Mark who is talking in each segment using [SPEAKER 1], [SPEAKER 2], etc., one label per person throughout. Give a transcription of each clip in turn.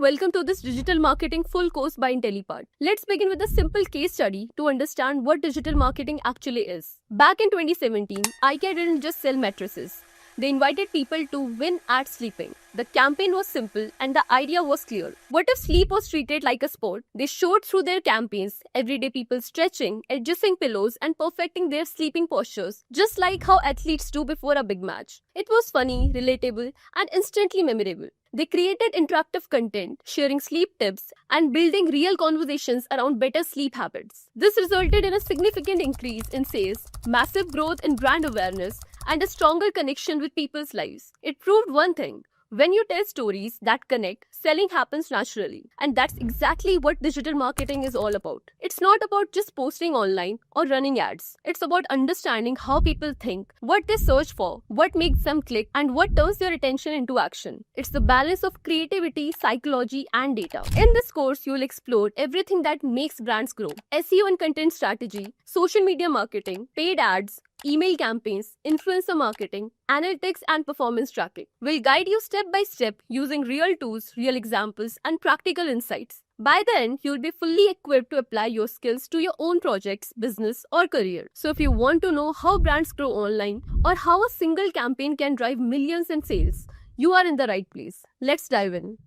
[SPEAKER 1] Welcome to this digital marketing full course by Intellipaat. Let's begin with a simple case study to understand what digital marketing actually is. Back in 2017, IKEA didn't just sell mattresses. They invited people to win at sleeping. The campaign was simple and the idea was clear. What if sleep was treated like a sport? They showed through their campaigns everyday people stretching, adjusting pillows, and perfecting their sleeping postures, just like how athletes do before a big match. It was funny, relatable, and instantly memorable. They created interactive content, sharing sleep tips, and building real conversations around better sleep habits. This resulted in a significant increase in sales, massive growth in brand awareness, and a stronger connection with people's lives. It proved one thing: when you tell stories that connect, selling happens naturally. And that's exactly what digital marketing is all about. It's not about just posting online or running ads. It's about understanding how people think, what they search for, what makes them click, and what turns their attention into action. It's the balance of creativity, psychology, and data. In this course, you'll explore everything that makes brands grow: SEO and content strategy, social media marketing, paid ads, email campaigns, influencer marketing, analytics, and performance tracking. We'll guide you step by step using real tools, real examples, and practical insights. By the end, you'll be fully equipped to apply your skills to your own projects, business, or career. So if you want to know how brands grow online or how a single campaign can drive millions in sales, you are in the right place. Let's dive in.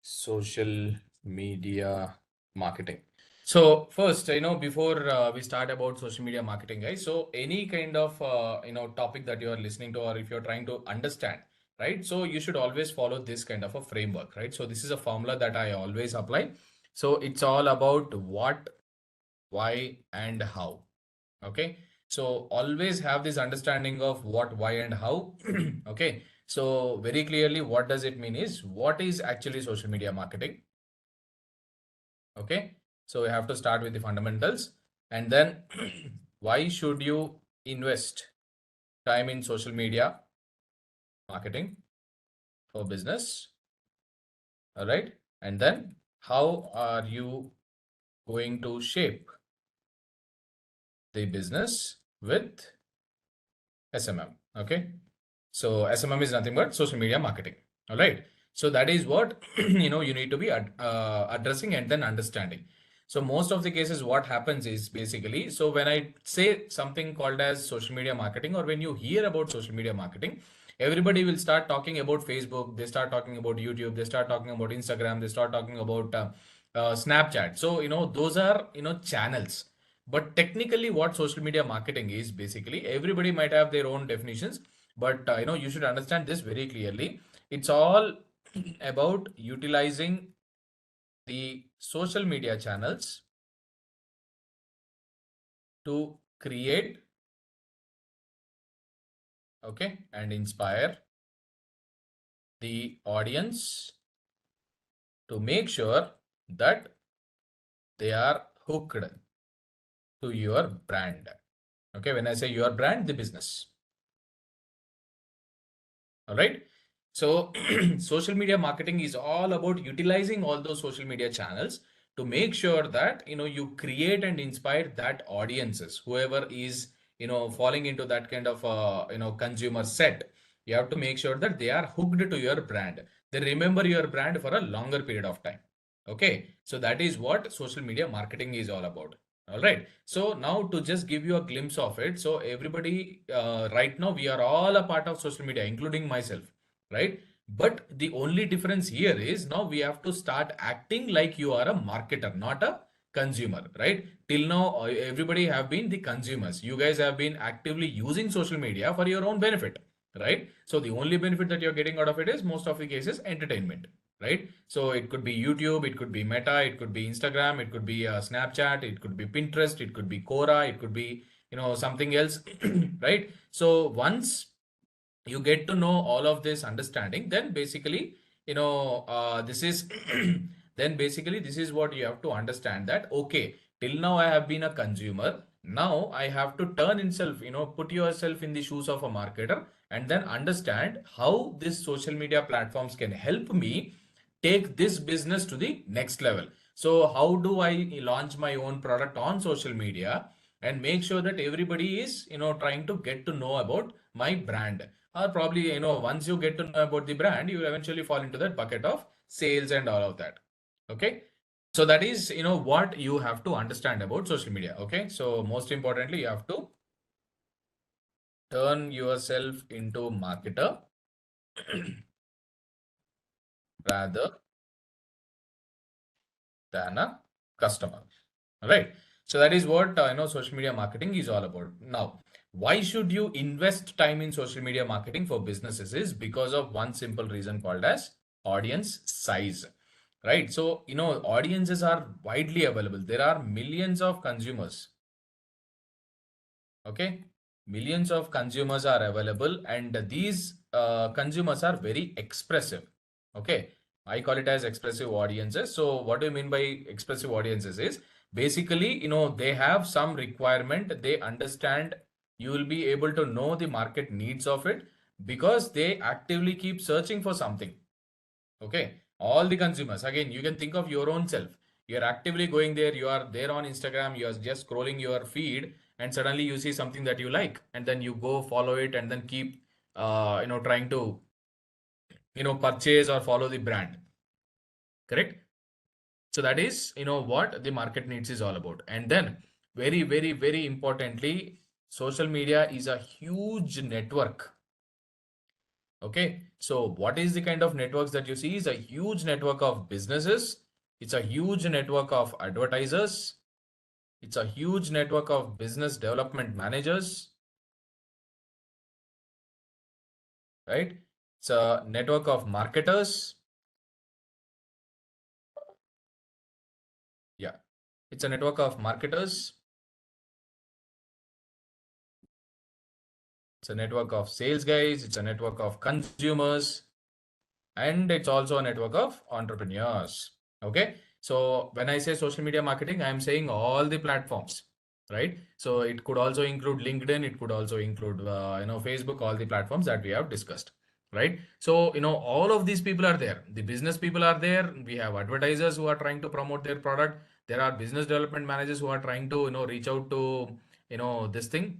[SPEAKER 2] Social media marketing. So first, before we start about social media marketing, guys, so any kind of topic that you are listening to, or if you're trying to understand, right, so you should always follow this kind of a framework, right? So this is a formula that I always apply. So it's all about what, why, and how. Okay, so always have this understanding of what, why, and how. Okay, so very clearly what does it mean is, what is actually social media marketing? Okay, so we have to start with the fundamentals, and then why should you invest time in social media marketing for business? All right, and then how are you going to shape the business with SMM? Okay, so SMM is nothing but social media marketing. All right, so that is what you need to be addressing and then understanding. So most of the cases, what happens is basically, so when I say something called as social media marketing, or when you hear about social media marketing, everybody will start talking about Facebook, they start talking about YouTube, they start talking about Instagram, they start talking about Snapchat. So those are channels. But technically, what social media marketing is, basically, everybody might have their own definitions, but you should understand this very clearly. It's all about utilizing the social media channels to create, okay, and inspire the audience, to make sure that they are hooked to your brand. Okay, when I say your brand, the business. All right, so social media marketing is all about utilizing all those social media channels to make sure that you create and inspire that audiences, whoever is falling into that kind of consumer set. You have to make sure that they are hooked to your brand, they remember your brand for a longer period of time. Okay, so that is what social media marketing is all about. All right, so now to just give you a glimpse of it, so everybody, right now we are all a part of social media, including myself, right? But the only difference here is, now we have to start acting like you are a marketer, not a consumer, right? Till now, everybody have been the consumers. You guys have been actively using social media for your own benefit, right? So the only benefit that you're getting out of it is, most of the cases, entertainment, right? So it could be YouTube, it could be Meta, it could be Instagram, it could be Snapchat, it could be Pinterest, it could be Quora, it could be something else, right? So once you get to know all of this understanding, then basically this is then basically this is what you have to understand, that okay, till now I have been a consumer, now I have to turn itself, put yourself in the shoes of a marketer, and then understand how this social media platforms can help me take this business to the next level. So how do I launch my own product on social media and make sure that everybody is trying to get to know about my brand? Or probably once you get to know about the brand, you eventually fall into that bucket of sales and all of that. Okay. So that is, what you have to understand about social media. Okay. So most importantly, you have to turn yourself into marketer rather than a customer. All right. So that is what social media marketing is all about. Now, why should you invest time in social media marketing for businesses is because of one simple reason called as audience size. Right. So, audiences are widely available. There are millions of consumers. Okay. Millions of consumers are available, and these consumers are very expressive. Okay. I call it as expressive audiences. So what do you mean by expressive audiences is basically, they have some requirement. They understand, you will be able to know the market needs of it because they actively keep searching for something. Okay. All the consumers, again, you can think of your own self. You're actively going there. You are there on Instagram. You are just scrolling your feed and suddenly you see something that you like and then you go follow it and then keep, trying to, purchase or follow the brand. Correct. So that is, what the market needs is all about. And then very, very, very importantly, social media is a huge network. Okay, so what is the kind of networks that you see is a huge network of businesses. It's a huge network of advertisers. It's a huge network of business development managers, right? It's a network of marketers. Yeah, it's a network of marketers. It's a network of sales guys. It's a network of consumers. And it's also a network of entrepreneurs. Okay. So when I say social media marketing, I'm saying all the platforms, right? So it could also include LinkedIn. It could also include, Facebook, all the platforms that we have discussed, right? So, all of these people are there. The business people are there. We have advertisers who are trying to promote their product. There are business development managers who are trying to, reach out to, this thing,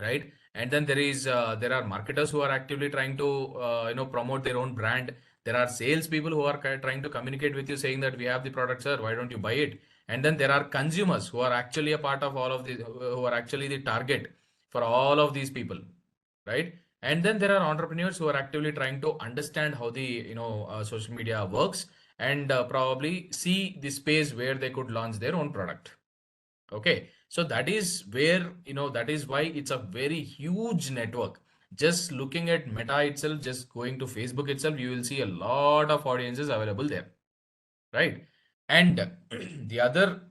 [SPEAKER 2] right? And then there are marketers who are actively trying to promote their own brand. There are sales people who are trying to communicate with you saying that we have the product, sir, why don't you buy it? And then there are consumers who are actually a part of all of the who are actually the target for all of these people, right? And then there are entrepreneurs who are actively trying to understand how the social media works and probably see the space where they could launch their own product. Okay, so that is where, that is why it's a very huge network. Just looking at Meta itself, just going to Facebook itself, you will see a lot of audiences available there, right? And the other,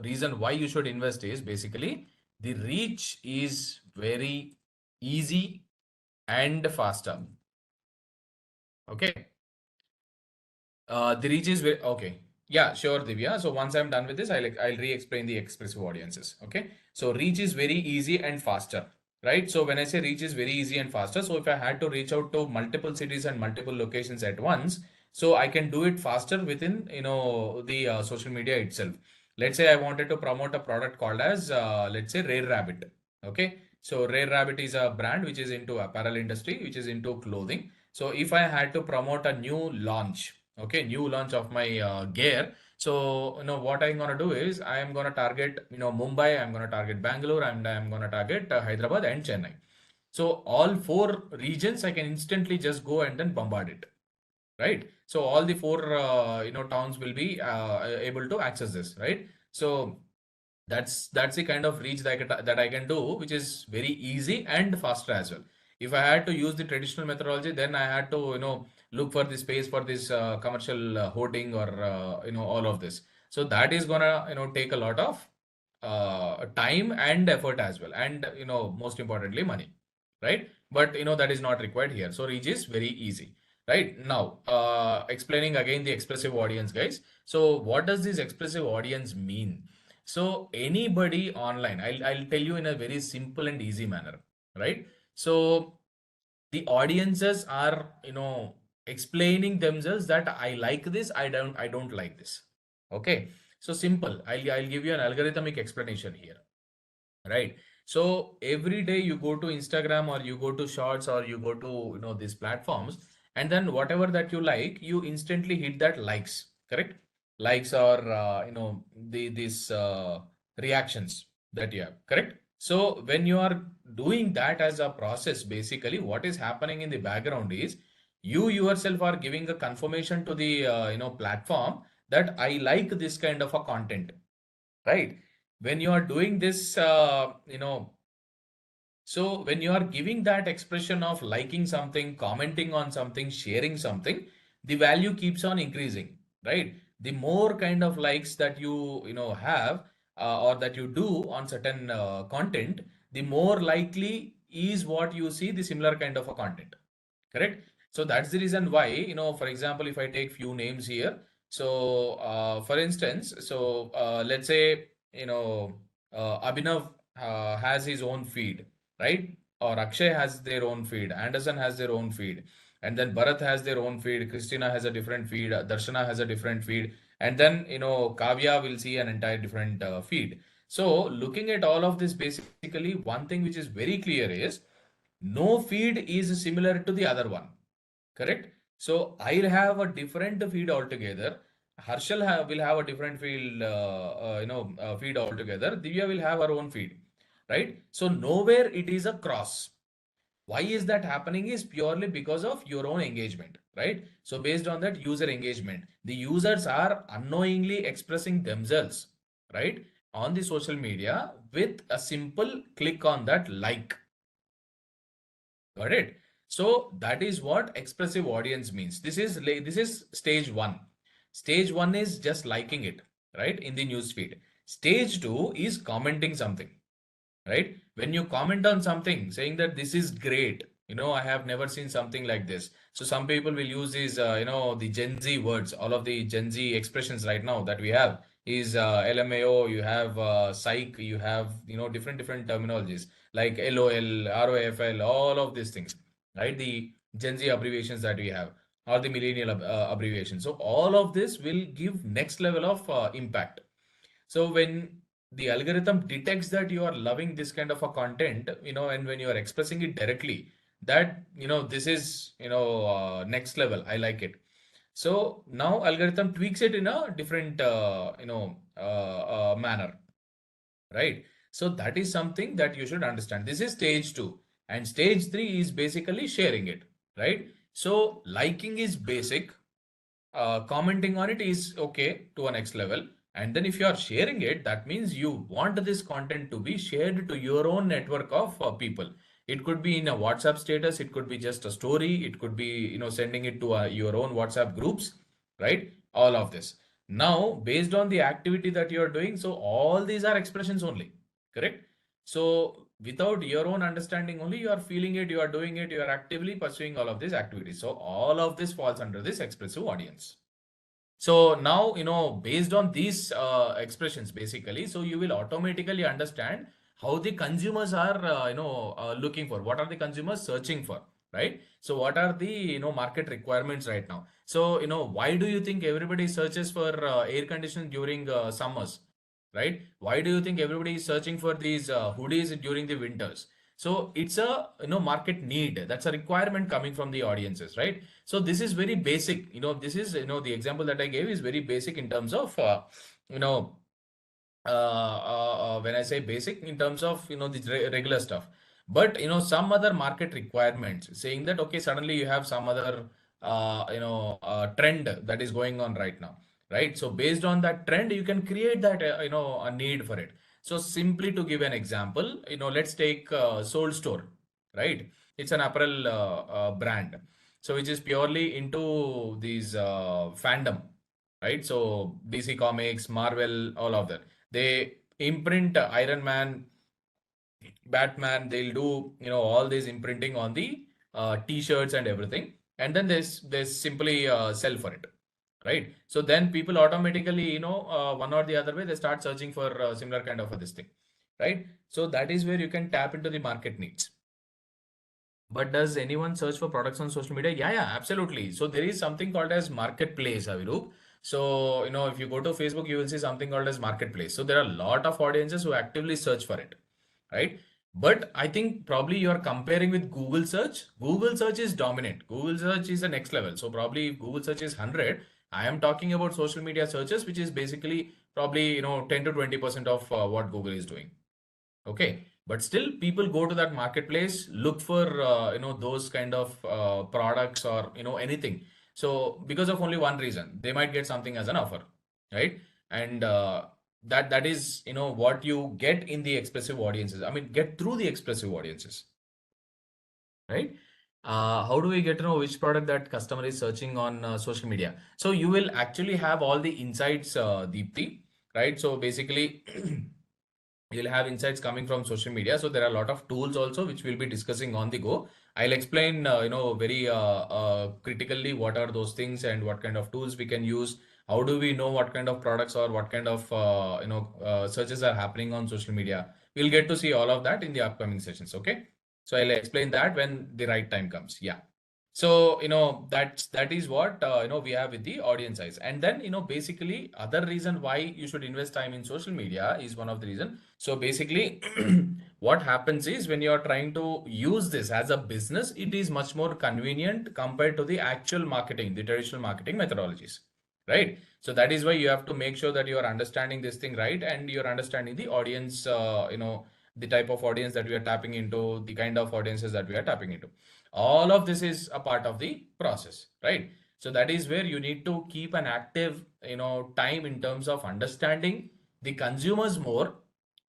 [SPEAKER 2] reason why you should invest is basically the reach is very easy and faster. Okay. The reach is very okay. Yeah, sure, Divya. So once I'm done with this, I'll re-explain the expressive audiences. Okay. So reach is very easy and faster, right? So when I say reach is very easy and faster, so if I had to reach out to multiple cities and multiple locations at once, so I can do it faster within the social media itself. Let's say I wanted to promote a product called as let's say Rare Rabbit. Okay. So Rare Rabbit is a brand which is into apparel industry, which is into clothing. So if I had to promote a new launch, okay, new launch of my gear, so what I'm gonna do is I am gonna target Mumbai, I'm gonna target Bangalore, and I'm gonna target Hyderabad and Chennai. So all four regions I can instantly just go and then bombard it, right? So all the four towns will be able to access this, right? So that's the kind of reach that I can do, which is very easy and faster as well. If I had to use the traditional methodology, then I had to look for the space for this commercial hoarding or all of this. So that is gonna take a lot of time and effort as well, and most importantly money, right? But that is not required here. So reach is very easy. Right now, explaining again the expressive audience, guys. So what does this expressive audience mean? So anybody online, I'll tell you in a very simple and easy manner, right? So the audiences are, explaining themselves that I like this, I don't like this. Okay. So simple. I'll give you an algorithmic explanation here, right? So every day you go to Instagram or you go to Shorts or you go to these platforms, and then whatever that you like, you instantly hit that likes, correct? Likes or these reactions that you have, correct? So when you are doing that as a process, basically what is happening in the background is you yourself are giving a confirmation to the platform that I like this kind of a content, right? When you are doing this so when you are giving that expression of liking something, commenting on something, sharing something, the value keeps on increasing, right? The more kind of likes that you have or that you do on certain content, the more likely is what you see the similar kind of a content, correct? So that's the reason why, for example, if I take few names here, so for instance, so let's say, Abhinav has his own feed, right? Or Akshay has their own feed, Anderson has their own feed, and then Bharat has their own feed, Christina has a different feed, Darshana has a different feed, and then Kavya will see an entire different feed. So looking at all of this, basically one thing which is very clear is no feed is similar to the other one, correct? So I'll have a different feed altogether. Harshal will have a different feed altogether. Divya will have her own feed, right? So nowhere it is a cross. Why is that happening is purely because of your own engagement, right? So based on that user engagement, the users are unknowingly expressing themselves, right, on the social media with a simple click on that like. Got it? So that is what expressive audience means. This is stage one. Stage one is just liking it, right, in the news feed. Stage two is commenting something, right? When you comment on something saying that this is great, I have never seen something like this. So some people will use these, the Gen Z words, all of the Gen Z expressions right now that we have is LMAO, you have psych, you have, different terminologies like LOL, ROFL, all of these things, right? The Gen Z abbreviations that we have, or the millennial abbreviations. So all of this will give next level of impact. So when the algorithm detects that you are loving this kind of a content, and when you are expressing it directly, that, this is, next level. I like it. So now algorithm tweaks it in a different, manner, right? So that is something that you should understand. This is stage two, and stage three is basically sharing it, right? So liking is basic, commenting on it is okay to a next level, and then if you are sharing it, that means you want this content to be shared to your own network of people. It could be in a WhatsApp status, it could be just a story, it could be sending it to your own WhatsApp groups, right? All of this now based on the activity that you are doing, so all these are expressions only, correct? So without your own understanding only, you are feeling it, you are doing it, you are actively pursuing all of these activities. So all of this falls under this expressive audience. So now, based on these expressions, basically, so you will automatically understand how the consumers are, looking for. What are the consumers searching for, right? So what are the, market requirements right now? So, why do you think everybody searches for air conditioning during summers, right? Why do you think everybody is searching for these hoodies during the winters? So it's a, market need. That's a requirement coming from the audiences, right? So this is very basic. This is, the example that I gave is very basic in terms of, you know, when I say basic in terms of, the regular stuff. But, some other market requirements saying that, okay, suddenly you have some other, trend that is going on right now, right? So based on that trend, you can create that, a need for it. So simply to give an example, let's take Soul Store, right? It's an apparel brand. So which is purely into these fandom, right? So DC Comics, Marvel, all of that. They imprint Iron Man, Batman. They'll do, all this imprinting on the t-shirts and everything, and then they simply sell for it, right? So then people automatically, one or the other way, they start searching for similar kind of a this thing, right? So that is where you can tap into the market needs. But does anyone search for products on social media? Yeah, yeah, absolutely. So there is something called as marketplace, Avirup. So, if you go to Facebook, you will see something called as marketplace. So there are a lot of audiences who actively search for it, right? But I think probably you are comparing with Google search. Google search is dominant. Google search is the next level. So probably if Google search is 100, I am talking about social media searches, which is basically probably, 10 to 20% of what Google is doing. Okay. But still people go to that marketplace, look for, those kind of products or, anything. So because of only one reason, they might get something as an offer, right? And that is, what you get in the expressive audiences. I mean, get through the expressive audiences, right? How do we get to know which product that customer is searching on social media? So you will actually have all the insights, Deepti, right? So basically, you'll have insights coming from social media. So there are a lot of tools also which we'll be discussing on the go. I'll explain, very critically what are those things and what kind of tools we can use. How do we know what kind of products or what kind of searches are happening on social media? We'll get to see all of that in the upcoming sessions. Okay, so I'll explain that when the right time comes. Yeah. So, that is what, we have with the audience size. And then, basically other reason why you should invest time in social media is one of the reason. So basically, what happens is when you're trying to use this as a business, it is much more convenient compared to the actual marketing, the traditional marketing methodologies, right? So that is why you have to make sure that you are understanding this thing right, and you're understanding the audience, the type of audience that we are tapping into, the kind of audiences that we are tapping into. All of this is a part of the process, right? So that is where you need to keep an active, time in terms of understanding the consumers more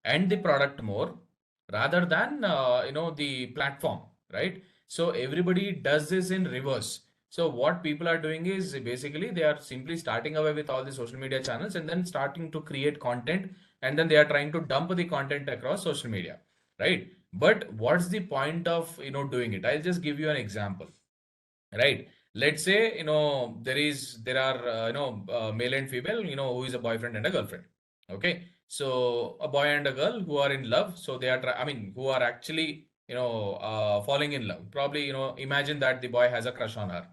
[SPEAKER 2] and the product more, rather than the platform, right? So everybody does this in reverse. So what people are doing is basically they are simply starting away with all the social media channels and then starting to create content, and then they are trying to dump the content across social media, right? But what's the point of doing it? I'll just give you an example, right? Let's say there are male and female, who is a boyfriend and a girlfriend. Okay, so a boy and a girl who are in love, so they are I mean, who are actually falling in love. Probably, imagine that the boy has a crush on her,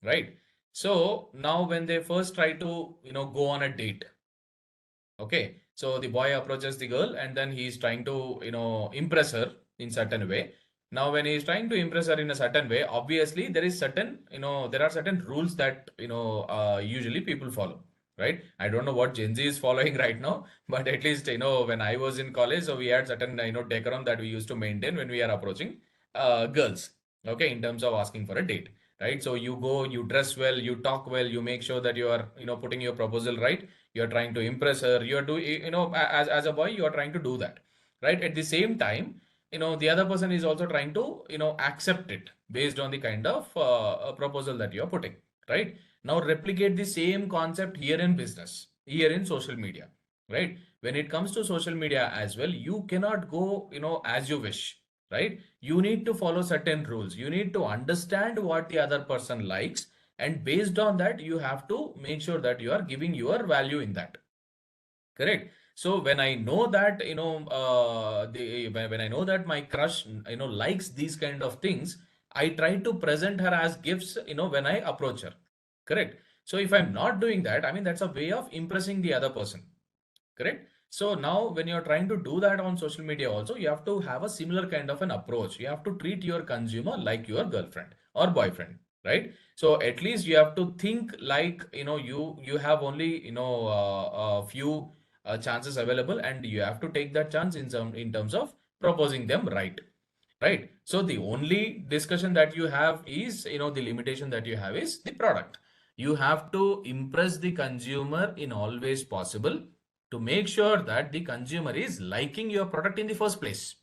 [SPEAKER 2] right? So now when they first try to go on a date. Okay, so the boy approaches the girl and then he is trying to, impress her in certain way. Now, when he is trying to impress her in a certain way, obviously there is certain, there are certain rules that, usually people follow, right? I don't know what Gen Z is following right now, but at least, when I was in college, so we had certain, decorum that we used to maintain when we are approaching girls, okay, in terms of asking for a date, right? So you go, you dress well, you talk well, you make sure that you are, putting your proposal right, you're trying to impress her, you're doing, as a boy you are trying to do that, right? At the same time, the other person is also trying to accept it based on the kind of proposal that you're putting, right? Now replicate the same concept here in business, here in social media, right? When it comes to social media as well, you cannot go as you wish, right? You need to follow certain rules, you need to understand what the other person likes, and based on that you have to make sure that you are giving your value in that, correct? So when I know that when I know that my crush likes these kind of things, I try to present her as gifts when I approach her, correct? So if I'm not doing that, I mean, that's a way of impressing the other person, correct? So now when you're trying to do that on social media also, you have to have a similar kind of an approach. You have to treat your consumer like your girlfriend or boyfriend, right? So at least you have to think like you have only a few chances available, and you have to take that chance in terms of proposing them right, right? So the only discussion that you have is, the limitation that you have is the product. You have to impress the consumer in all ways possible to make sure that the consumer is liking your product in the first place,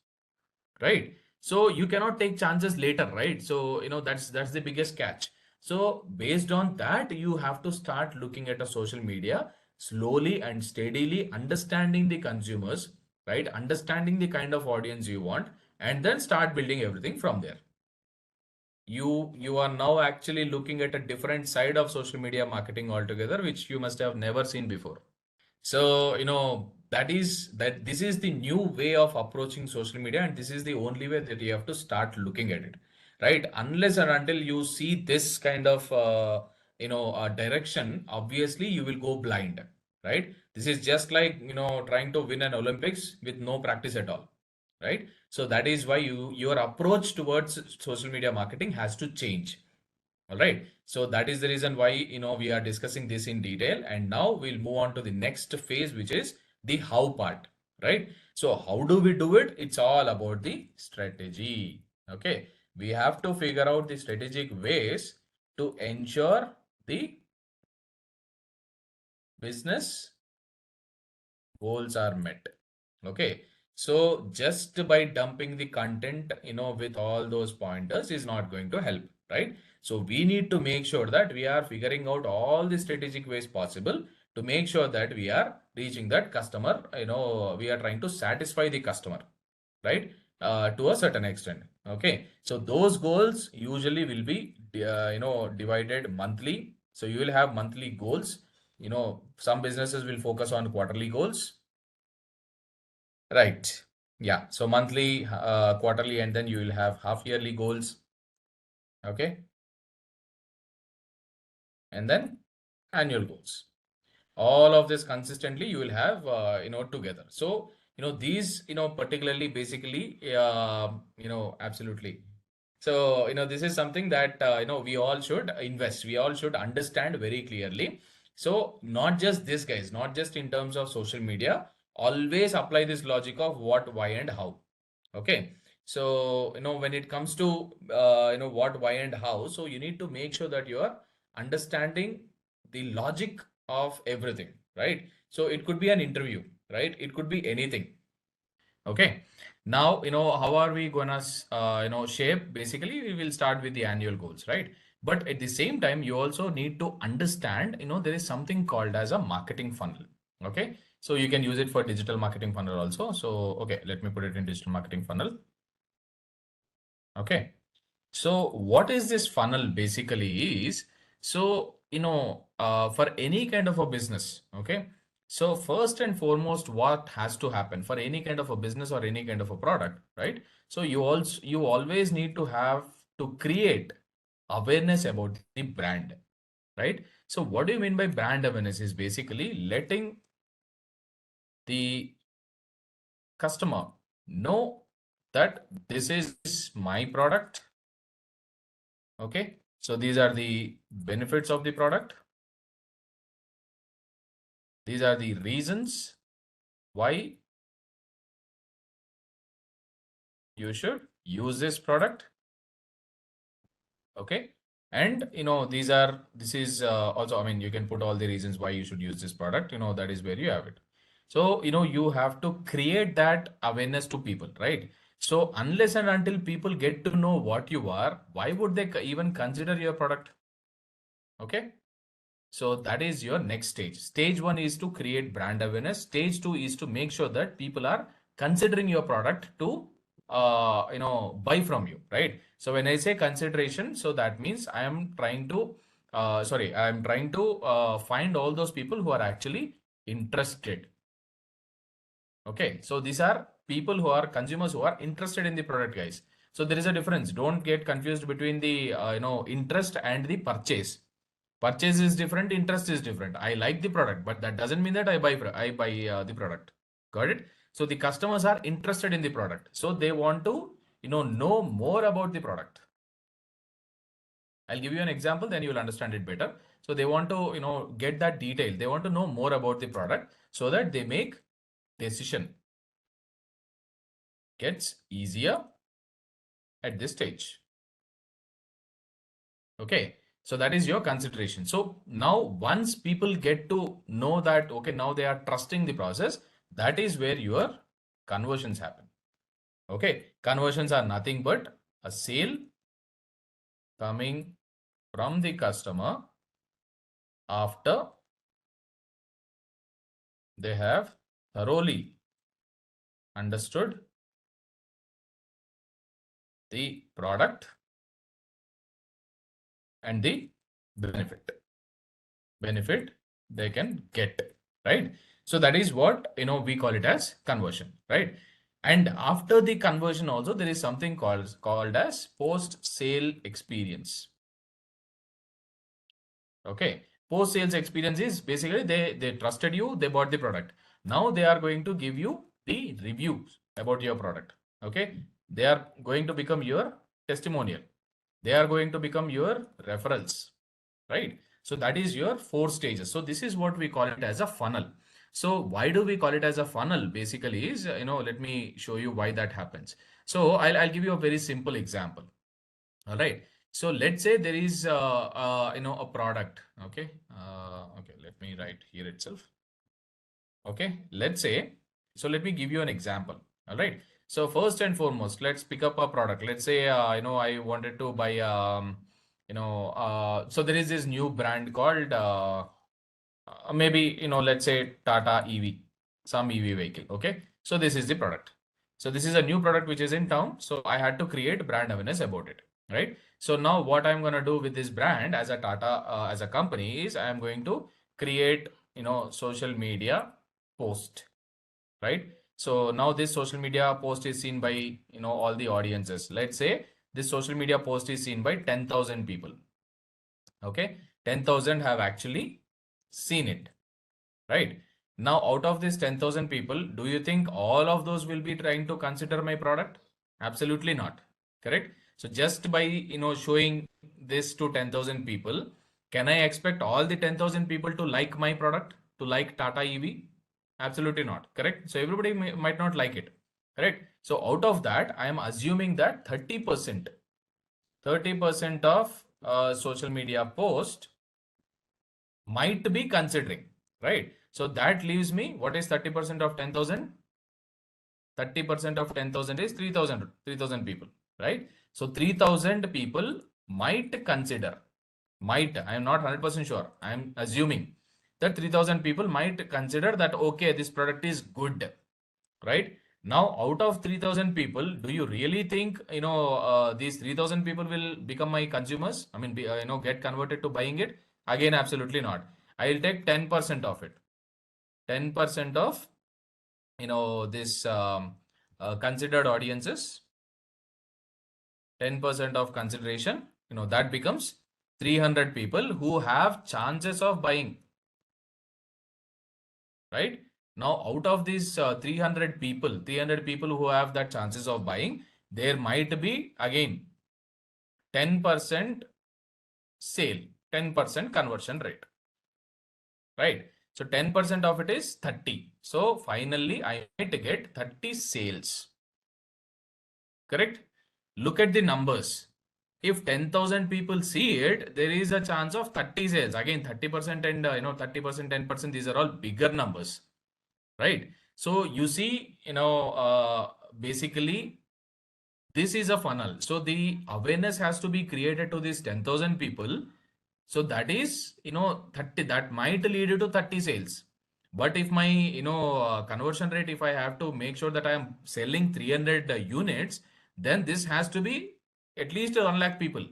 [SPEAKER 2] right? So you cannot take chances later, right? So that's the biggest catch. So based on that, you have to start looking at a social media slowly and steadily, understanding the consumers, right? Understanding the kind of audience you want, and then start building everything from there. You are now actually looking at a different side of social media marketing altogether, which you must have never seen before. So, that this is the new way of approaching social media, and this is the only way that you have to start looking at it, right? Unless and until you see this kind of, direction, obviously you will go blind, right? This is just like, trying to win an Olympics with no practice at all, right? So that is why your approach towards social media marketing has to change. All right. So that is the reason why, we are discussing this in detail. And now we'll move on to the next phase, which is the how part, right? So how do we do it? It's all about the strategy. Okay. We have to figure out the strategic ways to ensure the business goals are met. Okay. So just by dumping the content, with all those pointers is not going to help, right? So we need to make sure that we are figuring out all the strategic ways possible to make sure that we are reaching that customer, we are trying to satisfy the customer, right? To a certain extent. Okay. So those goals usually will be, divided monthly. So you will have monthly goals. Some businesses will focus on quarterly goals. Right. Yeah. So monthly, quarterly, and then you will have half yearly goals. Okay. And then annual goals. All of this consistently you will have, together. So, these, particularly basically, absolutely. So, this is something that, we all should invest. We all should understand very clearly. So not just this, guys, not just in terms of social media, always apply this logic of what, why, and how. Okay. So, when it comes to, what, why, and how, so you need to make sure that you are understanding the logic of everything, right? So it could be an interview, right? It could be anything. Okay. Now, how are we gonna, shape? Basically, we will start with the annual goals, right? But at the same time, you also need to understand, there is something called as a marketing funnel. Okay. So you can use it for digital marketing funnel also. So, okay, let me put it in digital marketing funnel. Okay. So what is this funnel basically is, so, for any kind of a business, okay? So first and foremost, what has to happen for any kind of a business or any kind of a product, right? So you always need to have to create awareness about the brand, right? So what do you mean by brand awareness is basically letting the customer know that this is my product. Okay, so these are the benefits of the product. These are the reasons why you should use this product. Okay, and this is also, I mean, you can put all the reasons why you should use this product. That is where you have it. So you have to create that awareness to people, right? So unless and until people get to know what you are, why would they even consider your product? Okay. So that is your next stage. Stage one is to create brand awareness. Stage two is to make sure that people are considering your product to, buy from you, right? So when I say consideration, so that means I am trying to, I am trying to find all those people who are actually interested. Okay, so these are people who are consumers who are interested in the product, guys. So there is a difference. Don't get confused between the, interest and the purchase. Purchase is different, interest is different. I like the product, but that doesn't mean that I buy the product. Got it? So the customers are interested in the product. So they want to, know more about the product. I'll give you an example, then you will understand it better. So they want to, get that detail. They want to know more about the product so that they make decision. Gets easier at this stage. Okay. So that is your consideration. So now once people get to know that, okay, now they are trusting the process, that is where your conversions happen. Okay. Conversions are nothing but a sale coming from the customer after they have thoroughly understood the product and the benefit they can get, right? So that is what, we call it as conversion, right? And after the conversion also, there is something called as post sale experience. Okay, post sales experience is basically they trusted you, they bought the product. Now they are going to give you the reviews about your product. Okay. They are going to become your testimonial. They are going to become your referrals, right? So that is your 4 stages. So this is what we call it as a funnel. So why do we call it as a funnel? Basically is, let me show you why that happens. So I'll give you a very simple example. All right. So let's say there is, a product. Okay. Okay. Let me write here itself. Okay. Let's say, so let me give you an example. All right. So first and foremost, let's pick up a product. Let's say, I wanted to buy, so there is this new brand called, maybe, let's say Tata EV, some EV vehicle. Okay. So this is the product. So this is a new product which is in town. So I had to create brand awareness about it. Right. So now what I'm going to do with this brand as a Tata, as a company is I'm going to create, social media post. Right. So now this social media post is seen by, all the audiences. Let's say this social media post is seen by 10,000 people. Okay. 10,000 have actually seen it. Right. Now, out of these 10,000 people, do you think all of those will be trying to consider my product? Absolutely not. Correct. So just by, showing this to 10,000 people, can I expect all the 10,000 people to like my product, to like Tata EV? Absolutely not. Correct. So everybody might not like it. Correct. So out of that, I am assuming that 30% of social media post might be considering, right? So that leaves me, what is 30% of 10,000? 30% of 10,000 is 3,000 people, right? So 3,000 people might consider, might, I am not 100% sure. I am assuming that 3,000 people might consider that, okay, this product is good, right? Now, out of 3,000 people, do you really think, these 3,000 people will become my consumers? I mean, get converted to buying it? Again, absolutely not. I'll take 10% of it. 10% of, this considered audiences, 10% of consideration, that becomes 300 people who have chances of buying, right? Now, out of these 300 people who have that chances of buying, there might be again 10% sale, 10% conversion rate, right? So 10% of it is 30. So finally, I might get 30 sales, correct? Look at the numbers. If 10,000 people see it, there is a chance of 30 sales. Again, 30% and 30%, 10%, these are all bigger numbers, right? So you see, basically this is a funnel. So the awareness has to be created to these 10,000 people. So that is, 30, that might lead you to 30 sales. But if my, conversion rate, if I have to make sure that I am selling 300 units, then this has to be at least 1 lakh people.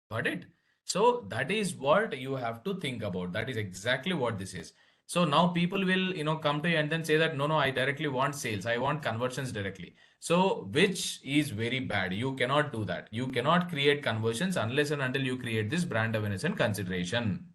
[SPEAKER 2] Got it? So that is what you have to think about. That is exactly what this is. So now people will, come to you and then say that, no, no, I directly want sales. I want conversions directly. So which is very bad. You cannot do that. You cannot create conversions unless and until you create this brand awareness and consideration.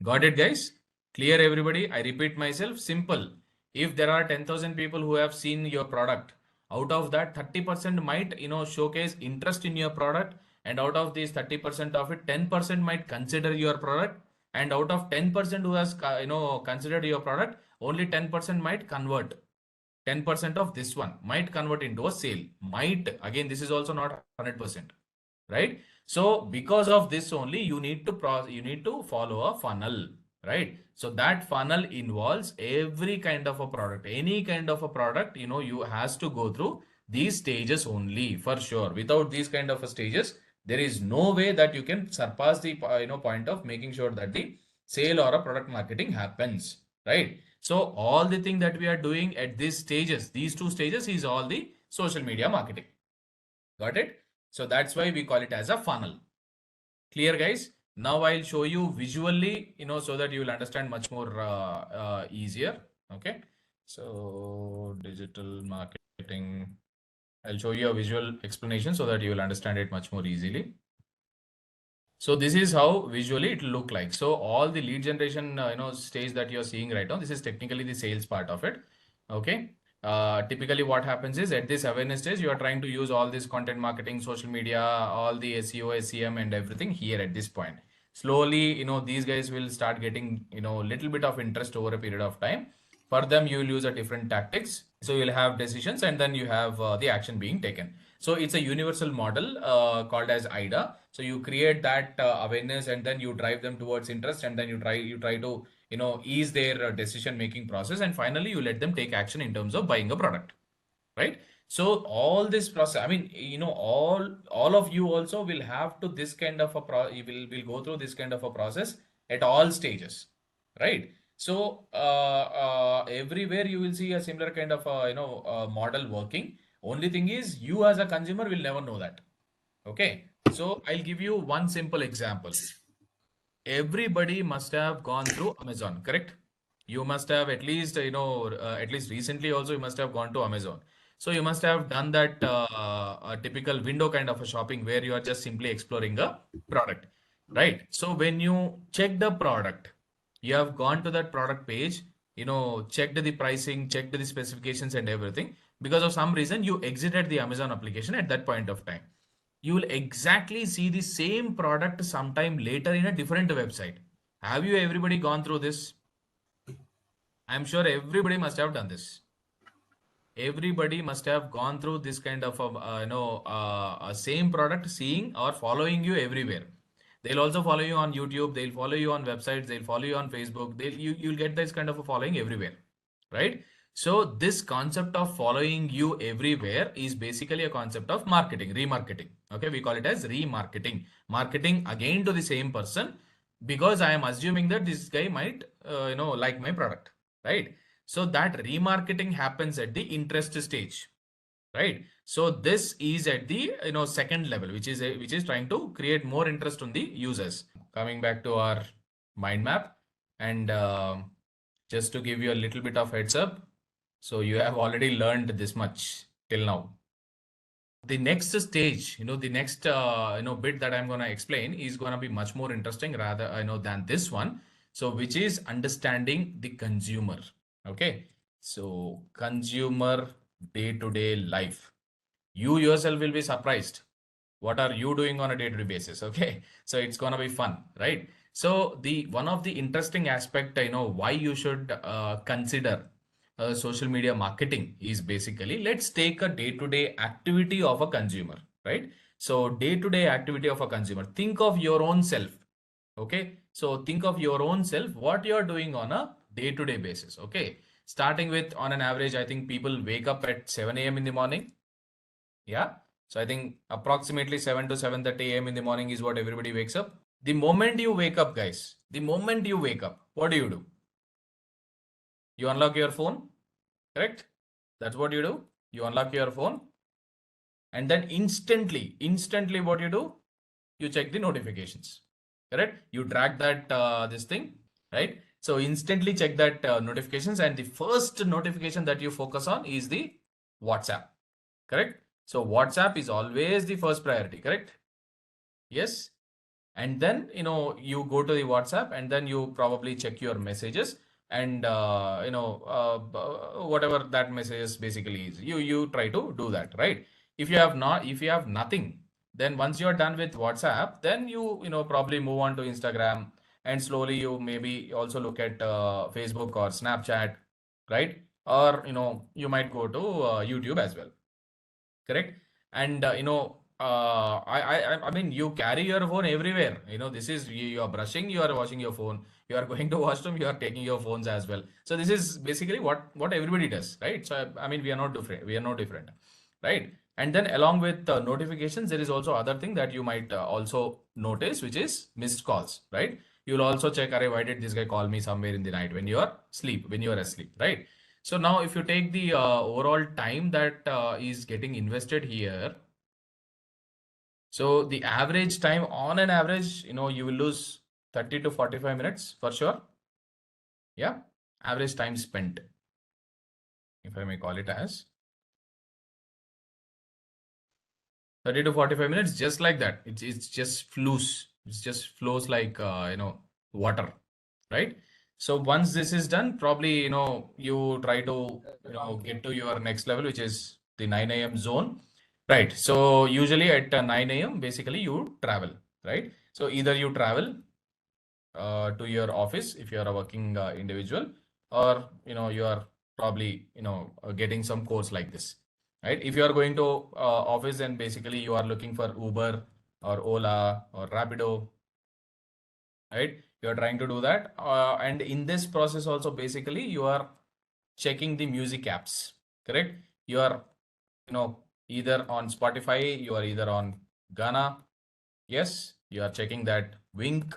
[SPEAKER 2] Got it, guys? Clear, everybody? I repeat myself, simple. If there are 10,000 people who have seen your product, out of that 30% might, showcase interest in your product. And out of these 30% of it, 10% might consider your product. And out of 10% who has, considered your product, only 10% might convert. 10% of this one might convert into a sale. Might, again, this is also not 100%, right? So because of this only, you need to follow a funnel, right? So that funnel involves every kind of a product, any kind of a product, you has to go through these stages only, for sure. Without these kind of stages, there is no way that you can surpass the point of making sure that the sale or a product marketing happens, right? So all the thing that we are doing at these stages, these 2 stages, is all the social media marketing. Got it? So that's why we call it as a funnel. Clear, guys? Now I'll show you visually, so that you will understand much more easier. Okay. So digital marketing, I'll show you a visual explanation so that you will understand it much more easily. So this is how visually it will look like. So all the lead generation, stage that you're seeing right now, this is technically the sales part of it. Okay. Typically what happens is at this awareness stage, you are trying to use all this content marketing, social media, all the SEO, SEM and everything here at this point. Slowly, these guys will start getting, little bit of interest over a period of time. For them, you will use a different tactics. So you'll have decisions and then you have the action being taken. So it's a universal model called as IDA. So you create that awareness and then you drive them towards interest and then you try to ease their decision making process, and finally you let them take action in terms of buying a product, right? So all this process, I mean, all of you also will have to this kind of a you will go through this kind of a process at all stages, right? So everywhere you will see a similar kind of model working. Only thing is you as a consumer will never know that. Okay, so I'll give you one simple example. Everybody must have gone through Amazon, correct? You must have at least, at least recently also you must have gone to Amazon. So you must have done that a typical window kind of a shopping where you are just simply exploring a product, right? So when you check the product, you have gone to that product page, checked the pricing, checked the specifications and everything. Because of some reason, you exited the Amazon application at that point of time. You will exactly see the same product sometime later in a different website. Have you everybody gone through this? I'm sure everybody must have done this. Everybody must have gone through this kind of same product seeing or following you everywhere. They'll also follow you on YouTube, they'll follow you on websites, they'll follow you on Facebook, you'll get this kind of a following everywhere, right? So this concept of following you everywhere is basically a concept of marketing, remarketing. Okay, we call it as remarketing. Marketing again to the same person because I am assuming that this guy might like my product, right? So that remarketing happens at the interest stage, right? So this is at the second level, which is trying to create more interest on the users. Coming back to our mind map, and just to give you a little bit of heads up, so you have already learned this much till now. The next stage, the next bit that I'm going to explain is going to be much more interesting rather than this one. So which is understanding the consumer. Okay, so consumer day-to-day life. You yourself will be surprised. What are you doing on a day-to-day basis? Okay, so it's gonna be fun, right? So the one of the interesting aspect, why you should consider social media marketing is basically, let's take a day-to-day activity of a consumer, right? So day-to-day activity of a consumer. Think of your own self. Okay, so think of your own self, what you're doing on a day-to-day basis. Okay, starting with, on an average, I think people wake up at 7 a.m. in the morning. Yeah. So I think approximately 7 to 7:30 a.m. in the morning is what everybody wakes up. The moment you wake up, guys, the moment you wake up, what do? You unlock your phone, correct? That's what you do. You unlock your phone and then instantly what you do? You check the notifications, correct? You drag that this thing, right? So instantly check that notifications, and the first notification that you focus on is the WhatsApp, correct? So WhatsApp is always the first priority, correct? Yes. And then, you go to the WhatsApp and then you probably check your messages and, whatever that messages basically is, you try to do that, right? If you have nothing, then once you're done with WhatsApp, then you probably move on to Instagram, and slowly you maybe also look at Facebook or Snapchat, right? Or, you might go to YouTube as well. Correct. And I mean, you carry your phone everywhere. This is, you are brushing, you are washing your phone, you are going to washroom, you are taking your phones as well. So this is basically what everybody does, right? So I mean, we are not different, right? And then along with notifications, there is also other thing that you might also notice, which is missed calls, right? You'll also check, Array, why did this guy call me somewhere in the night when you are asleep, right? So now if you take the overall time that is getting invested here, so the average time, on an average, you will lose 30 to 45 minutes for sure. Yeah, average time spent, if I may call it as 30 to 45 minutes, just like that. It's just flows. It just flows like, water, right? So once this is done, probably, you try to, get to your next level, which is the 9 a.m. zone. Right. So usually at 9 a.m., basically you travel, right? So either you travel to your office if you are a working individual, or you are probably getting some course like this, right? If you are going to office, then basically you are looking for Uber or Ola or Rapido, right? You are trying to do that, and in this process also basically you are checking the music apps, correct? You are either on Spotify, you are either on Ghana, yes, you are checking that Wink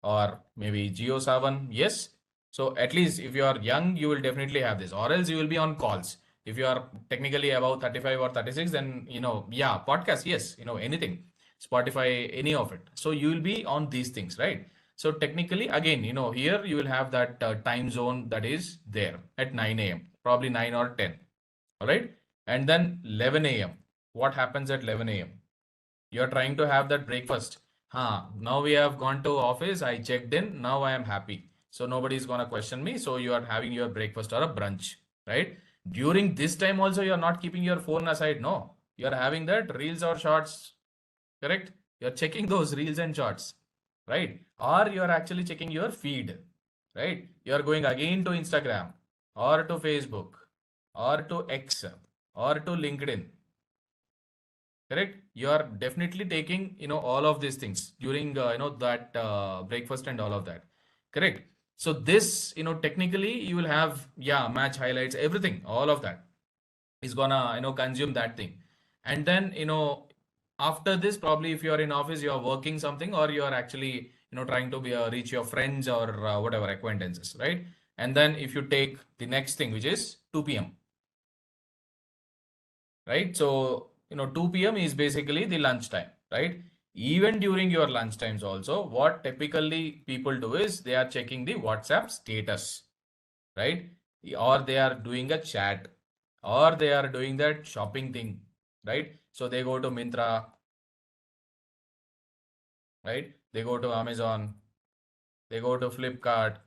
[SPEAKER 2] or maybe Geo 7. Yes. So at least if you are young, you will definitely have this, or else you will be on calls. If you are technically about 35 or 36, then, yeah, podcast, yes, anything, Spotify, any of it. So you will be on these things, right? So technically, again, here you will have that time zone that is there at 9 a.m., probably 9 or 10. All right. And then 11 a.m. What happens at 11 a.m.? You're trying to have that breakfast. Now we have gone to office. I checked in. Now I am happy. So nobody is gonna question me. So you are having your breakfast or a brunch, right? During this time also, you're not keeping your phone aside. No, you're having that reels or shorts, correct? You're checking those reels and shorts, right? Or you're actually checking your feed, right? You're going again to Instagram or to Facebook or to X or to LinkedIn. Correct. You are definitely taking, all of these things during, that breakfast and all of that. Correct. So this, technically you will have, yeah, match highlights, everything, all of that is gonna, consume that thing. And then, after this, probably if you are in office, you are working something, or you are actually, trying to be reach your friends or whatever acquaintances, right? And then if you take the next thing, which is 2 p.m., right? So, 2 p.m. is basically the lunchtime, right? Even during your lunch times also, what typically people do is they are checking the WhatsApp status, right? Or they are doing a chat, or they are doing that shopping thing, right? So they go to Mintra, right? They go to Amazon, they go to Flipkart,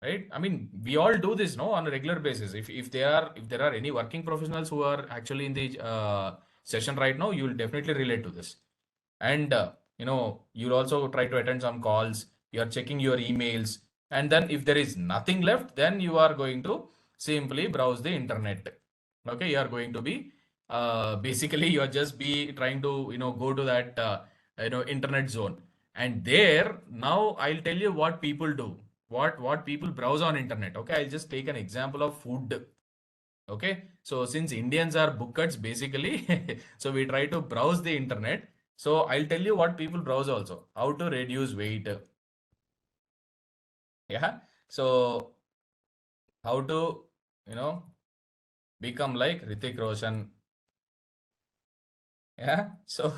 [SPEAKER 2] right? I mean, we all do this, no, on a regular basis. If there are any working professionals who are actually in the session right now, you will definitely relate to this. And you'll also try to attend some calls. You are checking your emails, and then if there is nothing left, then you are going to simply browse the internet. Okay, you are going to be basically you are just be trying to go to that internet zone. And there, now I'll tell you what people do, what people browse on internet. Okay, I'll just take an example of food. Okay, so since Indians are bookers basically, so we try to browse the internet. So I'll tell you what people browse also. How to reduce weight. Yeah. So how to, you know, become like Ritik Roshan. Yeah. So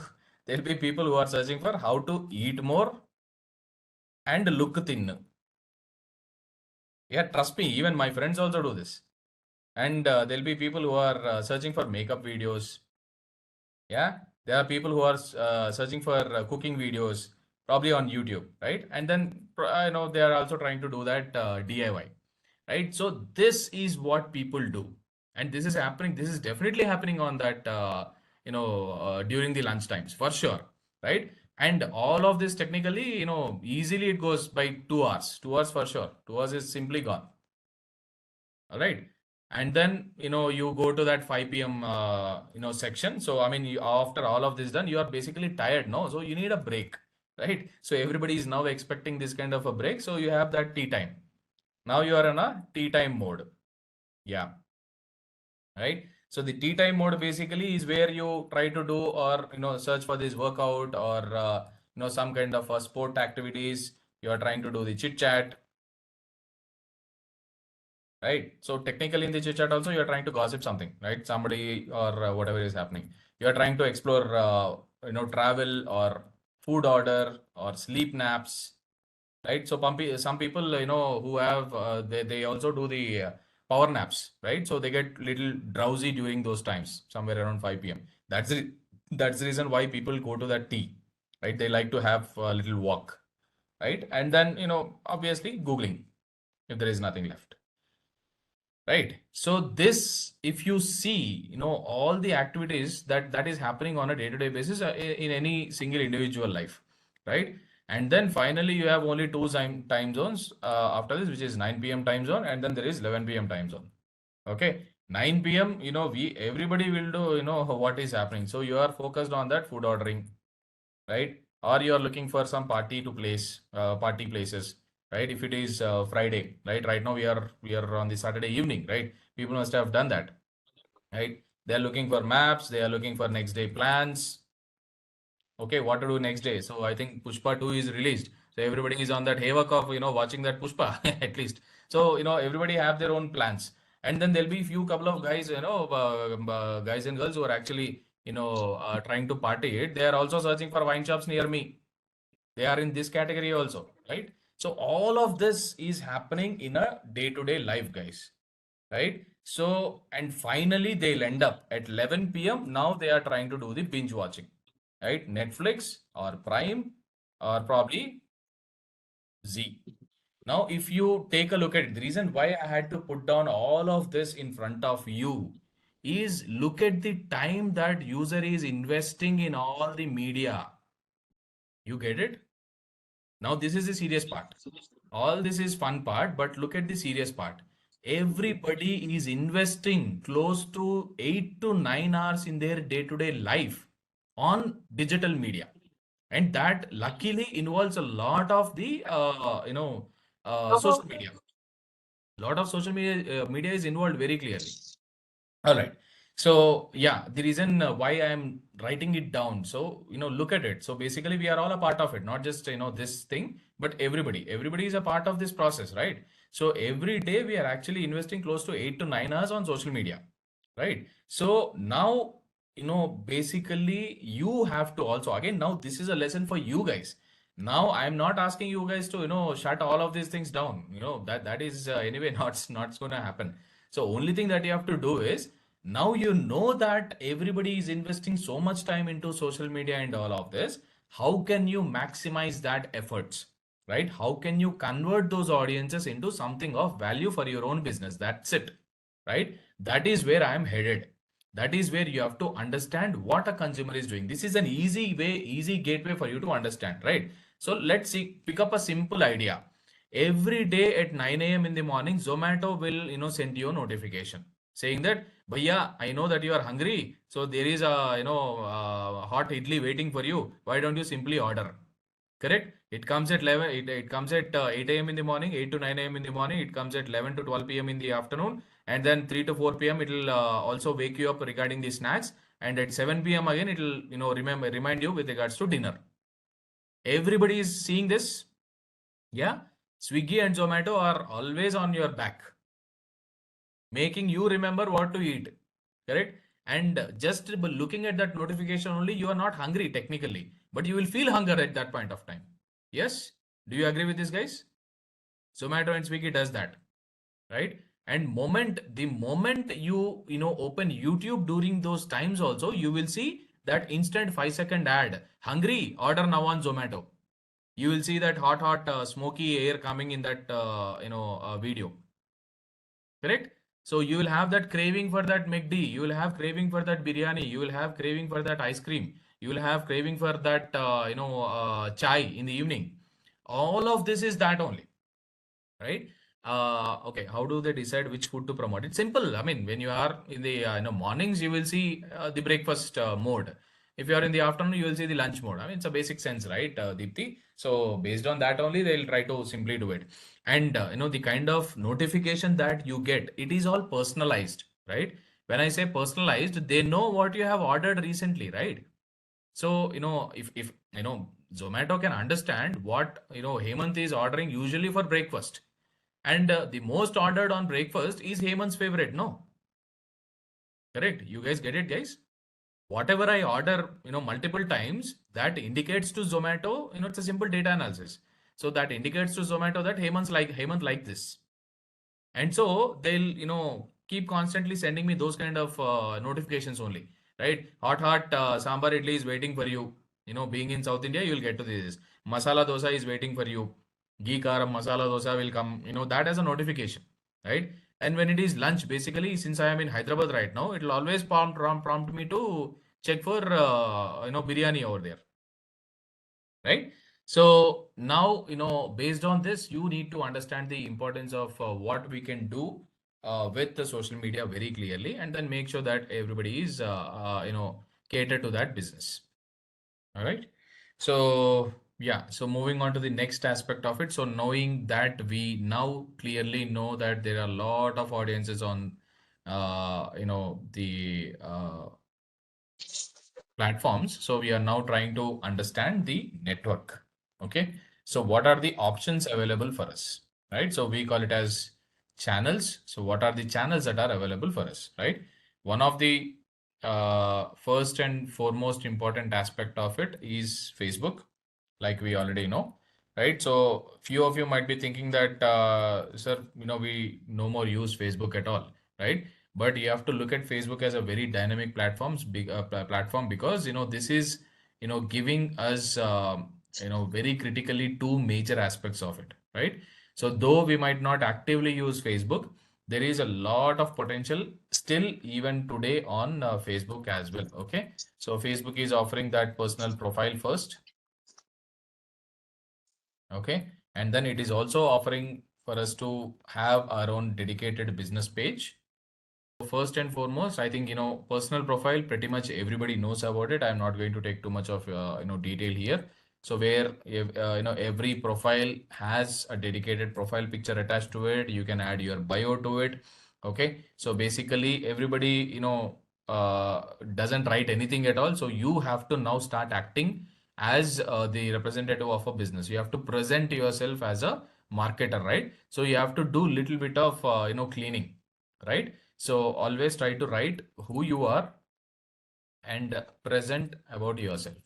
[SPEAKER 2] there'll be people who are searching for how to eat more and look thin. Yeah, trust me, even my friends also do this. And there'll be people who are searching for makeup videos. Yeah, there are people who are searching for cooking videos, probably on YouTube, right? And then they are also trying to do that DIY, right? So this is what people do, and this is happening. This is definitely happening on that during the lunch times for sure, right? And all of this technically, easily it goes by 2 hours. 2 hours for sure. 2 hours is simply gone. All right. And then, you go to that 5 p.m. Section. So, I mean, after all of this done, you are basically tired, no? So you need a break, right? So everybody is now expecting this kind of a break. So you have that tea time. Now you are in a tea time mode. Yeah. Right. So the tea time mode basically is where you try to do, or, search for this workout, or, some kind of sport activities. You are trying to do the chit chat, right? So technically in the chit chat also you're trying to gossip something, right? Somebody or whatever is happening. You're trying to explore, travel or food order or sleep naps, right? So some people, who have, they also do the power naps, right? So they get little drowsy during those times, somewhere around 5 p.m. That's the reason why people go to that tea, right? They like to have a little walk. right? And then, obviously Googling if there is nothing left. Right. So this, if you see, all the activities that is happening on a day-to-day basis in any single individual life, right? And then finally you have only two time zones after this, which is 9 p.m. time zone, and then there is 11 p.m. time zone. Okay. 9 p.m., we everybody will do, what is happening. So you are focused on that food ordering, right? Or you are looking for some party places, right? If it is Friday, right? Right now we are on the Saturday evening, right? People must have done that, right? They are looking for maps, they are looking for next day plans. Okay, what to do next day? So I think Pushpa 2 is released. So everybody is on that havoc of, watching that Pushpa at least. So, everybody have their own plans. And then there'll be few couple of guys, guys and girls who are actually, trying to party it. They are also searching for wine shops near me. They are in this category also, right? So all of this is happening in a day-to-day life, guys, right? So, and finally they'll end up at 11 p.m. Now they are trying to do the binge watching, right? Netflix or Prime or probably Z. Now, if you take a look at it, the reason why I had to put down all of this in front of you is look at the time that user is investing in all the media. You get it? Now, this is the serious part. All this is fun part, but look at the serious part. Everybody is investing close to 8 to 9 hours in their day-to-day life on digital media. And that luckily involves a lot of the, social media. A lot of social media is involved very clearly. All right. So yeah, the reason why I'm writing it down. So, look at it. So basically we are all a part of it, not just, this thing, but everybody is a part of this process, right? So every day we are actually investing close to 8 to 9 hours on social media, right? So now, basically you have to also, again, now this is a lesson for you guys. Now I'm not asking you guys to, shut all of these things down. That is anyway not going to happen. So only thing that you have to do is now you know that everybody is investing so much time into social media and all of this. How can you maximize that efforts, right? How can you convert those audiences into something of value for your own business? That's it, right? That is where I am headed. That is where you have to understand what a consumer is doing. This is an easy way, easy gateway for you to understand, right? So let's see, pick up a simple idea. Every day at 9 a.m. in the morning, Zomato will, send you a notification saying that, Bhaiya, I know that you are hungry. So there is a, hot idli waiting for you. Why don't you simply order? Correct? It comes at 11, it comes at 8 a.m. in the morning, 8 to 9 a.m. in the morning. It comes at 11 to 12 p.m. in the afternoon. And then 3 to 4 p.m. it will also wake you up regarding the snacks. And at 7 p.m. again, it will, remind you with regards to dinner. Everybody is seeing this. Yeah. Swiggy and Zomato are always on your back, making you remember what to eat. Correct? And just looking at that notification only, you are not hungry technically, but you will feel hunger at that point of time. Yes? Do you agree with this, guys? Zomato and Swiggy does that, right? And the moment you open YouTube during those times also, you will see that instant 5-second ad. Hungry, order now on Zomato. You will see that hot, smoky air coming in that, video. Correct? So you will have that craving for that McD. You will have craving for that biryani. You will have craving for that ice cream. You will have craving for that, chai in the evening. All of this is that only, right? Okay, how do they decide which food to promote? It's simple. I mean, when you are in the mornings, you will see the breakfast mode. If you are in the afternoon, you will see the lunch mode. I mean, it's a basic sense, right, Deepti? So based on that only, they'll try to simply do it. And the kind of notification that you get, it is all personalized, right? When I say personalized, they know what you have ordered recently, right? So, if Zomato can understand what, Hemant is ordering usually for breakfast. And the most ordered on breakfast is Hemant's favorite, no? Correct? You guys get it, guys? Whatever I order, multiple times, that indicates to Zomato, it's a simple data analysis. So that indicates to Zomato that Hemant like this. And so they'll, keep constantly sending me those kind of notifications only, right? Hot, sambar idli is waiting for you. Being in South India, you'll get to this. masala dosa is waiting for you. Ghee karam masala dosa will come, that as a notification, right? And when it is lunch, basically, since I am in Hyderabad right now, it will always prompt me to check for, biryani over there, right? So now, based on this, you need to understand the importance of what we can do with the social media very clearly, and then make sure that everybody is, catered to that business. All right. So yeah, so moving on to the next aspect of it. So knowing that we now clearly know that there are a lot of audiences on, the platforms. So we are now trying to understand the network. Okay. So what are the options available for us, right? So we call it as channels. So what are the channels that are available for us, right? One of the first and foremost important aspect of it is Facebook, like we already know, right? So few of you might be thinking that, sir, we no more use Facebook at all, right? But you have to look at Facebook as a very dynamic platform, because this is giving us very critically two major aspects of it, right? So though we might not actively use Facebook, there is a lot of potential still even today on Facebook as well. Okay, so Facebook is offering that personal profile first. Okay, and then it is also offering for us to have our own dedicated business page. First and foremost, I think, personal profile, pretty much everybody knows about it. I'm not going to take too much of, detail here. So where, every profile has a dedicated profile picture attached to it. You can add your bio to it. Okay. So basically everybody, doesn't write anything at all. So you have to now start acting as the representative of a business. You have to present yourself as a marketer, right? So you have to do little bit of, cleaning, right? So always try to write who you are and present about yourself.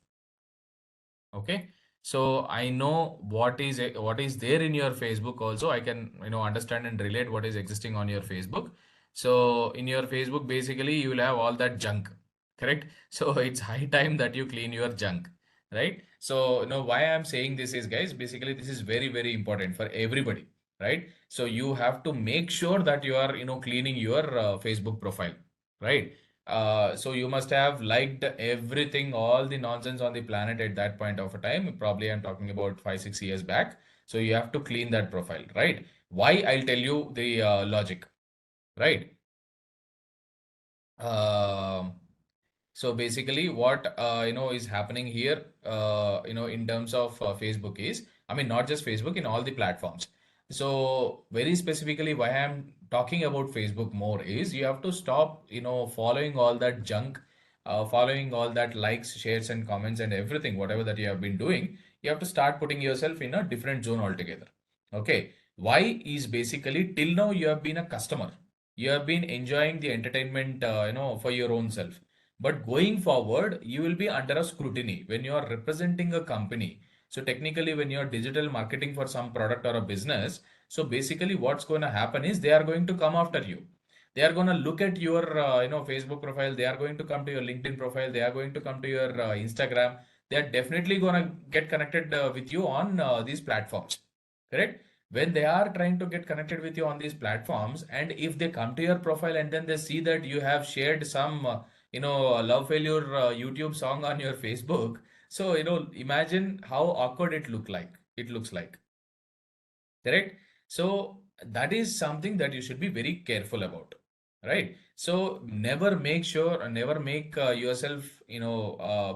[SPEAKER 2] Okay. So I know what is there in your Facebook also. I can, understand and relate what is existing on your Facebook. So in your Facebook, basically you will have all that junk, correct? So it's high time that you clean your junk, right? So, why I'm saying this is, guys, basically this is very, very important for everybody, right? So you have to make sure that you are, cleaning your Facebook profile, right? So you must have liked everything, all the nonsense on the planet at that point of a time. Probably I'm talking about 5, 6 years back. So you have to clean that profile, right? Why? I'll tell you the logic, right? Um so basically, what is happening here, in terms of Facebook is, I mean, not just Facebook, in all the platforms. So very specifically, why I'm talking about Facebook more is you have to stop, following all that junk, following all that likes, shares, and comments and everything, whatever that you have been doing. You have to start putting yourself in a different zone altogether. Okay. Why is basically till now you have been a customer. You have been enjoying the entertainment, for your own self, but going forward, you will be under a scrutiny when you are representing a company. So technically, when you're digital marketing for some product or a business, so basically what's going to happen is they are going to come after you. They are going to look at your, Facebook profile. They are going to come to your LinkedIn profile. They are going to come to your Instagram. They are definitely going to get connected with you on these platforms. Correct? When they are trying to get connected with you on these platforms, and if they come to your profile and then they see that you have shared some love failure YouTube song on your Facebook. So, imagine how awkward it looks like, correct? So that is something that you should be very careful about, right? So never make yourself,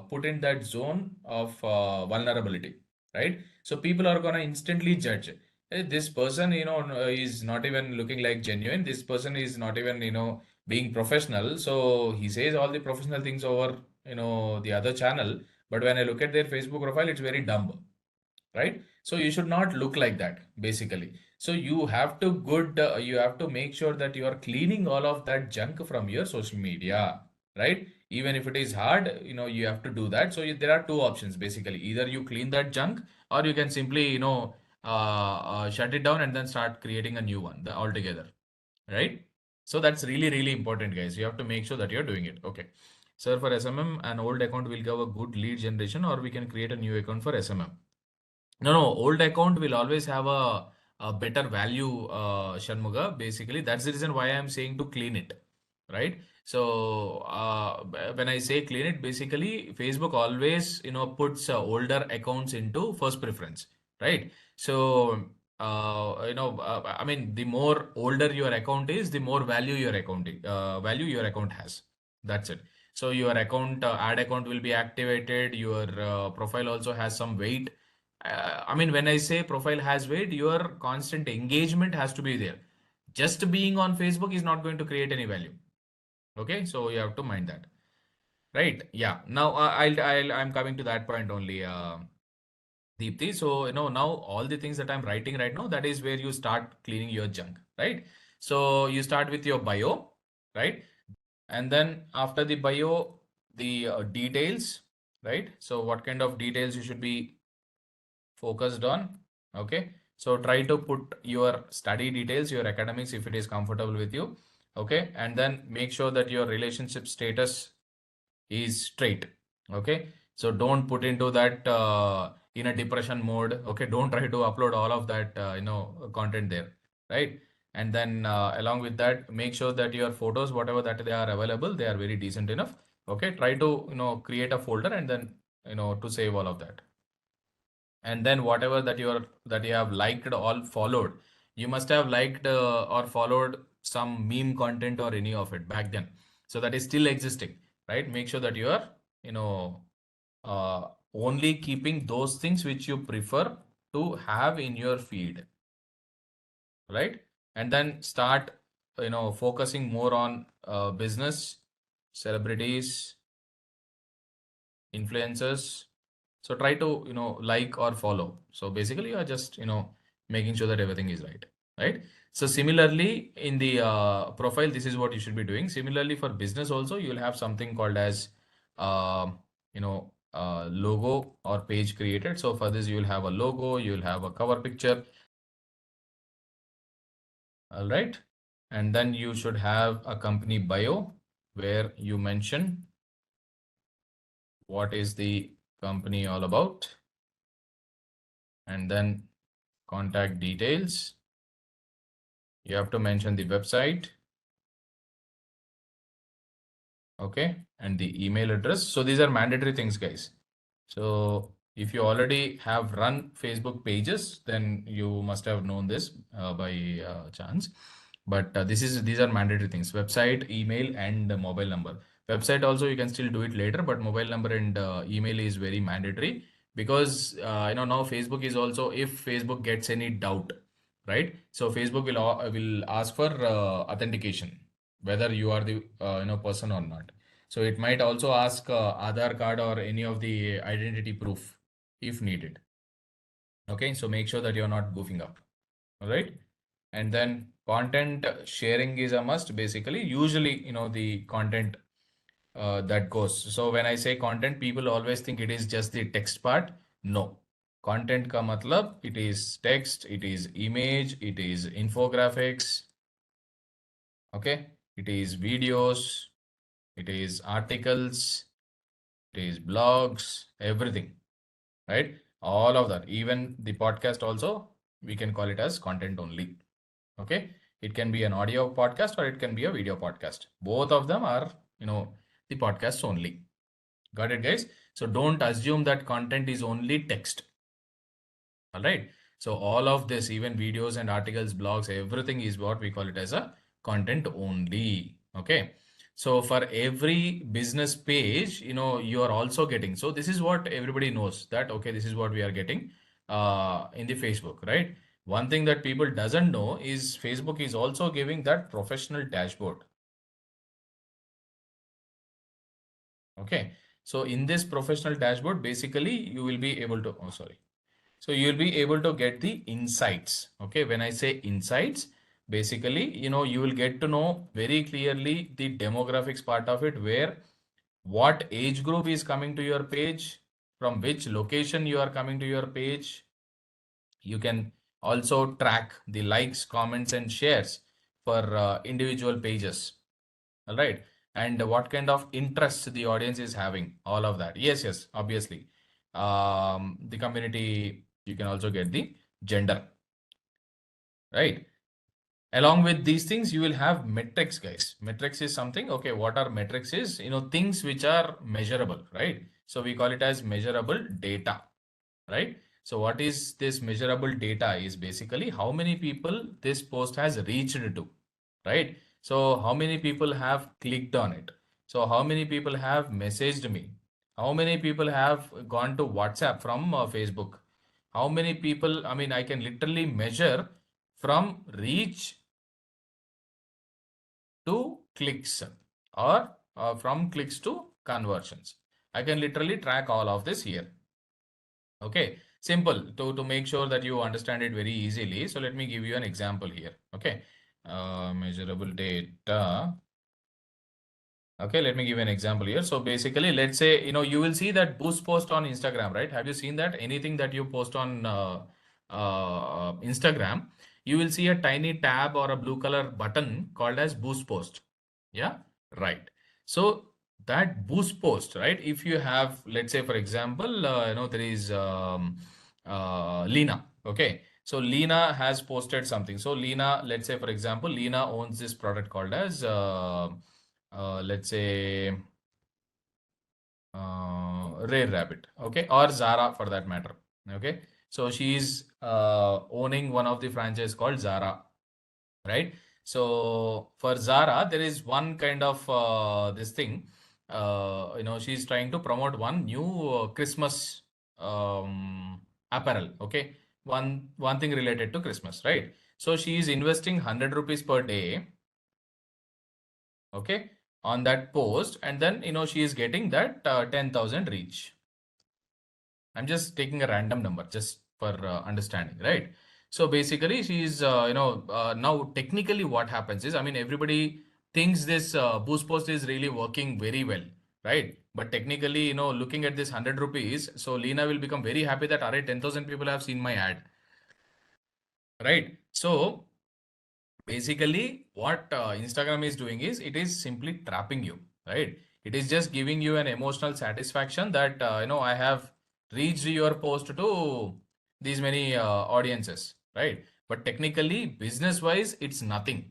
[SPEAKER 2] put in that zone of vulnerability, right? So people are gonna instantly judge. This person, is not even looking like genuine. This person is not even, being professional. So he says all the professional things over, the other channel. But when I look at their Facebook profile, it's very dumb, right? So you should not look like that, basically. So you have to make sure that you are cleaning all of that junk from your social media, right? Even if it is hard, you have to do that. So there are two options, basically. Either you clean that junk, or you can simply, shut it down and then start creating a new one altogether, right? So that's really, really important, guys. You have to make sure that you're doing it. Okay. Sir, for SMM, an old account will give a good lead generation, or we can create a new account for SMM. No, old account will always have a better value, Shanmuga. Basically, that's the reason why I'm saying to clean it, right? So when I say clean it, basically Facebook always, puts older accounts into first preference, right? So I mean, the more older your account is, the more value your account has. That's it. So your account, ad account will be activated. Your profile also has some weight. I mean, when I say profile has weight, your constant engagement has to be there. Just being on Facebook is not going to create any value. Okay, so you have to mind that, right? Yeah. Now I'm coming to that point only, Deepthi. So now all the things that I'm writing right now, that is where you start cleaning your junk, right? So you start with your bio, right? And then after the bio, the details, right? So what kind of details you should be focused on. Okay, so try to put your study details, your academics, if it is comfortable with you. Okay, and then make sure that your relationship status is straight. Okay, so don't put into that in a depression mode. Okay, don't try to upload all of that content there, right? And then along with that, make sure that your photos, whatever that they are available, they are very decent enough. Okay, try to create a folder, and then to save all of that. And then whatever that you have liked or followed, you must have liked or followed some meme content or any of it back then, so that is still existing, right? Make sure that you are you know uh, only keeping those things which you prefer to have in your feed, right? And then start focusing more on business, celebrities, influencers. So try to like or follow. So basically you are just making sure that everything is right? So similarly in the profile, this is what you should be doing. Similarly for business also, you will have something called as logo or page created. So for this you will have a logo, you will have a cover picture. All right, and then you should have a company bio where you mention what is the company all about, and then contact details. You have to mention the website, okay, and the email address. So these are mandatory things, guys. So if you already have run Facebook pages, then you must have known this by chance. But these are mandatory things: website, email, and mobile number. Website also you can still do it later, but mobile number and email is very mandatory, because now Facebook is also, if Facebook gets any doubt, right? So Facebook will ask for authentication, whether you are the person or not. So it might also ask Aadhaar card or any of the identity proof if needed. Okay, so make sure that you're not goofing up. All right. And then content sharing is a must. Basically, usually, the content that goes. So when I say content, people always think it is just the text part. No. Content ka matlab, it is text, it is image, it is infographics, okay? It is videos, it is articles, it is blogs, everything, right? All of that. Even the podcast also, we can call it as content only. Okay. It can be an audio podcast or it can be a video podcast. Both of them are, the podcasts only. Got it, guys? So don't assume that content is only text. All right. So all of this, even videos and articles, blogs, everything is what we call it as a content only. Okay. So for every business page, you are also getting. So this is what everybody knows, that, okay, this is what we are getting in the Facebook, right? One thing that people doesn't know is Facebook is also giving that professional dashboard. Okay. So in this professional dashboard, basically you will be able to, oh, sorry. So you'll be able to get the insights. Okay. When I say insights, basically, you will get to know very clearly the demographics part of it, where what age group is coming to your page, from which location you are coming to your page. You can also track the likes, comments, and shares for individual pages. All right. And what kind of interest the audience is having, all of that. Yes, obviously. The community, You can also get the gender, right? Along with these things, you will have metrics, guys. Metrics is something, okay, what are metrics is, things which are measurable, right? So we call it as measurable data, right? So what is this measurable data is basically how many people this post has reached to, right? So how many people have clicked on it? So how many people have messaged me? How many people have gone to WhatsApp from Facebook? How many people, I mean, I can literally measure from reach to clicks or from clicks to conversions. I can literally track all of this here. Okay, simple to make sure that you understand it very easily. So let me give you an example here. Okay, measurable data. Okay, let me give you an example here. So basically, let's say, you will see that boost post on Instagram, right? Have you seen that? Anything that you post on Instagram, you will see a tiny tab or a blue color button called as boost post. Yeah, right. So that boost post, right? If you have, let's say, for example, there is Lena. Okay. So Lena has posted something. So Lena, let's say, for example, Lena owns this product called as let's say Rare Rabbit, okay, or Zara for that matter, okay. So she's owning one of the franchise called Zara, right? So for Zara, there is one kind of this thing, she's trying to promote one new Christmas apparel, okay, one thing related to Christmas, right? So she is investing 100 rupees per day, okay, on that post, and then she is getting that 10,000 reach. I'm just taking a random number just for understanding, right? So basically she's now technically what happens is, I mean, everybody thinks this boost post is really working very well, right? But technically, looking at this 100 rupees, so Lena will become very happy that, all right, 10,000 people have seen my ad, right? So basically what Instagram is doing is, it is simply trapping you, right? It is just giving you an emotional satisfaction that I have reached your post to these many audiences, right? But technically, business wise, it's nothing.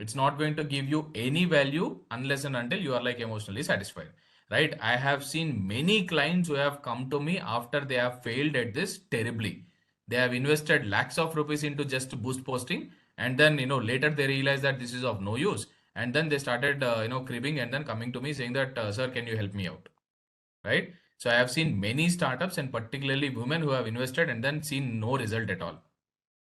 [SPEAKER 2] It's not going to give you any value unless and until you are like emotionally satisfied, right? I have seen many clients who have come to me after they have failed at this terribly. They have invested lakhs of rupees into just boost posting, and then later they realize that this is of no use, and then they started cribbing and then coming to me saying that, sir, can you help me out, right? So I have seen many startups, and particularly women, who have invested and then seen no result at all,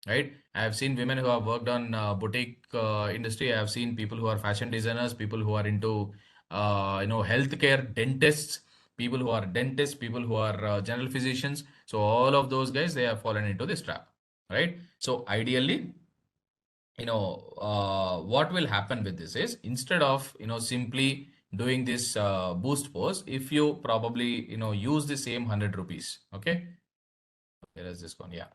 [SPEAKER 2] right? I have seen women who have worked on boutique industry. I have seen people who are fashion designers, people who are into healthcare, dentists, people who are dentists, people who are general physicians. So all of those guys, they have fallen into this trap, right? So ideally, what will happen with this is, instead of simply doing this boost post, if you probably use the same 100 rupees, okay, where is this gone? Yeah.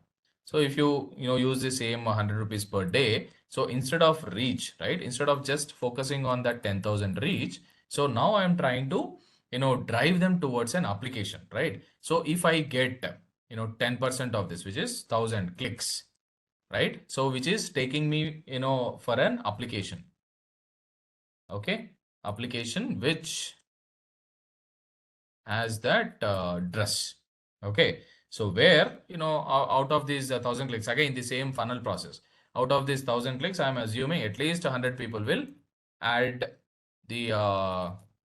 [SPEAKER 2] So if you use the same 100 rupees per day, so instead of reach, right, instead of just focusing on that 10,000 reach, so now I'm trying to drive them towards an application, right? So if I get 10% of this, which is 1,000 clicks, right? So which is taking me for an application, okay, application which has that dress, okay. So where out of these 1,000 clicks, again the same funnel process, out of these 1,000 clicks, I'm assuming at least 100 people will add the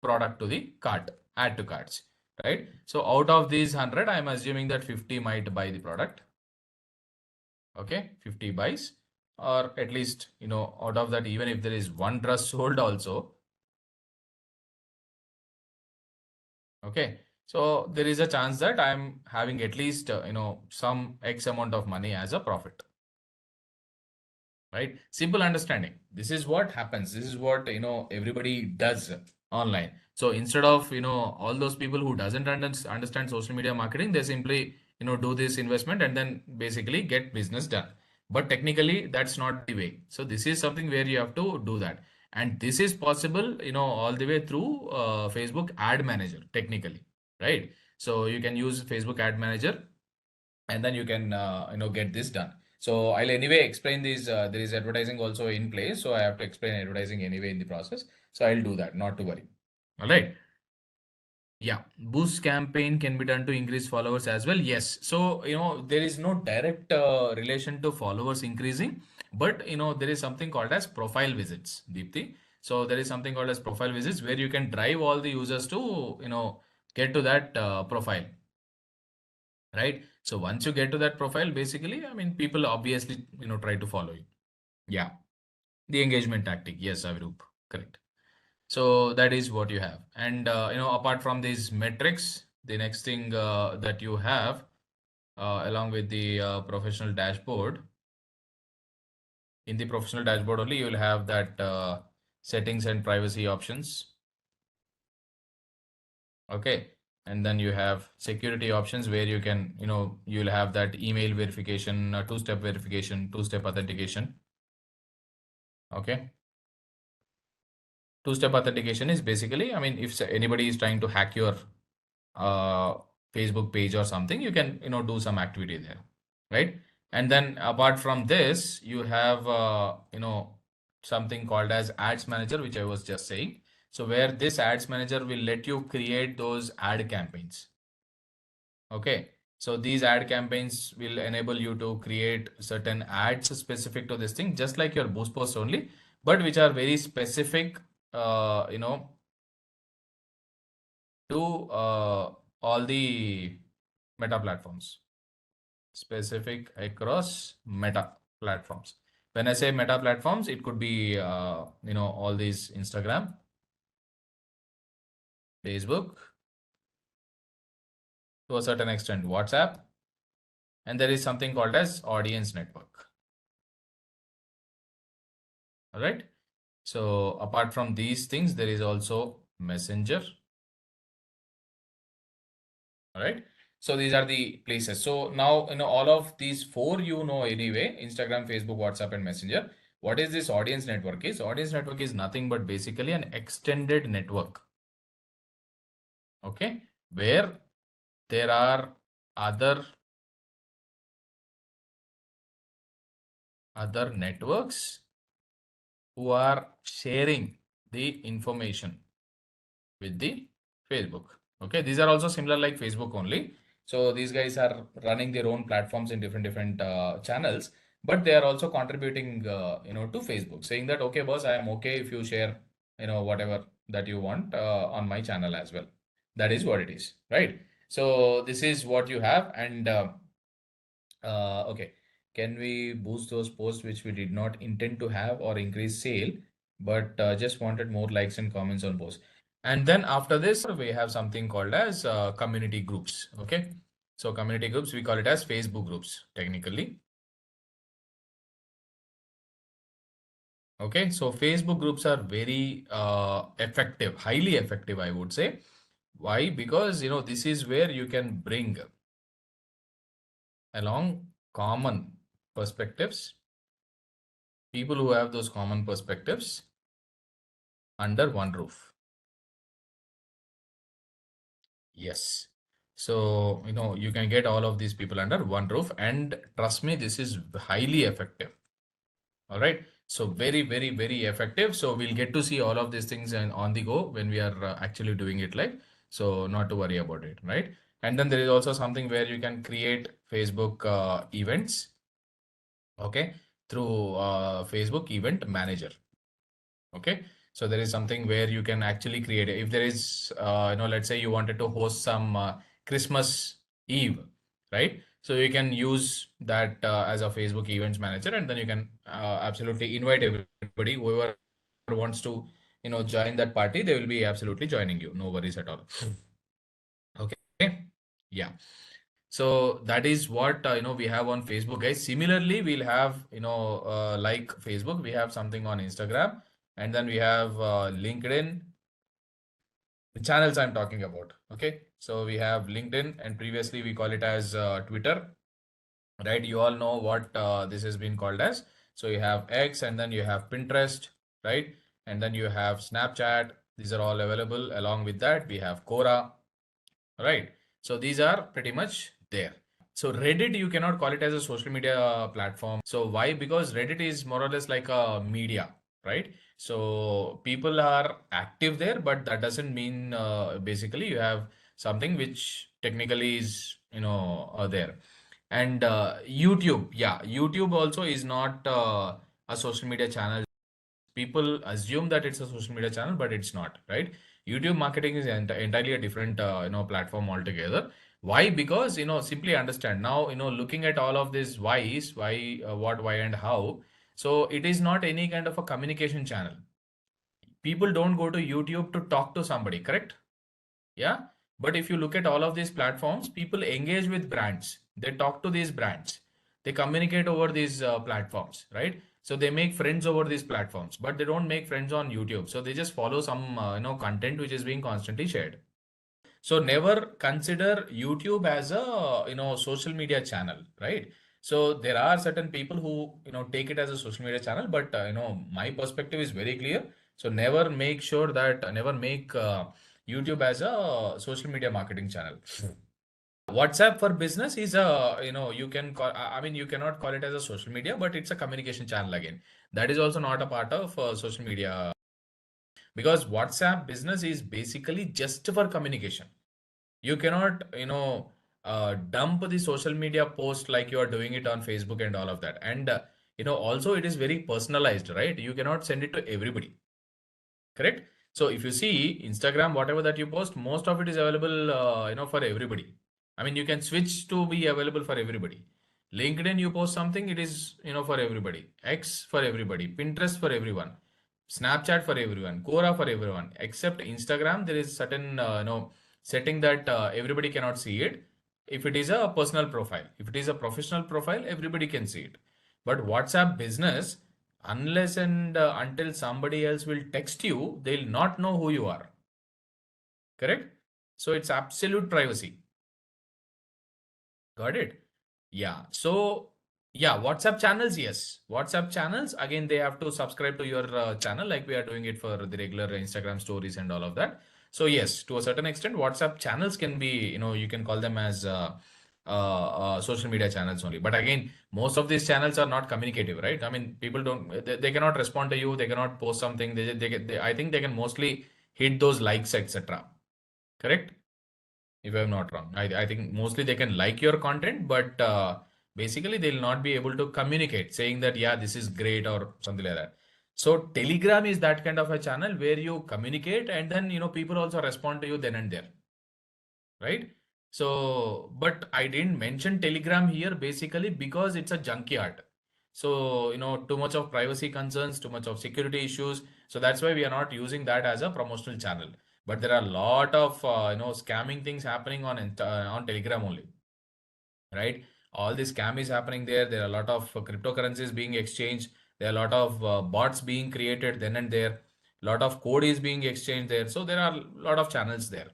[SPEAKER 2] product to the cart, add to carts, right? So out of these 100, I'm assuming that 50 might buy the product, okay, 50 buys, or at least out of that, even if there is one dress sold also, okay, so there is a chance that I'm having at least some X amount of money as a profit, right? Simple understanding. This is what happens. This is what everybody does online. So instead of all those people who doesn't understand social media marketing, they simply do this investment and then basically get business done. But technically, that's not the way. So this is something where you have to do that, and this is possible all the way through Facebook Ad Manager technically, right? So you can use Facebook Ad Manager and then you can get this done. So I'll anyway explain these. There is advertising also in place, so I have to explain advertising anyway in the process. So I'll do that, not to worry. All right. Yeah, boost campaign can be done to increase followers as well. Yes. So, there is no direct relation to followers increasing, but, there is something called as profile visits, Deepthi. So, there is something called as profile visits where you can drive all the users to, get to that profile, right? So, once you get to that profile, basically, I mean, people obviously, try to follow you. Yeah. The engagement tactic. Yes, Avirup. Correct. So that is what you have. And apart from these metrics, the next thing that you have along with the professional dashboard, in the professional dashboard only, you will have that settings and privacy options. Okay. And then you have security options where you can, you'll have that email verification, two-step verification, two-step authentication. Okay. Two-step authentication is basically, I mean, if anybody is trying to hack your uh, Facebook page or something, you can, do some activity there, right? And then apart from this, you have, something called as Ads Manager, which I was just saying. So where this Ads Manager will let you create those ad campaigns. Okay. So these ad campaigns will enable you to create certain ads specific to this thing, just like your boost post only, but which are very specific, to all the meta platforms, specific across meta platforms. When I say meta platforms, it could be, all these Instagram, Facebook, to a certain extent, WhatsApp, and there is something called as audience network. All right. So apart from these things, there is also Messenger. All right. So these are the places. So now, all of these four, anyway, Instagram, Facebook, WhatsApp, and Messenger. What is this audience network is? Audience network is nothing but basically an extended network. Okay. Where there are other networks who are sharing the information with the Facebook. Okay, these are also similar like Facebook only. So these guys are running their own platforms in different channels, but they are also contributing, to Facebook, saying that, okay, boss, I am okay if you share, whatever that you want on my channel as well. That is what it is, right? So this is what you have, and okay, can we boost those posts which we did not intend to have or increase sale, but just wanted more likes and comments on posts? And then after this, we have something called as community groups. Okay. So community groups, we call it as Facebook groups technically. Okay. So Facebook groups are very effective, highly effective, I would say. Why? Because, this is where you can bring along common perspectives, people who have those common perspectives under one roof. Yes. So, you can get all of these people under one roof, and trust me, this is highly effective. All right. So very, very, very effective. So we'll get to see all of these things and on the go when we are actually doing it live. So not to worry about it, right? And then there is also something where you can create Facebook events, okay, through Facebook Event Manager. Okay. So there is something where you can actually create, if there is, let's say you wanted to host some Christmas Eve, right? So you can use that as a Facebook events manager, and then you can absolutely invite everybody, whoever wants to, join that party, they will be absolutely joining you. No worries at all. Okay. Yeah. So that is what, we have on Facebook, guys. Similarly, we'll have, like Facebook, we have something on Instagram, and then we have LinkedIn, the channels I'm talking about. Okay. So we have LinkedIn, and previously we call it as Twitter, right? You all know what this has been called as. So you have X, and then you have Pinterest, right? And then you have Snapchat. These are all available. Along with that, we have Quora, right? So these are pretty much there. So Reddit, you cannot call it as a social media platform. So why? Because Reddit is more or less like a media, right? So people are active there, but that doesn't mean basically you have something which technically is, there. And YouTube, yeah, YouTube also is not a social media channel. People assume that it's a social media channel, but it's not, right? YouTube marketing is entirely a different platform altogether. Why? Because simply understand now, looking at all of these whys, why, what, why, and how. So it is not any kind of a communication channel. People don't go to YouTube to talk to somebody, correct? Yeah. But if you look at all of these platforms, people engage with brands. They talk to these brands. They communicate over these platforms, right? So they make friends over these platforms, but they don't make friends on YouTube. So they just follow some, content which is being constantly shared. So never consider YouTube as a, social media channel, right? So there are certain people who, take it as a social media channel, but, my perspective is very clear. So never make sure that, never make YouTube as a social media marketing channel. WhatsApp for business is a, you can call, I mean, you cannot call it as a social media, but it's a communication channel again. That is also not a part of social media, because WhatsApp business is basically just for communication. You cannot dump the social media post like you are doing it on Facebook and all of that. And also it is very personalized, right? You cannot send it to everybody, correct? So if you see Instagram, whatever that you post, most of it is available for everybody. I mean, you can switch to be available for everybody. LinkedIn, you post something, it is for everybody. X for everybody. Pinterest for everyone. Snapchat for everyone. Quora for everyone. Except Instagram, there is certain setting that everybody cannot see it. If it is a personal profile, if it is a professional profile, everybody can see it. But WhatsApp business, unless and until somebody else will text you, they'll not know who you are. Correct? So it's absolute privacy. Got it? Yeah. So, yeah, WhatsApp channels, yes. WhatsApp channels, again, they have to subscribe to your channel like we are doing it for the regular Instagram stories and all of that. So, yes, to a certain extent, WhatsApp channels can be, you can call them as social media channels only. But again, most of these channels are not communicative, right? I mean, people don't, they cannot respond to you, they cannot post something. I think they can mostly hit those likes, etc. Correct? If I'm not wrong. I think mostly they can like your content, but basically they'll not be able to communicate saying that, yeah, this is great or something like that. So Telegram is that kind of a channel where you communicate and then, people also respond to you then and there, right? So, but I didn't mention Telegram here basically because it's a junkyard. So, too much of privacy concerns, too much of security issues. So that's why we are not using that as a promotional channel. But there are a lot of, scamming things happening on Telegram only, right? All this scam is happening there. There are a lot of cryptocurrencies being exchanged. There are a lot of bots being created then and there. A lot of code is being exchanged there. So there are a lot of channels there.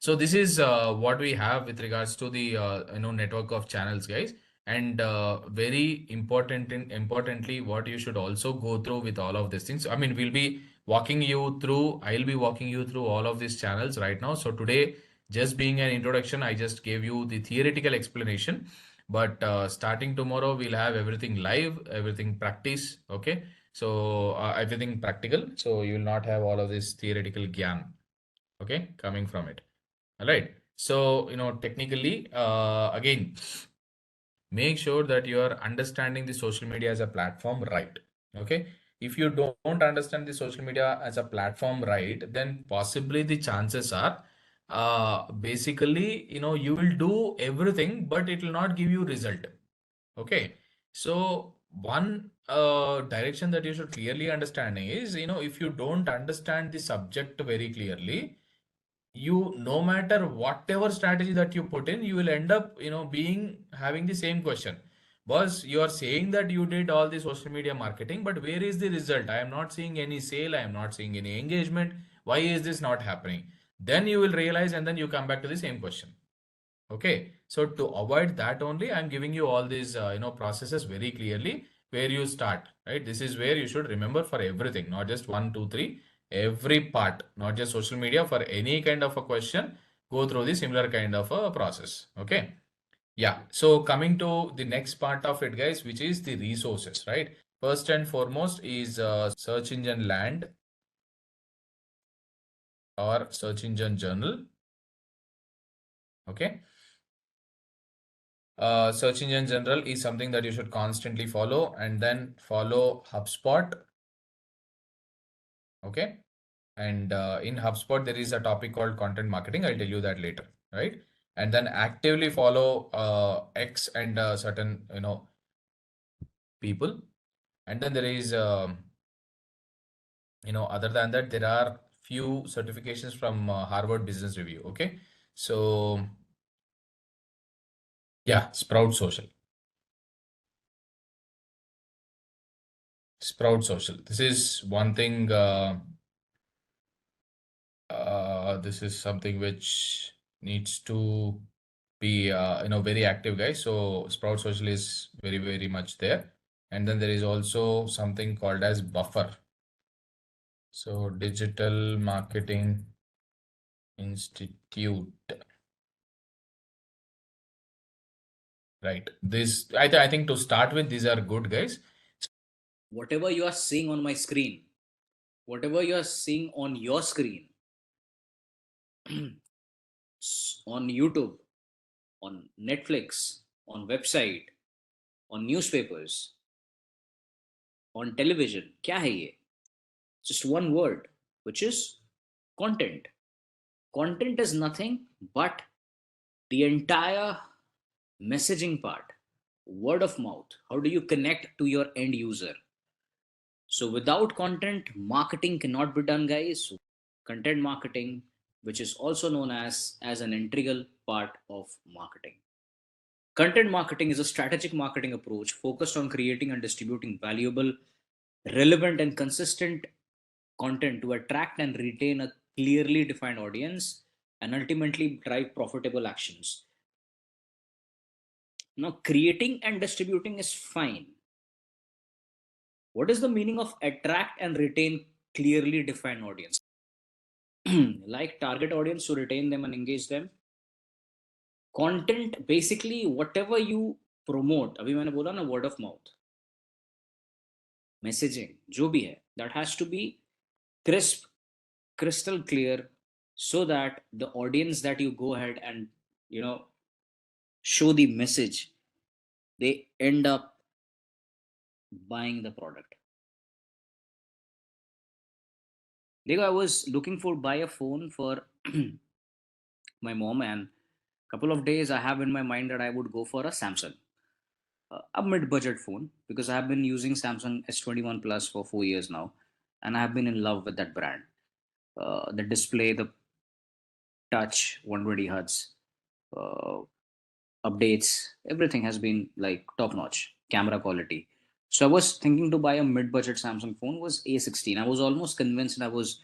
[SPEAKER 2] So this is what we have with regards to the network of channels, guys. And very importantly, what you should also go through with all of these things. I mean, we'll be walking you through. I'll be walking you through all of these channels right now. So today, just being an introduction, I just gave you the theoretical explanation. But starting tomorrow, we'll have everything live, everything practice. Okay, so everything practical. So you will not have all of this theoretical gyan. Okay, coming from it. All right. So, technically, again, make sure that you are understanding the social media as a platform right. Okay. If you don't understand the social media as a platform right, then possibly the chances are basically, you will do everything, but it will not give you result. Okay. So one direction that you should clearly understand is, if you don't understand the subject very clearly, you, no matter whatever strategy that you put in, you will end up being having the same question. Boss, you are saying that you did all the social media marketing, but where is the result? I am not seeing any sale, I am not seeing any engagement. Why is this not happening? Then you will realize, and then you come back to the same question. Okay, so to avoid that only, I'm giving you all these processes very clearly where you start, right? This is where you should remember for everything, not just one, two, three, every part, not just social media. For any kind of a question, go through the similar kind of a process. Okay. Yeah. So coming to the next part of it, guys, which is the resources, right? First and foremost is search engine land or search engine journal. Okay. Search engine general is something that you should constantly follow, and then follow HubSpot. Okay. And in HubSpot, there is a topic called content marketing. I'll tell you that later, right? And then actively follow X and certain, people. And then there is, other than that, there are few certifications from Harvard Business Review. Okay. So, yeah, Sprout Social. Sprout Social. This is one thing. This is something which needs to be very active, guys. So Sprout Social is very, very much there. And then there is also something called as Buffer. So Digital Marketing Institute. Right. This I think to start with, these are good, guys.
[SPEAKER 3] Whatever you are seeing on my screen, whatever you are seeing on your screen, on YouTube, on Netflix, on website, on newspapers, on television, क्या है ये? Just one word, which is content. Content is nothing but the entire messaging part, word of mouth. How do you connect to your end user? So without content, marketing cannot be done, guys. Content marketing, which is also known as an integral part of marketing. Content marketing is a strategic marketing approach focused on creating and distributing valuable, relevant, and consistent content to attract and retain a clearly defined audience and ultimately drive profitable actions. Now, creating and distributing is fine. What is the meaning of attract and retain clearly defined audience? Like target audience to retain them and engage them. Content basically whatever you promote, अभी मैंने बोला ना word of mouth, messaging जो भी है, that has to be crisp, crystal clear, so that the audience that you go ahead and you know show the message, they end up buying the product. I was looking for buy a phone for my mom, and couple of days I have in my mind that I would go for a Samsung, a mid-budget phone, because I have been using Samsung S21 Plus for 4 years now, and I have been in love with that brand. The display, the touch, 120 hertz, uh, updates, everything has been like top notch. Camera quality. So I was thinking to buy a mid-budget Samsung phone. Was A16. I was almost convinced I was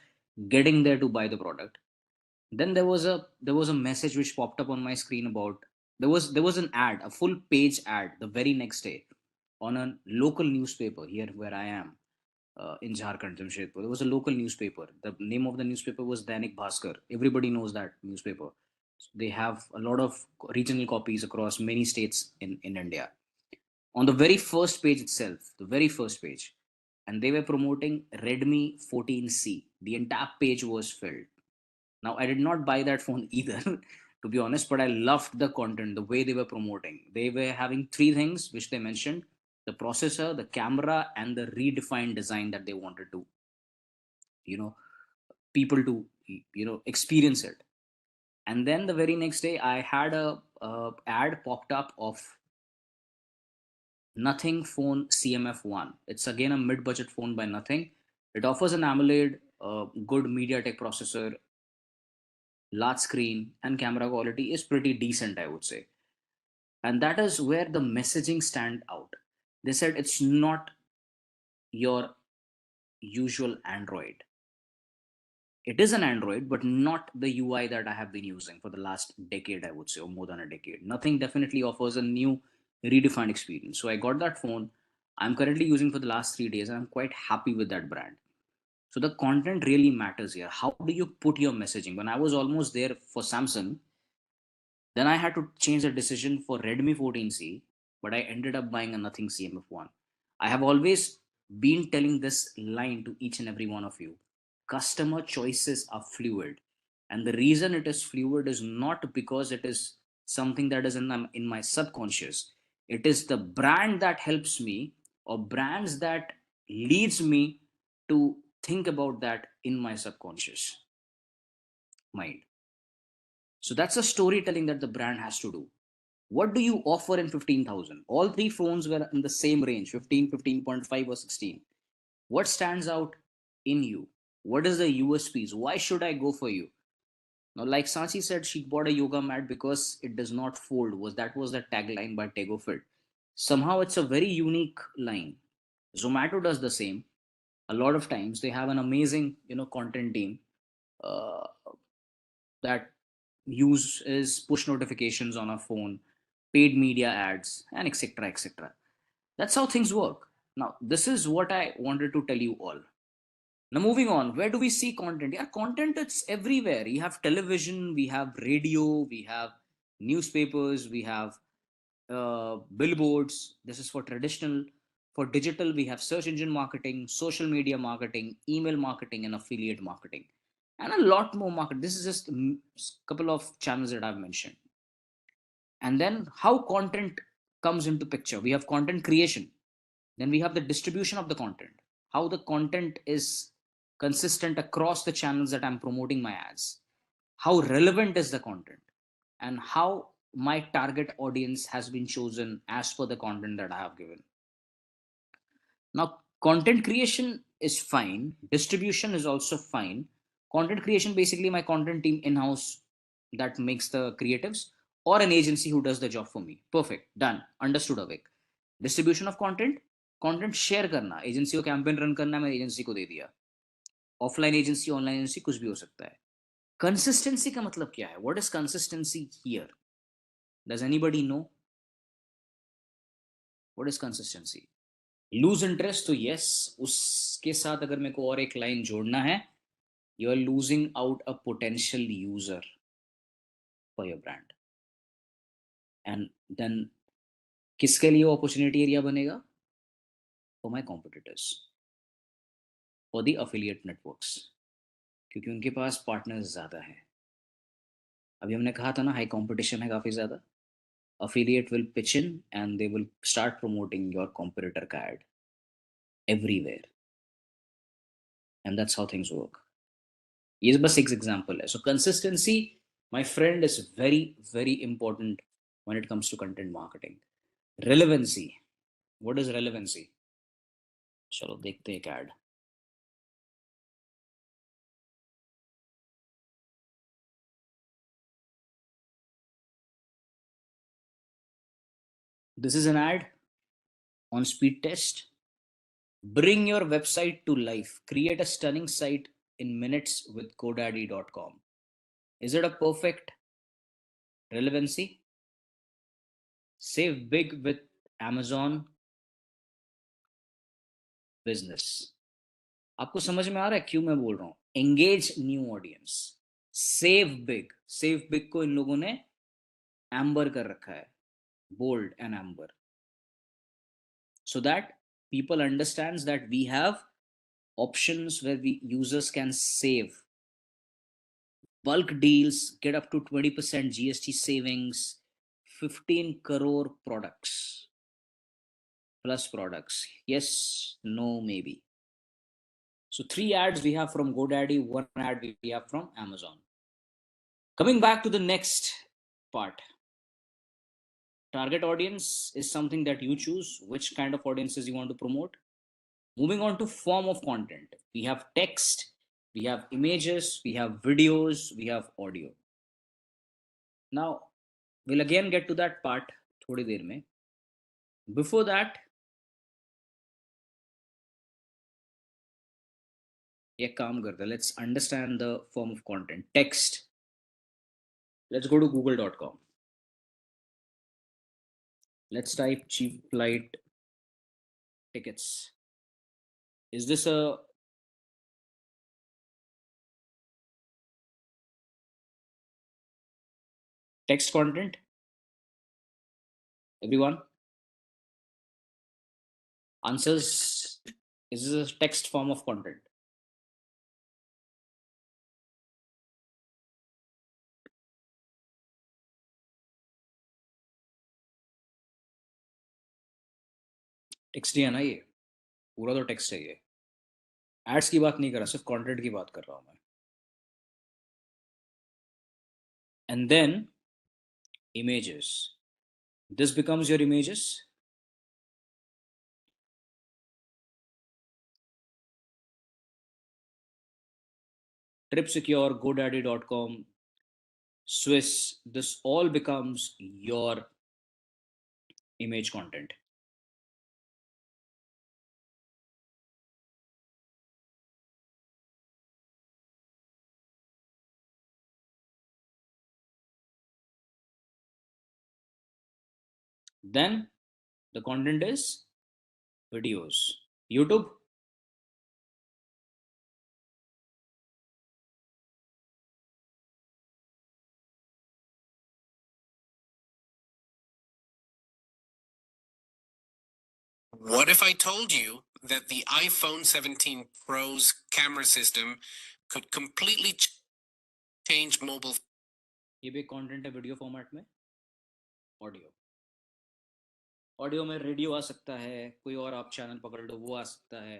[SPEAKER 3] getting there to buy the product. Then there was a message which popped up on my screen about, there was an ad, a full page ad the very next day on a local newspaper here where I am, in Jharkhand, Jamshedpur. There was a local newspaper. The name of the newspaper was Dainik Bhaskar. Everybody knows that newspaper. They have a lot of regional copies across many states in India. On the very first page itself, the very first page, and they were promoting Redmi 14C. The entire page was filled. Now, I did not buy that phone either, to be honest, but I loved the content, the way they were promoting. They were having three things which they mentioned: the processor, the camera, and the redefined design that they wanted to, you know, people to, experience it. And then the very next day, I had a ad popped up of Nothing phone CMF1. It's again a mid-budget phone by Nothing. It offers an AMOLED, good MediaTek processor, large screen, and camera quality is pretty decent, I would say. And that is where the messaging stand out. They said it's not your usual Android. It is an Android, but not the UI that I have been using for the last decade, I would say, or more than a decade. Nothing definitely offers a new redefined experience. So I got that phone. I'm currently using for the last 3 days, and I'm quite happy with that brand. So the content really matters here. How do you put your messaging? When I was almost there for Samsung, Then I had to change the decision for Redmi 14C, but I ended up buying a Nothing CMF1. I have always been telling this line to each and every one of you. Customer choices are fluid. And the reason it is fluid is not because it is something that is in my subconscious. It is the brand that helps me, or brands that leads me to think about that in my subconscious mind. So that's a storytelling that the brand has to do. What do you offer in 15,000? All three phones were in the same range, 15, 15.5, or 16. What stands out in you? What is the USPs? Why should I go for you? Now, like Sanchi said, she bought a yoga mat because it does not fold. That was the tagline by TegoFit. Somehow it's a very unique line. Zomato does the same. A lot of times they have an amazing, content team uh, that uses push notifications on our phone, paid media ads, and etc. etc. That's how things work. Now, this is what I wanted to tell you all. Now, moving on, where do we see content? Yeah, content, it's everywhere. You have television, we have radio, we have newspapers, we have billboards. This is for traditional. For digital, we have search engine marketing, social media marketing, email marketing, and affiliate marketing, and a lot more market. This is just a couple of channels that I've mentioned. And then how content comes into picture. We have content creation, then we have the distribution of the content, how the content is consistent across the channels that I'm promoting my ads, how relevant is the content, and how my target audience has been chosen as per the content that I have given. Now, content creation is fine, distribution is also fine. Content creation, basically my content team in house that makes the creatives, or an agency who does the job for me. Perfect, done, understood, Avik. Distribution of content, content share करना, agency को campaign run करना, मैं agency को दे दिया. Offline agency, online agency, कुछ भी हो सकता है. कंसिस्टेंसी का मतलब क्या है? What is consistency here? Does anybody know what is consistency? Loose interest, तो यस, उसके साथ अगर मेरे को और एक लाइन जोड़ना है, you are losing out a potential user for your brand. And then किसके लिए अपॉर्चुनिटी एरिया बनेगा? For my competitors, for the affiliate networks, क्योंकि उनके पास पार्टनर्स ज़्यादा हैं. अभी हमने कहा था ना, हाई कंपटीशन है काफ़ी ज़्यादा. Affiliate will pitch in and they will start promoting your competitor का ad everywhere, and that's how things work. ये बस एक एग्जांपल है. So consistency, my friend, is very very important when it comes to content marketing. Relevancy, what is relevancy? चलो देखते हैं एक ad. This is an ad on speed test. Bring your website to life. Create a stunning site in minutes with GoDaddy.com. Is it a perfect relevancy? Save big with Amazon Business. आपको समझ में आ रहा है क्यों मैं बोल रहा हूं? Engage new audience. Save big. Save big को इन लोगों ने amber कर रखा है. Bold and amber. So that people understands that we have options where users can save. Bulk deals, get up to 20% GST savings, 15 crore products, plus products. Yes, no, maybe. So 3 ads we have from GoDaddy, 1 ad we have from Amazon. Coming back to the next part. Target audience is something that you choose, which kind of audiences you want to promote. Moving on to form of content. We have text, we have images, we have videos, we have audio. Now, we'll again get to that part थोड़ी देर में. Before that, एक काम करते हैं. Let's understand the form of content. Text. Let's go to google.com. Let's type cheap flight tickets. Is this a Text content, everyone? Answers, is this a text form of content? Text ही है ना ये, पूरा तो text है ये। Ads की बात नहीं कर रहा, सिर्फ कंटेंट की बात कर रहा हूं मैं। And then images, this becomes your images. TripSecure, GoDaddy.com, Swiss, this all becomes your image content. Then the content is videos. YouTube,
[SPEAKER 4] What if I told you that the iPhone 17 Pro's camera system could completely change mobile?
[SPEAKER 3] ये भी content है video format में। Audio, audio में radio आ सकता है, कोई और आप चैनल पकड़ लो वो आ सकता है,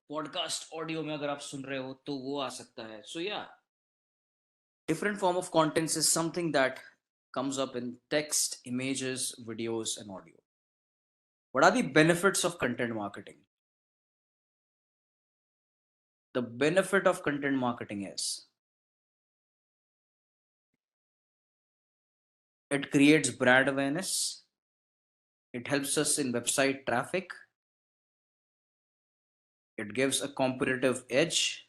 [SPEAKER 3] पॉडकास्ट ऑडियो में अगर आप सुन रहे हो तो वो आ सकता है। सो या, different form of contents is something that comes up in text, images, videos, and audio. What are the benefits of content marketing? The benefit of content marketing is it creates brand awareness, it helps us in website traffic, it gives a competitive edge,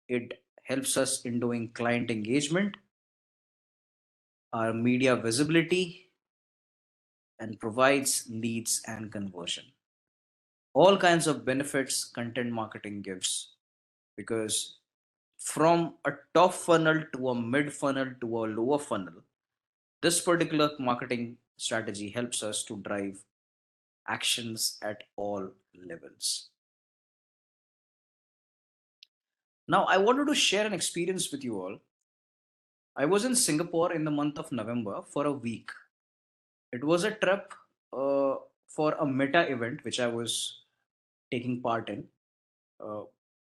[SPEAKER 3] it helps us in doing client engagement, our media visibility, and provides leads and conversion. All kinds of benefits content marketing gives, because from a top funnel to a mid funnel to a lower funnel, this particular marketing strategy helps us to drive actions at all levels. Now, I wanted to share an experience with you all. I was in Singapore in the month of November for a week. It was a trip for a meta event which I was taking part in, uh,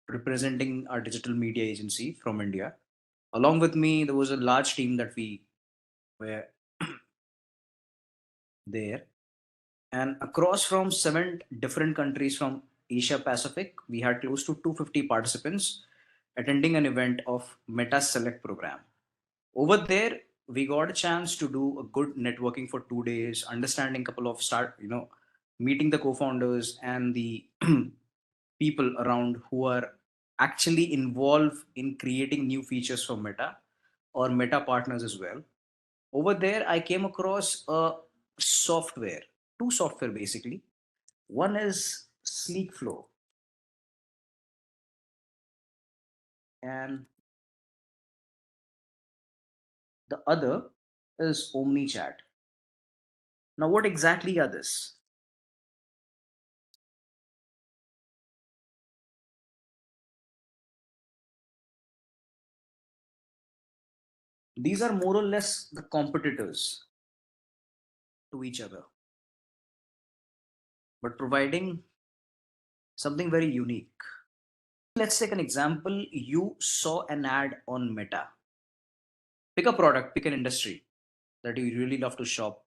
[SPEAKER 3] representing our digital media agency from India. Along with me, there was a large team that we were there. And across from 7 different countries from Asia Pacific, we had close to 250 participants attending an event of Meta Select program. Over there, we got a chance to do a good networking for 2 days, understanding a couple of meeting the co-founders and the people around who are actually involved in creating new features for Meta or Meta partners as well. Over there, I came across a software, two software basically. One is Sleek Flow, and the other is OmniChat. Now, what exactly are this? These are more or less the competitors to each other, but providing something very unique. Let's take an example. You saw an ad on Meta. Pick a product, pick an industry that you really love to shop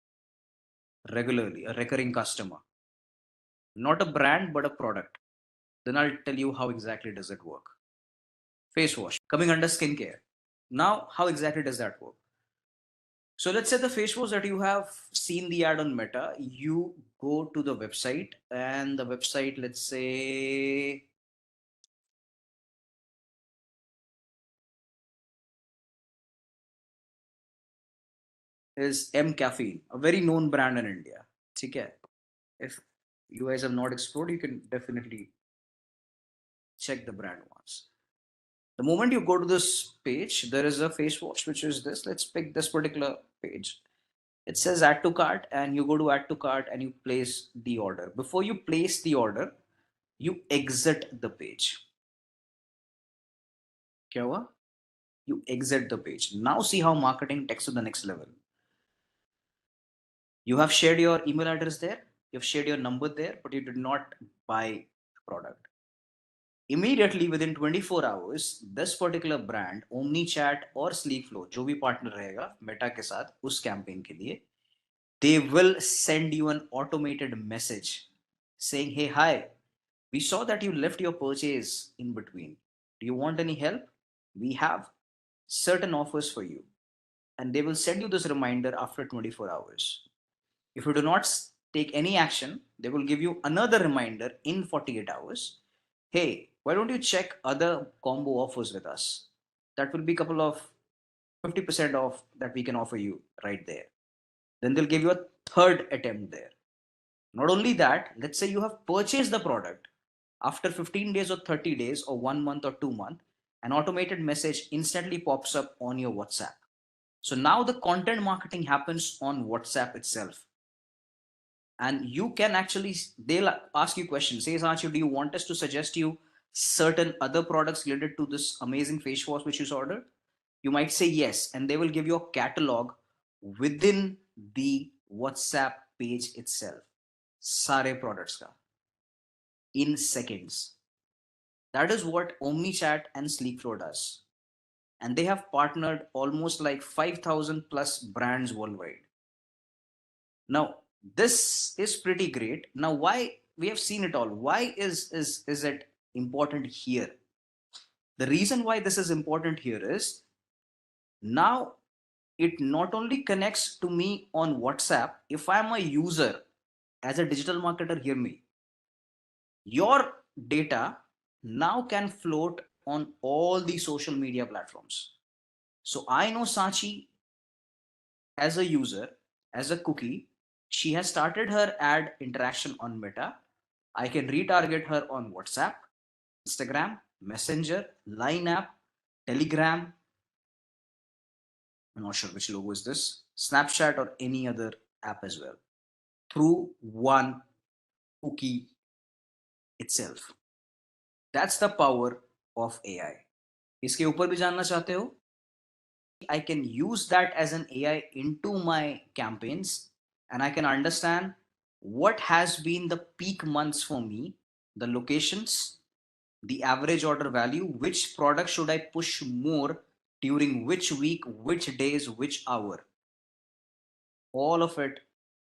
[SPEAKER 3] regularly, a recurring customer. Not a brand, but a product. Then I'll tell you how exactly does it work. Face wash, coming under skincare. Now, how exactly does that work? So let's say the face wash that you have seen the ad on Meta, you go to the website, and the website, let's say, is M Caffeine, a very known brand in India. Okay. If you guys have not explored, you can definitely check the brand once. The moment you go to this page, there is a face wash, which is this. Let's pick this particular page. It says add to cart, and you go to add to cart and you place the order. Before you place the order, you exit the page. Kya hua? You exit the page. Now see how marketing takes to the next level. You have shared your email address there, you've shared your number there, but you did not buy the product. Immediately within 24 hours, this particular brand, OmniChat or SleekFlow, जो भी partner रहेगा Meta के साथ उस campaign के लिए, they will send you an automated message saying, hey, hi, we saw that you left your purchase in between. Do you want any help? We have certain offers for you. And they will send you this reminder after 24 hours. If you do not take any action, they will give you another reminder in 48 hours. Hey, why don't you check other combo offers with us? That will be a couple of 50% off that we can offer you right there. Then they'll give you a third attempt there. Not only that, let's say you have purchased the product after 15 days or 30 days or 1 month or 2 months, an automated message instantly pops up on your WhatsApp. So now the content marketing happens on WhatsApp itself. And you can actually, they'll ask you questions. Say, Sanchi, do you want us to suggest you certain other products related to this amazing face wash which you ordered? You might say yes, and they will give you a catalog within the WhatsApp page itself. Sare products ka in seconds. That is what OmniChat and SleekFlow does. And they have partnered almost like 5,000 plus brands worldwide. Now, this is pretty great. Now, why we have seen it all? Why is it important here? The reason why this is important here is now it not only connects to me on WhatsApp. If I'm a user as a digital marketer, hear me. Your data now can float on all the social media platforms. So I know Sachi as a user, as a cookie, she has started her ad interaction on Meta. I can retarget her on WhatsApp, Instagram, Messenger, Line app, Telegram. I'm not sure which logo is this, Snapchat or any other app as well, through one cookie itself. That's the power of AI. इसके ऊपर भी जानना चाहते हो? I can use that as an AI into my campaigns, and I can understand what has been the peak months for me, the locations, the average order value, which product should I push more during which week, which days, which hour. All of it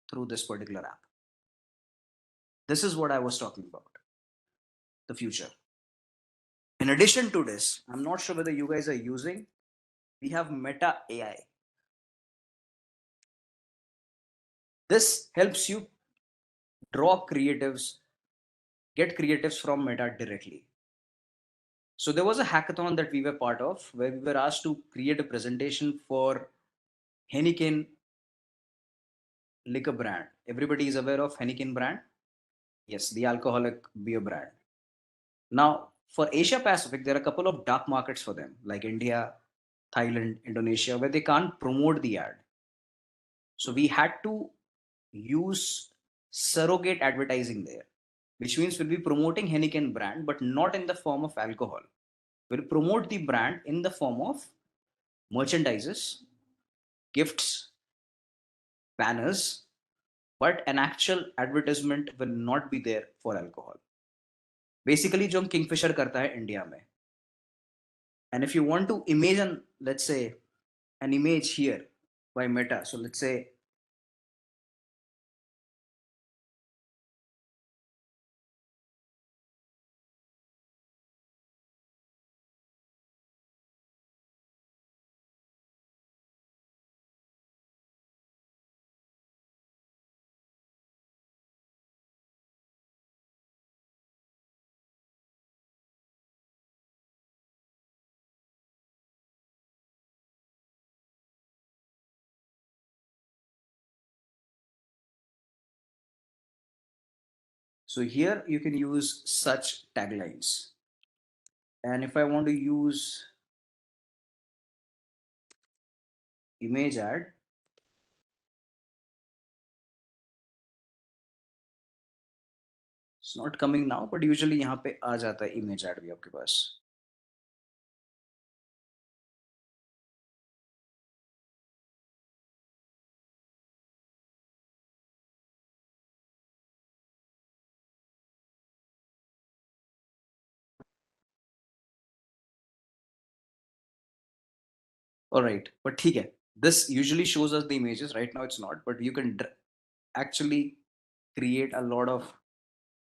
[SPEAKER 3] through this particular app. This is what I was talking about, the future. In addition to this, I'm not sure whether you guys are using, we have Meta AI. This helps you draw creatives, get creatives from Meta directly. So there was a hackathon that we were part of where we were asked to create a presentation for Heineken liquor brand. Everybody is aware of Heineken brand? Yes, the alcoholic beer brand. Now, for Asia Pacific, there are a couple of dark markets for them, like India, Thailand, Indonesia, where they can't promote the ad. So we had to use surrogate advertising there, which means we'll be promoting Heineken brand, but not in the form of alcohol. We'll promote the brand in the form of merchandises, gifts, banners, but an actual advertisement will not be there for alcohol. Basically, जो हम Kingfisher करता है India में. And if you want to imagine, let's say, an image here by Meta. So let's say so here you can use such taglines. And if I want to use image ad, it's not coming now, but usually यहाँ पे आ जाता है image ad भी आपके पास. All right, but ठीक है. This usually shows us the images. Right now it's not, but you can actually create a lot of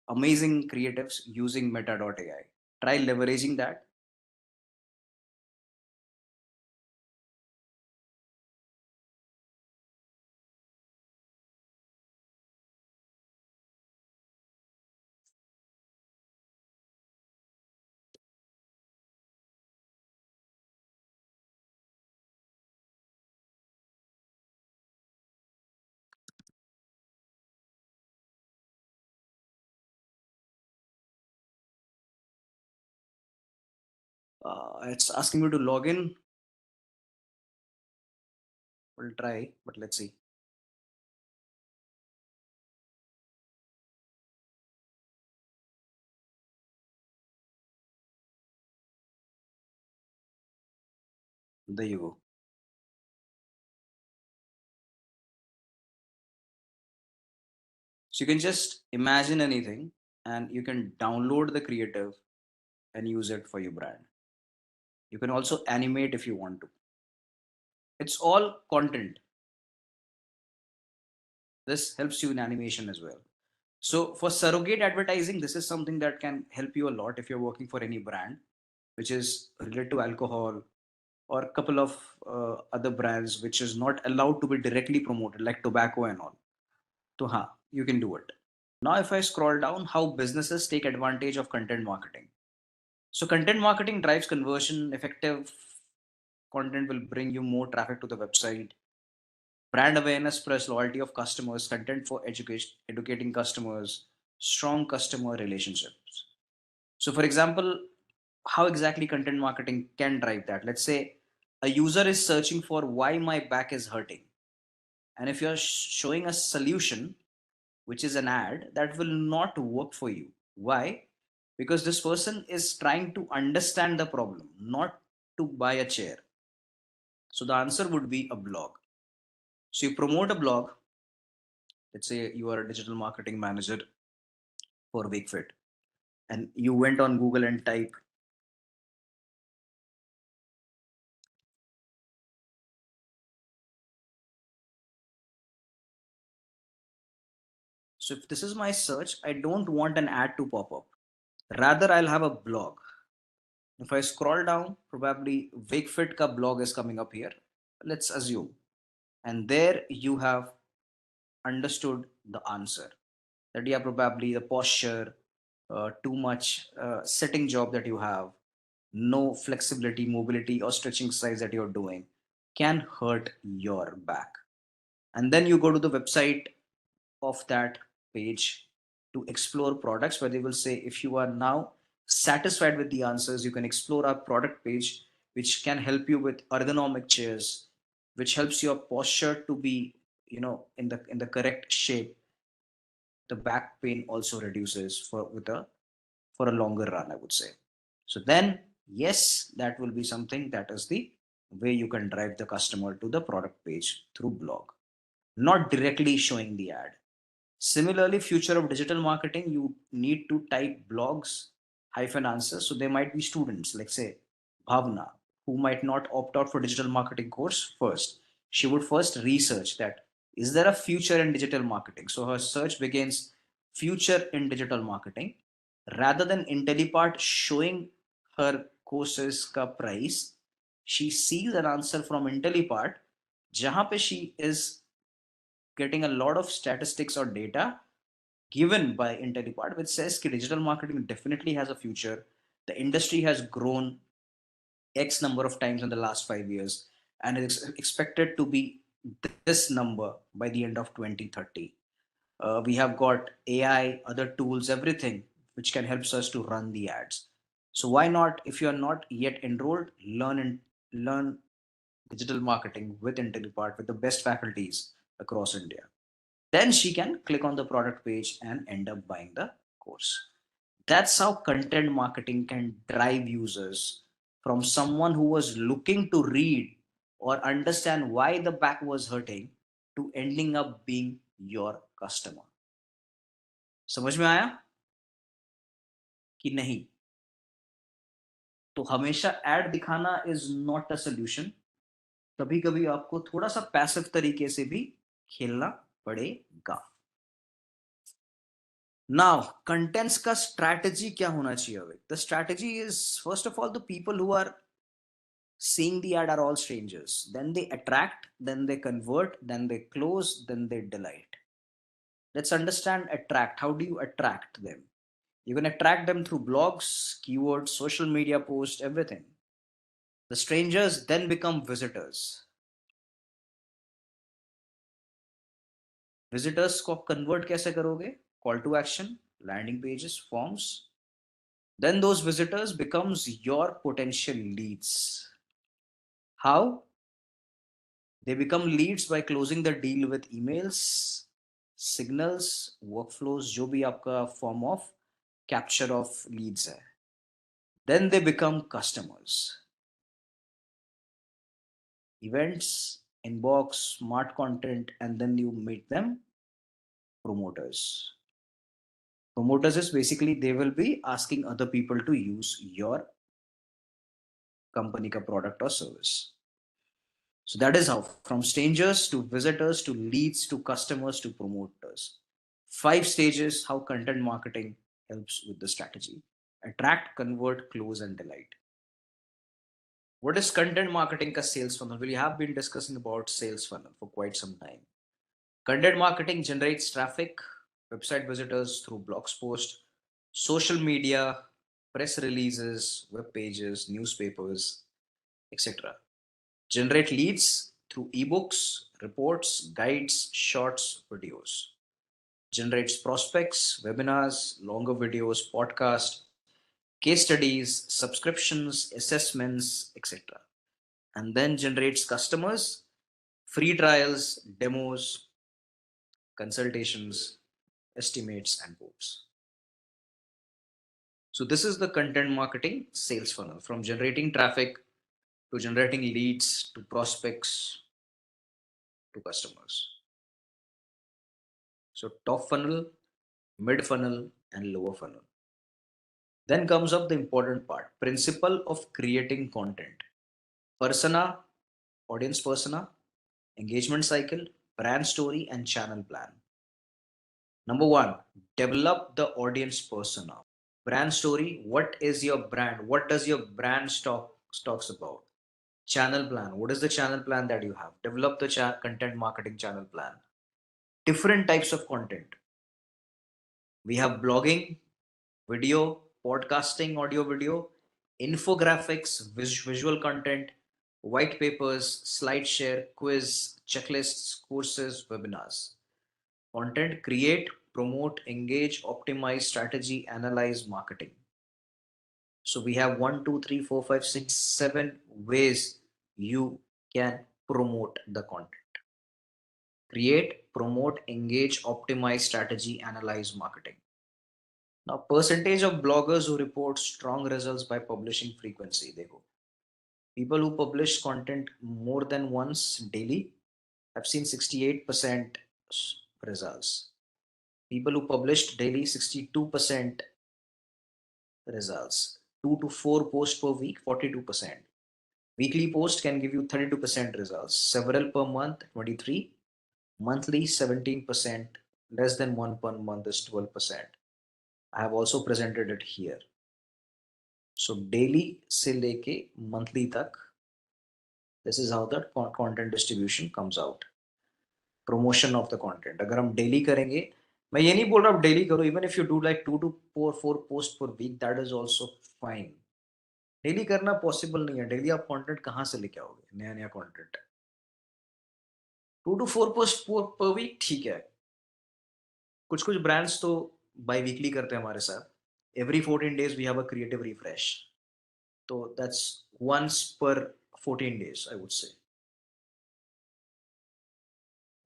[SPEAKER 3] amazing creatives using meta.ai. Try leveraging that. It's asking me to log in. We'll try, but let's see. There you go. So you can just imagine anything and you can download the creative and use it for your brand. You can also animate if you want to. It's all content. This helps you in animation as well. So for surrogate advertising, this is something that can help you a lot if you're working for any brand, which is related to alcohol or a couple of other brands, which is not allowed to be directly promoted, like tobacco and all. So, you can do it. Now, if I scroll down, how businesses take advantage of content marketing. So, content marketing drives conversion. Effective content will bring you more traffic to the website. Brand awareness plus loyalty of customers, content for education, educating customers, strong customer relationships. So, for example, how exactly content marketing can drive that? Let's say a user is searching for why my back is hurting. And if you're showing a solution, which is an ad, that will not work for you. Why? Because this person is trying to understand the problem, not to buy a chair. So the answer would be a blog. So you promote a blog. Let's say you are a digital marketing manager for Wakefit, and you went on Google and type. So if this is my search, I don't want an ad to pop up. Rather, I'll have a blog. If I scroll down, probably Wakefit ka blog is coming up here. Let's assume. And there you have understood the answer. That yeah, probably the posture, too much sitting job that you have, no flexibility, mobility, or stretching size that you're doing can hurt your back. And then you go to the website of that page to explore products, where they will say if you are now satisfied with the answers, you can explore our product page, which can help you with ergonomic chairs, which helps your posture to be in the correct shape. The back pain also reduces for a longer run, I would say. So then yes, that will be something, that is the way you can drive the customer to the product page through blog, not directly showing the ad. Similarly, future of digital marketing, you need to type blogs hyphen answers. So there might be students, like say Bhavna, who might not opt out for digital marketing course first. She would first research that is there a future in digital marketing. So her search begins future in digital marketing. Rather than Intellipaat showing her courses ka price, she sees an answer from Intellipaat, jahan pe she is getting a lot of statistics or data given by Intellipaat, which says that digital marketing definitely has a future. The industry has grown X number of times in the last 5 years, and it's expected to be this number by the end of 2030. We have got AI, other tools, everything which can help us to run the ads. So why not, if you are not yet enrolled, learn digital marketing with Intellipaat with the best faculties across India. Then she can click on the product page and end up buying the course. That's how content marketing can drive users from someone who was looking to read or understand why the back was hurting to ending up being your customer. समझ में आया कि नहीं? तो हमेशा add दिखाना is not a solution. कभी कभी आपको थोड़ा सा पैसिव तरीके से भी खेलना पड़ेगा. नाउ कंटेंट्स का स्ट्रैटेजी क्या होना चाहिए? The strategy is first of all the people who are seeing the ad are all strangers. Then they attract, then they convert, then they close, then they delight. Let's understand attract. How do you attract them? You can attract them through blogs, keywords, social media posts, everything. The strangers then become visitors. Visitors को convert कैसे करोगे? Call to action, landing pages, forms. Then those visitors becomes your potential leads. How? They become leads by closing the deal with emails, signals, workflows, जो भी आपका form of capture of leads है. Then they become customers. Events, inbox, smart content, and then you meet them promoters. Promoters is basically they will be asking other people to use your company ka product or service. So that is how, from strangers to visitors to leads to customers to promoters. 5 stages how content marketing helps with the strategy. Attract, convert, close, and delight. What is content marketing ka sales funnel? We have been discussing about sales funnel for quite some time. Content marketing generates traffic, website visitors through blogs posts, social media, press releases, web pages, newspapers, etc. Generate leads through ebooks, reports, guides, shorts, videos. Generates prospects, webinars, longer videos, podcasts, case studies, subscriptions, assessments, etc. And then generates customers, free trials, demos, consultations, estimates, and quotes. So this is the content marketing sales funnel, from generating traffic to generating leads to prospects to customers. So top funnel, mid funnel, and lower funnel. Then comes up the important part, principle of creating content. Persona, audience persona, engagement cycle, brand story, and channel plan. Number 1, develop the audience persona. Brand story, what is your brand? What does your brand talks about? Channel plan, what is the channel plan that you have? Develop the content marketing channel plan. Different types of content. We have blogging, video, podcasting, audio video, infographics, visual content, white papers, slideshare, quiz, checklists, courses, webinars. Content: create, promote, engage, optimize, strategy, analyze, marketing. So we have 1, 2, 3, 4, 5, 6, 7 ways you can promote the content. Create, promote, engage, optimize, strategy, analyze, marketing. Now, percentage of bloggers who report strong results by publishing frequency. Dekho. People who publish content more than once daily have seen 68% results. People who published daily, 62% results. 2 to 4 posts per week, 42%. Weekly post can give you 32% results. Several per month, 23. Monthly, 17%. Less than 1 per month is 12%. I have also presented it here. So daily से लेके monthly तक, this is how the content distribution comes out. Promotion of the content. अगर हम daily करेंगे, मैं ये नहीं बोल रहा आप daily करो, even if you do like 2 to 4 posts per week, that is also fine. Daily करना possible नहीं है. Daily आप content कहाँ से लेके आओगे? नया नया content. 2 to 4 posts per week ठीक है. कुछ brands तो bi-weekly करते हैं हमारे साथ.
[SPEAKER 5] Every 14 days we have a creative refresh. So that's once per 14 days, I would say.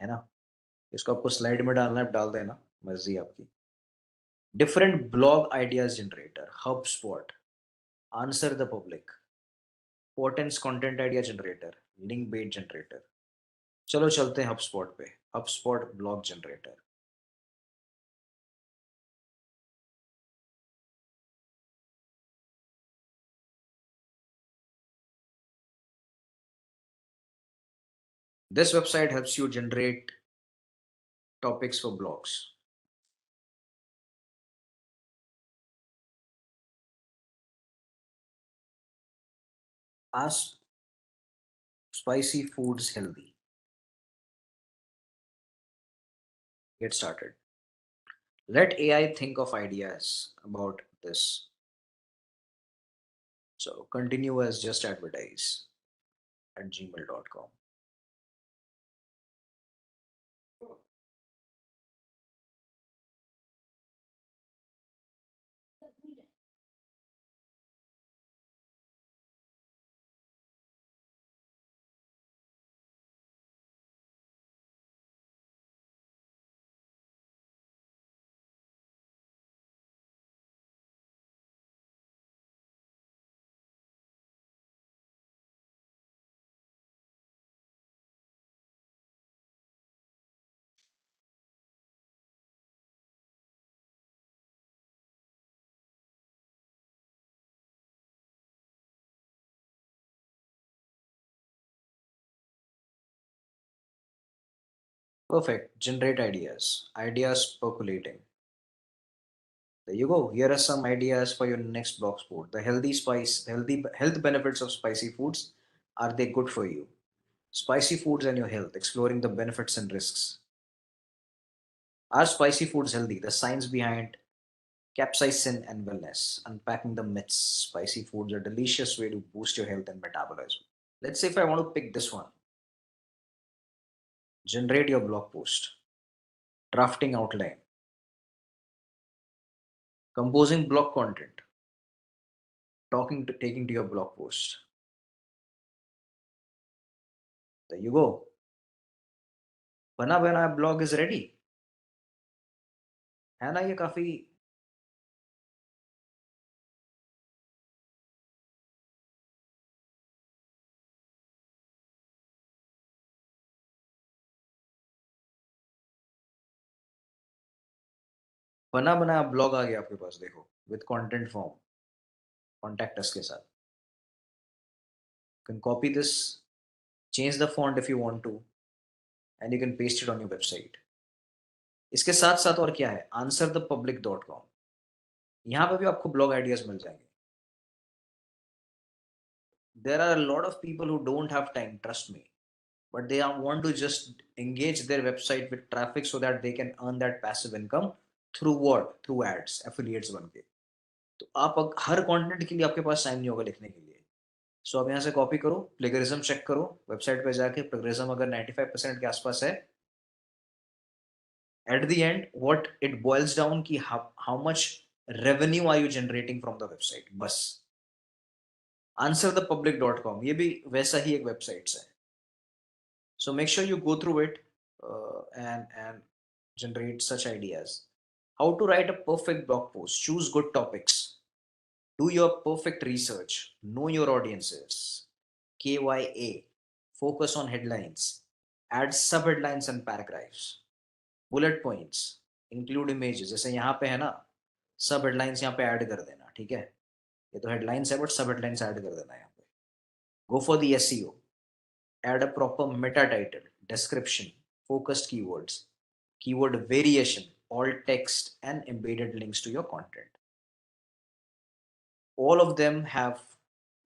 [SPEAKER 5] है ना? इसको आपको स्लाइड में डालना है, डाल देना, मर्जी आपकी. Different blog ideas generator, HubSpot, Answer the Public, Potence content idea generator, link bait generator. चलो चलते हैं HubSpot पे. HubSpot blog generator. This website helps you generate topics for blogs. Ask spicy foods healthy. Get started. Let AI think of ideas about this. So continue as just advertise at gmail.com. Perfect. Generate ideas. Ideas percolating. There you go. Here are some ideas for your next blog spot. The health benefits of spicy foods. Are they good for you? Spicy foods and your health. Exploring the benefits and risks. Are spicy foods healthy? The science behind capsaicin and wellness. Unpacking the myths. Spicy foods are a delicious way to boost your health and metabolism. Let's say if I want to pick this one. Generate your blog post. Drafting outline. Composing blog content. Taking to your blog post. There you go. बना बनाया blog is ready. है ना, ये काफी बना बनाया blog आ गया आपके पास. देखो, with content form, contact us के साथ. You can copy this, change the font if you want to, and you can paste it on your website. इसके साथ साथ और क्या है, answerthepublic.com. यहाँ पे भी आपको ब्लॉग आइडियाज मिल जाएंगे. There are a lot of people who don't have time, trust me, but they want to just engage their website with traffic so that they can earn that passive income through what? Through ads, affiliates बन के. तो आप हर content के लिए आपके पास time नहीं होगा लिखने के लिए. सो आप यहाँ से कॉपी करो, प्लेगरिज्म चेक करो, वेबसाइट पे जाके प्लेगरिज्म अगर 95% के आसपास है, at the end what it boils down कि how much revenue are you generating from the website. बस. answerthepublic.com ये भी वैसा ही एक वेबसाइट है. So make sure you go through it and generate such ideas. How to write a perfect blog post. Choose good topics. Do your perfect research. Know your audiences. KYA. Focus on headlines. Add sub-headlines and paragraphs. Bullet points. Include images. जैसे यहाँ पे है ना, sub-headlines यहाँ पे add कर देना, ठीक है? ये तो headlines है, but sub-headlines add कर देना यहाँ पे. Go for the SEO. Add a proper meta title, description, focused keywords, keyword variation, alt text, and embedded links to your content. All of them have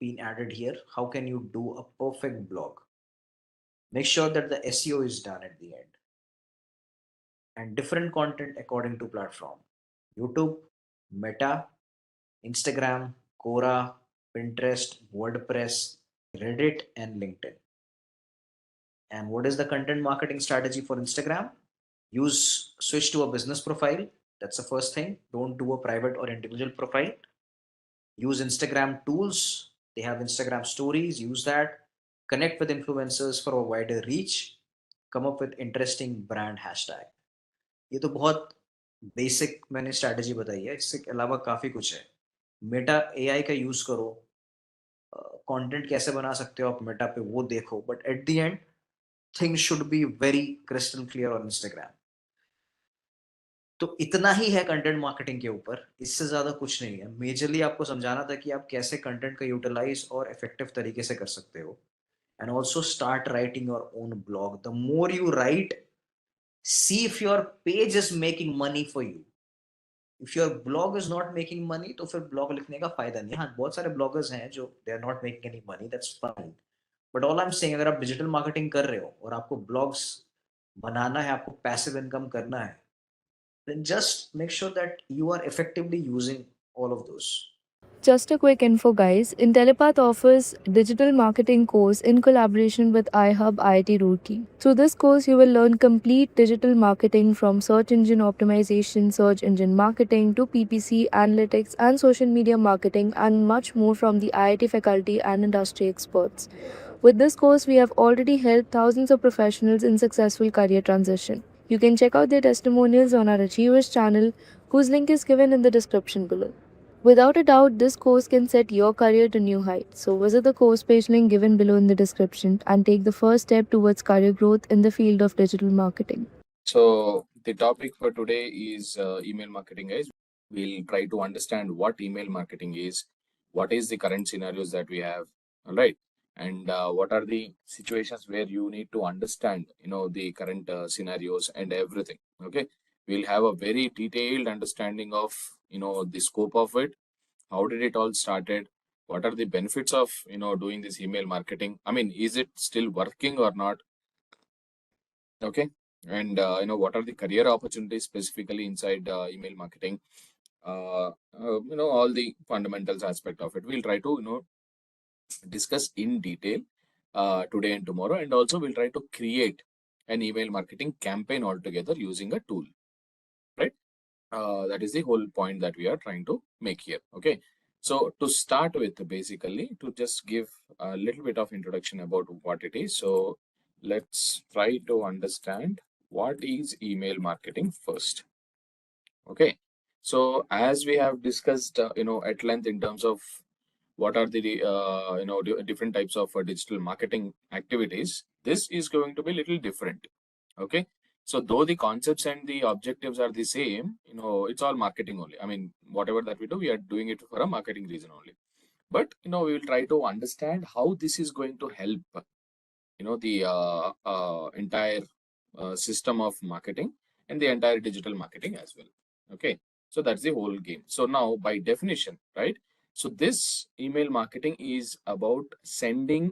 [SPEAKER 5] been added here. How can you do a perfect blog? Make sure that the SEO is done at the end. And different content according to platform. YouTube, Meta, Instagram, Quora, Pinterest, WordPress, Reddit, and LinkedIn. And what is the content marketing strategy for Instagram? Switch to a business profile, That's the first thing. Don't do a private or individual profile. Use Instagram tools. They have Instagram stories. Use that. Connect with influencers for a wider reach. Come up with interesting brand hashtag. ये तो बहुत basic मैंने strategy बताई है. इसके अलावा काफ़ी कुछ है. मेटा एआई का यूज़ करो. कंटेंट कैसे बना सकते हो आप मेटा पे वो देखो. But at the and things should be very crystal clear on Instagram. तो इतना ही है कंटेंट मार्केटिंग के ऊपर. इससे ज़्यादा कुछ नहीं है. मेजरली आपको समझाना था कि आप कैसे कंटेंट का यूटिलाइज और इफेक्टिव तरीके से कर सकते हो. And also start writing your own blog. The more you right, see if your page is making money for you. If your blog is not making money, तो फिर blog लिखने का फायदा नहीं. हाँ, बहुत सारे bloggers हैं जो they are not making any money. That's fine. But all I'm saying, अगर आप digital marketing कर रहे हो और आपको blogs बनाना है, आपको passive income करना है, then just make sure that you are effectively using all of those.
[SPEAKER 6] Just a quick info, guys. Intellipaat offers digital marketing course in collaboration with iHub IIT Roorkee. Through this course, you will learn complete digital marketing from search engine optimization, search engine marketing to PPC, analytics, and social media marketing, and much more from the IIT faculty and industry experts. With this course, we have already helped thousands of professionals in successful career transition. You can check out their testimonials on our Achievers channel, whose link is given in the description below. Without a doubt, this course can set your career to new heights. So visit the course page link given below in the description and take the first step towards career growth in the field of digital marketing.
[SPEAKER 2] So the topic for today is email marketing, guys. We'll try to understand what email marketing is, what is the current scenarios that we have, all right, and what are the situations where you need to understand, the current scenarios and everything. Okay, we'll have a very detailed understanding of, the scope of it. How did it all started? What are the benefits of, doing this email marketing? I mean, is it still working or not? Okay, and what are the career opportunities specifically inside email marketing? All the fundamentals aspect of it. We'll try to discuss in detail today and tomorrow, and also we'll try to create an email marketing campaign altogether using a tool, right? That is the whole point that we are trying to make here. Okay, so to start with, basically to just give a little bit of introduction about what it is. So let's try to understand what is email marketing first. Okay, so as we have discussed at length in terms of what are the different types of digital marketing activities, this is going to be a little different. Okay, so though the concepts and the objectives are the same, it's all marketing only. I mean, whatever that we do, we are doing it for a marketing reason only. But we will try to understand how this is going to help the entire system of marketing and the entire digital marketing as well. Okay, so that's the whole game. So now, by definition, right, so this email marketing is about sending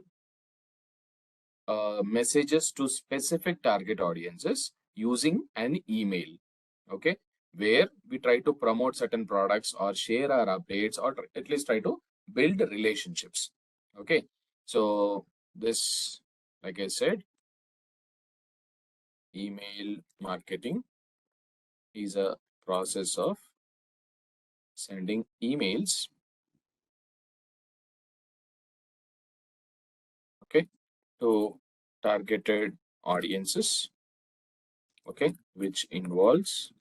[SPEAKER 2] messages to specific target audiences using an email. Okay, where we try to promote certain products or share our updates, or at least try to build relationships. Okay, so this, like I said, email marketing is a process of sending emails, okay, to targeted audiences, okay, which involves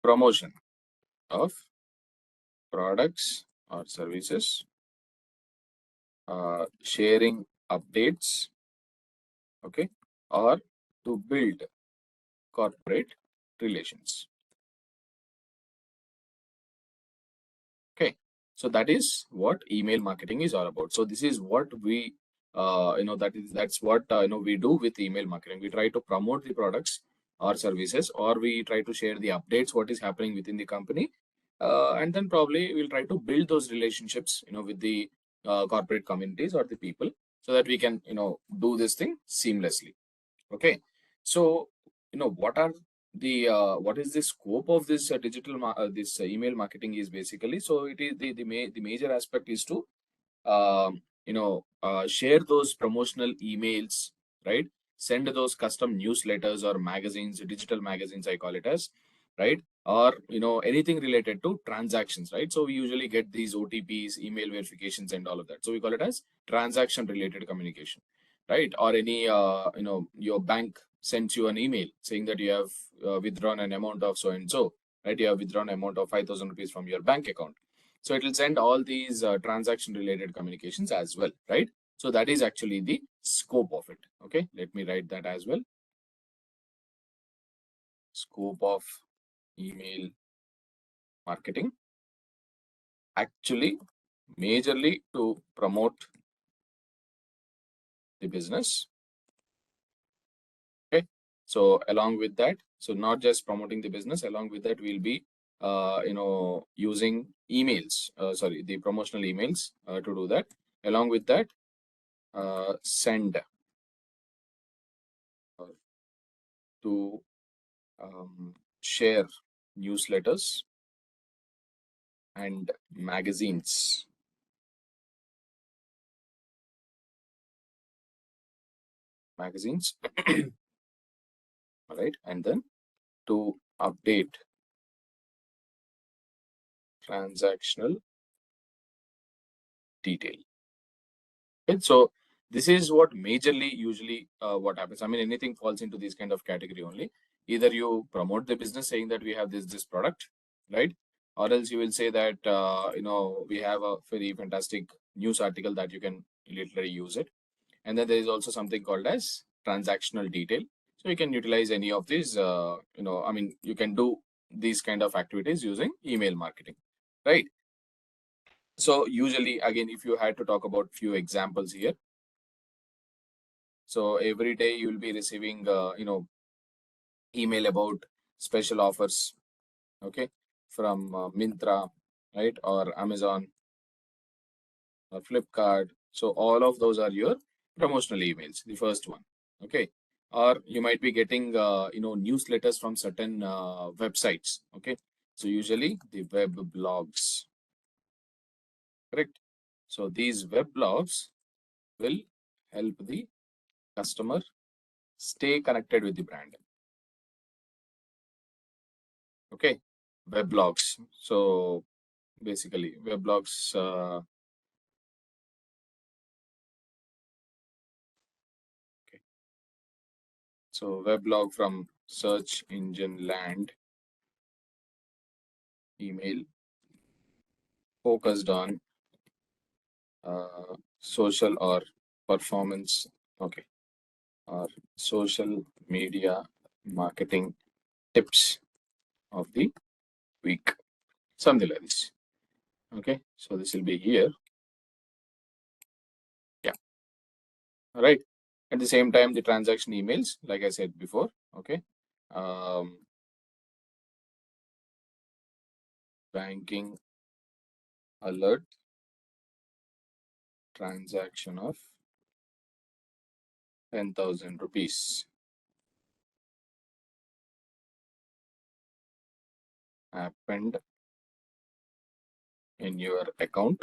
[SPEAKER 2] promotion of products or services, sharing updates, okay, or to build corporate relations. Okay, so that is what email marketing is all about. So this is what we that's what we do with email marketing. We try to promote the products or services, or we try to share the updates, what is happening within the company, and then probably we'll try to build those relationships with the corporate communities or the people, so that we can do this thing seamlessly. Okay, so what are the what is the scope of this this email marketing is basically. So it is the major aspect is to share those promotional emails, right? Send those custom newsletters or magazines, digital magazines I call it as, right? or anything related to transactions, right? So we usually get these OTPs, email verifications, and all of that. So we call it as transaction related communication, right? Or any your bank sends you an email saying that you have withdrawn an amount of so and so, right? You have withdrawn an amount of 5,000 rupees from your bank account. So it will send all these transaction related communications as well, right? So that is actually the scope of it. Okay, let me write that as well. Scope of email marketing, actually majorly to promote the business. Okay, so along with that, so not just promoting the business, along with that we'll be using emails, the promotional emails to do that. Along with that, send to share newsletters and magazines. All right, and then to update transactional detail. Okay, so this is what majorly usually what happens. I mean, anything falls into this kind of category only. Either you promote the business saying that we have this product, right? Or else you will say that we have a very fantastic news article that you can literally use it. And then there is also something called as transactional detail. So you can utilize any of these. I mean, you can do these kind of activities using email marketing, right? So usually, again, if you had to talk about few examples here, so every day you will be receiving, email about special offers, okay, from Myntra, right, or Amazon or Flipkart. So all of those are your promotional emails, the first one, okay. Or you might be getting, newsletters from certain websites, okay. So usually the web blogs, correct. So these web blogs will help the customer stay connected with the brand. Okay, web blogs. So basically, web blogs. Okay. So weblog from search engine land, email focused on social or performance. Okay, or social media marketing tips of the week, something like this. Okay, so this will be here. Yeah. All right. At the same time, the transaction emails, like I said before. Okay. Banking alert, transaction of 10,000 rupees happened in your account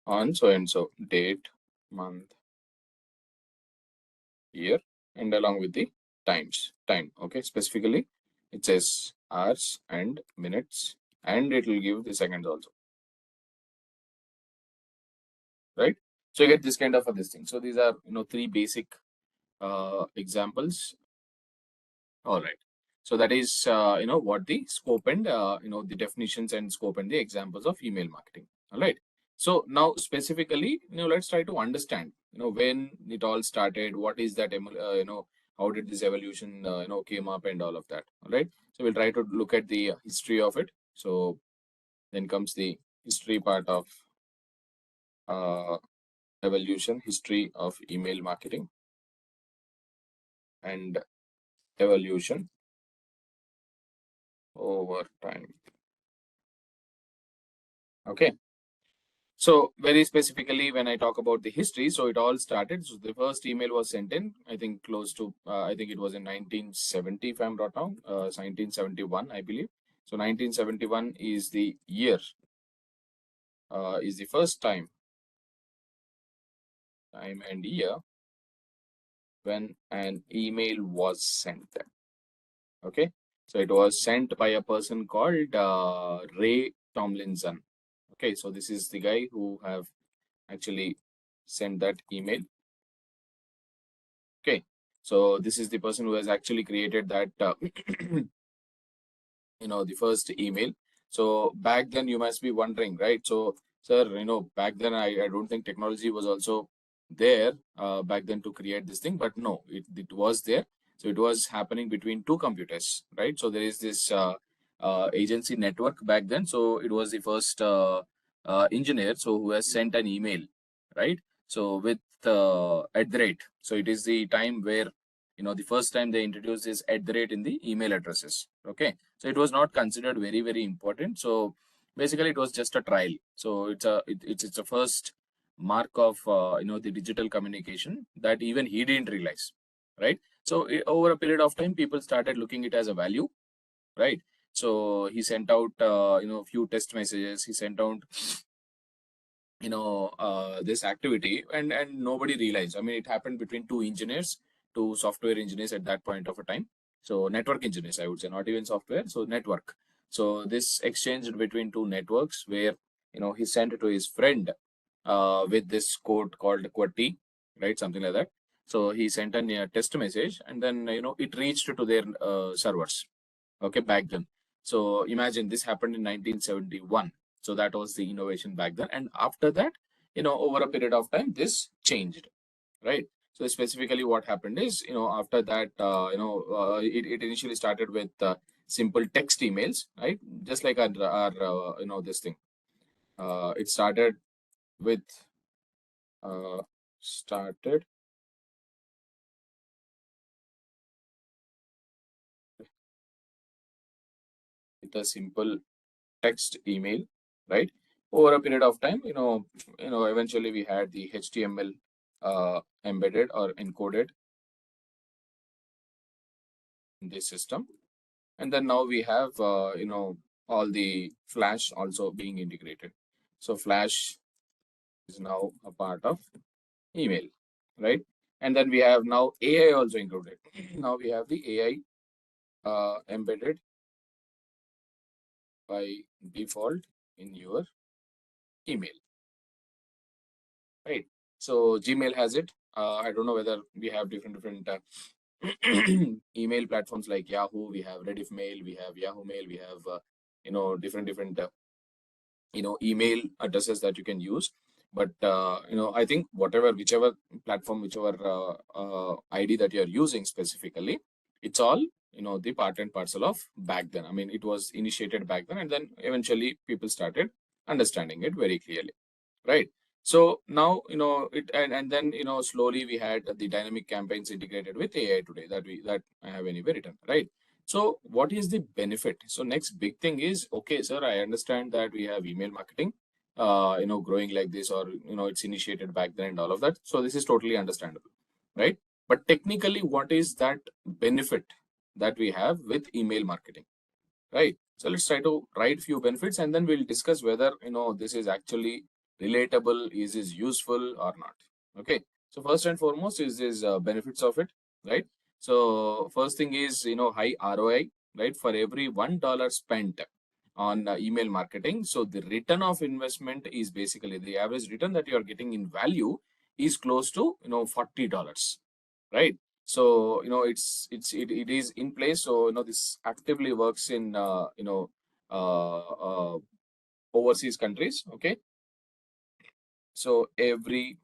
[SPEAKER 2] on so and so date, month, year, and along with the time. Okay, specifically it says hours and minutes, and it will give the seconds also, right? So you get this kind of this thing. So these are three basic examples. All right. So that is what the scope and the definitions and scope and the examples of email marketing. All right. So now specifically, let's try to understand when it all started. What is that? How did this evolution came up and all of that. All right. So we'll try to look at the history of it. So then comes the history part of evolution, history of email marketing, and evolution over time. Okay. So very specifically, when I talk about the history, so it all started. So the first email was sent in, I think close to, I think it was in 1970, if I'm not wrong, 1971, I believe. So 1971 is the year, is the first time and year when an email was sent. Okay.
[SPEAKER 7] So it was sent by a person called Ray Tomlinson. Okay, so this is the guy who have actually sent that email. Okay, so this is the person who has actually created that the first email. So back then you must be wondering, right? So sir, back then I don't think technology was also there back then to create this thing, but no, it was there. So it was happening between two computers, right? So there is this agency network back then. So it was the first engineer, so who has sent an email, right? So with at the rate. So it is the time where the first time they introduced this at the rate in the email addresses. Okay, so it was not considered very important. So basically it was just a trial. So it's a first mark of the digital communication that even he didn't realize, right? So over a period of time, people started looking it as a value, right? So he sent out few test messages. He sent out this activity, and nobody realized. I mean, it happened between two engineers, two software engineers at that point of a time. So network engineers, I would say, not even software. So network. So this exchanged between two networks where he sent it to his friend with this code called QWERTY, right? Something like that. So he sent a test message, and then it reached to their servers. Okay, back then. So imagine this happened in 1971. So that was the innovation back then. And after that, over a period of time, this changed, right? So specifically what happened is, after that, it initially started with simple text emails, right? Just like our this thing. It started with, started with a simple text email, right? Over a period of time, eventually we had the HTML embedded or encoded in this system, and then now we have all the Flash also being integrated. So Flash is now a part of email, right? And then we have now AI also included. Now we have the AI embedded by default in your email, right? So Gmail has it. I don't know whether we have different email platforms like Yahoo. We have Rediff Mail. We have Yahoo Mail. We have different email addresses that you can use. But I think whichever platform, whichever ID that you're using specifically, it's all the part and parcel of back then. I mean, it was initiated back then, and then eventually people started understanding it very clearly, right? So now it, and then slowly we had the dynamic campaigns integrated with AI today that I have anyway written, right? So what is the benefit? So next big thing is, okay, sir, I understand that we have email marketing growing like this, or it's initiated back then and all of that. So this is totally understandable, right? But technically, what is that benefit that we have with email marketing, right? So let's try to write few benefits, and then we'll discuss whether this is actually relatable, is useful or not. Okay, so first and foremost is this benefits of it, right? So first thing is high ROI, right? For every $1 spent on email marketing, so the return of investment is basically the average return that you are getting in value is close to $40, right? So it is in place. So this actively works in overseas countries. Okay, so every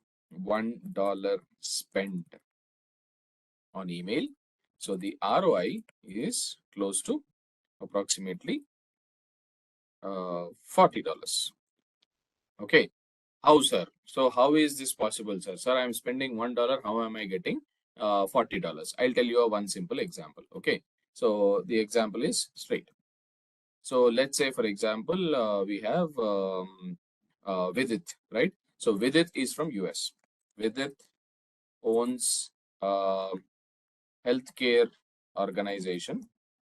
[SPEAKER 7] $1 spent on email, so the ROI is close to approximately $40. Okay, how, sir? So how is this possible, sir? Sir, I'm spending $1. How am I getting $40? I'll tell you one simple example. Okay, so the example is straight. So let's say, for example, we have Vidit, right? So Vidit is from US. Vidit owns a healthcare organization.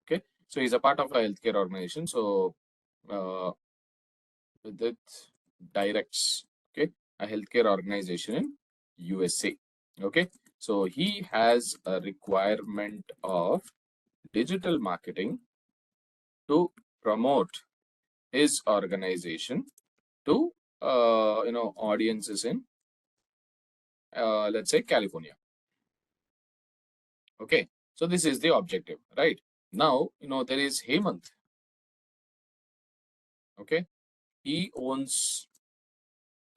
[SPEAKER 7] Okay, so he's a part of a healthcare organization. So Vidit directs, okay, a healthcare organization in USA. Okay, so he has a requirement of digital marketing to promote his organization to audiences in let's say California. Okay, so this is the objective, right? Now there is Hemant. Okay, he owns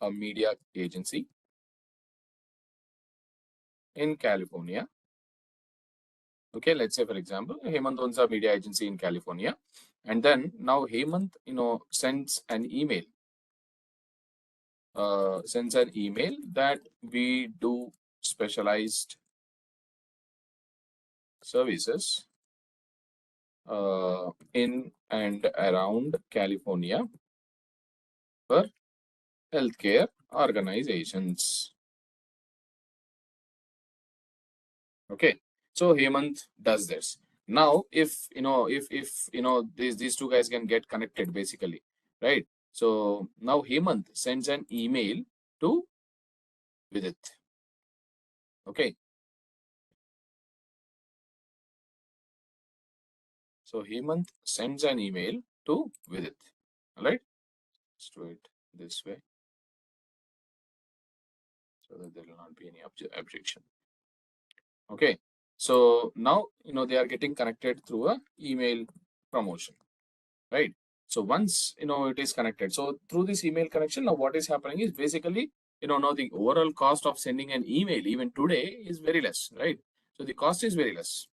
[SPEAKER 7] a media agency in California. Okay, let's say for example, Hemant owns a media agency in California, and then now Hemant sends an email. Sends an email that we do specialized services in and around California for healthcare organizations. Okay, so Hemant does this. Now, if these two guys can get connected, basically, right? So now Hemant sends an email to Vidit. Okay. So Hemant sends an email to Vidit. All right. Let's do it this way so that there will not be any objection. Okay. So now they are getting connected through a email promotion, right? So once it is connected, so through this email connection, now what is happening is basically now the overall cost of sending an email even today is very less, right? So the cost is very less.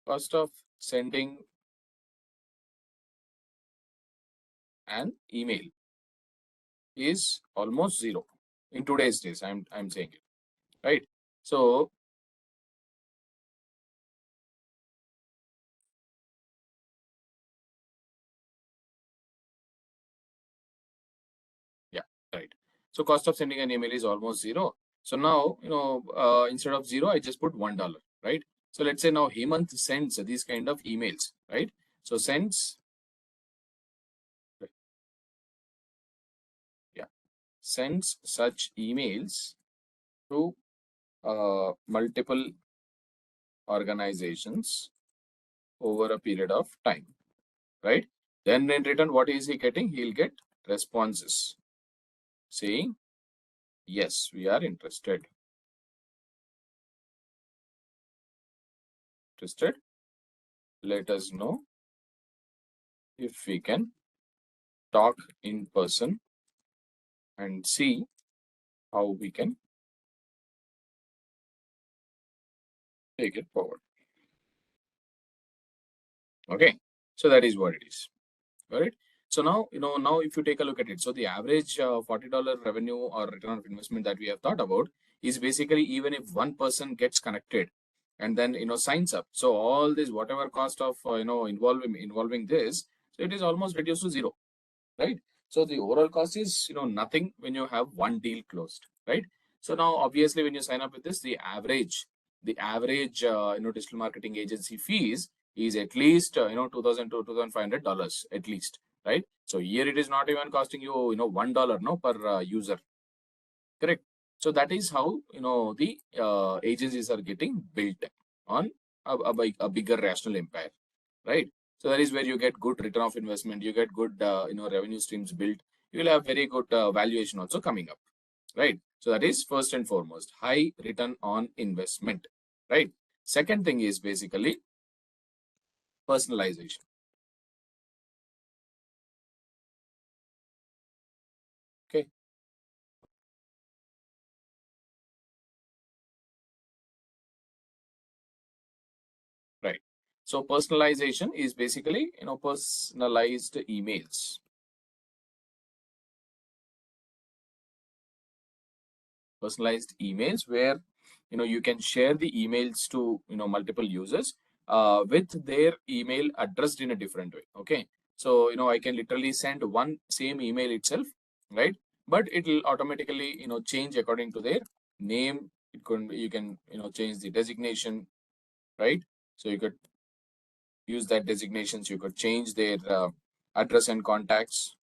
[SPEAKER 7] Cost of sending an email is almost zero in today's days. I'm saying it, right? So yeah, right. So cost of sending an email is almost zero. So now instead of zero, I just put $1, right? So let's say now Hemant sends these kind of emails, right? So sends such emails to multiple organizations over a period of time, right? Then in return, what is he getting? He'll get responses saying, yes, we are interested. Let us know if we can talk in person and see how we can take it forward. Okay, so that is what it is. All right. So now, now if you take a look at it, so the average $40 revenue or return of investment that we have thought about is basically even if one person gets connected and then signs up. So all this whatever cost of involving this, so it is almost reduced to zero, right? So the overall cost is nothing when you have one deal closed, right? So now obviously when you sign up with this, the average digital marketing agency fees is at least $2,000 to $2,500 at least, right? So here it is not even costing you $1 no per user, correct? So that is how the agencies are getting built on a bigger rational empire, right? So that is where you get good return of investment, you get good revenue streams built, you will have very good valuation also coming up, right? So that is first and foremost high return on investment, right? Second thing is basically personalization. Okay. Right. So personalization is basically personalized emails. Personalized emails where you can share the emails to multiple users with their email addressed in a different way. Okay, so I can literally send one same email itself, right? But it will automatically change according to their name. You can change the designation, right? So you could use that designations, you could change their address and contacts.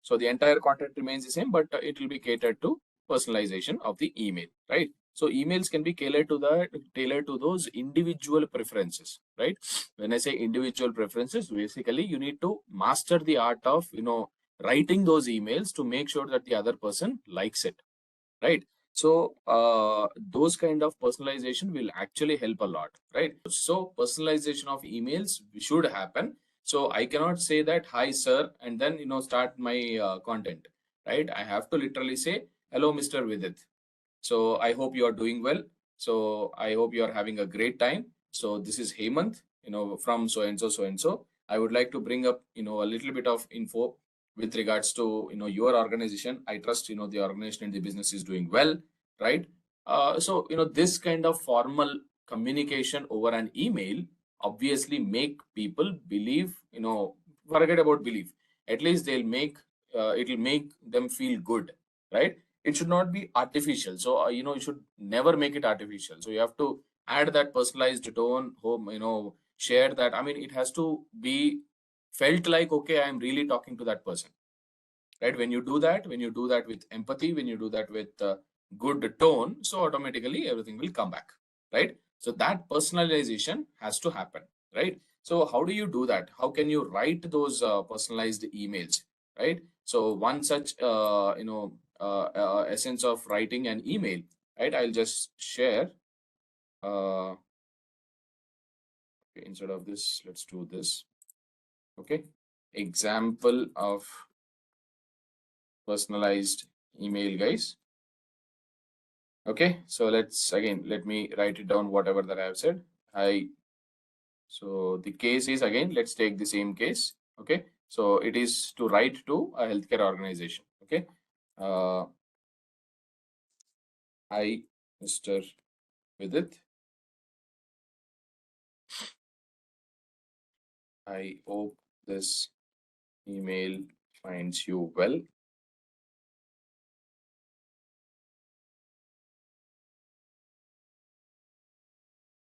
[SPEAKER 7] So the entire content remains the same, but it will be catered to personalization of the email, right? So emails can be tailored to those individual preferences, right? When I say individual preferences, basically you need to master the art of writing those emails to make sure that the other person likes it, right? So those kind of personalization will actually help a lot, right? So personalization of emails should happen. So I cannot say that hi sir and then start my content, right? I have to literally say hello Mr. Vidit. So I hope you are doing well. So I hope you are having a great time. So this is Hemant, from so and so, so and so. I would like to bring up, a little bit of info with regards to, your organization. I trust, the organization and the business is doing well, right? So, this kind of formal communication over an email obviously make people believe, forget about belief. At least it'll make them feel good, right? It should not be artificial. So you should never make it artificial. So you have to add that personalized tone, home, share that. I mean, it has to be felt like, okay, I'm really talking to that person, right? When you do that with empathy, when you do that with good tone, so automatically everything will come back, right? So that personalization has to happen, right? So how do you do that? How can you write those personalized emails, right? So one such essence of writing an email, right? I'll just share okay, instead of this, let's do this. Okay, example of personalized email, guys. Okay, so let me write it down, whatever that I have said. So the case is, again, let's take the same case. Okay, so it is to write to a healthcare organization. Okay, hi, Mr. Vidit. I hope this email finds you well.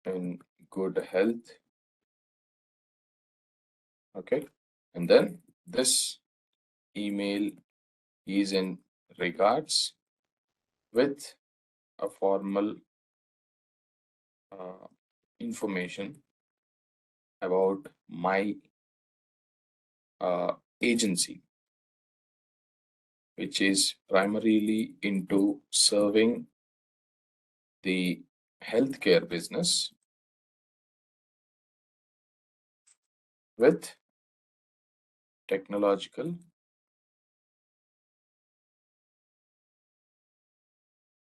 [SPEAKER 7] In good health. Okay, and then this email is in regards with a formal information about my agency, which is primarily into serving the healthcare business with technological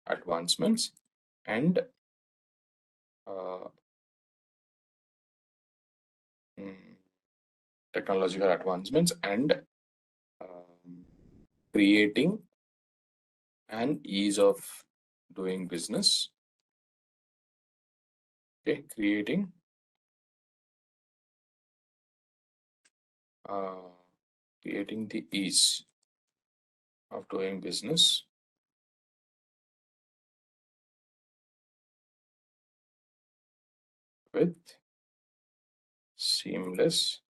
[SPEAKER 7] advancements and technological advancements and creating an ease of doing business. Okay, creating the ease of doing business with seamless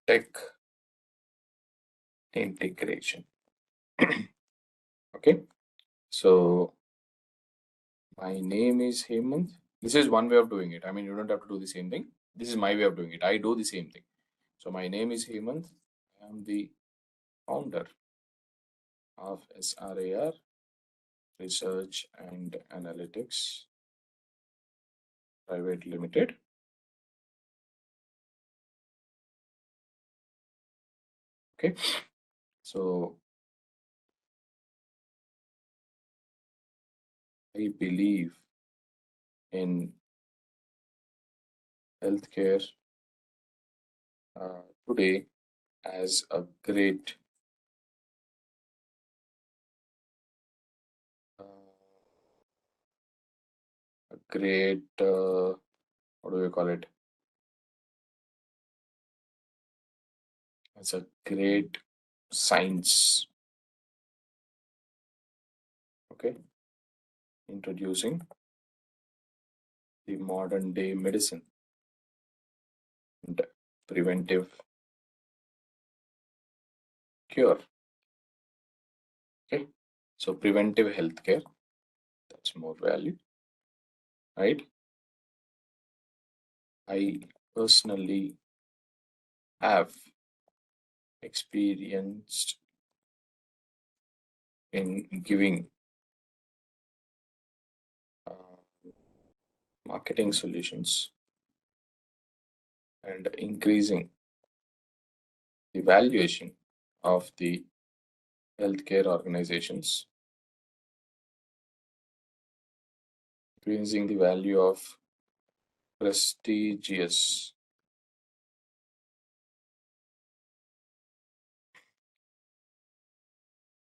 [SPEAKER 7] tech integration. Okay, so my name is Hemant. This is one way of doing it. I mean, you don't have to do the same thing. This is my way of doing it. I do the same thing. So my name is Hemant. I am the founder of SRAR Research and Analytics Private Limited. Okay, so I believe in healthcare today as a great what do we call it? It's a great science. Okay, introducing the modern day medicine and preventive cure. Okay, so preventive healthcare That's more value, right? I personally have experienced in giving marketing solutions and increasing the valuation of the healthcare organizations, increasing the value of prestigious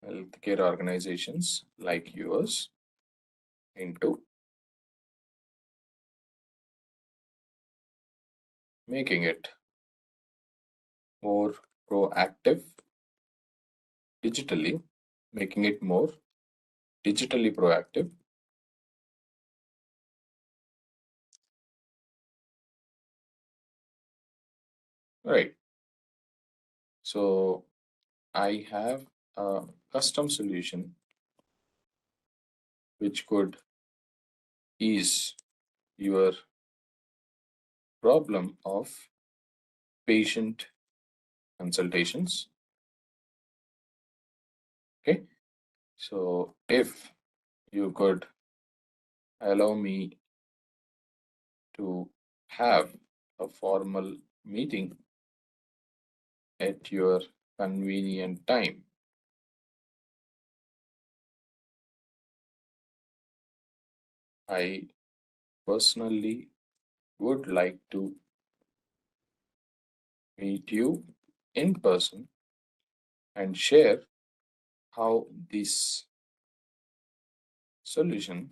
[SPEAKER 7] healthcare organizations like yours into making it more proactive digitally, making it more digitally proactive. Right. So I have a custom solution which could ease your problem of patient consultations. Okay. So if you could allow me to have a formal meeting at your convenient time, I personally would like to meet you in person and share how this solution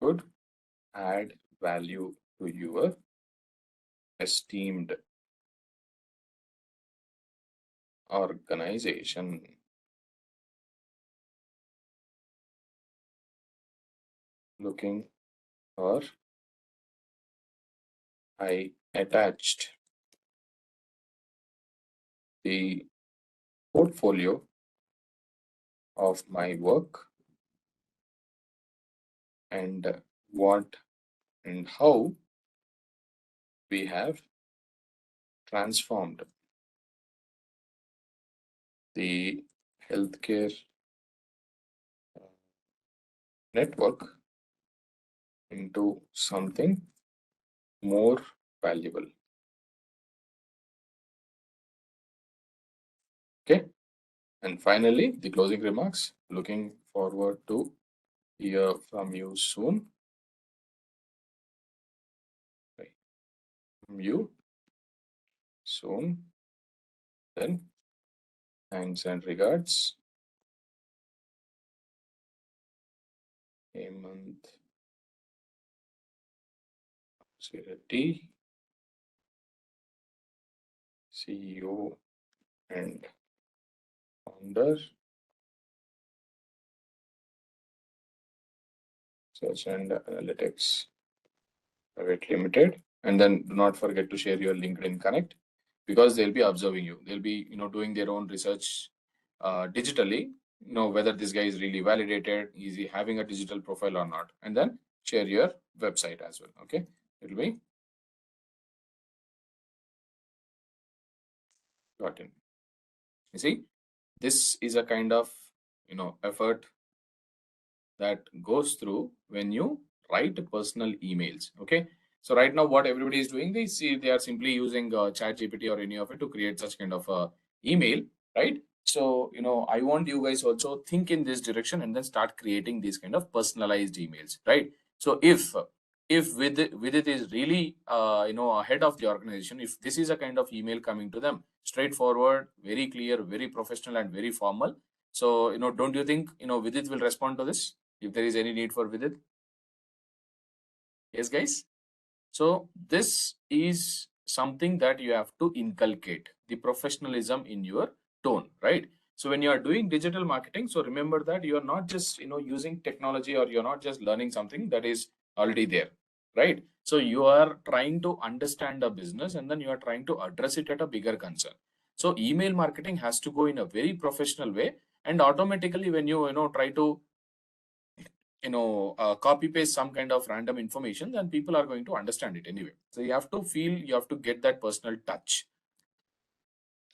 [SPEAKER 7] could add value to your esteemed organization. Looking for, I attached the portfolio of my work and what and how we have transformed the healthcare network into something more valuable. Okay. And finally, the closing remarks. Looking forward to hear from you soon. From you soon. Then, thanks and regards. Hemant Sirati, CEO and founder, Search and Analytics Private Limited. And then do not forget to share your LinkedIn Connect, because they'll be observing you. They'll be, doing their own research digitally, whether this guy is really validated, is he having a digital profile or not, and then share your website as well. Okay, it'll be gotten. You see, this is a kind of effort that goes through when you write personal emails. Okay, so right now what everybody is doing, they are simply using chat GPT or any of it to create such kind of email, right? So I want you guys also think in this direction and then start creating these kind of personalized emails, right? So if with it is really ahead of the organization, if this is a kind of email coming to them, straightforward, very clear, very professional and very formal, so don't you think Vidit will respond to this if there is any need for Vidit? Yes, guys. So this is something that you have to inculcate, the professionalism in your tone, right? So when you are doing digital marketing, so remember that you are not just using technology, or you're not just learning something that is already there, right? So you are trying to understand the business and then you are trying to address it at a bigger concern. So email marketing has to go in a very professional way, and automatically when you try to copy paste some kind of random information, then people are going to understand it anyway. So you have to feel, you have to get that personal touch.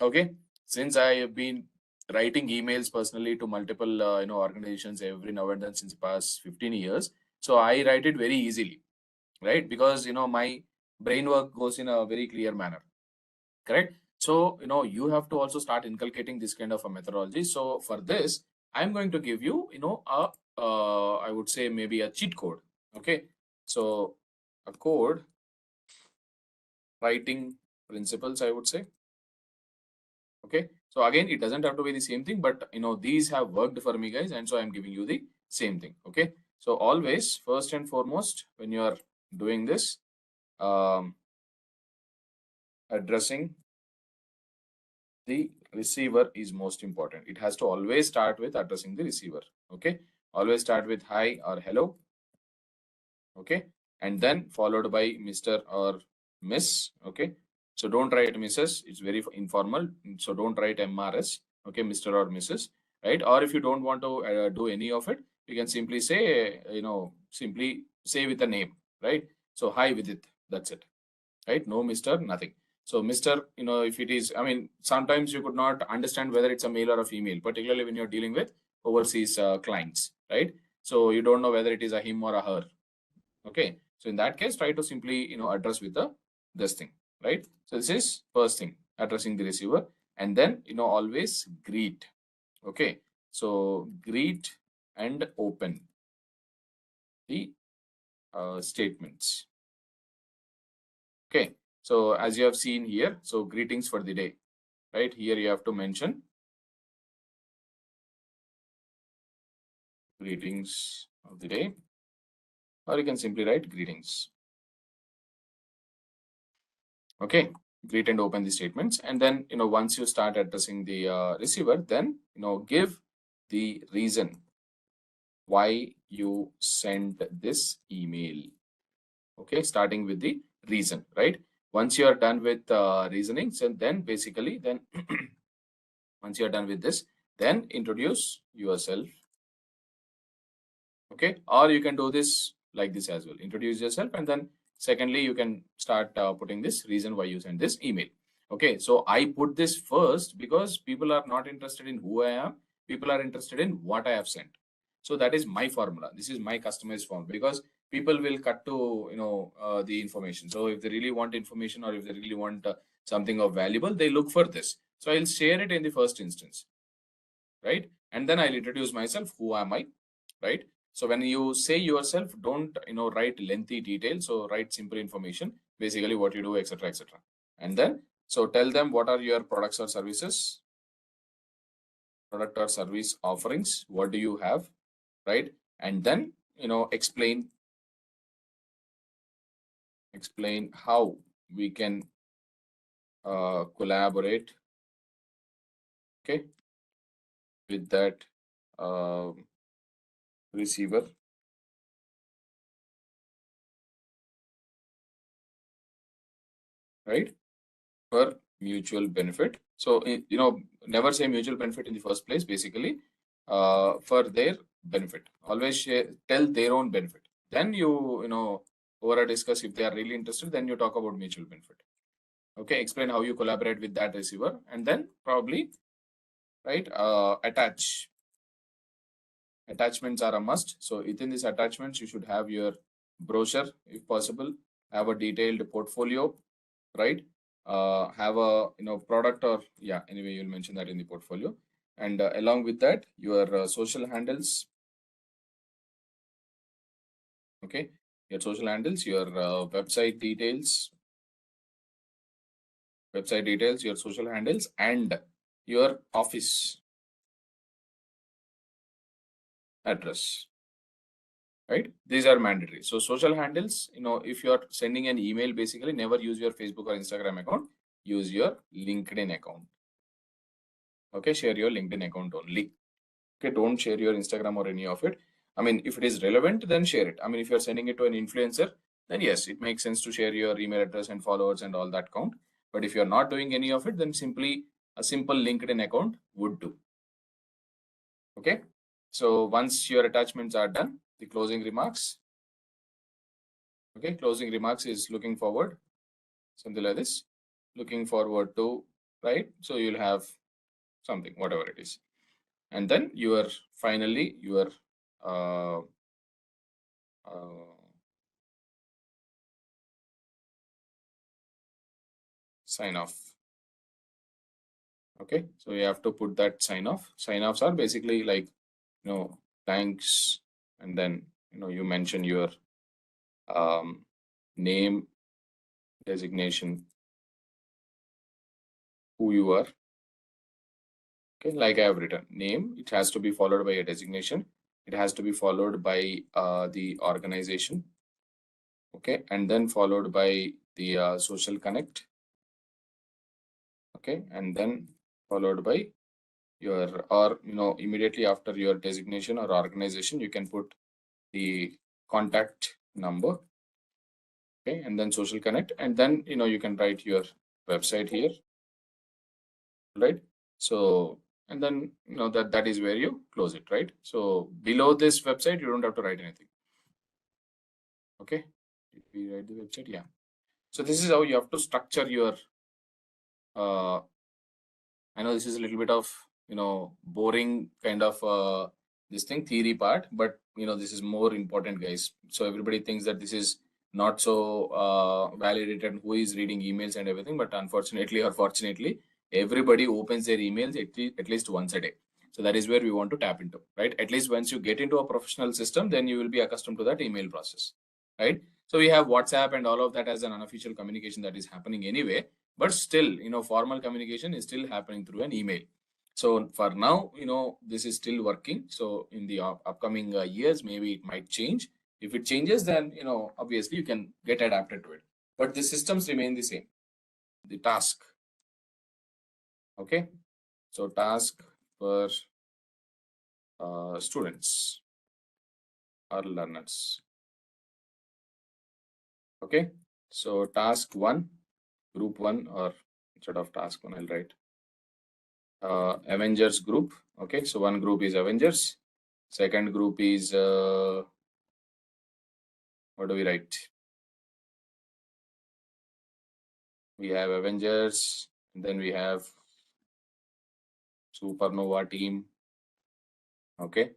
[SPEAKER 7] Okay, since I have been writing emails personally to multiple organizations every now and then since the past 15 years, so I write it very easily, right? Because my brain work goes in a very clear manner, correct? So you have to also start inculcating this kind of a methodology. So for this, I'm going to give you a I would say maybe a cheat code. Okay, so a code writing principles, I would say. Okay, so again, it doesn't have to be the same thing, but these have worked for me, guys, and so I'm giving you the same thing. Okay, so always, first and foremost, when you are doing this, addressing the receiver is most important. It has to always start with addressing the receiver. Okay, always start with hi or hello. Okay, and then followed by Mr. or Miss. Okay, so don't write Mrs. It's very informal, so don't write MRS. Okay, Mr. or Mrs. Right? Or if you don't want to do any of it, you can simply say simply say with a name. Right? So hi with it. That's it. Right? No Mr. Nothing. So Mr. If it is, I mean, sometimes you could not understand whether it's a male or a female, particularly when you're dealing with overseas clients, right? So you don't know whether it is a him or a her. Okay, so in that case, try to simply address with this thing, right? So this is first thing, addressing the receiver, and then always greet. Okay, so greet and open the statements. Okay, so as you have seen here, so greetings for the day, right? Here you have to mention greetings of the day, or you can simply write greetings. Okay, greet and open the statements, and then once you start addressing the receiver, then give the reason why you sent this email. Okay, starting with the reason, right? Once you are done with reasoning, so then basically then once you are done with this, then introduce yourself. Okay, or you can do this like this as well, introduce yourself, and then secondly you can start putting this reason why you sent this email. Okay, so I put this first because people are not interested in who I am, people are interested in what I have sent. So that is my formula, this is my customized form, because people will cut to the information. So if they really want information, or if they really want something of valuable, they look for this. So I'll share it in the first instance, right? And then I'll introduce myself, who am I, right? So when you say yourself, don't write lengthy details. So write simple information, basically what you do, etc., etc. And then so tell them what are your products or services, product or service offerings, what do you have, right? And then explain how we can collaborate, okay, with that receiver, right, for mutual benefit. So never say mutual benefit in the first place, basically for their benefit. Always tell their own benefit. Then over discuss if they are really interested, then you talk about mutual benefit. Okay, explain how you collaborate with that receiver, and then probably right attachments are a must. So within these attachments, you should have your brochure if possible, have a detailed portfolio, right? Have a product, or yeah, anyway you'll mention that in the portfolio, and along with that your social handles. Okay, your social handles, your website details, your social handles, and your office address, right? These are mandatory. So social handles, if you're sending an email, basically never use your Facebook or Instagram account, use your LinkedIn account. Okay, share your LinkedIn account only. Okay, don't share your Instagram or any of it. I mean, if it is relevant, then share it. I mean, if you're sending it to an influencer, then yes, it makes sense to share your email address and followers and all that count. But if you're not doing any of it, then simply a simple LinkedIn account would do. Okay. So once your attachments are done, the closing remarks. Okay, closing remarks is looking forward, something like this. Looking forward to, right? So you'll have something, whatever it is. And then finally your uh, sign off. Okay, so you have to put that sign off. Sign offs are basically like, thanks, and then you mention your name, designation, who you are. Okay, like I have written name, it has to be followed by a designation. It has to be followed by the organization. Okay, and then followed by the social connect. Okay, and then followed by your, or immediately after your designation or organization, you can put the contact number. Okay, and then social connect, and then you can write your website here, right? So, and then that is where you close it, right? So below this website you don't have to write anything. Okay, did we write the website? Yeah. So this is how you have to structure your I know this is a little bit of boring kind of this thing theory part, but this is more important, guys. So everybody thinks that this is not so validated, who is reading emails and everything, but unfortunately or fortunately, everybody opens their emails at least once a day. So that is where we want to tap into, right? At least once you get into a professional system, then you will be accustomed to that email process, right? So we have WhatsApp and all of that as an unofficial communication that is happening anyway, but still, formal communication is still happening through an email. So for now, this is still working. So in the upcoming years, maybe it might change. If it changes, then, obviously you can get adapted to it, but the systems remain the same. The task. Okay. So task for students or learners. Okay. So task 1, group 1, or instead of task 1, I'll write Avengers group. Okay, so one group is Avengers. Second group is what do we write? We have Avengers, and then we have Supernova team. Okay,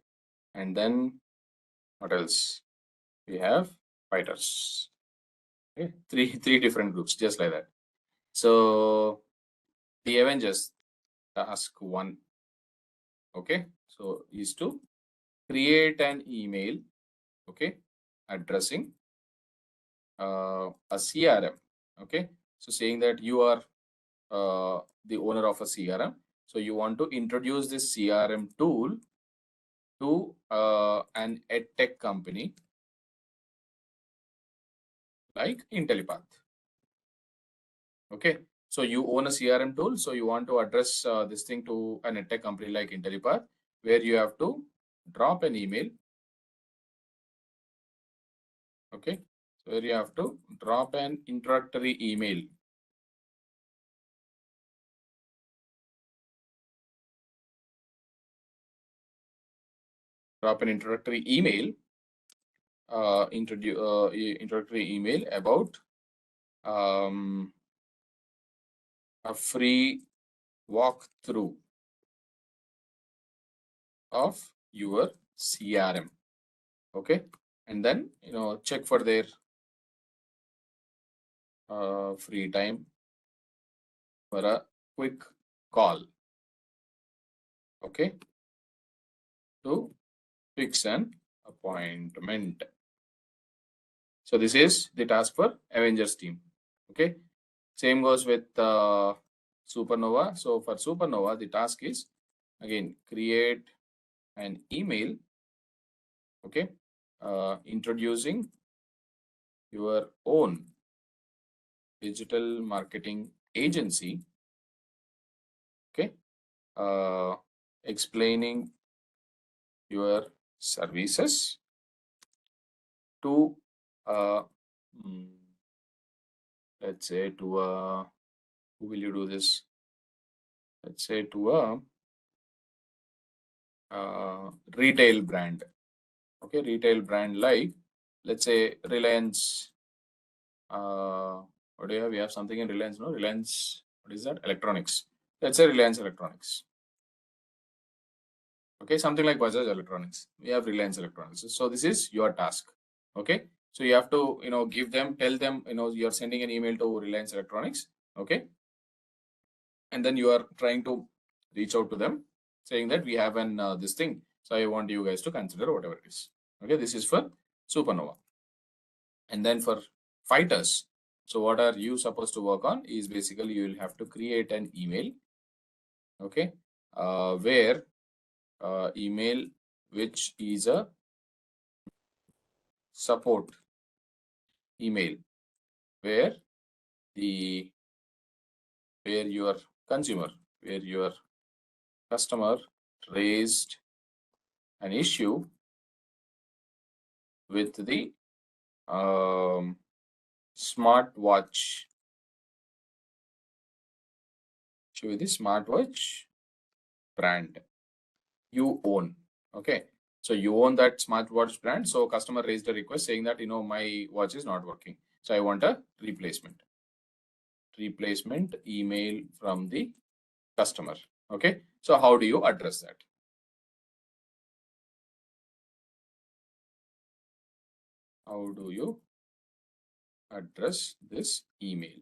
[SPEAKER 7] and then what else? We have fighters. Okay, three different groups, just like that. So the Avengers task 1. Okay, so is to create an email. Okay, addressing a CRM. Okay, so saying that you are the owner of a CRM. So you want to introduce this CRM tool to an edtech company like Intellipaat. Okay, so you own a CRM tool, so you want to address this thing to an edtech company like Intellipaat, where you have to drop an email. Okay, so where you have to drop an introductory email. Drop an introductory email, introductory email about a free walkthrough of your CRM. Okay, and then check for their free time for a quick call. Okay, to fix an appointment. So this is the task for Avengers team. Okay, same goes with Supernova. So for Supernova, the task is again create an email. Okay, introducing your own digital marketing agency. Okay, explaining your services to let's say to who will you do this? Let's say to retail brand. Okay, retail brand like, let's say, Reliance. What do you have? We have something in Reliance, no? Reliance, what is that? Electronics. Let's say Reliance Electronics. Okay, something like Bajaj Electronics. We have Reliance Electronics. So this is your task. Okay, so you have to, give them, tell them, you're sending an email to Reliance Electronics. Okay, and then you are trying to reach out to them saying that we have an this thing. So I want you guys to consider whatever it is. Okay, this is for Supernova. And then for fighters, so what are you supposed to work on is basically you will have to create an email. Okay, where email which is a support email, where your consumer, where your customer raised an issue with the smartwatch, brand you own. Okay, so you own that smartwatch brand. So customer raised a request saying that, my watch is not working, so I want a replacement email from the customer. Okay, so how do you address that? How do you address this email?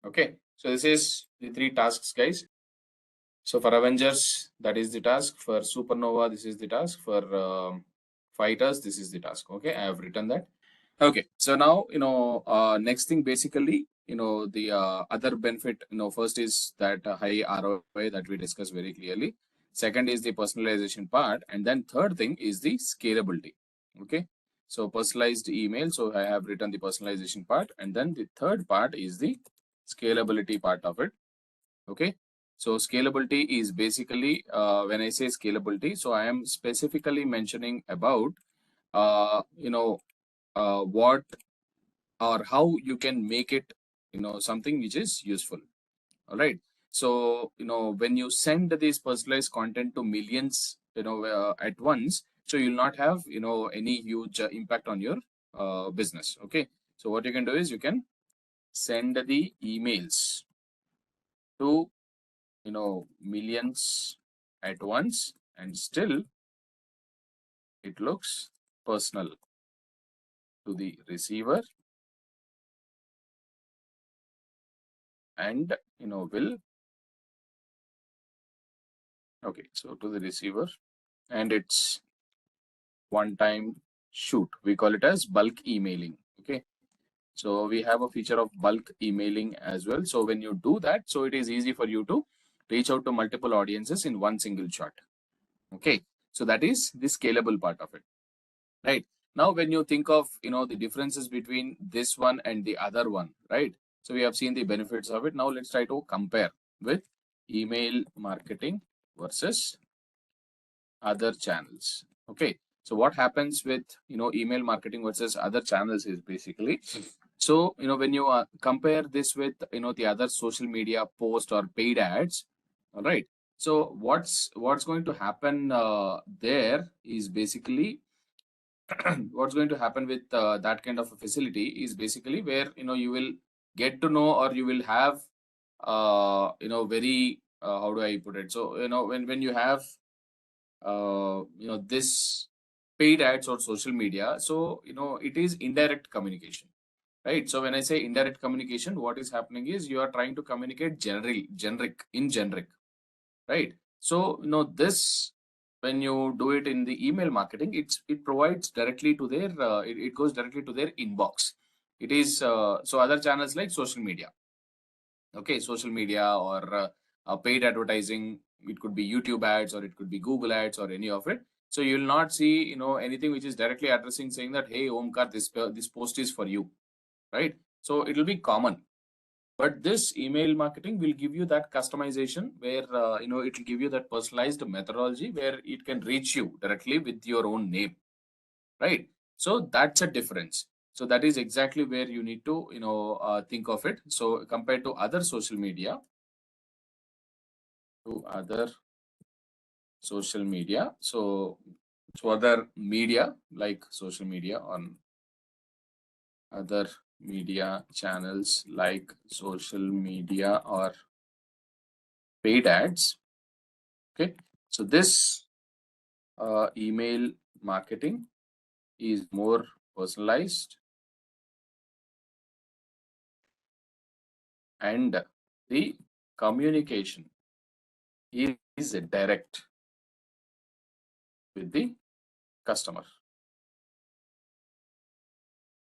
[SPEAKER 7] Okay, so this is the 3 tasks, guys. So for Avengers, that is the task. For Supernova, this is the task. For fighters, this is the task. Okay, I have written that. Okay, so now, next thing basically, the other benefit, first is that high ROI that we discussed very clearly. Second is the personalization part. And then third thing is the scalability. Okay, so personalized email. So I have written the personalization part. And then the third part is the scalability part of it. Okay, so scalability is basically, when I say scalability, so I am specifically mentioning about, what or how you can make it, something which is useful. All right. So, when you send this personalized content to millions, at once, so you'll not have, any huge impact on your business. Okay. So what you can do is you can send the emails to, millions at once, and still it looks personal to the receiver, and will, okay, so to the receiver, and it's one-time shoot. We call it as bulk emailing. Okay, so we have a feature of bulk emailing as well. So when you do that, so it is easy for you to reach out to multiple audiences in one single shot. Okay, so that is the scalable part of it. Right now, when you think of, the differences between this one and the other one, right? So we have seen the benefits of it. Now let's try to compare with email marketing versus other channels. Okay, so what happens with, email marketing versus other channels is basically, so, when you compare this with, the other social media post or paid ads, all right, so what's going to happen there is basically what's going to happen with that kind of a facility is basically where, you will get to know, or you will have, very, how do I put it? So, when you have, this paid ads or social media, so, it is indirect communication, right? So when I say indirect communication, what is happening is you are trying to communicate generic, right? So, this, when you do it in the email marketing, it provides directly to their, it goes directly to their inbox. It is, so other channels like social media, okay, social media or paid advertising, it could be YouTube ads, or it could be Google ads, or any of it. So you will not see, anything which is directly addressing, saying that, hey, Omkar, this post is for you, right? So it will be common. But this email marketing will give you that customization where, it will give you that personalized methodology where it can reach you directly with your own name, right? So that's a difference. So that is exactly where you need to, think of it. So compared to other social media, social media. So other media like social media on other media channels like social media or paid ads. Okay, so this email marketing is more personalized and the communication is direct with the customer.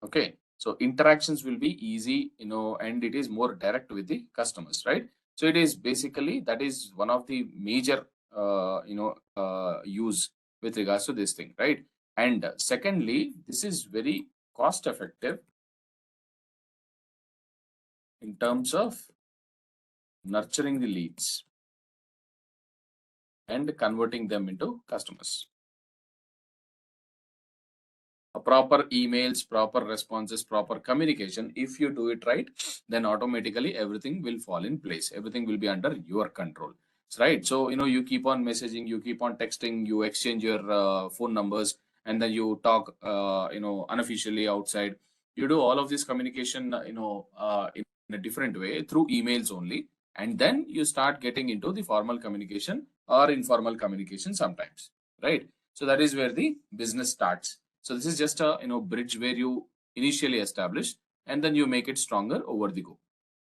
[SPEAKER 7] Okay, so interactions will be easy, and it is more direct with the customers, right? So it is basically, that is one of the major use with regards to this thing, right? And secondly, this is very cost effective in terms of nurturing the leads and converting them into customers. Proper emails, proper responses, proper communication, if you do it right, then automatically everything will fall in place. Everything will be under your control, right? So you keep on messaging, you keep on texting, you exchange your phone numbers, and then you talk unofficially outside. You do all of this communication in a different way through emails only, and then you start getting into the formal communication or informal communication sometimes, right? So that is where the business starts. So this is just a bridge where you initially establish, and then you make it stronger over the go,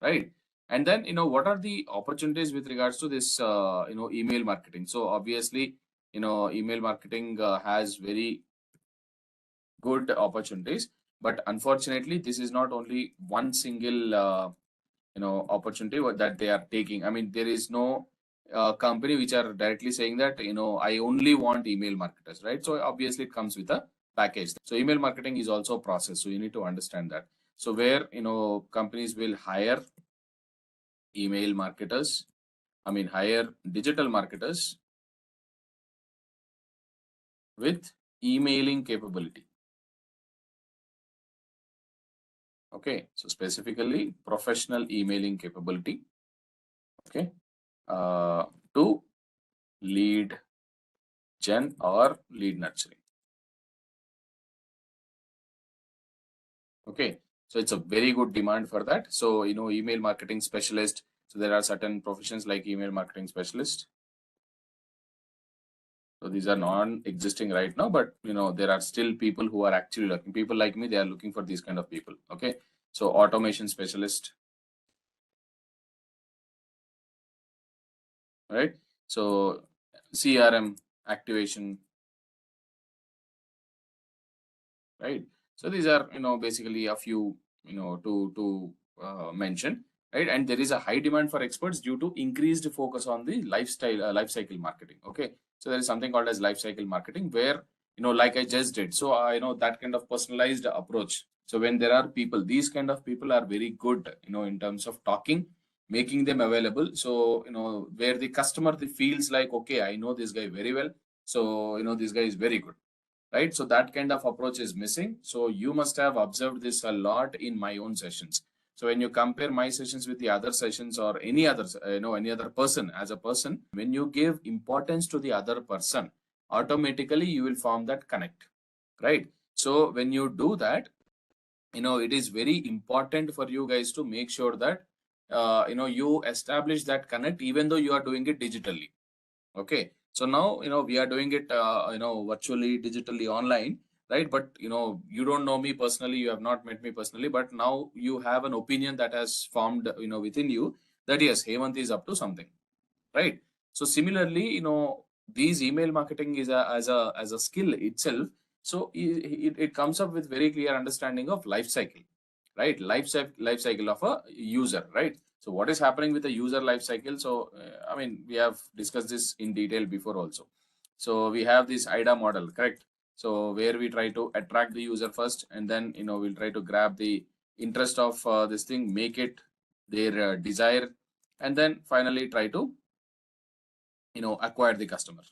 [SPEAKER 7] right? And then what are the opportunities with regards to this email marketing? So obviously email marketing has very good opportunities, but unfortunately this is not only one single opportunity that they are taking. I mean, there is no company which are directly saying that I only want email marketers, right? So obviously it comes with a package. So email marketing is also a process, so you need to understand that. So where companies will hire email marketers, hire digital marketers with emailing capability. Okay, so specifically professional emailing capability. Okay, to lead gen or lead nurturing. Okay, so it's a very good demand for that. So email marketing specialist. So there are certain professions like email marketing specialist. So these are non-existing right now, but there are still people who are actually looking. People like me, they are looking for these kind of people. Okay, so automation specialist, right? So CRM activation, right? So these are basically a few to mention, right? And there is a high demand for experts due to increased focus on the life cycle marketing. Okay, so there is something called as life cycle marketing, where like I just did. So that kind of personalized approach. So when there are people, these kind of people are very good in terms of talking, making them available. So where the customer feels like, okay, I know this guy very well, so this guy is very good, right? So that kind of approach is missing. So you must have observed this a lot in my own sessions. So when you compare my sessions with the other sessions or any other, any other person, as a person, when you give importance to the other person, automatically you will form that connect, right? So when you do that, it is very important for you guys to make sure that you establish that connect, even though you are doing it digitally. Okay, so now we are doing it virtually, digitally, online, right? But you don't know me personally, you have not met me personally, but now you have an opinion that has formed within you, that yes, Hemant is up to something, right? So similarly, these email marketing is as a skill itself. So it comes up with very clear understanding of life cycle, right? Life cycle of a user, right? So what is happening with the user life cycle? So we have discussed this in detail before also. So we have this IDA model, correct? So where we try to attract the user first, and then we'll try to grab the interest of this thing, make it their desire, and then finally try to acquire the customer,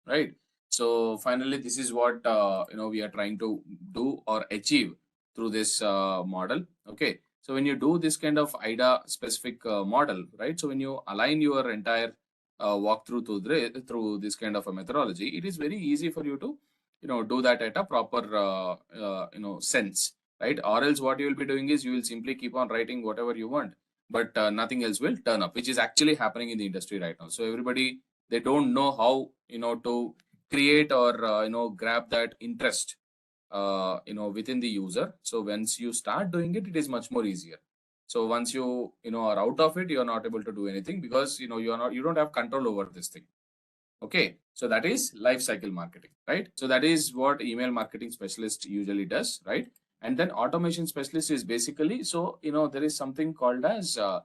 [SPEAKER 7] right? So finally, this is what we are trying to do or achieve through this model. Okay, so when you do this kind of IDA specific model, right? So when you align your entire walk through through this kind of a methodology, it is very easy for you to do that at a proper sense, right? Or else what you will be doing is you will simply keep on writing whatever you want, but nothing else will turn up, which is actually happening in the industry right now. So everybody, they don't know how to create or grab that interest within the user. So once you start doing it, it is much more easier. So once you are out of it, you are not able to do anything because you don't have control over this thing. Okay, so that is life cycle marketing, right? So that is what email marketing specialist usually does, right? And then automation specialist is basically, so there is something called as a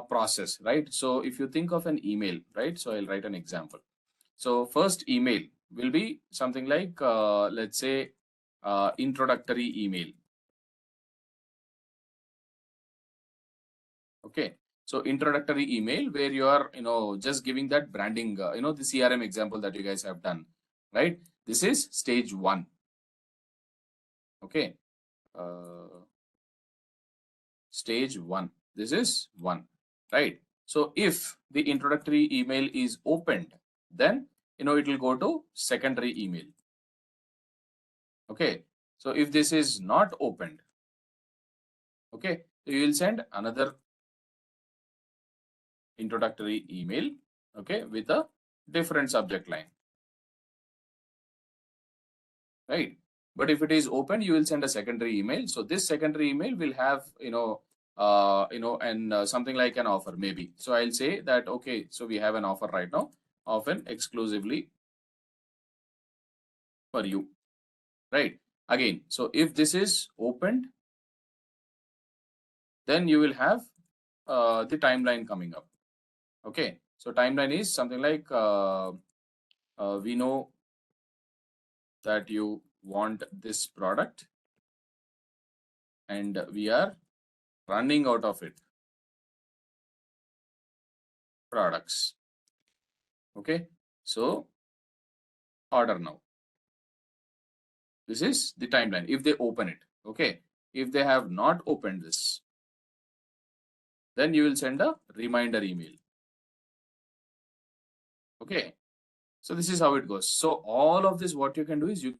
[SPEAKER 7] process, right? So if you think of an email, right? So I'll write an example. So first email will be something like let's say introductory email. Okay, so introductory email where you are just giving that branding, the CRM example that you guys have done, right? This is stage 1. Okay, stage 1, this is 1, right? So if the introductory email is opened, then it will go to secondary email. Okay, so if this is not opened, okay, so you will send another introductory email, okay, with a different subject line, right? But if it is open, you will send a secondary email. So this secondary email will have and something like an offer maybe. So I'll say that okay, so we have an offer right now, often exclusively for you, right? Again, so if this is opened, then you will have the timeline coming up. Okay, so timeline is something like we know that you want this product and we are running out of it, products. Okay, so order now. This is the timeline if they open it. Okay, if they have not opened this, then you will send a reminder email. Okay, so this is how it goes. So all of this, what you can do is you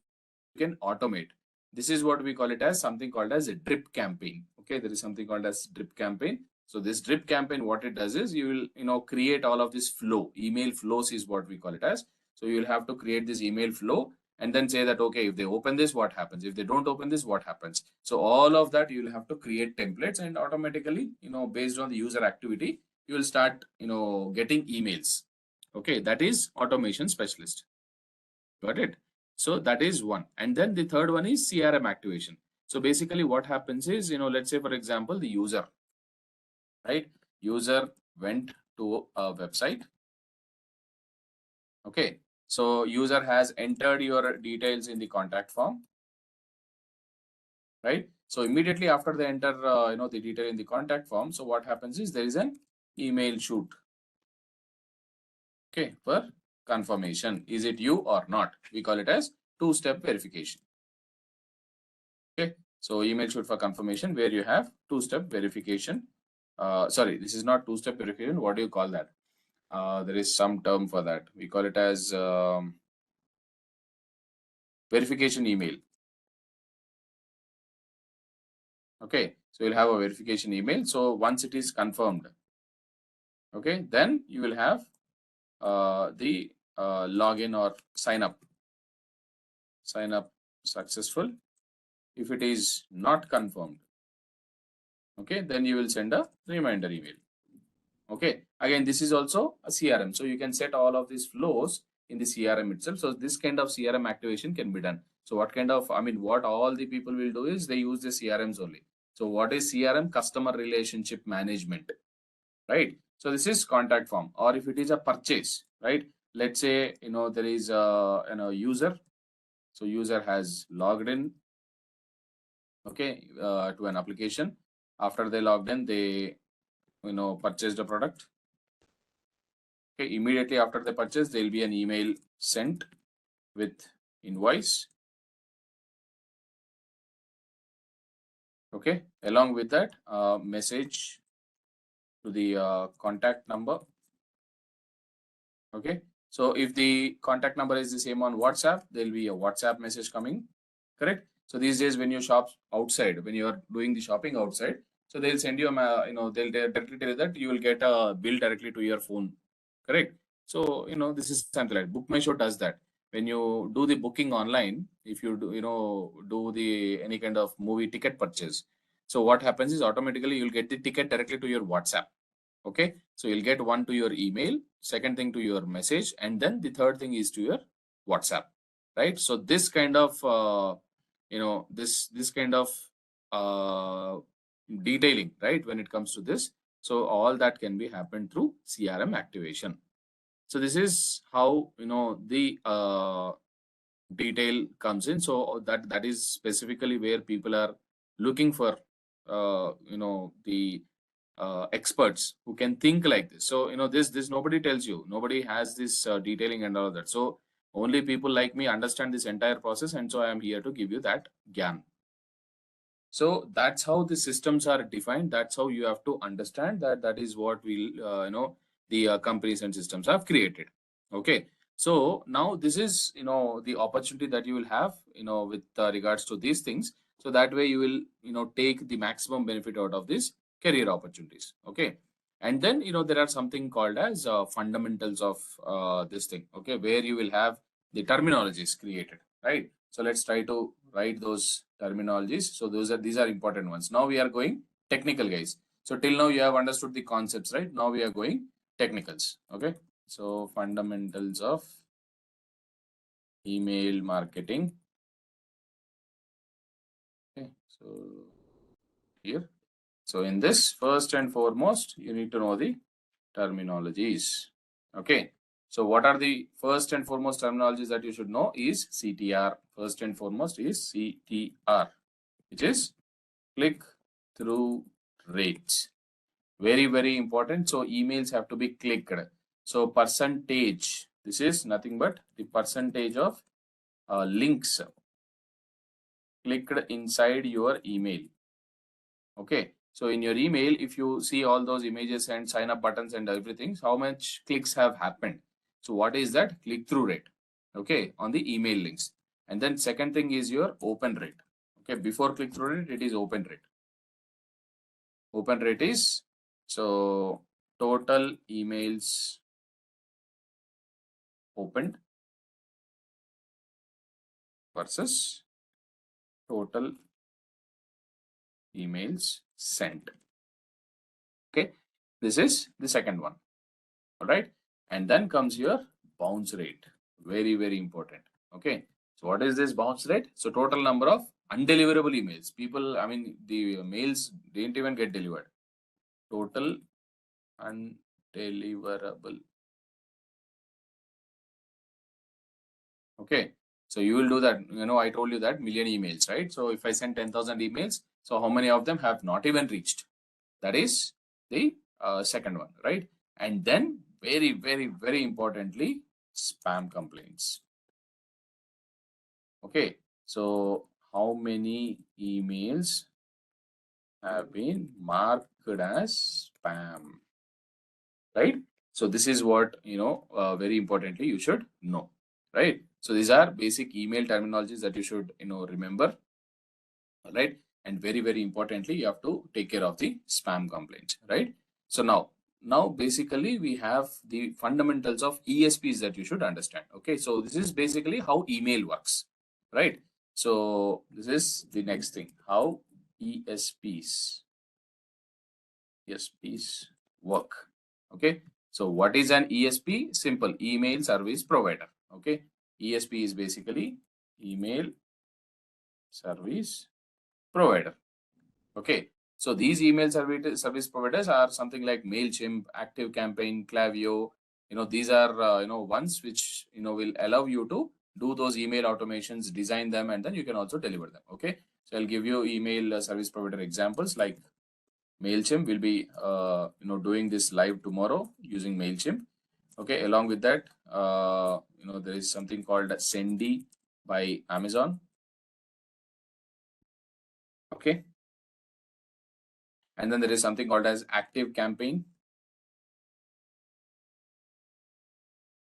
[SPEAKER 7] can automate. This is what we call it as something called as a drip campaign. Okay, there is something called as drip campaign. So this drip campaign, what it does is you will create all of this flow. Email flows is what we call it as. So you will have to create this email flow and then say that okay, if they open this, what happens? If they don't open this, what happens? So all of that you will have to create templates, and automatically based on the user activity, you will start getting emails. Okay, that is automation specialist. Got it? So that is one. And then the third one is CRM activation. So basically what happens is, let's say for example, the user, right? User went to a website. Okay. So user has entered your details in the contact form, right? So immediately after they enter, the detail in the contact form. So what happens is there is an email shoot. Okay. For confirmation, is it you or not? We call it as two-step verification. Okay, so email shoot for confirmation where you have two-step verification. Sorry, this is not two-step verification. What do you call that? There is some term for that. We call it as verification email. Okay, so you'll have a verification email. So once it is confirmed, okay, then you will have the login or sign up successful. If it is not confirmed, okay, then you will send a reminder email. Okay, again, this is also a CRM. So you can set all of these flows in the CRM itself. So this kind of CRM activation can be done. So what kind of, what all the people will do is they use the CRMs only. So what is CRM? Customer relationship management, right? So this is contact form. Or if it is a purchase, right? Let's say, there is a user. So user has logged in, okay, to an application. After they logged in, they purchased a product. Okay, immediately after the purchase, there will be an email sent with invoice. Okay, along with that, message to the contact number. Okay. So if the contact number is the same on WhatsApp, there'll be a WhatsApp message coming, correct? So these days when you shop outside, when you are doing the shopping outside, so they'll send you they'll directly tell you that you will get a bill directly to your phone, correct? So, this is something like Book My Show does that. When you do the booking online, if you do the any kind of movie ticket purchase, so what happens is automatically you'll get the ticket directly to your WhatsApp. Okay, so you'll get one to your email, second thing to your message, and then the third thing is to your WhatsApp, right? So this kind of this kind of uh, detailing, right, when it comes to this, so all that can be happened through CRM activation. So this is how the detail comes in. So that is specifically where people are looking for the experts who can think like this. So this nobody tells you, nobody has this detailing and all of that. So only people like me understand this entire process, and so I am here to give you that gyan. So that's how the systems are defined. That's how you have to understand that. That is what we'll the companies and systems have created. Okay. So now this is the opportunity that you will have with regards to these things. So that way you will take the maximum benefit out of these career opportunities. Okay. And then there are something called as fundamentals of this thing. Okay, where you will have the terminologies created, right? So let's try to write those terminologies. So these are important ones. Now we are going technical, guys. So till now you have understood the concepts, right? Now we are going technicals. Okay. So fundamentals of email marketing. Okay. So here. So in this, first and foremost, you need to know the terminologies. Okay. So what are the first and foremost terminologies that you should know is CTR. First and foremost is CTR, which is click through rate. Very, very important. So emails have to be clicked. So percentage, this is nothing but the percentage of links clicked inside your email. Okay. So in your email, if you see all those images and sign up buttons and everything, how much clicks have happened? So what is that click-through rate? Okay, on the email links. And then second thing is your open rate. Okay, before click-through rate, it is open rate. Open rate is so total emails opened versus total emails sent. Okay, this is the second one. All right, and then comes your bounce rate. Very, very important. Okay, so what is this bounce rate? So total number of undeliverable emails. People, I mean, the mails didn't even get delivered. Total undeliverable. Okay, so you will do that. I told you that million emails, right? So if I send 10,000 emails, so how many of them have not even reached? That is the second one, right? And then very, very, very importantly, spam complaints. Okay, so how many emails have been marked as spam, right? So this is what, very importantly, you should know, right? So these are basic email terminologies that you should, remember, right? And very, very importantly, you have to take care of the spam complaints, right? So now basically we have the fundamentals of ESPs that you should understand. Okay, so this is basically how email works, right? So this is the next thing, how ESPs work. Okay, so what is an ESP? Simple, email service provider. Okay, ESP is basically email service provider. Okay, so these email service providers are something like MailChimp, ActiveCampaign, Klaviyo. These are ones which will allow you to do those email automations, design them, and then you can also deliver them. Okay, so I'll give you email service provider examples like MailChimp. Will be doing this live tomorrow using MailChimp. Okay, along with that, there is something called Sendy by Amazon. Okay, and then there is something called as ActiveCampaign.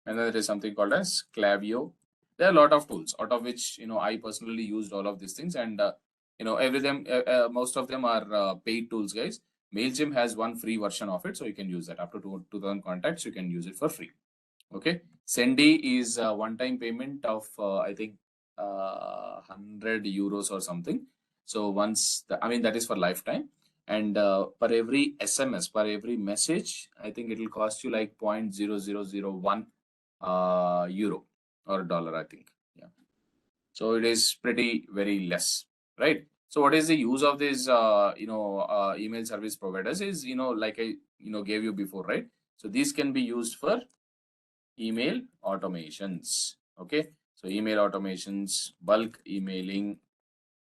[SPEAKER 7] and then there is something called as Clavio. There are a lot of tools, out of which I personally used all of these things, and most of them are paid tools, guys. MailChimp has one free version of it, so you can use that. Up to 2,000 contacts, you can use it for free. Okay. Sendy is a one-time payment of I think 100 euros or something. So once that is for lifetime, and per every SMS, per every message, I think it will cost you like 0.0001 euro or dollar, I think. Yeah. So it is pretty very less, right? So what is the use of this email service providers is like I gave you before, right? So these can be used for email automations. Okay, so email automations, bulk emailing,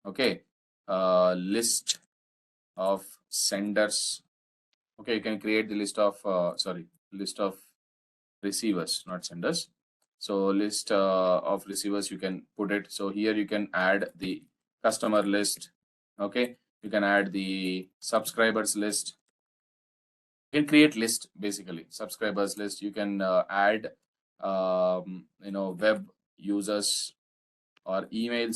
[SPEAKER 7] okay, list of senders. Okay, you can create the list of list of receivers, not senders. So list of receivers, you can put it. So here you can add the customer list. Okay, you can add the subscribers list. You can create list, basically subscribers list. You can add web users or email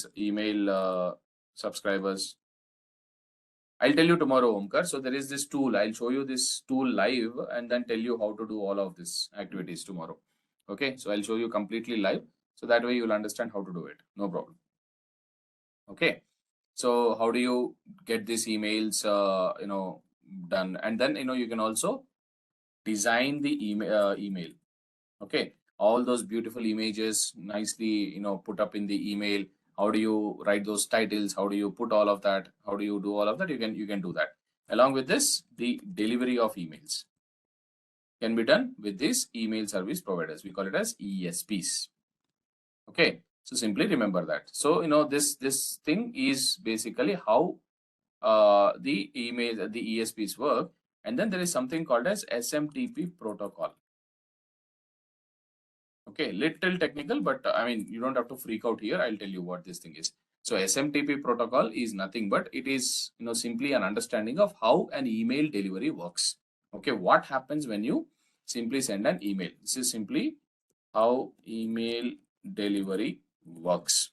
[SPEAKER 7] subscribers. I'll tell you tomorrow, Omkar. So there is this tool. I'll show you this tool live and then tell you how to do all of this activities tomorrow. Okay, so I'll show you completely live, so that way you'll understand how to do it. No problem. Okay, so how do you get these emails done? And then you can also design the email. Okay, all those beautiful images nicely put up in the email. How do you write those titles? How do you put all of that? How do you do all of that? You can do that. Along with this, the delivery of emails can be done with these email service providers. We call it as ESPs. Okay, so simply remember that. So this thing is basically how the ESPs work. And then there is something called as SMTP protocol. Okay, little technical, but you don't have to freak out here. I'll tell you what this thing is. So SMTP protocol is nothing but it is simply an understanding of how an email delivery works. Okay, what happens when you simply send an email? This is simply how email delivery works.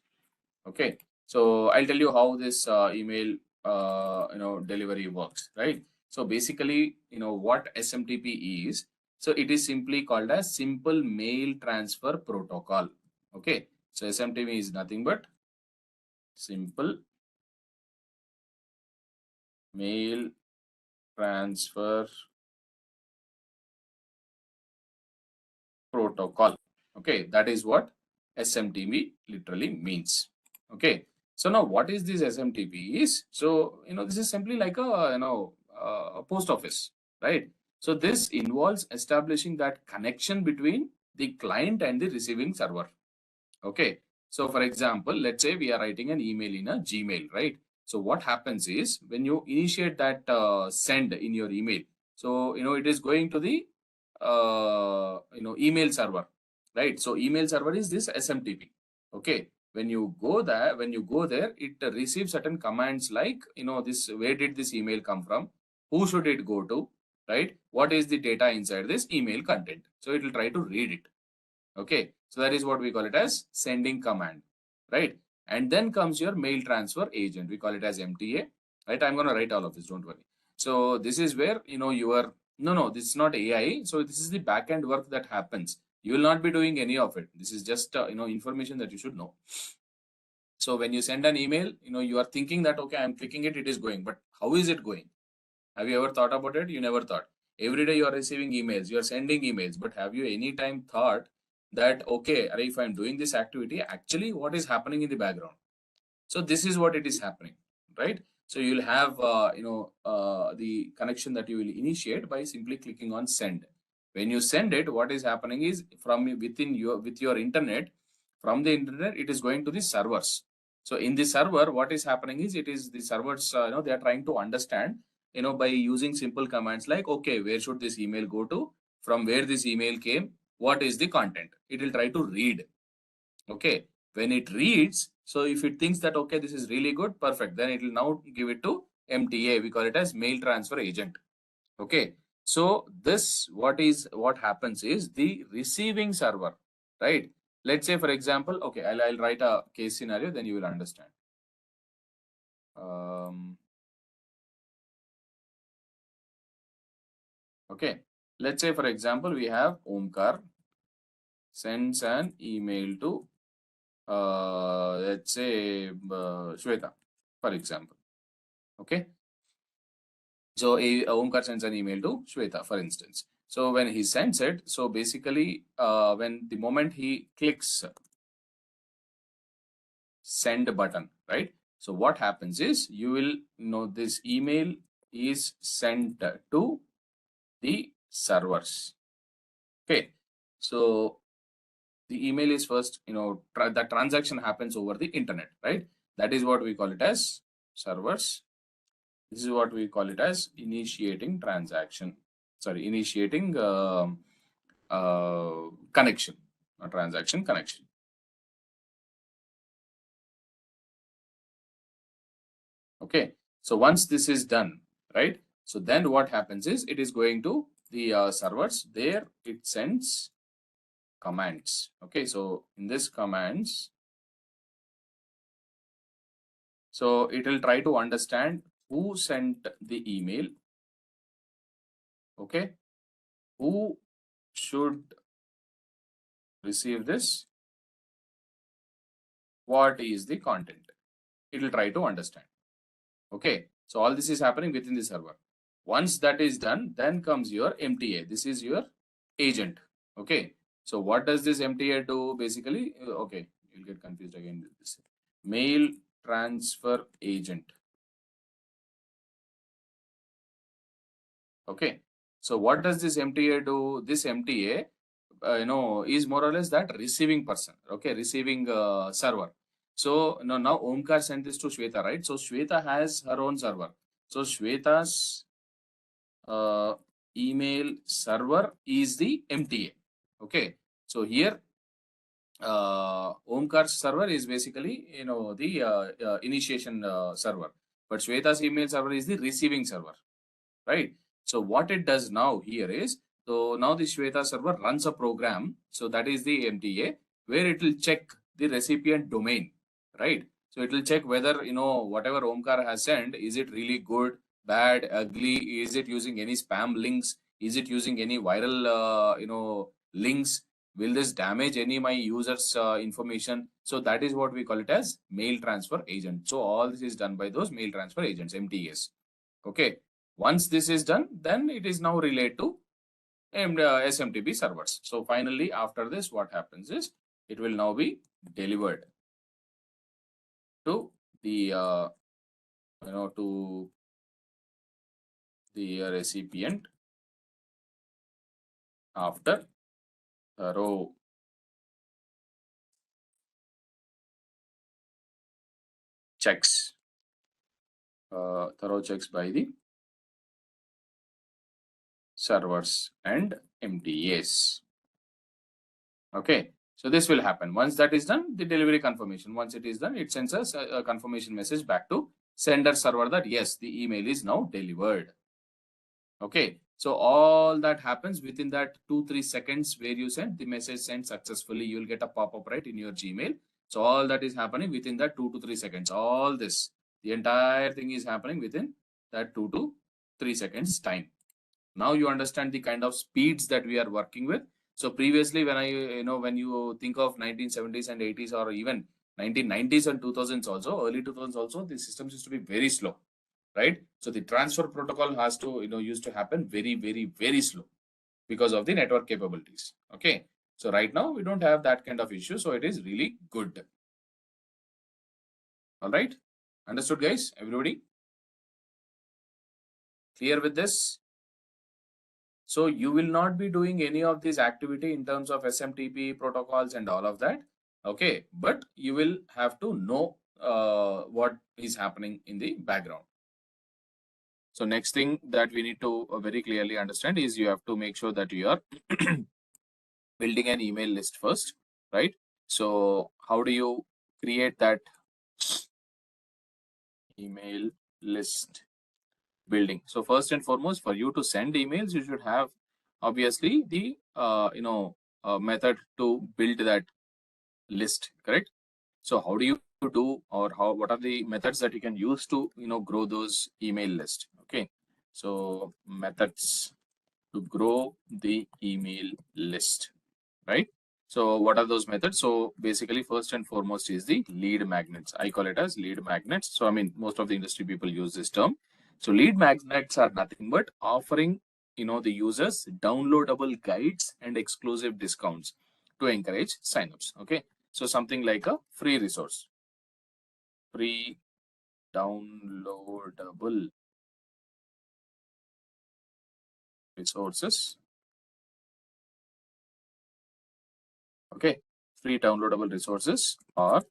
[SPEAKER 7] Okay, so I'll tell you how this email delivery works, right? So basically, what SMTP is. So it is simply called as simple mail transfer protocol. Okay, so SMTP is nothing but simple mail transfer protocol. Okay, that is what SMTP literally means. Okay, so now what is this SMTP is? So this is simply like a post office, right? So this involves establishing that connection between the client and the receiving server. Okay, so for example, let's say we are writing an email in a Gmail, right? So what happens is when you initiate that send in your email, so it is going to the email server, right? So email server is this SMTP. Okay, when you go there, it receives certain commands like this, where did this email come from, who should it go to, right? What is the data inside this email content? So it will try to read it. Okay, so that is what we call it as sending command, right? And then comes your mail transfer agent. We call it as MTA, right? I'm going to write all of this, don't worry. So this is where this is not AI. So this is the backend work that happens. You will not be doing any of it. This is just information that you should know. So when you send an email, you are thinking that okay, I'm clicking it, it is going, but how is it going? Have you ever thought about it? You never thought. Every day you are receiving emails, you are sending emails, but have you any time thought that okay, if I'm doing this activity, actually what is happening in the background? So this is what it is happening, right? So you'll have the connection that you will initiate by simply clicking on send. When you send it, what is happening is with your internet, from the internet it is going to the servers. So in the server, what is happening is it is the servers they are trying to understand by using simple commands like okay, where should this email go to, from where this email came, what is the content. It will try to read. Okay, when it reads, so if it thinks that okay, this is really good, perfect, then it will now give it to MTA. We call it as mail transfer agent. Okay, so this what happens is the receiving server, right? Let's say, for example, okay, I'll write a case scenario, then you will understand. Okay, let's say, for example, we have Omkar sends an email to, let's say, Shweta, for example. Okay, so Omkar sends an email to Shweta, for instance. So when he sends it, so basically, when the moment he clicks send button, right? So what happens is, you will know this email is sent to the servers. Okay, so the email is first, the transaction happens over the internet, right? That is what we call it as servers. This is what we call it as initiating transaction. Sorry, initiating connection, a transaction connection. Okay, so once this is done, right? So then what happens is, it is going to the servers. There it sends commands. Okay, so in this commands, so it will try to understand who sent the email. Okay, who should receive this? What is the content? It will try to understand. Okay, so all this is happening within the server. Once that is done, then comes your MTA. This is your agent. Okay, so what does this MTA do basically? Okay, you'll get confused again with this. Mail transfer agent. Okay, so what does this MTA do? This MTA, is more or less that receiving person. Okay, receiving server. So now Omkar sent this to Shweta, right? So Shweta has her own server. So Shweta's email server is the MTA. Okay, so here Omkar's server is basically the initiation server, but Shweta's email server is the receiving server, right? So what it does now here is, so now the Shweta server runs a program, so that is the MTA, where it will check the recipient domain, right? So it will check whether whatever Omkar has sent, is it really good, bad, ugly, is it using any spam links, is it using any viral links, will this damage any my users information? So that is what we call it as mail transfer agent. So all this is done by those mail transfer agents, MTAs. Okay, once this is done, then it is now relayed to SMTP servers. So finally, after this, what happens is, it will now be delivered to the to the recipient after thorough checks, by the servers and MTAs. Okay, so this will happen. Once that is done, the delivery confirmation, once it is done, it sends us a confirmation message back to sender server that yes, the email is now delivered. Okay, so all that happens within that 2-3 seconds where you send the message sent successfully. You will get a pop-up right in your Gmail. So all that is happening within that 2 to 3 seconds. All this, the entire thing is happening within that 2 to 3 seconds time. Now you understand the kind of speeds that we are working with. So previously, when you think of 1970s and 80s, or even 1990s and 2000s also, early 2000s also, the systems used to be very slow, right? So the transfer protocol has to, used to happen very, very, very slow because of the network capabilities. Okay, so right now we don't have that kind of issue, so it is really good. All right, understood, guys? Everybody clear with this? So you will not be doing any of this activity in terms of SMTP protocols and all of that. Okay, but you will have to know what is happening in the background. So next thing that we need to very clearly understand is, you have to make sure that you are building an email list first, right? So how do you create that email list building? So first and foremost, for you to send emails, you should have obviously the method to build that list, correct? So how do you do, or what are the methods that you can use to grow those email list? Okay, so methods to grow the email list, right? So what are those methods? So basically, first and foremost is the lead magnets. I call it as lead magnets. So I mean, most of the industry people use this term. So lead magnets are nothing but offering the users downloadable guides and exclusive discounts to encourage signups. Okay, so something like a free resource, free downloadable resources. Okay, free downloadable resources or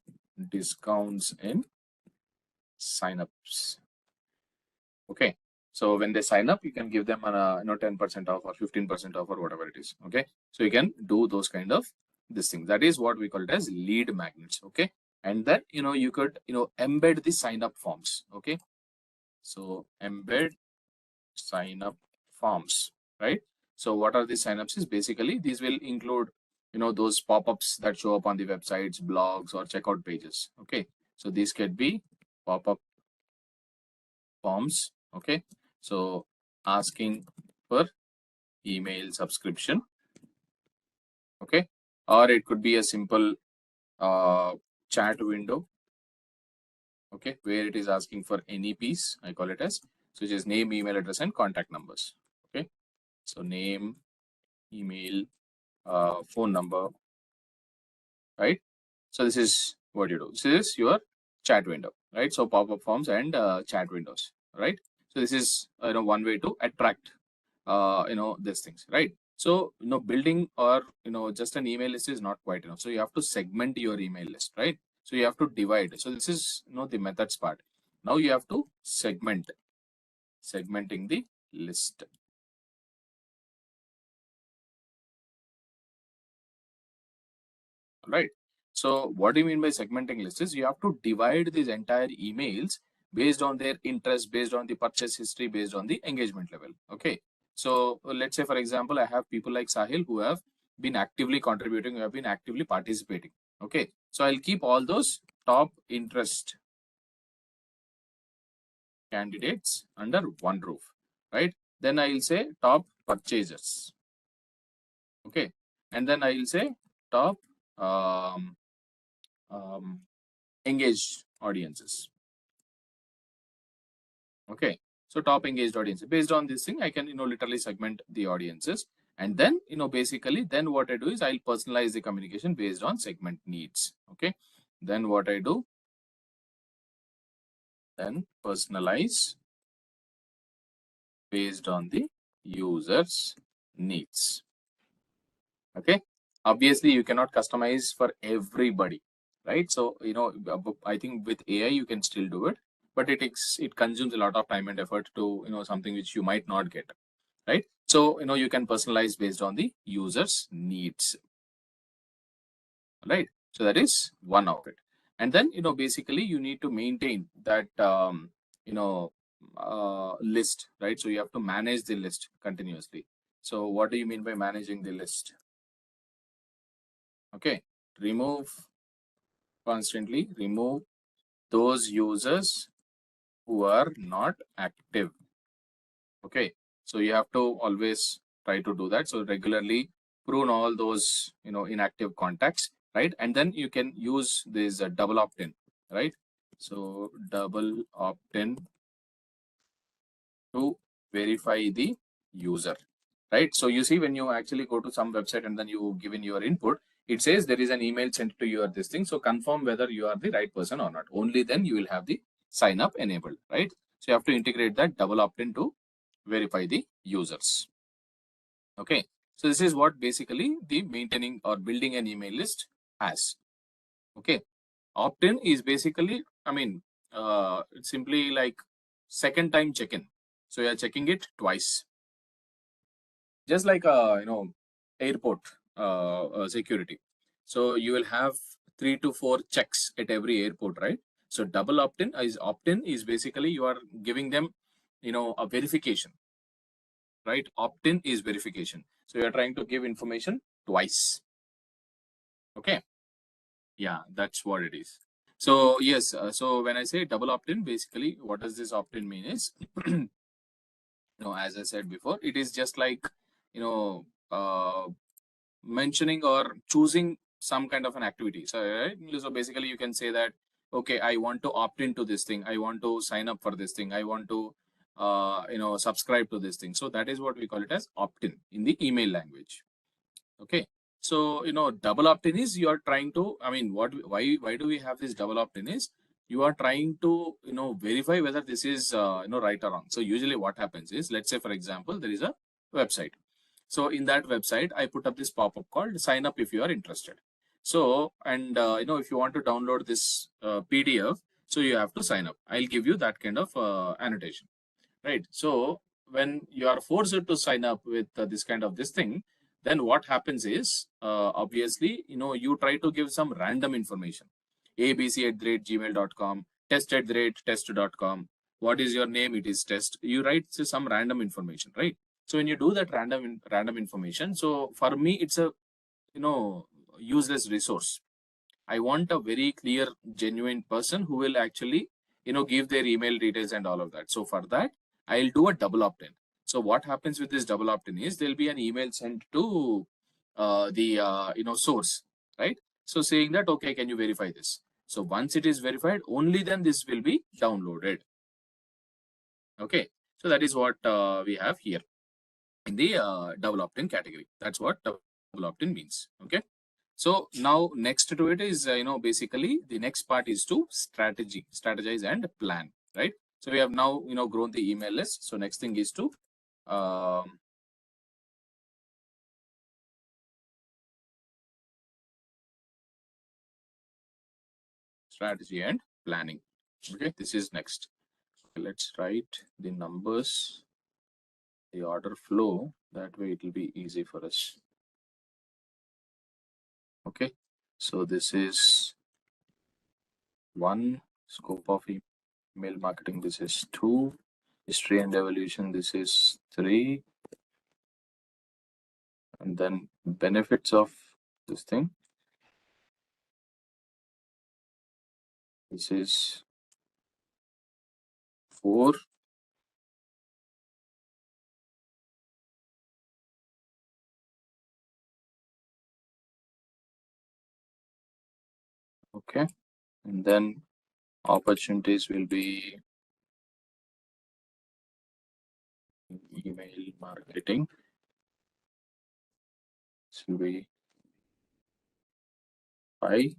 [SPEAKER 7] discounts in signups. Okay, so when they sign up, you can give them a 10% off or 15% off or whatever it is. Okay, so you can do those kind of this thing. That is what we call it as lead magnets. Okay, and then you could embed the sign up forms. Okay, so embed sign up forms, right? So what are the signups is basically these will include those pop-ups that show up on the websites, blogs, or checkout pages. Okay, so these could be pop-up forms. Okay, so asking for email subscription. Okay, or it could be a simple chat window. Okay, where it is asking for any piece, I call it as, so which is name, email address, and contact numbers. Okay, so name, email, phone number, right? So this is what you do. So this is your chat window, right? So pop-up forms and chat windows, right? So this is one way to attract these things, right? So building or just an email list is not quite enough. So you have to segment your email list, right? So you have to divide. So this is the methods part. Now you have to segmenting the list. Right. So what do you mean by segmenting lists is you have to divide these entire emails based on their interest, based on the purchase history, based on the engagement level. Okay. So let's say, for example, I have people like Sahil who have been actively contributing, who have been actively participating. Okay. So I'll keep all those top interest candidates under one roof, right? Then I'll say top purchasers. Okay. And then I'll say top engaged audiences. Okay, so top engaged audiences. Based on this thing, I can literally segment the audiences, and then basically then what I do is I'll personalize the communication based on segment needs. Okay, then what I do, then personalize based on the user's needs. Okay, obviously you cannot customize for everybody, right? So I think with AI you can still do it, but it consumes a lot of time and effort to something which you might not get, right? So you can personalize based on the user's needs, right? So that is one of it. And then basically you need to maintain that list, right? So you have to manage the list continuously. So what do you mean by managing the list? Okay, constantly remove those users who are not active. Okay, so you have to always try to do that. So regularly prune all those inactive contacts, right? And then you can use this double opt-in, right? So double opt-in to verify the user, right? So you see, when you actually go to some website and then you give in your input, it says there is an email sent to you or this thing. So confirm whether you are the right person or not. Only then you will have the sign up enabled, right? So you have to integrate that double opt-in to verify the users. Okay, so this is what basically the maintaining or building an email list has. Okay, opt-in is basically, I mean, it's simply like second time check-in. So you are checking it twice, just like airport security. So you will have 3 to 4 checks at every airport, right? So double opt-in is basically you are giving them a verification, right? Opt-in is verification. So you are trying to give information twice. Okay. Yeah, that's what it is. So yes, so when I say double opt-in, basically what does this opt-in mean is, as I said before, it is just like, you know, mentioning or choosing some kind of an activity. So, right? So basically you can say that, okay, I want to opt into this thing. I want to sign up for this thing. I want to, subscribe to this thing. So that is what we call it as opt-in in the email language. Okay. So, double opt-in is you are trying to, why do we have this double opt-in is you are trying to, verify whether this is, right or wrong. So usually what happens is, let's say, for example, there is a website. So in that website, I put up this pop-up called sign up if you are interested. So, and, if you want to download this PDF, so you have to sign up. I'll give you that kind of annotation, right? So when you are forced to sign up with this kind of this thing, then what happens is, obviously, you try to give some random information, abc@gmail.com, test@test.com. What is your name? It is test. You write some random information, right? So when you do that random information, so for me, it's a, useless resource. I want a very clear, genuine person who will actually, give their email details and all of that. So for that, I'll do a double opt-in. So what happens with this double opt-in is there'll be an email sent to the source, right? So saying that, okay, can you verify this? So once it is verified, only then this will be downloaded. Okay, so that is what we have here in the double opt-in category. That's what double opt-in means. Okay. So now next to it is, basically the next part is to strategize and plan, right? So we have now, grown the email list. So next thing is to strategy and planning. Okay, this is next. Let's write the numbers, the order flow. That way it will be easy for us. Okay, so this is 1, scope of email marketing. This is 2, history and evolution. This is 3, and then benefits of this thing. This is 4. Okay, and then opportunities will be email marketing. This will be 5.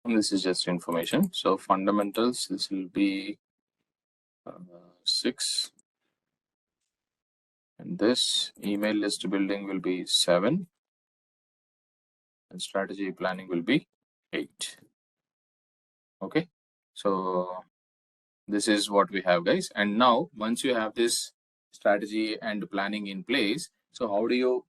[SPEAKER 7] And this is just information. So fundamentals, this will be 6. And this email list building will be 7. And strategy planning will be 8. Okay, so this is what we have, guys. And now once you have this strategy and planning in place, so how do you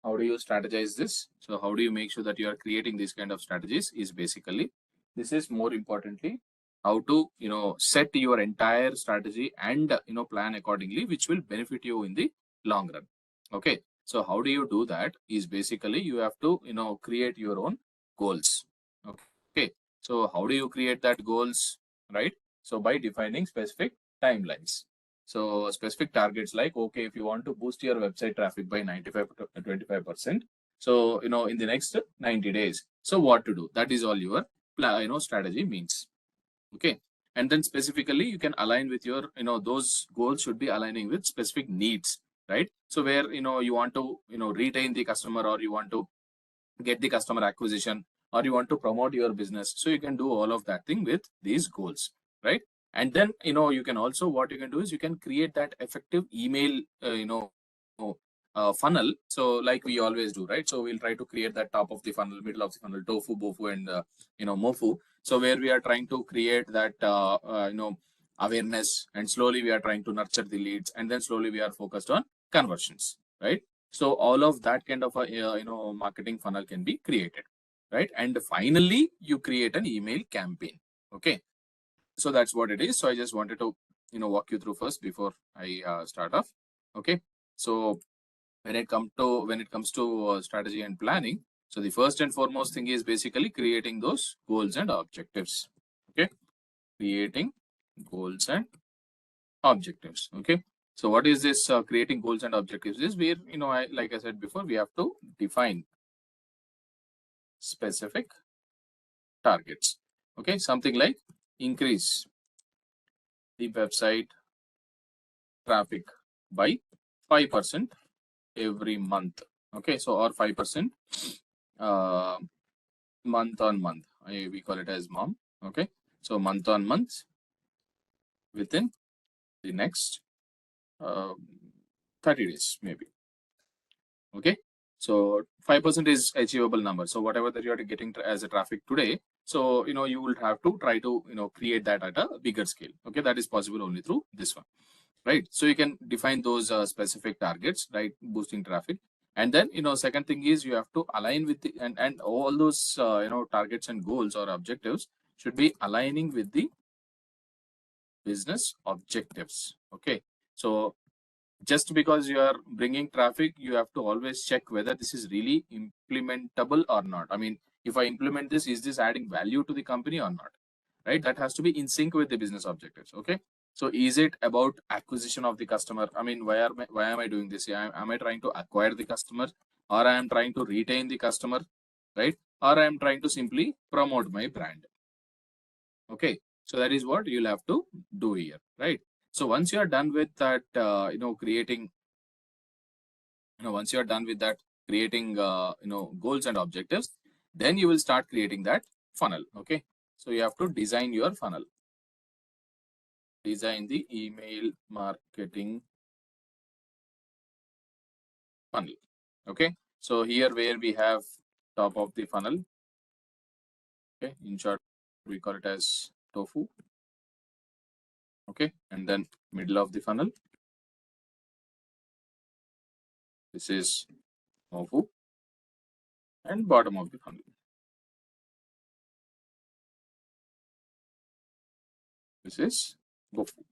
[SPEAKER 7] strategize this? So how do you make sure that you are creating these kind of strategies is basically, this is more importantly, how to, set your entire strategy and, plan accordingly, which will benefit you in the long run. Okay. So how do you do that is basically you have to, create your own goals. Okay. So how do you create that goals, right? So by defining specific timelines. So specific targets like, okay, if you want to boost your website traffic by 95 to 25%, so, in the next 90 days, so what to do? That is all your, strategy means. Okay. And then specifically you can align with your, those goals should be aligning with specific needs, right? So where, you want to, retain the customer, or you want to get the customer acquisition, or you want to promote your business. So you can do all of that thing with these goals, right? And then, you can also, what you can do is you can create that effective email, funnel. So like we always do, right? So we'll try to create that top of the funnel, middle of the funnel, tofu, bofu, and, mofu. So where we are trying to create that, awareness, and slowly we are trying to nurture the leads, and then slowly we are focused on conversions, right? So all of that kind of a, marketing funnel can be created, right? And finally, you create an email campaign. Okay. So that's what it is. So I just wanted to, walk you through first before I start off. Okay, so when it comes to strategy and planning, so the first and foremost thing is basically creating those goals and objectives. Okay, creating goals and objectives. Okay, so what is this creating goals and objectives? Is where, like I said before, we have to define specific targets. Okay, something like increase the website traffic by 5% every month. Okay, so or 5% uh, month on month. We call it as mom. Okay, so month on month within the next uh, 30 days maybe. Okay, so 5% is achievable number. So whatever that you are getting as a traffic today, so you will have to try to create that at a bigger scale. Okay, that is possible only through this one, right? So you can define those specific targets, right? Boosting traffic. And then second thing is you have to align with the and all those targets and goals or objectives should be aligning with the business objectives. Okay, so just because you are bringing traffic, you have to always check whether this is really implementable or not. I mean, if I implement this, is this adding value to the company or not? Right, that has to be in sync with the business objectives. Okay, so is it about acquisition of the customer? I mean, why am I doing this? Am I trying to acquire the customer, or I am trying to retain the customer, right? Or I am trying to simply promote my brand? Okay, so that is what you'll have to do here, right? So once you are done with that, creating, once you are done with that, creating, goals and objectives, then you will start creating that funnel. Okay, so you have to design your funnel, design the email marketing funnel. Okay, so here where we have top of the funnel, okay, in short, we call it as tofu. Okay, and then middle of the funnel, this is tofu, and bottom of the funnel, this is gofu.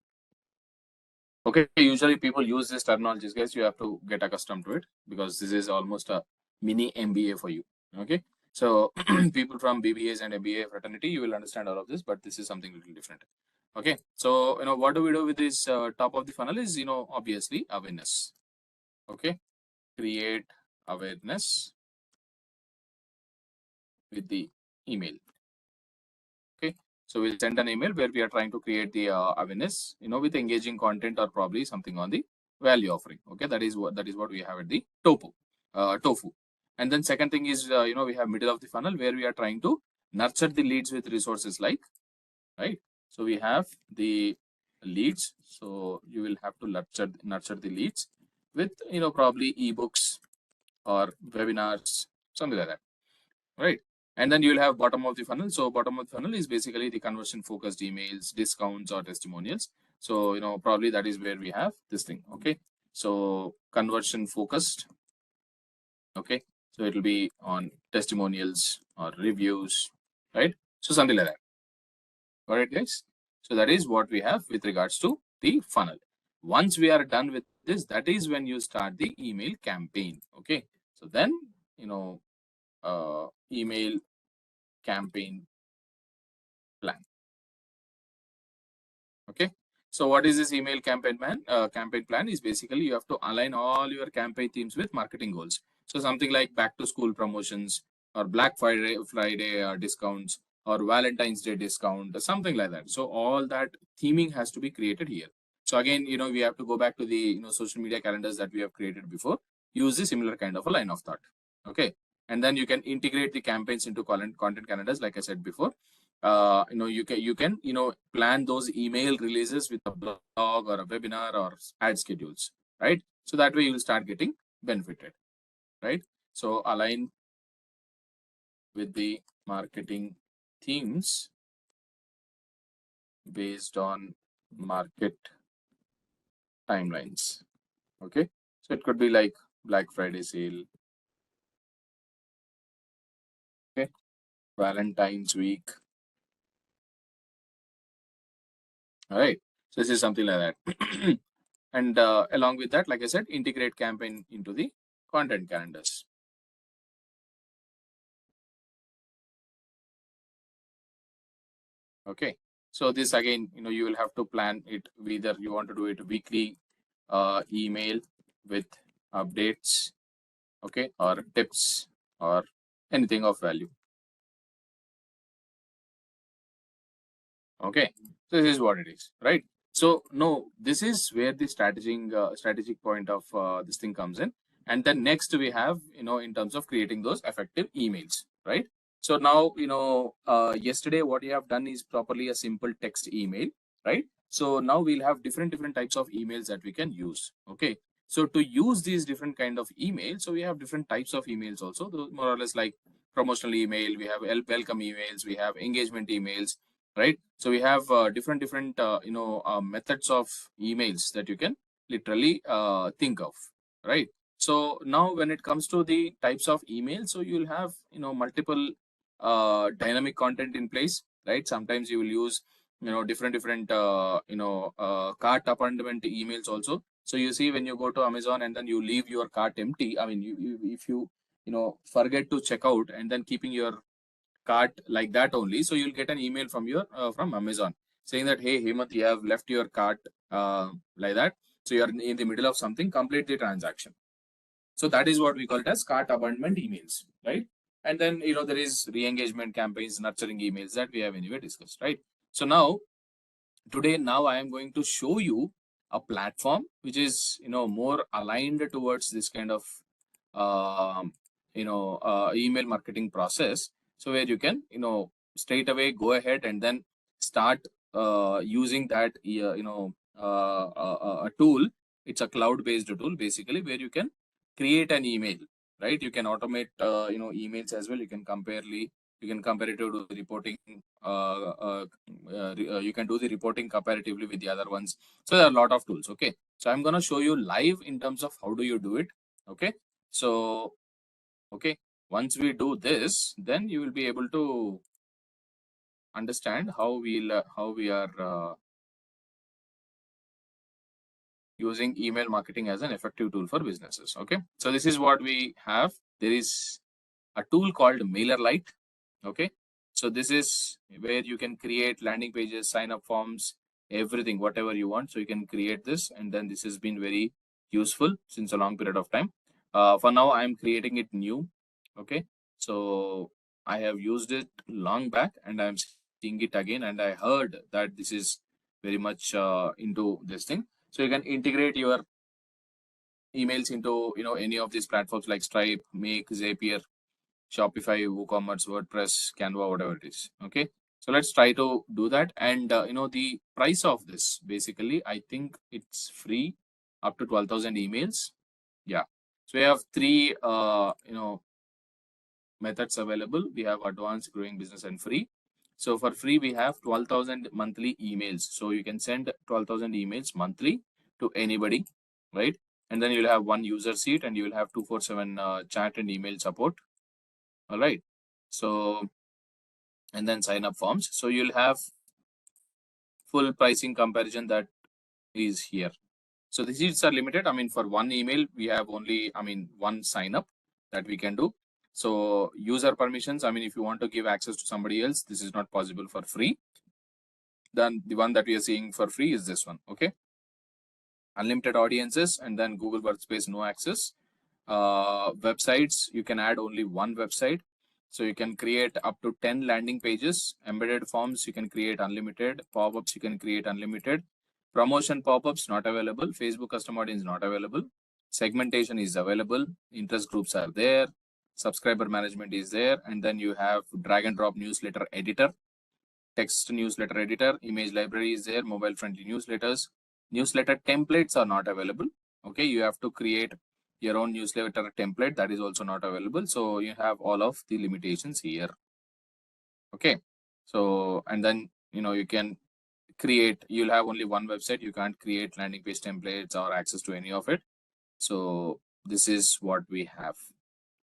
[SPEAKER 7] Okay, usually people use this terminologies, guys. You have to get accustomed to it because this is almost a mini MBA for you. Okay, so people from BBAs and MBA fraternity, you will understand all of this, but this is something little different. Okay, so what do we do with this top of the funnel is obviously awareness. Okay, create awareness with the email. Okay, so we'll send an email where we are trying to create the awareness, with engaging content or probably something on the value offering. Okay, that is what we have at the tofu. And then second thing is we have middle of the funnel where we are trying to nurture the leads with resources like, right? So we have the leads. So you will have to nurture the leads with probably ebooks or webinars, something like that, right? And then you'll have bottom of the funnel. So bottom of the funnel is basically the conversion focused emails, discounts or testimonials. So probably that is where we have this thing. Okay, so conversion focused. Okay, so it will be on testimonials or reviews, right? So something like that. All right, guys, so that is what we have with regards to the funnel. Once we are done with this, that is when you start the email campaign. Okay, so then email campaign plan. Okay, so what is this email campaign plan? Campaign plan is basically you have to align all your campaign themes with marketing goals. So something like back to school promotions or Black Friday discounts or Valentine's Day discount or something like that. So all that theming has to be created here. So again, we have to go back to the social media calendars that we have created before. Use the similar kind of a line of thought. Okay, and then you can integrate the campaigns into content calendars, like I said before. You can plan those email releases with a blog or a webinar or ad schedules, right? So that way you'll start getting benefited, right? So align with the marketing themes based on market timelines. Okay, so it could be like Black Friday sale, okay, Valentine's week. All right, so this is something like that. And along with that, like I said, integrate campaign into the content calendars. Okay, so this again, you will have to plan it, whether you want to do it weekly email with updates, okay, or tips or anything of value. Okay, so this is what it is, right? So no, this is where the strategic point of this thing comes in. And then next we have, in terms of creating those effective emails, right? So now, yesterday what you have done is properly a simple text email, right? So now we'll have different types of emails that we can use. Okay, so to use these different kind of emails, so we have different types of emails also, more or less like promotional email, we have welcome emails, we have engagement emails, right? So we have different methods of emails that you can literally think of, right? So now when it comes to the types of emails, so you'll have multiple dynamic content in place, right? Sometimes you will use different cart abandonment emails also. So you see, when you go to Amazon and then you leave your cart empty, I mean, if you forget to check out and then keeping your cart like that only, so you'll get an email from your from Amazon saying that, hey Hemant, you have left your cart like that, so you're in the middle of something, complete the transaction. So that is what we call it as cart abandonment emails, right? And then there is re-engagement campaigns, nurturing emails that we have anyway discussed, right? So now I am going to show you a platform which is more aligned towards this kind of email marketing process. So where you can straight away go ahead and then start using that a tool. It's a cloud based tool basically, where you can create an email, right? You can automate emails as well. You can compare it to the reporting. You can do the reporting comparatively with the other ones. So there are a lot of tools. Okay, so I'm going to show you live in terms of how do you do it. Okay, so okay, once we do this, then you will be able to understand how we are using email marketing as an effective tool for businesses. Okay, so this is what we have. There is a tool called MailerLite. Okay, so this is where you can create landing pages, sign up forms, everything, whatever you want. So you can create this, and then this has been very useful since a long period of time. For now, I'm creating it new. Okay, so I have used it long back and I'm seeing it again, and I heard that this is very much into this thing. So you can integrate your emails into any of these platforms like Stripe, Make, Zapier, Shopify, WooCommerce, WordPress, Canva, whatever it is. Okay, so let's try to do that. And the price of this, basically, I think it's free up to 12,000 emails. Yeah, so we have three methods available. We have advanced, growing business, and free. So for free, we have 12,000 monthly emails. So you can send 12,000 emails monthly to anybody, right? And then you'll have one user seat, and you will have 247 chat and email support. All right. So, and then sign up forms. So you'll have full pricing comparison that is here. So the seats are limited. I mean, for one email, we have only, one sign up that we can do. So user permissions, if you want to give access to somebody else, this is not possible for free. Then the one that we are seeing for free is this one. Okay. Unlimited audiences, and then Google Workspace, no access. Websites, you can add only one website. So you can create up to 10 landing pages. Embedded forms, you can create unlimited. Pop-ups, you can create unlimited. Promotion pop-ups, not available. Facebook custom audience, not available. Segmentation is available. Interest groups are there. Subscriber management is there. And then you have drag and drop newsletter editor, text newsletter editor, image library is there, mobile friendly newsletters. Newsletter templates are not available. Okay, you have to create your own newsletter template, that is also not available. So you have all of the limitations here. Okay, so and then you can create, you'll have only one website, you can't create landing page templates or access to any of it. So this is what we have.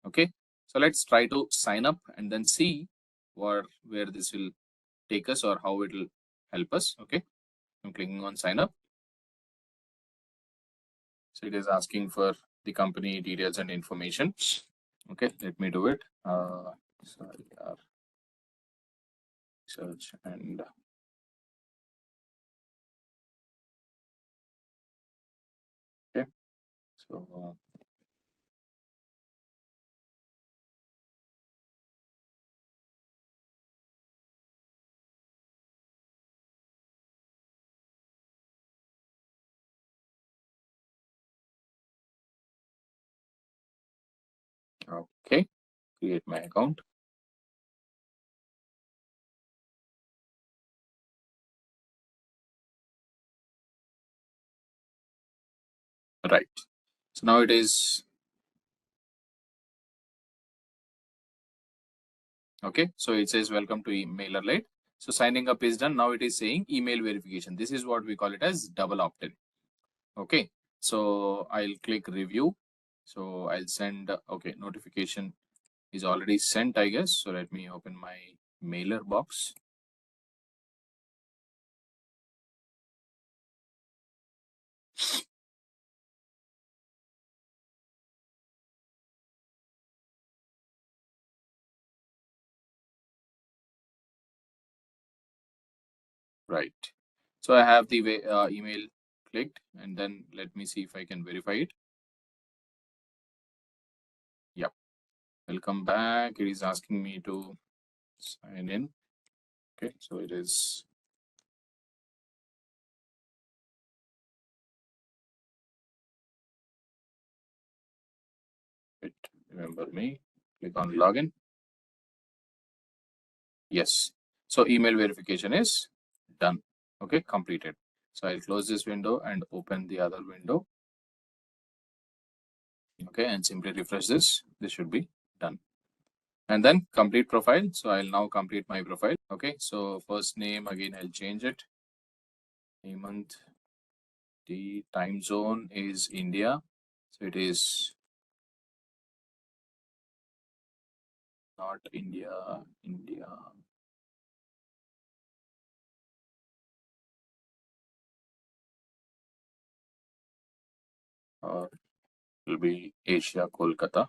[SPEAKER 7] Okay, so let's try to sign up and then see where this will take us or how it will help us. Okay, I'm clicking on sign up. So it is asking for the company details and information. Okay, let me do it. Sorry, search and okay. So okay, create my account. Right. So now it is okay. So it says welcome to MailerLite. So signing up is done. Now it is saying email verification. This is what we call it as double opt-in. Okay. So I'll click review. So I'll send okay, notification is already sent, I guess. So let me open my mailer box. Right. So I have the email clicked, and then let me see if I can verify it. Yep. Welcome back. It is asking me to sign in. Okay. So it is. Wait, remember me. Click on login. Yes. So email verification is done. Okay, completed. So I'll close this window and open the other window. Okay, and simply refresh this. This should be done. And then complete profile. So I'll now complete my profile. Okay, so first name, again, I'll change it. Month. The time zone is India. So it is not India, India. Or it will be Asia, Kolkata.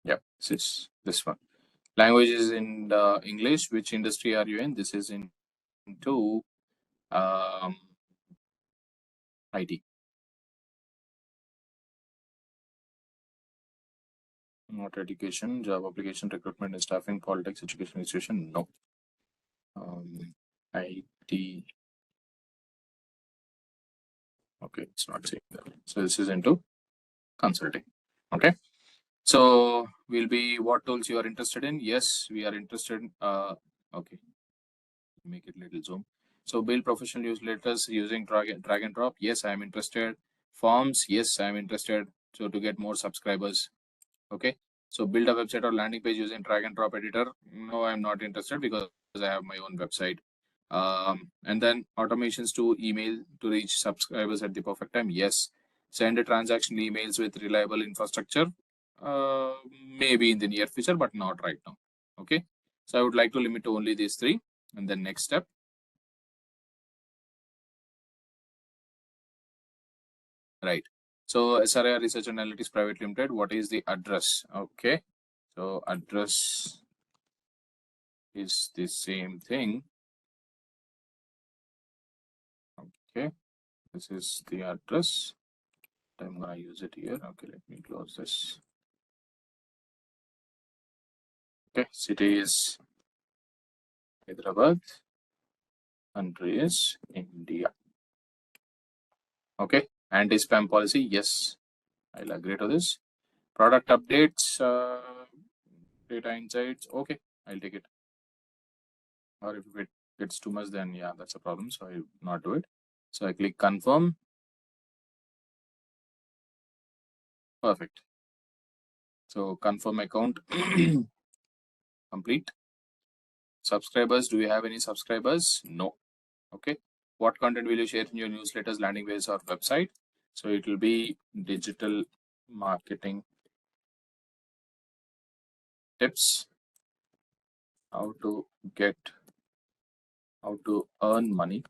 [SPEAKER 7] Yeah, this is this one. Language is in English. Which industry are you in? This is into IT. Not education, job application, recruitment and staffing, politics, education, institution. No. IT. Okay, it's not saying that. So this is into consulting. Okay. So will be what tools you are interested in? Yes, we are interested. Okay, make it little zoom. So build professional newsletters using drag and drop. Yes, I am interested. Forms. Yes, I am interested. So to get more subscribers. Okay. So build a website or landing page using drag and drop editor. No, I'm not interested because I have my own website. And then automations to email to reach subscribers at the perfect time. Yes. Send a transaction emails with reliable infrastructure. Maybe in the near future, but not right now. Okay. So I would like to limit to only these three. And then next step. Right. So SRA Research Analytics Private Limited, what is the address? Okay. So address is the same thing. Okay. This is the address. I'm gonna use it here. Okay, let me close this. Okay, city is Hyderabad, country is India. Okay, anti-spam policy, yes, I'll agree to this. Product updates, data insights, okay, I'll take it. Or if it gets too much, then yeah, that's a problem. So I will not do it. So I click confirm. Perfect. So confirm account complete. Subscribers, do you have any subscribers? No. Okay. What content will you share in your newsletters, landing pages, or website? So it will be digital marketing tips how to earn money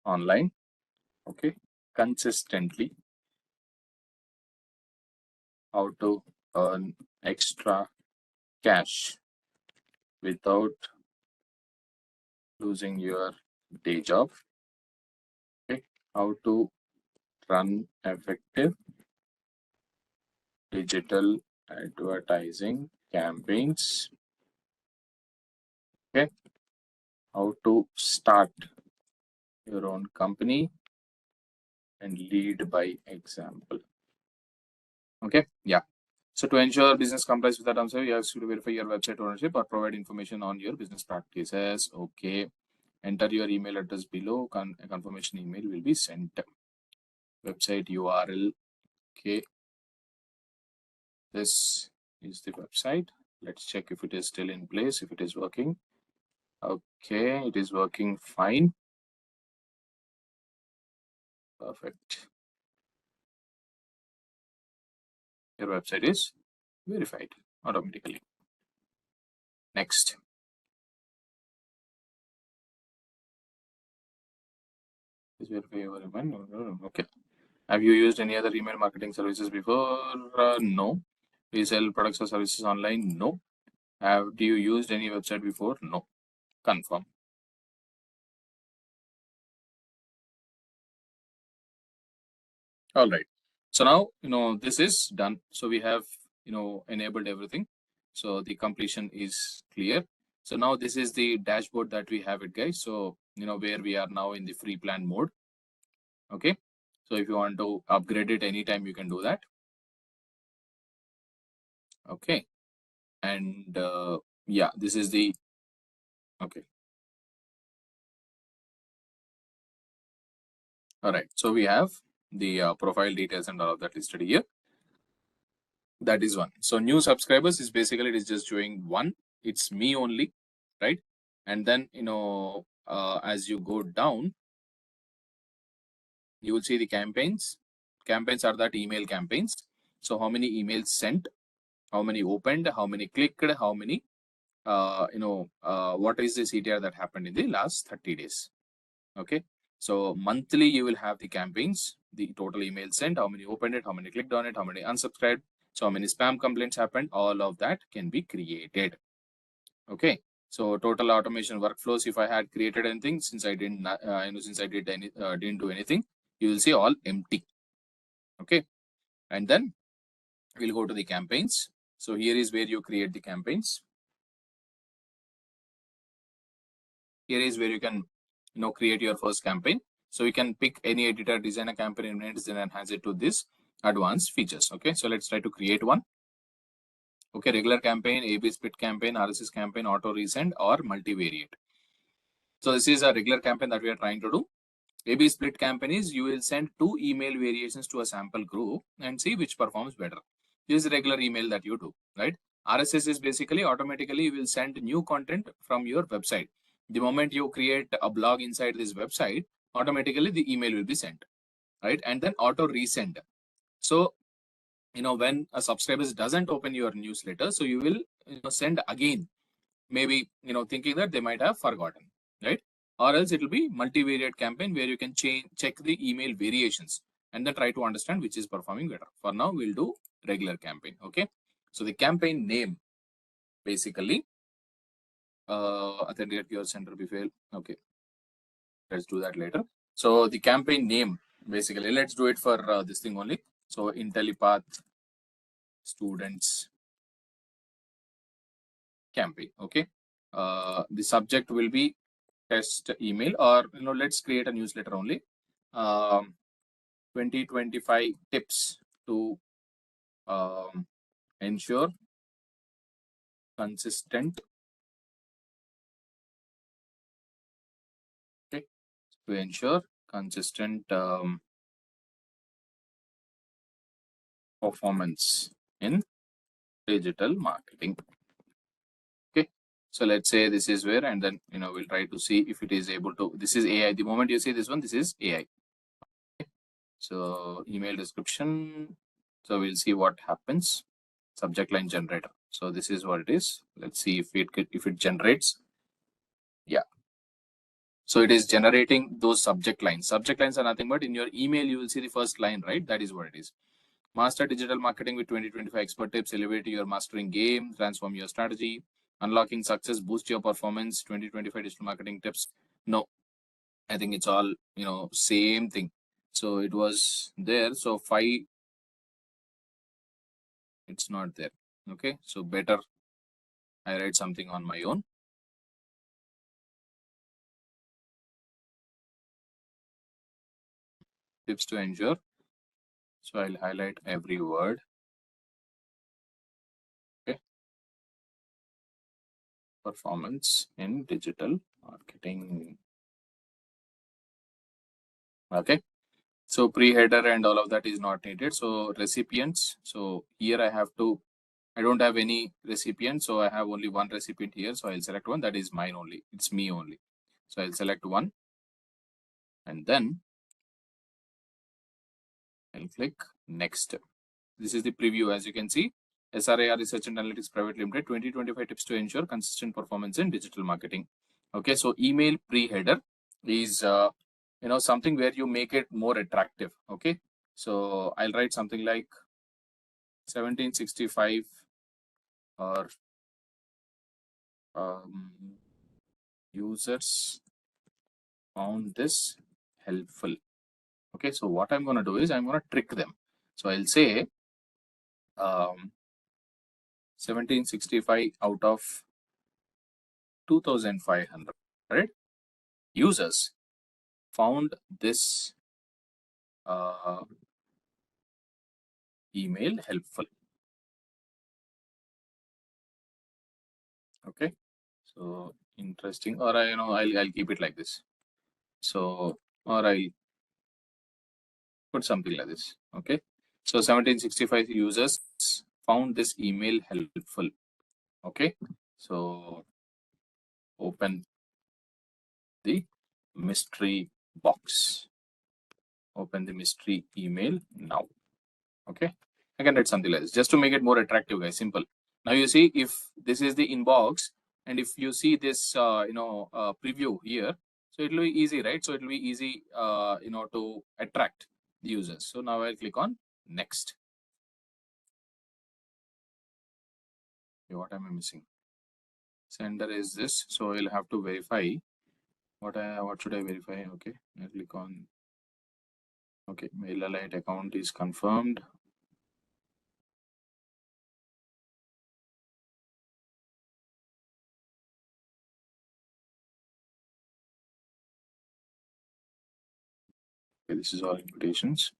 [SPEAKER 7] online, okay, consistently, how to earn extra cash without losing your day job, okay, how to run effective digital advertising campaigns, okay, how to start your own company and lead by example. Okay, yeah. So to ensure business complies with the terms, you have to verify your website ownership or provide information on your business practices. Okay, enter your email address below. A confirmation email will be sent. Website URL. Okay, this is the website. Let's check if it is still in place, if it is working. Okay, it is working fine. Perfect. Your website is verified automatically. Next. Is verify your email? No. Okay. Have you used any other email marketing services before? No. Do you sell products or services online? No. Do you used any website before? No. Confirm. All right. So now, this is done. So we have, enabled everything. So the completion is clear. So now this is the dashboard that we have it, guys. So, where we are now in the free plan mode. Okay. So if you want to upgrade it anytime, you can do that. Okay. And yeah, this is the, okay. All right. So we have the profile details and all of that listed here. That is one. So new subscribers is basically, it is just showing one. It's me only, right? And then, as you go down, you will see the campaigns. Campaigns are that email campaigns. So how many emails sent, how many opened, how many clicked, how many, what is the CTR that happened in the last 30 days. Okay. So monthly, you will have the campaigns, the total emails sent, how many opened it, how many clicked on it, how many unsubscribed, so how many spam complaints happened. All of that can be created. Okay. So total automation workflows, if I had created anything, since I didn't, since I didn't do anything, you will see all empty. Okay. And then we'll go to the campaigns. So here is where you create the campaigns. Here is where you can, create your first campaign. So you can pick any editor, design a campaign, and enhance it to this advanced features. Okay. So let's try to create one. Okay. Regular campaign, A/B split campaign, RSS campaign, auto resend, or multivariate. So this is a regular campaign that we are trying to do. A/B split campaign is you will send 2 email variations to a sample group and see which performs better. This is regular email that you do, right? RSS is basically automatically you will send new content from your website. The moment you create a blog inside this website, automatically the email will be sent, right? And then auto resend. So, when a subscriber doesn't open your newsletter, so you will send again, maybe, thinking that they might have forgotten, right? Or else it will be multivariate campaign where you can check the email variations and then try to understand which is performing better. For now, we'll do regular campaign. Okay. So the campaign name, basically, authenticate your center before. Okay. Let's do that later. So the campaign name, basically, let's do it for this thing only. So Intellipaat students campaign. Okay. The subject will be test email, or let's create a newsletter only. 2025 tips to ensure consistent, okay, to ensure consistent performance in digital marketing. Okay, so let's say this is where, and then we'll try to see if it is able to. This is AI. The moment you see this one, this is AI. Okay. So email description. So we'll see what happens. Subject line generator. So this is what it is. Let's see if it generates. Yeah. So it is generating those subject lines. Subject lines are nothing but in your email, you will see the first line, right? That is what it is. Master digital marketing with 2025 expert tips, elevate your mastering game, transform your strategy, unlocking success, boost your performance, 2025 digital marketing tips. No, I think it's all, same thing. So it was there. So 5, it's not there. Okay. So better I write something on my own. Tips to ensure. So I'll highlight every word. Okay. Performance in digital marketing. Okay. So pre-header and all of that is not needed. So recipients. So here I don't have any recipient. So I have only one recipient here. So I'll select one. That is mine only. It's me only. So I'll select one. And then I'll click next. This is the preview. As you can see, SRAR Research and Analytics Private Limited, 2025 tips to ensure consistent performance in digital marketing. Okay. So email pre-header is, something where you make it more attractive. Okay. So I'll write something like 1765 or users found this helpful. Okay, so what I'm going to do is I'm going to trick them. So I'll say 1765 out of 2500 users found this email helpful. Okay, so interesting. Or I'll keep it like this. So, or I'll put something like this. Okay, so 1765 users found this email helpful. Okay, so open the mystery box. Open the mystery email now. Okay, I can write something like this just to make it more attractive, guys. Simple. Now you see, if this is the inbox, and if you see this, preview here, so it will be easy, right? So it will be easy, to attract the users. So now I'll click on next. Okay, what am I missing? Sender is this, so I'll have to verify. What should I verify? Okay, I'll click on. Okay, MailerLite account is confirmed. Okay, this is all invitations.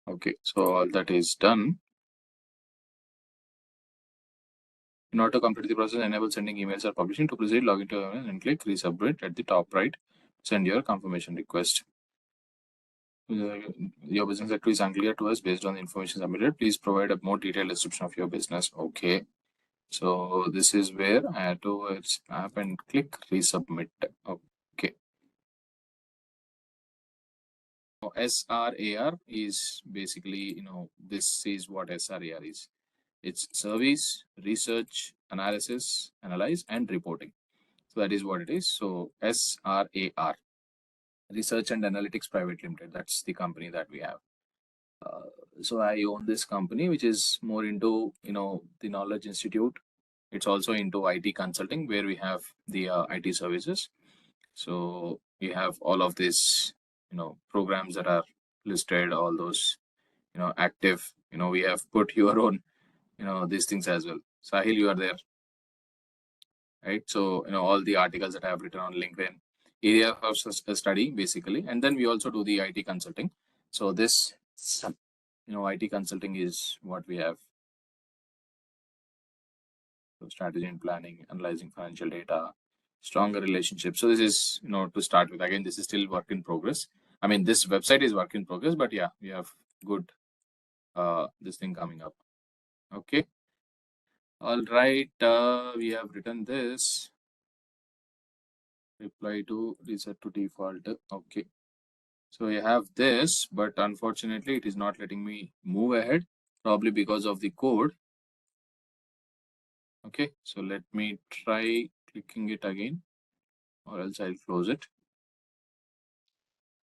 [SPEAKER 7] Okay, so all that is done. In order to complete the process, enable sending emails or publishing. To proceed, log into and click resubmit at the top right. Send your confirmation request. Your business sector is unclear to us based on the information submitted. Please provide a more detailed description of your business. Okay. So this is where I had to app and click resubmit. Okay. SRAR is basically, this is what SRAR is. It's service, research, analysis, analyze, and reporting. So that is what it is. So SRAR, Research and Analytics Private Limited. That's the company that we have. So I own this company, which is more into, the Knowledge Institute. It's also into IT consulting, where we have the IT services. So we have all of these, programs that are listed, all those, active. We have put your own, these things as well. Sahil, you are there, right? So, all the articles that I have written on LinkedIn, area of study basically. And then we also do the IT consulting. So this, IT consulting is what we have. So strategy and planning, analyzing financial data, stronger relationships. So this is, to start with. Again, this is still work in progress. I mean, this website is work in progress, but yeah, we have good this thing coming up. Okay. All right. We have written this. reply to reset to default. Okay. So I have this, but unfortunately it is not letting me move ahead, probably because of the code. Okay, so let me try clicking it again, or else I'll close it.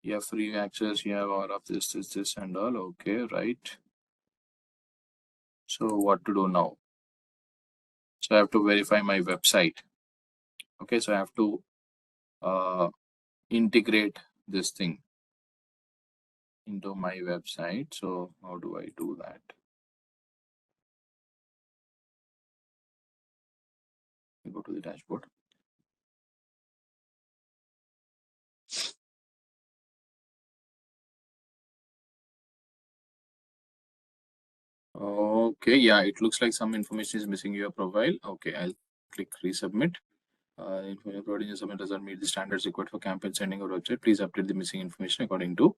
[SPEAKER 7] You have free access, you have all of this and all. Okay, right. So what to do now? So I have to verify my website. Okay, so I have to integrate this thing into my website. So how do I do that? Go to the dashboard. Okay, yeah, it looks like some information is missing in your profile. Okay, I'll click resubmit. Information providing your submit doesn't meet the standards required for campaign sending or website. Please update the missing information according to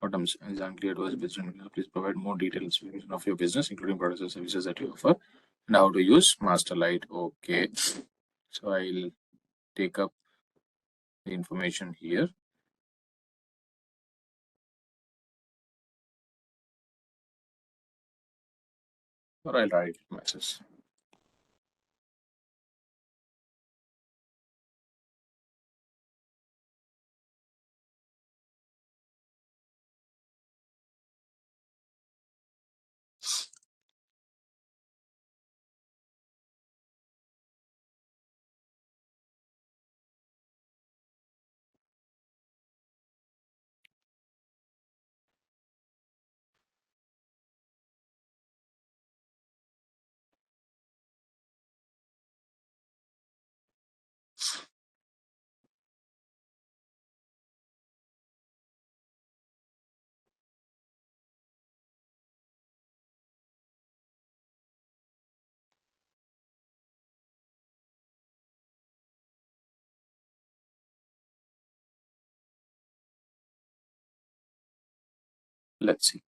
[SPEAKER 7] items. Is unclear to us business. Please provide more details of your business, including products and services that you offer, and how to use MailerLite. Okay, so I'll take up the information here. Or I'll write it myself. Let's see.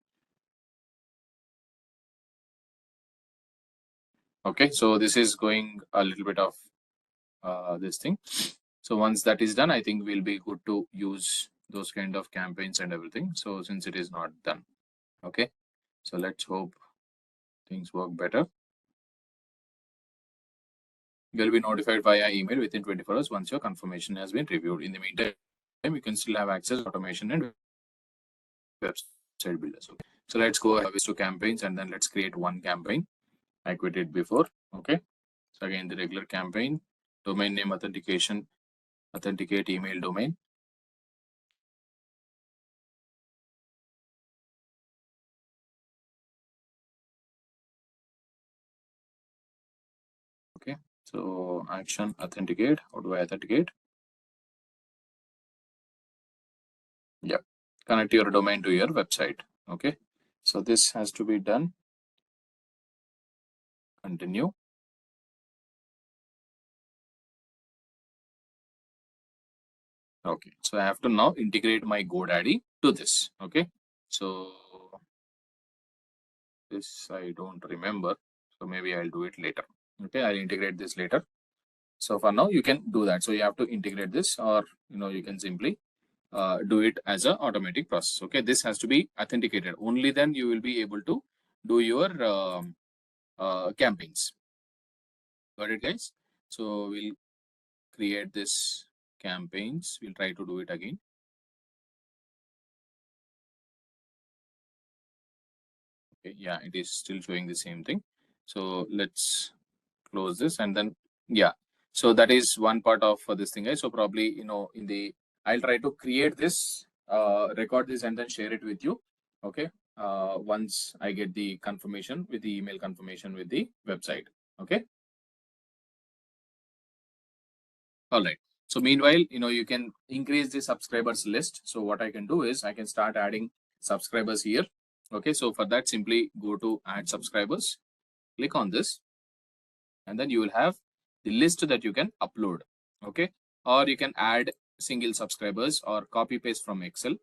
[SPEAKER 7] Okay, so this is going a little bit of this thing. So once that is done, I think we'll be good to use those kind of campaigns and everything. So since it is not done, okay, so let's hope things work better. You'll be notified via email within 24 hours once your confirmation has been reviewed. In the meantime, you can still have access to automation and website builders. Okay, so let's go ahead to campaigns, and then let's create one campaign like we did before. Okay, so again, the regular campaign, domain name authentication, authenticate email domain. Okay, so action authenticate. How do I authenticate? Yeah, connect your domain to your website. Okay, so this has to be done. Continue. Okay, so I have to now integrate my GoDaddy to this. Okay, so this I don't remember, so maybe I'll do it later. Okay, I'll integrate this later. So for now, you can do that. So you have to integrate this, or you can simply do it as an automatic process. Okay, this has to be authenticated. Only then you will be able to do your campaigns. Got it, guys? So we'll create this campaigns. We'll try to do it again. Okay, yeah, it is still showing the same thing. So let's close this, and then yeah. So that is one part of this thing, guys. So probably I'll try to create this, record this, and then share it with you. Okay. Once I get the confirmation with the email confirmation with the website. Okay. All right. So meanwhile, you can increase the subscribers list. So what I can do is I can start adding subscribers here. Okay. So for that, simply go to add subscribers, click on this, and then you will have the list that you can upload. Okay. Or you can add single subscribers or copy paste from Excel.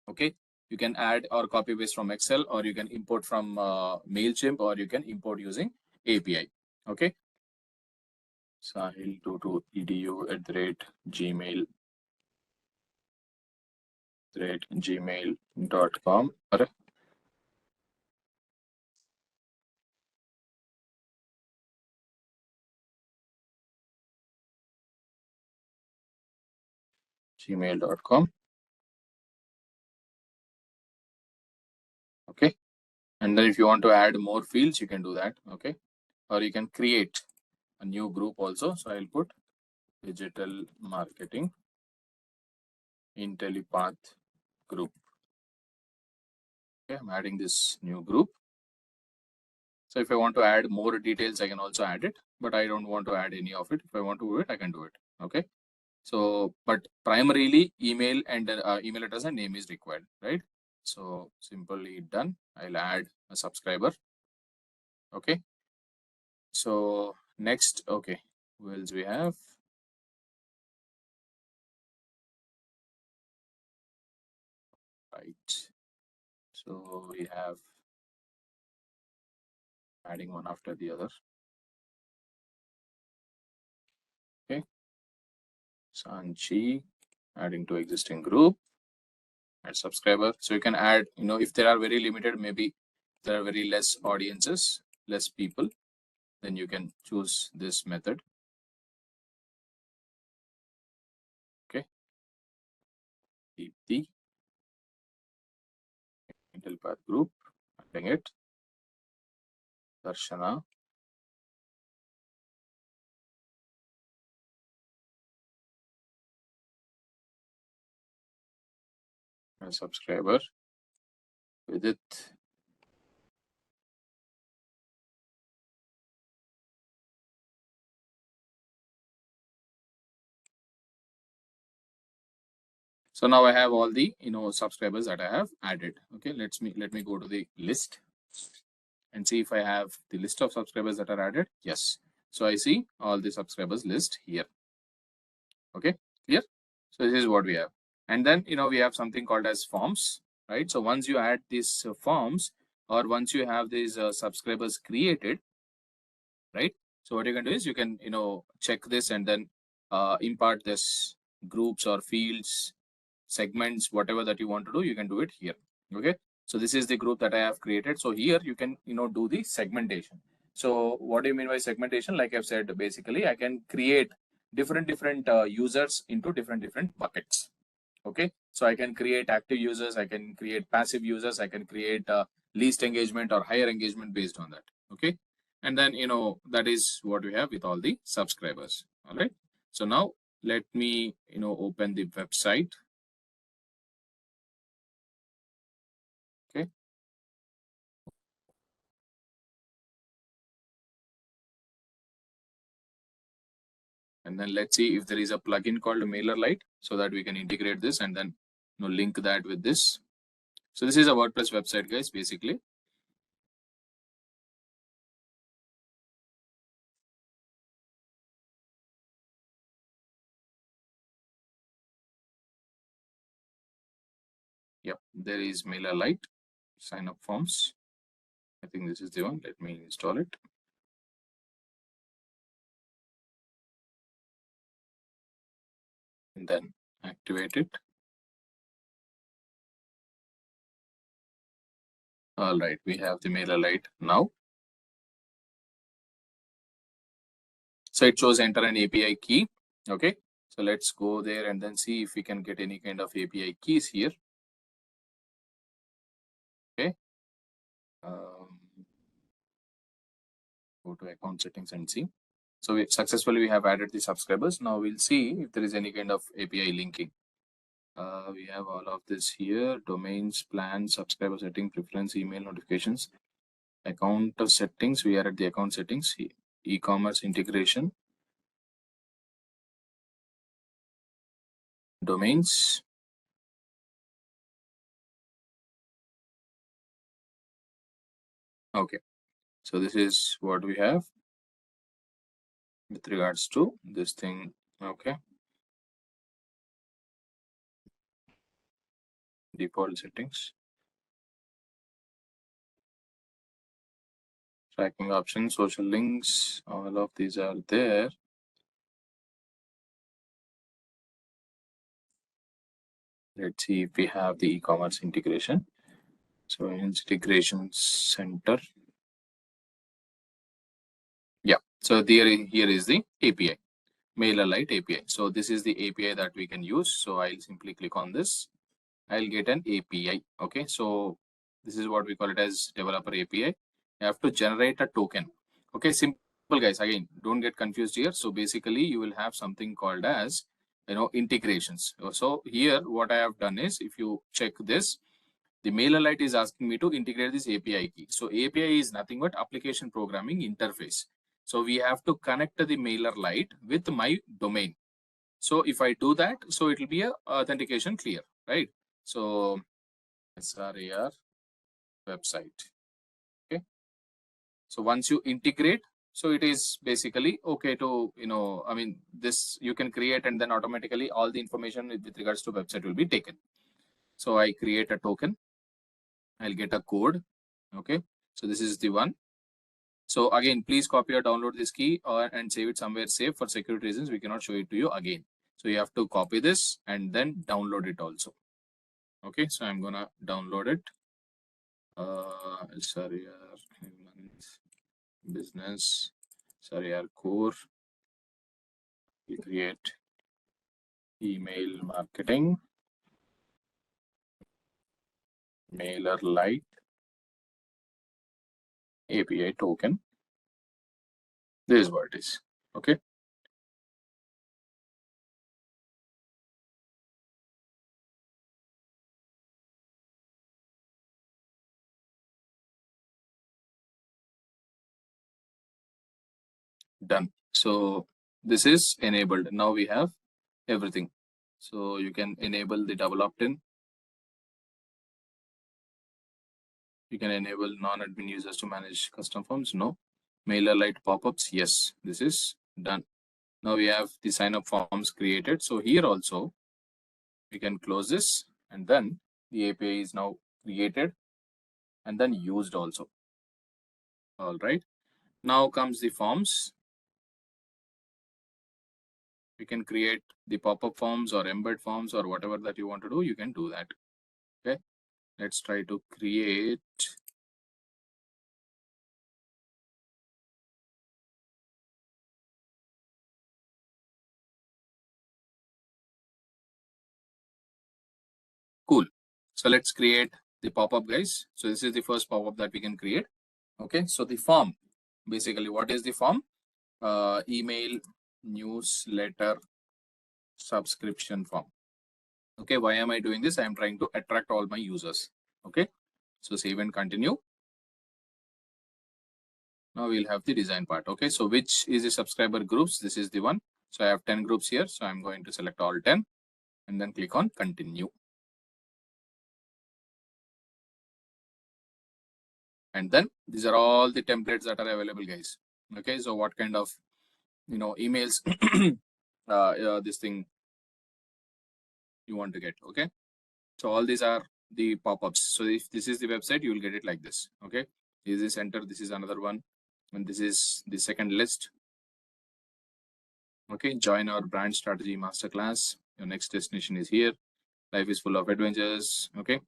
[SPEAKER 7] Okay. You can add or copy paste from Excel, or you can import from MailChimp, or you can import using API. Okay. sahil22edu@gmail.com or gmail.com. Okay. And then if you want to add more fields, you can do that. Okay. Or you can create a new group also. So I'll put digital marketing Intellipaat group. Okay. I'm adding this new group. So if I want to add more details, I can also add it, but I don't want to add any of it. If I want to do it, I can do it. Okay. So, but primarily email and email address and name is required, right? So simply done. I'll add a subscriber. Okay. So next, okay, who else we have? Right. So we have adding one after the other. Okay. Sanchi, adding to existing group, add subscriber. So you can add, if there are very limited, maybe there are very less audiences, less people, then you can choose this method. Okay. Keep the Intellipaat group, adding it. Darshana. A subscriber with it. So now I have all the subscribers that I have added. Okay, let me go to the list and see if I have the list of subscribers that are added. Yes. So I see all the subscribers list here. Okay, clear? So this is what we have. And then we have something called as forms, right? So once you add these forms, or once you have these subscribers created, right? So what you can do is you can check this and then impart this groups or fields, segments, whatever that you want to do, you can do it here. Okay, so this is the group that I have created. So here you can do the segmentation. So what do you mean by segmentation? Like I've said, basically I can create different users into different buckets. Okay, so I can create active users, I can create passive users, I can create least engagement or higher engagement based on that. Okay, and then that is what we have with all the subscribers. All right, so now let me open the website. Okay, and then let's see if there is a plugin called MailerLite, so that we can integrate this and then link that with this. So this is a WordPress website, guys, basically. Yep, there is MailerLite sign up forms. I think this is the one. Let me install it. And then activate it. All right, we have the MailerLite now. So it shows enter an API key. Okay, so let's go there and then see if we can get any kind of API keys here. Okay, go to account settings and see. So we have added the subscribers. Now we'll see if there is any kind of API linking. We have all of this here: domains, plans, subscriber setting, preference, email notifications, account settings. We are at the account settings, e-commerce integration, domains. Okay, so this is what we have with regards to this thing. Okay, default settings, tracking options, social links, all of these are there. Let's see if we have the e-commerce integration. So integration center. Yeah. So here is the API, MailerLite API. So this is the API that we can use. So I'll simply click on this. I'll get an API. Okay. So this is what we call it as developer API. You have to generate a token. Okay. Simple guys. Again, don't get confused here. So basically you will have something called as, integrations. So here what I have done is, if you check this, the MailerLite is asking me to integrate this API key. So API is nothing but application programming interface. So we have to connect the MailerLite with my domain. So if I do that, so it will be a authentication clear, right? So SRAR website. Okay. So once you integrate, so it is basically okay to, this you can create, and then automatically all the information with regards to website will be taken. So I create a token. I'll get a code. Okay. So this is the one. So again, please copy or download this key and save it somewhere safe. For security reasons, we cannot show it to you again. So you have to copy this and then download it also. Okay, so I'm gonna download it. Sorry, business, sorry, our core. We create email marketing, MailerLite API token. This is what it is. Okay. Done. So this is enabled. Now we have everything. So you can enable the double opt-in. You can enable non-admin users to manage custom forms. No. MailerLite pop-ups. Yes, this is done. Now we have the sign up forms created. So here also we can close this, and then the API is now created and then used also. All right. Now comes the forms. We can create the pop-up forms or embed forms or whatever that you want to do. You can do that. Okay. Let's try to create. Cool. So let's create the pop-up, guys. So this is the first pop-up that we can create. Okay. So the form, basically, what is the form? Email newsletter subscription form. Okay. Why am I doing this? I am trying to attract all my users. Okay. So save and continue. Now we'll have the design part. Okay. So which is the subscriber groups? This is the one. So I have 10 groups here. So I'm going to select all 10 and then click on continue. And then these are all the templates that are available, guys. Okay. So what kind of, emails, this thing you want to get. Okay. So all these are the pop-ups. So if this is the website, you will get it like this. Okay. This is enter. This is another one. And this is the second list. Okay. Join our brand strategy masterclass. Your next destination is here. Life is full of adventures. Okay.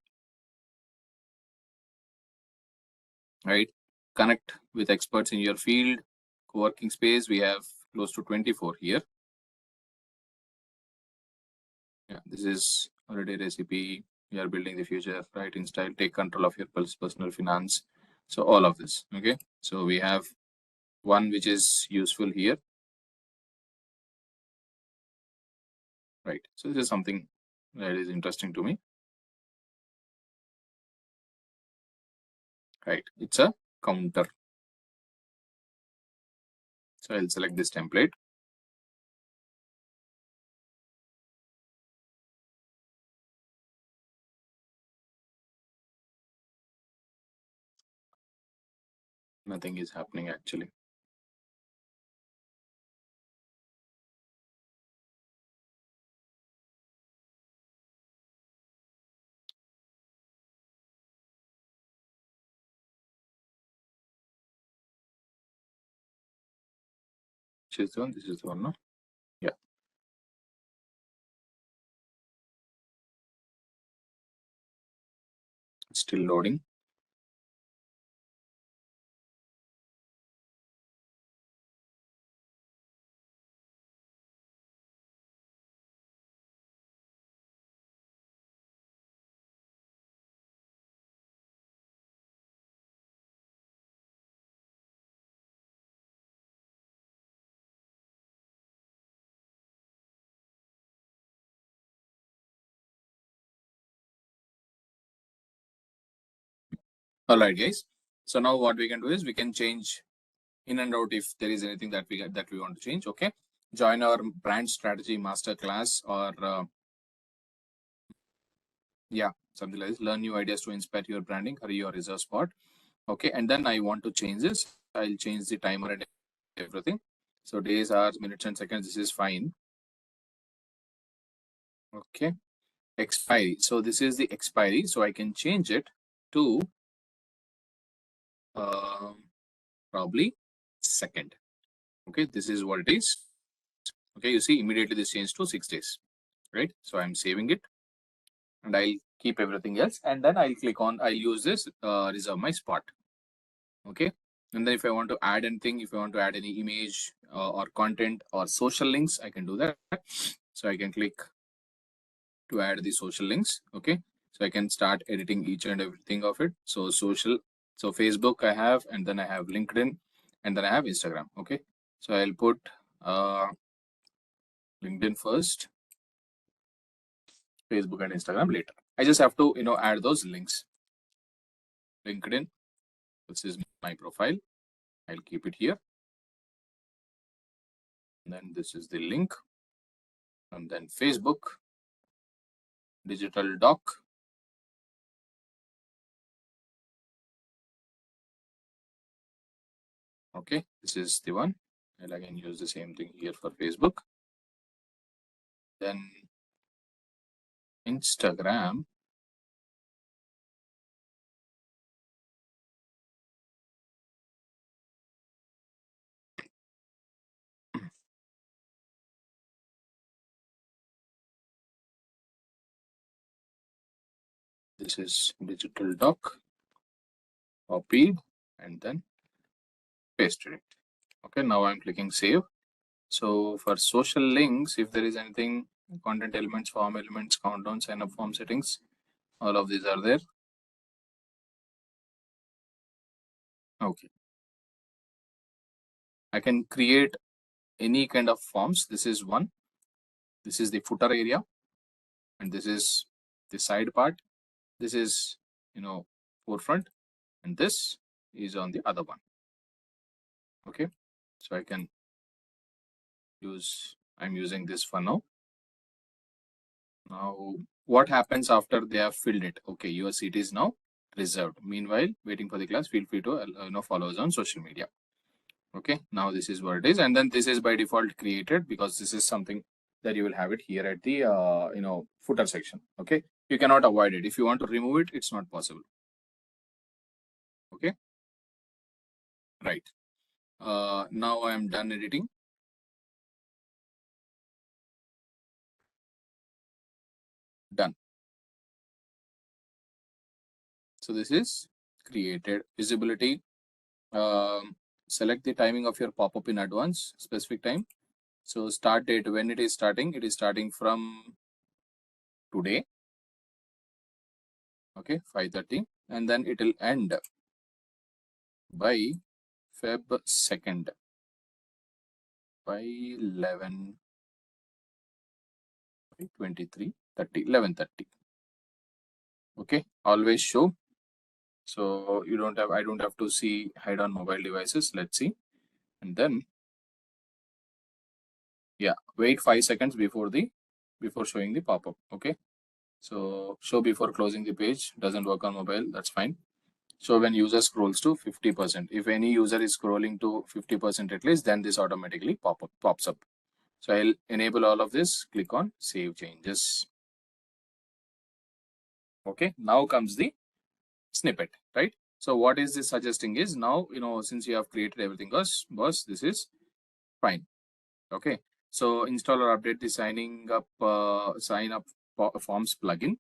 [SPEAKER 7] Right. Connect with experts in your field. Co-working space. We have close to 24 here. Yeah. This is holiday recipe. You are building the future, right? In style, take control of your personal finance. So all of this. Okay. So we have one which is useful here. Right. So this is something that is interesting to me. Right. It's a counter. So I'll select this template. Nothing is happening actually. Which is the one? This is the one, no? Yeah. Still loading. All right, guys. So now what we can do is we can change in and out if there is anything that we want to change. Okay, join our brand strategy masterclass, or yeah, something like this. Learn new ideas to inspire your branding, hurry your reserve spot. Okay, and then I want to change this. I'll change the timer and everything. So days, hours, minutes, and seconds. This is fine. Okay, expiry. So this is the expiry. So I can change it to probably second. Okay, this is what it is. Okay, you see immediately this changed to 6 days, right? So I'm saving it and I'll keep everything else, and then I'll click on, I'll use this reserve my spot. Okay, and then if I want to add anything, if I want to add any image or content or social links, I can do that. So I can click to add the social links. Okay, so I can start editing each and everything of it. So social, so Facebook I have, and then I have LinkedIn, and then I have Instagram. Okay, so I'll put LinkedIn first, Facebook and Instagram later. I just have to, add those links. LinkedIn, this is my profile. I'll keep it here. And then this is the link. And then Facebook, digital doc. Okay, this is the one. And I can use the same thing here for Facebook. Then Instagram. This is digital doc, copied, and then pasted it. Okay, now I'm clicking save. So for social links, if there is anything, content elements, form elements, countdown, sign up form settings, all of these are there. Okay, I can create any kind of forms. This is one. This is the footer area, and this is the side part. This is, forefront, and this is on the other one. Okay, so I can use, I'm using this for now. Now, what happens after they have filled it? Okay, your seat is now reserved. Meanwhile, waiting for the class, feel free to follow us on social media. Okay, now this is what it is, and then this is by default created because this is something that you will have it here at the footer section. Okay, you cannot avoid it. If you want to remove it, it's not possible. Okay, right. Now I am done editing. Done. So this is created. Visibility. Select the timing of your pop-up in advance, specific time. So start date, when it is starting from today. Okay, 5:30, and then it will end by Feb 2nd by 11, 23, 30, 11:30. Okay, always show. So you don't have, I don't have to see hide on mobile devices. Let's see. And then, yeah, wait 5 seconds before showing the pop-up. Okay. So show before closing the page doesn't work on mobile. That's fine. So when user scrolls to 50%, if any user is scrolling to 50% at least, then this automatically pops up. So I'll enable all of this, click on save changes. Okay, now comes the snippet, right? So what is this suggesting is now, since you have created everything else, boss, this is fine. Okay, so install or update the sign up forms plugin.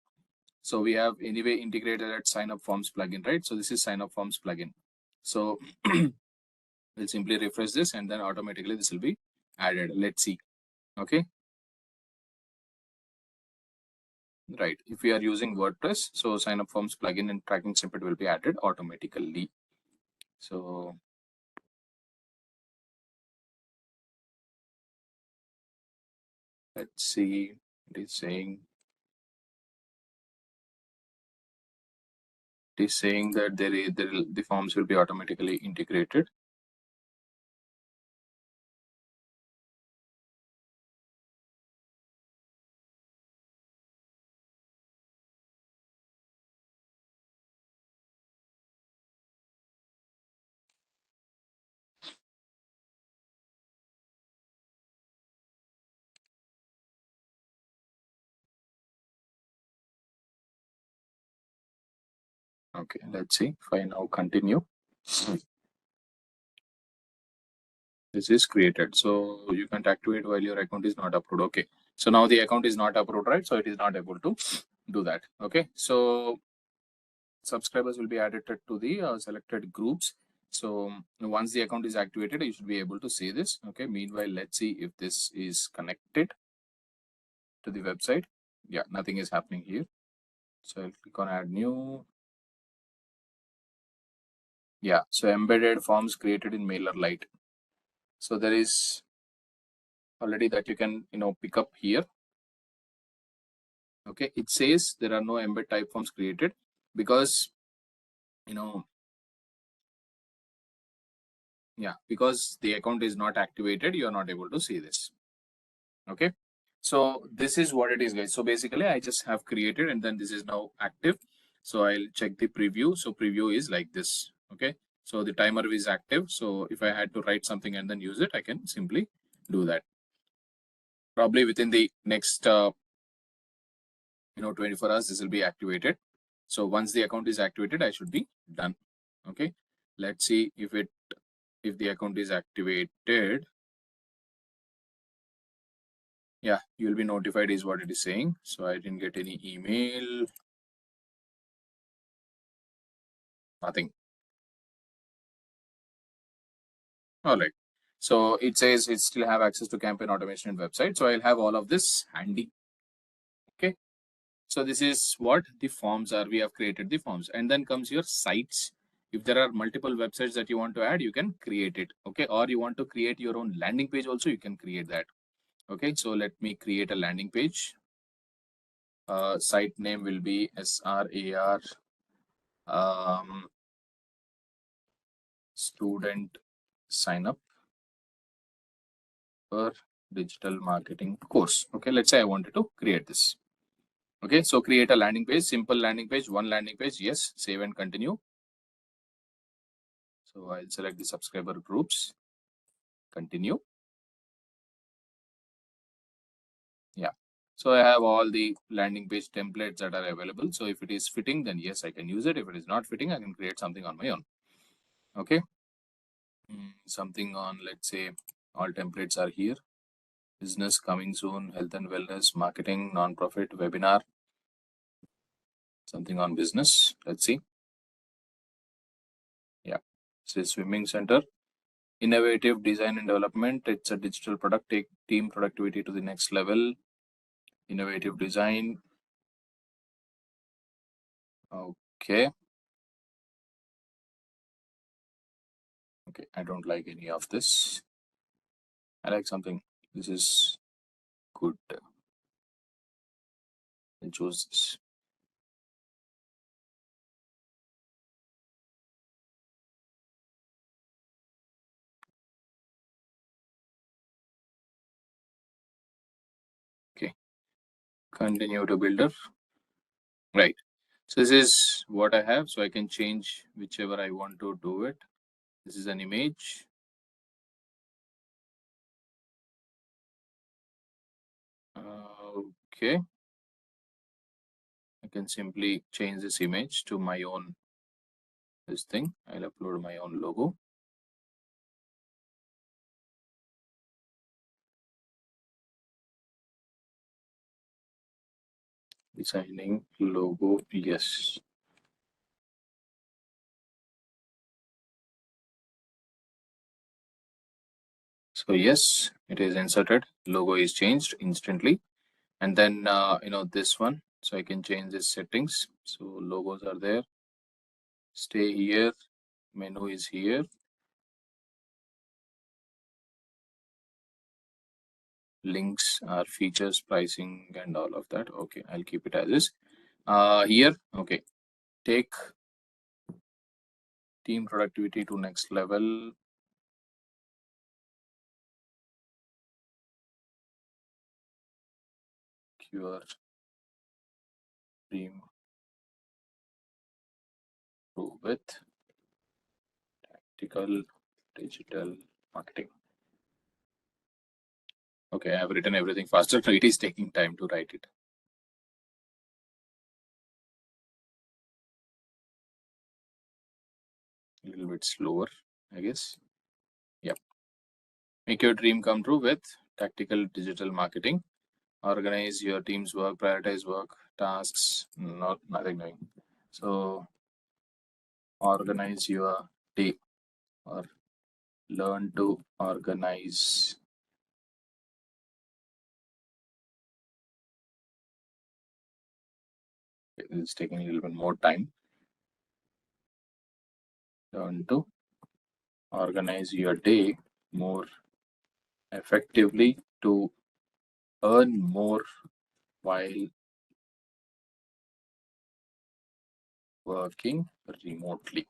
[SPEAKER 7] So we have anyway integrated at sign up forms plugin, right? So this is sign up forms plugin. So we'll simply refresh this and then automatically this will be added. Let's see. Okay. Right. If we are using WordPress, so sign up forms plugin and tracking snippet will be added automatically. So let's see. It is saying that the forms will be automatically integrated. Okay, let's see if I now continue. This is created, so you can't activate while your account is not approved. Okay, so now the account is not approved, right? So it is not able to do that. Okay, so subscribers will be added to the selected groups. So once the account is activated, you should be able to see this. Okay, meanwhile, let's see if this is connected to the website. Yeah, nothing is happening here. So I'll click on add new. Yeah, so embedded forms created in MailerLite. So there is already that you can pick up here. Okay, it says there are no embed type forms created because because the account is not activated, you are not able to see this. Okay, so this is what it is, guys. So basically I just have created and then this is now active. So I'll check the preview. So preview is like this. Okay, so the timer is active. So if I had to write something and then use it, I can simply do that. Probably within the next 24 hours this will be activated. So once the account is activated, I should be done. Okay, let's see if the account is activated. Yeah, you'll be notified is what it is saying. So I didn't get any email, nothing. All right, so it says it still have access to campaign automation and website. So I'll have all of this handy. Okay, so this is what the forms are. We have created the forms, and then comes your sites. If there are multiple websites that you want to add, you can create it. Okay, or you want to create your own landing page also, you can create that. Okay, so let me create a landing page. Site name will be SRAR student sign up for digital marketing course. Okay, let's say I wanted to create this. Okay, so create a landing page, simple landing page, one landing page. Yes, save and continue. So I'll select the subscriber groups, continue. Yeah, so I have all the landing page templates that are available. So if it is fitting, then yes, I can use it. If it is not fitting, I can create something on my own. Okay, something on, let's say, all templates are here. Business coming soon, health and wellness, marketing, non-profit, webinar, something on business. Let's see. Yeah, say swimming center, innovative design and development. It's a digital product, take team productivity to the next level. Innovative design. Okay. Okay, I don't like any of this. I like something. This is good. I'll choose this. Okay, continue to builder. Right. So this is what I have. So I can change whichever I want to do it. This is an image. Okay. I can simply change this image to my own this thing. I'll upload my own logo. Designing logo, yes. So yes, it is inserted. Logo is changed instantly. And then, this one. So I can change the settings. So logos are there. Stay here. Menu is here. Links are features, pricing, and all of that. Okay, I'll keep it as is. Here, okay. Take team productivity to next level. Your team with tactical digital marketing. Okay, I have written everything faster, so it is taking time to write it. A little bit slower, I guess. Yep. Make your dream come true with tactical digital marketing. Organize your team's work, prioritize work, tasks, nothing doing. So organize your day or learn to organize. It's taking a little bit more time. Learn to organize your day more effectively to earn more while working remotely.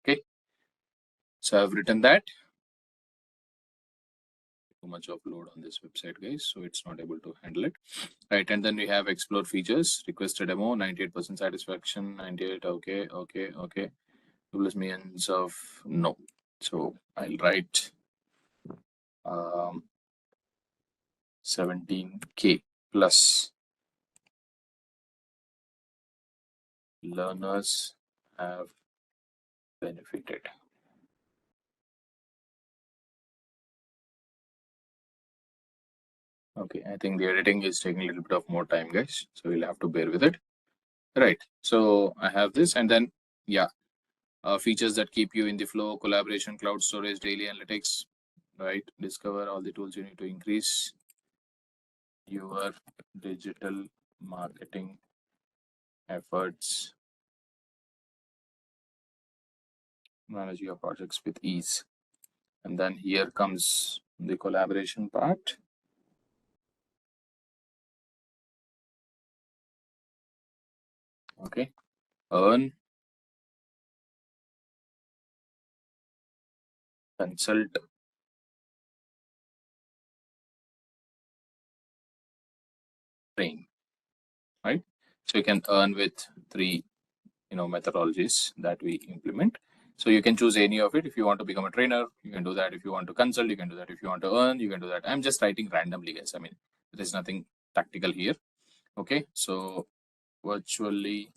[SPEAKER 7] Okay, so I've written that. Too much of load on this website, guys, so it's not able to handle it. Right, and then we have explore features, request a demo, 98% satisfaction, 98. Okay, plus millions of no. So I'll write 17K plus learners have benefited. Okay, I think the editing is taking a little bit of more time, guys, so you'll have to bear with it. Right, so I have this, and then features that keep you in the flow, collaboration, cloud storage, daily analytics, right? Discover all the tools you need to increase your digital marketing efforts. Manage your projects with ease. And then here comes the collaboration part. Okay, earn, consult, train, right? So you can earn with three methodologies that we implement. So you can choose any of it. If you want to become a trainer, you can do that. If you want to consult, you can do that. If you want to earn, you can do that. I'm just writing randomly, guys. I mean, there is nothing tactical here. Okay, so virtually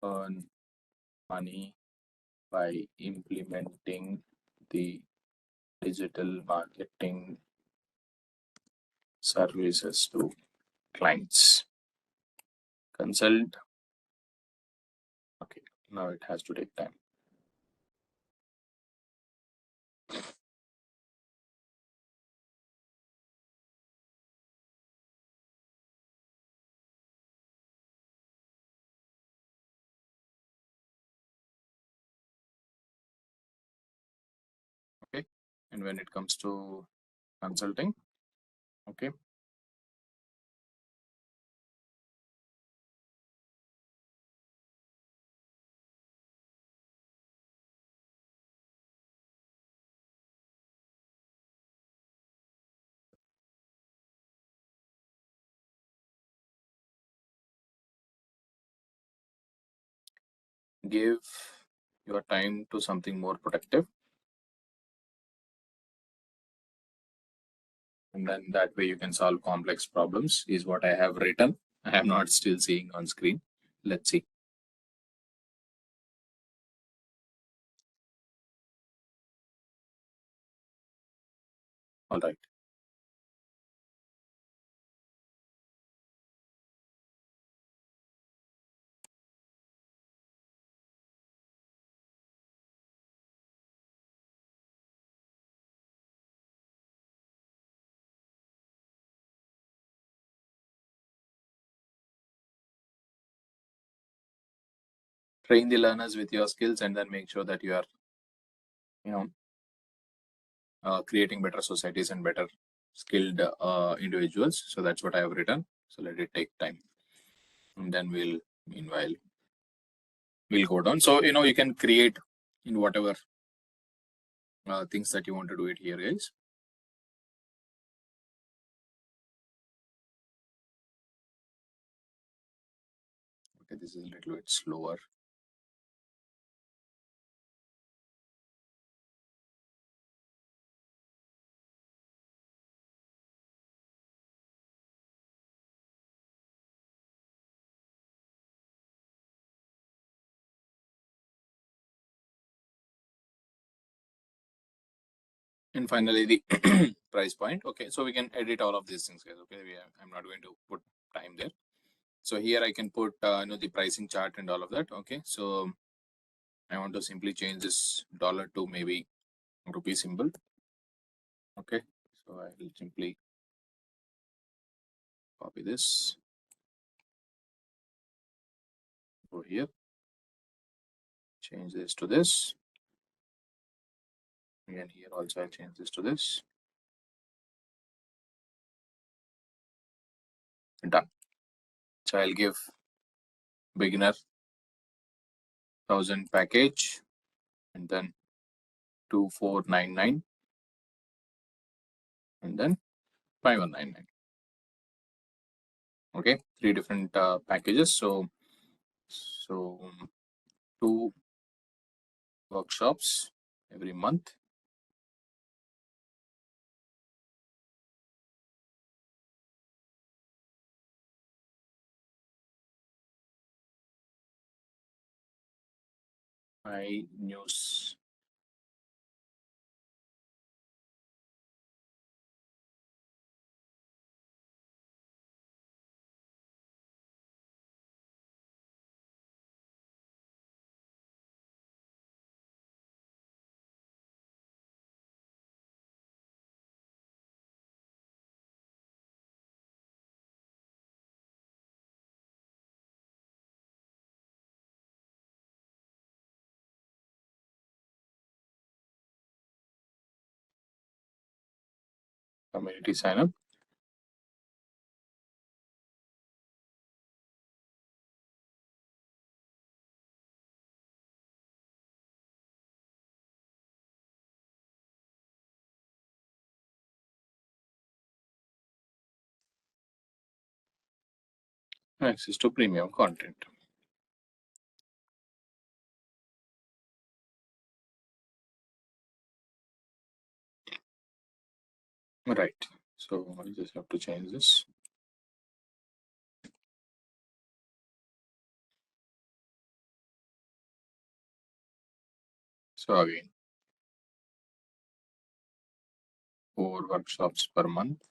[SPEAKER 7] earn money by implementing the digital marketing services to clients. Consult. Okay, now it has to take time. Okay, and when it comes to consulting, okay, give your time to something more productive, and then that way you can solve complex problems is what I have written. I am not still seeing on screen. Let's see. All right, train the learners with your skills, and then make sure that you are, creating better societies and better skilled individuals. So that's what I have written. So let it take time, and then meanwhile we'll go down. So you can create in whatever things that you want to do it here, guys. Okay, this is a little bit slower. And finally, the price point. Okay, so we can edit all of these things, guys. Okay, I'm not going to put time there. So here I can put the pricing chart and all of that. Okay, so I want to simply change this dollar to maybe rupee symbol. Okay, so I will simply copy this, go here, change this to this. Again, here also I'll change this to this. Done. So I'll give beginner 1000 package, and then 2499, and then 5199. Okay, 3 different packages. So 2 workshops every month. My news community sign up. Access to premium content. Right. So I just have to change this. So again, 4 workshops per month.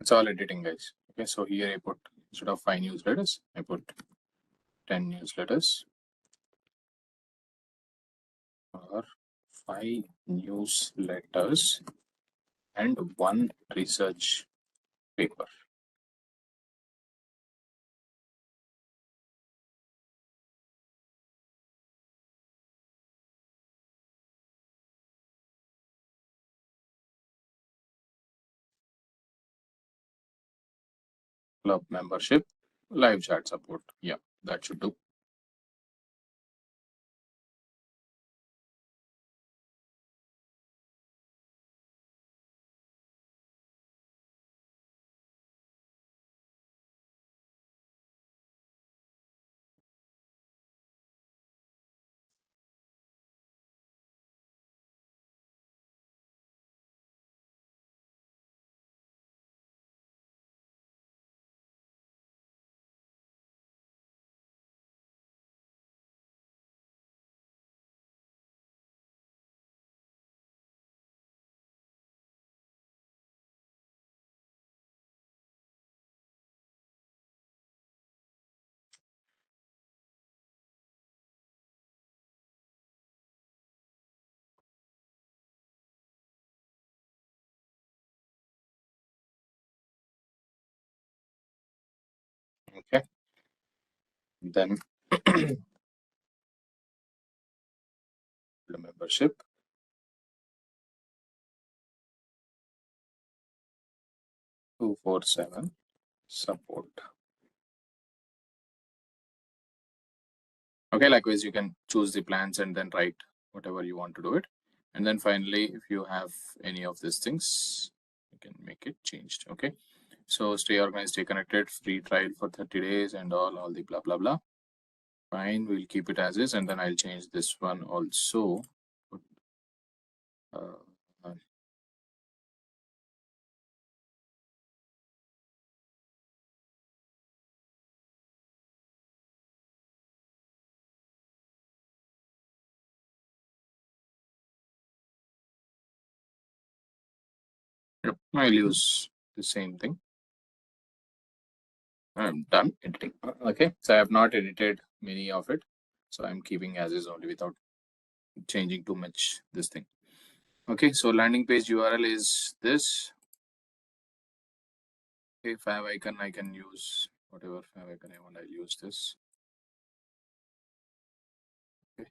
[SPEAKER 7] It's all editing, guys. Okay, so here I put, instead of 5 newsletters, I put 10 newsletters, or 5 newsletters and 1 research paper. Club membership, live chat support. Yeah, that should do. Okay. Then the membership. $247 support. Okay, likewise, you can choose the plans and then write whatever you want to do it. And then finally, if you have any of these things, you can make it changed. Okay. So stay organized, stay connected, free trial for 30 days and all the blah, blah, blah. Fine, we'll keep it as is. And then I'll change this one also. Uh, Yep, I'll use the same thing. I'm done editing. Okay, so I have not edited many of it. So I'm keeping as is only without changing too much this thing. Okay, so landing page URL is this. Okay, fav icon, I can use whatever fav icon I want, I'll use this. Okay,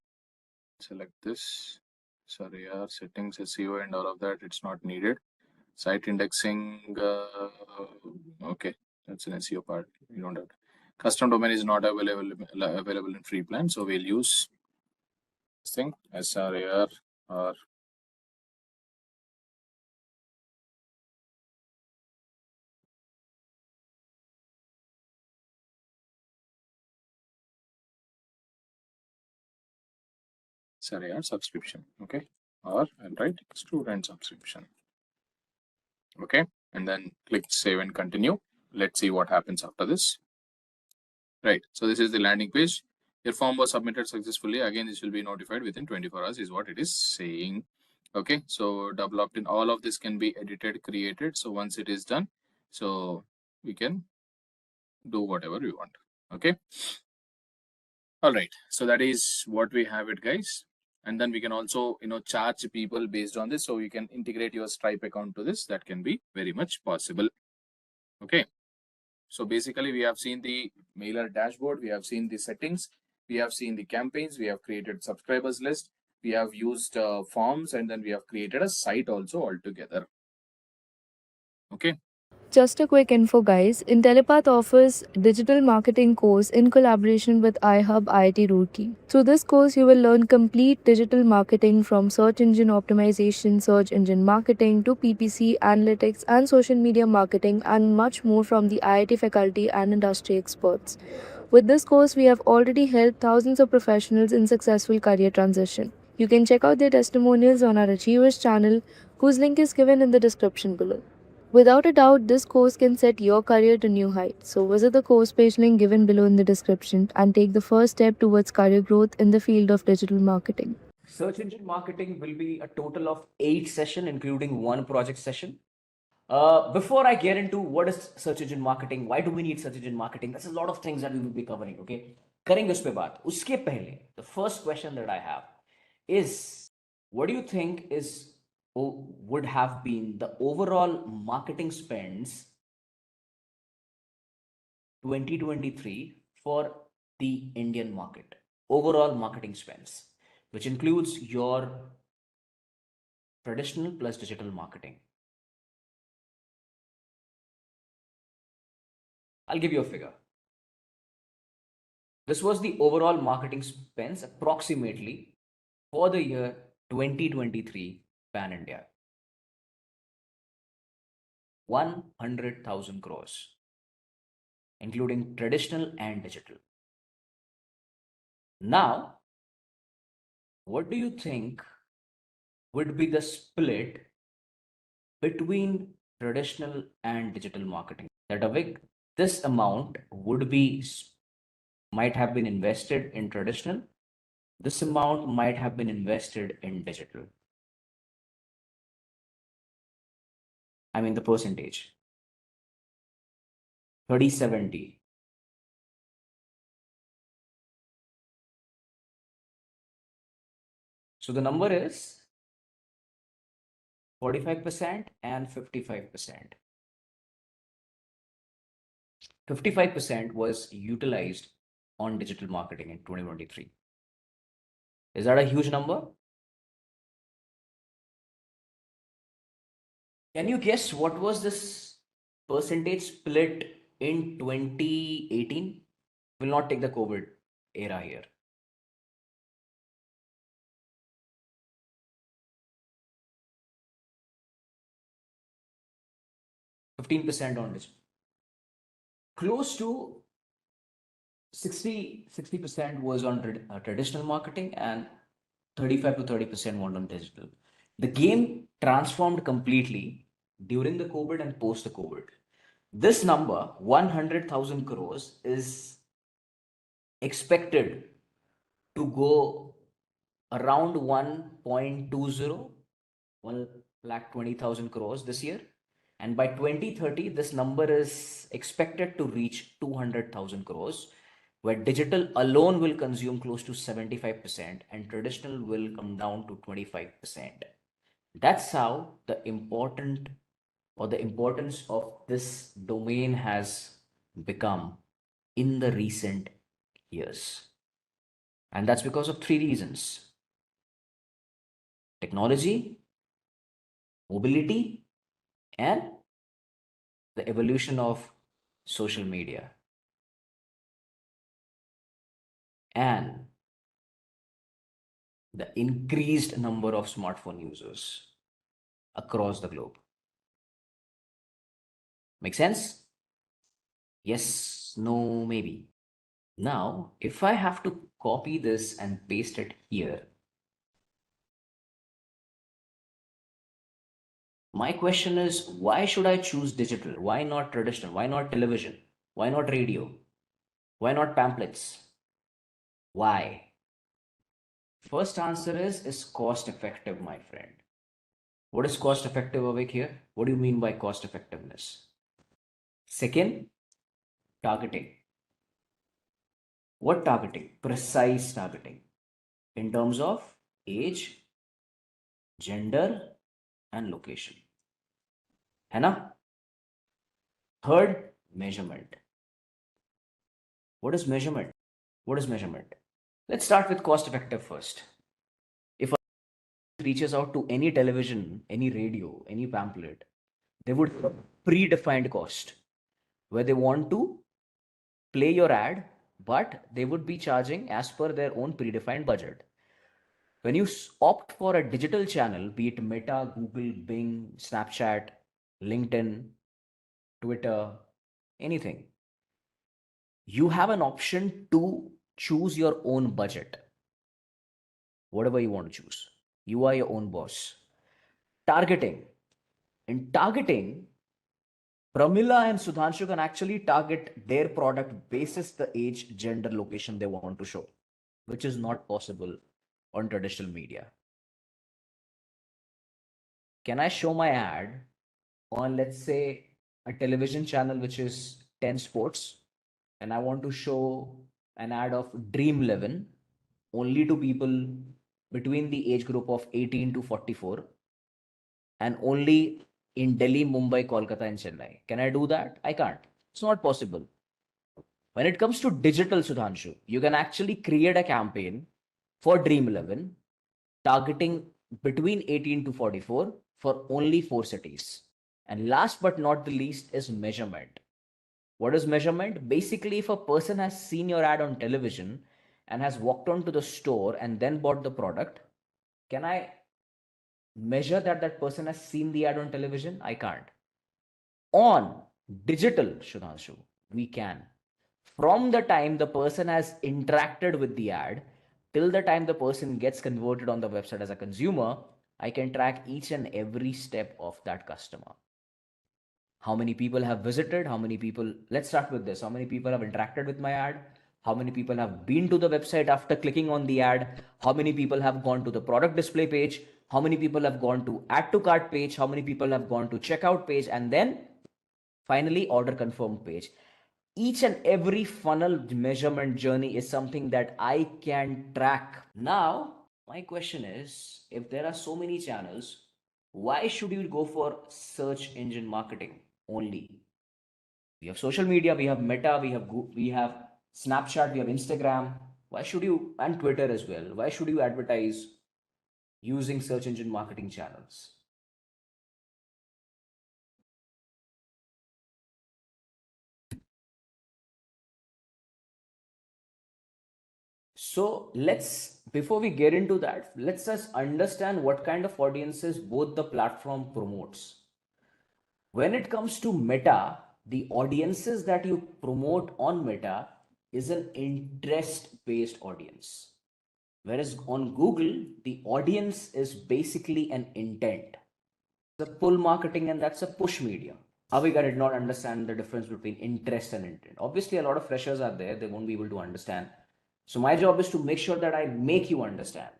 [SPEAKER 7] select this. Sorry, settings, SEO and all of that, it's not needed. Site indexing, okay, that's an SEO part. You don't have to. Custom domain is not available in free plan, so we'll use this thing SRAR or SRAR subscription. Okay, or I'll write student subscription. Okay, and then click save and continue. Let's see what happens after this. Right, so this is the landing page. Your form was submitted successfully. Again, this will be notified within 24 hours is what it is saying. Okay, so double opt-in, all of this can be edited, created. So once it is done, so we can do whatever we want. Okay, all right, so that is what we have it, guys. And then we can also charge people based on this, so you can integrate your Stripe account to this. That can be very much possible. Okay, so basically we have seen the mailer dashboard, we have seen the settings, we have seen the campaigns, we have created subscribers list, we have used forms, and then we have created a site also altogether. Okay.
[SPEAKER 6] Just a quick info, guys. Intellipaat offers digital marketing course in collaboration with iHub IIT Roorkee. Through this course, you will learn complete digital marketing from search engine optimization, search engine marketing to PPC, analytics, and social media marketing, and much more from the IIT faculty and industry experts. With this course, we have already helped thousands of professionals in successful career transition. You can check out their testimonials on our Achievers channel, whose link is given in the description below. Without a doubt, this course can set your career to new heights. So visit the course page link given below in the description and take the first step towards career growth in the field of digital marketing.
[SPEAKER 8] Search engine marketing will be a total of 8 sessions, including one project session. Before I get into what is search engine marketing, why do we need search engine marketing? There's a lot of things that we will be covering. Okay, करेंगे उस पे बात. उसके पहले, the first question that I have is, what do you think would have been the overall marketing spends 2023 for the Indian market? Overall marketing spends, which includes your traditional plus digital marketing. I'll give you a figure. This was the overall marketing spends approximately for the year 2023 Pan India. 100,000 crores, including traditional and digital. Now, what do you think would be the split between traditional and digital marketing? That Avik, this amount might have been invested in traditional. This amount might have been invested in digital. I mean the percentage. 30-70. So the number is 45% and 55%. 55% was utilized on digital marketing in 2023. Is that a huge number? Can you guess what was this percentage split in 2018? Will not take the COVID era here. 15% on digital. Close to 60% was on traditional marketing and 35 to 30% went on digital. The game transformed completely during the COVID and post the COVID. This number, 100,000 crores, is expected to go around 1.20, 1,20,000 crores this year. And by 2030, this number is expected to reach 200,000 crores, where digital alone will consume close to 75% and traditional will come down to 25%. That's how the importance of this domain has become in the recent years. And that's because of three reasons: technology, mobility, and the evolution of social media. And the increased number of smartphone users across the globe. Make sense? Yes, no, maybe. Now, if I have to copy this and paste it here, my question is, why should I choose digital? Why not traditional? Why not television? Why not radio? Why not pamphlets? Why? First answer is cost effective, my friend. What is cost effective, Avik, here? What do you mean by cost effectiveness? Second, targeting. What targeting? Precise targeting in terms of age, gender, and location. है ना? Third, measurement. What is measurement? What is measurement? Let's start with cost effective first. If a reaches out to any television, any radio, any pamphlet, they would have a predefined cost where they want to play your ad, but they would be charging as per their own predefined budget. When you opt for a digital channel, be it Meta, Google, Bing, Snapchat, LinkedIn, Twitter, anything, you have an option to choose your own budget. Whatever you want to choose. You are your own boss. Targeting. In targeting, Pramila and Sudhanshu can actually target their product basis the age, gender, location they want to show, which is not possible on traditional media. Can I show my ad on, let's say, a television channel which is 10 sports, and I want to show an ad of Dream 11 only to people between the age group of 18 to 44 and only in Delhi, Mumbai, Kolkata, and Chennai? Can I do that? I can't. It's not possible. When it comes to digital, Sudhanshu, you can actually create a campaign for Dream 11 targeting between 18 to 44 for only 4 cities. And last but not the least is measurement. What is measurement? Basically, if a person has seen your ad on television and has walked onto the store and then bought the product, can I measure that that person has seen the ad on television? I can't. On digital, Sudhanshu, we can. From the time the person has interacted with the ad till the time the person gets converted on the website as a consumer, I can track each and every step of that customer. How many people have visited? How many people, let's start with this. How many people have interacted with my ad? How many people have been to the website after clicking on the ad? How many people have gone to the product display page? How many people have gone to add to cart page? How many people have gone to checkout page? And then finally order confirm page. Each and every funnel measurement journey is something that I can track. Now, my question is, if there are so many channels, why should you go for search engine marketing only? We have social media, we have Meta, we have Snapchat, we have Instagram. Why should you, and Twitter as well, why should you advertise using search engine marketing channels? So before we get into that, let's just understand what kind of audiences both the platform promotes. When it comes to Meta, the audiences that you promote on Meta is an interest-based audience. Whereas on Google, the audience is basically an intent. The pull marketing and that's a push media. Avika did not understand the difference between interest and intent. Obviously, a lot of freshers are there, they won't be able to understand. So my job is to make sure that I make you understand.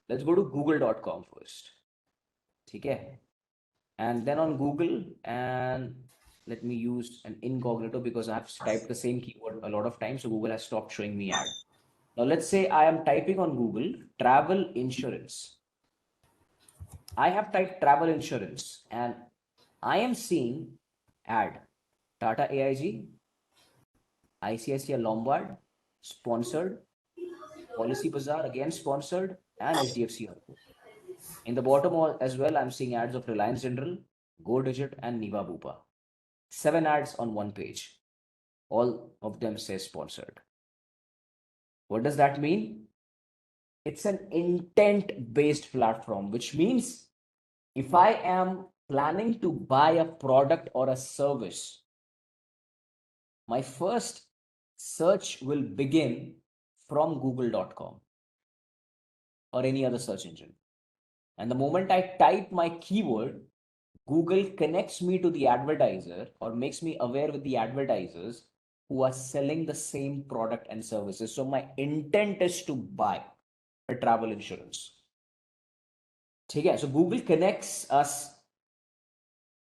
[SPEAKER 8] Let's go to google.com first. Okay. And then on Google, and let me use an incognito because I have typed the same keyword a lot of times, so Google has stopped showing me ad. Now let's say I am typing on Google travel insurance. I have typed travel insurance and I am seeing ad Tata AIG, ICICI Lombard, sponsored, Policy Bazaar again sponsored, and HDFC Harko. In the bottom as well, I'm seeing ads of Reliance General, Go Digit, and Niva Bupa. 7 ads on one page. All of them say sponsored. What does that mean? It's an intent-based platform, which means if I am planning to buy a product or a service, my first search will begin from google.com or any other search engine. And the moment I type my keyword, Google connects me to the advertiser or makes me aware with the advertisers who are selling the same product and services. So my intent is to buy a travel insurance. Okay, so Google connects us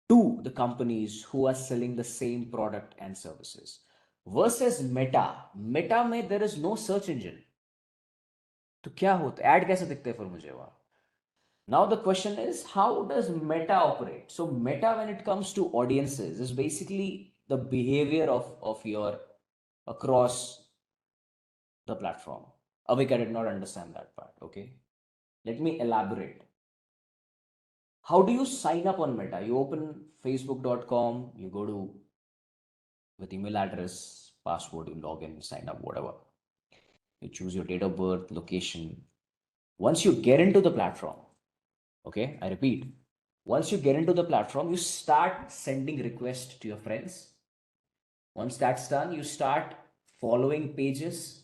[SPEAKER 8] to the companies who are selling the same product and services. Versus Meta. Meta में there is no search engine. तो क्या होता है? Ad कैसे दिखते हैं फिर मुझे वहाँ? Now the question is, how does Meta operate? So Meta, when it comes to audiences, is basically the behavior of your across the platform. Avik, I did not understand that part. Okay, let me elaborate. How do you sign up on Meta? You open facebook.com, you go to with email address, password, you log in, sign up, whatever. You choose your date of birth, location. Once you get into the platform, okay, I repeat, once you get into the platform, you start sending requests to your friends. Once that's done, you start following pages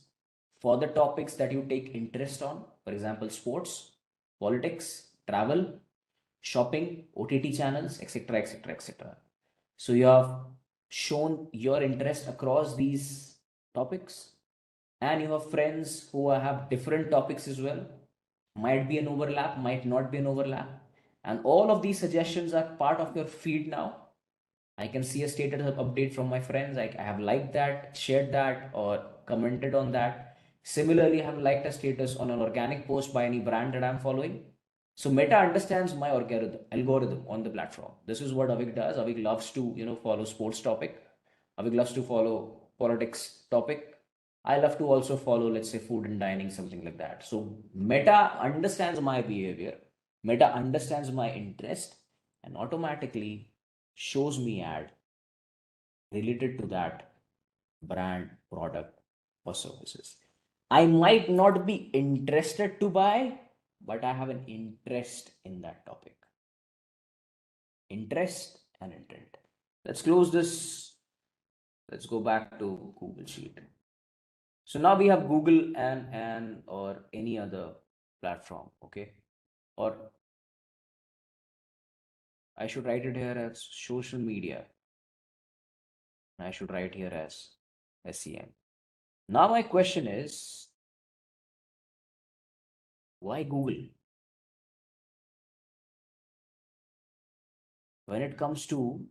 [SPEAKER 8] for the topics that you take interest on. For example, sports, politics, travel, shopping, OTT channels, etc., etc., etc. So you have shown your interest across these topics, and you have friends who have different topics as well. Might be an overlap, might not be an overlap. And all of these suggestions are part of your feed now. I can see a status update from my friends. I have liked that, shared that, or commented on that. Similarly, I have liked a status on an organic post by any brand that I'm following. So Meta understands my algorithm on the platform. This is what Avik does. Avik loves to, follow sports topic. Avik loves to follow politics topic. I love to also follow, let's say, food and dining, something like that. So Meta understands my behavior. Meta understands my interest and automatically shows me ad related to that brand, product, or services. I might not be interested to buy, but I have an interest in that topic. Interest and intent. Let's close this. Let's go back to Google Sheet. So now we have Google and or any other platform, okay? Or I should write it here as social media. I should write here as SEM. Now my question is, why Google? When it comes to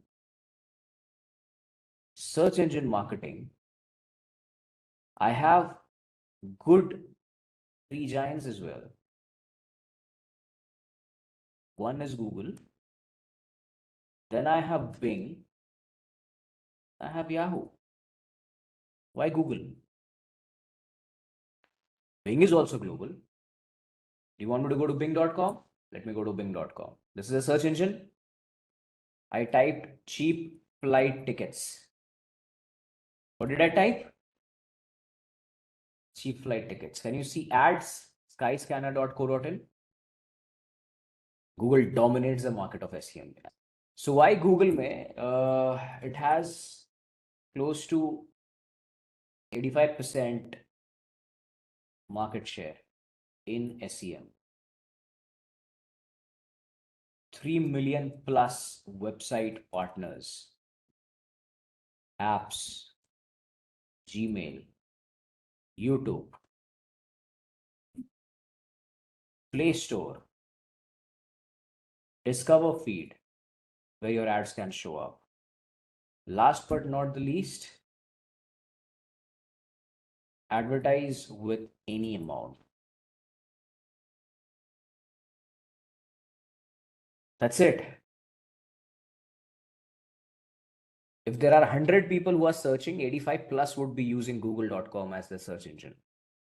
[SPEAKER 8] search engine marketing, I have good three giants as well. One is Google. Then I have Bing. I have Yahoo. Why Google? Bing is also global. Do you want me to go to bing.com? Let me go to bing.com. This is a search engine. I typed cheap flight tickets. What did I type? Cheap flight tickets. Can you see ads? Skyscanner.co.in. Google dominates the market of SEM. So why Google mein? It has close to 85% market share in SEM. 3 million plus website partners, apps, Gmail, YouTube, Play Store, Discover feed, where your ads can show up. Last but not the least, advertise with any amount. That's it. If there are 100 people who are searching, 85 plus would be using google.com as their search engine.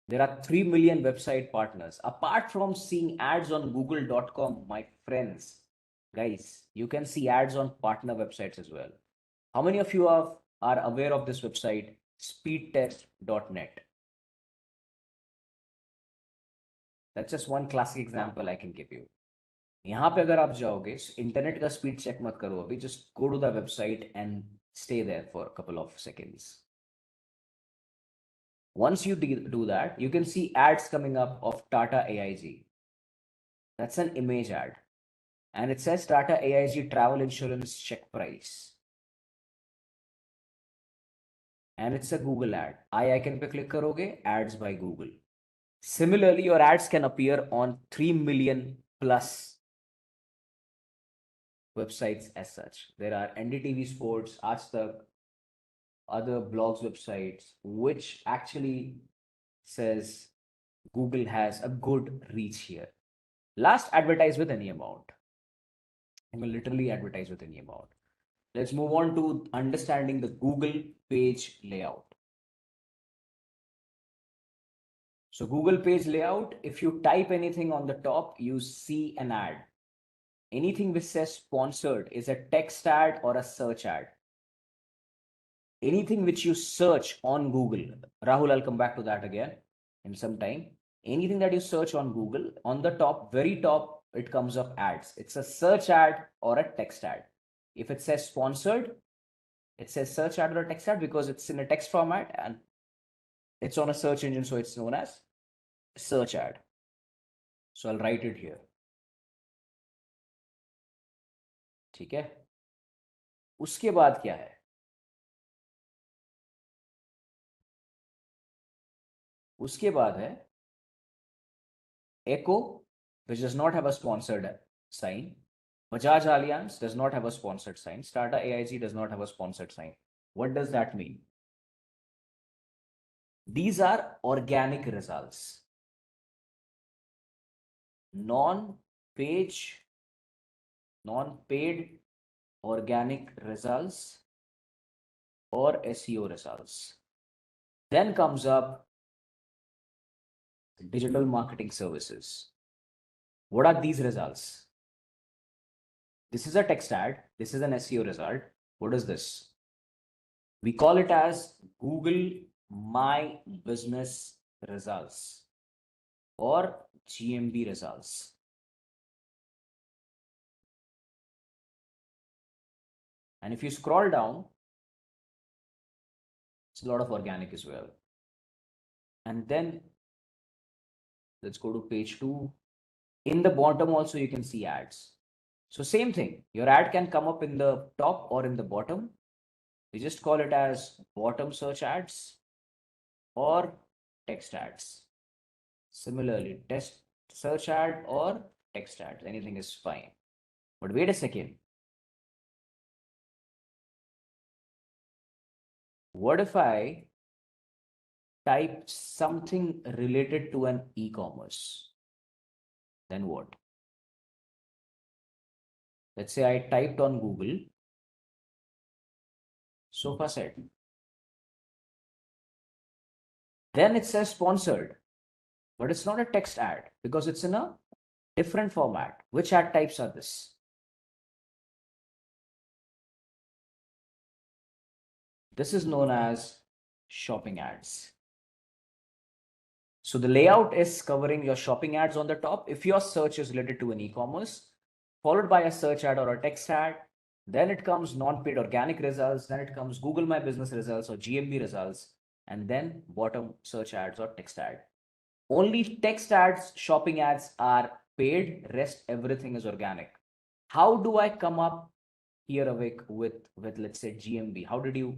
[SPEAKER 8] There are 3 million website partners. Apart from seeing ads on google.com, my friends, guys, you can see ads on partner websites as well. How many of you are aware of this website, speedtest.net? That's just one classic example I can give you. यहाँ पे अगर आप जाओगे, internet का speed check मत करो अभी, just go to the website and stay there for a couple of seconds. Once you do that, you can see ads coming up of Tata AIG. That's an image ad. And it says Tata AIG travel insurance check price. And it's a Google ad. icon पे click करोगे, ads by Google. Similarly, your ads can appear on 3 million plus websites as such. There are NDTV Sports, Aaj Tak, other blogs websites, which actually says Google has a good reach here. Last, advertise with any amount. You can literally advertise with any amount. Let's move on to understanding the Google page layout. So Google page layout, if you type anything on the top, you see an ad. Anything which says sponsored is a text ad or a search ad. Anything which you search on Google, Rahul, I'll come back to that again in some time. Anything that you search on Google, on the top, very top, it comes up ads. It's a search ad or a text ad. If it says sponsored, it says search ad or a text ad because it's in a text format and it's on a search engine, so it's known as search ad. So I'll write it here. ठीक है, उसके बाद क्या है? उसके बाद है Echo, which does not have a sponsored sign. Bajaj Allianz does not have a sponsored sign. Tata AIG does not have a sponsored sign. What does that mean? These are organic results. Non-paid organic results or SEO results. Then comes up digital marketing services. What are these results? This is a text ad. This is an SEO result. What is this? We call it as Google My Business results or GMB results. And if you scroll down, it's a lot of organic as well. And then let's go to page 2. In the bottom also you can see ads. So same thing, your ad can come up in the top or in the bottom. We just call it as bottom search ads or text ads. Similarly, text search ad or text ad, anything is fine. But wait a second. What if I type something related to an e-commerce? Then what? Let's say I typed on Google Sofa set. Then it says sponsored, but it's not a text ad because it's in a different format. Which ad types are this? This is known as shopping ads. So the layout is covering your shopping ads on the top. If your search is related to an e-commerce, followed by a search ad or a text ad, then it comes non-paid organic results, then it comes Google My Business results or GMB results, and then bottom search ads or text ad. Only text ads, shopping ads are paid, rest everything is organic. How do I come up here awake with let's say GMB? How did you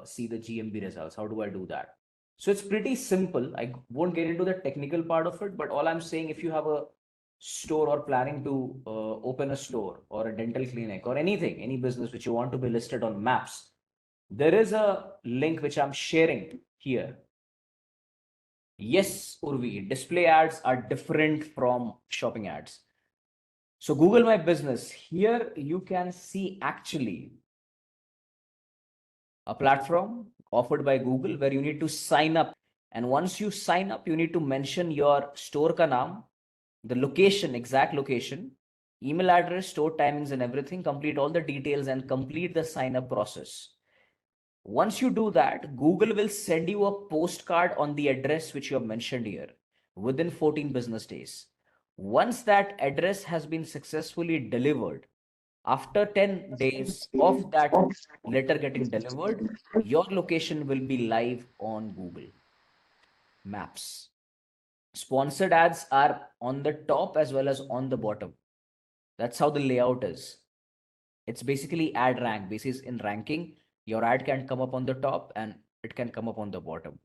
[SPEAKER 8] see the GMB results? How do I do that? So it's pretty simple. I won't get into the technical part of it, but all I'm saying, if you have a store or planning to open a store or a dental clinic or anything, any business which you want to be listed on maps, there is a link which I'm sharing here. Yes, Urvi, display ads are different from shopping ads. So Google My Business, here you can see actually a platform offered by Google where you need to sign up. And once you sign up, you need to mention your store ka naam, the location, exact location, email address, store timings and everything, complete all the details and complete the sign up process. Once you do that, Google will send you a postcard on the address which you have mentioned here within 14 business days. Once that address has been successfully delivered, after 10 days of that letter getting delivered, your location will be live on Google Maps. Sponsored ads are on the top as well as on the bottom. That's how the layout is. It's basically ad rank. Basis in ranking, your ad can come up on the top and it can come up on the bottom.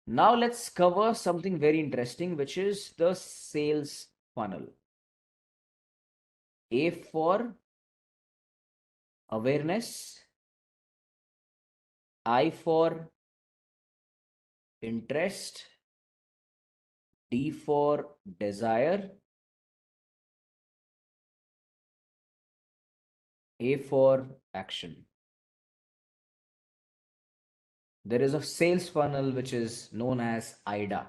[SPEAKER 8] Now let's cover something very interesting, which is the sales funnel. A for awareness, I for interest, D for desire, A for action. There is a sales funnel which is known as IDA.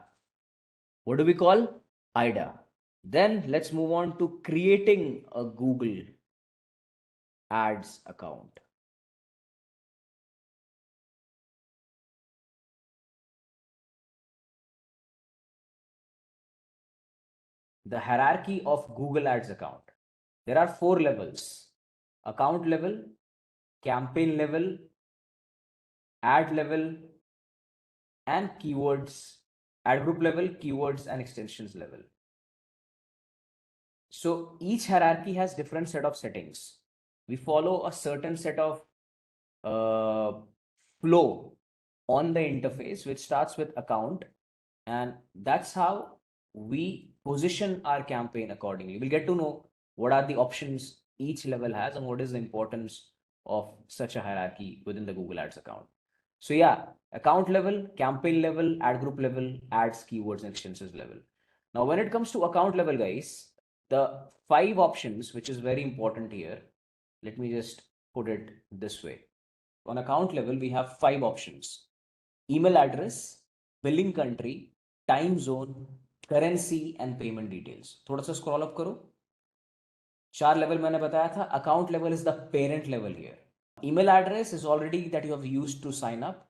[SPEAKER 8] What do we call? IDA. Then let's move on to creating a Google Ads account. The hierarchy of Google Ads account. There are 4 levels: account level, campaign level, ad level, and keywords, ad group level, keywords, and extensions level. So each hierarchy has different set of settings. We follow a certain set of flow on the interface, which starts with account, and that's how we position our campaign accordingly. We'll get to know what are the options each level has and what is the importance of such a hierarchy within the Google Ads account. So yeah, account level, campaign level, ad group level, ads, keywords, and extensions level. Now, when it comes to account level, guys, the 5 options, which is very important here, let me just put it this way. On account level, we have 5 options: email address, billing country, time zone, currency, and payment details. थोड़ा सा scroll up करो. 4 level मैंने बताया था. Account level is the parent level here. Email address is already that you have used to sign up.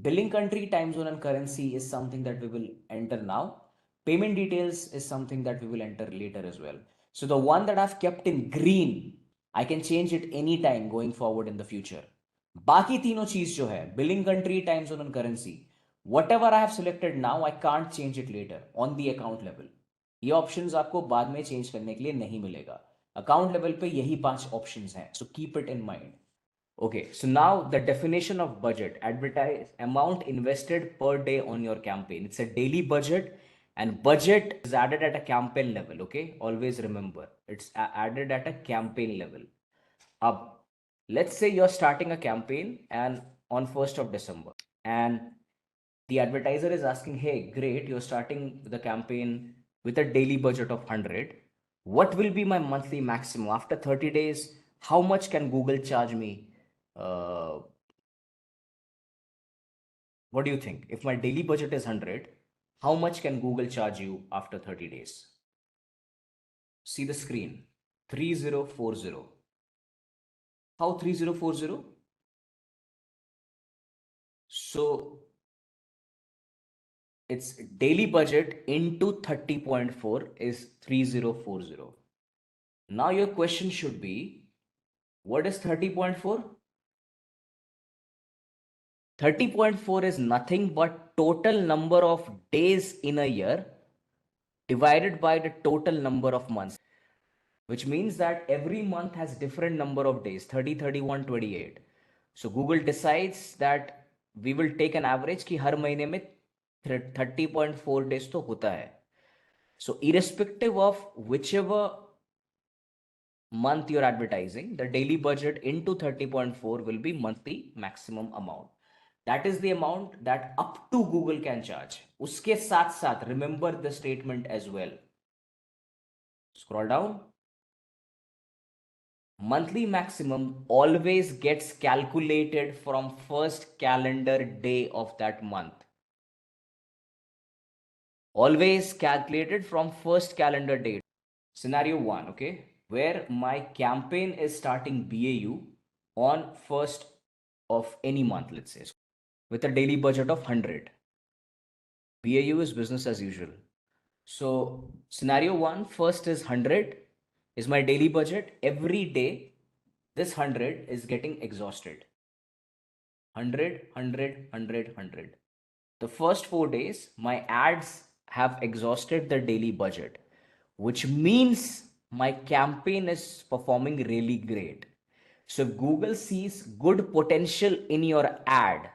[SPEAKER 8] Billing country, time zone, and currency is something that we will enter now. Payment details is something that we will enter later as well. So the one that I've kept in green, I can change it anytime going forward in the future. बाकी तीनों चीज जो है, billing country, time zone, and currency, whatever I have selected now, I can't change it later on the account level. ये options आपको बाद में change करने के लिए नहीं मिलेगा. Account level पे यही 5 options हैं. So keep it in mind. Okay, so now the definition of budget: advertise amount invested per day on your campaign. It's a daily budget, and budget is added at a campaign level. Okay, always remember it's added at a campaign level. Let's say you're starting a campaign and on 1st of December, and the advertiser is asking, hey, great, you're starting the campaign with a daily budget of 100. What will be my monthly maximum? After 30 days, how much can Google charge me Uh, what do you think? If my daily budget is 100, how much can Google charge you after 30 days? See the screen. 3040. How 3040? So its daily budget into 30.4 is 3040. Now your question should be, what is 30.4? 30.4 is nothing but total number of days in a year divided by the total number of months, which means that every month has different number of days, 30, 31, 28. So Google decides that we will take an average कि हर महीने में 30.4 days तो होता है. So irrespective of whichever month you're advertising, the daily budget into 30.4 will be monthly maximum amount. That is the amount that up to Google can charge. Uske साथ साथ remember the statement as well. Scroll down. Monthly maximum always gets calculated from first calendar day of that month. Always calculated from first calendar date. Scenario 1, okay, where my campaign is starting BAU on 1st of any month, let's say, with a daily budget of 100. BAU is business as usual. So scenario 1, first is 100 is my daily budget. Every day, this 100 is getting exhausted. 100, 100, 100, 100. The first 4 days, my ads have exhausted the daily budget, which means my campaign is performing really great. So if Google sees good potential in your ad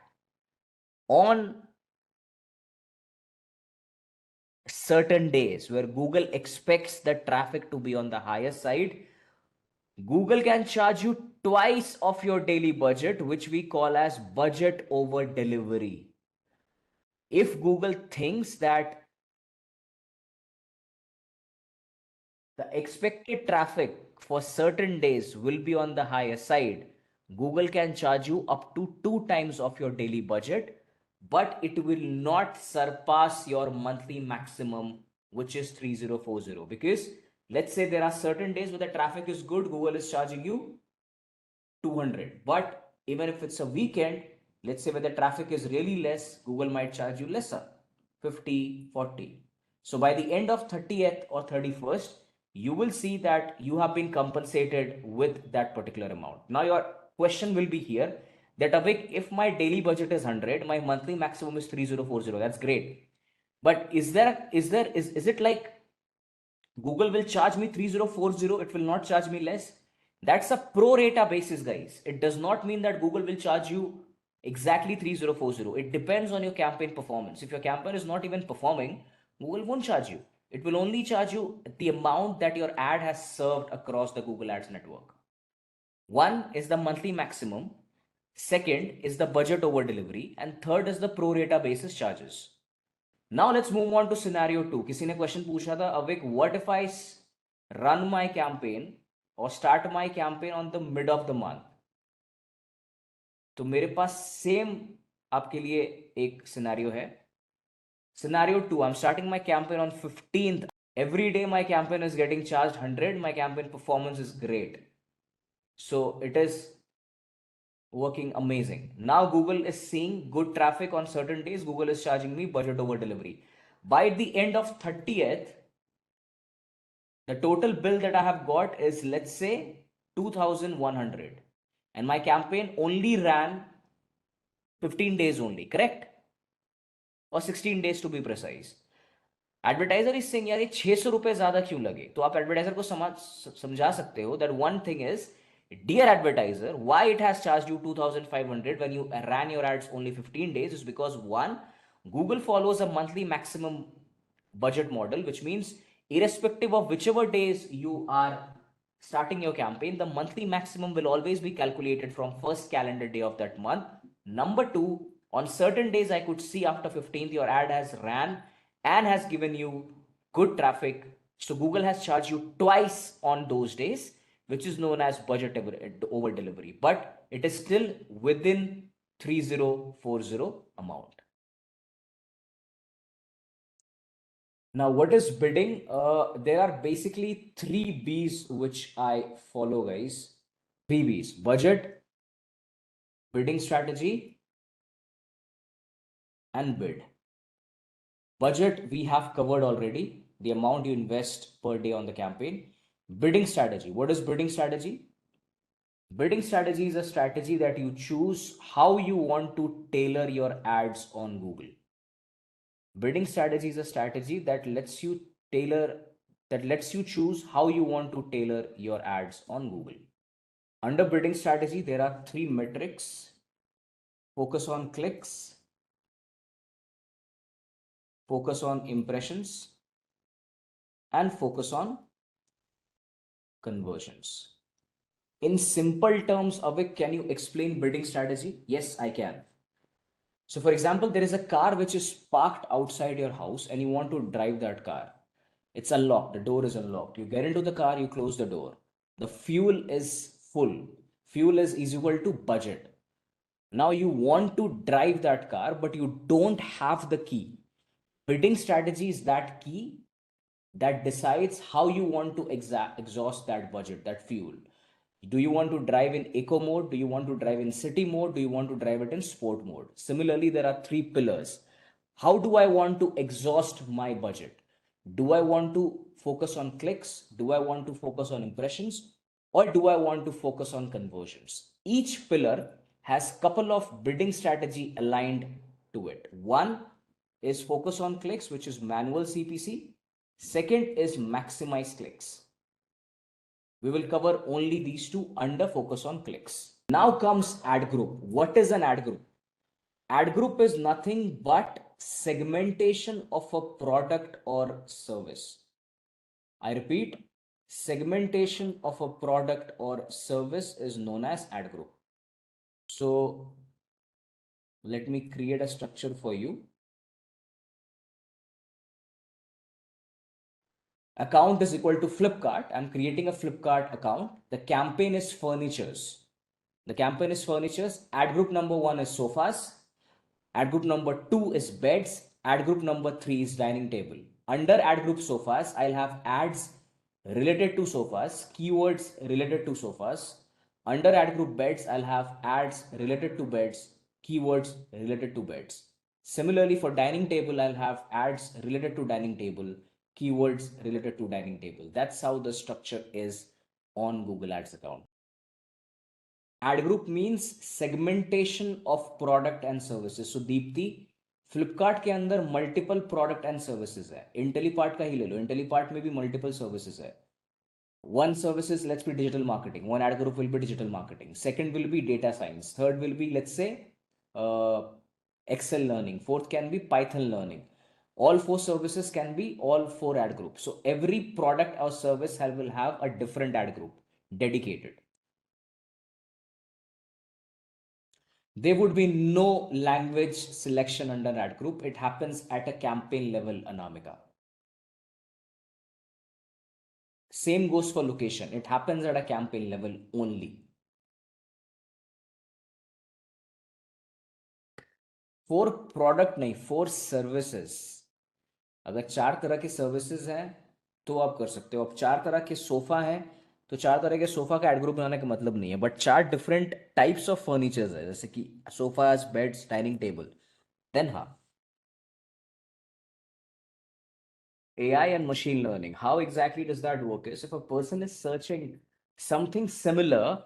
[SPEAKER 8] on certain days where Google expects the traffic to be on the higher side, Google can charge you twice of your daily budget, which we call as budget over delivery. If Google thinks that the expected traffic for certain days will be on the higher side, Google can charge you up to 2 times of your daily budget, but it will not surpass your monthly maximum, which is 3040. Because let's say there are certain days where the traffic is good, Google is charging you 200. But even if it's a weekend, let's say where the traffic is really less, Google might charge you lesser, 50, 40. So by the end of 30th or 31st, you will see that you have been compensated with that particular amount. Now your question will be here that Avik, if my daily budget is 100, my monthly maximum is 3040. That's great. But is it like Google will charge me 3040, it will not charge me less? That's a pro rata basis, guys. It does not mean that Google will charge you exactly 3040. It depends on your campaign performance. If your campaign is not even performing, Google won't charge you. It will only charge you the amount that your ad has served across the Google Ads network. One is the monthly maximum, second is the budget over delivery, and third is the pro rata basis charges. Now let's move on to scenario 2. किसी ने question पूछा था, Avik, what if I run my campaign or start my campaign on the mid of the month? तो मेरे पास same आपके लिए एक scenario है. Scenario 2, I'm starting my campaign on 15th. Every day my campaign is getting charged 100. My campaign performance is great. So it is working amazing. Now Google is seeing good traffic on certain days. Google is charging me budget over delivery. By the end of 30th, the total bill that I have got is, let's say, 2,100. And my campaign only ran 15 days only, correct? Or 16 days to be precise. Advertiser is saying यार ये 600 रुपए ज्यादा क्यों लगे, तो आप advertiser को समझा सकते हो that one thing is, dear advertiser, why it has charged you 2,500 when you ran your ads only 15 days is because one, Google follows a monthly maximum budget model, which means irrespective of whichever days you are starting your campaign, the monthly maximum will always be calculated from first calendar day of that month. Number two, on certain days I could see after 15th your ad has ran and has given you good traffic, so Google has charged you twice on those days. which is known as budget over delivery, but it is still within 3040 amount. Now, what is bidding? There are basically 3 B's which I follow, guys. 3 B's: budget, bidding strategy, and bid. Budget we have covered already, the amount you invest per day on the campaign. Bidding strategy. What is bidding strategy? Bidding strategy is a strategy that you choose how you want to tailor your ads on Google. Bidding strategy is a strategy that lets you choose how you want to tailor your ads on Google. Under bidding strategy, there are 3 metrics: focus on clicks, focus on impressions, and focus on conversions. In simple terms, Avik, can you explain bidding strategy? Yes, I can. So, for example, there is a car which is parked outside your house and you want to drive that car. It's unlocked, the door is unlocked. You get into the car, you close the door. The fuel is full. Fuel is equal to budget. Now you want to drive that car, but you don't have the key. Bidding strategy is that key that decides how you want to exhaust that budget, that fuel. Do you want to drive in eco mode? Do you want to drive in city mode? Do you want to drive it in sport mode? Similarly, there are 3 pillars. How do I want to exhaust my budget? Do I want to focus on clicks? Do I want to focus on impressions? Or do I want to focus on conversions? Each pillar has a couple of bidding strategy aligned to it. One is focus on clicks, which is manual CPC. Second is maximize clicks. We will cover only these two under focus on clicks. Now comes ad group. What is an ad group? Ad group is nothing but segmentation of a product or service. I repeat, segmentation of a product or service is known as ad group. So let me create a structure for you. Account is equal to Flipkart. I'm creating a Flipkart account. The campaign is furnitures. The campaign is furnitures. Ad group number 1 is sofas. Ad group number 2 is beds. Ad group number 3 is dining table. Under ad group sofas, I'll have ads related to sofas, keywords related to sofas. Under ad group beds, I'll have ads related to beds, keywords related to beds. Similarly, for dining table, I'll have ads related to dining table, keywords related to dining table. That's how the structure is on Google Ads account. Ad group means segmentation of product and services. So Deepti, Flipkart के अंदर multiple product and services है. इंटेलीपार्ट का ही ले लो, इंटेलीपार्ट में भी multiple services है. One service is, let's be digital marketing. One ad group will be digital marketing. Second will be data science. Third will be, let's say, Excel learning. Fourth can be Python learning. All 4 services can be all 4 ad groups. So every product or service will have a different ad group dedicated. There would be no language selection under ad group. It happens at a campaign level, Anamika. Same goes for location. It happens at a campaign level only. For product नहीं, for services. अगर 4 तरह के services हैं तो आप कर सकते हो. अब 4 तरह के सोफा हैं तो 4 तरह के सोफा का एड ग्रुप बनाने का मतलब नहीं है. But 4 different types of furnitures है, जैसे कि sofas, beds, dining table. Then हाँ, AI and machine learning. How exactly does that work? Is if a person is searching something similar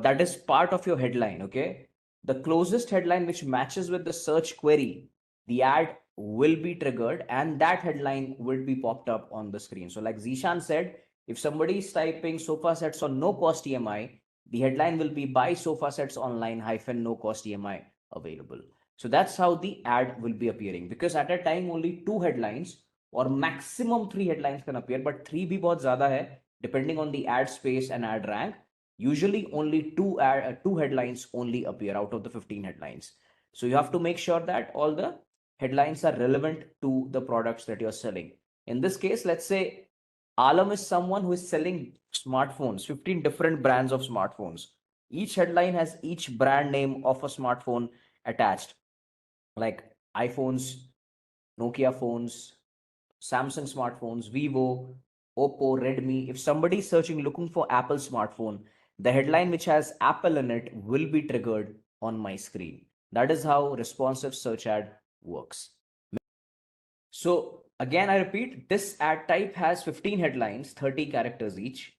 [SPEAKER 8] that is part of your headline, okay? The closest headline which matches with the search query, the ad will be triggered and that headline will be popped up on the screen. So like Zishan said, if somebody is typing sofa sets on no cost EMI, the headline will be buy sofa sets online - no cost EMI available. So that's how the ad will be appearing, because at a time only 2 headlines or maximum 3 headlines can appear, but 3 भी बहुत ज़्यादा है depending on the ad space and ad rank. Usually only 2 headlines only appear out of the 15 headlines. So you have to make sure that all the headlines are relevant to the products that you're selling. In this case, let's say Alam is someone who is selling smartphones, 15 different brands of smartphones. Each headline has each brand name of a smartphone attached, like iPhones, Nokia phones, Samsung smartphones, Vivo, Oppo, Redmi. If somebody is searching looking for Apple smartphone, the headline which has Apple in it will be triggered on my screen. That is how responsive search ad works. So again, I repeat, this ad type has 15 headlines, 30 characters each,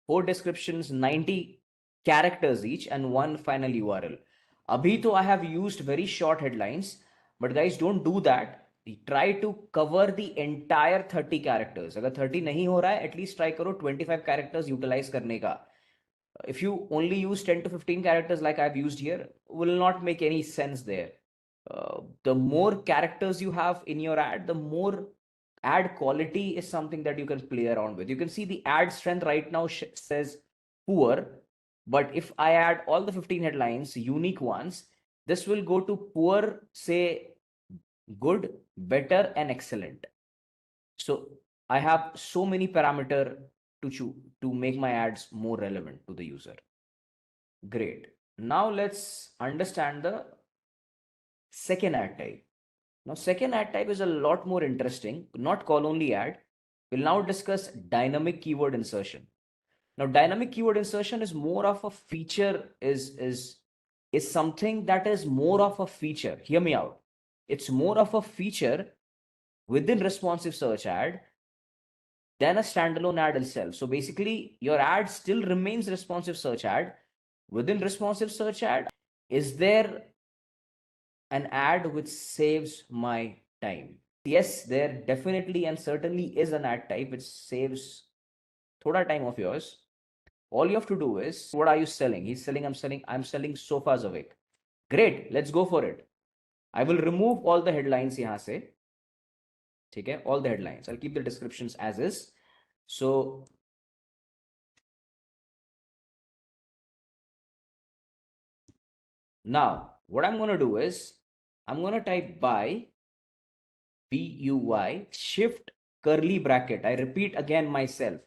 [SPEAKER 8] 4 descriptions, 90 characters each, and 1 final URL. Abhi to I have used very short headlines, but guys, don't do that. Try to cover the entire 30 characters. अगर 30 नहीं हो रहा है, at least try करो 25 characters utilize करने का. If you only use 10 to 15 characters like I've used here, will not make any sense there. The more characters you have in your ad, the more ad quality is something that you can play around with. You can see the ad strength right now says poor, but if I add all the 15 headlines, unique ones, this will go to poor, say good, better, and excellent. So I have so many parameters to make my ads more relevant to the user. Great. Now let's understand the second ad type. Now, second ad type is a lot more interesting, not call only ad. We'll now discuss dynamic keyword insertion. Now, dynamic keyword insertion is more of a feature, is something that is more of a feature. Hear me out. It's more of a feature within responsive search ad than a standalone ad itself. So basically, your ad still remains responsive search ad. Within responsive search ad, is there an ad which saves my time? Yes, there definitely and certainly is an ad type which saves thoda time of yours. All you have to do is, what are you selling? He's selling, I'm selling sofas awake. Great, let's go for it. I will remove all the headlines yahan se. Okay, all the headlines. I'll keep the descriptions as is. So now what I'm going to do is I'm going to type buy, BUY, shift curly bracket. I repeat again myself,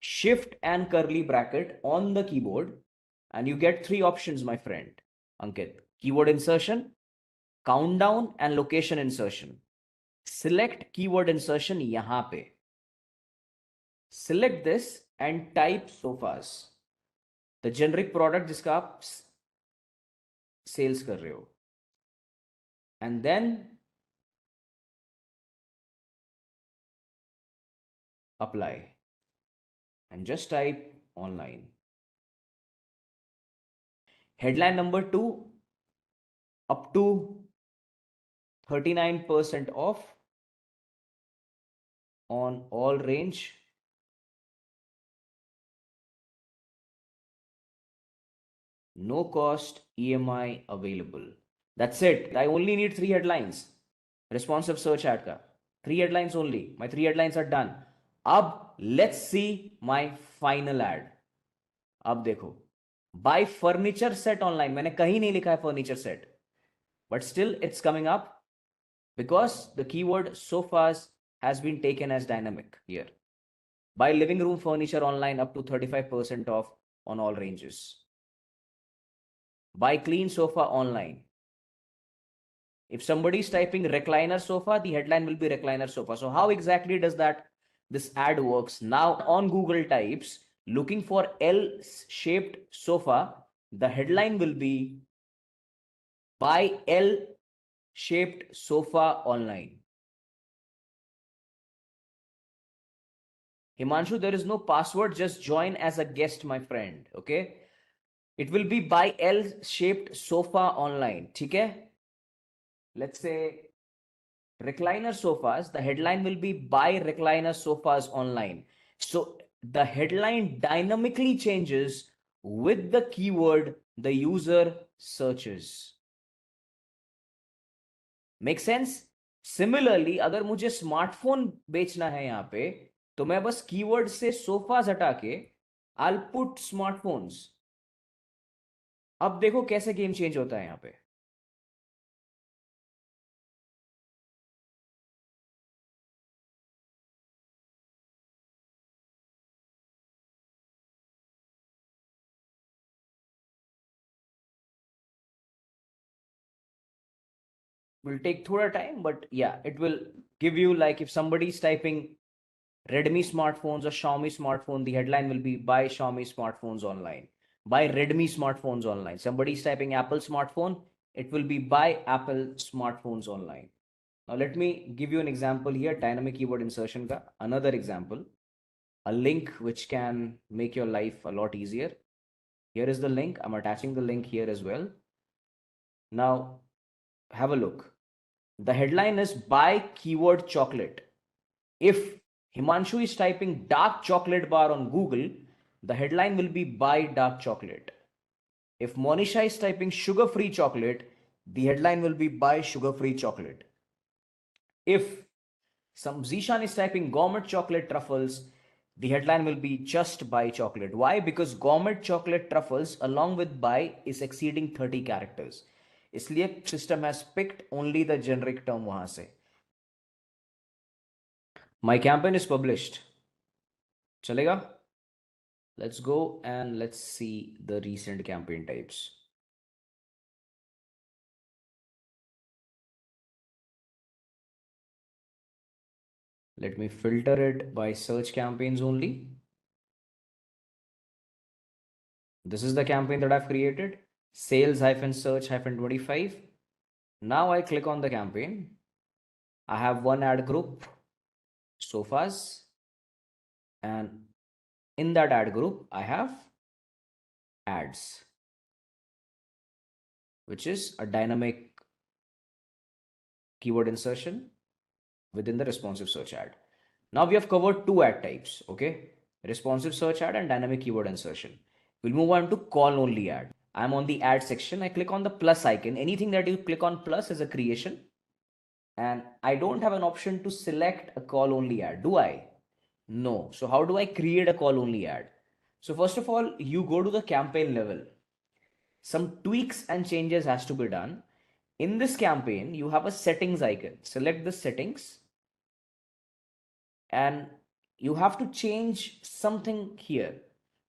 [SPEAKER 8] shift and curly bracket on the keyboard, and you get 3 options, my friend Ankit. Keyword insertion, countdown, and location insertion. Select keyword insertion yahan pe. Select this and type sofas, the generic product जिसका आप sales कर रहे हो, and then apply and just type online. Headline number 2, up to 39% off on all range. No cost EMI available. That's it. I only need 3 headlines. Responsive search ad ka. 3 headlines only. My 3 headlines are done. Ab let's see my final ad. अब देखो, buy furniture set online. मैंने कहीं नहीं लिखा है furniture set, but still it's coming up because the keyword sofas has been taken as dynamic here. Buy living room furniture online up to 35% off on all ranges. Buy clean sofa online. If somebody is typing recliner sofa, the headline will be recliner sofa. So how exactly does this ad works? Now on Google types looking for L-shaped sofa, the headline will be buy L-shaped sofa online. Himanshu, there is no password, just join as a guest, my friend. Okay, it will be buy L-shaped sofa online. Okay, let's say recliner sofas, the headline will be buy recliner sofas online. So the headline dynamically changes with the keyword the user searches. Make sense? Similarly, अगर मुझे smartphone बेचना है यहाँ पे, तो मैं बस keyword से सोफास हटा के I'll put smartphones. अब देखो कैसे गेम चेंज होता है यहाँ पे. will take thoda time, but yeah, it will give you, like, if somebody is typing Redmi smartphones or Xiaomi smartphone, the headline will be buy Xiaomi smartphones online, buy Redmi smartphones online. Somebody is typing Apple smartphone, it will be buy Apple smartphones online. Now let me give you an example here, dynamic keyword insertion ka. Another example, a link which can make your life a lot easier. Here is the link. I'm attaching the link here as well. Now have a look. The headline is buy keyword chocolate. If Himanshu is typing dark chocolate bar on Google, the headline will be buy dark chocolate. If Monisha is typing sugar free chocolate, the headline will be buy sugar free chocolate. If some Zishan is typing gourmet chocolate truffles, the headline will be just buy chocolate. Why? Because gourmet chocolate truffles along with buy is exceeding 30 characters. इसलिए system has picked only the generic term वहां से. My campaign is published. Chalega? Let's go and let's see the recent campaign types. Let me filter it by search campaigns only. This is the campaign that I've created, sales-search-25. Now I click on the campaign. I have one ad group, sofas, and in that ad group, I have ads, which is a dynamic keyword insertion within the responsive search ad. Now we have covered two ad types, okay? Responsive search ad and dynamic keyword insertion. We'll move on to call only ad. I'm on the ad section. I click on the plus icon. Anything that you click on plus is a creation. And I don't have an option to select a call only ad, do I? No. So how do I create a call only ad? So first of all, you go to the campaign level. Some tweaks and changes has to be done. In this campaign, you have a settings icon. Select the settings and you have to change something here.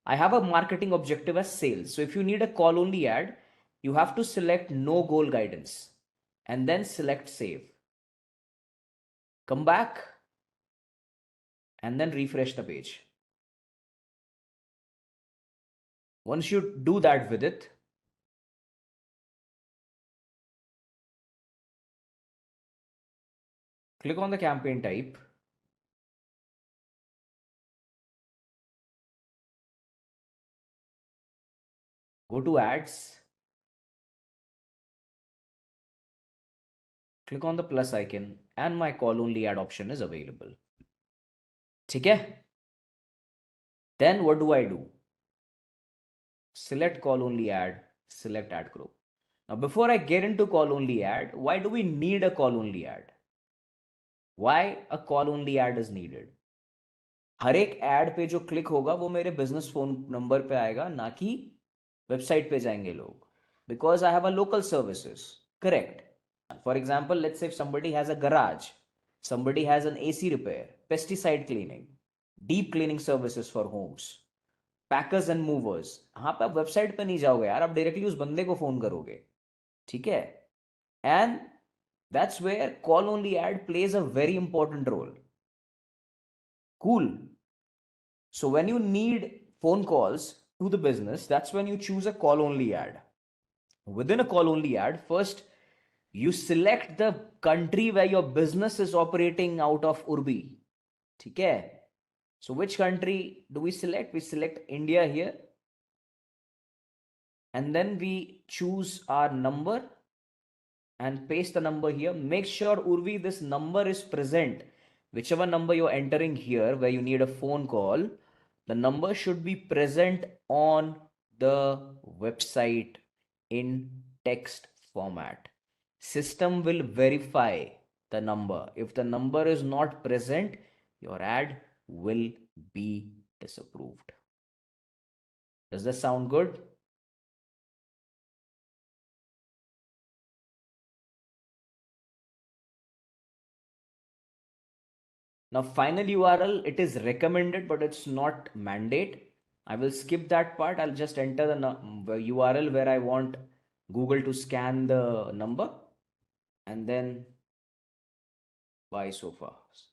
[SPEAKER 8] I have a marketing objective as sales. So if you need a call only ad, you have to select no goal guidance and then select save. Come back and then refresh the page. Once you do that with it, click on the campaign type. Go to ads. Click on the plus icon and my call only ad option is available. Okay? Then what do? Select call only ad, select ad group. Now before I get into call only ad, why do we need a call only ad? Why a call only ad is needed? हर एक ad पे जो click होगा वो मेरे business phone number पे आएगा, ना कि website पे जाएंगे लोग. Because I have a local services. Correct. For example, let's say if somebody has a garage, somebody has an AC repair, pesticide cleaning, deep cleaning services for homes, packers and movers, हाँ पे आप website पे नहीं जाओगे यार, आप directly उस बंदे को फोन करोगे, ठीक है? And that's where call only ad plays a very important role. Cool. So when you need phone calls to the business, that's when you choose a call only ad. Within a call only ad, first you select the country where your business is operating out of Urbi. ठीक है? So which country do we select? We select India here. And then we choose our number and paste the number here. Make sure Urvi, this number is present. Whichever number you're entering here where you need a phone call, the number should be present on the website in text format. System will verify the number. If the number is not present, your ad will be disapproved. Does that sound good? Now final URL, it is recommended, but it's not mandate. I will skip that part. I'll just enter the URL where I want Google to scan the number. and then buy sofas.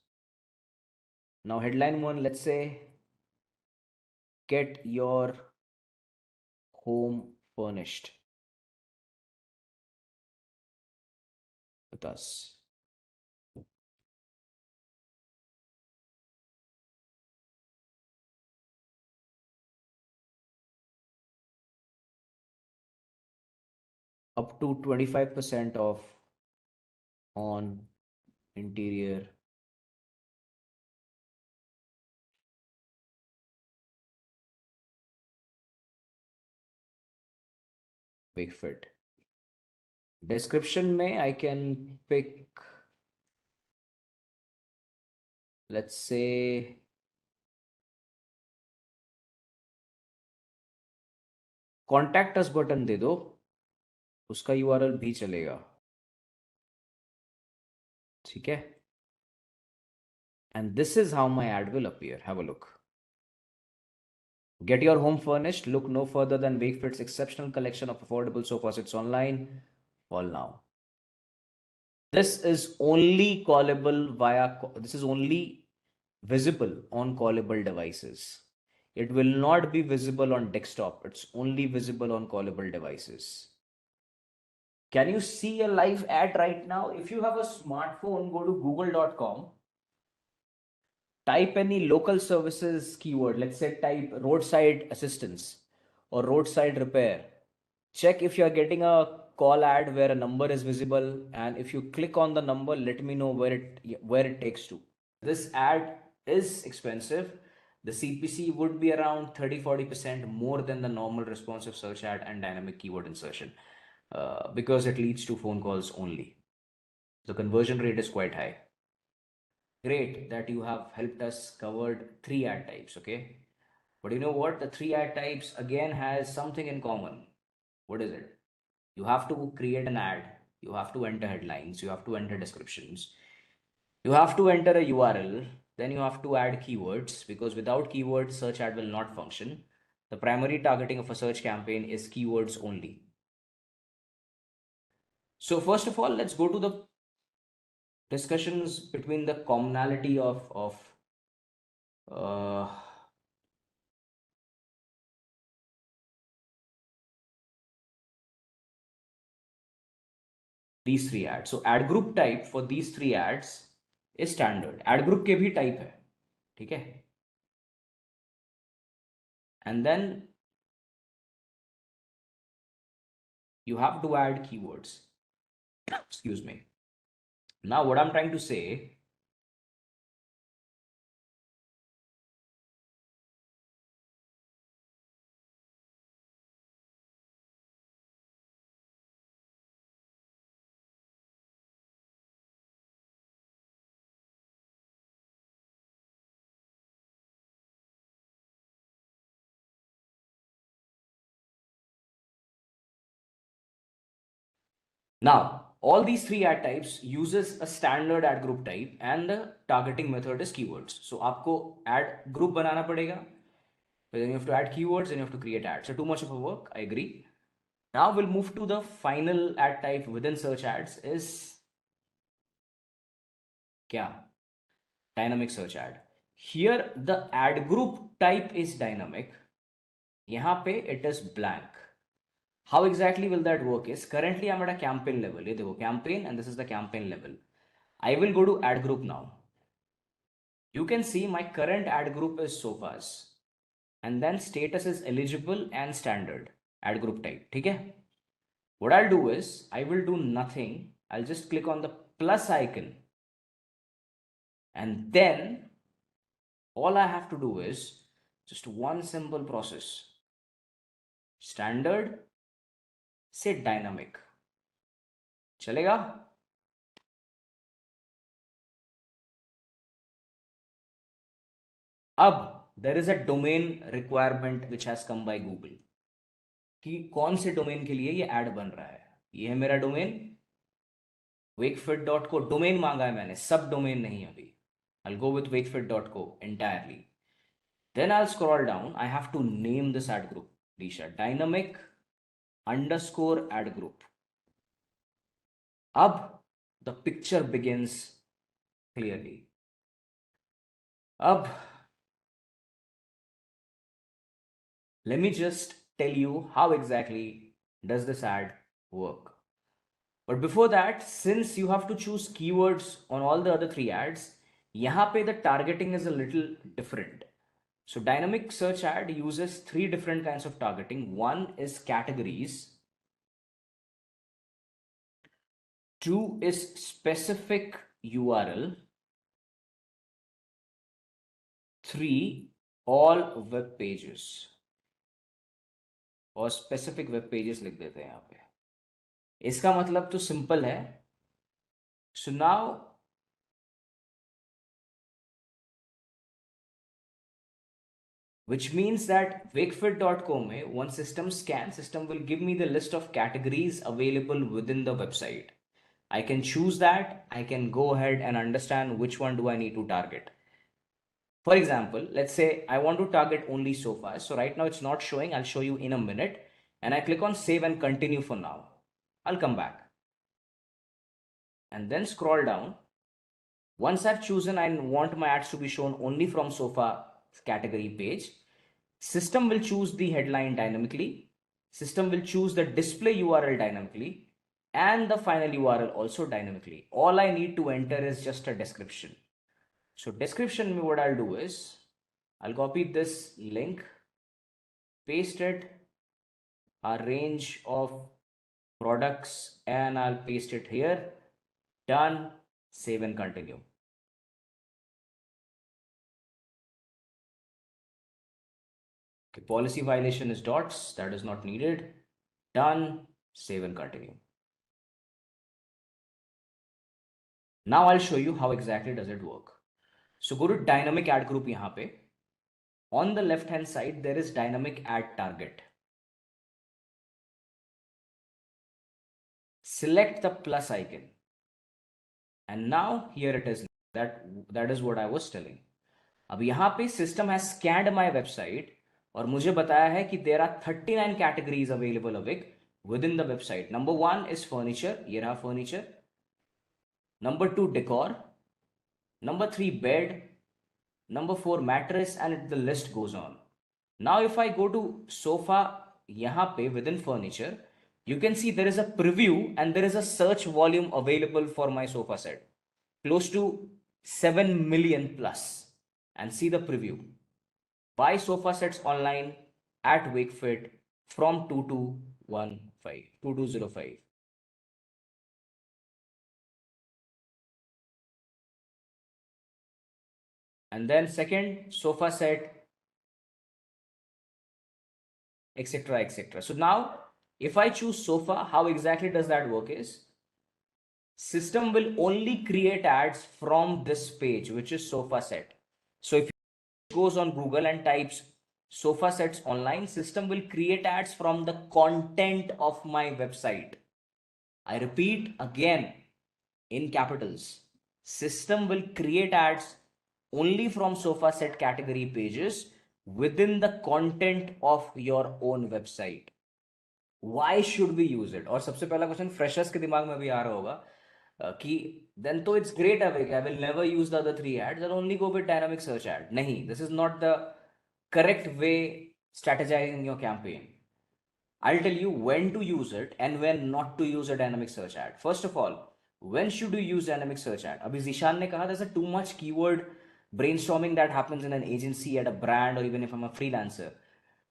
[SPEAKER 8] Now headline 1, let's say get your home furnished with us. Up to 25% off on interior wake fit. Description may I can pick, let's say, contact us button दे दो, उसका URL भी चलेगा, ठीक है? And this is how my ad will appear. Have a look. Get your home furnished. Look no further than Wakefit's exceptional collection of affordable sofa sets online. Call now. This is only callable this is only visible on callable devices. It will not be visible on desktop. It's only visible on callable devices. Can you see a live ad right now? If you have a smartphone, go to google.com, type any local services keyword. Let's say type roadside assistance or roadside repair. Check if you're getting a call ad where a number is visible, and if you click on the number, let me know where it takes to. This ad is expensive. The CPC would be around 30-40% more than the normal responsive search ad and dynamic keyword insertion, because it leads to phone calls only. The conversion rate is quite high. Great that you have helped us covered 3 ad types, okay? But you know what? The 3 ad types again has something in common. What is it? You have to create an ad. You have to enter headlines. You have to enter descriptions. You have to enter a URL. Then you have to add keywords, because without keywords, search ad will not function. The primary targeting of a search campaign is keywords only. So first of all, let's go to the discussions between the commonality of these 3 ads. So ad group type for these 3 ads is standard. Ad group के भी type है, ठीक है? And then you have to add keywords. Excuse me. Now what I'm trying to say, now all these 3 ad types uses a standard ad group type, and the targeting method is keywords. So आपको ad group बनाना पड़ेगा, but then you have to add keywords and you have to create ads. So too much of a work, I agree. Now we'll move to the final ad type within search ads is क्या? Dynamic search ad. Here the ad group type is dynamic. यहाँ पे it is blank. How exactly will that work is, currently I'm at a campaign level. ये देखो campaign, and this is the campaign level. I will go to ad group now. You can see my current ad group is sofas, and then status is eligible and standard ad group type. ठीक है? What I'll do is I will do nothing. I'll just click on the plus icon, and then all I have to do is just one simple process. Standard से dynamic. चलेगा? अब there is a domain requirement which has come by Google कि कौन से domain के लिए ये add बन रहा है. ये है मेरा डोमेन wakefit.co. डोमेन मांगा है मैंने, सब डोमेन नहीं अभी. I'll go with wakefit.co entirely. Then I'll scroll down. I have to name this ad group, Disha, dynamic _ ad group. अब the picture begins clearly. Ab, let me just tell you how exactly does this ad work. But before that, since you have to choose keywords on all the other three ads, यहाँ पे the targeting is a little different. So dynamic search ad uses three different kinds of targeting. One is categories. Two is specific URL. Three, all web pages. और specific web pages लिख देते हैं यहाँ पे. इसका मतलब तो simple है. So now which means that wakefit.com mein one system will give me the list of categories available within the website. I can choose that. I can go ahead and understand which one do I need to target. For example, let's say I want to target only sofas. So right now it's not showing. I'll show you in a minute. And I click on save and continue for now. I'll come back. And then scroll down. Once I've chosen I want my ads to be shown only from sofa category page, system will choose the headline dynamically. System will choose the display URL dynamically and the final URL also dynamically. All I need to enter is just a description. So description, what I'll do is I'll copy this link, paste it, a range of products, and I'll paste it here. Done, save and continue. Okay, policy violation is dots, that is not needed. Done, save and continue. Now I'll show you how exactly does it work. So go to dynamic ad group yahan pe. On the left hand side, there is dynamic ad target. Select the plus icon. And now here it is. That is what I was telling. अब यहाँ पे system has scanned my website और मुझे बताया है कि there are 39 categories available within the website. Number 1 is furniture. ये रहा furniture. Number 2 decor. Number 3 bed. Number 4 mattress, and the list goes on. Now if I go to sofa यहाँ पे within furniture, you can see there is a preview and there is a search volume available for my sofa set. Close to 7 million plus. And see the preview. Buy sofa sets online at Wakefit from 2205. And then second sofa set, etc, etc. So now if I choose sofa, how exactly does that work is system will only create ads from this page, which is sofa set. So if it goes on Google and types sofa sets online, system will create ads from the content of my website. I repeat again in capitals, system will create ads only from sofa set category pages within the content of your own website. Why should we use it? और सबसे पहला question freshers के दिमाग में भी आ रहा होगा कि then तो it's great Avik, I will never use the other three ads, I'll only go with dynamic search ad. नहीं, this is not the correct way strategizing your campaign. I'll tell you when to use it and when not to use a dynamic search ad. First of all, when should you use dynamic search ad? Abhi Zishan ne kaha there's a too much keyword brainstorming that happens in an agency, at a brand, or even if I'm a freelancer.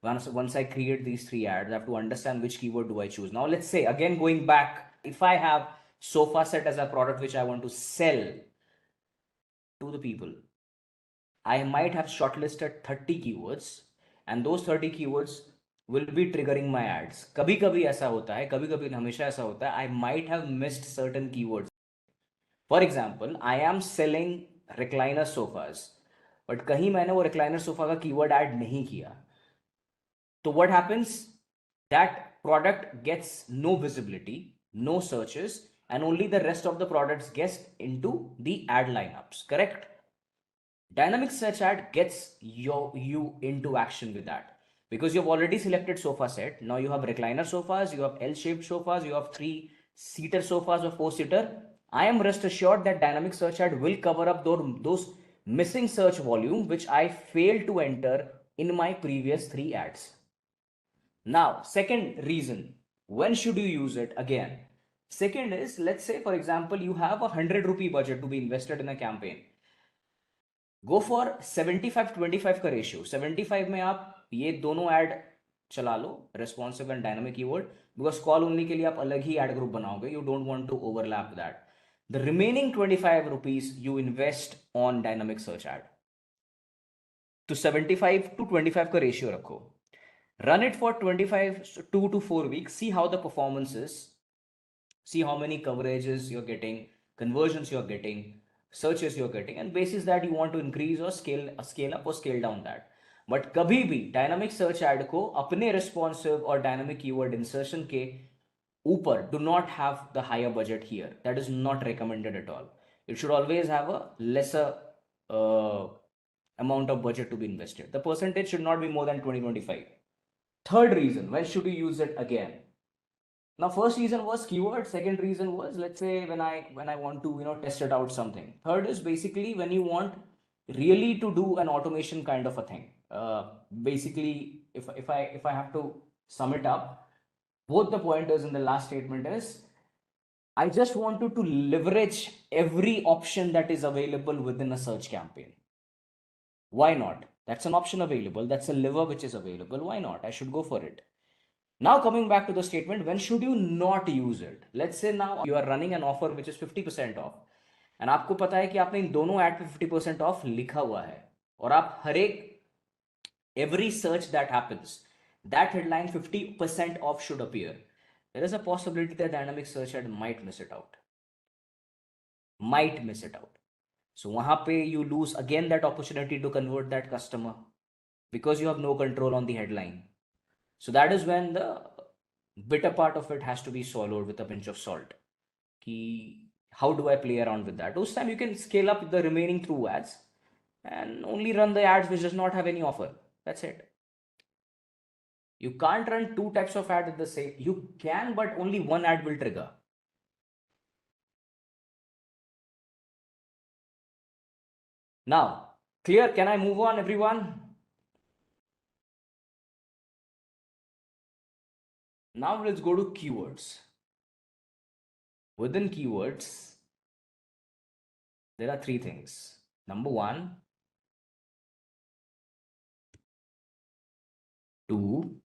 [SPEAKER 8] Once I create these three ads, I have to understand which keyword do I choose. Now let's say, again going back, if I have sofa set as a product which I want to sell to the people, I might have shortlisted 30 keywords and those 30 keywords will be triggering my ads. कभी कभी ऐसा होता है, कभी कभी हमेशा ऐसा होता है, I might have missed certain keywords. For example, I am selling recliner sofas, but कहीं मैंने वो recliner sofa का keyword add नहीं किया. So what happens? That product gets no visibility, no searches, and only the rest of the products gets into the ad lineups, correct? Dynamic search ad gets you into action with that because you've already selected sofa set. Now you have recliner sofas, you have L-shaped sofas, you have 3-seater sofas or 4-seater. I am rest assured that dynamic search ad will cover up those missing search volume which I failed to enter in my previous 3 ads. Now, second reason, when should you use it? Again, second is, let's say for example you have a 100 rupee budget to be invested in a campaign. Go for 75-25 का ratio. 75 में आप ये दोनों ad चला लो, responsive and dynamic keyword, because call only के लिए आप अलग ही ऐड ग्रुप बनाओगे. You don't want to overlap that. The remaining 25 rupees you invest on dynamic search ad. तो 75-25 का रेशियो रखो. Run it for 2 to 4 weeks. See how the performance is. See how many coverages you're getting, conversions you're getting, searches you're getting, and basis that you want to increase or scale up or scale down that. But कभी भी dynamic search ad को अपने responsive और dynamic keyword insertion के ऊपर do not have the higher budget here. That is not recommended at all. It should always have a lesser amount of budget to be invested. The percentage should not be more than 20-25. Third reason, when should you use it again? Now, first reason was keyword. Second reason was, let's say when I want to test it out something. Third is basically when you want really to do an automation kind of a thing. Basically, if I have to sum it up, both the pointers in the last statement is, I just wanted to leverage every option that is available within a search campaign. Why not? That's an option available. That's a lever which is available. Why not? I should go for it. Now coming back to the statement, when should you not use it? Let's say now you are running an offer which is 50% off, and आपको पता है कि आपने इन दोनों add पे 50% of लिखा हुआ है, और आप हर एक every search that happens, that headline 50% off should appear. There is a possibility that dynamic search ad might miss it out. Might miss it out. So वहां पे you lose again that opportunity to convert that customer because you have no control on the headline. So that is when the bitter part of it has to be swallowed with a pinch of salt. How do I play around with that? Those time you can scale up the remaining through ads and only run the ads which does not have any offer. That's it. You can't run 2 types of ad at the same. You can, but only one ad will trigger. Now, clear? Can I move on, everyone? Now let's go to keywords. Within keywords, there are 3 things. Number 1, 2,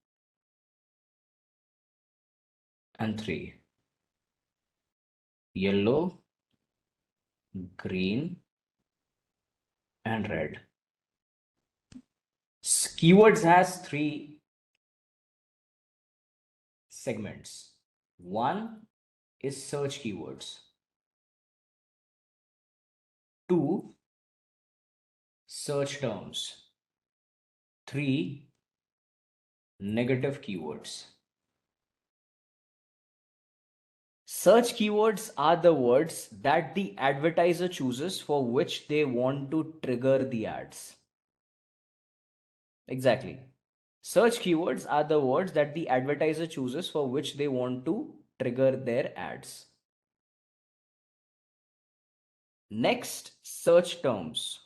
[SPEAKER 8] and 3. Yellow, green, and red. Keywords has 3 segments. 1 is search keywords. 2, search terms. 3, negative keywords. Search keywords are the words that the advertiser chooses for which they want to trigger the ads. Exactly. Search keywords are the words that the advertiser chooses for which they want to trigger their ads. Next, search terms.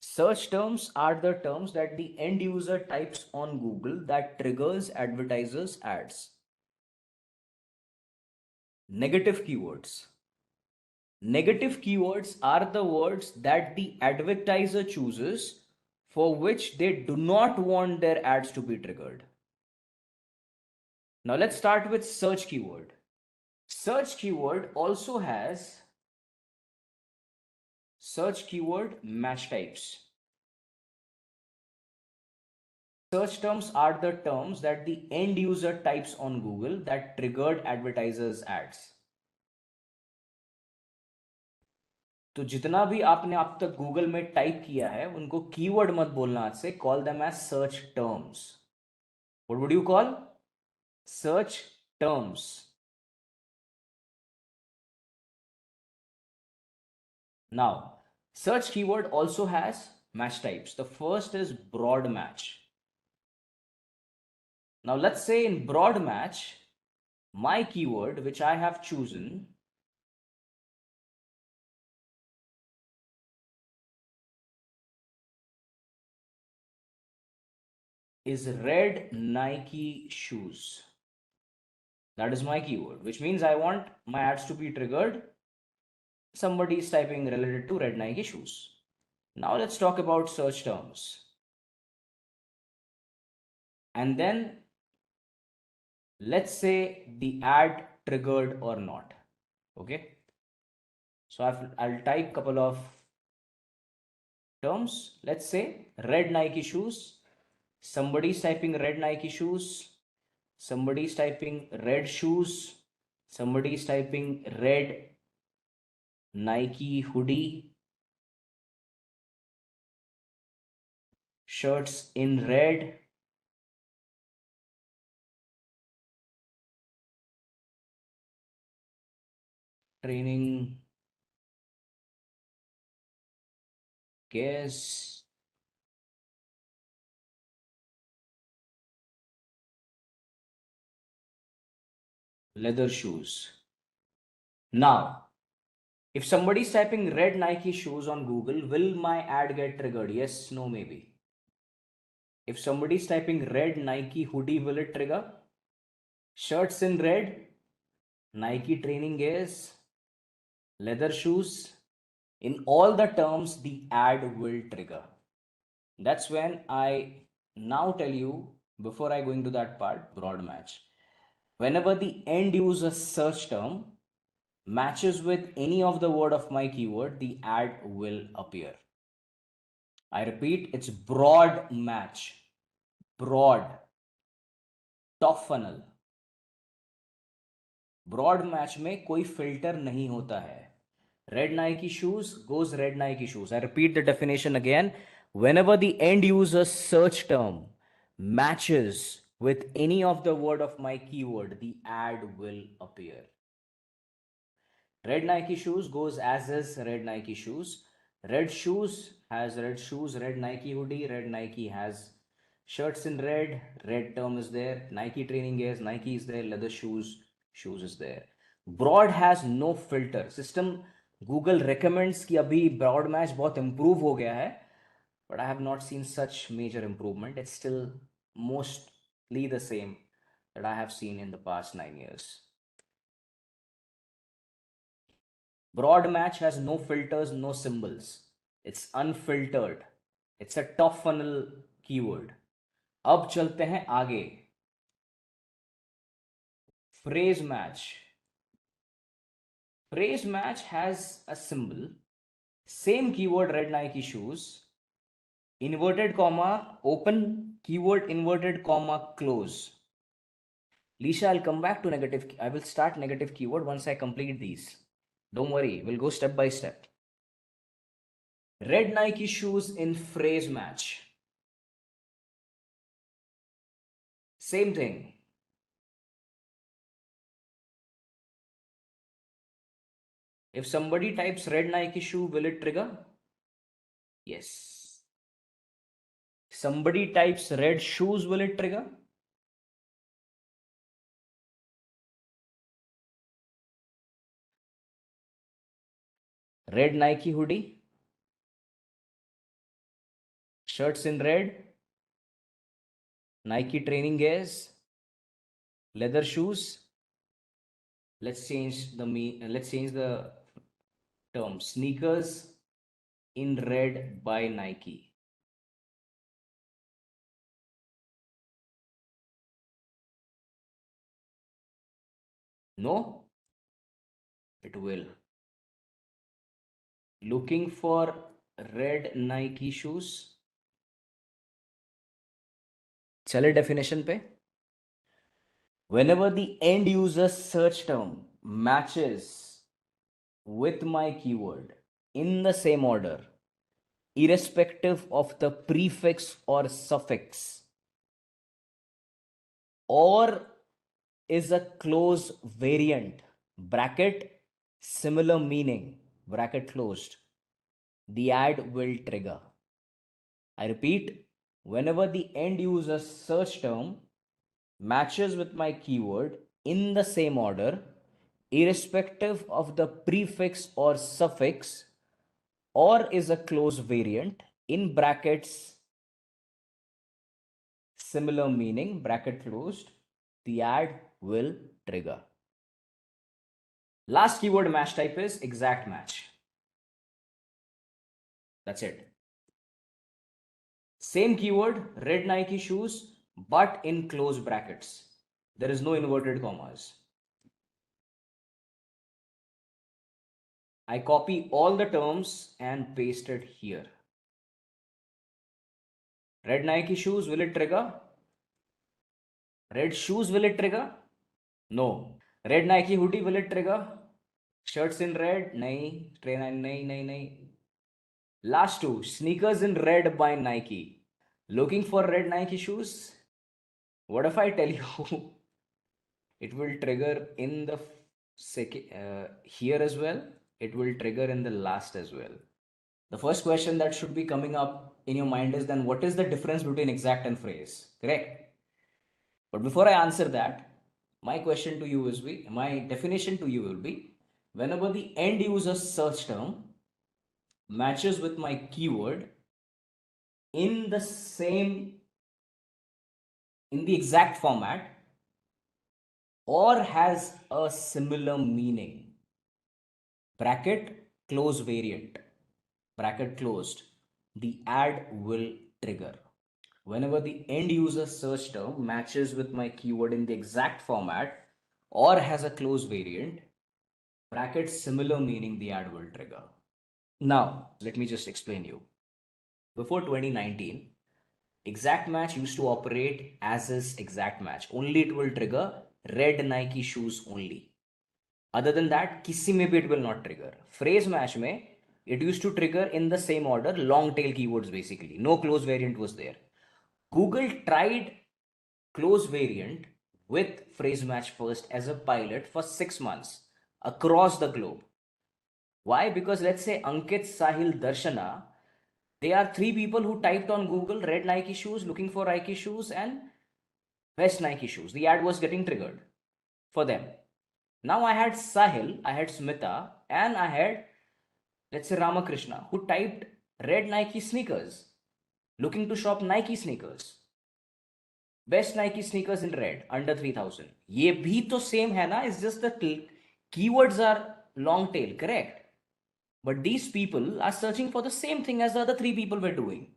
[SPEAKER 8] Search terms are the terms that the end user types on Google that triggers advertisers' ads. Negative keywords. Negative keywords are the words that the advertiser chooses for which they do not want their ads to be triggered. Now let's start with search keyword. Search keyword also has search keyword match types. Search terms are the terms that the end user types on Google that triggered advertisers' ads. तो जितना भी आपने अब तक Google में type किया है उनको कीवर्ड मत बोलना आज से. Call them as search terms. What would you call? Search terms. Now, search keyword also has match types. The first is broad match. Now let's say in broad match my keyword which I have chosen is red Nike shoes. That is my keyword, which means I want my ads to be triggered. Somebody is typing related to red Nike shoes. Now let's talk about search terms. And then let's say the ad triggered or not. Okay. So I'll type couple of terms. Let's say red Nike shoes. Somebody's typing red Nike shoes. Somebody's typing red shoes. Somebody's typing red Nike hoodie. Shirts in red. Training gears. Leather shoes. Now, if somebody's typing red Nike shoes on Google, will my ad get triggered? Yes, no, maybe. If somebody's typing red Nike hoodie, will it trigger? Shirts in red, Nike training gears, leather shoes. In all the terms, the ad will trigger. That's when I now tell you, before I go into that part, broad match. Whenever the end user search term matches with any of the word of my keyword, the ad will appear. I repeat, it's broad match. Broad. Top funnel. Broad match में कोई filter नहीं होता है. Red Nike shoes goes red Nike shoes. I repeat the definition again. Whenever the end user search term matches with any of the word of my keyword, the ad will appear. Red Nike shoes goes as is red Nike shoes. Red shoes has red shoes. Red Nike hoodie. Red Nike has shirts in red. Red term is there. Nike training gears. Nike is there. Leather shoes. Shoes is there. Broad has no filter. System Google recommends कि अभी broad match बहुत improve हो गया है. But I have not seen such major improvement. It's still mostly the same that I have seen in the past 9 years. Broad match has no filters, no symbols. It's unfiltered. It's a top funnel keyword. अब चलते हैं आगे. Phrase match. Phrase match has a symbol. Same keyword red Nike shoes. Inverted comma, open keyword, inverted comma, close. Lisha, I'll come back to negative. I will start negative keyword once I complete these. Don't worry, we'll go step by step. Red Nike shoes in phrase match. Same thing. If somebody types red Nike shoe, will it trigger? Yes. Somebody types red shoes, will it trigger? Red Nike hoodie. Shirts in red. Nike training gears. Leather shoes. Let's change the term. Sneakers in red by Nike. No, it will. Looking for red Nike shoes. चले definition पे. Whenever the end user search term matches with my keyword in the same order, irrespective of the prefix or suffix, or is a close variant, bracket, similar meaning, bracket closed, the ad will trigger. I repeat, whenever the end user search term matches with my keyword in the same order, irrespective of the prefix or suffix, or is a close variant, in brackets, similar meaning, bracket closed, the ad will trigger. Last keyword match type is exact match. That's it. Same keyword, red Nike shoes, but in close brackets. There is no inverted commas. I copy all the terms and paste it here. Red Nike shoes, will it trigger? Red shoes, will it trigger? No. Red Nike hoodie, will it trigger? Shirts in red? Nahi. Nahi, nahi, nahi. Last two, sneakers in red by Nike. Looking for red Nike shoes? What if I tell you it will trigger in the here as well? It will trigger in the last as well. The first question that should be coming up in your mind is then what is the difference between exact and phrase? Correct? But before I answer that, my question to you is my definition to you will be whenever the end user search term matches with my keyword in the exact format or has a similar meaning, bracket close variant, bracket closed, the ad will trigger. Whenever the end user search term matches with my keyword in the exact format or has a close variant, bracket similar meaning, the ad will trigger. Now, let me just explain you. Before 2019, exact match used to operate as is exact match. Only it will trigger red Nike shoes only. Other than that, kisi mein bhi it will not trigger. Phrase match mein, it used to trigger in the same order, long tail keywords basically. No close variant was there. Google tried close variant with phrase match first as a pilot for 6 months across the globe. Why? Because let's say Ankit, Sahil, Darshana, they are 3 people who typed on Google red Nike shoes, looking for Nike shoes and West Nike shoes. The ad was getting triggered for them. Now I had Sahil, I had Smita, and I had, let's say, Ramakrishna, who typed red Nike sneakers, looking to shop Nike sneakers. Best Nike sneakers in red, under 3000. ये भी तो same है ना, it's just the keywords are long tail, correct? But these people are searching for the same thing as the other 3 people were doing.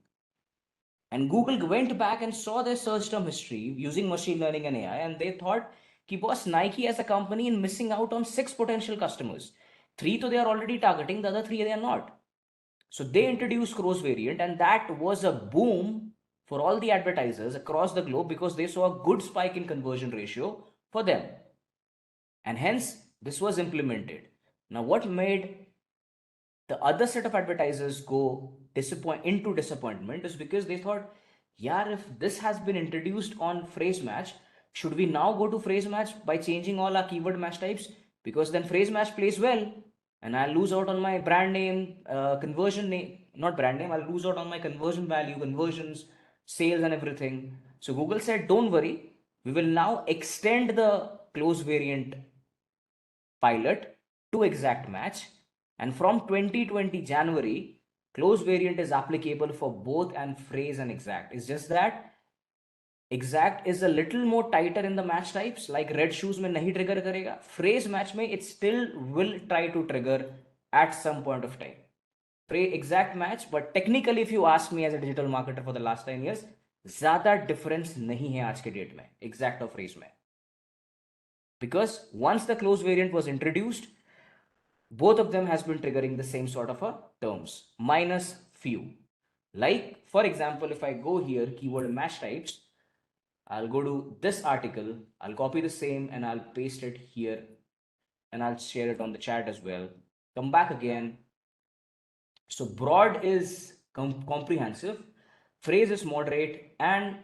[SPEAKER 8] And Google went back and saw their search term history using machine learning and AI, and they thought, ki boss, Nike as a company is missing out on 6 potential customers. 3 to they are already targeting, the other 3 they are not. So they introduced cross variant, and that was a boom for all the advertisers across the globe because they saw a good spike in conversion ratio for them. And hence, this was implemented. Now, what made the other set of advertisers go into disappointment is because they thought, yeah, if this has been introduced on phrase match, should we now go to phrase match by changing all our keyword match types? Because then phrase match plays well and I'll lose out on my brand name, conversion name, not brand name, I'll lose out on my conversion value, conversions, sales and everything. So Google said, don't worry, we will now extend the close variant pilot to exact match. And from 2020 January, close variant is applicable for both and phrase and exact. It's just that exact is a little more tighter in the match types, like red shoes mein nahi trigger karega. Phrase match mein it still will try to trigger at some point of time. Exact match, but technically if you ask me as a digital marketer for the last 10 years, ज़्यादा difference नहीं है आज के date में exact और phrase में. Because once the close variant was introduced, both of them has been triggering the same sort of a terms minus few. Like for example, if I go here, keyword match types, I'll go to this article, I'll copy the same and I'll paste it here and I'll share it on the chat as well. Come back again. So broad is comprehensive, phrase is moderate, and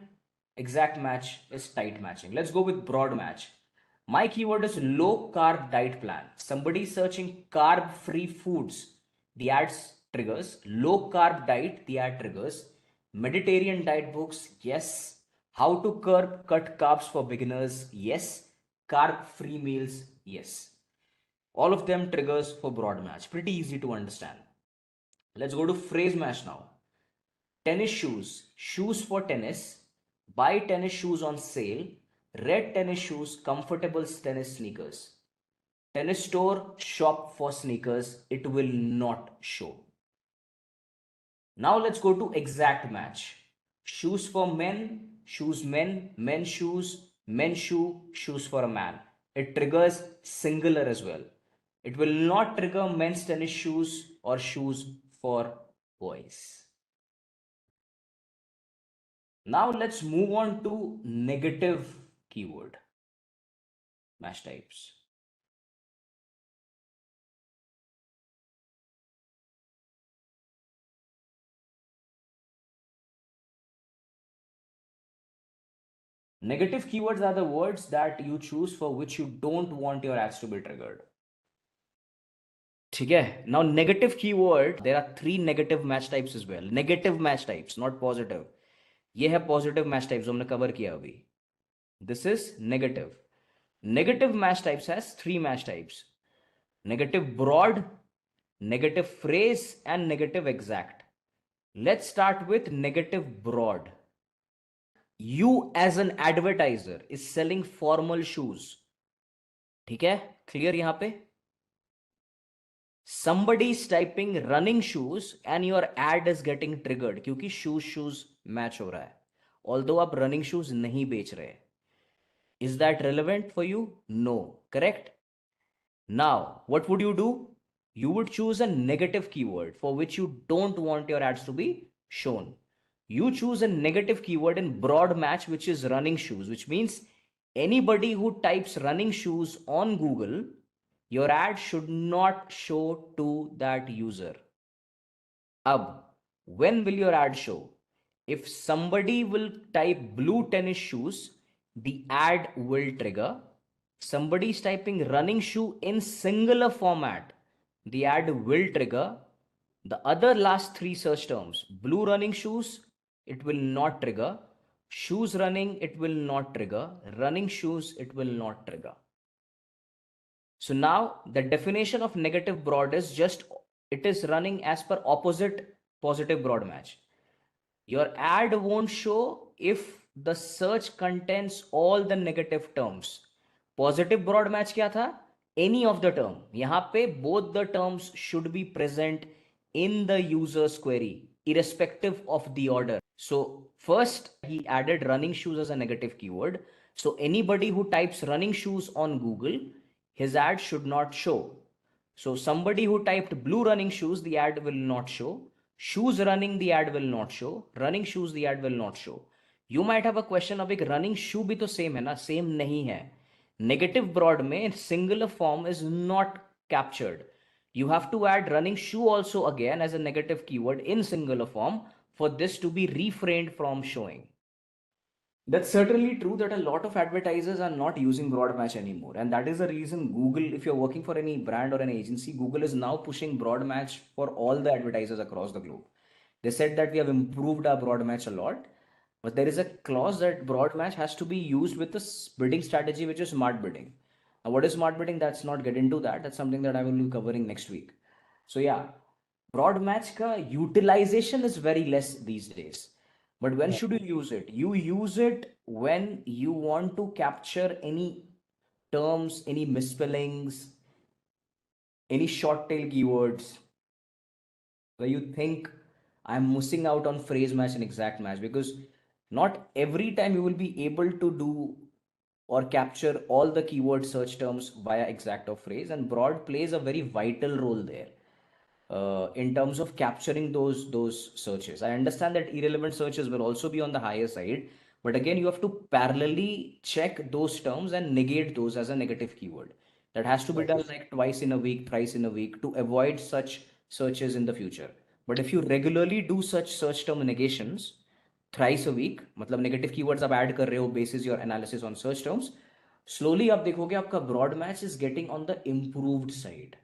[SPEAKER 8] exact match is tight matching. Let's go with broad match. My keyword is low carb diet plan. Somebody searching carb free foods, the ads triggers. Low carb diet, the ad triggers. Mediterranean diet books, yes. How to cut carbs for beginners, yes. Carb free meals, yes. All of them triggers for broad match. Pretty easy to understand. Let's go to phrase match now. Tennis shoes, shoes for tennis, buy tennis shoes on sale, red tennis shoes, comfortable tennis sneakers. Tennis store, shop for sneakers, it will not show. Now let's go to exact match. Shoes for men, shoes men, men's shoes, men's shoe, shoes for a man. It triggers singular as well. It will not trigger men's tennis shoes or shoes for boys. Now let's move on to negative keyword match types. Negative keywords are the words that you choose for which you don't want your ads to be triggered. Okay. Now negative keyword, there are 3 negative match types as well. Negative match types, not positive. ये है positive match types जो हमने cover किया अभी. This is negative. Negative match types has 3 match types. Negative broad, negative phrase and negative exact. Let's start with negative broad. You as an advertiser is selling formal shoes. ठीक है? Clear यहाँ पे? Somebody is typing running shoes and your ad is getting triggered क्योंकि shoes match हो रहा है. Although आप running shoes नहीं बेच रहे. Is that relevant for you? No. Correct? Now, what would you do? You would choose a negative keyword for which you don't want your ads to be shown. You choose a negative keyword in broad match, which is running shoes, which means anybody who types running shoes on Google, your ad should not show to that user. When will your ad show? If somebody will type blue tennis shoes, the ad will trigger. Somebody is typing running shoe in singular format, the ad will trigger. The other last 3 search terms, blue running shoes, it will not trigger. Shoes running, it will not trigger. Running shoes, it will not trigger. So now the definition of negative broad is just it is running as per opposite positive broad match. Your ad won't show if the search contains all the negative terms. Positive broad match क्या था? Any of the term. यहाँ पे both the terms should be present in the user's query, irrespective of the order. So first he added running shoes as a negative keyword. So anybody who types running shoes on Google, his ad should not show. So somebody who typed blue running shoes, the ad will not show. Shoes running, the ad will not show. Running shoes, the ad will not show. You might have a question of एक running shoe भी तो same है ना? Same नहीं है. Negative broad में singular form is not captured. You have to add running shoe also again as a negative keyword in singular form for this to be refrained from showing. That's certainly true that a lot of advertisers are not using broad match anymore. And that is the reason Google, if you're working for any brand or an agency, Google is now pushing broad match for all the advertisers across the globe. They said that we have improved our broad match a lot, but there is a clause that broad match has to be used with a bidding strategy, which is smart bidding. Now, what is smart bidding? That's not get into that. That's something that I will be covering next week. So yeah, broad match ka utilization is very less these days. But when should you use it? You use it when you want to capture any terms, any misspellings, any short tail keywords where you think I'm missing out on phrase match and exact match, because not every time you will be able to do or capture all the keyword search terms via exact or phrase, and broad plays a very vital role there. In terms of capturing those searches. I understand that irrelevant searches will also be on the higher side, but again, you have to parallelly check those terms and negate those as a negative keyword. That has to be done like twice in a week, thrice in a week to avoid such searches in the future. But if you regularly do such search term negations thrice a week, मतलब negative keywords आप add कर रहे हो basis your analysis on search terms, slowly आप देखोगे आपका broad match is getting on the improved side.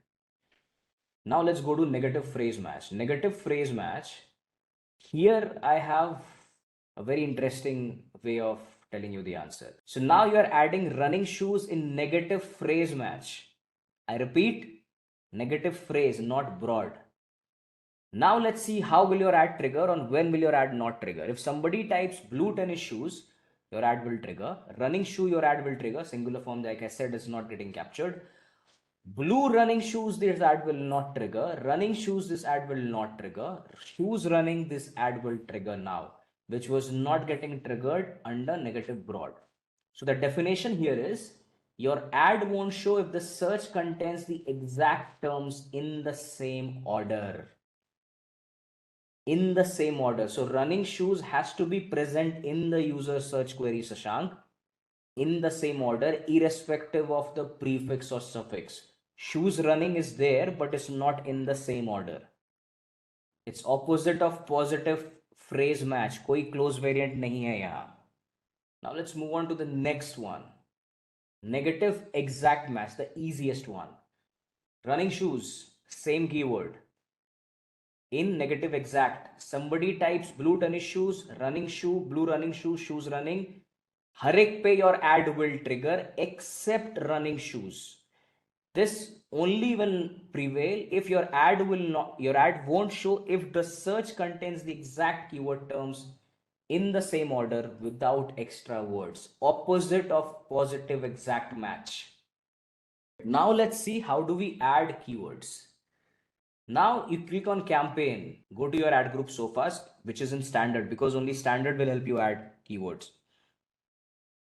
[SPEAKER 8] Now let's go to negative phrase match. Negative phrase match. Here I have a very interesting way of telling you the answer. So now you are adding running shoes in negative phrase match. I repeat, negative phrase, not broad. Now let's see how will your ad trigger and when will your ad not trigger. If somebody types blue tennis shoes, your ad will trigger. Running shoe, your ad will trigger. Singular form, like I said, is not getting captured. Blue running shoes, this ad will not trigger. Running shoes, this ad will not trigger. Shoes running, this ad will trigger now, which was not getting triggered under negative broad. So the definition here is your ad won't show if the search contains the exact terms in the same order. In the same order. So running shoes has to be present in the user search query, Sashank, in the same order, irrespective of the prefix or suffix. Shoes running is there, but it's not in the same order. It's opposite of positive phrase match. कोई close variant नहीं है यहाँ. Now let's move on to the next one. Negative exact match, the easiest one. Running shoes, same keyword. In negative exact, somebody types blue tennis shoes, running shoe, blue running shoe, shoes running. हर एक पे your ad will trigger except running shoes. This only will prevail if your ad won't show if the search contains the exact keyword terms in the same order without extra words, opposite of positive exact match. Now let's see how do we add keywords. Now you click on campaign, go to your ad group so fast, which is in standard, because only standard will help you add keywords,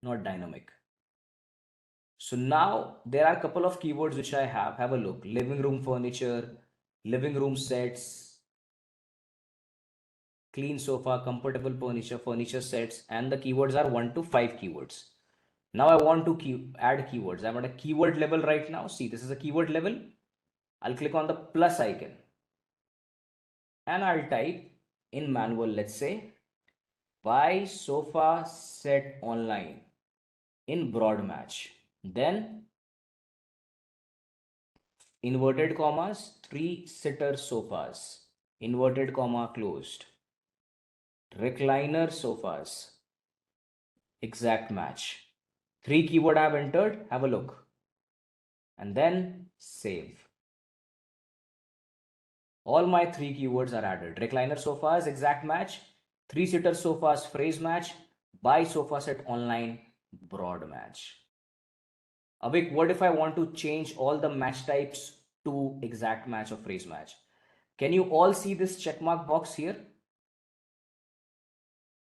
[SPEAKER 8] not dynamic. So now there are a couple of keywords which I have. Have a look. Living room furniture, living room sets, clean sofa, comfortable furniture, furniture sets, and the keywords are 1 to 5 keywords. Now I want to add keywords. I'm at a keyword level right now. See, this is a keyword level. I'll click on the plus icon and I'll type in manual, let's say, buy sofa set online in broad match. Then inverted commas, 3-sitter sofas, inverted comma closed, recliner sofas, exact match. 3 keyword I have entered, have a look, and then save. All my 3 keywords are added. Recliner sofas, exact match, 3-sitter sofas, phrase match, buy sofa set online, broad match. Avik, what if I want to change all the match types to exact match or phrase match? Can you all see this checkmark box here?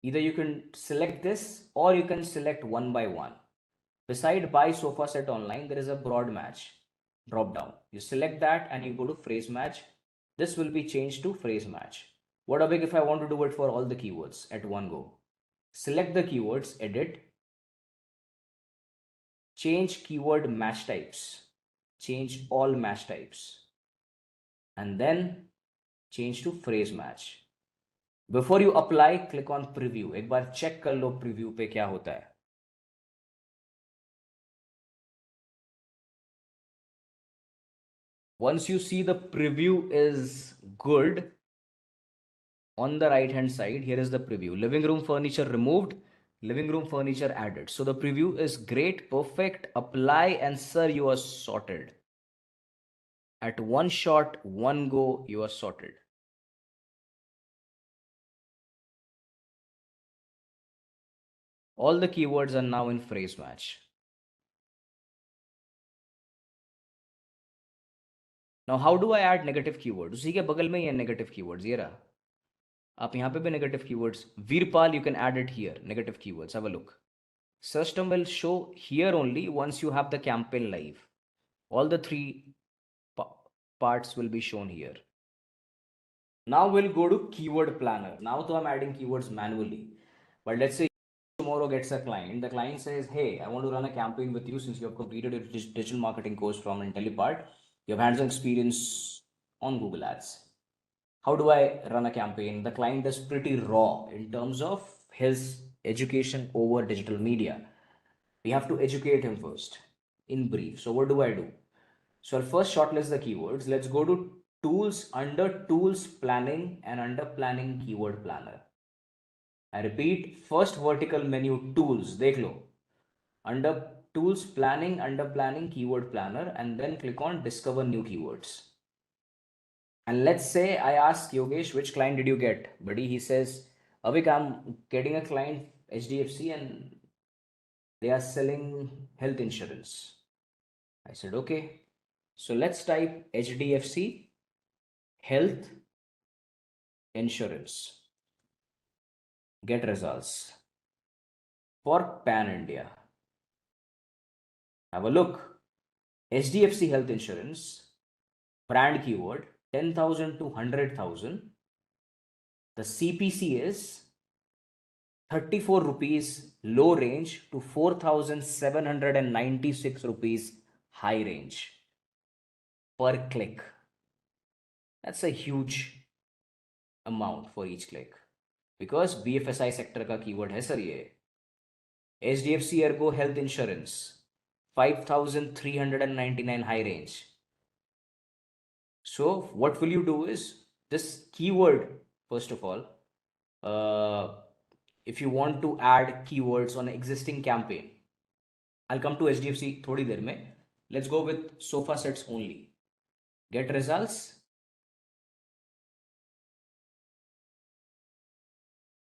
[SPEAKER 8] Either you can select this or you can select one by one. Beside buy sofa set online, there is a broad match drop down. You select that and you go to phrase match. This will be changed to phrase match. What about if I want to do it for all the keywords at one go? Select the keywords, edit, change keyword match types, change all match types, and then change to phrase match. Before you apply, click on preview. एक बार check कर लो preview पे क्या होता है. Once you see the preview is good, on the right hand side, here is the preview. Living room furniture removed, living room furniture added. So the preview is great, perfect. Apply and sir, you are sorted. At one shot, one go, you are sorted. All the keywords are now in phrase match. Now, how do I add negative keywords? उसी के बगल में ये negative keywords ये रहा. आप यहाँ पे भी negative keywords. Virpal, you can add it here. Negative keywords. Have a look. Search term will show here only once you have the campaign live. All the 3 parts will be shown here. Now we'll go to keyword planner. Now though I'm adding keywords manually, but let's say tomorrow gets a client. The client says, hey, I want to run a campaign with you since you have completed your digital marketing course from Intellipaat. You have hands-on experience on Google Ads. How do I run a campaign? The client is pretty raw in terms of his education over digital media. We have to educate him first in brief. So what do I do? So I'll first shortlist the keywords. Let's go to tools, under tools planning, and under planning keyword planner. I repeat, first vertical menu, tools, dekh lo. Under tools, planning, under planning, keyword planner, and then click on discover new keywords. And let's say I ask Yogesh, which client did you get? Buddy, he says, Avik, I'm getting a client, HDFC, and they are selling health insurance. I said, okay. So let's type HDFC health insurance. Get results for Pan India. Have a look. HDFC health insurance, brand keyword, 10,000 to 100,000. The CPC is 34 rupees low range to 4,796 rupees high range per click. That's a huge amount for each click because BFSI sector का keyword है sir ये. HDFC Ergo health insurance 5,399 high range. So what will you do is this keyword, first of all, if you want to add keywords on an existing campaign, I'll come to HDFC थोड़ी देर में. Let's go with sofa sets only. Get results.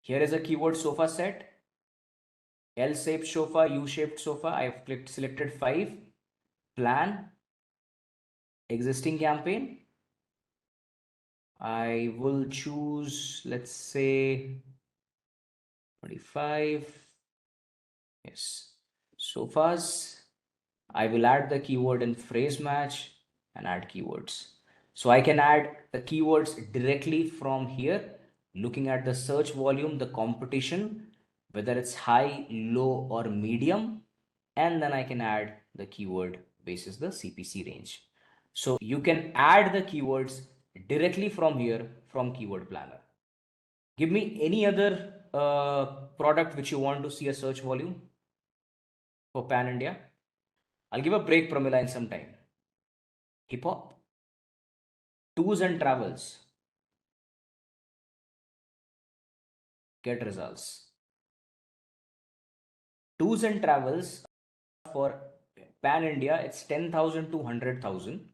[SPEAKER 8] Here is a keyword sofa set. L-shaped sofa, U-shaped sofa. I've selected 5. Plan. Existing campaign. I will choose, let's say, 25. Yes. Sofas. I will add the keyword in phrase match and add keywords. So I can add the keywords directly from here, looking at the search volume, the competition, whether it's high, low, or medium, and then I can add the keyword basis the CPC range. So you can add the keywords directly from here from Keyword Planner. Give me any other product which you want to see a search volume for Pan India. I'll give a break, Pramila, in some time. Hip hop, tours and travels. Get results. Tours and travels for Pan India, it's 10,000 to 100,000.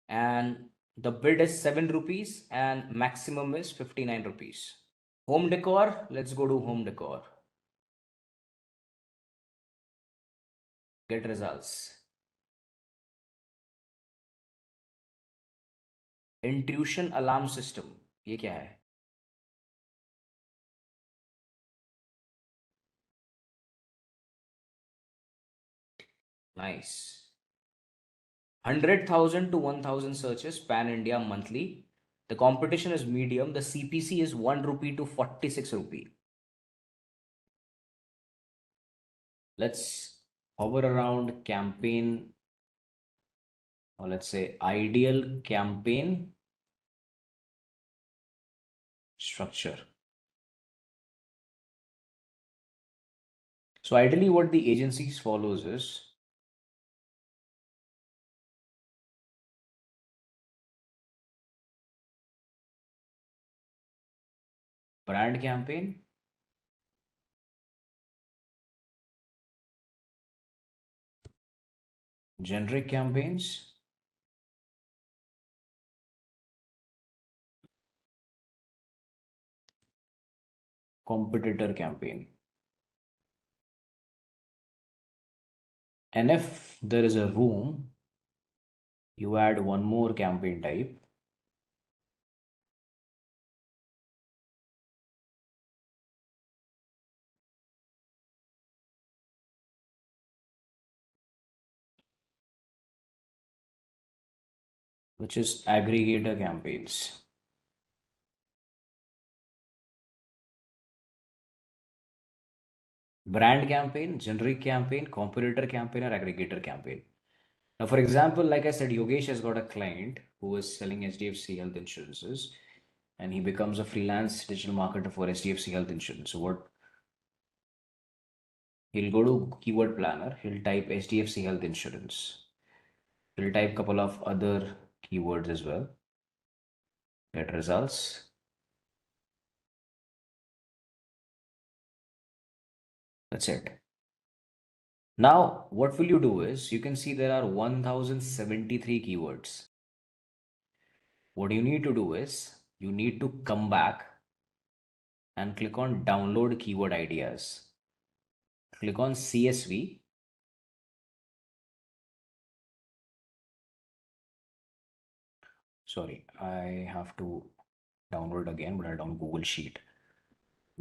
[SPEAKER 8] And the bid is 7 rupees and maximum is 59 rupees. Home decor, let's go to home decor. Get results. Intrusion alarm system, ये क्या है? Nice. 100,000 to 1,000 searches pan India monthly. The competition is medium. The CPC is 1 rupee to 46 rupee. Let's hover around campaign, or let's say ideal campaign structure. So ideally what the agencies follows is brand campaign, generic campaigns, competitor campaign. And if there is a room, you add one more campaign type. Which is aggregator campaigns. Brand campaign, generic campaign, competitor campaign, or aggregator campaign. Now, for example, like I said, Yogesh has got a client who is selling HDFC health insurances, and he becomes a freelance digital marketer for HDFC health insurance. So what he'll go to keyword planner, he'll type HDFC health insurance. He'll type a couple of other keywords as well. Get results. That's it. Now, what will you do is, you can see there are 1073 keywords. What you need to do is, you need to come back and click on download keyword ideas. Click on CSV. Sorry, I have to download again, but I don't Google Sheet.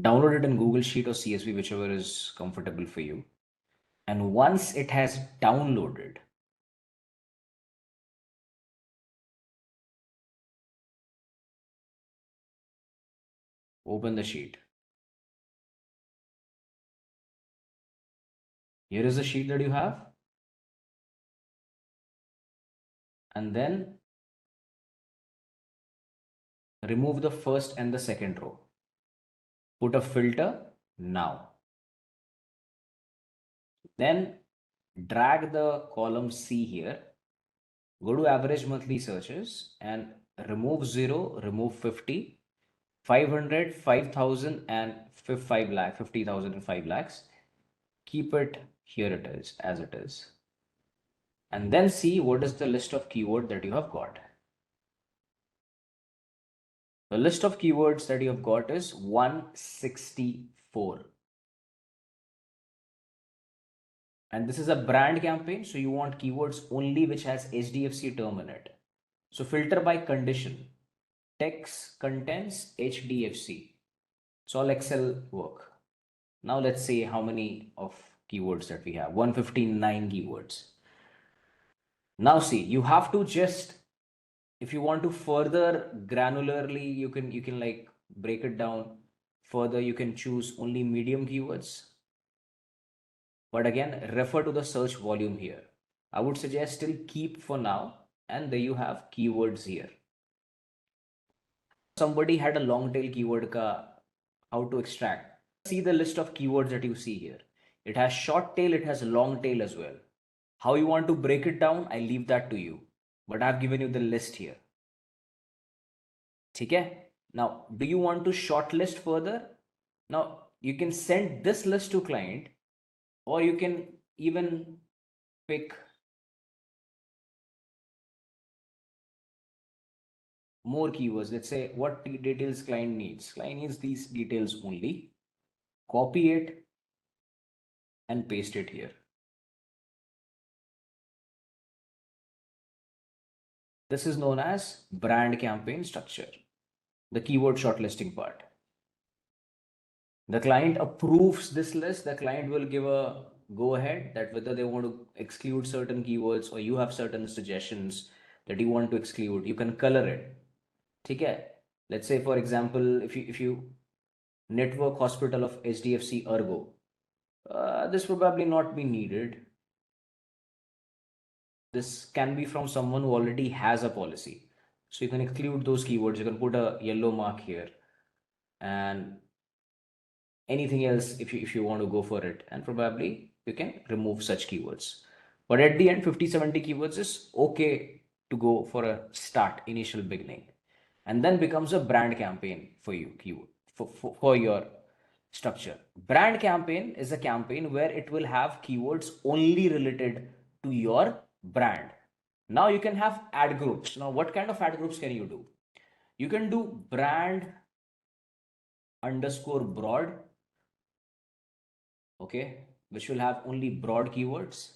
[SPEAKER 8] Download it in Google Sheet or CSV, whichever is comfortable for you. And once it has downloaded, open the sheet. Here is the sheet that you have. And then remove the first and the second row. Put a filter now. Then drag the column C here. Go to average monthly searches and remove 0, remove 50, 500, 5,000 and 5 lakh, 50,000 and 5 lakhs. Keep it here, it is as it is. And then see what is the list of keyword that you have got. The list of keywords that you have got is 164. And this is a brand campaign, so you want keywords only which has HDFC term in it. So filter by condition. Text contents HDFC. It's all Excel work. Now let's see how many of keywords that we have. 159 keywords. Now see, you have to just, if you want to further granularly, you can like break it down further. You can choose only medium keywords. But again, refer to the search volume here. I would suggest still keep for now, and there you have keywords here. Somebody had a long tail keyword ka how to extract. See the list of keywords that you see here. It has short tail, it has long tail as well. How you want to break it down, I leave that to you. But I've given you the list here. Okay? Now, do you want to shortlist further? Now, you can send this list to client, or you can even pick more keywords. Let's say what details client needs. Client needs these details only. Copy it and paste it here. This is known as brand campaign structure, the keyword shortlisting part. The client approves this list. The client will give a go ahead that whether they want to exclude certain keywords or you have certain suggestions that you want to exclude, you can color it. Okay? Let's say, for example, if you network hospital of HDFC Ergo, this probably not be needed. This can be from someone who already has a policy. So you can exclude those keywords. You can put a yellow mark here, and anything else if you want to go for it, and probably you can remove such keywords. But at the end, 50-70 keywords is okay to go for a start, initial beginning, and then becomes a brand campaign for you, keyword for your structure. Brand campaign is a campaign where it will have keywords only related to your brand. Now you can have ad groups. Now what kind of ad groups can you do? You can do brand underscore broad, okay, which will have only broad keywords.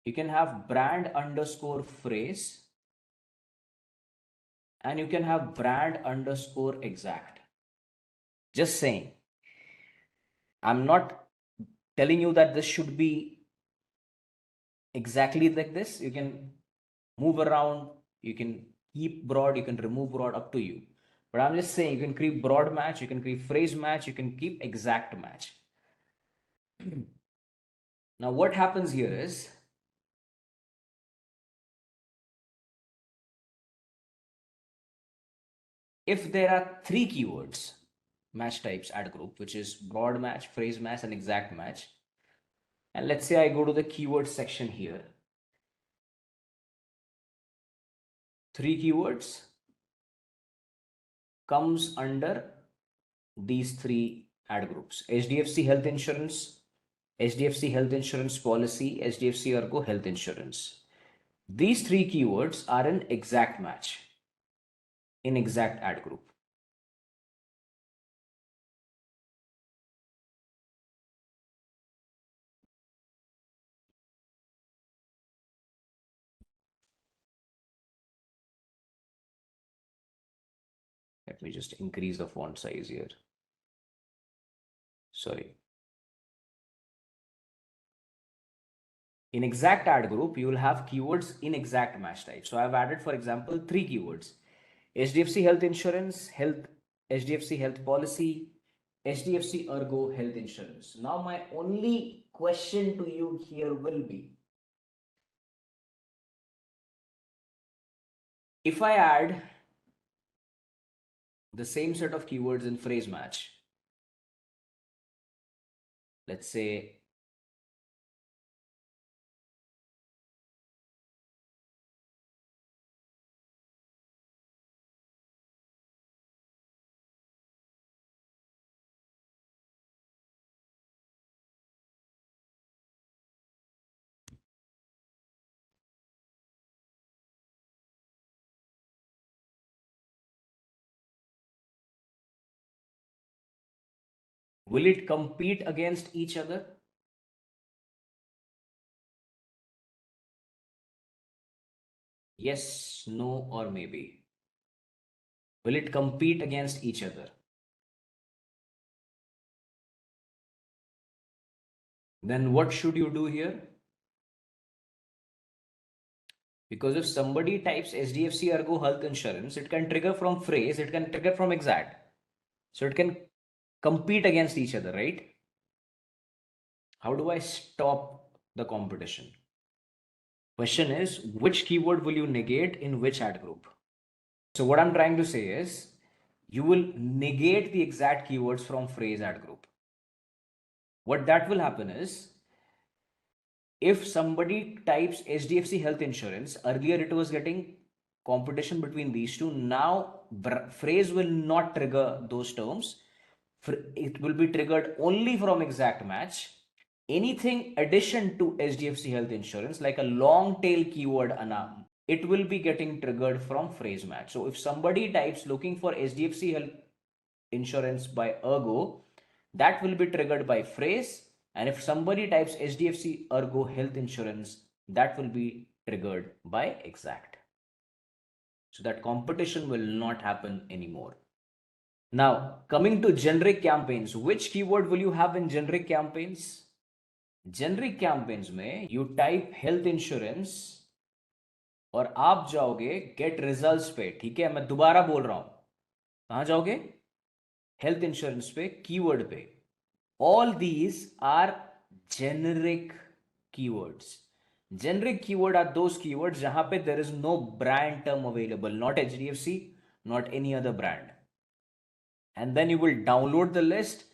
[SPEAKER 8] You can have brand underscore phrase, and you can have brand underscore exact. Just saying, I'm not telling you that this should be exactly like this. You can move around, you can keep broad, you can remove broad, up to you. But I'm just saying, you can keep broad match, you can keep phrase match, you can keep exact match. Now what happens here is, if there are 3 keywords match types ad group, which is broad match, phrase match and exact match, and let's say I go to the keyword section here, 3 keywords comes under these 3 ad groups: HDFC Health Insurance, HDFC Health Insurance Policy, HDFC Ergo Health Insurance. These three keywords are an exact match in exact ad group. Let me just increase the font size here. Sorry. In exact ad group, you will have keywords in exact match type. So I've added, for example, three keywords: HDFC Health Insurance, HDFC Health Policy, HDFC Ergo Health Insurance. Now my only question to you here will be, if I add the same set of keywords in phrase match, let's say will it compete against each other? Yes, no, or maybe. Will it compete against each other? Then what should you do here? Because if somebody types HDFC Ergo Health Insurance, it can trigger from phrase, it can trigger from exact. So it can compete against each other, right? How do I stop the competition? Question is, which keyword will you negate in which ad group? So what I'm trying to say is, you will negate the exact keywords from phrase ad group. What that will happen is, if somebody types HDFC Health Insurance, earlier it was getting competition between these two. Now phrase will not trigger those terms. It will be triggered only from exact match. Anything addition to HDFC Health Insurance, like a long tail keyword, it will be getting triggered from phrase match. So if somebody types looking for HDFC Health Insurance by Ergo, that will be triggered by phrase. And if somebody types HDFC Ergo Health Insurance, that will be triggered by exact. So that competition will not happen anymore. Now, coming to generic campaigns, which keyword will you have in generic campaigns? Generic campaigns में you type health insurance और आप जाओगे get results पे. ठीक है, मैं दोबारा बोल रहा हूं, कहां जाओगे? हेल्थ इंश्योरेंस पे, कीवर्ड पे. All these are generic keywords. Generic keyword are those keywords jahan pe there is no brand term available, not HDFC, not any other brand. And then you will download the list,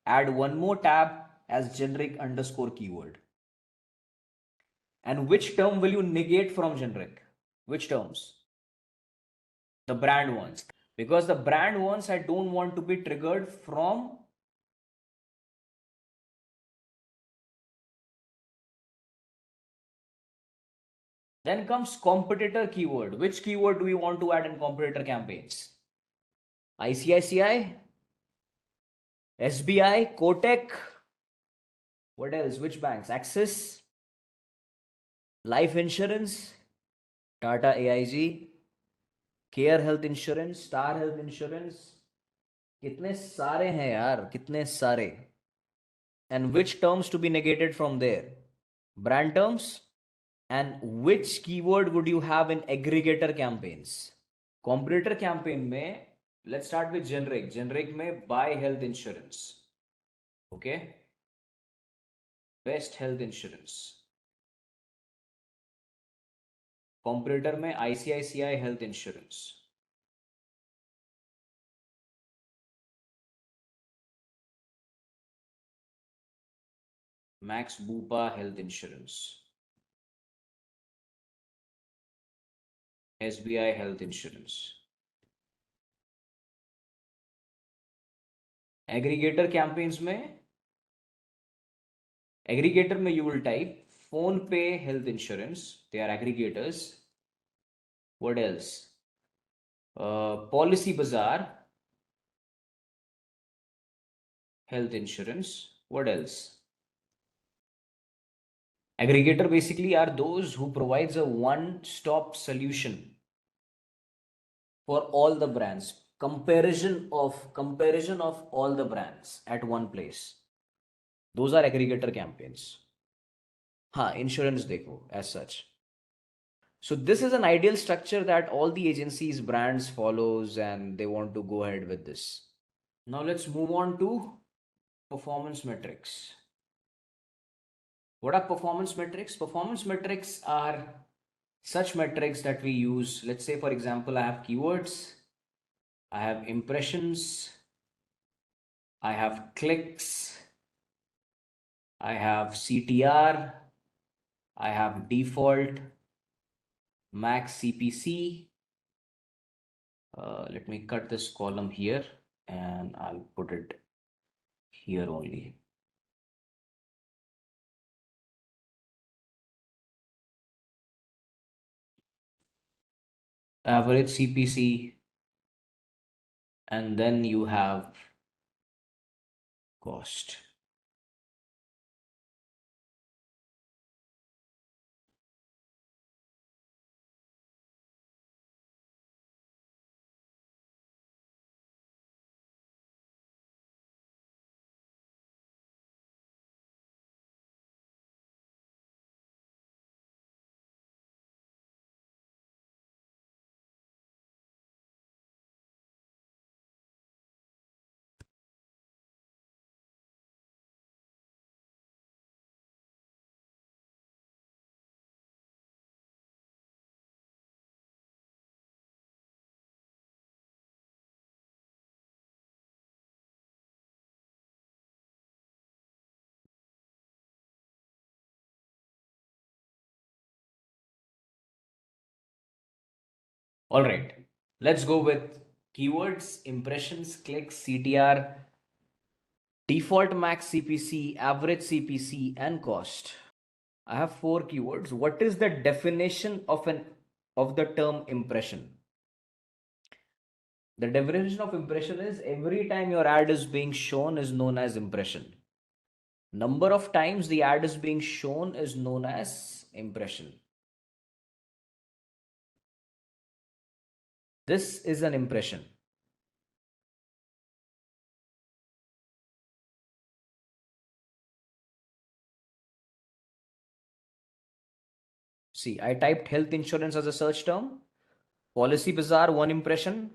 [SPEAKER 8] add one more tab as generic underscore keyword. And which term will you negate from generic? Which terms? The brand ones. Because the brand ones I don't want to be triggered from Then comes competitor keyword. Which keyword do we want to add in competitor campaigns? ICICI, SBI, Kotak. What else? Which banks? Axis, Life Insurance, Tata AIG, Care Health Insurance, Star Health Insurance. कितने सारे हैं यार, कितने सारे. And which terms to be negated from there? Brand terms. And which keyword would you have in aggregator campaigns? Competitor campaign में, let's start with generic. Generic में buy health insurance. Okay. Best health insurance. Competitor में ICICI health insurance. Max Bupa health insurance. SBI health insurance. Aggregator campaigns में you will type phone pay health insurance. They are aggregators. What else? Policy Bazaar health insurance. What else? Aggregator basically are those who provides a one-stop solution for all the brands. Comparison of all the brands at one place. Those are aggregator campaigns. Insurance देखो as such. So this is an ideal structure that all the agencies, brands follows, and they want to go ahead with this. Now let's move on to performance metrics. What are performance metrics? Performance metrics are such metrics that we use. Let's say, for example, I have keywords, I have impressions, I have clicks, I have CTR, I have default, max CPC. Let me cut this column here and I'll put it here only. Average CPC, and then you have cost. All right, let's go with keywords, impressions, clicks, CTR, default max CPC, average CPC, and cost. I have 4 keywords. What is the definition of the term impression? The definition of impression is every time your ad is being shown is known as impression. Number of times the ad is being shown is known as impression. This is an impression. See, I typed health insurance as a search term. Policy Bazaar, 1 impression.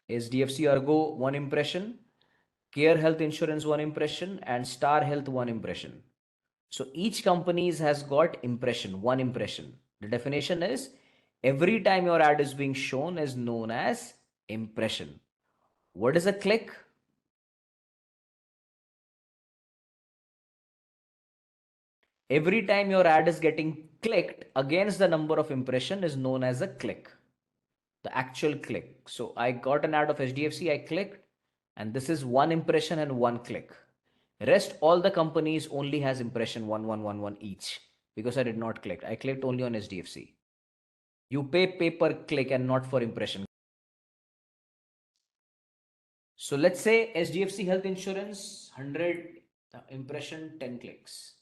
[SPEAKER 8] SDFC Ergo, 1 impression. Care Health Insurance, 1 impression. And Star Health, 1 impression. So each company has got impression, 1 impression. The definition is every time your ad is being shown is known as impression. What is a click? Every time your ad is getting clicked against the number of impression is known as a click. The actual click. So I got an ad of HDFC, I clicked, and this is 1 impression and 1 click. Rest all the companies only has impression 1111 each because I did not click. I clicked only on HDFC. You pay per click and not for impression. So let's say HDFC Health Insurance 100 impression 10 clicks,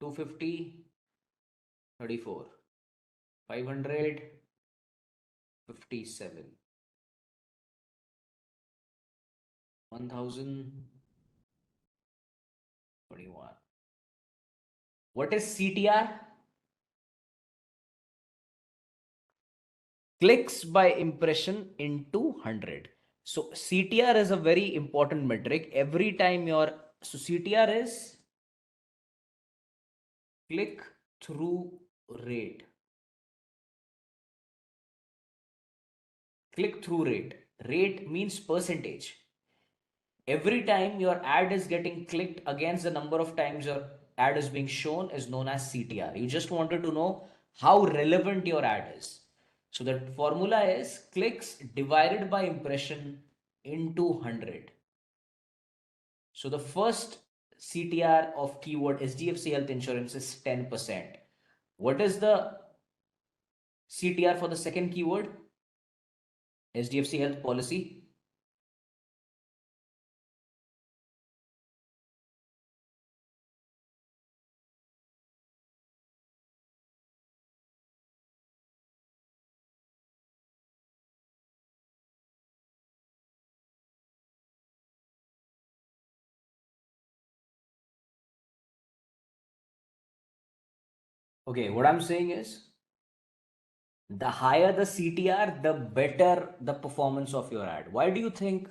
[SPEAKER 8] 250 34, 500 57, 1000 21. What is CTR? Clicks by impression into 100. So CTR is a very important metric. Every time so CTR is click through rate. Click through rate. Rate means percentage. Every time your ad is getting clicked against the number of times your ad is being shown is known as CTR. You just wanted to know how relevant your ad is. So the formula is clicks divided by impression into 100. So the first CTR of keyword HDFC Health Insurance is 10%. What is the CTR for the second keyword? HDFC Health policy. Okay, what I'm saying is the higher the CTR, the better the performance of your ad. Why do you think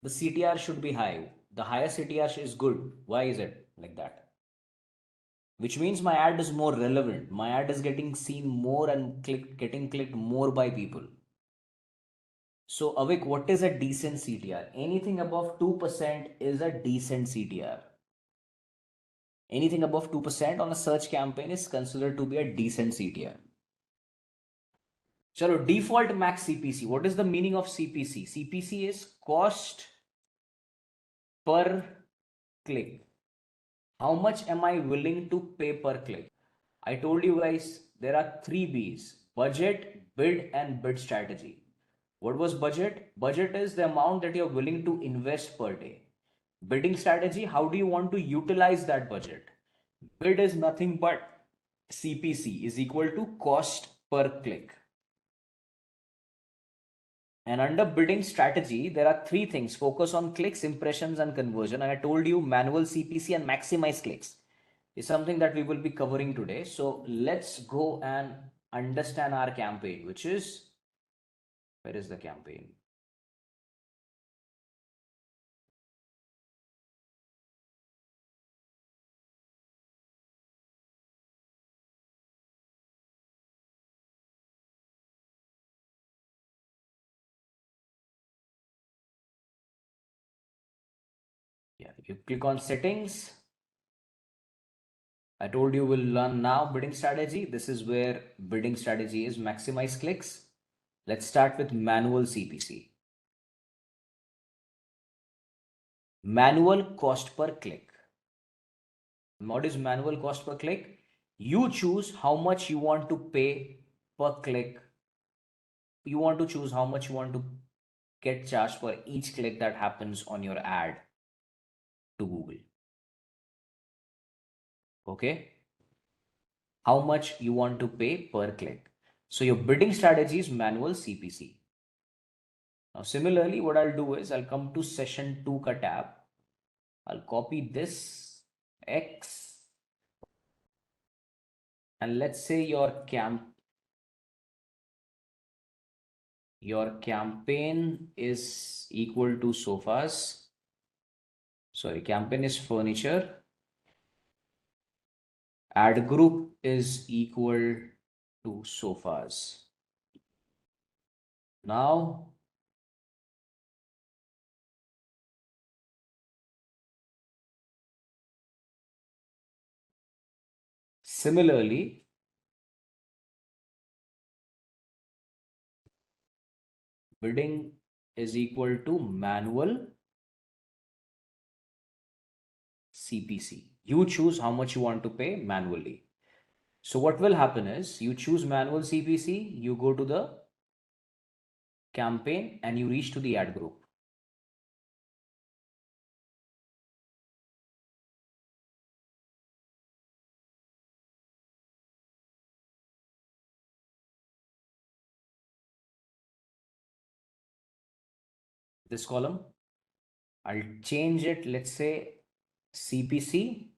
[SPEAKER 8] the CTR should be high? The higher CTR is good. Why is it like that? Which means my ad is more relevant. My ad is getting seen more and getting clicked more by people. So, Avik, what is a decent CTR? Anything above 2% is a decent CTR. Anything above 2% on a search campaign is considered to be a decent CTR. Chalo, default max CPC. What is the meaning of CPC? CPC is cost per click. How much am I willing to pay per click? I told you guys there are 3 B's: budget, bid, and bid strategy. What was budget? Budget is the amount that you're willing to invest per day. Bidding strategy, how do you want to utilize that budget? Bid is nothing but CPC is equal to cost per click. And under bidding strategy, there are 3 things: focus on clicks, impressions, and conversion. And I told you manual CPC and maximize clicks is something that we will be covering today. So let's go and understand our campaign, which is, where is the campaign? Yeah, you click on settings. I told you we'll learn now bidding strategy. This is where bidding strategy is maximize clicks. Let's start with manual CPC. Manual cost per click. What is manual cost per click? You choose how much you want to pay per click. You want to choose how much you want to get charged for each click that happens on your ad to Google. Okay? How much you want to pay per click. So your bidding strategy is manual CPC. Now, similarly, what I'll do is I'll come to session 2 ka tab. I'll copy this X, and let's say your campaign is equal to sofas. Sorry, campaign is furniture. Ad group is equal to sofas. Now, similarly, bidding is equal to manual CPC. You choose how much you want to pay manually. So what will happen is you choose manual CPC, you go to the campaign and you reach to the ad group. This column, I'll change it. Let's say CPC.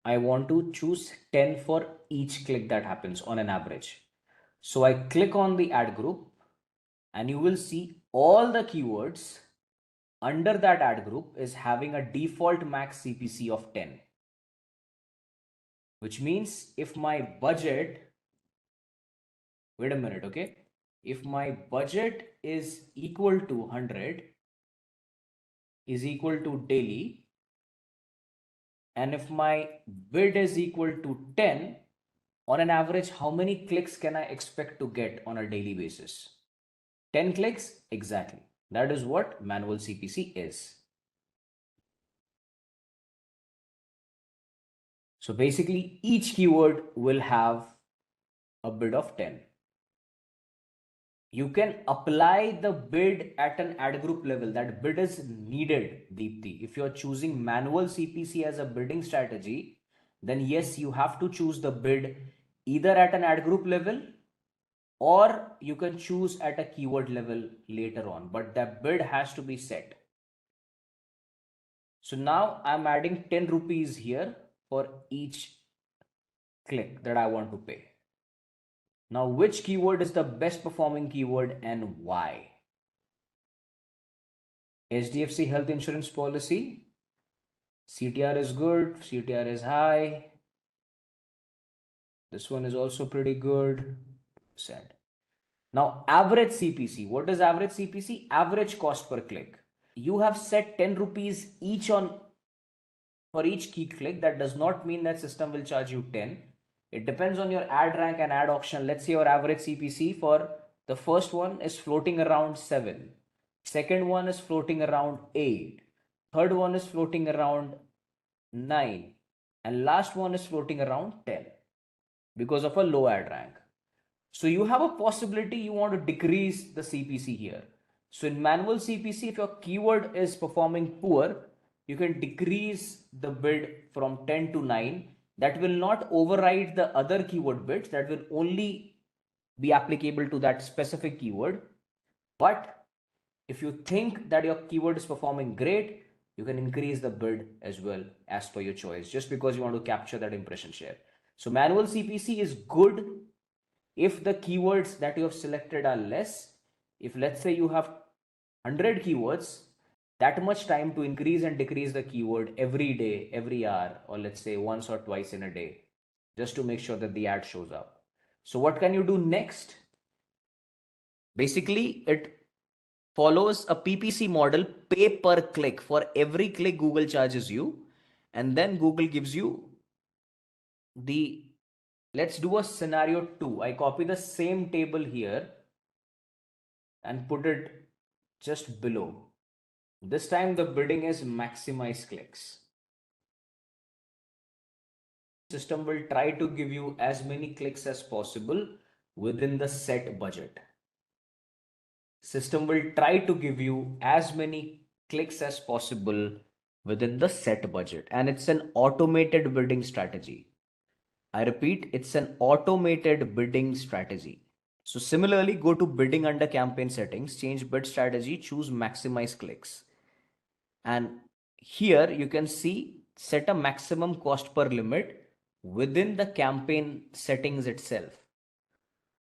[SPEAKER 8] I want to choose 10 for each click that happens on an average. So I click on the ad group and you will see all the keywords under that ad group is having a default max CPC of 10. Which means if my budget, wait a minute, okay? If my budget is equal to 100, is equal to daily, and if my bid is equal to 10, on an average, how many clicks can I expect to get on a daily basis? 10 clicks? Exactly. That is what manual CPC is. So basically each keyword will have a bid of 10. You can apply the bid at an ad group level. That bid is needed, Deepthi. If you're choosing manual CPC as a bidding strategy, then yes, you have to choose the bid either at an ad group level or you can choose at a keyword level later on, but that bid has to be set. So now I'm adding 10 rupees here for each click that I want to pay. Now, which keyword is the best performing keyword and why? HDFC health insurance policy. CTR is good, CTR is high. This one is also pretty good. Sad. Now, average CPC. What is average CPC? Average cost per click. You have set 10 rupees each on for each key click. That does not mean that system will charge you 10. It depends on your ad rank and ad auction. Let's say your average CPC for the first one is floating around 7. Second one is floating around 8. Third one is floating around 9. And last one is floating around 10 because of a low ad rank. So you have a possibility you want to decrease the CPC here. So in manual CPC, if your keyword is performing poor, you can decrease the bid from 10 to 9. That will not override the other keyword bids. That will only be applicable to that specific keyword. But if you think that your keyword is performing great, you can increase the bid as well as per your choice, just because you want to capture that impression share. So manual CPC is good if the keywords that you have selected are less. If let's say you have 100 keywords, that much time to increase and decrease the keyword every day, every hour, or let's say once or twice in a day, just to make sure that the ad shows up. So what can you do next? Basically, it follows a PPC model, pay per click. For every click, Google charges you, and then Google gives you the, let's do a scenario 2. I copy the same table here and put it just below. This time the bidding is maximize clicks. System will try to give you as many clicks as possible within the set budget. System will try to give you as many clicks as possible within the set budget, and it's an automated bidding strategy. I repeat, it's an automated bidding strategy. So similarly, go to bidding under campaign settings, change bid strategy, choose maximize clicks. And here you can see set a maximum cost per limit within the campaign settings itself.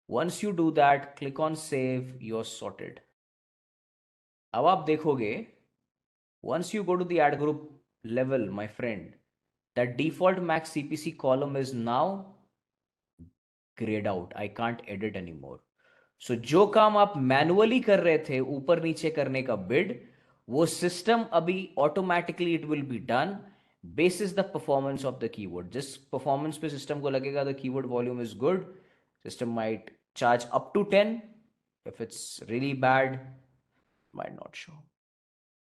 [SPEAKER 8] Once you do that, click on save, you're sorted. अब आप देखोगे, once you go to the ad group level, my friend, that default max CPC column is now grayed out. I can't edit anymore. So जो काम आप manually कर रहे थे ऊपर नीचे करने का बिड, वो सिस्टम अभी automatically it will be done basis the performance of the keyword. जिस performance पे सिस्टम को लगेगा the keyword volume is good, system might charge up to 10. If it's really bad, might not show.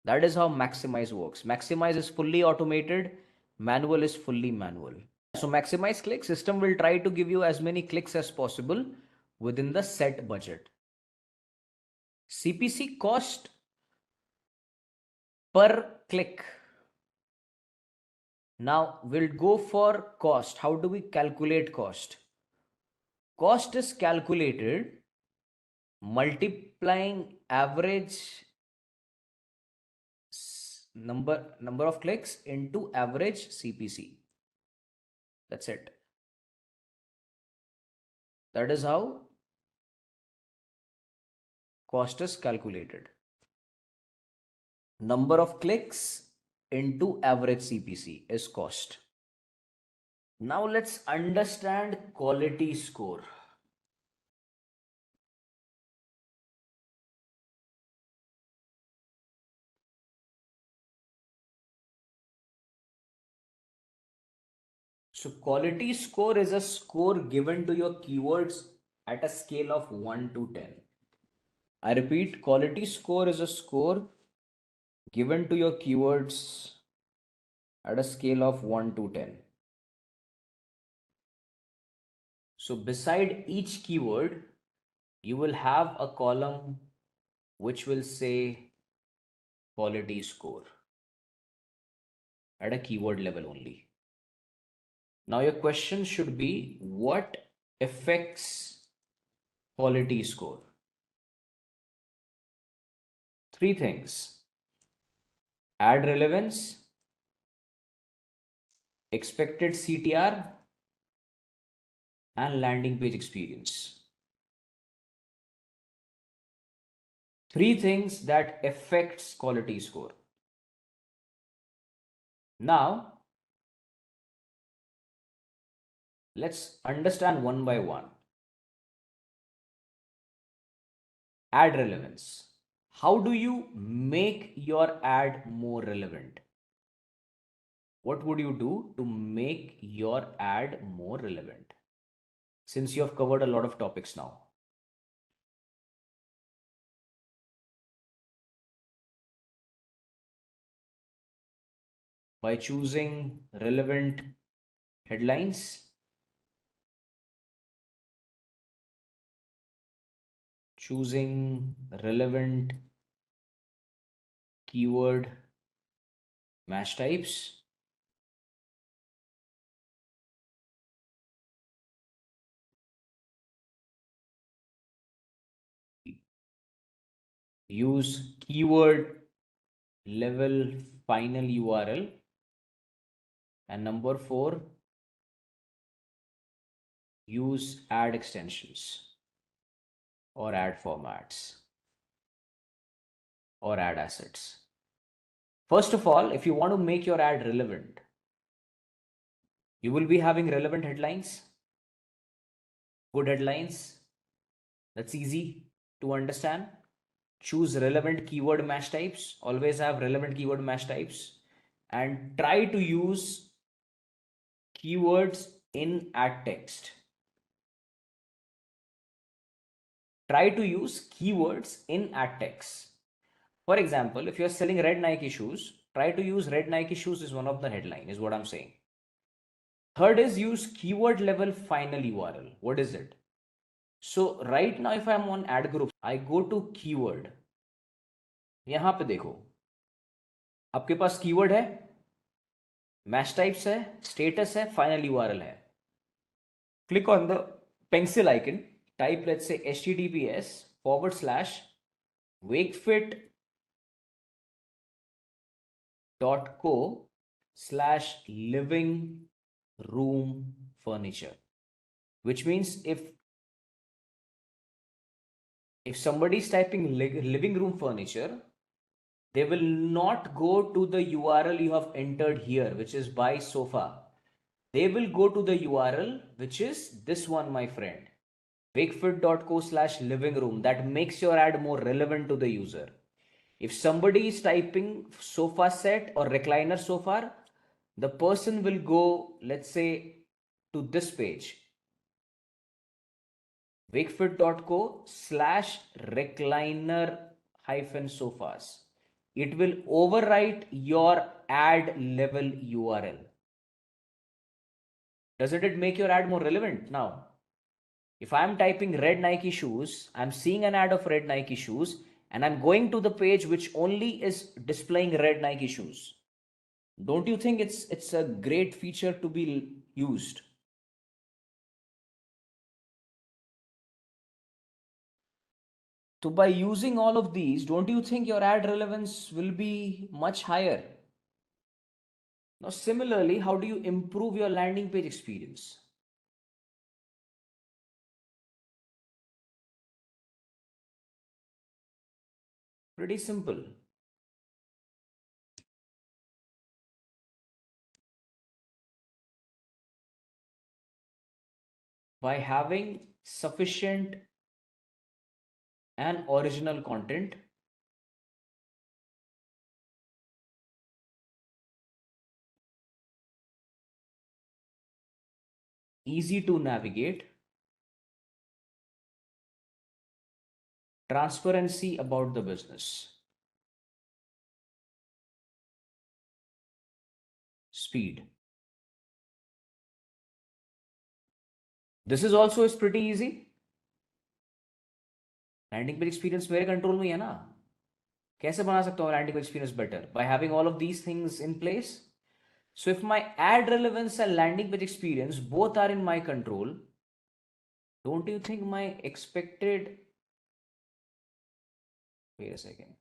[SPEAKER 8] That is how maximize works. Maximize is fully automated, manual is fully manual. So maximize click, system will try to give you as many clicks as possible within the set budget. CPC cost per click. Now we'll go for cost. How do we calculate cost? Cost is calculated multiplying average number of clicks into average CPC. That's it. That is how cost is calculated. Number of clicks into average CPC is cost. Now let's understand quality score. So quality score is a score given to your keywords at a scale of 1 to 10. I repeat, quality score is a score given to your keywords at a scale of 1 to 10. So beside each keyword, you will have a column which will say quality score at a keyword level only. Now your question should be, what affects quality score? Three things: ad relevance, expected CTR, and landing page experience. Three things that affects quality score. Now, let's understand one by one. Ad relevance. How do you make your ad more relevant? What would you do to make your ad more relevant? Since you have covered a lot of topics now. By choosing relevant headlines, choosing relevant keyword match types, use keyword level final URL, and number 4, use ad extensions or ad formats or ad assets. First of all, if you want to make your ad relevant, you will be having relevant headlines, good headlines. That's easy to understand. Choose relevant keyword match types. Always have relevant keyword match types, and try to use keywords in ad text. Try to use keywords in ad text. For example, if you're selling red Nike shoes, try to use red Nike shoes is one of the headline, is what I'm saying. Third is use keyword level final URL. What is it? So right now, if I'm on ad group, I go to keyword. यहां पे देखो, आपके पास keyword है, match types है, status है, final URL है. Click on the pencil icon, type let's say https://wakefit.co/living room furniture, which means if somebody is typing living room furniture, they will not go to the URL you have entered here, which is buy sofa. They will go to the URL, which is this one, my friend, wakefit.co/living room. That makes your ad more relevant to the user. If somebody is typing sofa set or recliner sofa, the person will go, let's say, to this page, wakefit.co/recliner-sofas. It will overwrite your ad level URL. Doesn't it make your ad more relevant? Now, if I'm typing red Nike shoes, I'm seeing an ad of red Nike shoes, and I'm going to the page which only is displaying red Nike shoes. Don't you think it's a great feature to be used? So by using all of these, don't you think your ad relevance will be much higher? Now, similarly, how do you improve your landing page experience? Pretty simple. By having sufficient and original content, easy to navigate, transparency about the business, speed. This is also is pretty easy. Landing page experience मेरे control में ही है ना. कैसे बना सकता हूँ landing page experience better? By having all of these things in place. So if my ad relevance and landing page experience both are in my control, don't you think my expected, wait a second.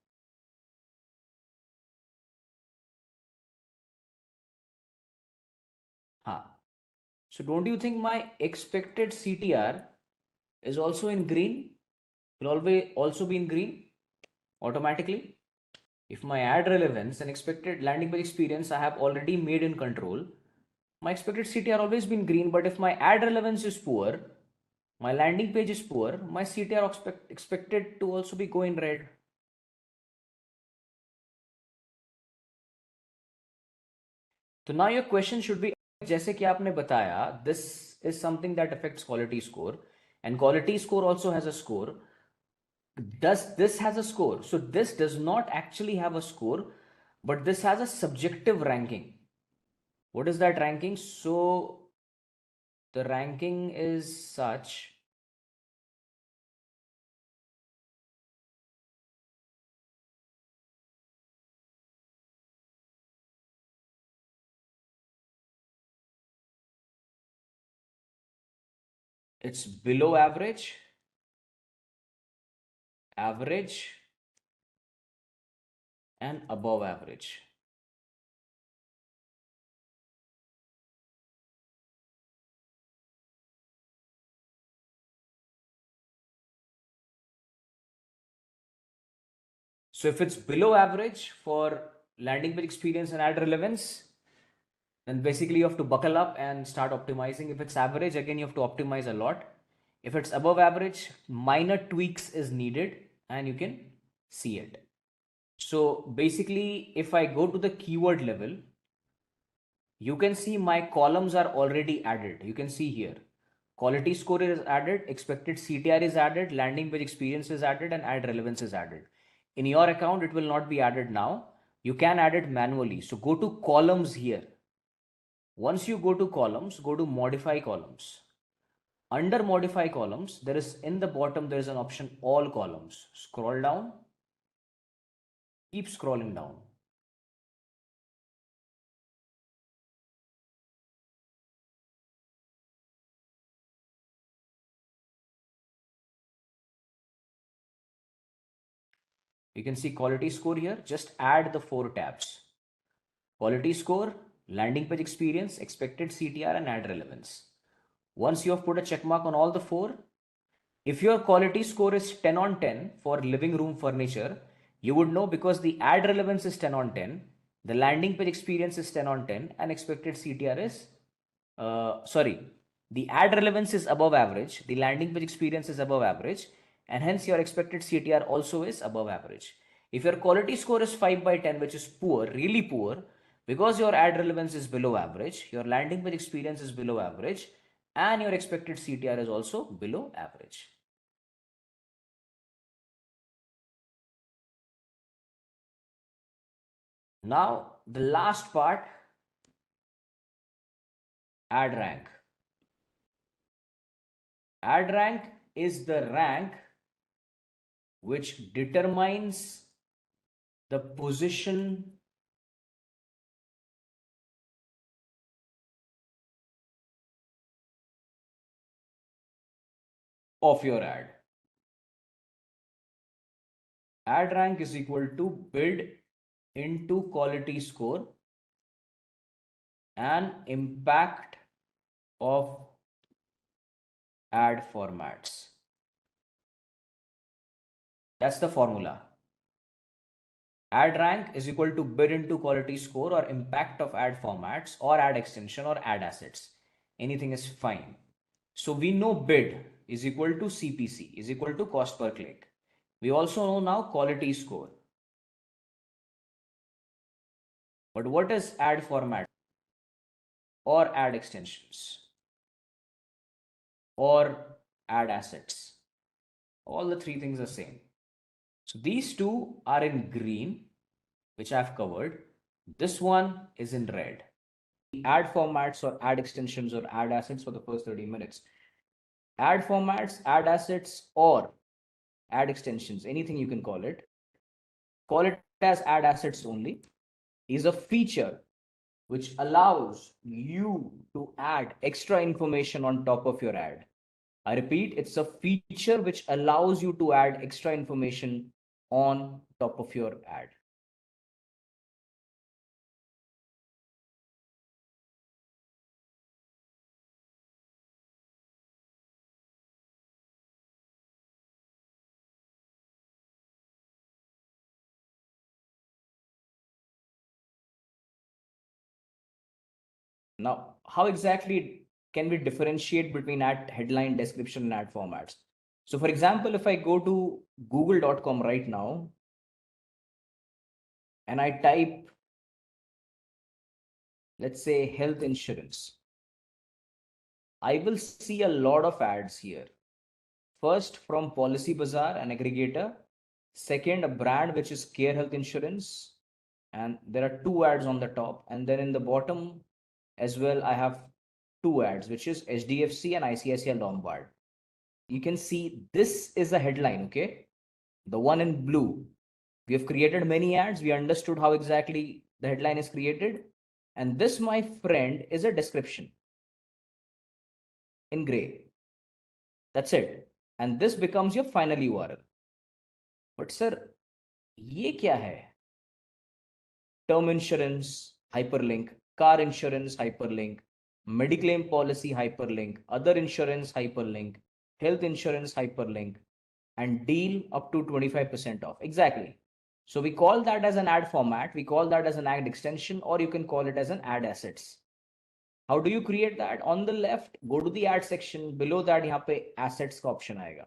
[SPEAKER 8] So don't you think my expected CTR is also in green? Will always also be in green automatically. If my ad relevance and expected landing page experience I have already made in control, my expected CTR always been green. But if my ad relevance is poor, my landing page is poor, my CTR expected to also be go in red. So now your question should be, जैसे कि आपने बताया, this is something that affects quality score, and quality score also has a score. Does this has a score? So this does not actually have a score, but this has a subjective ranking. What is that ranking? So the ranking is such. It's below average, average, and above average. So if it's below average for landing page experience and ad relevance, then basically you have to buckle up and start optimizing. If it's average, again you have to optimize a lot. If it's above average, minor tweaks is needed and you can see it. So basically, if I go to the keyword level, you can see my columns are already added. You can see here, quality score is added, expected CTR is added, landing page experience is added, and ad relevance is added. In your account, it will not be added now. You can add it manually. So go to columns here. Once you go to columns, go to modify columns. Under modify columns, there is in the bottom, there is an option all columns. Scroll down, keep scrolling down. You can see quality score here. Just add the 4 tabs. Quality score, landing page experience, expected CTR, and ad relevance. Once you have put a check mark on all the 4, if your quality score is 10 on 10 for living room furniture, you would know because the ad relevance is 10 on 10, the landing page experience is 10 on 10, and expected CTR is, the ad relevance is above average, the landing page experience is above average, and hence your expected CTR also is above average. If your quality score is 5 by 10, which is poor, really poor, because your ad relevance is below average, your landing page experience is below average, and your expected CTR is also below average. Now, the last part, ad rank. Ad rank is the rank which determines the position of your ad. Ad rank is equal to build into quality score and impact of ad formats. That's the formula. Ad rank is equal to bid into quality score or impact of ad formats or ad extension or ad assets. Anything is fine. So we know bid is equal to CPC is equal to cost per click. We also know now quality score. But what is ad format or ad extensions or ad assets? All the 3 things are same. So these 2 are in green, which I've covered. This one is in red. Ad formats or ad extensions or ad assets for the first 30 minutes. ad formats, ad assets, or ad extensions, anything you can call it as ad assets only, is a feature which allows you to add extra information on top of your ad. I repeat, it's a feature which allows you to add extra information on top of your ad. Now, how exactly can we differentiate between ad headline, description, and ad formats? So, for example, if I go to google.com right now and I type, let's say, health insurance, I will see a lot of ads here. First, from Policy Bazaar, an aggregator. Second, a brand which is Care Health Insurance. And there are two ads on the top. And then in the bottom as well, I have two ads, which is HDFC and ICICI Lombard. You can see this is a headline, okay? The one in blue. We have created many ads. We understood how exactly the headline is created. And this, my friend, is a description in gray. That's it. And this becomes your final URL. But sir, ये क्या है? Term insurance hyperlink, car insurance hyperlink, mediclaim policy hyperlink, other insurance hyperlink, health insurance hyperlink, and deal up to 25% off. Exactly. So we call that as an ad format. We call that as an ad extension, or you can call it as an ad assets. How do you create that? On the left, go to the ad section. Below that, यहाँ पे assets का option आएगा.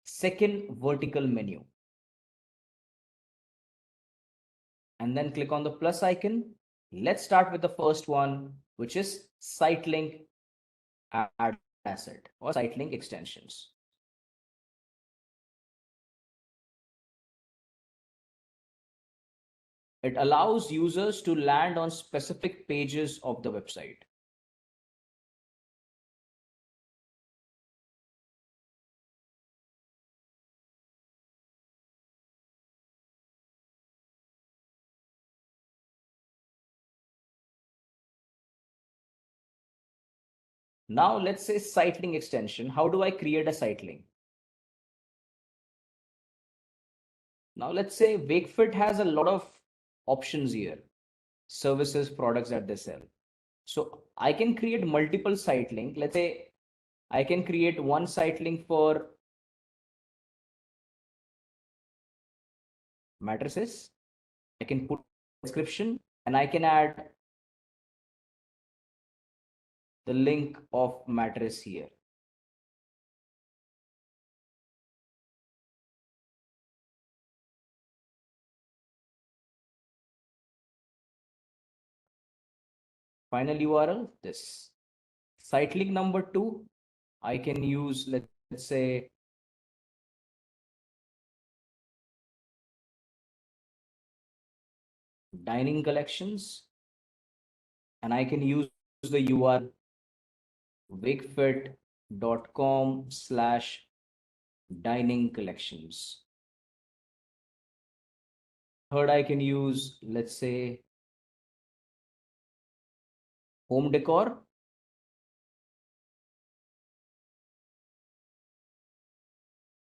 [SPEAKER 8] Second vertical menu. And then click on the plus icon. Let's start with the first one, which is site link ad asset or site link extensions. It allows users to land on specific pages of the website. Now let's say site link extension. How do I create a site link? Now let's say Wakefit has a lot of options here, services, products that they sell. So I can create multiple site link. Let's say I can create one site link for mattresses. I can put description and I can add the link of mattress here. Final URL, this. Site link number 2, I can use, let's say, dining collections, and I can use the URL wakefit.com/dining collections. Third, I can use, let's say, home decor.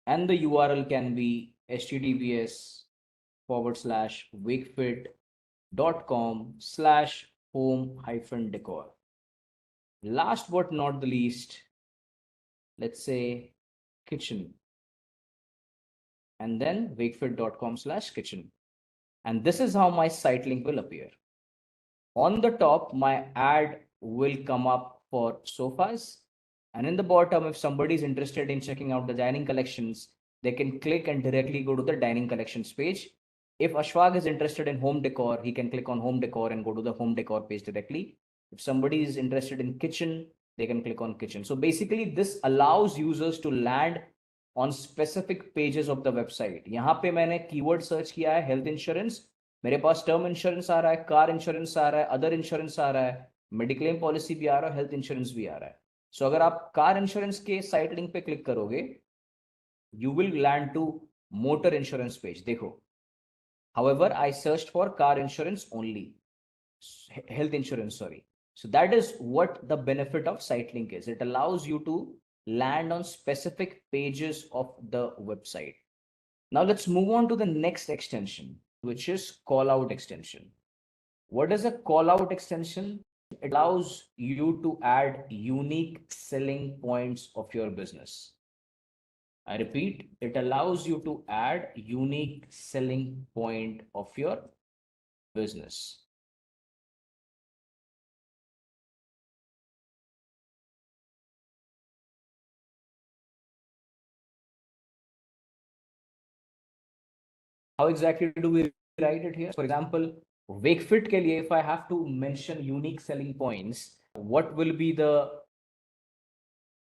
[SPEAKER 8] And the URL can be https://wakefit.com/home-decor. Last but not the least, let's say kitchen, and then wakefit.com/kitchen. And this is how my site link will appear. On the top, my ad will come up for sofas. And in the bottom, if somebody is interested in checking out the dining collections, they can click and directly go to the dining collections page. If Ashwag is interested in home decor, he can click on home decor and go to the home decor page directly. If somebody is interested in kitchen, they can click on kitchen. So basically, this allows users to land on specific pages of the website. यहाँ पे मैंने keyword search किया है health insurance, मेरे पास term insurance आ रहा है, car insurance आ रहा है, अदर इंश्योरेंस आ रहा है, मेडिक्लेम पॉलिसी भी आ रहा है, हेल्थ इंश्योरेंस भी आ रहा है. सो अगर आप कार इंश्योरेंस के साइट लिंक पे क्लिक करोगे, you will land to motor insurance page. देखो, however, I searched for car insurance only, health insurance, sorry. So that is what the benefit of site link is. It allows you to land on specific pages of the website. Now let's move on to the next extension, which is call out extension. What is a call out extension? It allows you to add unique selling points of your business. I repeat, it allows you to add unique selling point of your business. How exactly do we write it here? For example, Wakefit ke liye, if I have to mention unique selling points, what will be the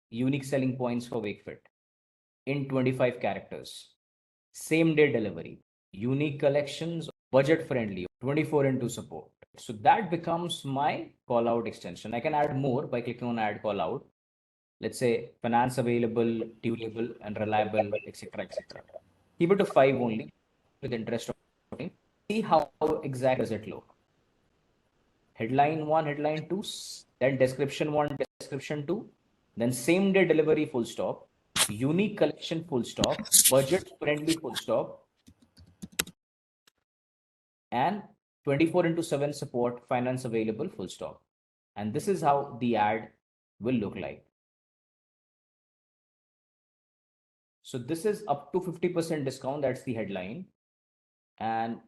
[SPEAKER 8] unique selling points for Wakefit? In 25 characters, same day delivery, unique collections, budget friendly, 24/2 support. So that becomes my call out extension. I can add more by clicking on add call out. Let's say finance available, durable and reliable, etc., etc. Keep it to 5 only with interest. See how exact does it look. Headline 1, headline 2, then description 1, description 2, then same day delivery full stop, unique collection full stop, budget friendly full stop, and 24/7 support, finance available full stop. And this is how the ad will look like. So this is up to 50% discount. That's the headline. And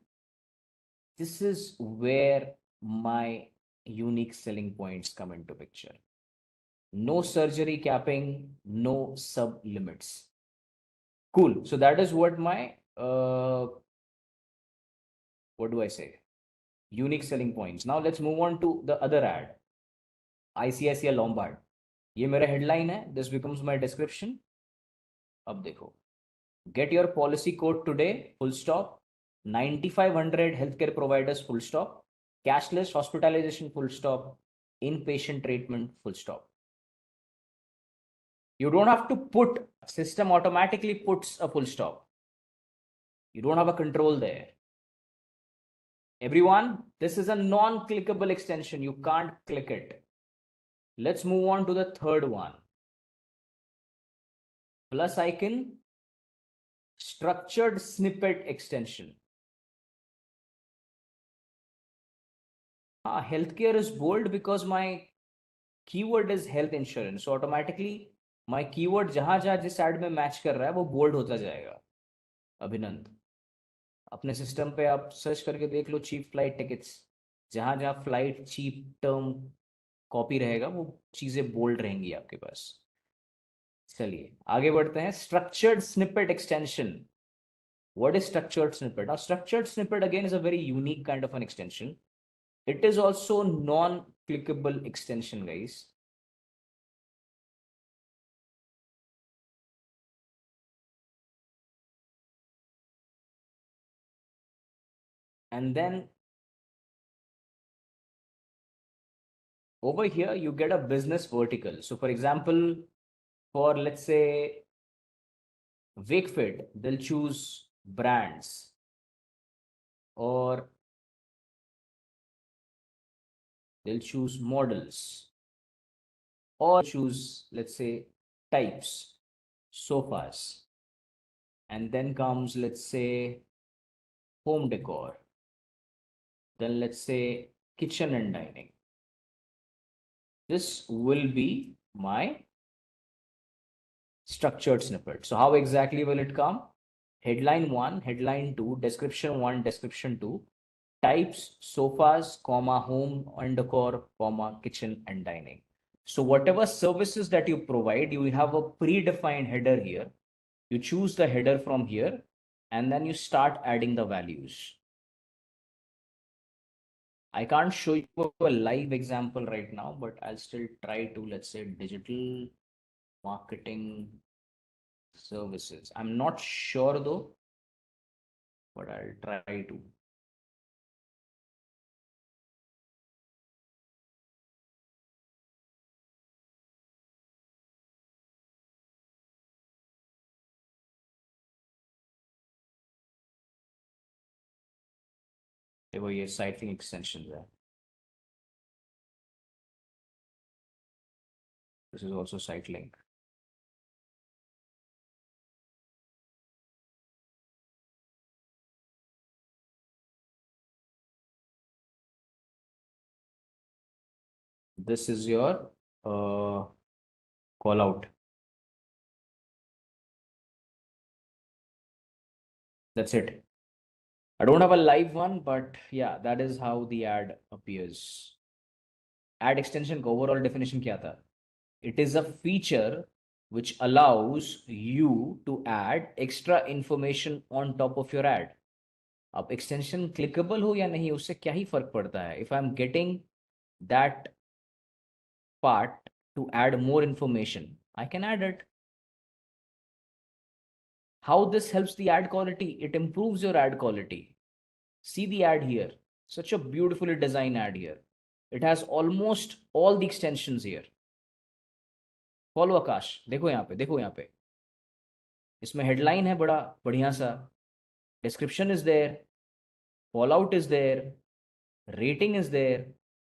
[SPEAKER 8] this is where my unique selling points come into picture. No surgery capping, no sub limits. Cool. So that is what my, what do I say? Unique selling points. Now let's move on to the other ad. ICICI Lombard. ये मेरा headline है. This becomes my description. अब देखो. Get your policy code today, full stop. 9,500 healthcare providers, full stop. Cashless hospitalization, full stop. Inpatient treatment, full stop. You don't have to put, system automatically puts a full stop. You don't have a control there. Everyone, this is a non-clickable extension. You can't click it. Let's move on to the third one. Plus icon, structured snippet extension. Healthcare is bold because my keyword is health insurance. So automatically my keyword जहां जहां जिस ad में match कर रहा है वो bold होता जाएगा. अभिनंद, अपने सिस्टम पे आप सर्च करके देख लो चीप फ्लाइट टिकट्स, जहां जहां फ्लाइट चीप टर्म कॉपी रहेगा वो चीजें बोल्ड रहेंगी आपके पास. चलिए आगे बढ़ते हैं. Structured snippet extension. What is structured snippet? Now structured snippet again is a very unique kind of an extension. It is also non-clickable extension, guys. And then over here, you get a business vertical. So for example, for let's say Wakefit, they'll choose brands, or they'll choose models, or choose, let's say, types, sofas. And then comes, let's say, home decor. Then let's say kitchen and dining. This will be my structured snippet. So how exactly will it come? Headline 1, headline 2, description 1, description 2, types, sofas, comma, home and decor, comma, kitchen and dining. So whatever services that you provide, you have a predefined header here. You choose the header from here, and then you start adding the values. I can't show you a live example right now, but I'll still try to, let's say, digital marketing services. I'm not sure though, but I'll try to. देखो ये साइटलिंक extension है. This is also site-link. This is your call out. That's it. I don't have a live one, but yeah, that is how the ad appears. Ad extension का overall definition क्या था? It is a feature which allows you to add extra information on top of your ad. अब extension clickable हो या नहीं उससे क्या ही फर्क पड़ता है? If I'm getting that part to add more information, I can add it. How this helps the ad quality? It improves your ad quality. See the ad here. Such a beautifully designed ad here. It has almost all the extensions here. Follow Akash. देखो यहाँ पे. इसमें headline है बड़ा बढ़िया सा. Description is there. Fallout is there. Rating is there.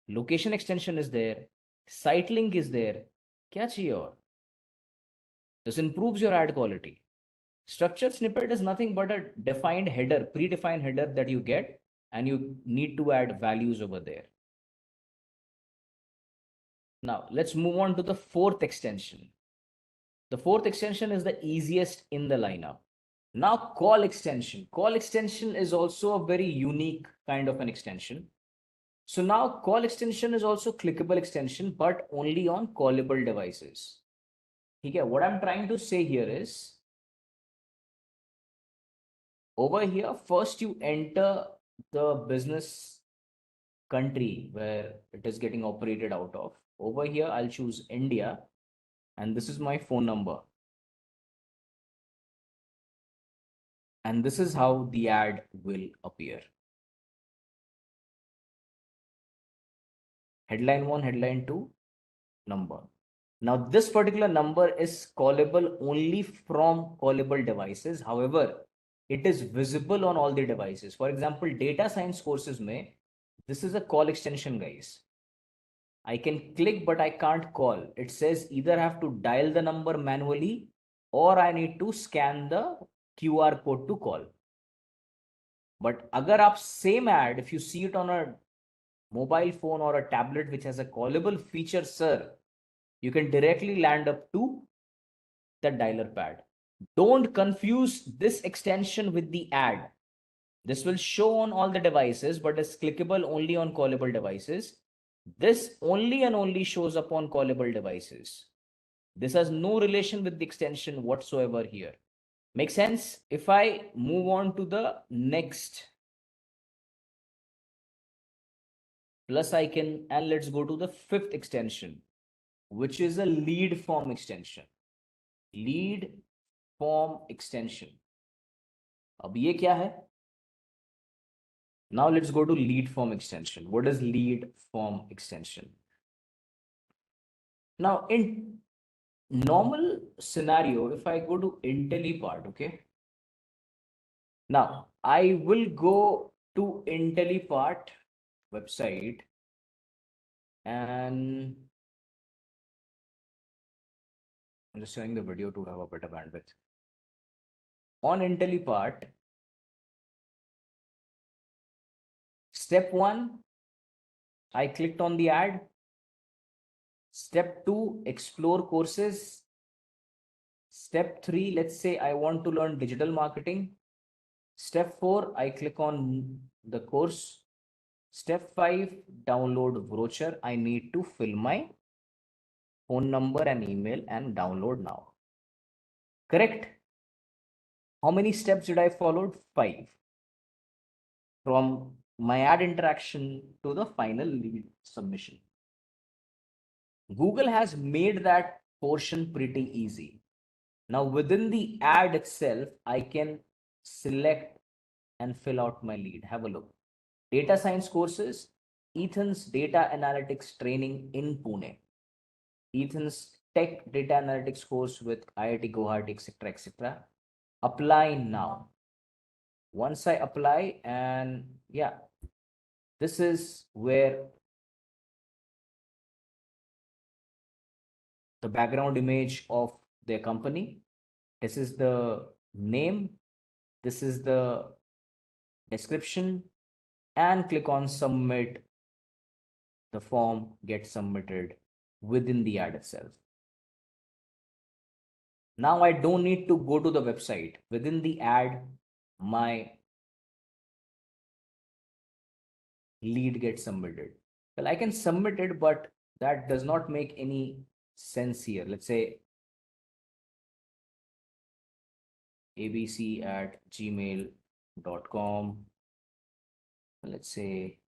[SPEAKER 8] Location extension is there. Site link is there. क्या चाहिए और? This improves your ad quality. Structured snippet is nothing but a defined header, predefined header that you get, and you need to add values over there. Now, let's move on to the fourth extension. The fourth extension is the easiest in the lineup. Now, call extension. Call extension is also a very unique kind of an extension. So now call extension is also clickable extension, but only on callable devices. Okay, what I'm trying to say here is, over here, first you enter the business country where it is getting operated out of. Over here, I'll choose India, and this is my phone number. And this is how the ad will appear. Headline 1, headline 2, number. Now, this particular number is callable only from callable devices. However, it is visible on all the devices. For example, data science courses may, this is a call extension, guys. I can click, but I can't call. It says either I have to dial the number manually or I need to scan the QR code to call. But agar aap same ad, if you see it on a mobile phone or a tablet which has a callable feature, sir, you can directly land up to the dialer pad. Don't confuse this extension with the ad. This will show on all the devices, but is clickable only on callable devices. This only and only shows up on callable devices. This has no relation with the extension whatsoever here. Make sense? If I move on to the next plus icon, and let's go to the fifth extension, which is a lead form extension. Lead form extension. अब ये क्या है? Now let's go to lead form extension. What is lead form extension? Now in normal scenario, if I go to Intellipaat, okay. Now I will go to Intellipaat website and I'm just showing the video to have a better bandwidth. On Intellipaat, step 1, I clicked on the ad. Step 2, explore courses. Step 3, let's say I want to learn digital marketing. Step 4, I click on the course. Step 5, download brochure. I need to fill my phone number and email and download now. Correct? How many steps did I follow? 5. From my ad interaction to the final lead submission. Google has made that portion pretty easy. Now within the ad itself, I can select and fill out my lead. Have a look. Data science courses, Ethan's data analytics training in Pune. Ethan's tech data analytics course with IIT Guwahati, etc., etc. Apply now. Once I apply, and yeah, This is where the background image of their company. This is the name. This is the description, and click on submit. The form gets submitted within the ad itself. Now I don't need to go to the website. Within the ad, my lead gets submitted. Well, I can submit it, but that does not make any sense here. Let's say abc@gmail.com. Let's say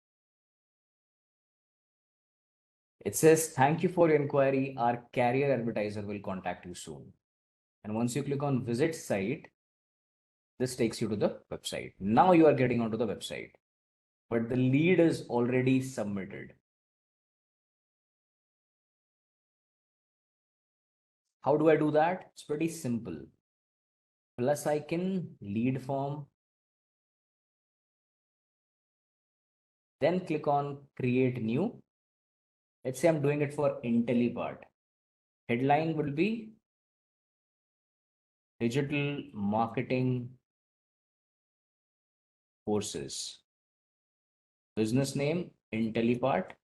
[SPEAKER 8] it says, thank you for your inquiry. Our carrier advertiser will contact you soon. And once you click on visit site, this takes you to the website. Now you are getting onto the website, but the lead is already submitted. How do I do that? It's pretty simple. Plus icon, lead form, then click on create new. Let's say I'm doing it for Intellipaat. Headline will be digital marketing courses. Business name Intellipaat.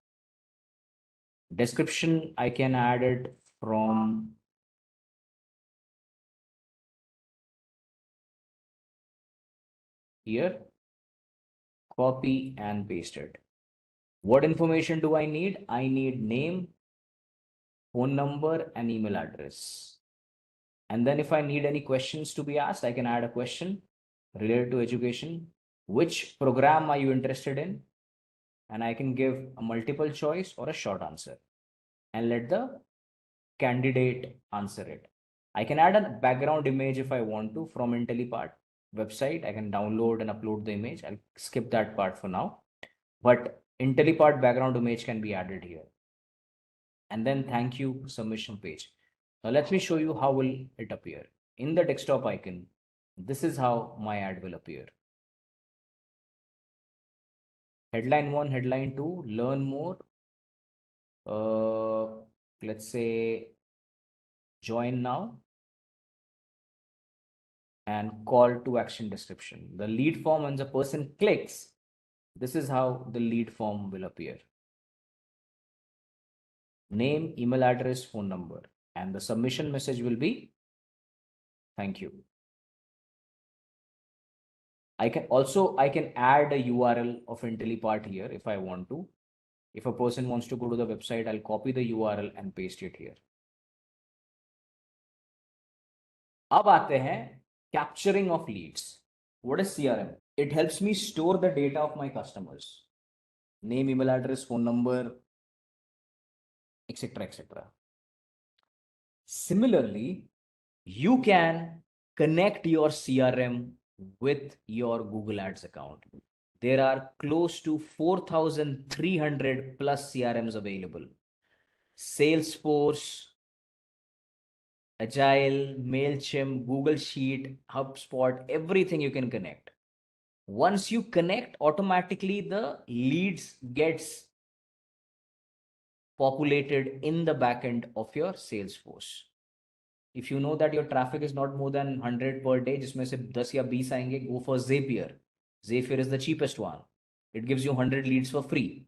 [SPEAKER 8] Description, I can add it from here. Copy and paste it. What information do I need? I need name, phone number, and email address. And then if I need any questions to be asked, I can add a question related to education. Which program are you interested in? And I can give a multiple choice or a short answer and let the candidate answer it. I can add a background image if I want to from Intellipaat website. I can download and upload the image. I'll skip that part for now. But Intellipaat background image can be added here. And then thank you submission page. Now let me show you how will it appear. In the desktop icon, this is how my ad will appear. Headline 1, headline 2, learn more. Let's say join now. And call to action description. The lead form, when the person clicks, this is how the lead form will appear. Name, email address, phone number. And the submission message will be, thank you. I can add a URL of Intellipaat here if I want to. If a person wants to go to the website, I'll copy the URL and paste it here. अब आते हैं capturing of leads. What is CRM? It helps me store the data of my customers. Name, email address, phone number, etc., etc. Similarly, you can connect your CRM with your Google Ads account. There are close to 4,300 plus CRMs available. Salesforce, Agile, MailChimp, Google Sheet, HubSpot, everything you can connect. Once you connect, automatically the leads gets populated in the backend of your Salesforce. If you know that your traffic is not more than 100 per day, जिसमें से 10 या 20 आएंगे, go for Zapier. Zapier is the cheapest one. It gives you 100 leads for free.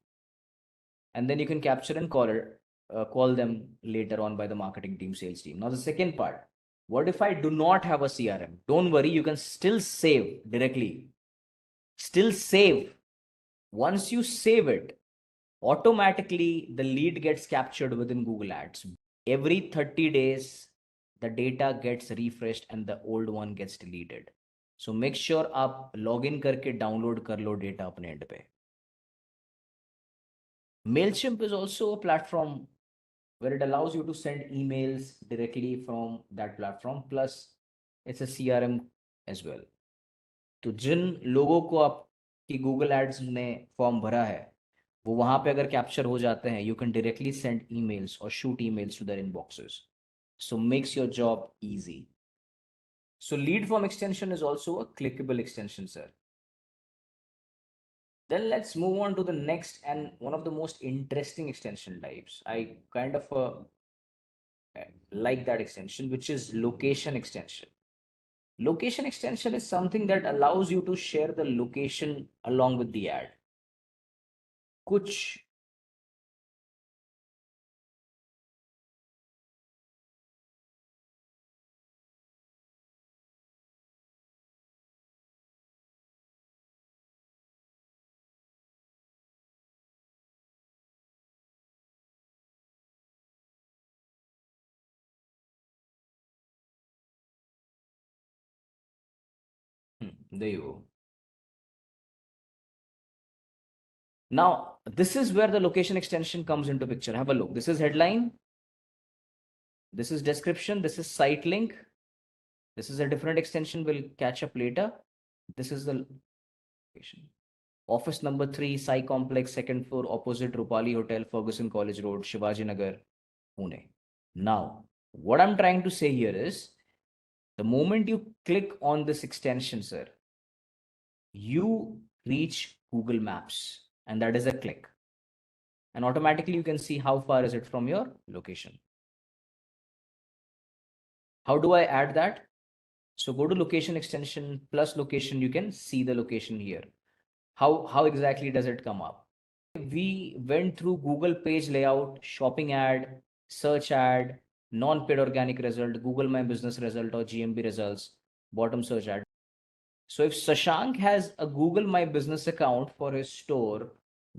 [SPEAKER 8] And then you can capture and call them later on by the marketing team, sales team. Now the second part, what if I do not have a CRM? Don't worry, you can still save directly. Still save. Once you save it, automatically the lead gets captured within Google Ads. Every 30 days, the data gets refreshed and the old one gets deleted. So make sure आप login करके download कर लो data अपने end पे. MailChimp is also a platform where it allows you to send emails directly from that platform. Plus, it's a CRM as well. तो जिन लोगों को आपकी Google Ads ने फॉर्म भरा है, वो वहां पे अगर कैप्चर हो जाते हैं, you can directly send emails or shoot emails to their inboxes. So makes your job easy. So lead form extension is also a clickable extension, sir. Then let's move on to the next and one of the most interesting extension types. I kind of like that extension, which is location extension. Location extension is something that allows you to share the location along with the ad. कुछ there you go. Now, this is where the location extension comes into picture. Have a look. This is headline. This is description. This is site link. This is a different extension. We'll catch up later. This is the location. Office number 3, Sai Complex, second floor, opposite Rupali Hotel, Ferguson College Road, Shivaji Nagar, Pune. Now, what I'm trying to say here is the moment you click on this extension, sir, you reach Google Maps, and that is a click. And automatically you can see how far is it from your location. How do I add that? So go to location extension plus location. You can see the location here. How exactly does it come up? We went through Google page layout, shopping ad, search ad, non-paid organic result, Google My Business result or GMB results, bottom search ad. So if Sashank has a Google My Business account for his store,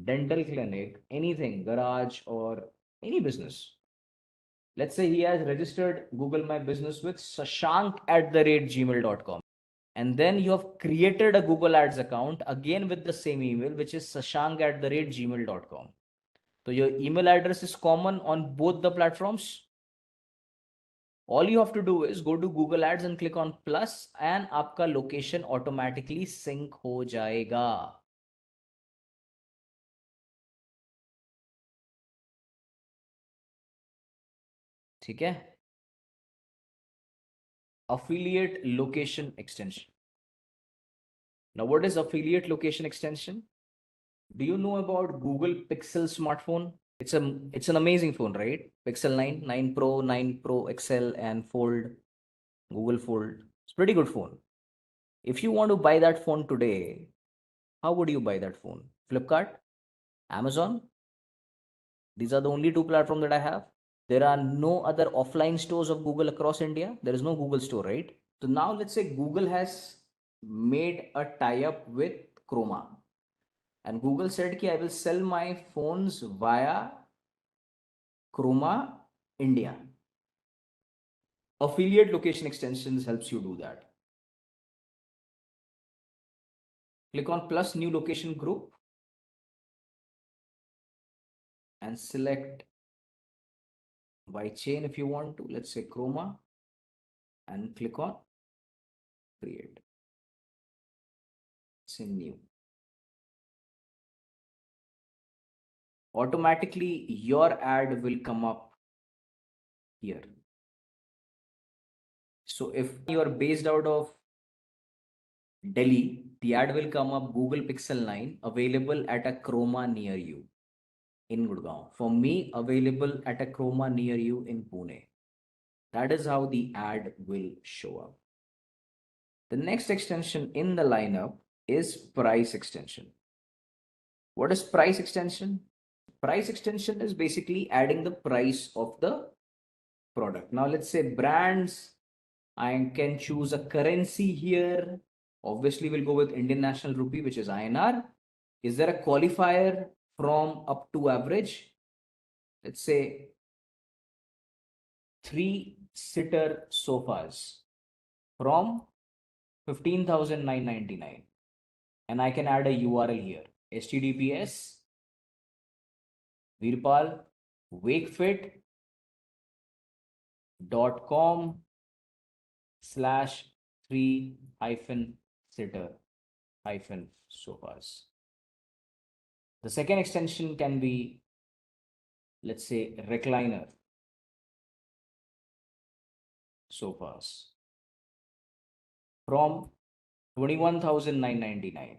[SPEAKER 8] dental clinic, anything, garage or any business, let's say he has registered Google My Business with sashank@gmail.com. And then you have created a Google Ads account again with the same email, which is sashank@gmail.com. So your email address is common on both the platforms. All you have to do is go to Google Ads and click on plus, and आपका location automatically sync हो जाएगा. ठीक है? Affiliate location extension. Now, what is affiliate location extension? Do you know about Google Pixel smartphone? It's an amazing phone, right? Pixel 9, 9 Pro, 9 Pro XL, and Fold, Google Fold. It's a pretty good phone. If you want to buy that phone today, how would you buy that phone? Flipkart? Amazon? These are the only two platforms that I have. There are no other offline stores of Google across India. There is no Google store, right? So now let's say Google has made a tie-up with Chroma. And Google said ki I will sell my phones via Chroma India. Affiliate location extensions helps you do that. Click on plus new location group and select by chain if you want to. Let's say Chroma and click on create. Say new. Automatically your ad will come up here. So if you are based out of Delhi, the ad will come up Google Pixel 9 available at a Chroma near you in Gurgaon. For me, available at a Chroma near you in Pune. That is how the ad will show up. The next extension in the lineup is price extension. What is price extension? Price extension is basically adding the price of the product. Now let's say brands, I can choose a currency here. Obviously, we'll go with Indian National Rupee, which is INR. Is there a qualifier from up to average? Let's say 3-sitter sofas from 15,999. And I can add a URL here. HTTPS Virpal wakefit.com/3-sitter-sofas. The second extension can be, let's say, recliner sofas from 21,999.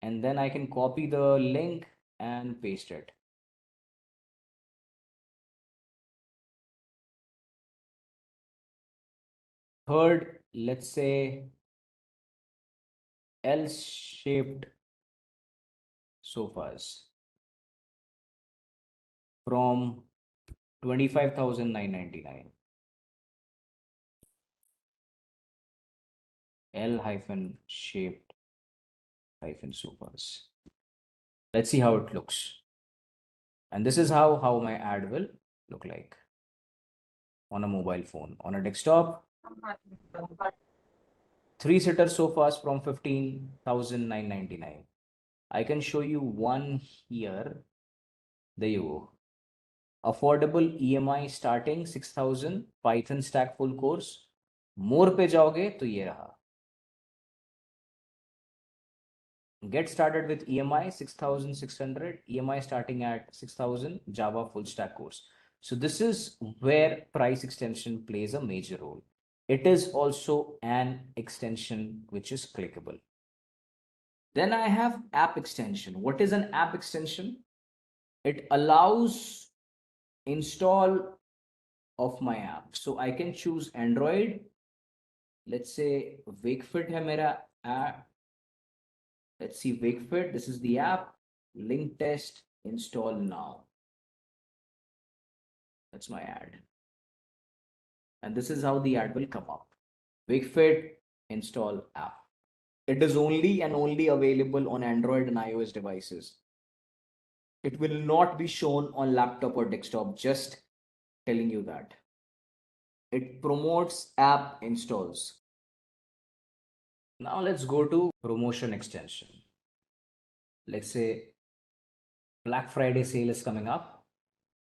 [SPEAKER 8] and then I can copy the link and paste it. Third, let's say L-shaped sofas from 25,999. L-shaped sofas. Let's see how it looks. And this is how my ad will look like on a mobile phone. On a desktop, 3-seater sofas from 15,999. I can show you one here. There you go. Affordable EMI starting 6,000, Python stack full course. More पे जाओगे तो ये रहा. Get started with EMI 6,600, EMI starting at 6,000, Java full stack course. So this is where price extension plays a major role. It is also an extension which is clickable. Then I have app extension. What is an app extension? It allows install of my app. So I can choose Android. Let's say Wakefit hai mera app. Let's see Wakefit. This is the app. Link test, install now. That's my ad. And this is how the ad will come up. Wakefit, install app. It is only and only available on Android and iOS devices. It will not be shown on laptop or desktop, just telling you that. It promotes app installs. Now let's go to promotion extension. Let's say Black Friday sale is coming up.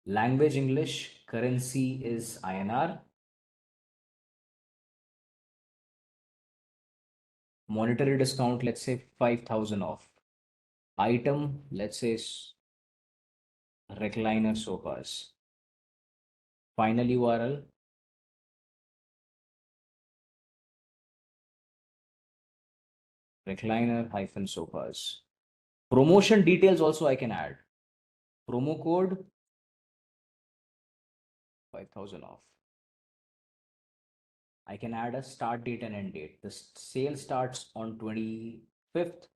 [SPEAKER 8] Language English, currency is INR. Monetary discount, let's say 5,000 off. Item, let's say recliner sofas. Final URL, recliner sofas. Promotion details also I can add. Promo code 5,000 off. I can add a start date and end date. The sale starts on 25th.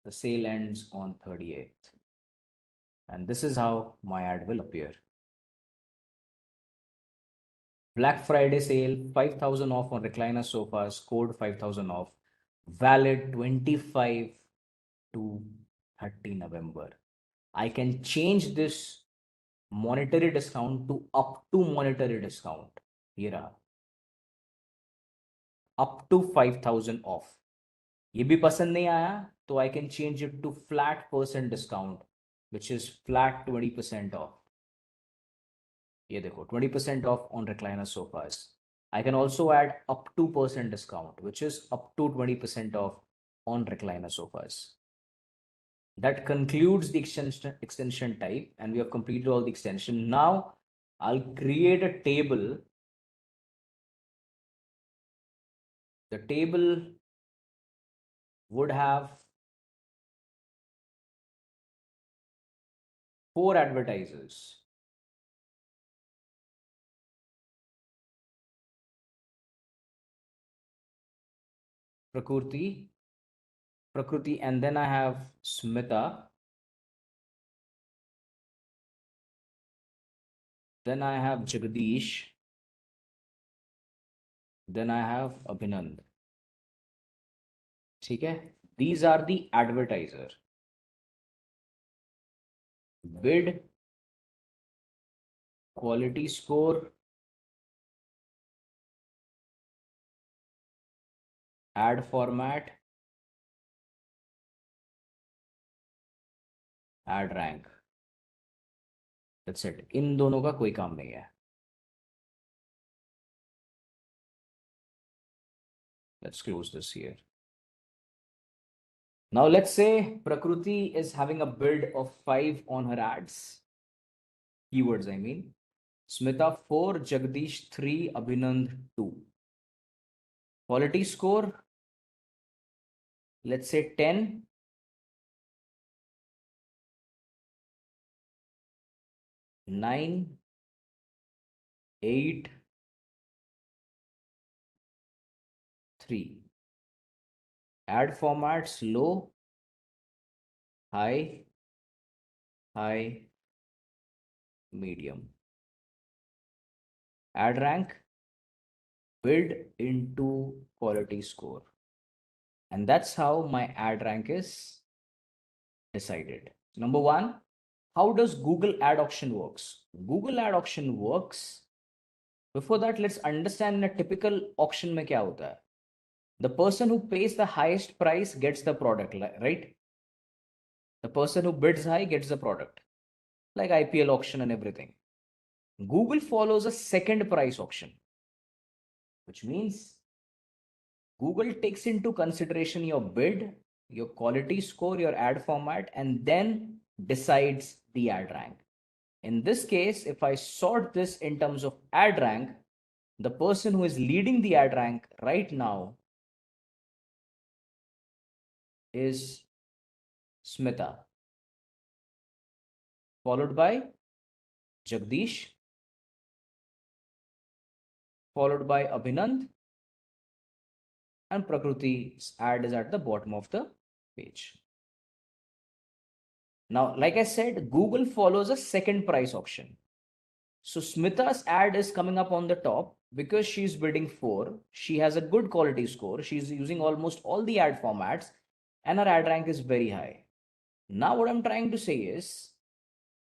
[SPEAKER 8] The sale ends on 38th. And this is how my ad will appear. Black Friday sale, 5,000 off on recliner sofas, code 5,000 off, valid 25 to 30 November. I can change this monetary discount to up to monetary discount. Here, up to 5,000 off. ये भी पसंद नहीं आया तो I can change it to flat % discount, which is flat 20% off. ये देखो 20% off on recliner sofas. I can also add up to % discount, which is up to 20% off on recliner sofas. That concludes the extension type, and we have completed all the extension. Now I'll create a table. The table would have 4 advertisers. Prakriti, and then I have Smita. Then I have Jagdish. Then I have Abhinand. Okay, these are the advertiser. Bid, quality score, ad format, ad rank. That's it. इन दोनों का कोई काम नहीं है. Let's close this here. Now let's say Prakriti is having a bid of 5 on her ads. Keywords, I mean. Smita 4, Jagdish 3, Abhinand 2. Quality score, let's say 10. 9, 8, 3. Ad formats low, high, high, medium. Ad rank, build into quality score. And that's how my ad rank is decided. Number one, how does Google ad auction works? Google ad auction works. Before that, let's understand in a typical auction mein kya hota hai. The person who pays the highest price gets the product, right? The person who bids high gets the product, like IPL auction and everything. Google follows a second price auction, which means Google takes into consideration your bid, your quality score, your ad format, and then decides the ad rank. In this case, if I sort this in terms of ad rank, the person who is leading the ad rank right now is Smita, followed by Jagdish, followed by Abhinand, and Prakriti's ad is at the bottom of the page. Now, like I said, Google follows a second price auction. So Smita's ad is coming up on the top because she's bidding 4. She has a good quality score. She's using almost all the ad formats and her ad rank is very high. Now, what I'm trying to say is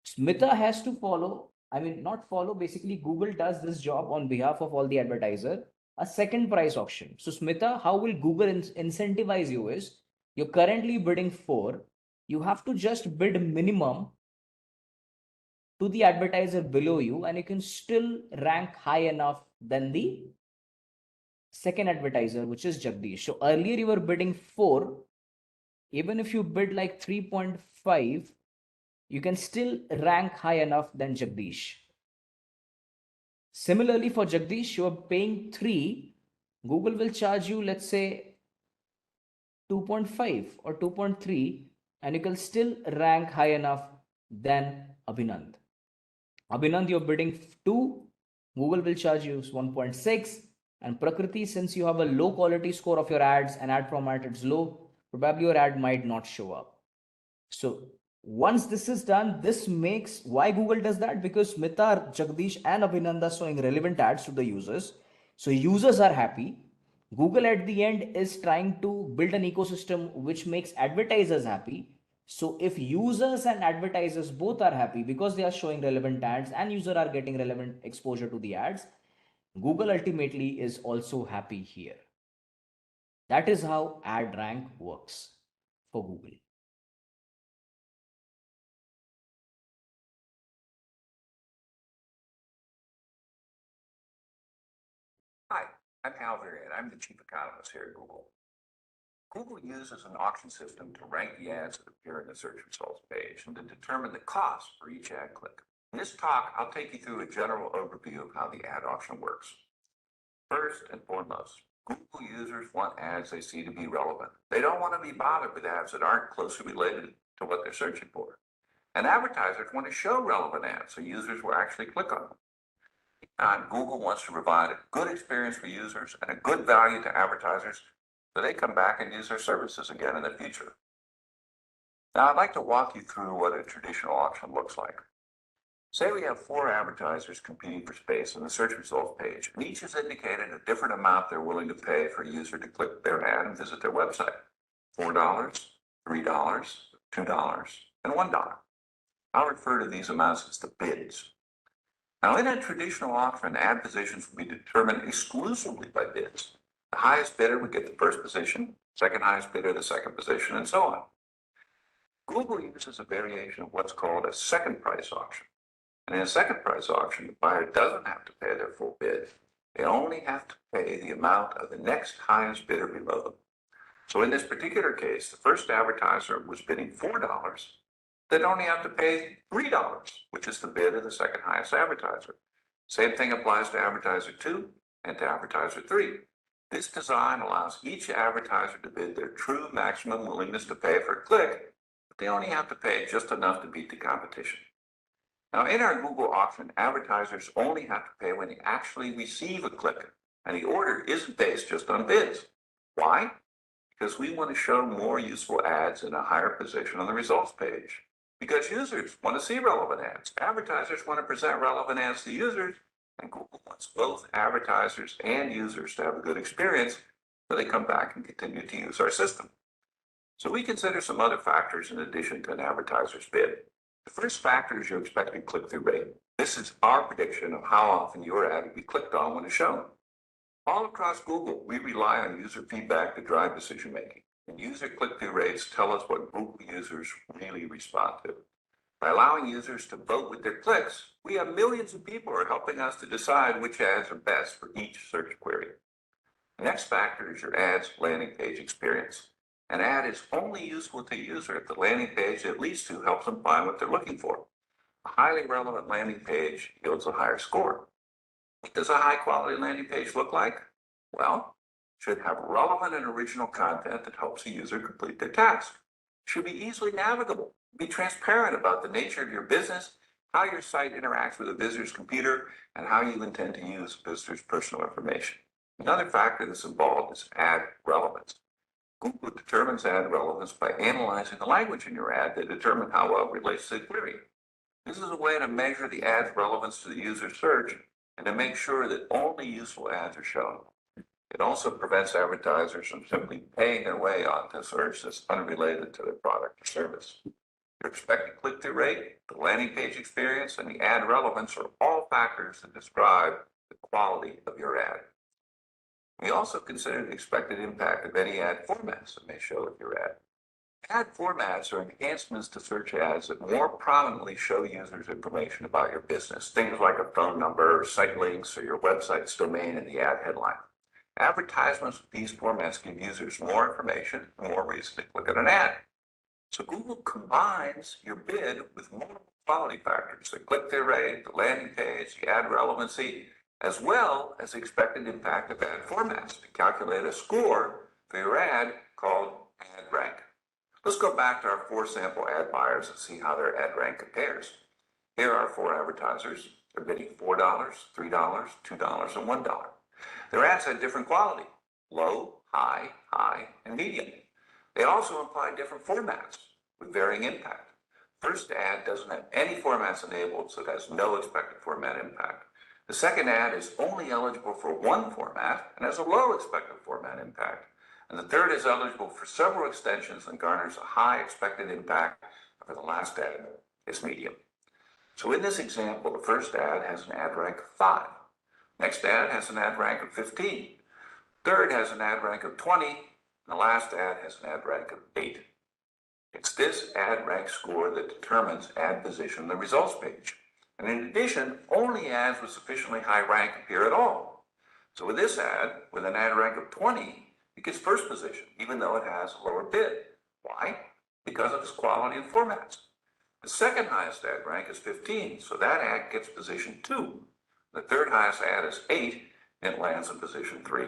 [SPEAKER 8] Smita has to follow, not follow, basically, Google does this job on behalf of all the advertiser, a second price auction. So, Smita, how will Google incentivize you is you're currently bidding 4, you have to just bid minimum to the advertiser below you, and you can still rank high enough than the second advertiser, which is Jagdish. So, earlier you were bidding 4, even if you bid like 3.5, you can still rank high enough than Jagdish. Similarly, for Jagdish, you are paying 3. Google will charge you, let's say, 2.5 or 2.3, and you can still rank high enough than Abhinand. Abhinand, you're bidding 2. Google will charge you 1.6. And Prakriti, since you have a low quality score of your ads and ad format is low, probably your ad might not show up. So once this is done, this makes why Google does that, because Smita, Jagdish, and Abhinanda are showing relevant ads to the users. So users are happy. Google at the end is trying to build an ecosystem which makes advertisers happy. So if users and advertisers both are happy because they are showing relevant ads and users are getting relevant exposure to the ads, Google ultimately is also happy here. That is how ad rank works for Google.
[SPEAKER 9] Hi, I'm Al Varian. I'm the chief economist here at Google. Google uses an auction system to rank the ads that appear in the search results page and to determine the cost for each ad click. In this talk, I'll take you through a general overview of how the ad auction works. First and foremost, Google users want ads they see to be relevant. They don't want to be bothered with ads that aren't closely related to what they're searching for. And advertisers want to show relevant ads so users will actually click on them. And Google wants to provide a good experience for users and a good value to advertisers so they come back and use their services again in the future. Now, I'd like to walk you through what a traditional auction looks like. Say we have 4 advertisers competing for space on the search results page, and each has indicated a different amount they're willing to pay for a user to click their ad and visit their website. $4, $3, $2, and $1. I'll refer to these amounts as the bids. Now, in a traditional auction, ad positions will be determined exclusively by bids. The highest bidder would get the first position, second highest bidder the second position, and so on. Google uses a variation of what's called a second price auction. And in a second price auction, the buyer doesn't have to pay their full bid. They only have to pay the amount of the next highest bidder below them. So in this particular case, the first advertiser was bidding $4. They'd only have to pay $3, which is the bid of the second highest advertiser. Same thing applies to advertiser 2 and to advertiser 3. This design allows each advertiser to bid their true maximum willingness to pay for a click, but they only have to pay just enough to beat the competition. Now, in our Google auction, advertisers only have to pay when they actually receive a click, and the order isn't based just on bids. Why? Because we want to show more useful ads in a higher position on the results page. Because users want to see relevant ads. Advertisers want to present relevant ads to users, and Google wants both advertisers and users to have a good experience so they come back and continue to use our system. So we consider some other factors in addition to an advertiser's bid. The first factor is your expected click-through rate. This is our prediction of how often your ad will be clicked on when it's shown. All across Google, we rely on user feedback to drive decision making, and user click-through rates tell us what Google users really respond to. By allowing users to vote with their clicks, we have millions of people who are helping us to decide which ads are best for each search query. The next factor is your ad's landing page experience. An ad is only useful to a user if the landing page it leads to helps them find what they're looking for. A highly relevant landing page yields a higher score. What does a high-quality landing page look like? Well, it should have relevant and original content that helps the user complete their task. It should be easily navigable, be transparent about the nature of your business, how your site interacts with a visitor's computer, and how you intend to use a visitor's personal information. Another factor that's involved is ad relevance. Google determines ad relevance by analyzing the language in your ad to determine how well it relates to the query. This is a way to measure the ad's relevance to the user's search and to make sure that only useful ads are shown. It also prevents advertisers from simply paying their way onto search that's unrelated to their product or service. Your expected click-through rate, the landing page experience, and the ad relevance are all factors that describe the quality of your ad. We also consider the expected impact of any ad formats that may show with your ad. Ad formats are enhancements to search ads that more prominently show users information about your business, things like a phone number, or site links, or your website's domain in the ad headline. Advertisements with these formats give users more information and more reason to click on an ad. So Google combines your bid with multiple quality factors, the click-through rate, the landing page, the ad relevancy, as well as the expected impact of ad formats to calculate a score for your ad called ad rank. Let's go back to our 4 sample ad buyers and see how their ad rank compares. Here are 4 advertisers. They're bidding $4, $3, $2, and $1. Their ads had different quality: low, high, and medium. They also imply different formats with varying impact. First ad doesn't have any formats enabled, so it has no expected format impact. The second ad is only eligible for one format and has a low expected format impact. And the third is eligible for several extensions and garners a high expected impact, for the last ad is medium. So in this example, the first ad has an ad rank of 5. Next ad has an ad rank of 15. Third has an ad rank of 20. And the last ad has an ad rank of 8. It's this ad rank score that determines ad position on the results page. And in addition, only ads with sufficiently high rank appear at all. So with this ad, with an ad rank of 20, it gets first position, even though it has a lower bid. Why? Because of its quality and formats. The second highest ad rank is 15, so that ad gets position 2. The third highest ad is 8, and it lands in position 3.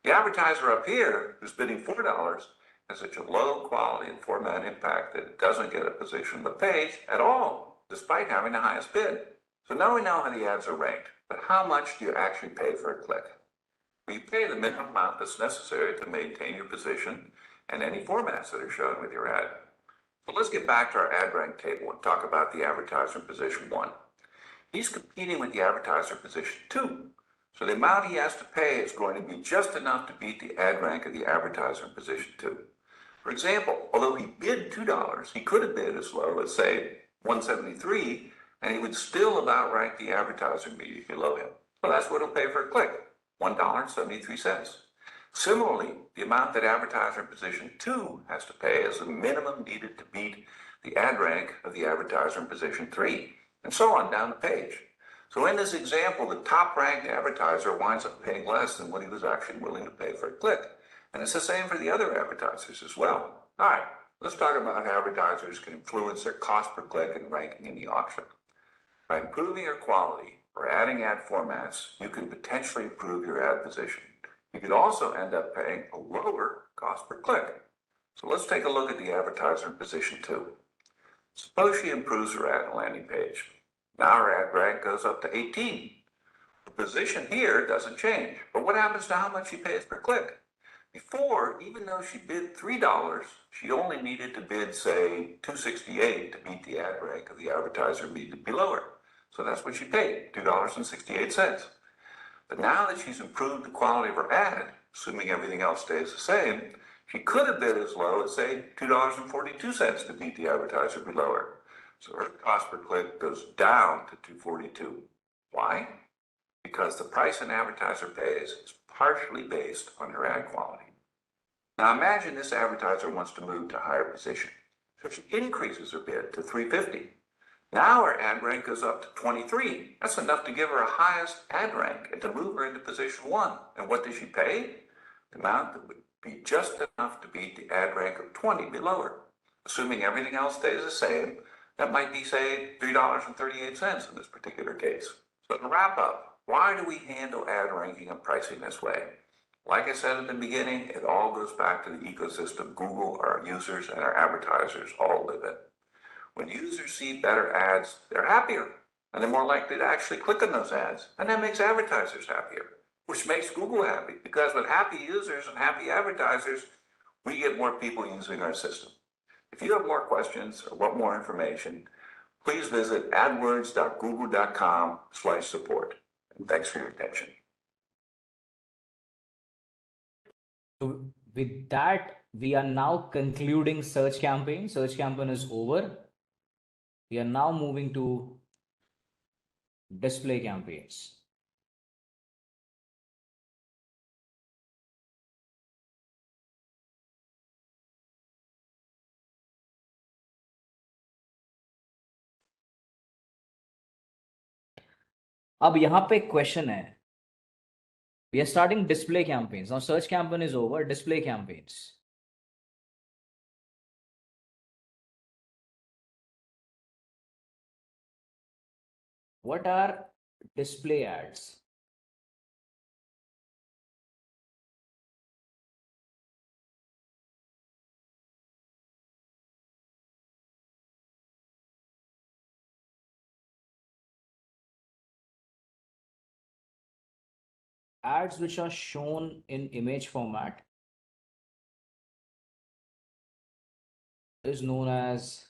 [SPEAKER 9] The advertiser up here, who's bidding $4, has such a low quality and format impact that it doesn't get a position on the page at all, despite having the highest bid. So now we know how the ads are ranked, but how much do you actually pay for a click? Well, you pay the minimum amount that's necessary to maintain your position and any formats that are shown with your ad. But let's get back to our ad rank table and talk about the advertiser in position 1. He's competing with the advertiser in position 2. So the amount he has to pay is going to be just enough to beat the ad rank of the advertiser in position 2. For example, although he bid $2, he could have bid as low as, say, $1.73, and he would still have outrank the advertiser immediately below him. Well, that's what he'll pay for a click, $1.73. Similarly, the amount that advertiser in position 2 has to pay is the minimum needed to beat the ad rank of the advertiser in position 3, and so on down the page. So in this example, the top-ranked advertiser winds up paying less than what he was actually willing to pay for a click. And it's the same for the other advertisers as well. All right, let's talk about how advertisers can influence their cost per click and ranking in the auction. By improving your quality or adding ad formats, you can potentially improve your ad position. You could also end up paying a lower cost per click. So let's take a look at the advertiser in position 2. Suppose she improves her ad landing page. Now her ad rank goes up to 18. The position here doesn't change, but what happens to how much she pays per click? Before, even though she bid $3, she only needed to bid, say, $2.68 to beat the ad rank of the advertiser immediately below her. So that's what she paid, $2.68. But now that she's improved the quality of her ad, assuming everything else stays the same, she could have bid as low as, say, $2.42 to beat the advertiser below her. So her cost per click goes down to $2.42. Why? Because the price an advertiser pays is partially based on her ad quality. Now imagine this advertiser wants to move to a higher position. So she increases her bid to $3.50. Now her ad rank goes up to 23. That's enough to give her a highest ad rank and to move her into position 1. And what does she pay? The amount that would be just enough to beat the ad rank of 20 below her. Assuming everything else stays the same, that might be, say, $3.38 in this particular case. So to wrap up, why do we handle ad ranking and pricing this way? Like I said at the beginning, it all goes back to the ecosystem Google, our users, and our advertisers all live in. When users see better ads, they're happier, and they're more likely to actually click on those ads, and that makes advertisers happier, which makes Google happy, because with happy users and happy advertisers, we get more people using our system. If you have more questions or want more information, please visit adwords.google.com/support. And thanks for your attention.
[SPEAKER 8] So with that, we are now concluding search campaign. Search campaign is over. We are now moving to display campaigns. अब यहाँ पे question है, we are starting display campaigns. Now search campaign is over, display campaigns. What are display ads? Ads which are shown in image format is known as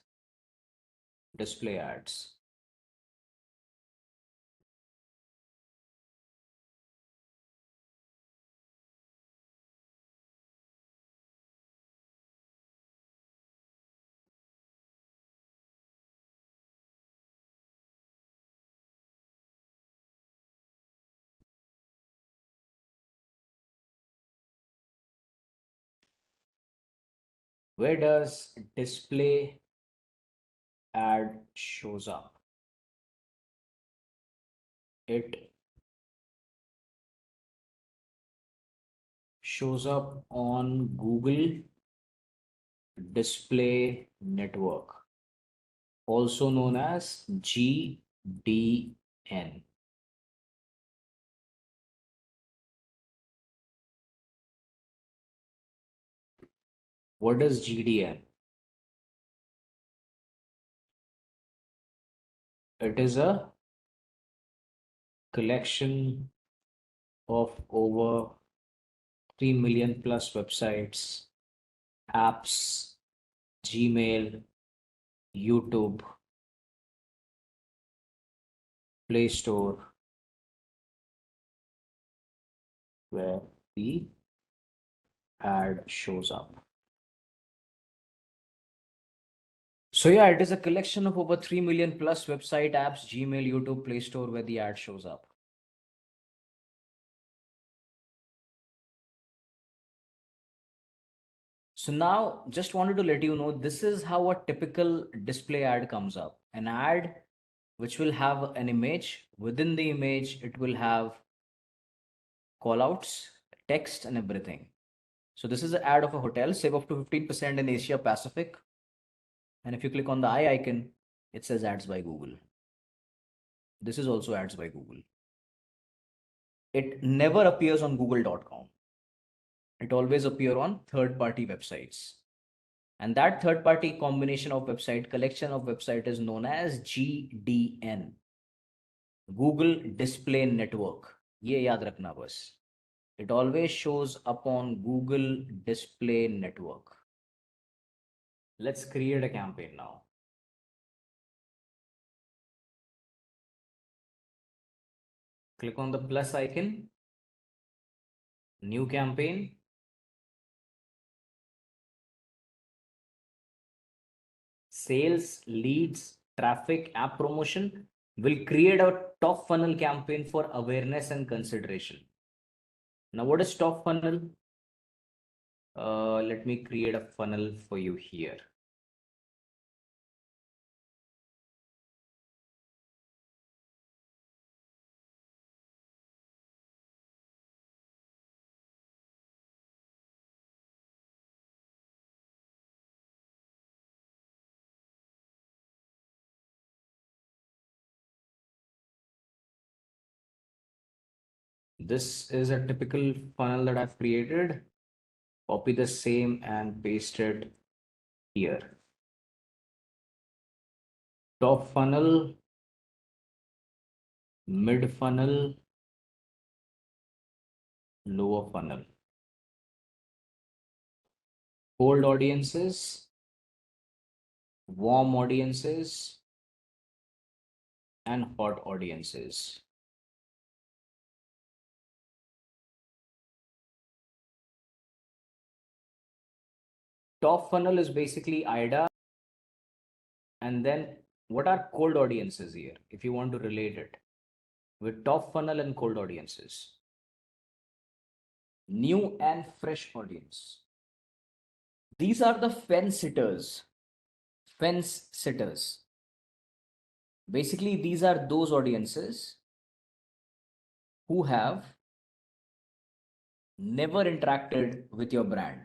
[SPEAKER 8] display ads. Where does display ad shows up? It shows up on Google Display Network, also known as GDN. What is GDN? It is a collection of over 3 million plus websites, apps, Gmail, YouTube, Play Store, where the ad shows up. So yeah, it is a collection of over 3 million plus website, apps, Gmail, YouTube, Play Store, where the ad shows up. So now just wanted to let you know, this is how a typical display ad comes up. An ad which will have an image. Within the image, it will have callouts, text, and everything. So this is an ad of a hotel, save up to 15% in Asia Pacific. And if you click on the eye icon, it says ads by Google. This is also ads by Google. It never appears on google.com. It always appears on third-party websites. And that third-party combination of website, collection of website is known as GDN. Google Display Network. ये याद रखना बस. It always shows up on Google Display Network. Let's create a campaign now. Click on the plus icon. New campaign. Sales, leads, traffic, app promotion. Will create a top funnel campaign for awareness and consideration. Now, what is top funnel? Let me create a funnel for you here. This is a typical funnel that I've created. Copy the same and paste it here. Top funnel, mid funnel, lower funnel. Cold audiences, warm audiences, and hot audiences. Top funnel is basically IDA. And then what are cold audiences here? If you want to relate it with top funnel and cold audiences. New and fresh audience. These are the fence sitters. Fence sitters. Basically, these are those audiences who have never interacted with your brand.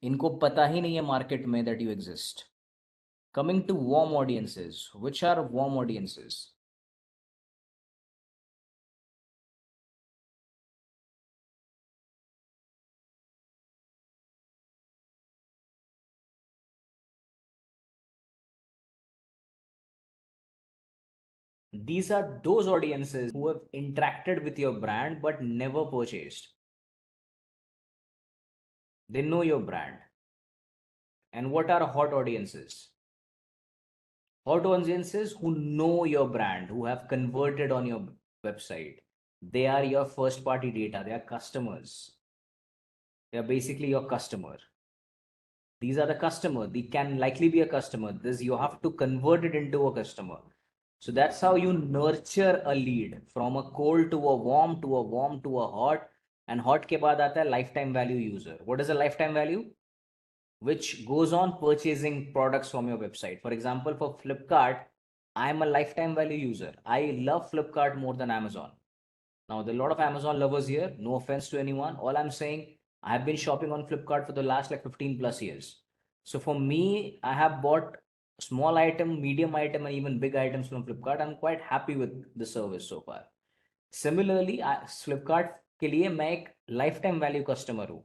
[SPEAKER 8] इनको पता ही नहीं है market में that you exist. Coming to warm audiences. Which are warm audiences? These are those audiences who have interacted with your brand but never purchased. They know your brand. And what are hot audiences? Hot audiences who know your brand, who have converted on your website. They are your first party data. They are customers. They are basically your customer. These are the customer. They can likely be a customer. This you have to convert it into a customer. So that's how you nurture a lead from a cold to a warm to a warm to a hot. And hot ke baad aata hai lifetime value user. What is a lifetime value? Which goes on purchasing products from your website. For example, for Flipkart, I'm a lifetime value user. I love Flipkart more than Amazon. Now, there are a lot of Amazon lovers here. No offense to anyone. All I'm saying, I have been shopping on Flipkart for the last like 15 plus years. So for me, I have bought small item, medium item, and even big items from Flipkart. I'm quite happy with the service so far. Similarly, Flipkart के लिए मैं एक lifetime value customer हूँ.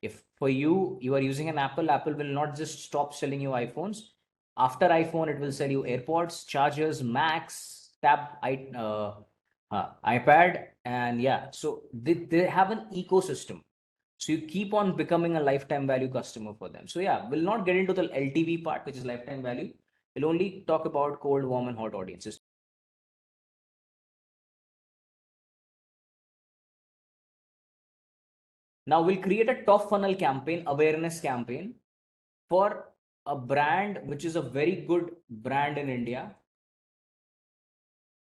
[SPEAKER 8] If for you are using an Apple, Apple will not just stop selling you iPhones. After iPhone, it will sell you AirPods, chargers, Macs, iPad, and yeah. So they have an ecosystem. So you keep on becoming a lifetime value customer for them. So yeah, we'll not get into the LTV part, which is lifetime value. We'll only talk about cold, warm, and hot audiences. Now we'll create a top funnel campaign, awareness campaign for a brand which is a very good brand in India,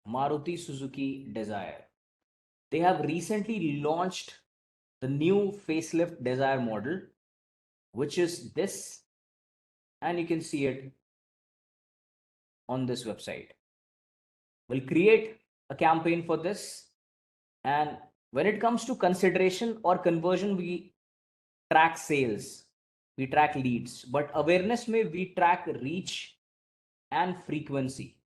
[SPEAKER 8] Maruti Suzuki Dzire. They have recently launched the new facelift Dzire model, which is this, and you can see it on this website. We'll create a campaign for this, and when it comes to consideration or conversion, we track sales, we track leads, but awareness may we track reach and frequency.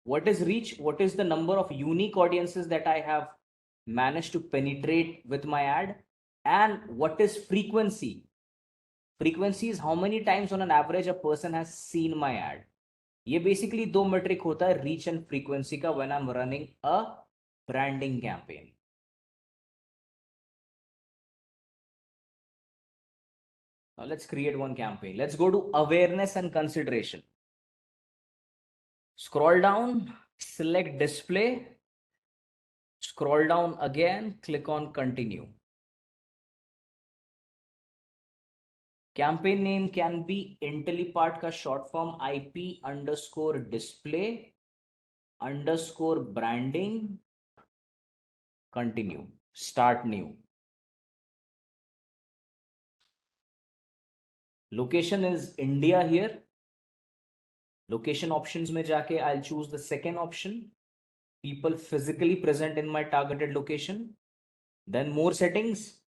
[SPEAKER 8] What is reach? What is the number of unique audiences that I have managed to penetrate with my ad? And what is frequency? Frequency is how many times on an average a person has seen my ad. ये basically दो metric होता है reach and frequency का when I am running a branding campaign. Now let's create one campaign. Let's go to awareness and consideration. Scroll down, select display, scroll down again, click on continue. Campaign name can be Intellipaat का short form IP underscore display underscore branding continue. Start new. Location is India here. Location options में जाके I'll choose the second option. People physically present in my targeted location. Then more settings.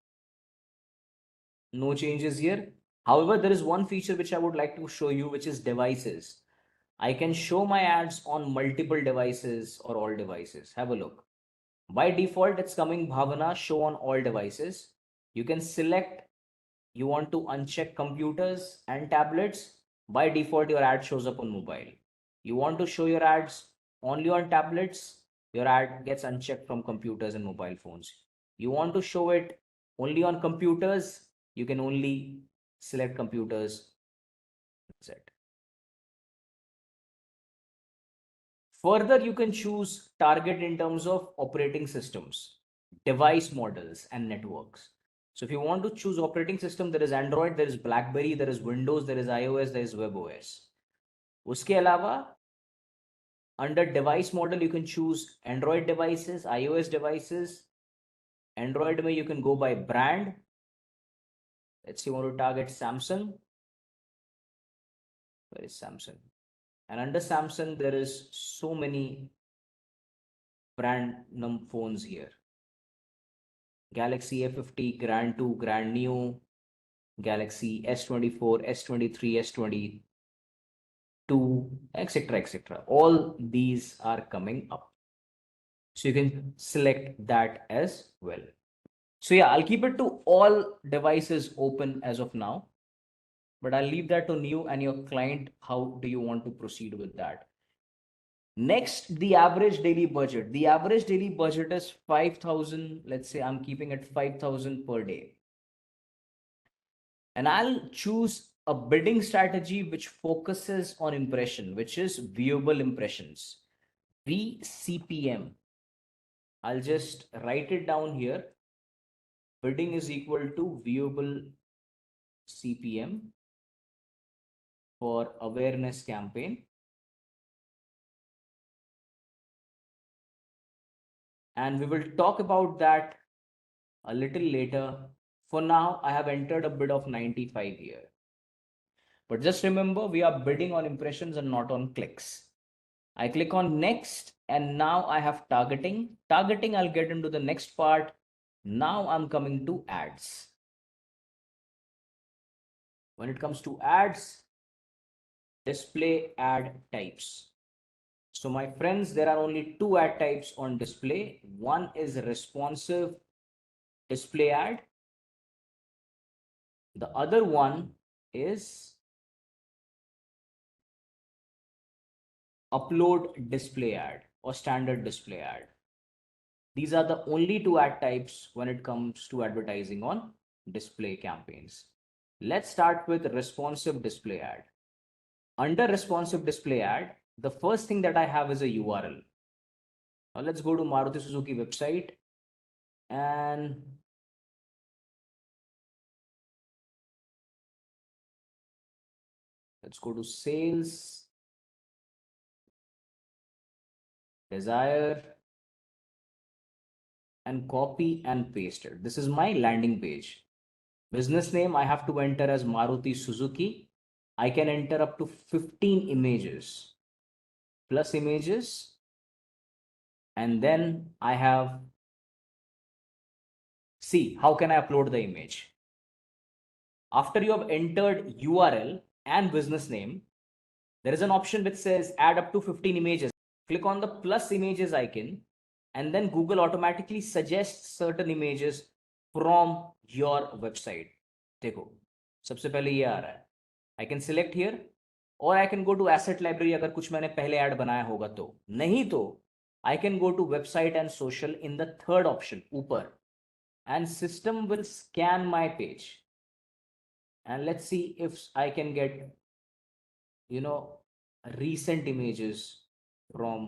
[SPEAKER 8] No changes here. However, there is one feature which I would like to show you, which is devices. I can show my ads on multiple devices or all devices. Have a look. By default, it's coming Bhavana, show on all devices. You can select you want to uncheck computers and tablets. By default, your ad shows up on mobile. You want to show your ads only on tablets, your ad gets unchecked from computers and mobile phones. You want to show it only on computers, you can only select computers. That's it. Further, you can choose target in terms of operating systems, device models, and networks. So if you want to choose operating system, there is Android, there is BlackBerry, there is Windows, there is iOS, there is WebOS. Uske alawa, under device model, you can choose Android devices, iOS devices. Android mein you can go by brand. Let's say you want to target Samsung. Where is Samsung? And under Samsung, there is so many brand phones here. Galaxy A50, Grand 2, Grand New, Galaxy S24, S23, S22, etc., etc. All these are coming up. So you can select that as well. So yeah, I'll keep it to all devices open as of now, but I'll leave that to you and your client. How do you want to proceed with that? Next, the average daily budget. The average daily budget is 5,000. Let's say I'm keeping it 5,000 per day. And I'll choose a bidding strategy which focuses on impression, which is viewable impressions, VCPM. I'll just write it down here. Bidding is equal to viewable CPM for awareness campaign. And we will talk about that a little later. For now, I have entered a bid of 95 here. But just remember, we are bidding on impressions and not on clicks. I click on next and now I have targeting. Targeting, I'll get into the next part. Now I'm coming to ads. When it comes to ads, display ad types. So my friends, there are only two ad types on display. One is responsive display ad. The other one is upload display ad or standard display ad. These are the only two ad types when it comes to advertising on display campaigns. Let's start with responsive display ad. Under responsive display ad, the first thing that I have is a URL. Now let's go to Maruti Suzuki website and let's go to sales, desire, and copy and paste it. This is my landing page. Business name, I have to enter as Maruti Suzuki. I can enter up to 15 images, plus images. And then I have, see, how can I upload the image? After you have entered URL and business name, there is an option which says add up to 15 images. Click on the plus images icon and then Google automatically suggests certain images from your website. देखो, सबसे पहले ये आ रहा है. I can select here और I can go to asset library अगर कुछ मैंने पहले ऐड बनाया होगा तो, नहीं तो I can go to website and social in the third option ऊपर, and system will scan my page, and let's see if I can get, you know, recent images from,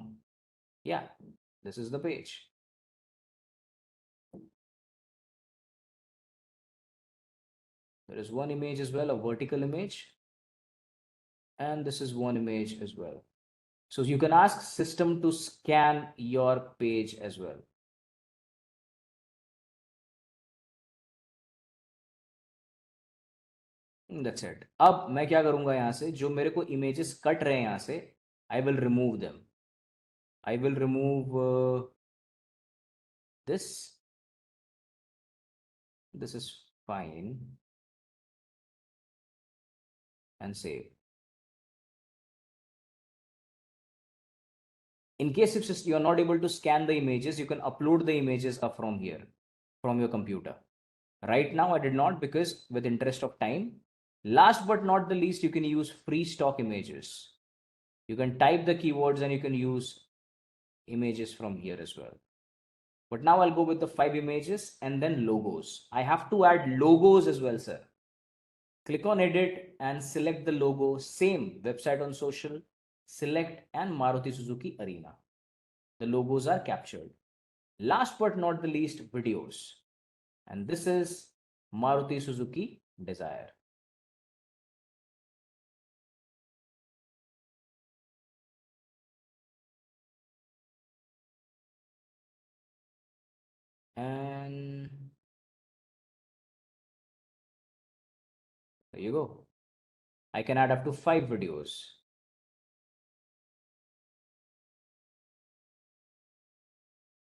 [SPEAKER 8] yeah, this is the page. There is one image as well, a vertical image, and this is one image as well. So you can ask system to scan your page as well. That's it. अब मैं क्या करूंगा, यहाँ से जो मेरे को images cut रहे हैं यहाँ से, I will remove them. I will remove this. This is fine, and save. In case if you're not able to scan the images, you can upload the images from here, from your computer. Right now, I did not, because with interest of time. Last but not the least, you can use free stock images. You can type the keywords and you can use images from here as well. But now I'll go with the 5 images and then logos. I have to add logos as well, sir. Click on edit and select the logo, same website on social, select and Maruti Suzuki Arena. The logos are captured. Last but not the least, videos. And this is Maruti Suzuki Desire. And there you go. I can add up to 5 videos.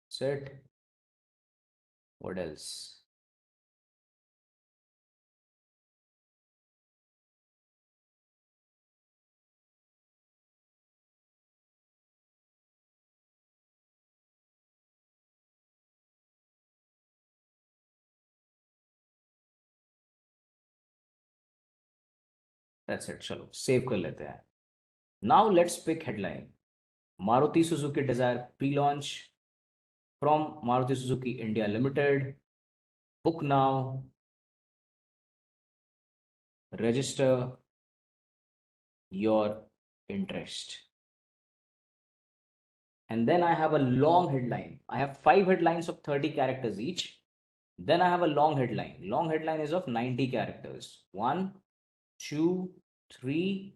[SPEAKER 8] Set. What else? That's it. चलो save कर लेते हैं. Now let's pick headline. Maruti Suzuki Desire pre-launch from Maruti Suzuki India Limited. Book now. Register your interest. And then I have a long headline. I have 5 headlines of 30 characters each. Then I have a long headline. Long headline is of 90 characters. 1, 2, 3.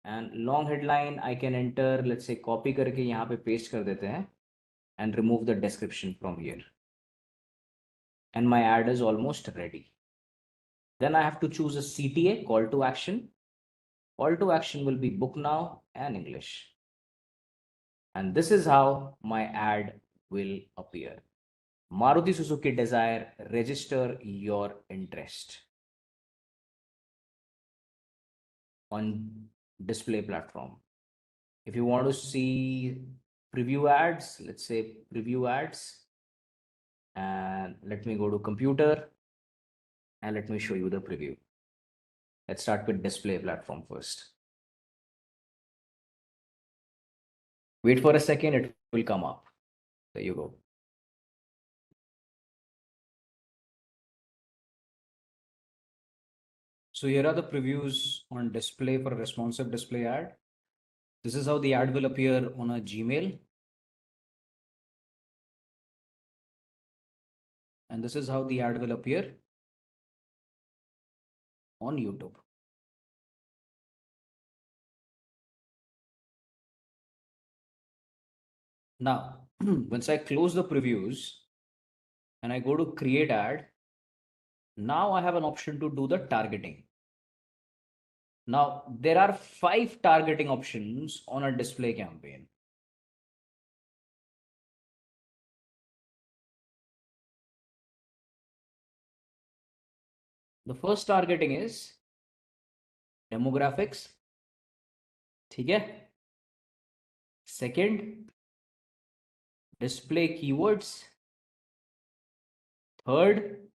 [SPEAKER 8] And long headline I can enter, let's say copy करके यहाँ पे paste कर देते हैं and remove the description from here. And my ad is almost ready. Then I have to choose a CTA, call to action. Call to action will be book now and English. And this is how my ad will appear. Maruti Suzuki Desire, register your interest on display platform. If you want to see preview ads, let's say preview ads, and let me go to computer and let me show you the preview. Let's start with display platform first. Wait for a second, it will come up. There you go. So here are the previews on display for a responsive display ad. This is how the ad will appear on a Gmail. And this is how the ad will appear on YouTube. Now, once I close the previews and I go to create ad, now I have an option to do the targeting. Now, there are 5 targeting options on a display campaign. The first targeting is demographics. ठीक है? Second, display keywords. Third,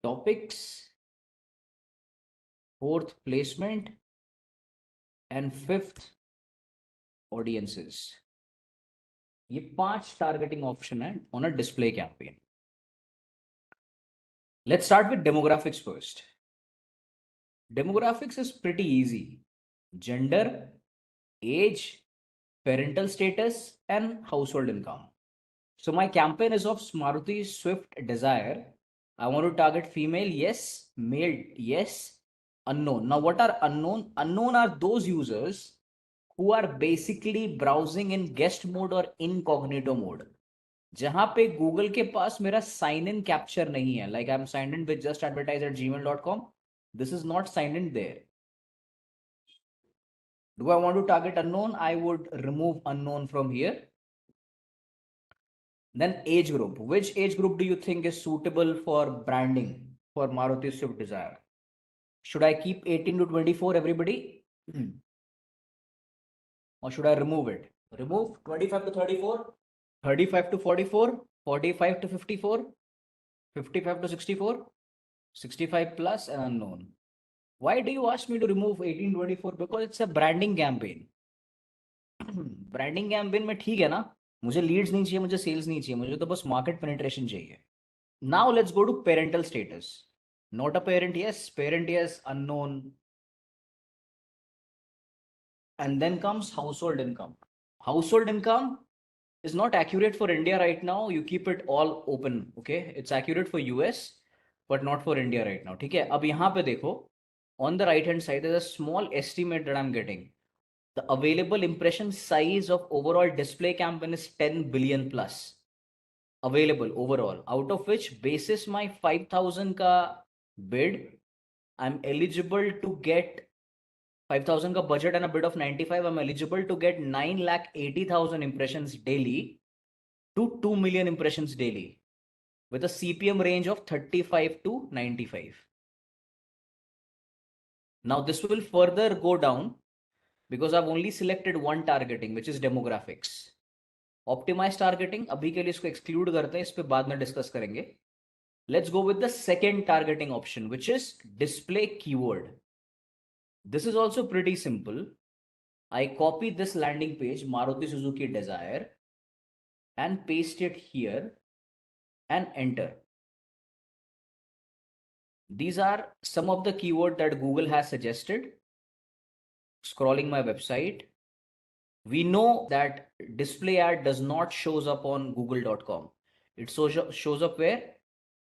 [SPEAKER 8] topics.
[SPEAKER 3] fourth placement, and fifth audiences. ये 5 targeting option है on a display campaign. Let's start with demographics first. Demographics is pretty easy. Gender, age, parental status, and household income. So my campaign is of Maruti Swift Desire. I want to target female, yes. Male, yes. Unknown. Now what are unknown? Unknown are those users who are basically browsing in guest mode or incognito mode. जहां पे Google के पास मेरा sign in capture नहीं है, like I'm signed in with justadvertise@gmail.com. This is not signed in there. Do I want to target unknown? I would remove unknown from here. Then age group. Which age group do you think is suitable for branding for Maruti Swift Desire? Should I keep 18 to 24, everybody? Or should I remove it? Remove 25 to 34, 35 to 44, 45 to 54, 55 to 64, 65 plus and unknown. Why do you ask me to remove 18 24? Because it's a branding campaign. Branding campaign में ठीक है ना, मुझे Leeds नहीं चाहिए, मुझे sales नहीं चाहिए, मुझे तो बस मार्केट पेनिट्रेशन चाहिए. Now let's go to parental status. Not a parent, yes. Parent, yes. Unknown. And then comes household income. Household income is not accurate for India right now. You keep it all open, okay? It's accurate for US, but not for India right now. ठीक है, अब यहाँ पे देखो, on the right hand side, there's a small estimate that I'm getting. The available impression size of overall display campaign is 10 billion plus available overall, out of which basis my 5,000 ka bid, I'm eligible to get 5,000 ka budget and a bid of 95. I'm eligible to get 9,80,000 impressions daily to 2 million impressions daily with a CPM range of 35 to 95. Now this will further go down because I've only selected one targeting, which is demographics. Optimized targeting, अभी के लिए इसको exclude करते हैं, इस पे बाद में discuss करेंगे. Let's go with the second targeting option, which is display keyword. This is also pretty simple. I copy this landing page, Maruti Suzuki Desire, and paste it here and enter. These are some of the keywords that Google has suggested. Scrolling my website, we know that display ad does not shows up on google.com. It shows up where?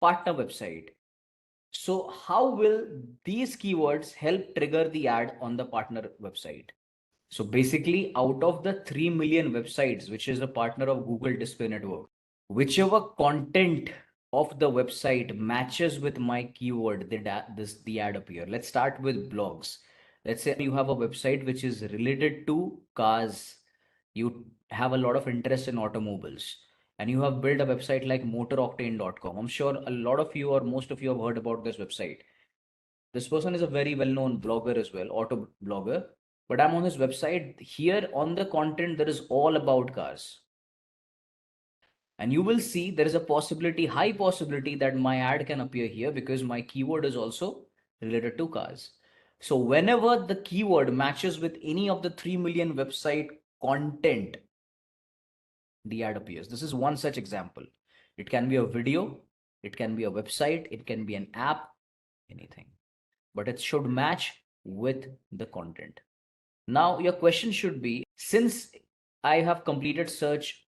[SPEAKER 3] Partner website. So how will these keywords help trigger the ad on the partner website? So basically, out of the 3 million websites, which is a partner of Google Display Network, whichever content of the website matches with my keyword, the ad appear. Let's start with blogs. Let's say you have a website which is related to cars. You have a lot of interest in automobiles and you have built a website like motoroctane.com. I'm sure a lot of you or most of you have heard about this website. This person is a very well-known blogger as well, auto blogger, but I'm on his website. Here on the content, there is all about cars. And you will see there is a possibility, high possibility that my ad can appear here because my keyword is also related to cars. So whenever the keyword matches with any of the 3 million website content, the ad appears. This is one such example. It can be a video, it can be a website, it can be an app, anything, but it should match with the content. Now your question should be, since I have completed search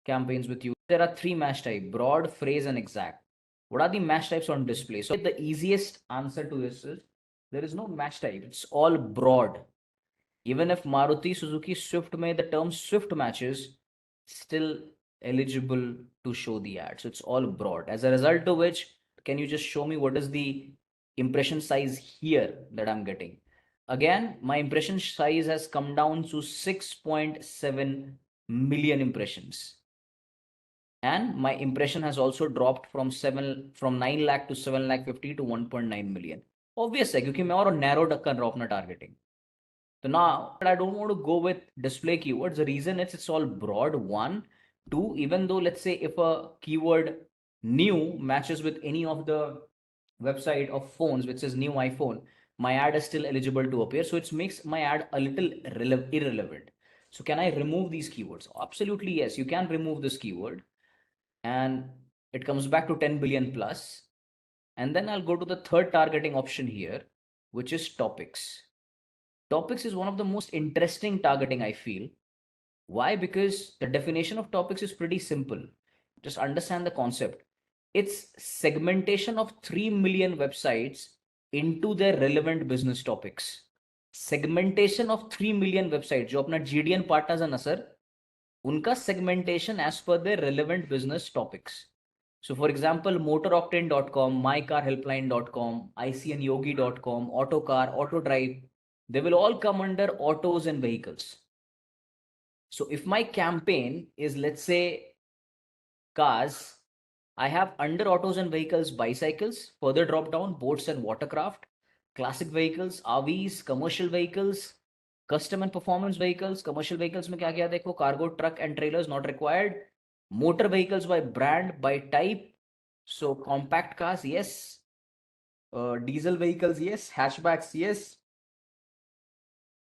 [SPEAKER 3] campaigns with you, there are 3 match types: broad, phrase, and exact. What are the match types on display? So the easiest answer to this is there is no match type. It's all broad. Even if Maruti Suzuki Swift may the term Swift matches, still eligible to show the ad. So it's all broad. As a result of which, can you just show me what is the impression size here that I'm getting? Again, my impression size has come down to 6.7 million impressions. And my impression has also dropped from 9 lakh to 7 lakh 50 to 1.9 million. Obvious है क्योंकि मैं और narrow कर रहा हूँ अपना targeting. So now I don't want to go with display keywords. The reason is it's all broad. 1, 2, even though let's say if a keyword new matches with any of the website of phones which says new iPhone,
[SPEAKER 8] my ad is still eligible to appear. So it makes my ad a little irrelevant. So can I remove these keywords? Absolutely, yes. You can remove this keyword and it comes back to 10 billion plus. And then I'll go to the third targeting option here, which is topics. Topics is one of the most interesting targeting, I feel. Why? Because the definition of topics is pretty simple. Just understand the concept. It's segmentation of 3 million websites into their relevant business topics. Segmentation of 3 million websites. जो अपना GDN partners है ना sir, उनका segmentation as per their relevant business topics. So for example, motoroctane.com, mycarhelpline.com, icnyogi.com, autocar, autodrive, they will all come under autos and vehicles. So if my campaign is, let's say, cars, I have under autos and vehicles, bicycles, further drop down, boats and watercraft, classic vehicles, RVs, commercial vehicles, custom and performance vehicles. Commercial vehicles में क्या क्या देखो, cargo, truck and trailers not required. Motor vehicles by brand, by type. So compact cars, yes. Diesel vehicles, yes. Hatchbacks, yes.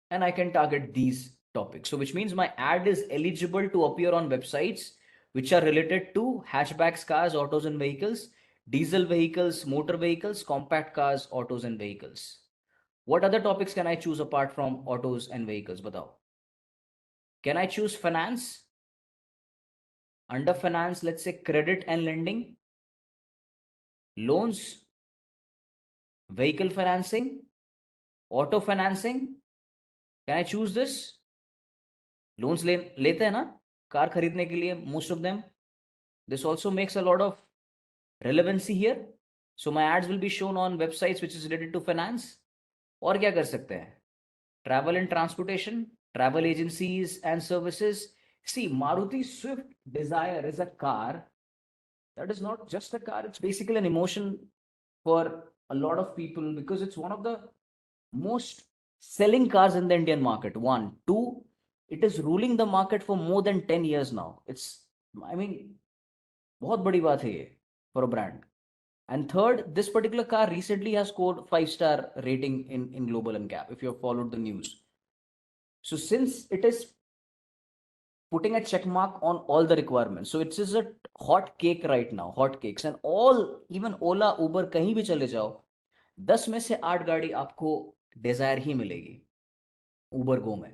[SPEAKER 8] And I can target these topics. So which means my ad is eligible to appear on websites which are related to hatchbacks, cars, autos and vehicles, diesel vehicles, motor vehicles, compact cars, autos and vehicles. What other topics can I choose apart from autos and vehicles? Batao. Can I choose finance? Under finance, let's say credit and lending, loans, vehicle financing, auto financing. Can I choose this? Loans लेते हैं ना car खरीदने के लिए, most of them. This also makes a lot of relevancy here. So my ads will be shown on websites which is related to finance. और क्या कर सकते हैं? Travel and transportation, travel agencies and services. See, Maruti Swift Desire is a car that is not just a car, it's basically an emotion for a lot of people because it's one of the most selling cars in the Indian market. One. Two, it is ruling the market for more than 10 years now. It's, I mean, बहुत बड़ी बात है ये for a brand. And third, this particular car recently has scored 5-star rating in Global and Gap, if you have followed the news. So since it is putting a check mark on all the requirements, so it is a hot cake right now, hot cakes, and all, even Ola, Uber, कहीं भी चले जाओ, 10 में से 8 गाड़ी आपको Desire ही मिलेगी Uber Go में,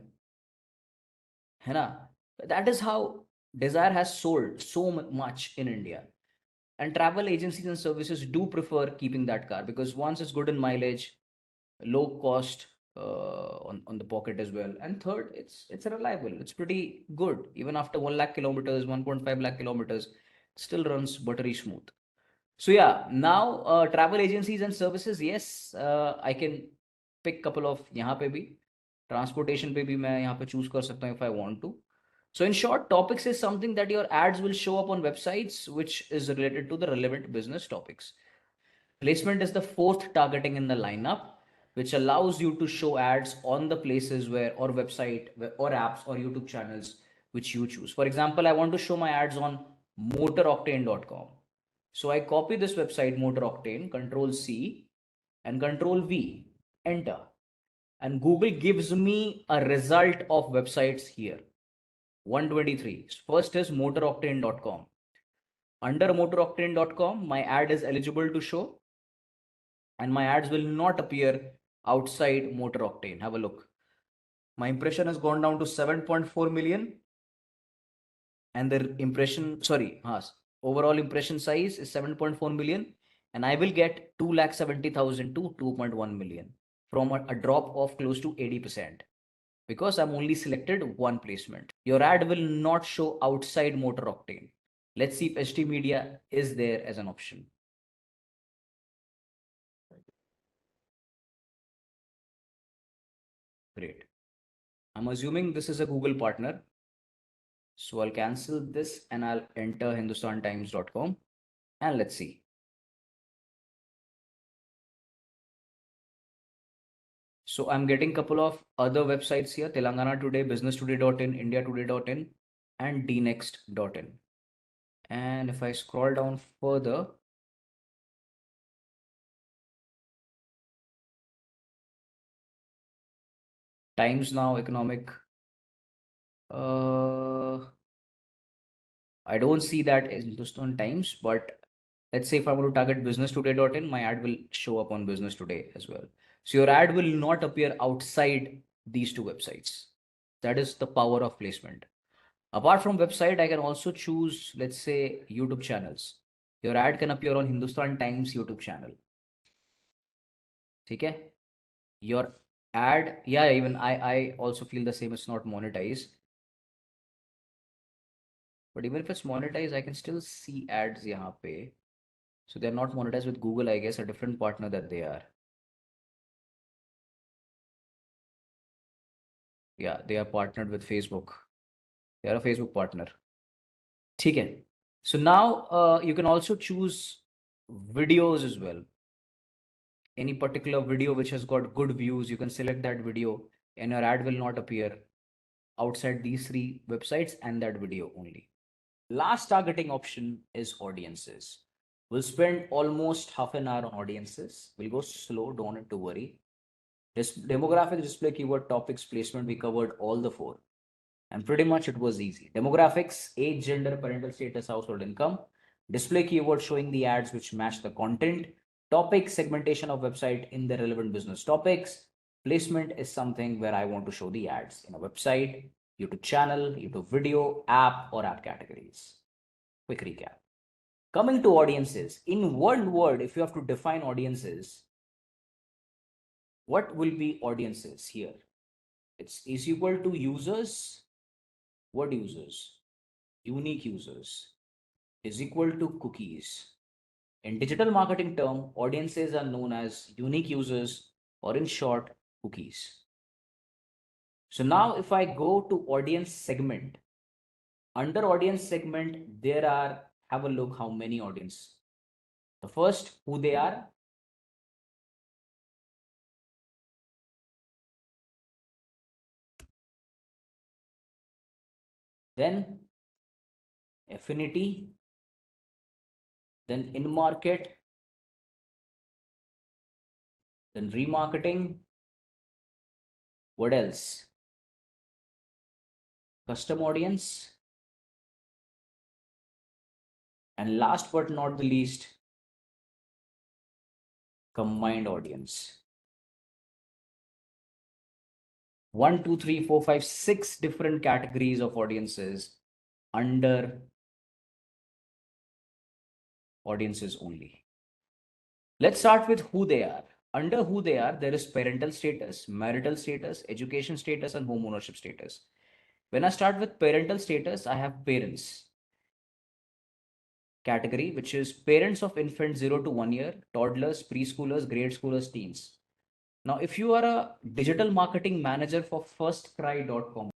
[SPEAKER 8] है ना? That is how Desire has sold so much in India. And travel agencies and services do prefer keeping that car because once it's good in mileage, low cost on the pocket as well, and third, it's reliable, it's pretty good. Even after 1 lakh kilometers, 1.5 lakh kilometers, still runs buttery smooth. So yeah, now travel agencies and services, yes, I can pick couple of यहाँ पे भी transportation पे भी मैं यहाँ पे choose कर सकता हूँ if I want to. So in short, topics is something that your ads will show up on websites which is related to the relevant business topics. Placement is the fourth targeting in the lineup, which allows you to show ads on the places where, or website or apps or YouTube channels which you choose. For example, I want to show my ads on motoroctane.com. So I copy this website, Motor Octane, Control C and Control V, enter. And Google gives me a result of websites here. 123. First is motoroctane.com. Under motoroctane.com, my ad is eligible to show, and my ads will not appear outside Motor Octane. Have a look. My impression has gone down to 7.4 million, and the impression, overall impression size is 7.4 million, and I will get 2,70,000 to 2.1 million from a drop of close to 80%. Because I'm only selected one placement. Your ad will not show outside Motor Octane. Let's see if HT Media is there as an option. Great. I'm assuming this is a Google partner. So I'll cancel this and I'll enter hindustantimes.com and let's see. So I'm getting a couple of other websites here: Telangana Today, businesstoday.in, indiatoday.in, and dnext.in. And if I scroll down further,
[SPEAKER 3] Times Now, Economic. I don't see that as Hindustan Times, but let's say if I want to target businesstoday.in, my ad will show up on Business Today as well. So your ad will not appear outside these two websites. That is the power of placement. Apart from website, I can also choose, let's say, YouTube channels. Your ad can appear on Hindustan Times YouTube channel. Okay? Your ad, yeah, even I also feel the same. It's not monetized. But even if it's monetized, I can still see ads yahan pe. So they're not monetized with Google, I guess, a different partner that they are. Yeah, they are partnered with Facebook. They are a Facebook partner. Okay. So now you can also choose videos as well. Any particular video which has got good views, you can select that video and your ad will not appear outside these three websites and that video only. Last targeting option is audiences. We'll spend almost half an hour on audiences. We'll go slow, don't need to worry. This demographic, display, keyword, topics, placement, we covered all the four. And pretty much it was easy. Demographics, age, gender, parental status, household income. Display keyword showing the ads which match the content. Topic, segmentation of website in the relevant business topics. Placement is something where I want to show the ads in a website, YouTube channel, YouTube video, app, or app categories. Quick recap. Coming to audiences, in one word, if you have to define audiences, what will be audiences here? It's is equal to users. What users? Unique users is equal to cookies. In digital marketing term, audiences are known as unique users, or in short, cookies. So now if I go to audience segment, under audience segment, there are, have a look how many audience. The first, who they are. Then affinity, then in market, then remarketing. What else? Custom audience. And last but not the least, combined audience. 1, 2, 3, 4, 5, 6 different categories of audiences under audiences only. Let's start with who they are. Under who they are, there is parental status, marital status, education status, and home ownership status. When I start with parental status, I have parents category, which is parents of infants 0 to 1 year, toddlers, preschoolers, grade schoolers, teens. Now, if you are a digital marketing manager for firstcry.com,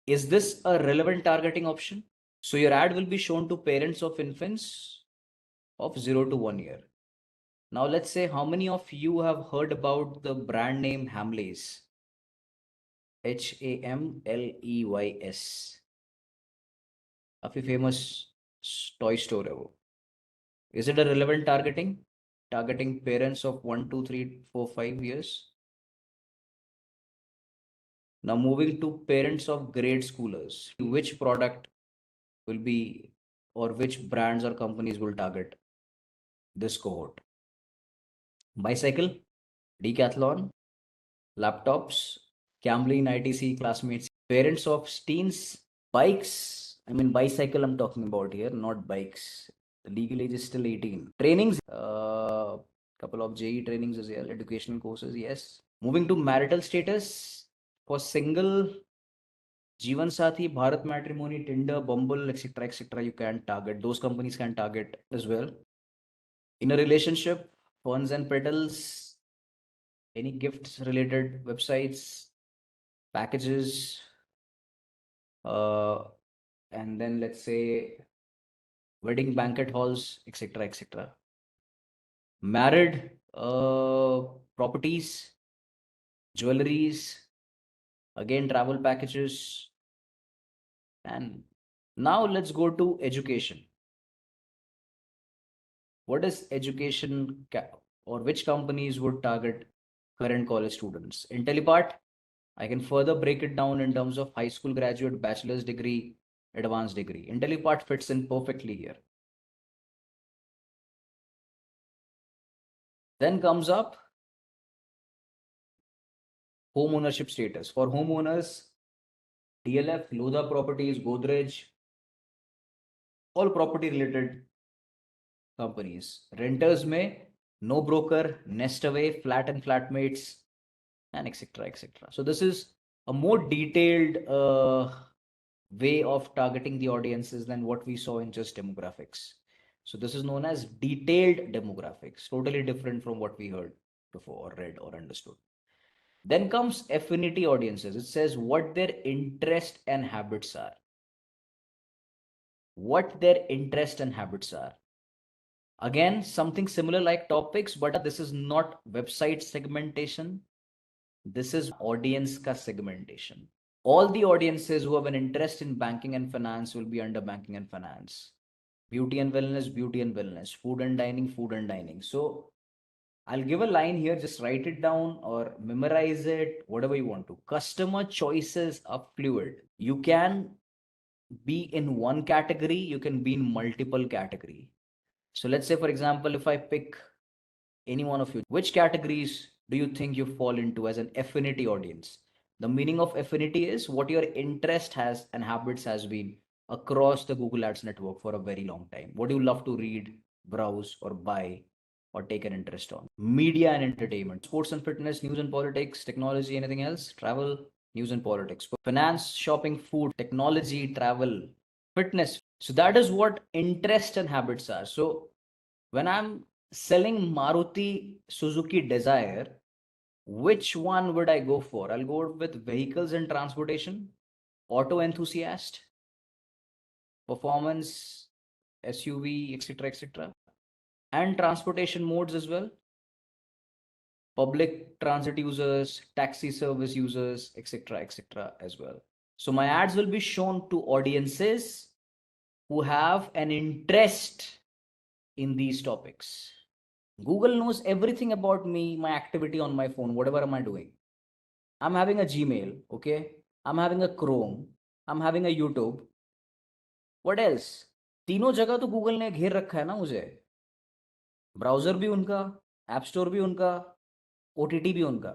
[SPEAKER 3] is this a relevant targeting option? So your ad will be shown to parents of infants of 0 to 1 year. Now let's say how many of you have heard about the brand name Hamleys? Hamleys. काफी famous toy store है वो. Is it a relevant targeting? Targeting parents of 1, 2, 3, 4, 5 years. Now moving to parents of grade schoolers. Which product will be, or which brands or companies will target this cohort? Bicycle, Decathlon, laptops, Camlin, ITC, classmates, parents of teens, bikes. I mean, bicycle I'm talking about here, not bikes. The legal age is still 18. Trainings, couple of JE trainings as well, educational courses, yes. Moving to marital status, for single, Jeevan Sathi, Bharat Matrimony, Tinder, Bumble, etc., you can target. Those companies can target as well. In a relationship, Ferns and Petals, any gifts related websites, packages, and then let's say wedding banquet halls, etc. Married properties, jewelries, again travel packages. And now let's go to education. What is education or which companies would target current college students? Intellipaat, I can further break it down in terms of high school graduate, bachelor's degree, advanced degree. Intellipaat fits in perfectly here. Then comes up home ownership status. For homeowners, DLF, Lodha Properties, Godrej, all property related companies. Renters may no broker, nest away, flat and flatmates, and etc. etc. So this is a more detailed way of targeting the audiences than what we saw in just demographics. So this is known as detailed demographics, totally different from what we heard before, or read, or understood. Then comes affinity audiences. It says what their interest and habits are. What their interest and habits are. Again, something similar like topics, but this is not website segmentation. This is audience ka segmentation. All the audiences who have an interest in banking and finance will be under banking and finance. Beauty and wellness, beauty and wellness. Food and dining, food and dining. So I'll give a line here, just write it down or memorize it, whatever you want to. Customer choices are fluid. You can be in one category, you can be in multiple category. So let's say, for example, if I pick any one of you, which categories do you think you fall into as an affinity audience? The meaning of affinity is what your interest has and habits has been across the Google Ads network for a very long time. What do you love to read, browse, or buy, or take an interest on? Media and entertainment, sports and fitness, news and politics, technology, anything else? Travel, news and politics, finance, shopping, food, technology, travel, fitness. So that is what interest and habits are. So when I'm selling Maruti Suzuki Desire, which one would I go for? I'll go with vehicles and transportation, auto enthusiast, performance, SUV, etc., etc., and transportation modes as well. Public transit users, taxi service users, etc., etc., as well. So my ads will be shown to audiences who have an interest in these topics. Google knows everything about me, my activity on my phone, whatever am I doing. I'm having a Gmail, okay? I'm having a Chrome, I'm having a YouTube. What else? तीनों जगह तो Google ने घेर रखा है ना मुझे. Browser भी उनका, ऐप स्टोर भी उनका, OTT भी उनका.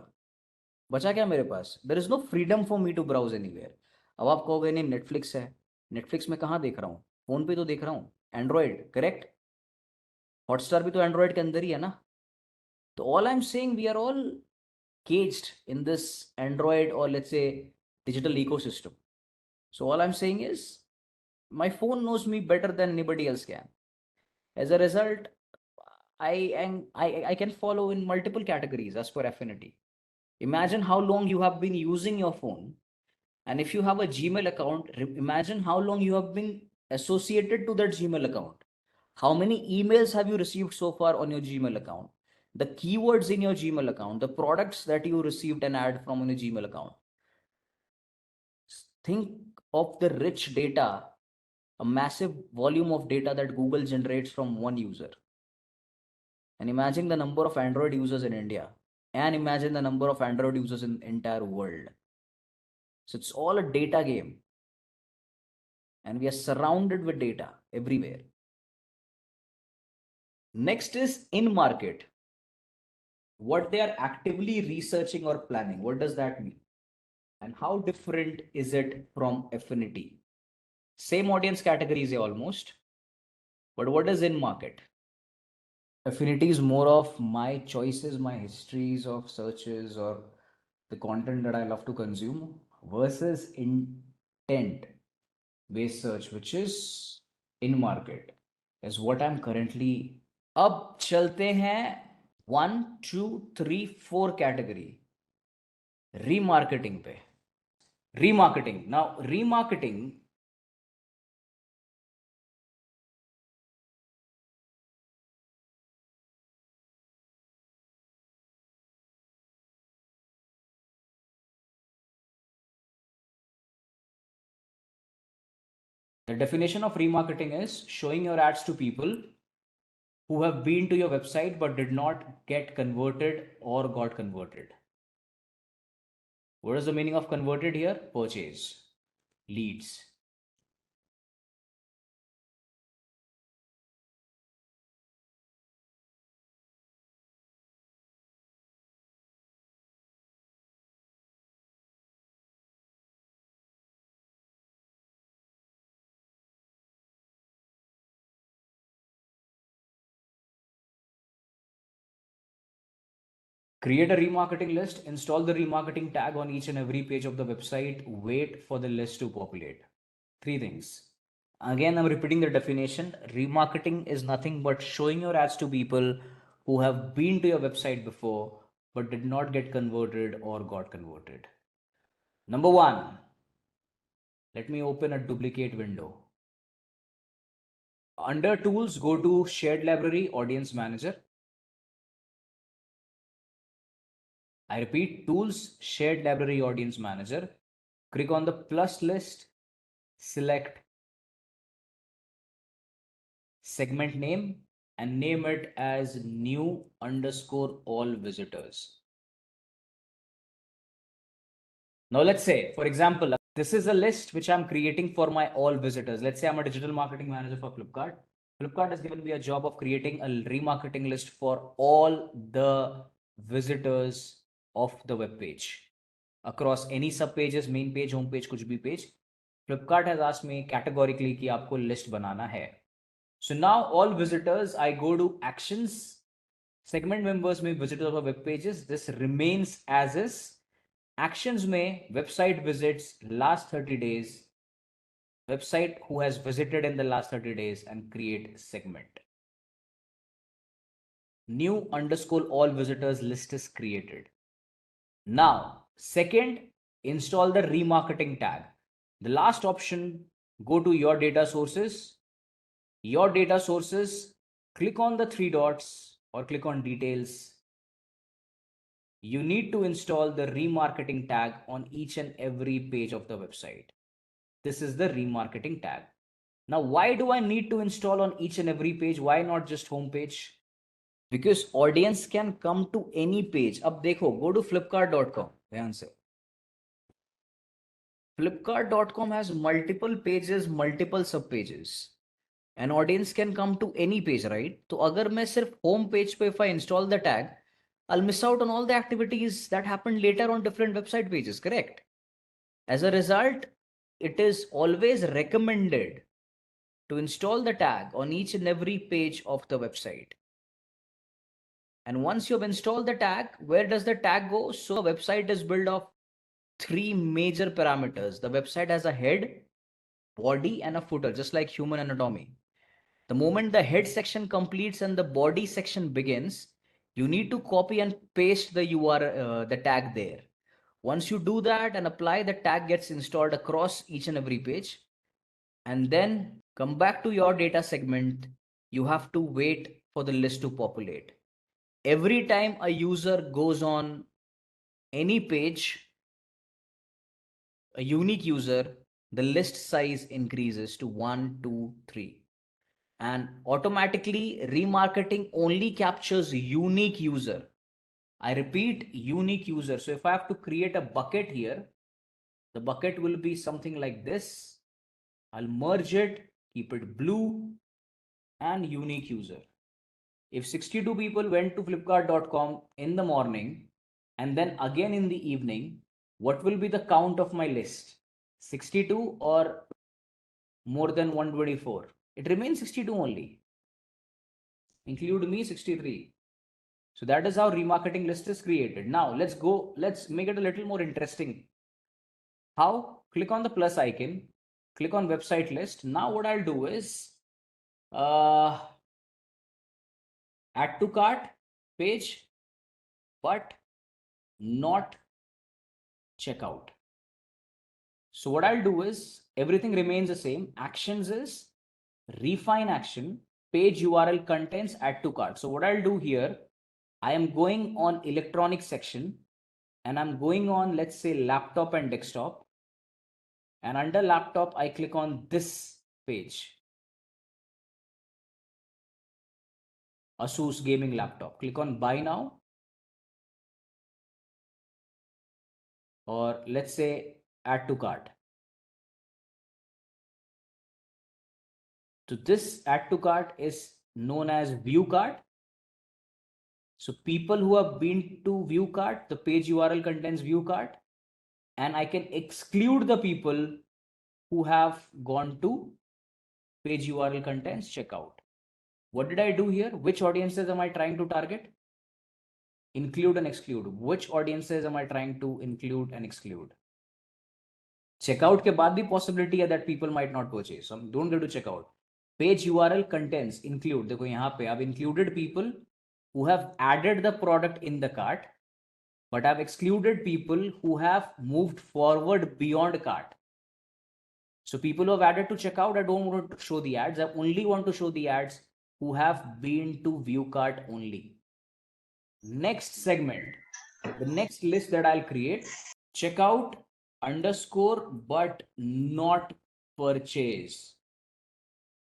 [SPEAKER 3] बचा क्या मेरे पास? There is no freedom for me to browse anywhere. अब आप कहोगे नहीं नेटफ्लिक्स है. नेटफ्लिक्स में कहाँ देख रहा हूँ? फोन पे तो देख रहा हूँ. Android, correct? हॉटस्टार भी तो एंड्रॉयड के अंदर ही है ना. तो all I am saying we are all caged in this Android or let's say digital ecosystem. So all I'm saying is my phone knows me better than anybody else can. As a result, I can follow in multiple categories as per affinity. Imagine how long you have been using your phone, and if you have a Gmail account, imagine how long you have been associated to that Gmail account. How many emails have you received so far on your Gmail account? The keywords in your Gmail account, the products that you received an ad from on your Gmail account. Think of the rich data, a massive volume of data that Google generates from one user. And imagine the number of Android users in India. And imagine the number of Android users in the entire world. So it's all a data game. And we are surrounded with data everywhere. Next is in market. What they are actively researching or planning. What does that mean? And how different is it from affinity? Same audience categories almost, but what is in market? Affinity is more of my choices, my histories of searches or the content that I love to consume, versus intent based search, which is in market, is what I'm currently. अब चलते हैं 1, 2, 3, 4 category. Remarketing पे. Remarketing. Now, remarketing the definition of remarketing is showing your ads to people who have been to your website but did not get converted or got converted.
[SPEAKER 8] What is the meaning of converted here? Purchase, leads. Create a remarketing list, install the remarketing tag on each and every page of the website, wait for the list to populate. Three things. Again, I'm repeating the definition. Remarketing is nothing but showing your ads to people who have been to your website before but did not get converted or got converted. Number one, let me open a duplicate window. Under tools, go to shared library, audience manager. I repeat, tools, shared library, audience manager. Click on the plus list, select segment name and name it as new underscore all visitors. Now let's say, for example, this is a list which I'm creating for my all visitors. Let's say I'm a digital marketing manager for Flipkart. Flipkart has given me a job of creating a remarketing list for all the visitors of the web page across any sub pages, main page, home page, kuch bhi page. Flipkart has asked me categorically कि आपको list बनाना है. So now all visitors, I go to actions, segment members में visitors of web pages. This remains as is. Actions में website visits last 30 days, website who has visited in the last 30 days and create segment. New underscore all visitors list is created. Now, second, install the remarketing tag. The last option, go to your data sources. Your data sources, click on the three dots or click on details. You need to install the remarketing tag on each and every page of the website. This is the remarketing tag. Now, why do I need to install on each and every page? Why not just home page? Because audience can come to any page. Ab dekho, go to flipkart.com. ध्यान से. Flipkart.com has multiple pages, multiple sub pages. An audience can come to any page, right? So agar मैं सिर्फ home page पे if I install the tag, I'll miss out on all the activities that happen later on different website pages, correct? As a result, it is always recommended to install the tag on each and every page of the website. And once you've installed the tag, where does the tag go? So a website is built of three major parameters. The website has a head, body, and a footer, just like human anatomy. The moment the head section completes and the body section begins, you need to copy and paste the URL, the tag there. Once you do that and apply, the tag gets installed across each and every page. And then come back to your data segment. You have to wait for the list to populate. Every time a user goes on any page, a unique user, the list size increases to 1, 2, 3. And automatically remarketing only captures unique user. I repeat, unique user. So if I have to create a bucket here, the bucket will be something like this. I'll merge it, keep it blue and unique user. If 62 people went to flipkart.com in the morning and then again in the evening, what will be the count of my list? 62 or more than 124? It remains 62 only. Include me, 63. So that is how remarketing list is created. Now let's make it a little more interesting. How? Click on the plus icon, click on website list. Now what I'll do is add to cart page, but not checkout. So what I'll do is everything remains the same. Actions is refine action, page URL contents, add to cart. So what I'll do here, I am going on electronic section and I'm going on, let's say, laptop and desktop. And under laptop, I click on this page. Asus gaming laptop. Click on buy now. or let's say add to cart. So this add to cart is known as view cart. So people who have been to view cart, the page URL contains view cart, and I can exclude the people who have gone to page URL contains checkout. What did I do here? Which audiences am I trying to target? Include and exclude. Which audiences am I trying to include and exclude? Checkout के बाद भी possibility है that people might not purchase. So don't go to checkout. Page URL contents include. देखो यहाँ पे I've included people who have added the product in the cart, but I've excluded people who have moved forward beyond cart. So people who have added to checkout, I don't want to show the ads. I only want to show the ads who have been to view cart only. Next segment, the next list that I'll create, checkout underscore but not purchase.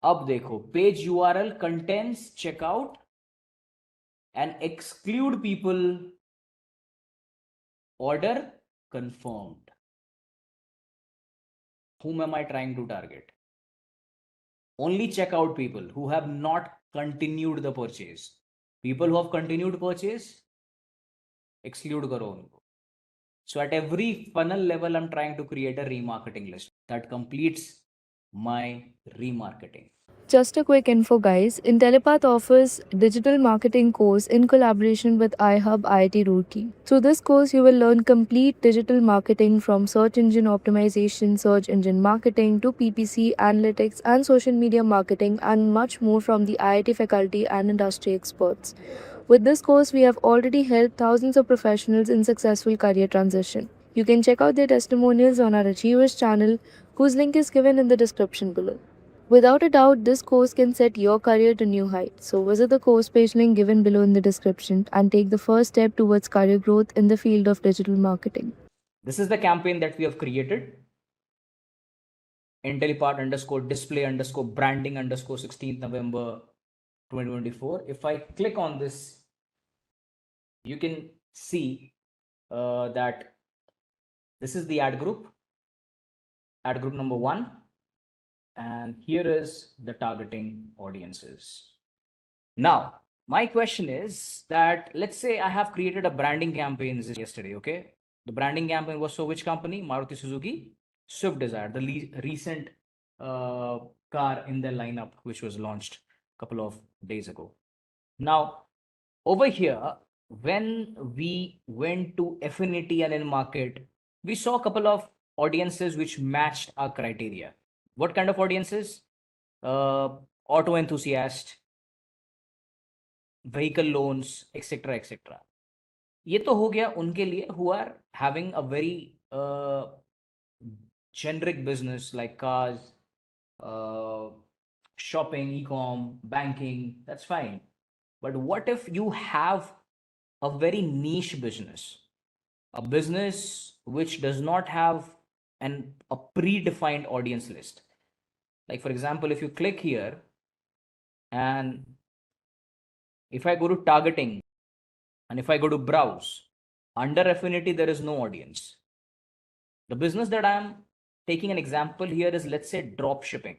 [SPEAKER 8] अब देखो, page URL contains checkout and exclude people order confirmed. Whom am I trying to target? Only checkout people who have not continued the purchase. People who have continued purchase, exclude karo unko. So at every funnel level, I'm trying to create a remarketing list that completes my remarketing.
[SPEAKER 6] Just a quick info, guys. Intellipaat offers digital marketing course in collaboration with iHub IIT Roorkee. Through this course, you will learn complete digital marketing from search engine optimization, search engine marketing to PPC, analytics, and social media marketing, and much more from the IIT faculty and industry experts. With this course, we have already helped thousands of professionals in successful career transition. You can check out their testimonials on our Achievers channel, whose link is given in the description below. Without a doubt, this course can set your career to new heights. So visit the course page link given below in the description and take the first step towards career growth in the field of digital marketing.
[SPEAKER 8] This is the campaign that we have created. Intellipaat underscore display underscore branding underscore 16th November 2024. If I click on this, you can see that this is the ad group number 1. And here is the targeting audiences. Now, my question is that let's say I have created a branding campaign yesterday, okay? The branding campaign was for which company? Maruti Suzuki Swift Desire, the recent car in their lineup, which was launched a couple of days ago. Now, over here, when we went to Affinity and in market, we saw a couple of audiences which matched our criteria. What kind of audiences? Auto enthusiast, vehicle loans, etc. etc. ये तो हो गया उनके लिए who are having a very generic business like cars, shopping, e-com, banking. That's fine. But what if you have a very niche business, a business which does not have a predefined audience list? Like, for example, if you click here and if I go to targeting and if I go to browse, under Affinity, there is no audience. The business that I'm taking an example here is, let's say, drop shipping.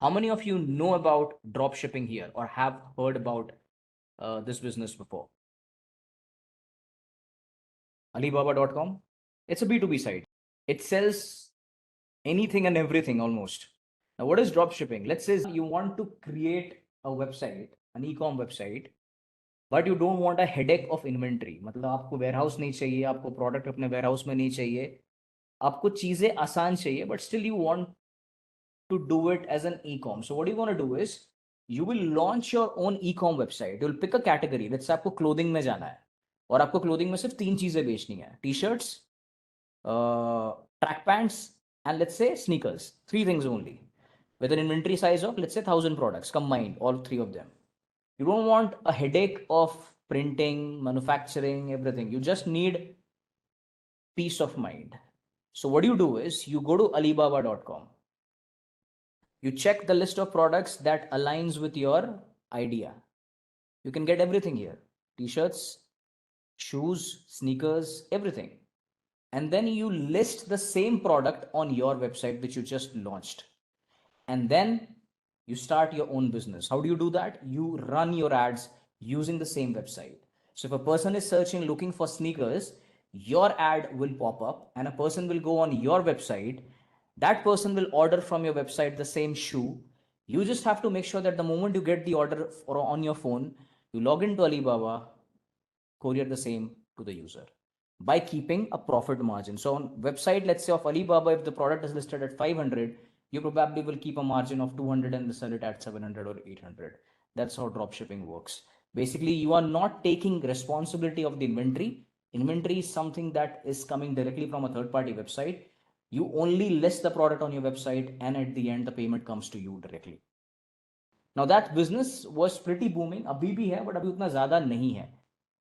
[SPEAKER 8] How many of you know about drop shipping here or have heard about this business before? Alibaba.com. It's a B2B site. It sells anything and everything almost. Now, what is drop shipping? Let's say you want to create a website, an e-com website, but you don't want a headache of inventory. मतलब आपको warehouse नहीं चाहिए, आपको product अपने warehouse में नहीं चाहिए, आपको चीजें आसान चाहिए, but still you want to do it as an e-com. So what you want to do is you will launch your own e-com website. You'll pick a category. Let's say आपको clothing में जाना है और आपको clothing में सिर्फ 3 चीजें बेचनी है: t-shirts, track pants, and let's say sneakers. 3 things only, with an inventory size of, let's say, 1,000 products combined, all 3 of them. You don't want a headache of printing, manufacturing, everything. You just need peace of mind. So what you do is you go to Alibaba.com. You check the list of products that aligns with your idea. You can get everything here: t-shirts, shoes, sneakers, everything. and then you list the same product on your website which you just launched, and then you start your own business. How do you do that? You run your ads using the same website. So if a person is searching looking for sneakers, your ad will pop up and a person will go on your website. That person will order from your website the same shoe. You just have to make sure that the moment you get the order on your phone, you log into Alibaba, courier the same to the user by keeping a profit margin. So on website, let's say of Alibaba, if the product is listed at 500, you probably will keep a margin of 200 and sell it at 700 or 800. That's how drop shipping works. Basically, you are not taking responsibility of the inventory. Inventory is something that is coming directly from a third party website. You only list the product on your website, and at the end, the payment comes to you directly. Now that business was pretty booming. अभी भी है, but अभी उतना ज़्यादा नहीं है.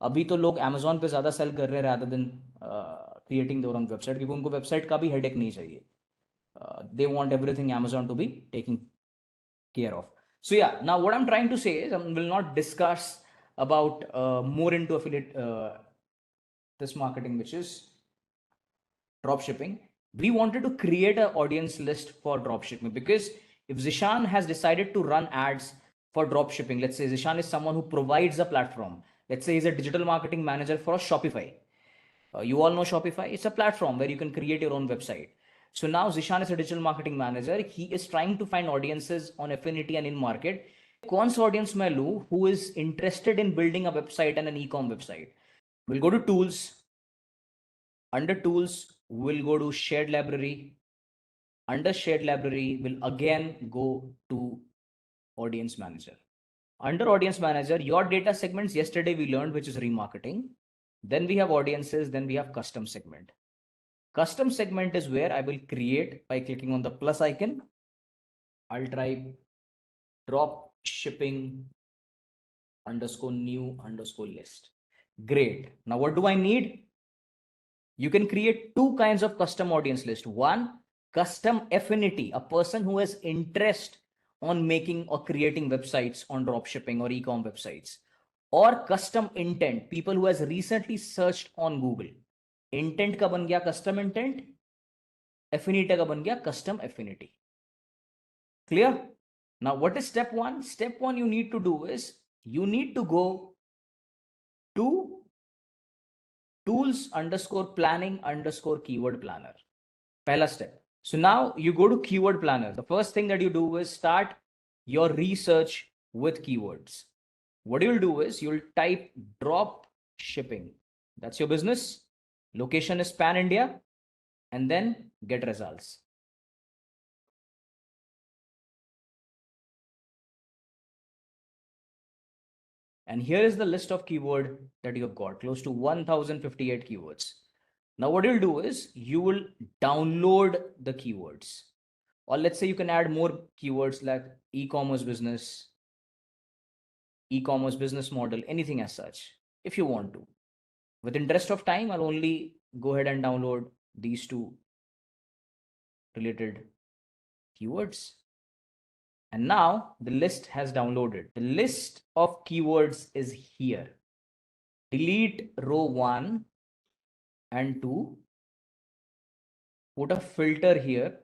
[SPEAKER 8] अभी तो लोग Amazon पे ज़्यादा सेल कर रहे हैं rather than creating their own website, क्योंकि उनको वेबसाइट का भी headache नहीं चाहिए. They want everything Amazon to be taking care of. So yeah, now what I'm trying to say is I will not discuss about more into affiliate this marketing, which is drop shipping. We wanted to create an audience list for drop shipping, because if Zishan has decided to run ads for drop shipping, let's say Zishan is someone who provides a platform. Let's say he's a digital marketing manager for Shopify. You all know Shopify. It's a platform where you can create your own website. So now Zishan is a digital marketing manager. He is trying to find audiences on Affinity and in market. कौन सा audience मैं लूँ who is interested in building a website and an e-com website? We'll go to tools. Under tools, we'll go to shared library. Under shared library, we'll again go to audience manager. Under audience manager, your data segments yesterday we learned, which is remarketing. Then we have audiences, then we have custom segment. Custom segment is where I will create by clicking on the plus icon. I'll type drop shipping underscore new underscore list. Great. Now what do I need? You can create two kinds of custom audience list. One, custom affinity, a person who has interest on making or creating websites on dropshipping or e-com websites. Or custom intent, people who has recently searched on Google. Intent का बन गया custom intent, affinity का बन गया custom affinity. Clear? Now what is step one? Step one you need to do is you need to go to tools underscore planning underscore keyword planner. Pehla step. So now you go to keyword planner. The first thing that you do is start your research with keywords. What you'll do is you'll type drop shipping. That's your business. Location is pan India, and then get results. And here is the list of keyword that you have got, close to 1058 keywords. Now what you'll do is you will download the keywords, or let's say you can add more keywords like e-commerce business business model, anything as such, if you want to. With interest of time, I'll only go ahead and download these two related keywords. And now the list has downloaded. The list of keywords is here. Delete row 1 and 2. Put a filter here.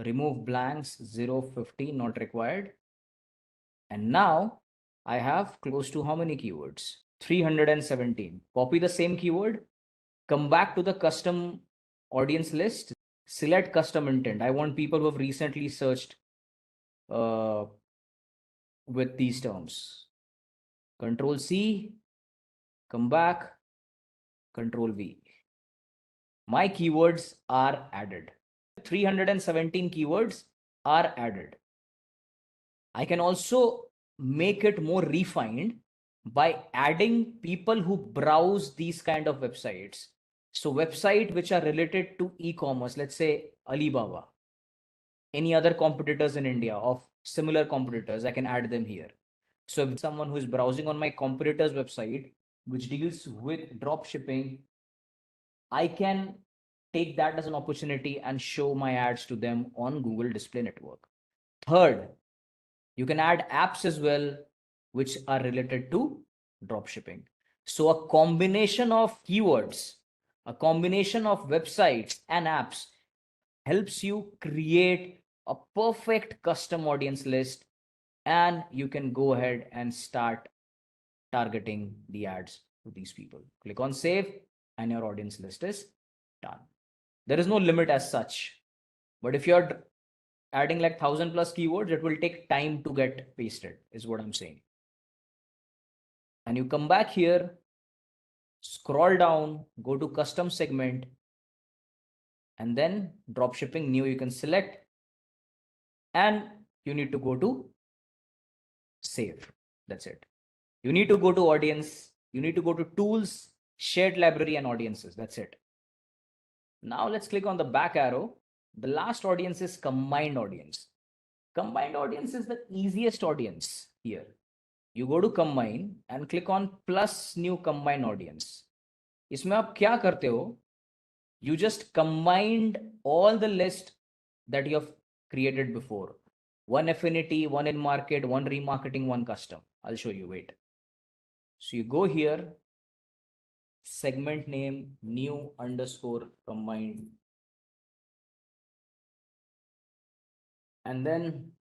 [SPEAKER 8] Remove blanks 0, 50, not required. And now I have close to how many keywords? 317. Copy the same keyword. Come back to the custom audience list. Select custom intent. I want people who have recently searched with these terms. Control C, come back, Control V. My keywords are added. 317 keywords are added. I can also make it more refined by adding people who browse these kind of websites. So website which are related to e-commerce, let's say Alibaba, any other competitors in India of similar competitors, I can add them here. So if someone who is browsing on my competitor's website, which deals with drop shipping, I can take that as an opportunity and show my ads to them on Google Display Network. Third, you can add apps as well, which are related to drop shipping. So a combination of keywords A combination of websites and apps helps you create a perfect custom audience list, and you can go ahead and start targeting the ads to these people. Click on save and your audience list is done. There is no limit as such, but if you're adding like 1,000 plus keywords, it will take time to get pasted, is what I'm saying. And you come back here, scroll down, go to custom segment, and then dropshipping new you can select, and you need to go to save. That's it. You need to go to audience, you need to go to tools, shared library, and audiences. That's it. Now let's click on the back arrow. The last audience is combined audience. Combined audience is the easiest audience here. You go to combine and click on plus new combined audience. इसमें आप क्या करते हो? You just combined all the list that you have created before. One affinity, one in market, one remarketing, one custom. I'll show you, wait. So you go here, segment name, new underscore combined. And then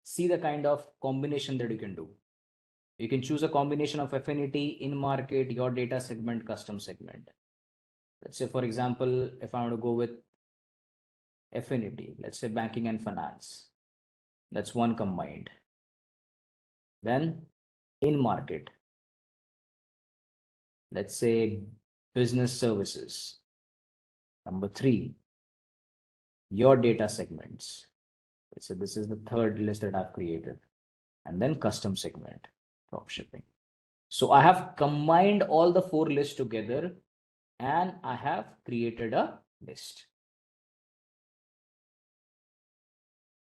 [SPEAKER 8] see the kind of combination that you can do. You can choose a combination of affinity, in market, your data segment, custom segment. Let's say, for example, if I want to go with affinity, let's say banking and finance, that's one combined. Then in market, let's say business services. Number 3, your data segments. So this is the third list that I've created. And then custom segment, dropshipping. So I have combined all the 4 lists together and I have created a list.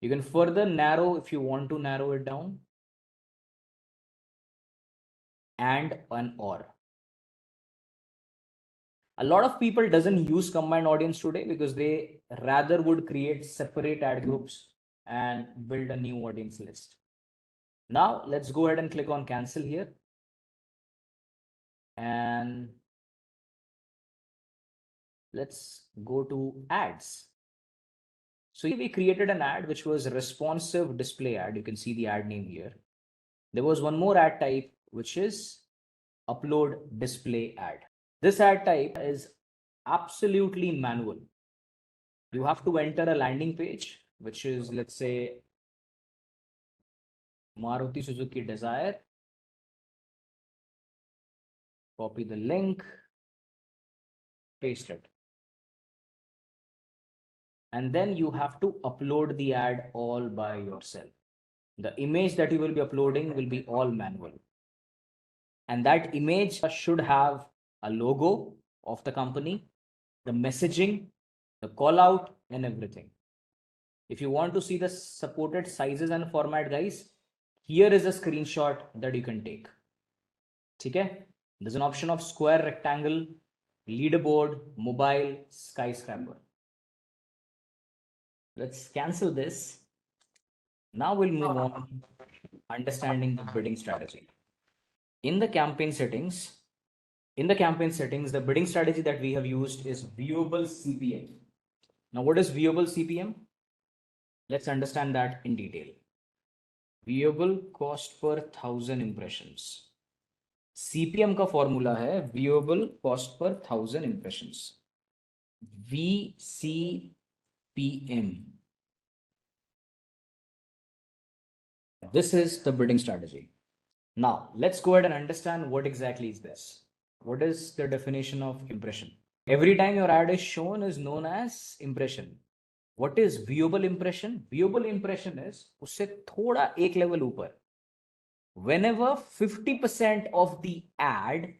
[SPEAKER 8] You can further narrow if you want to narrow it down. And an or. A lot of people doesn't use combined audience today because they rather would create separate ad groups and build a new audience list. Now let's go ahead and click on cancel here. And let's go to ads. So we created an ad which was responsive display ad. You can see the ad name here. There was one more ad type which is upload display ad. This ad type is absolutely manual. You have to enter a landing page, which is, let's say, Maruti Suzuki Desire. Copy the link, paste it. And then you have to upload the ad all by yourself. The image that you will be uploading will be all manual. And that image should have a logo of the company, the messaging, the call out, and everything. If you want to see the supported sizes and format, guys, here is a screenshot that you can take. Okay? There's an option of square, rectangle, leaderboard, mobile, skyscraper. Let's cancel this. Now we'll move on understanding the bidding strategy. In the campaign settings, the bidding strategy that we have used is viewable CPM. Now, what is viewable CPM? Let's understand that in detail. Viewable cost per 1,000 impressions. CPM का formula है viewable cost per 1,000 impressions. VCPM. This is the bidding strategy. Now, let's go ahead and understand what exactly is this. What is the definition of impression? Every time your ad is shown is known as impression. What is viewable impression? Viewable impression is उससे थोड़ा एक level ऊपर. Whenever 50% of the ad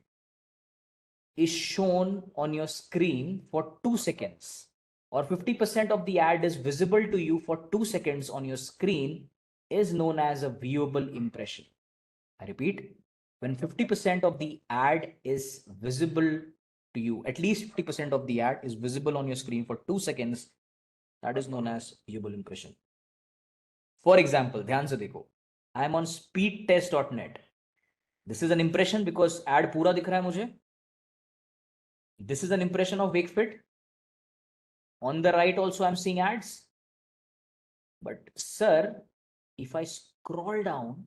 [SPEAKER 8] is shown on your screen for 2 seconds, or 50% of the ad is visible to you for 2 seconds on your screen, is known as a viewable impression. I repeat, when 50% of the ad is visible to you, at least 50% of the ad is visible on your screen for 2 seconds, that is known as viewable impression. For example, ध्यान से देखो, I am on speedtest.net. This is an impression because ad पूरा दिख रहा है मुझे. This is an impression of Wakefit. On the right also I'm seeing ads. But sir, if I scroll down,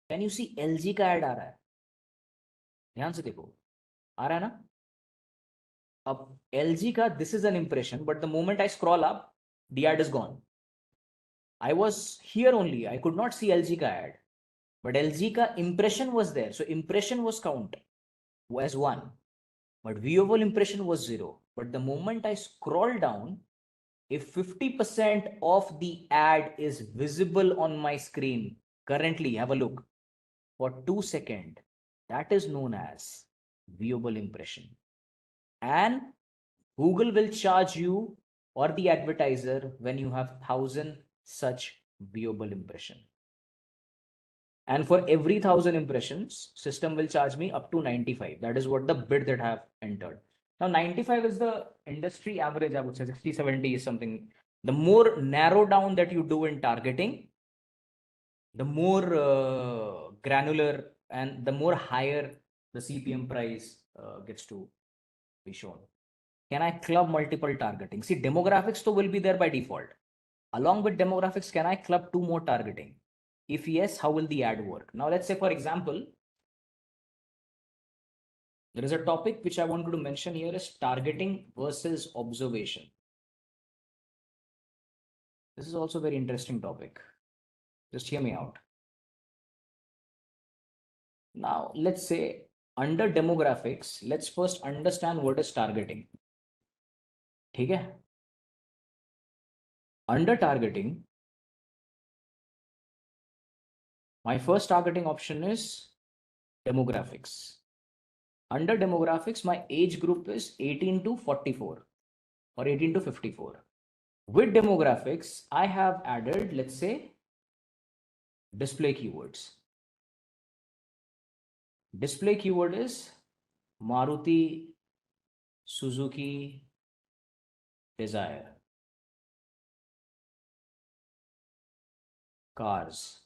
[SPEAKER 8] can you see LG का ad आ रहा है? ध्यान से देखो, आ रहा है ना? अब LG का this is an impression, but the moment I scroll up, the ad is gone. I was here only, I could not see LG ka ad, but LG ka impression was there. So impression was count as 1, but viewable impression was 0. But the moment I scroll down, if 50% of the ad is visible on my screen, currently have a look, for 2 seconds, that is known as viewable impression. And Google will charge you or the advertiser when you have 1,000 such viewable impression. And for every 1,000 impressions, system will charge me up to 95. That is what the bid that I have entered. Now 95 is the industry average, I would say 60, 70 is something. The more narrow down that you do in targeting, the more granular and the more higher the CPM price gets to be shown. Can I club multiple targeting? See, demographics will be there by default. Along with demographics, can I club 2 more targeting? If yes, how will the ad work? Now, let's say, for example, there is a topic which I wanted to mention here is targeting versus observation. This is also a very interesting topic. Just hear me out. Now, let's say under demographics, let's first understand what is targeting. ठीक है? Under targeting, my first targeting option is demographics. Under demographics, my age group is 18 to 44 or 18 to 54. With demographics, I have added, let's say, display keywords. Display keyword is Maruti, Suzuki, Desire. Cars,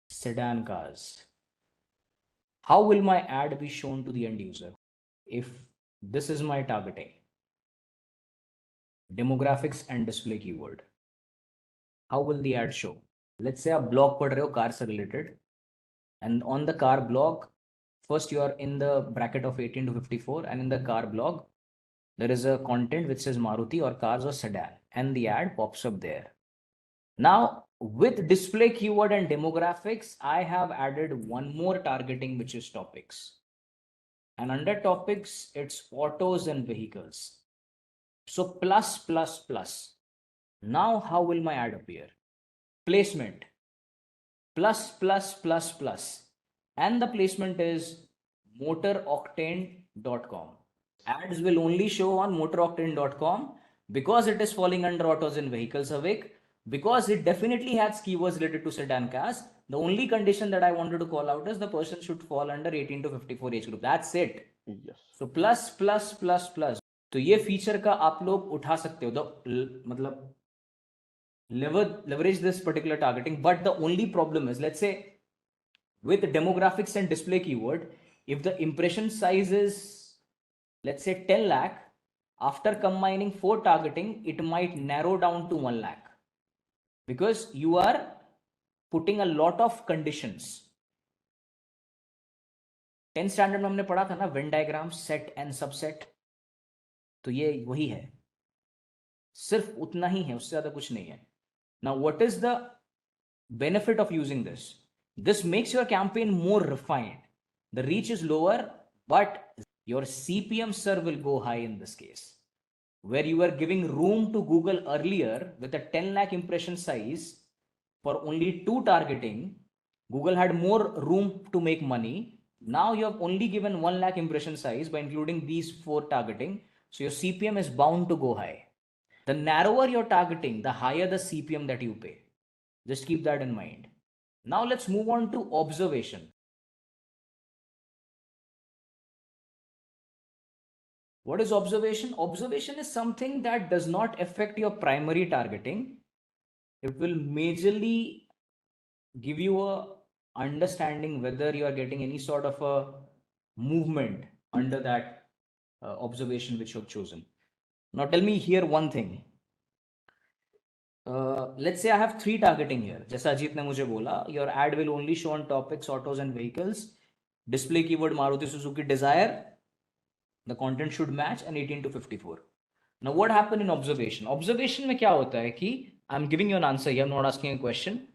[SPEAKER 8] sedan cars. How will my ad be shown to the end user? If this is my targeting, demographics and display keyword, how will the ad show? Let's say a blog पढ़ रहे हो car से related, and on the car blog, first you are in the bracket of 18 to 54, and in the car blog, there is a content which says Maruti or cars or sedan, and the ad pops up there. Now, with display keyword and demographics, I have added one more targeting, which is topics. And under topics, it's autos and vehicles. So plus, plus, plus. Now, how will my ad appear? Placement. Plus, plus, plus, plus. And the placement is motoroctane.com. Ads will only show on motoroctane.com because it is falling under autos and vehicles awake, because it definitely has keywords related to sedan cars. The only condition that I wanted to call out is the person should fall under 18 to 54 age group. That's it.
[SPEAKER 10] Yes.
[SPEAKER 8] So plus, plus, plus, plus. तो ये feature का आप लोग उठा सकते हो, मतलब leverage this particular targeting. But the only problem is, let's say with demographics and display keyword, if the impression size is, let's say 10 lakh, after combining 4 targeting, it might narrow down to 1 lakh because you are putting a lot of conditions. 10th standard में हमने पढ़ा था ना Venn diagram, set and subset. तो ये वही है, सिर्फ उतना ही है, उससे ज्यादा कुछ नहीं है. Now, what is the benefit of using this? This makes your campaign more refined. The reach is lower, but your CPM, sir, will go high in this case. Where you were giving room to Google earlier with a 10 lakh impression size for only 2 targeting, Google had more room to make money. Now you have only given 1 lakh impression size by including these 4 targeting. So your CPM is bound to go high. The narrower your targeting, the higher the CPM that you pay. Just keep that in mind. Now let's move on to observation. What is observation? Observation is something that does not affect your primary targeting. It will majorly give you a understanding whether you are getting any sort of a movement under that observation which you have chosen. Now tell me here one thing. Let's say I have 3 targeting here. जैसा अजीत ने मुझे बोला, your ad will only show on topics, autos and vehicles. Display keyword Maruti Suzuki Desire. The content should match and 18 to 54. Now what happened in observation? Observation में क्या होता है कि I'm giving you an answer here, I'm not asking a question.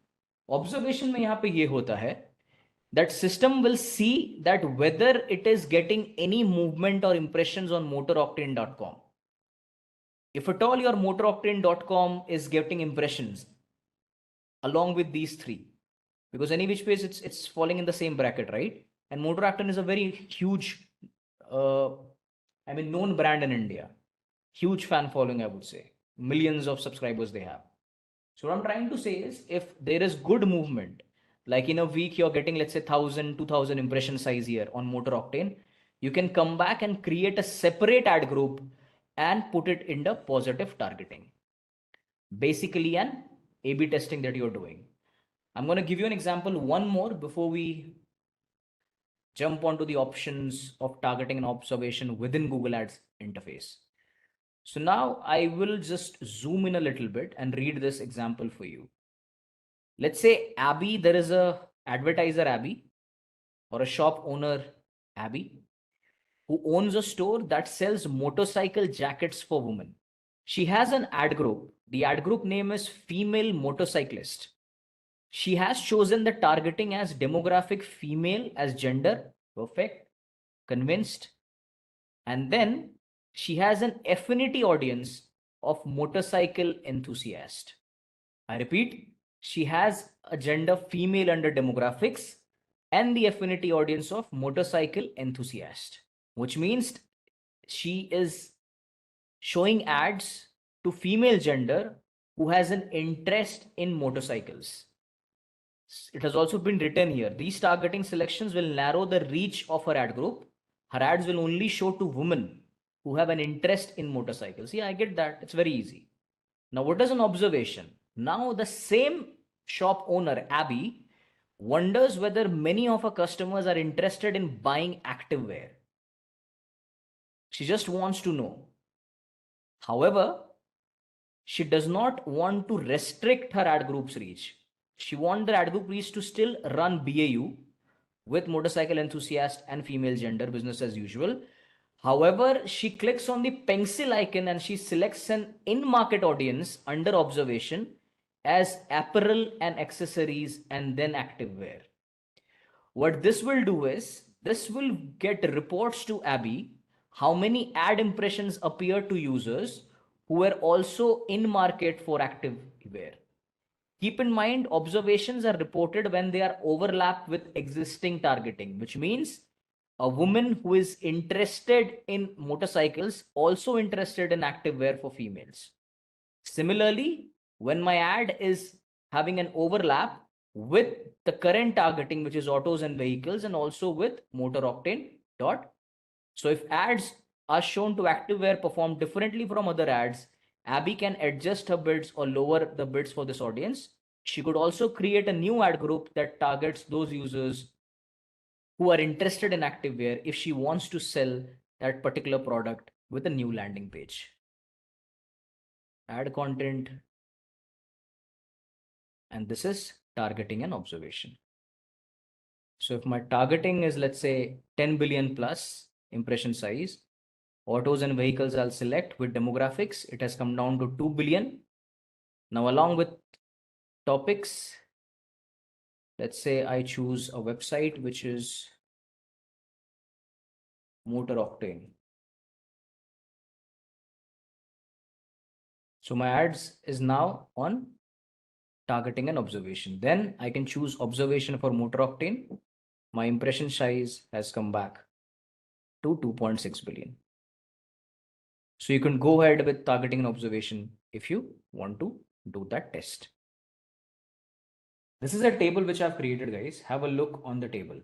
[SPEAKER 8] Observation में यहाँ पे ये होता है that system will see that whether it is getting any movement or impressions on motoroctane.com. If at all your motoroctane.com is getting impressions along with these 3, because any which ways it's falling in the same bracket, right? And motoroctane is a very huge known brand in India, huge fan following, I would say, millions of subscribers they have. So what I'm trying to say is, if there is good movement, like in a week you're getting, let's say 1000 2000 impression size here on Motor Octane, you can come back and create a separate ad group and put it in the positive targeting, basically an A/B testing that you're doing. I'm going to give you an example, one more, before we jump onto the options of targeting and observation within Google Ads interface. So now I will just zoom in a little bit and read this example for you. Let's say Abby, there is a advertiser Abby or a shop owner Abby who owns a store that sells motorcycle jackets for women. She has an ad group. The ad group name is Female Motorcyclist. She has chosen the targeting as demographic female as gender. Perfect. Convinced. And then she has an affinity audience of motorcycle enthusiast. I repeat, she has a gender female under demographics and the affinity audience of motorcycle enthusiast, which means she is showing ads to female gender who has an interest in motorcycles. It has also been written here, these targeting selections will narrow the reach of her ad group. Her ads will only show to women who have an interest in motorcycles. Yeah, I get that. It's very easy. Now, what is an observation? Now, the same shop owner, Abby, wonders whether many of her customers are interested in buying activewear. She just wants to know. However, she does not want to restrict her ad group's reach. She wants the ad group reach to still run BAU with motorcycle enthusiast and female gender, business as usual. However, she clicks on the pencil icon and she selects an in-market audience under observation as apparel and accessories and then activewear. What this will do is, this will get reports to Abby how many ad impressions appear to users who were also in market for activewear. Keep in mind, observations are reported when they are overlapped with existing targeting, which means a woman who is interested in motorcycles also interested in activewear for females. Similarly, when my ad is having an overlap with the current targeting, which is autos and vehicles, and also with Motor Octane dot. So if ads are shown to activewear perform differently from other ads, Abby can adjust her bids or lower the bids for this audience. She could also create a new ad group that targets those users who are interested in activewear if she wants to sell that particular product with a new landing page. Ad content. And this is targeting and observation. So if my targeting is, let's say, 10 billion plus impression size, autos and vehicles I'll select with demographics. It has come down to 2 billion. Now, along with topics, let's say I choose a website which is Motor Octane. So my ads is now on targeting and observation. Then I can choose observation for Motor Octane. My impression size has come back to 2.6 billion. So you can go ahead with targeting and observation if you want to do that test. This is a table which I've created, guys. Have a look on the table.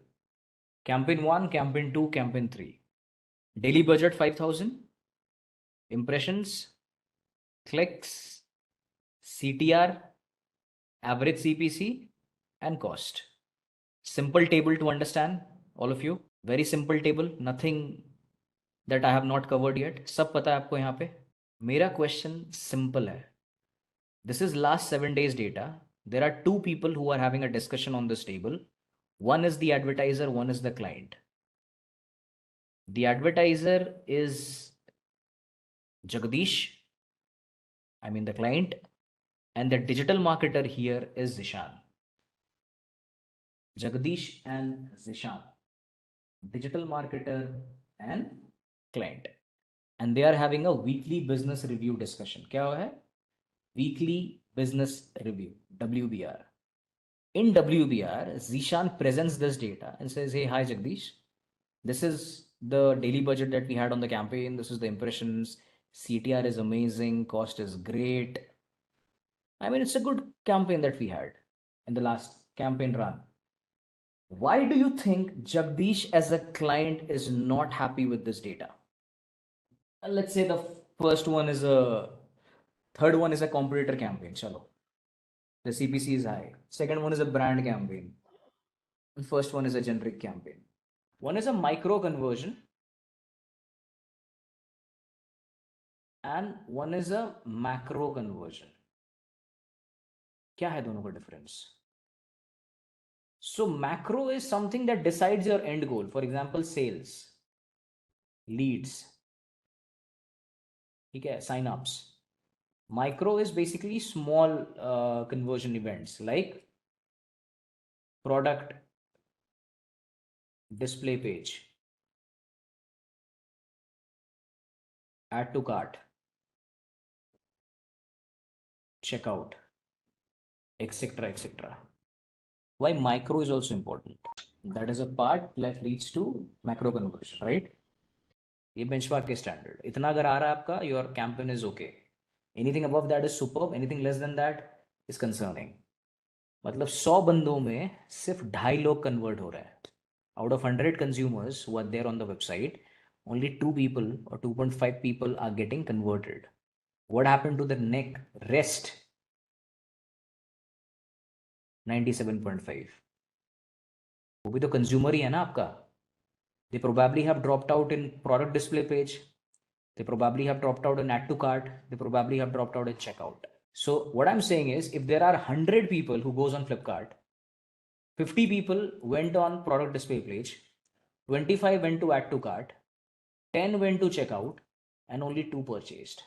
[SPEAKER 8] Campaign 1, campaign 2, campaign 3. Daily budget 5,000. Impressions, clicks, CTR, average CPC, and cost. Simple table to understand, all of you. Very simple table, nothing
[SPEAKER 3] that I have not covered yet? सब पता है आपको यहाँ पे? मेरा question simple है. This is last 7 days data. There are two people who are having a discussion on this table. One is the advertiser, one is the client. The advertiser is Jagdish, I mean the client, and the digital marketer here is Zishan. Jagdish and Zishan, digital marketer and client. And they are having a weekly business review discussion. क्या हुआ है? Weekly business review, WBR. In WBR, Zishan presents this data and says, hey, hi Jagdish, this is the daily budget that we had on the campaign. This is the impressions. CTR is amazing. Cost is great. I mean, it's a good campaign that we had in the last campaign run. Why do you think Jagdish as a client is not happy with this data? Let's say the third one is a competitor campaign. Chalo. The CPC is high. Second one is a brand campaign. The first one is a generic campaign. One is a micro conversion and one is a macro conversion. क्या है दोनों का difference? So macro is something that decides your end goal. For example, sales, leads, okay, sign-ups. Micro is basically small conversion events like product display page, add to cart, checkout, etc. etc. Why micro is also important? That is a part that leads to macro conversion, right? ये benchmark के standard. इतना अगर आ रहा है आपका, your campaign is okay. Anything above that is superb. Anything less than that is concerning. मतलब 100 बंदों में सिर्फ 2.5 लोग convert हो रहे हैं. Out of 100 consumers who are there on the website, only 2 people or 2.5 people are getting converted. What happened to the rest 97.5? वो भी तो consumer ही है ना आपका. They probably have dropped out in product display page. They probably have dropped out in add to cart. They probably have dropped out in checkout. So what I'm saying is, if there are 100 people who goes on Flipkart, 50 people went on product display page, 25 went to add to cart, 10 went to checkout, and only 2 purchased.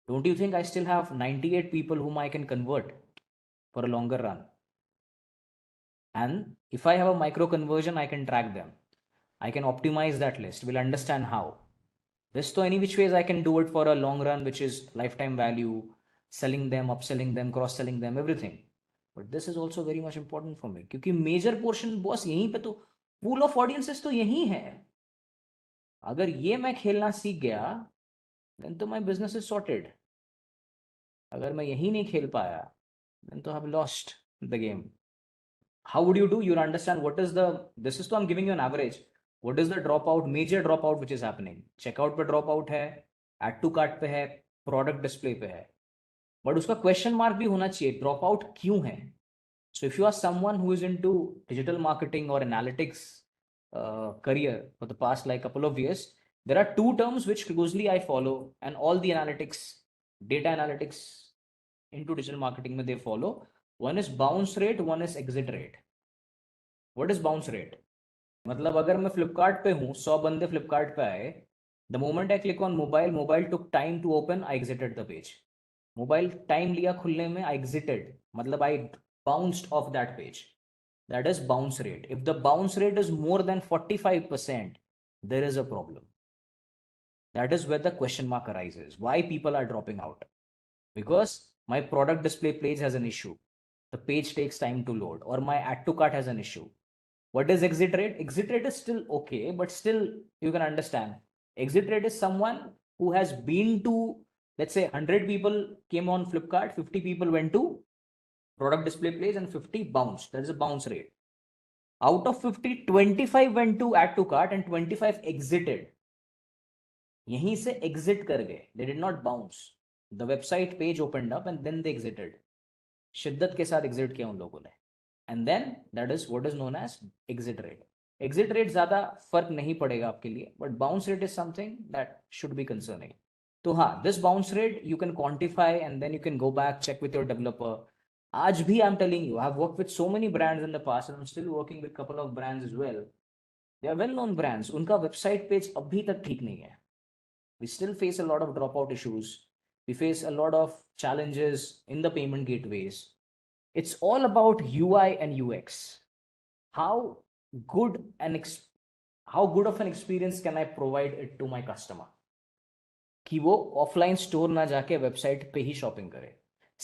[SPEAKER 3] Don't you think I still have 98 people whom I can convert for a longer run? And if I have a micro conversion, I can track them. I can optimize that list. We'll understand how. This, to any which ways, I can do it for a long run, which is lifetime value, selling them, upselling them, cross-selling them, everything. But this is also very much important for me. क्योंकि major portion boss यहीं पे तो pool of audiences तो यहीं है. अगर ये मैं खेलना सीख गया, then तो my business is sorted. अगर मैं यहीं नहीं खेल पाया, then तो I've lost the game. How would you do? You'll understand what is this is तो I'm giving you an average. What is the dropout, major dropout which is happening? Checkout पे dropout है, add to cart पे है, product display पे है. But उसका question mark भी होना चाहिए, dropout क्यों है? So if you are someone who is into digital marketing or analytics career for the past like couple of years, there are 2 terms which closely I follow, and all the analytics, data analytics into digital marketing में they follow. One is bounce rate, one is exit rate. What is bounce rate? मतलब अगर मैं फ्लिपकार्ट पे हूँ, 100 बंदे फ्लिपकार्ट पे आए, the moment I click on mobile took time to open, I exited the page. Mobile time लिया खुलने में, I exited, मतलब I bounced off that page. That is bounce rate. If the bounce rate is more than 45%, there is a problem. That is where the question mark arises. Why people are dropping out? Because my product display page has an issue. The page takes time to load, or my add to cart has an issue. What is exit rate? Exit rate is still okay, but still you can understand. Exit rate is someone who has been to, let's say 100 people came on Flipkart, 50 people went to product display page and 50 bounced. That is a bounce rate. Out of 50, 25 went to add to cart and 25 exited. यहीं से exit कर गए. They did not bounce. The website page opened up and then they exited. शिद्दत के साथ exit किया उन लोगों ने. And then that is what is known as exit rate.
[SPEAKER 8] Exit rate ज़्यादा फर्क नहीं पड़ेगा आपके लिए, but bounce rate is something that should be concerning. तो हाँ, this bounce rate you can quantify and then you can go back, check with your developer. आज भी I am telling you, I have worked with so many brands in the past and I am still working with couple of brands as well. They are well known brands, उनका website page अभी तक ठीक नहीं है. We still face a lot of dropout issues. We face a lot of challenges in the payment gateways. It's all about UI and UX. How good how good of an experience can I provide it to my customer? कि वो offline store ना जाके website पे ही shopping करे.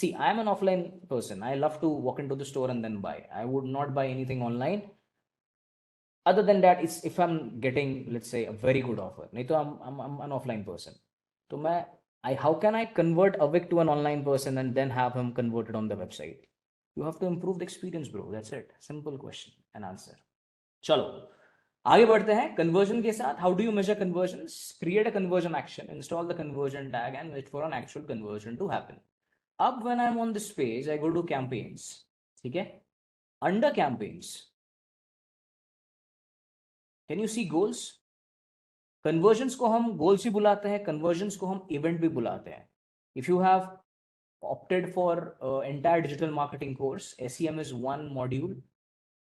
[SPEAKER 8] See, I am an offline person. I love to walk into the store and then buy. I would not buy anything online. Other than that, it's if I'm getting, let's say, a very good offer. नहीं तो I'm an offline person. तो मैं how can I convert Avik to an online person and then have him converted on the website? You have to improve the experience, bro. That's it. Simple question and answer. चलो आगे बढ़ते हैं conversion के साथ. How do you measure conversions? Create a conversion action, install the conversion tag, and wait for an actual conversion to happen. अब when I'm on this page, I go to campaigns. ठीक है? Under campaigns, can you see goals? Conversions को हम goals भी बुलाते हैं, conversions को हम event भी बुलाते हैं. If you have opted for entire digital marketing course, SEM is one module.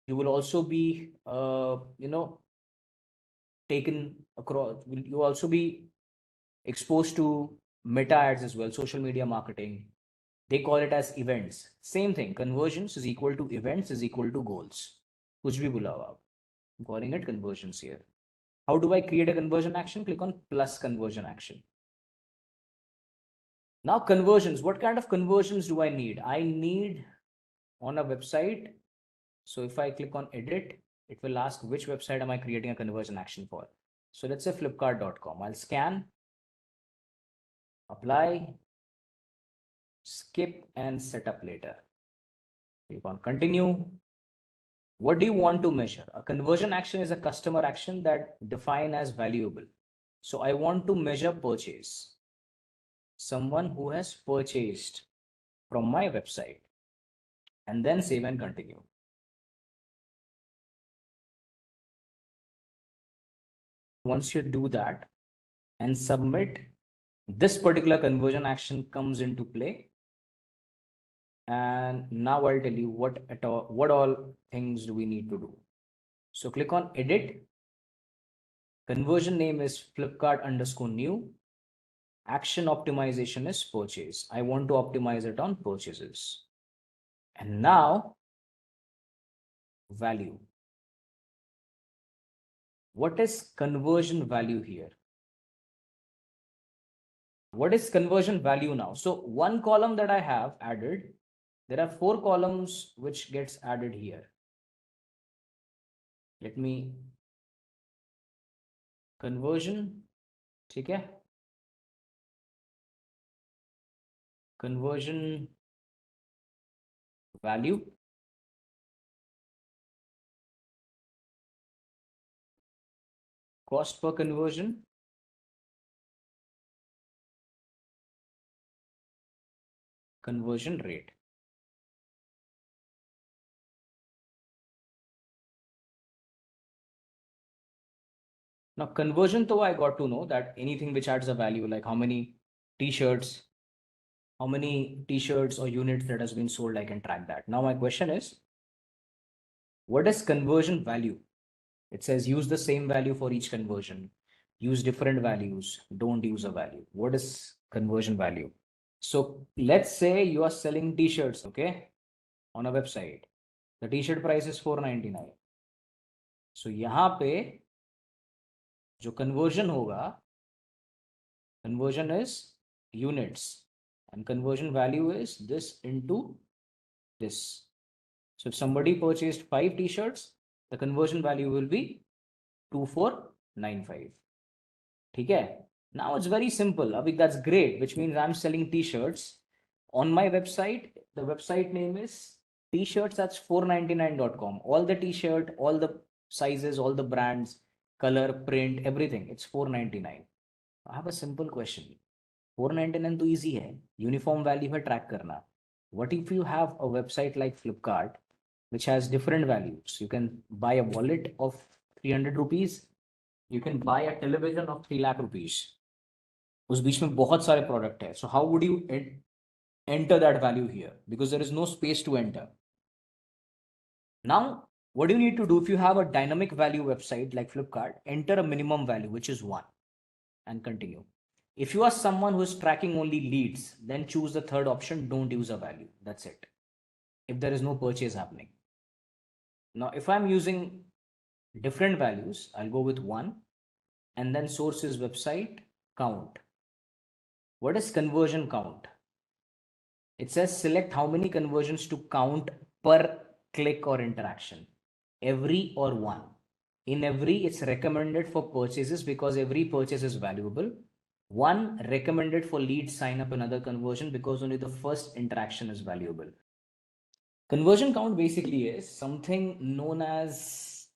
[SPEAKER 8] You will also be, taken across. You also be exposed to meta ads as well, social media marketing. They call it as events. Same thing. Conversions is equal to events is equal to goals. कुछ भी बुलाओ आप. I'm calling it conversions here. How do I create a conversion action? Click on plus conversion action. Now conversions, what kind of conversions do I need? I need on a website. So if I click on edit, it will ask which website am I creating a conversion action for. So let's say flipkart.com. I'll scan, apply, skip and set up later. Click on continue. What do you want to measure? A conversion action is a customer action that define as valuable. So I want to measure purchase. Someone who has purchased from my website, and then save and continue. Once you do that and submit, this particular conversion action comes into play. And now I'll tell you what all things do we need to do. So click on edit. Conversion name is Flipkart_new. Action optimization is purchase. I want to optimize it on purchases. And now value. What is conversion value here? What is conversion value now? So one column that I have added, there are 4 columns which gets added here. Let me conversion, ठीक है? Conversion value, cost per conversion, conversion rate. Now conversion, though, I got to know that anything which adds a value, like how many t-shirts or units that has been sold, I can track that. Now my question is, what is conversion value? It says use the same value for each conversion, use different values, don't use a value. What is conversion value? So let's say you are selling t-shirts, okay, on a website. The t-shirt price is $4.99. So यहाँ पे जो conversion होगा, conversion is units and conversion value is this into this. So if somebody purchased 5 t-shirts, the conversion value will be 2495. Okay. Now it's very simple. Abhi, that's great, which means I'm selling t-shirts on my website. The website name is t-shirts that's 499.com. All the t-shirt, all the sizes, all the brands, color, print, everything. It's 499. I have a simple question. 499 तो easy है. Uniform value है track करना. What if you have a website like Flipkart, which has different values? You can buy a wallet of
[SPEAKER 3] 300 rupees, you can buy a television of 3 lakh rupees. उस बीच में बहुत सारे product है. So how would you enter that value here? Because there is no space to enter. Now, what do you need to do if you have a dynamic value website like Flipkart? Enter a minimum value, which is 1, and continue. If you are someone who is tracking only leads, then choose the third option, don't use a value. That's it. If there is no purchase happening. Now, if I'm using different values, I'll go with 1 and then source is website count. What is conversion count? It says select how many conversions to count per click or interaction. Every or 1. In every, it's recommended for purchases because every purchase is valuable. 1 recommended for lead sign up and other conversion because only the first interaction is valuable. Conversion count basically is something known as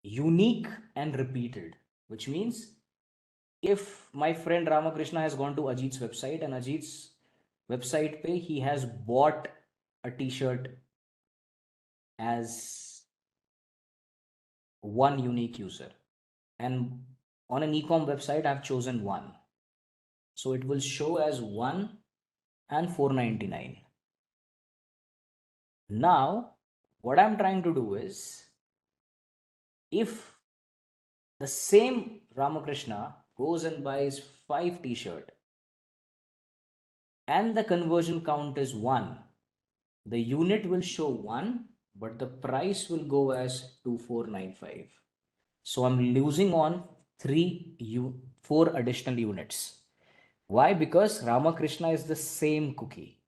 [SPEAKER 3] unique and repeated, which means if my friend Ramakrishna has gone to Ajit's website and Ajit's website pay, he has bought a t-shirt as one unique user, and on an e-com website I've chosen 1, so it will show as 1 and 499. Now what I'm trying to do is, if the same Ramakrishna goes and buys 5 t-shirt and the conversion count is 1, the unit will show 1 but the price will go as 2495. So I'm losing on 4 additional units. Why? Because Ramakrishna is the same cookie.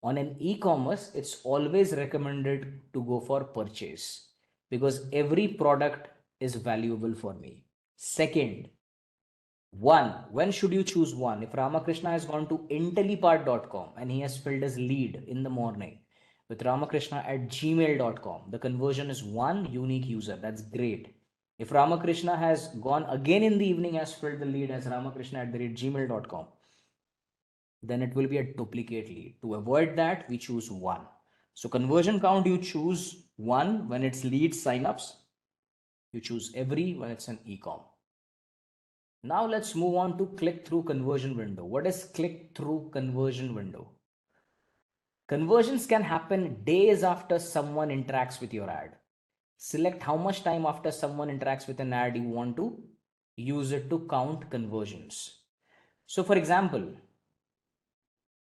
[SPEAKER 3] On an e-commerce, it's always recommended to go for purchase because every product is valuable for me. Second, 1. When should you choose 1? If Ramakrishna has gone to Intellipaat.com and he has filled his lead in the morning with Ramakrishna at gmail.com, the conversion is 1 unique user. That's great. If Ramakrishna has gone again in the evening, has filled the lead as Ramakrishna at gmail.com, then it will be a duplicate lead. To avoid that, we choose 1. So conversion count, you choose 1 when it's lead signups. You choose every when it's an e-com. Now let's move on to click-through conversion window. What is click-through conversion window? Conversions can happen days after someone interacts with your ad. Select how much time after someone interacts with an ad you want to use it to count conversions. So for example,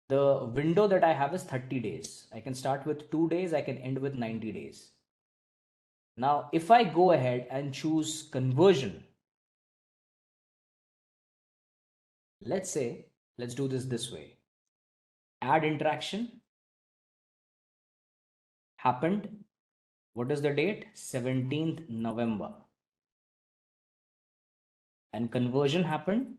[SPEAKER 3] the window that I have is 30 days. I can start with 2 days, I can end with 90 days. Now, if I go ahead and choose conversion, let's do this way. Ad interaction happened. What is the date? 17th November. And conversion happened,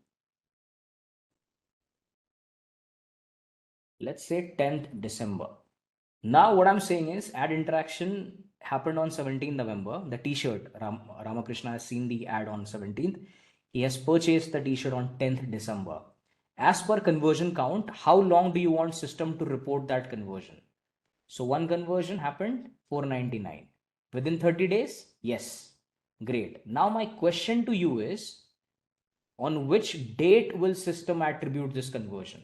[SPEAKER 3] let's say 10th December. Now what I'm saying is ad interaction happened on 17th November. The t-shirt, Ramakrishna has seen the ad on 17th. He has purchased the t-shirt on 10th December. As per conversion count, how long do you want system to report that conversion? So 1 conversion happened, 499. Within 30 days? Yes. Great. Now my question to you is, on which date will system attribute this conversion?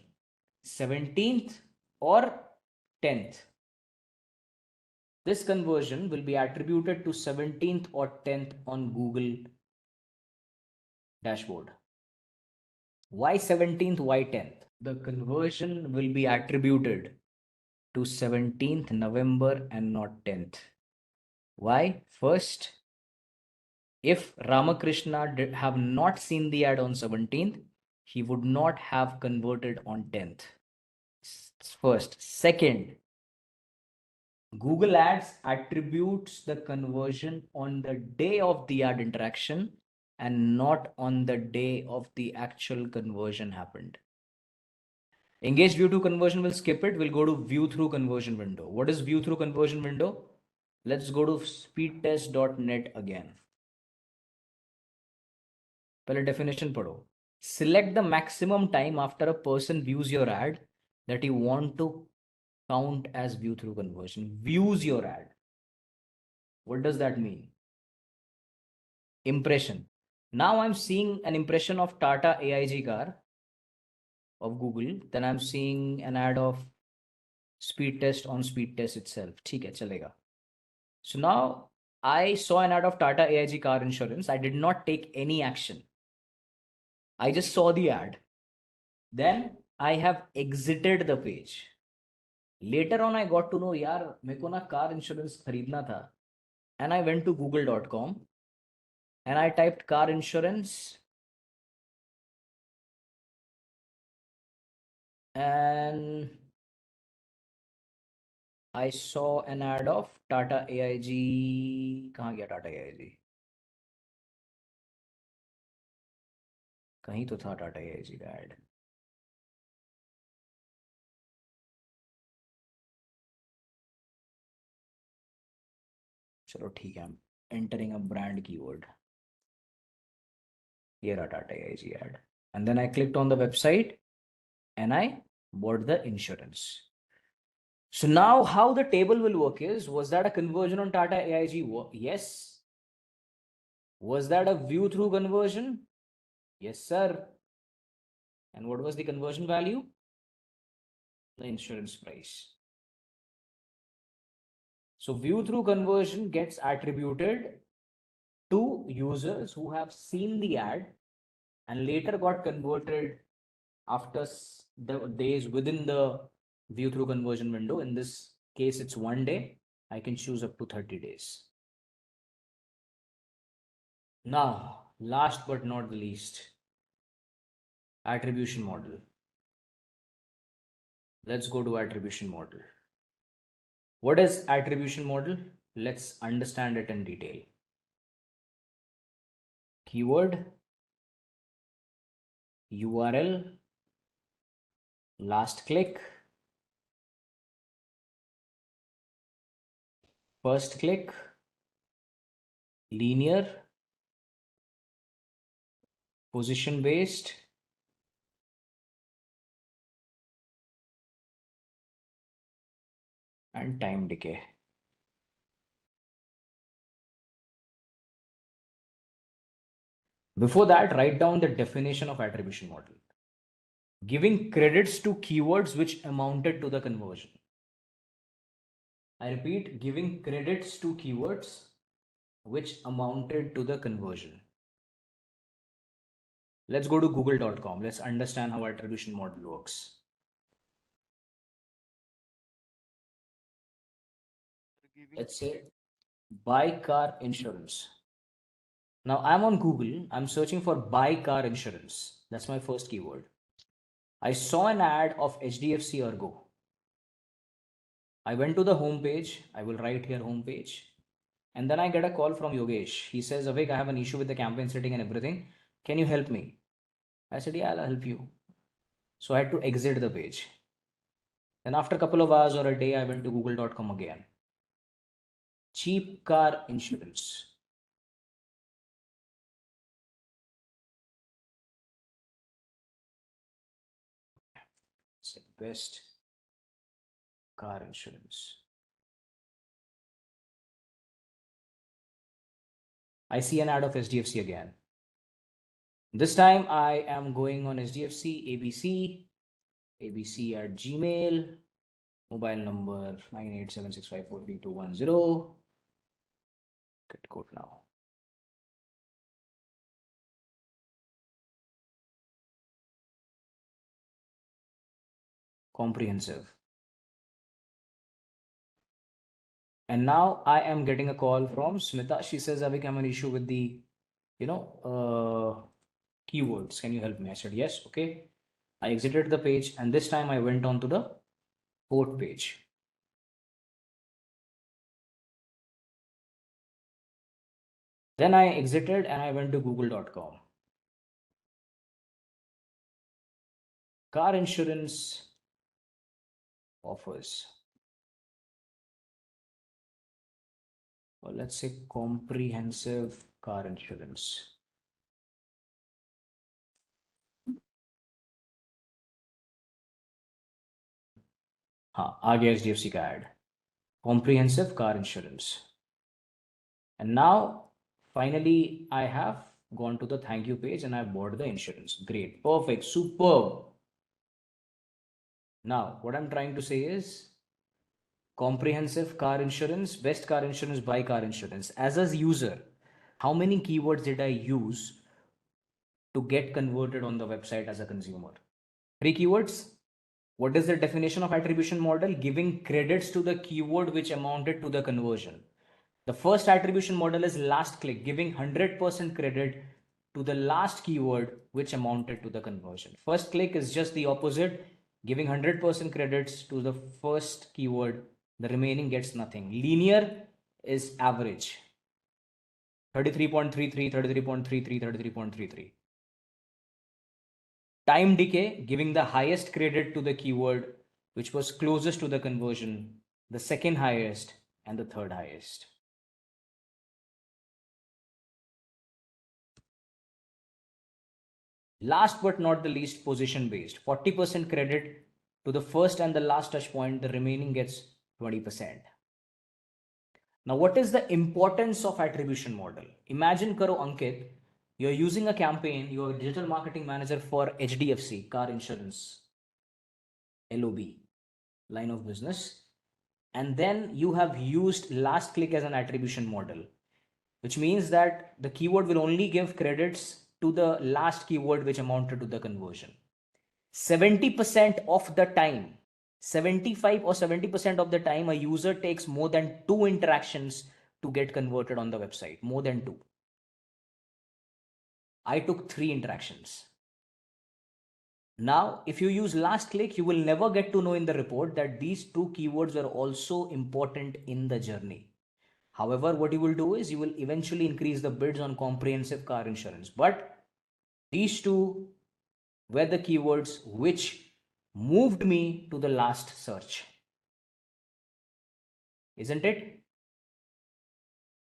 [SPEAKER 3] 17th or 10th? This conversion will be attributed to 17th or 10th on Google dashboard. Why 17th? Why 10th? The conversion will be attributed to 17th November and not 10th. Why? First, if Ramakrishna have not seen the ad on 17th, he would not have converted on 10th. First. Second, Google Ads attributes the conversion on the day of the ad interaction and not on the day of the actual conversion happened. Engage view to conversion will skip it. We'll go to view through conversion window. What is view through conversion window? Let's go to speedtest.net again. पहले definition पढ़ो. Select the maximum time after a person views your ad that you want to count as view through conversion. Views your ad. What does that mean? impression. Now I'm seeing an impression of Tata AIG car of Google. Then I'm seeing an ad of speed test on speed test itself. ठीक है, चलेगा. So now I saw an ad of Tata AIG car insurance. I did not take any action. I just saw the ad. Then I have exited the page. Later on, I got to know, यार मेरे को ना car insurance खरीदना था. And I went to google.com and I typed car insurance. And I saw an ad of Tata AIG. कहाँ गया Tata AIG? कहीं तो था Tata AIG का ad. चलो ठीक है, I'm entering a brand keyword. Here are Tata AIG ad. And then I clicked on the website and I bought the insurance. So now how the table will work is, was that a conversion on Tata AIG? Yes. Was that a view through conversion? Yes, sir. And what was the conversion value? The insurance price. So view through conversion gets attributed to users who have seen the ad and later got converted after the days within the view through conversion window. In this case, it's 1 day. I can choose up to 30 days. Now, last but not the least, attribution model. Let's go to attribution model. What is attribution model? Let's understand it in detail. Keyword, URL, last click, first click, linear, position based, and time decay. Before that, write down the definition of attribution model. Giving credits to keywords which amounted to the conversion. I repeat, giving credits to keywords which amounted to the conversion. Let's go to google.com. Let's understand how attribution model works. Let's say buy car insurance. Now I'm on Google. I'm searching for buy car insurance. That's my first keyword. I saw an ad of HDFC Ergo. I went to the home page. I will write here home page. And then I get a call from Yogesh. He says, Avik, I have an issue with the campaign setting and everything. Can you help me? I said, yeah, I'll help you. So I had to exit the page. Then after a couple of hours or a day, I went to google.com again. Cheap car insurance. It's the best car insurance. I see an ad of SDFC again. This time I am going on SDFC, ABC at Gmail, mobile number 9876543210. Get code now. Comprehensive. And now I am getting a call from Smita. She says, Avik, I have an issue with the, keywords. Can you help me? I said, yes. Okay. I exited the page and this time I went on to the quote page. Then I exited and I went to google.com. Car insurance offers. Or let's say comprehensive car insurance. हाँ, आ गया HDFC का ad. Comprehensive car insurance. And now Finally, I have gone to the thank you page and I've bought the insurance. Great, perfect, superb. Now, what I'm trying to say is comprehensive car insurance, best car insurance, buy car insurance. As a user, how many keywords did I use to get converted on the website as a consumer? 3 keywords. What is the definition of attribution model? Giving credits to the keyword which amounted to the conversion. The first attribution model is last click, giving 100% credit to the last keyword which amounted to the conversion. First click is just the opposite, giving 100% credits to the first keyword, the remaining gets nothing. Linear is average. 33.33, 33.33, 33.33. Time decay, giving the highest credit to the keyword which was closest to the conversion, the second highest, and the third highest. Last but not the least, position based. 40% credit to the first and the last touch point, the remaining gets 20%. Now, what is the importance of attribution model? Imagine karo Ankit, you're using a campaign, you're a digital marketing manager for HDFC, car insurance, LOB, line of business. And then you have used last click as an attribution model, which means that the keyword will only give credits to the last keyword which amounted to the conversion. 70% of the time, 75 or 70% of the time, a user takes more than 2 interactions to get converted on the website, more than 2. I took 3 interactions. Now, if you use last click, you will never get to know in the report that these 2 keywords are also important in the journey. However, what you will do is you will eventually increase the bids on comprehensive car insurance. But these 2 were the keywords which moved me to the last search. Isn't it?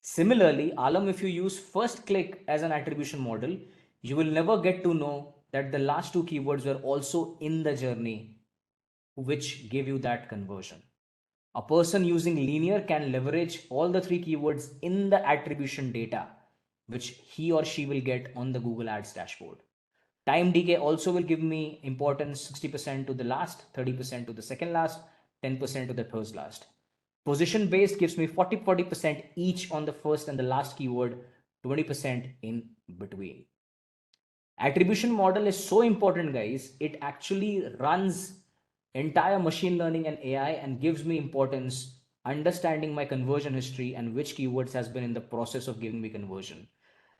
[SPEAKER 3] Similarly, Alam, if you use first click as an attribution model, you will never get to know that the last 2 keywords were also in the journey which gave you that conversion. A person using linear can leverage all the 3 keywords in the attribution data, which he or she will get on the Google Ads dashboard. Time decay also will give me importance, 60% to the last, 30% to the second last, 10% to the third last. Position based gives me 40% each on the first and the last keyword, 20% in between. Attribution model is so important, guys. It actually runs entire machine learning and AI and gives me importance understanding my conversion history and which keywords has been in the process of giving me conversion.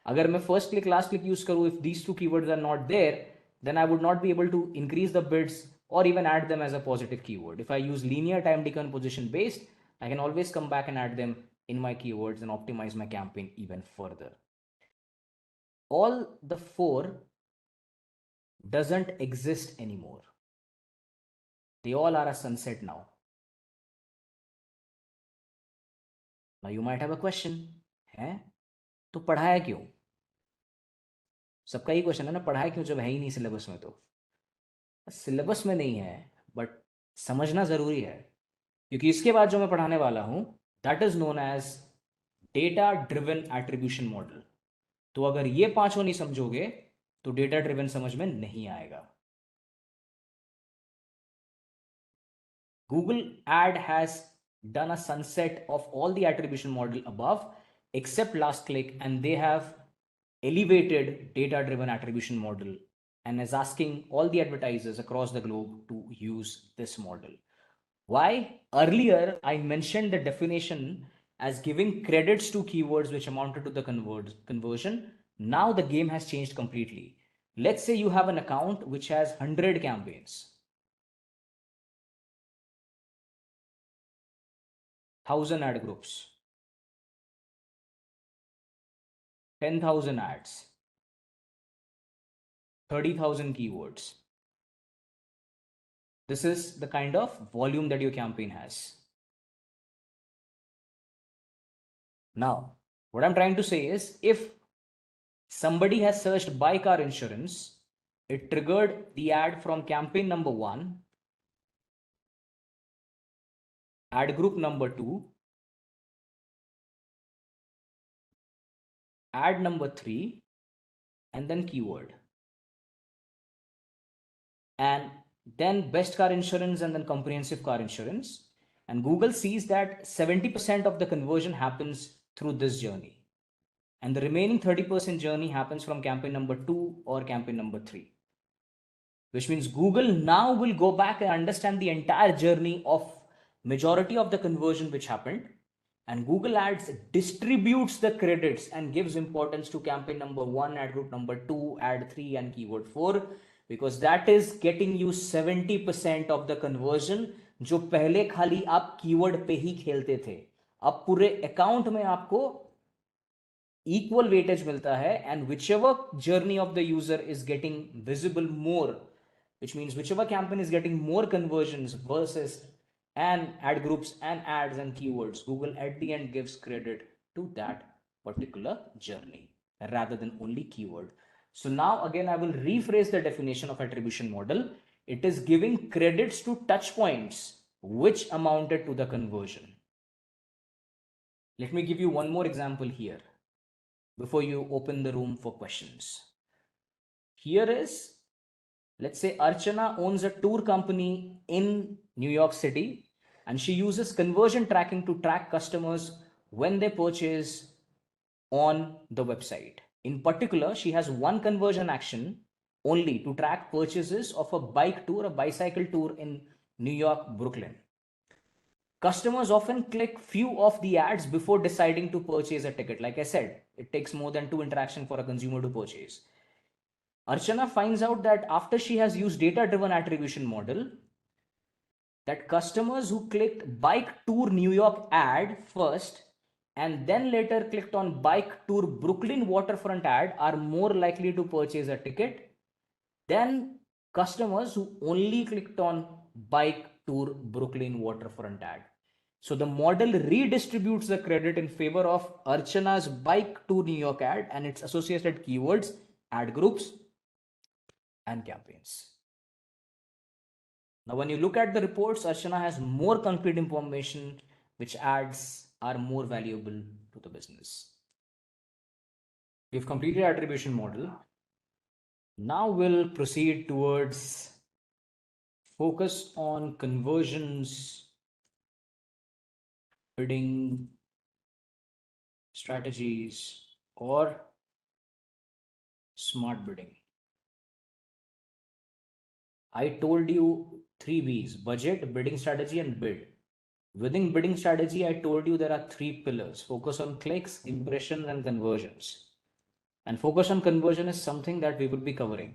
[SPEAKER 3] अगर मैं first click last click use करूँ, if these 2 keywords are not there, then I would not be able to increase the bids or even add them as a positive keyword. If I use linear, time decay and position based, I can always come back and add them in my keywords and optimize my campaign even further. All the 4 doesn't exist anymore. They all are a sunset now. Now you might have a question, है तो पढ़ाया क्यों? सबका ही question है ना, पढ़ाया क्यों जब है ही नहीं सिलेबस में? तो सिलेबस में नहीं है, बट समझना जरूरी है, क्योंकि इसके बाद जो मैं पढ़ाने वाला हूं, that is known as data driven attribution model. तो अगर ये 5 नहीं समझोगे तो डेटा ड्रिवन समझ में नहीं आएगा. Google Ad has done a sunset of all the attribution model above except last click, and they have elevated data driven attribution model and is asking all the advertisers across the globe to use this model. Why? Earlier I mentioned the definition as giving credits to keywords which amounted to the conversion. Now the game has changed completely. Let's say you have an account which has 100 campaigns, 1,000 ad groups, 10,000 ads, 30,000 keywords. This is the kind of volume that your campaign has. Now, what I'm trying to say is, if somebody has searched buy car insurance, it triggered the ad from campaign number 1, ad group number 2, ad number 3, and then keyword. And then best car insurance and then comprehensive car insurance. And Google sees that 70% of the conversion happens through this journey. And the remaining 30% journey happens from campaign number 2 or campaign number 3. Which means Google now will go back and understand the entire journey of majority of the conversion which happened. And Google Ads distributes the credits and gives importance to campaign number 1, ad group number 2, ad 3 and keyword 4, because that is getting you 70% of the conversion जो पहले खाली आप keyword पे ही खेलते थे, अब पूरे account में आपको equal weightage मिलता है, and whichever journey of the user is getting visible more, which means whichever campaign is getting more conversions versus and ad groups and ads and keywords, Google at the end gives credit to that particular journey rather than only keyword. So now again, I will rephrase the definition of attribution model. It is giving credits to touch points which amounted to the conversion. Let me give you one more example here before you open the room for questions. Here is, let's say Archana owns a tour company in New York City, and she uses conversion tracking to track customers when they purchase on the website. In particular, she has one conversion action only to track purchases of a bike tour, a bicycle tour in New York, Brooklyn. Customers often click few of the ads before deciding to purchase a ticket. Like I said, it takes more than 2 interactions for a consumer to purchase. Archana finds out that after she has used data-driven attribution model, that customers who clicked bike tour New York ad first and then later clicked on bike tour Brooklyn waterfront ad are more likely to purchase a ticket than customers who only clicked on bike tour Brooklyn waterfront ad. So the model redistributes the credit in favor of Archana's bike tour New York ad and its associated keywords, ad groups, and campaigns. Now, when you look at the reports, Archana has more concrete information, which ads are more valuable to the business. We've completed attribution model. Now we'll proceed towards focus on conversions, bidding strategies, or smart bidding. I told you 3 B's: budget, bidding strategy, and bid. Within bidding strategy, I told you there are 3 pillars: focus on clicks, impressions, and conversions. And focus on conversion is something that we will be covering.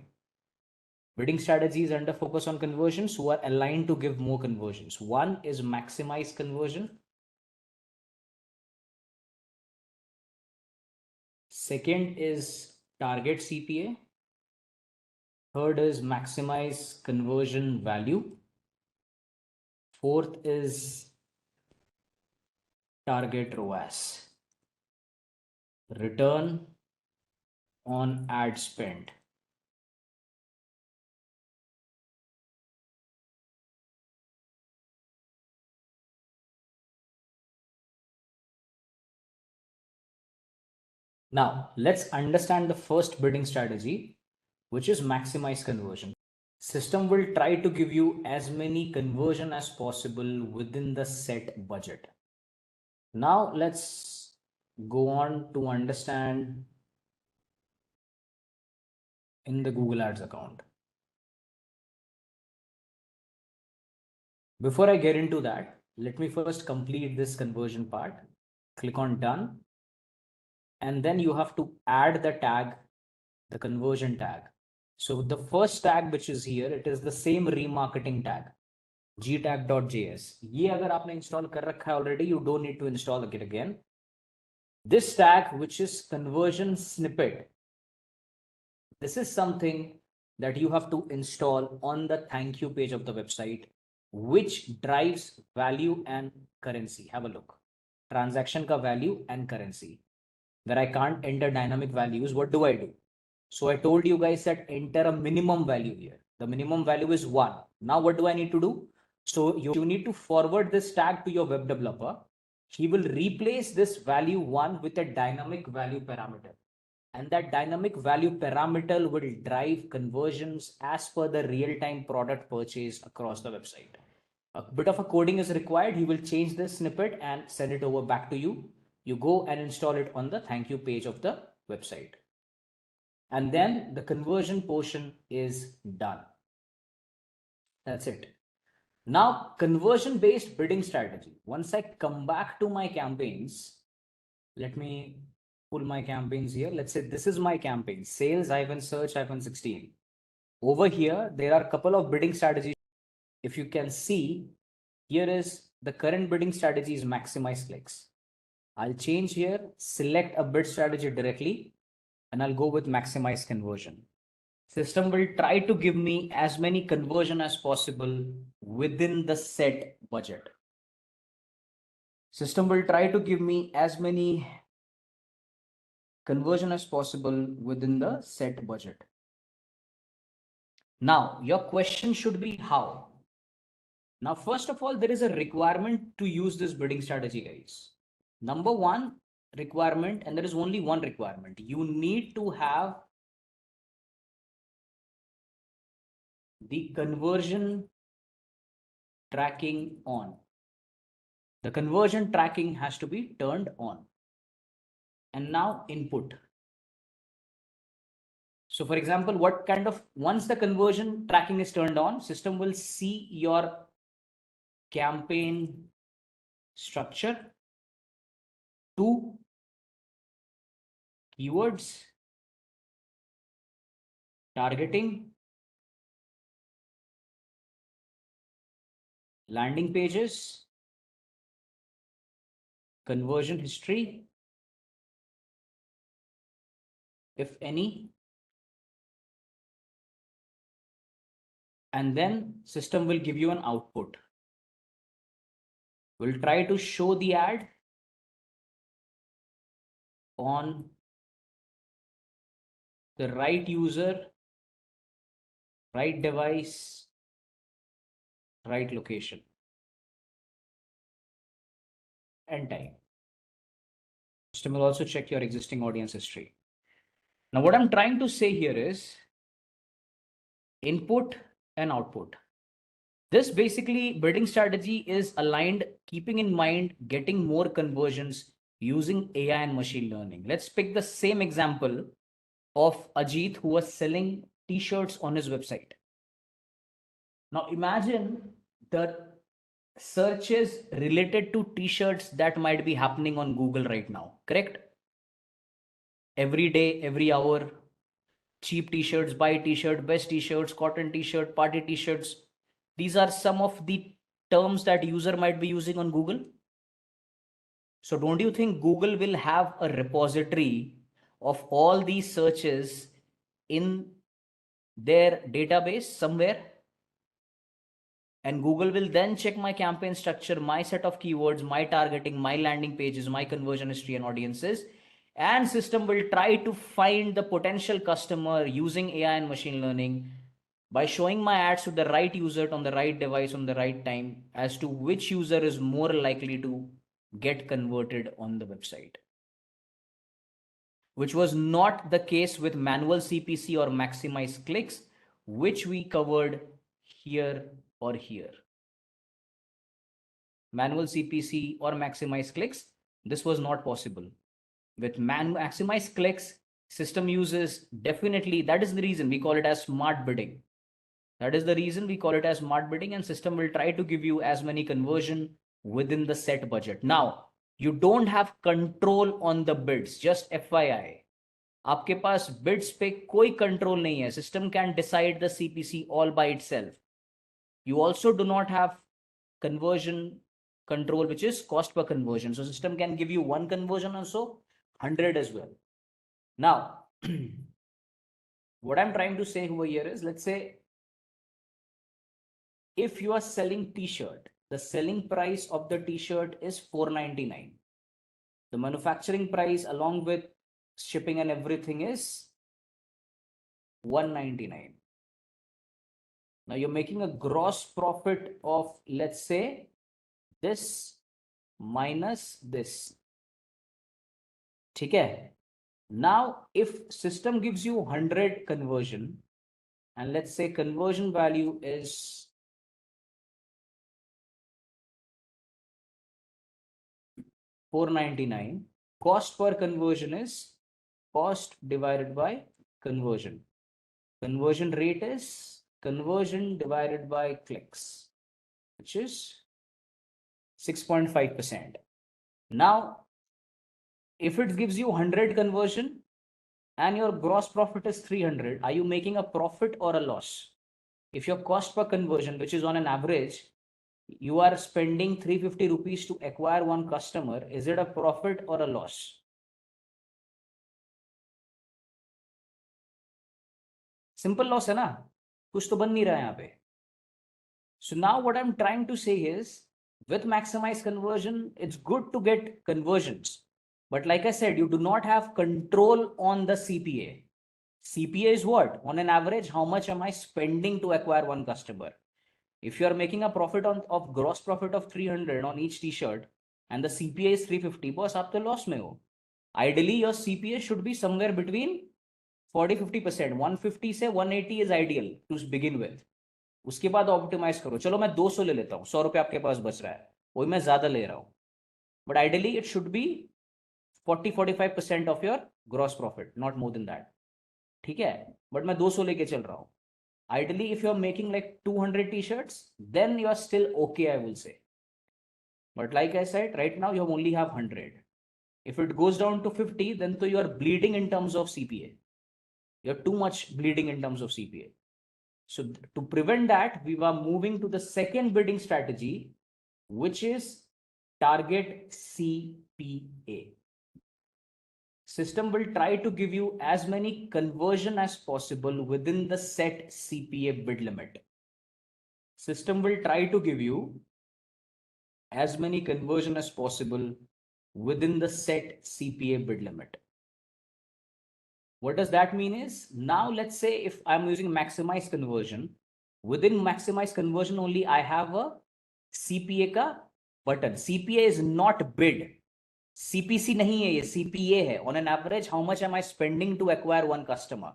[SPEAKER 3] Bidding strategies under focus on conversions who are aligned to give more conversions. One is maximize conversion. Second is target CPA. Third is maximize conversion value. Fourth is target ROAS, return on ad spend. Now, let's understand the first bidding strategy, which is maximize conversion. System will try to give you as many conversion as possible within the set budget. Now, let's go on to understand in the Google Ads account. Before I get into that, let me first complete this conversion part. Click on done. And then you have to add the tag, the conversion tag. So the first tag which is here, it is the same remarketing tag, gtag.js. ये अगर आपने install कर रखा है already, you don't need to install it again. This tag, which is conversion snippet, this is something that you have to install on the thank you page of the website, which drives value and currency. Have a look. Transaction ka value and currency. Where I can't enter dynamic values, what do? So I told you guys that enter a minimum value here. The minimum value is 1. Now what do I need to do? So you need to forward this tag to your web developer. He will replace this value 1 with a dynamic value parameter.
[SPEAKER 8] and that dynamic value parameter will drive conversions as per the real-time product purchase across the website. A bit of a coding is required. He will change this snippet and send it over back to you. You go and install it on the thank you page of the website. And then the conversion portion is done. That's it. Now, conversion-based bidding strategy. Once I come back to my campaigns, let me pull my campaigns here. Let's say this is my campaign, sales-search-16. Over here, there are a couple of bidding strategies. If you can see, here is the current bidding strategy is maximize clicks. I'll change here, select a bid strategy directly, and I'll go with maximize conversion. System will try to give me as many conversion as possible within the set budget. System will try to give me as many conversion as possible within the set budget. Now, your question should be how? Now, first of all, there is a requirement to use this bidding strategy, guys. Number one requirement, and there is only one requirement. You need to have the conversion tracking on. The conversion tracking has to be turned on. And now input. So for example, once the conversion tracking is turned on, system will see your campaign structure, 2 keywords, targeting, landing pages, conversion history, if any, and then system will give you an output. We'll try to show the ad on the right user, right device, right location, and time. System will also check your existing audience history. Now, what I'm trying to say here is input and output. This basically bidding strategy is aligned, keeping in mind getting more conversions using AI and machine learning. Let's pick the same example of Ajit, who was selling t-shirts on his website. Now imagine the searches related to t-shirts that might be happening on Google right now, correct? Every day, every hour, cheap t-shirts, buy t-shirt, best t-shirts, cotton t-shirt, party t-shirts. These are some of the terms that user might be using on Google. So don't you think Google will have a repository of all these searches in their database somewhere? And Google will then check my campaign structure, my set of keywords, my targeting, my landing pages, my conversion history and audiences. And system will try to find the potential customer using AI and machine learning by showing my ads to the right user on the right device on the right time as to which user is more likely to get converted on the website, which was not the case with manual CPC or maximize clicks, which we covered here or here. Manual CPC or maximize clicks, this was not possible. With maximize clicks, system uses definitely, that is the reason we call it as smart bidding. That is the reason we call it as smart bidding, and system will try to give you as many conversion within the set budget. Now, you don't have control on the bids, just FYI. आपके पास bids पे कोई control नहीं है. System can decide the CPC all by itself. You also do not have conversion control, which is cost per conversion. So system can give you 1 conversion also, 100 as well. Now, what I'm trying to say over here is, let's say, if you are selling t-shirt, the selling price of the t-shirt is $4.99. The manufacturing price along with shipping and everything is $1.99. Now you're making a gross profit of, let's say, this minus this. Okay.
[SPEAKER 3] Now, if system gives you 100 conversion, and let's say conversion value is $4.99, cost per conversion is cost divided by conversion. Conversion rate is conversion divided by clicks, which is 6.5%. Now, if it gives you 100 conversion and your gross profit is 300, are you making a profit or a loss? If your cost per conversion, which is on an average, you are spending 350 rupees to acquire one customer, is it a profit or a loss? Simple loss है ना, कुछ तो बन नहीं रहा है यहाँ पे. So now what I'm trying to say is, with maximize conversion, it's good to get conversions. But like I said, you do not have control on the CPA. CPA is what? On an average, how much am I spending to acquire one customer? If you are making a profit of gross profit of 300 on each t-shirt and the CPA is 350, boss, आप तो loss में हो. Ideally, your CPA should be somewhere between 40-50%. 150 से 180 is ideal to begin with. उसके बाद optimise करो. चलो मैं 200 ले लेता हूँ, 100 रुपये आपके पास बच रहा है, वही मैं ज्यादा ले रहा हूँ. But ideally it should be 40-45% of your gross profit, not more than that. ठीक है, बट मैं 200 लेके चल रहा हूँ. Ideally, if you're making like 200 t-shirts, then you are still okay, I will say. But like I said, right now you only have 100. If it goes down to 50, then so you are bleeding in terms of CPA. You're too much bleeding in terms of CPA. So to prevent that, we were moving to the second bidding strategy, which is target CPA. System will try to give you as many conversion as possible within the set CPA bid limit. System will try to give you as many conversion as possible within the set CPA bid limit. What does that mean is, now let's say if I'm using maximize conversion, within maximize conversion only I have a CPA का button. CPA is not bid. CPC नहीं है, ये CPA है. On an average, how much am I spending to acquire one customer?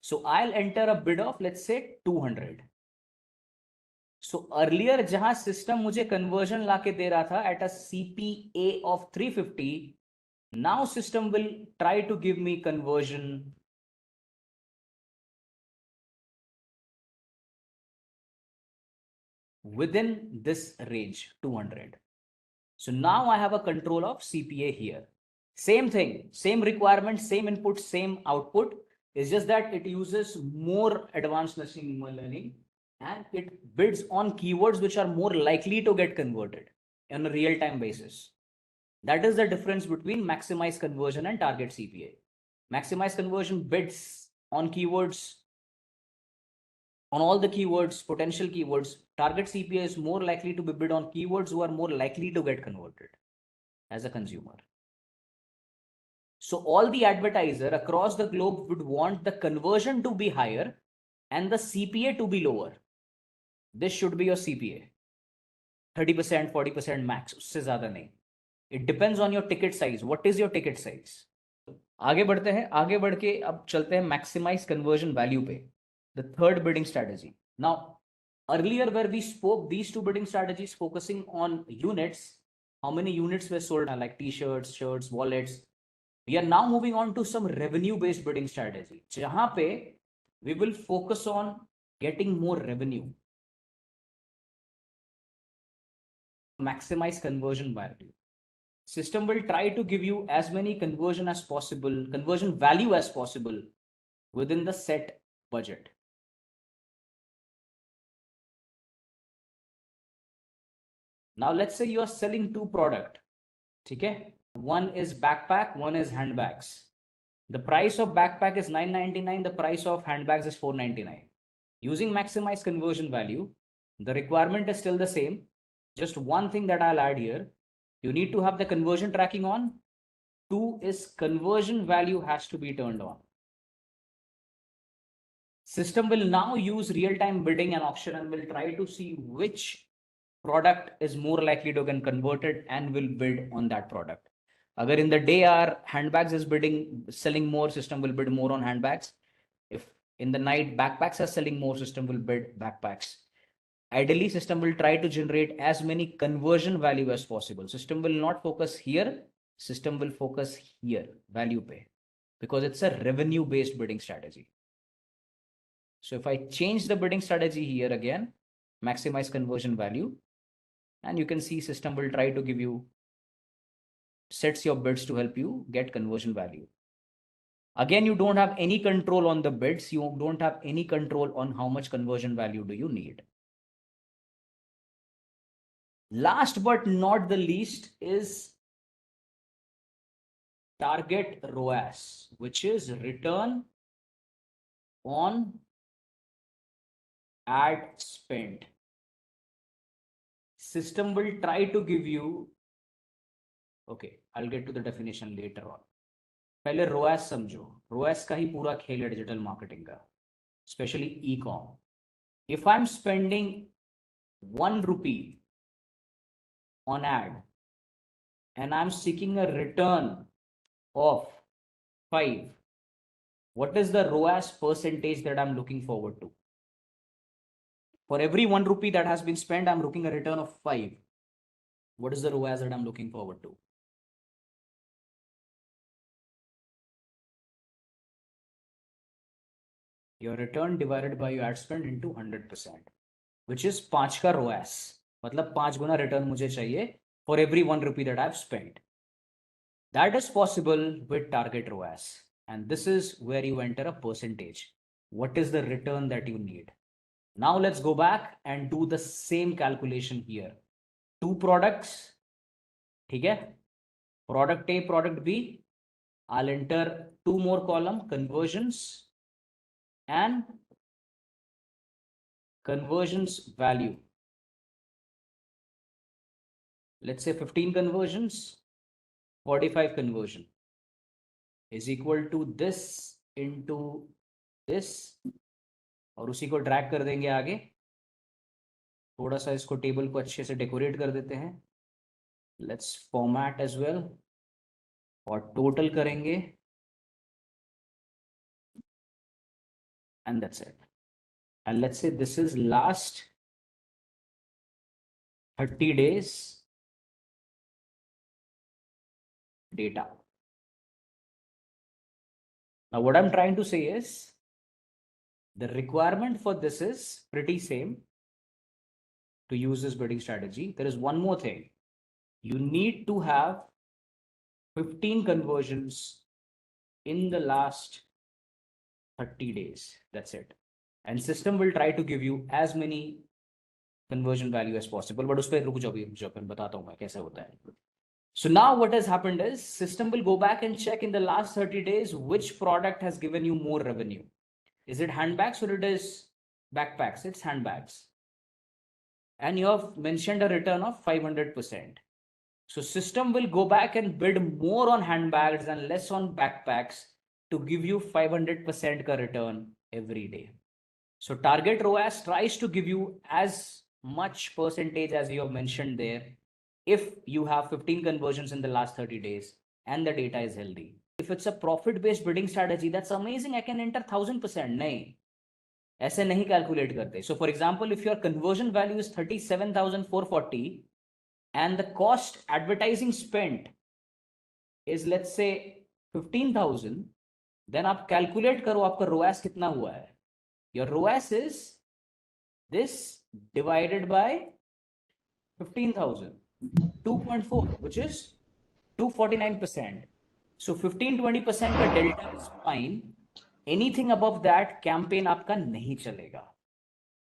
[SPEAKER 3] So I'll enter a bid of, let's say 200. So earlier जहां system मुझे conversion लाके दे रहा था at a CPA of 350, now system will try to give me conversion within this range, 200. So now I have a control of CPA here. Same thing, same requirement, same input, same output. It's just that it uses more advanced machine learning and it bids on keywords which are more likely to get converted on a real-time basis. That is the difference between maximize conversion and target CPA. Maximize conversion bids on keywords, on all the keywords, potential keywords. Target CPA is more likely to be bid on keywords who are more likely to get converted as a consumer. So all the advertiser across the globe would want the conversion to be higher and the CPA to be lower. This should be your CPA. 30%, 40% max, उससे ज़्यादा नहीं. It depends on your ticket size. What is your ticket size? आगे बढ़ते हैं, आगे बढ़ के अब चलते हैं maximize conversion value पे. The third bidding strategy. Now, earlier where we spoke, these two bidding strategies focusing on units, how many units were sold, like t-shirts, shirts, wallets. We are now moving on to some revenue-based bidding strategy. जहाँ पे we will focus on getting more revenue. Maximize conversion value. System will try to give you as many conversion as possible, conversion value as possible within the set budget. Now let's say you are selling two products. Okay? One is backpack, one is handbags. The price of backpack is $9.99, the price of handbags is $4.99. Using maximize conversion value, the requirement is still the same. Just one thing that I'll add here, you need to have the conversion tracking on. Two is conversion value has to be turned on. System will now use real-time bidding and auction and will try to see which product is more likely to get converted and will bid on that product. Agar in the day our handbags is selling more, system will bid more on handbags. If in the night backpacks are selling more, system will bid backpacks. Ideally, system will try to generate as many conversion value as possible. System will not focus here, system will focus here, value pay, because it's a revenue based bidding strategy. So if I change the bidding strategy here again, maximize conversion value, and you can see system will try to give you, sets your bids to help you get conversion value. Again, you don't have any control on the bids. You don't have any control on how much conversion value do you need. Last but not the least is target ROAS, which is return on ad spent. System will try to give you, okay, I'll get to the definition later on. पहले ROAS समझो. ROAS का ही पूरा खेल है digital marketing का, especially e-com. If I'm spending 1 rupee on ad and I'm seeking a return of 5, what is the ROAS percentage that I'm looking forward to? For every 1 rupee that has been spent, I'm looking a return of 5. What is the ROAS that I'm looking forward to? Your return divided by your ad spend into 100%, which is 5 का ROAS. मतलब 5 गुना return मुझे चाहिए for every 1 rupee that I've spent. That is possible with target ROAS. And this is where you enter a percentage. What is the return that you need? Now let's go back and do the same calculation here. 2 products. ठीक है? Product A, product B. I'll enter 2 more column, conversions and conversions value. Let's say 15 conversions, 45 conversion is equal to this into this, और उसी को drag कर देंगे आगे. थोड़ा सा इसको टेबल को अच्छे से डेकोरेट कर देते हैं. लेट्स फॉर्मेट एज वेल, और टोटल करेंगे, and that's it. And let's say this is last 30 days data. Now what I'm trying to say is the requirement for this is pretty same to use this bidding strategy. There is one more thing. You need to have 15 conversions in the last 30 days. That's it. And system will try to give you as many conversion value as possible. But उस पर रुक जाओ, बताता हूँ मैं कैसे होता है. So now what has happened is system will go back and check in the last 30 days which product has given you more revenue. Is it handbags or it is backpacks? It's handbags. And you have mentioned a return of 500%. So system will go back and bid more on handbags and less on backpacks to give you 500% ka return every day. So target ROAS tries to give you as much percentage as you have mentioned there if you have 15 conversions in the last 30 days and the data is healthy. If it's a profit-based bidding strategy, that's amazing. I can enter 1000%. नहीं, ऐसे नहीं calculate करते. So for example, if your conversion value is 37,440 and the cost advertising spent is let's say 15,000, then आप calculate करो आपका ROAS कितना हुआ है. Your ROAS is this divided by 15,000, 2.4, which is 249%. So 15-20% का delta is fine. Anything above that campaign आपका नहीं चलेगा.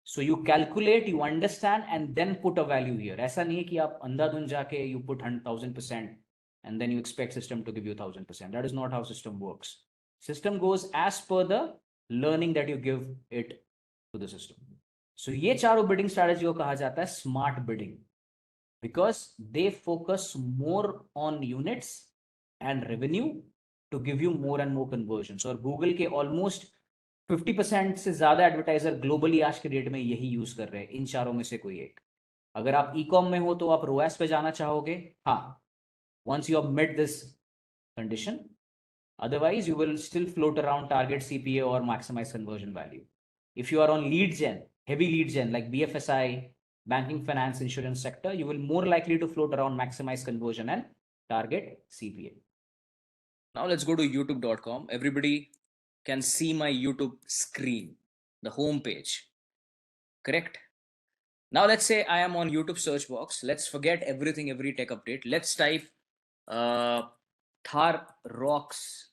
[SPEAKER 3] So you calculate, you understand, and then put a value here. ऐसा नहीं है कि आप अंधाधुन जाके you put 1,000% and then you expect system to give you 1,000%. That is not how system works. System goes as per the learning that you give it to the system. So ये चारों bidding strategy को कहा जाता है smart bidding, because they focus more on units and revenue to give you more and more conversions. और Google के almost 50% से ज्यादा एडवर्टाइजर ग्लोबली आज के डेट में यही यूज कर रहे हैं, इन चारों में से कोई एक. अगर आप ई-कॉम में हो तो आप रोएस पे जाना चाहोगे. हाँ,
[SPEAKER 8] once you have met this condition. Otherwise, you will still float around target CPA or maximize conversion value. If you are on lead gen, heavy lead gen like BFSI, banking, finance, insurance sector, you will more likely to float around maximize conversion and target CPA.
[SPEAKER 3] Now let's go to youtube.com. Everybody can see my YouTube screen, the home page. Correct? Now let's say I am on YouTube search box. Let's forget everything, every tech update. Let's type Thar Rocks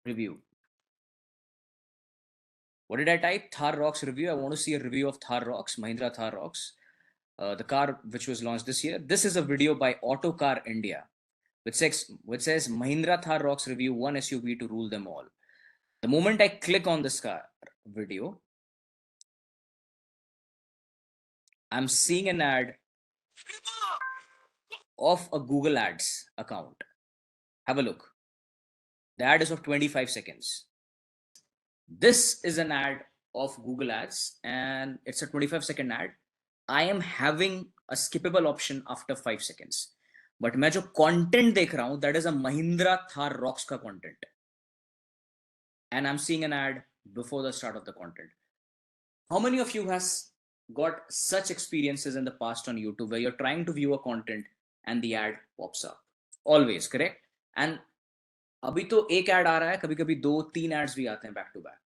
[SPEAKER 3] review. What did I type? Thar Rocks review. I want to see a review of Thar Rocks, Mahindra Thar Rocks, the car which was launched this year. This is a video by Autocar India, which says Mahindra Thar Rocks review, one SUV to rule them all. The moment I click on this car video, I'm seeing an ad of a Google Ads account. Have a look. The ad is of 25 seconds. This is an ad of Google Ads and it's a 25-second ad. I am having a skippable option after 5 seconds. But मैं जो content देख रहा हूँ, that is a Mahindra Thar Rocks का content. And I'm seeing an ad before the start of the content. How many of you has got such experiences in the past on YouTube where you're trying to view a content and the ad pops up? Always, correct? And अभी तो एक ad आ रहा है, कभी कभी 2-3 ads भी आते हैं back to back.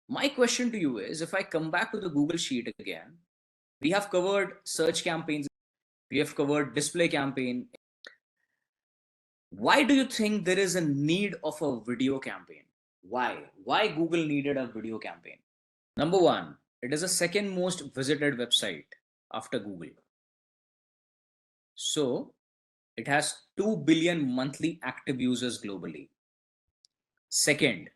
[SPEAKER 3] My question to you is, if I come back to the Google sheet again, we have covered search campaigns, we have covered display campaign. Why do you think there is a need of a video campaign? Why Google needed a video campaign? Number one, it is the second most visited website after Google. So it has 2 billion monthly active users globally. Second,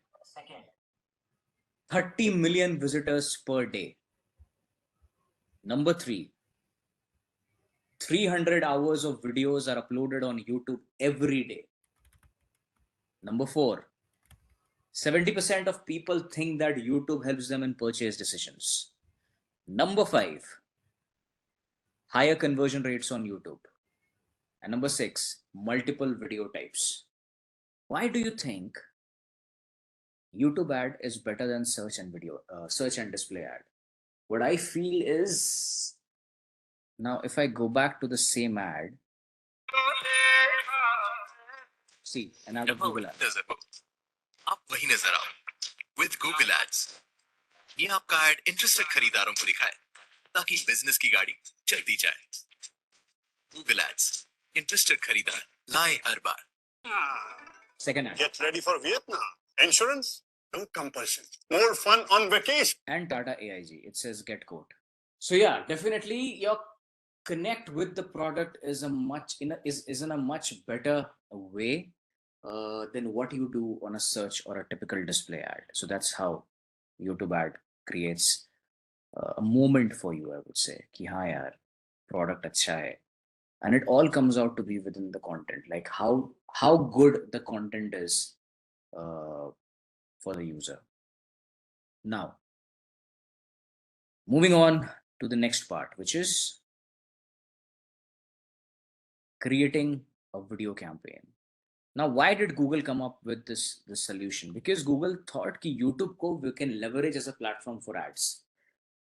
[SPEAKER 3] 30 million visitors per day. Number three, 300 hours of videos are uploaded on YouTube every day. Number four, 70% of people think that YouTube helps them in purchase decisions. Number five, higher conversion rates on YouTube. And number six, multiple video types. Why do you think YouTube ad is better than search and display ad? What I feel is, now if I go back to the same ad, see, an ad of Google ads.
[SPEAKER 10] आप वही नजर आओ with Google Ads. ये आपका ad interested खरीदारों को दिखाए ताकि बिजनेस की गाड़ी चलती जाए. Google Ads, interested खरीदार लाए हर बार.
[SPEAKER 3] Second ad.
[SPEAKER 11] Get ready for Vietnam. Insurance, no compulsion. More fun on vacation.
[SPEAKER 3] And Tata AIG, it says get quote. So yeah, definitely your connect with the product is in a much better way than what you do on a search or a typical display ad. So that's how YouTube ad creates a moment for you, I would say. Ki haan yaar, product acha hai. And it all comes out to be within the content, like how good the content is for the user. Now, moving on to the next part, which is creating a video campaign. Now, why did Google come up with this solution? Because Google thought that YouTube we can leverage as a platform for ads.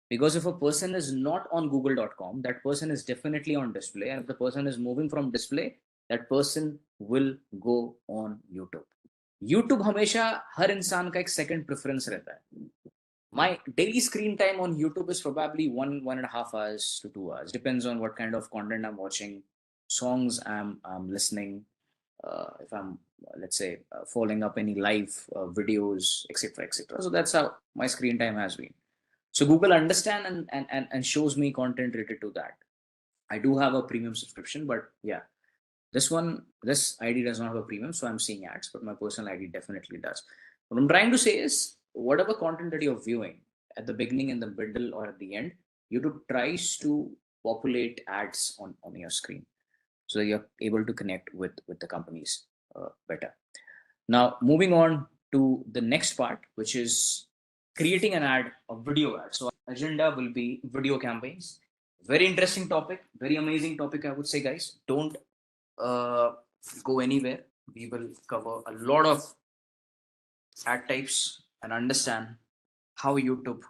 [SPEAKER 3] Because if a person is not on google.com, that person is definitely on display. And if the person is moving from display, that person will go on YouTube. YouTube हमेशा हर इंसान का एक second preference रहता है. My daily screen time on YouTube is probably 1.5 hours to 2 hours. Depends on what kind of content I'm watching, songs I'm listening, if I'm, let's say, following up any live videos, etc., etc. So that's how my screen time has been. So Google understand and shows me content related to that. I do have a premium subscription, but yeah, this ID does not have a premium, so I'm seeing ads, but my personal ID definitely does. What I'm trying to say is, whatever content that you're viewing at the beginning, in the middle, or at the end, YouTube tries to populate ads on your screen, so that you're able to connect with the companies better. Now, moving on to the next part, which is creating an ad, a video ad. So agenda will be video campaigns. Very interesting topic, very amazing topic, I would say, guys. Don't go anywhere. We will cover a lot of ad types and understand how YouTube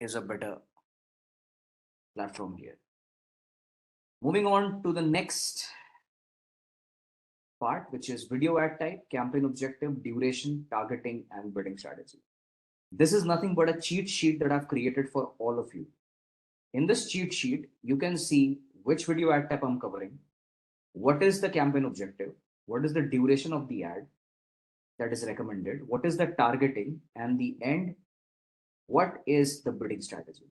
[SPEAKER 3] is a better platform here. Moving on to the next part, which is video ad type, campaign objective, duration, targeting, and bidding strategy. This is nothing but a cheat sheet that I've created for all of you. In this cheat sheet, you can see which video ad type I'm covering, what is the campaign objective, what is the duration of the ad that is recommended, what is the targeting, and the end, what is the bidding strategy.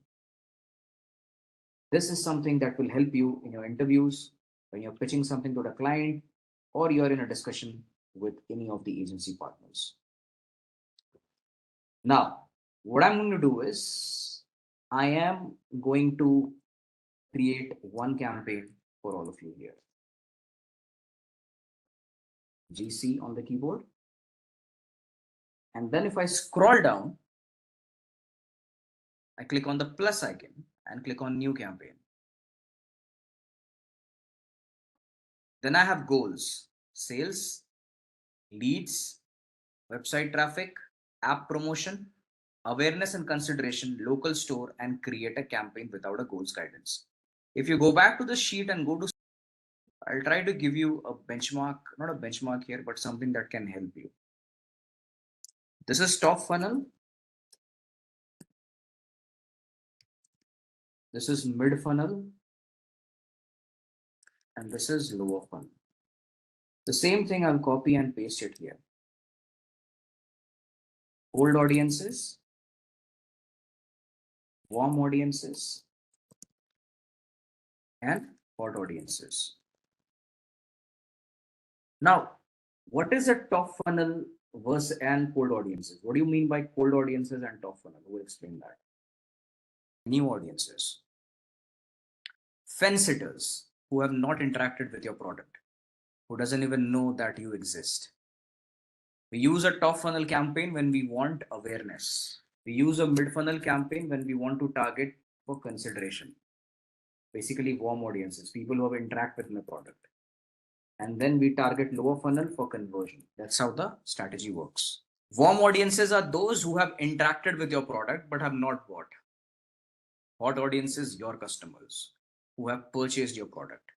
[SPEAKER 3] This is something that will help you in your interviews, when you're pitching something to the client, or you're in a discussion with any of the agency partners. Now, what I'm going to do is I am going to create one campaign for all of you here. GC on the keyboard. And then if I scroll down, I click on the plus icon and click on new campaign. Then I have goals, sales, leads, website traffic, app promotion, awareness and consideration, local store, and create a campaign without a goals guidance. If you go back to the sheet and go to, I'll try to give you a benchmark, not a benchmark here, but something that can help you. This is top funnel. This is mid funnel. And this is lower funnel. The same thing, I'll copy and paste it here. Cold audiences, warm audiences, and hot audiences. Now, what is a top funnel versus and cold audiences? What do you mean by cold audiences and top funnel? We'll explain that. New audiences. Fence sitters who have not interacted with your product, who doesn't even know that you exist. We use a top funnel campaign when we want awareness. We use a mid funnel campaign when we want to target for consideration. Basically warm audiences, people who have interacted with my product. And then we target lower funnel for conversion. That's how the strategy works. Warm audiences are those who have interacted with your product but have not bought. Hot audiences, your customers who have purchased your product.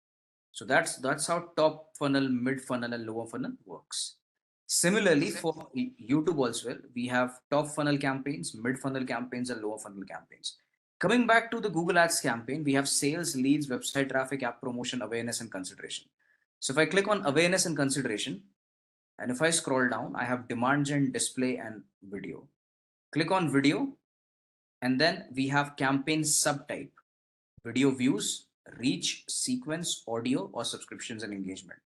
[SPEAKER 3] So that's how top funnel, mid funnel, and lower funnel works. Similarly, for YouTube also, we have top funnel campaigns, mid funnel campaigns, and lower funnel campaigns. Coming back to the Google Ads campaign, we have sales, leads, website traffic, app promotion, awareness, and consideration. So if I click on awareness and consideration, and if I scroll down, I have demand gen, display, and video. Click on video, and then we have campaign subtype, video views, reach, sequence, audio, or subscriptions and engagement.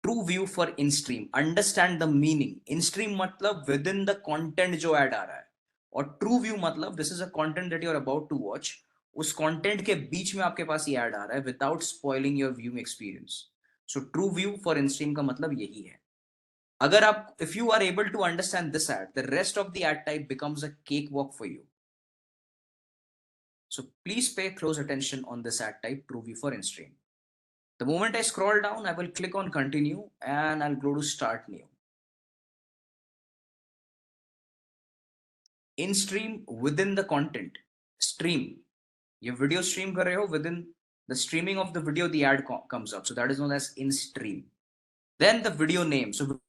[SPEAKER 3] True view for in-stream. Understand the meaning. In-stream matlab within the content jo ad aa raha hai. और true view मतलब this is a content that you are about to watch, उस content के बीच में आपके पास ये add आ रहा है without spoiling your viewing experience. So true view for in-stream का मतलब यही है. अगर आप if you are able to understand this ad, the rest of the ad type becomes a cake walk for you. So please pay close attention on this ad type, true view for in-stream. The moment I scroll down, I will click on continue and I'll go to start new. In-stream within the content stream. You video stream kar rahe ho, within the streaming of the video, the ad comes up. So that is known as in-stream. Then the video name. So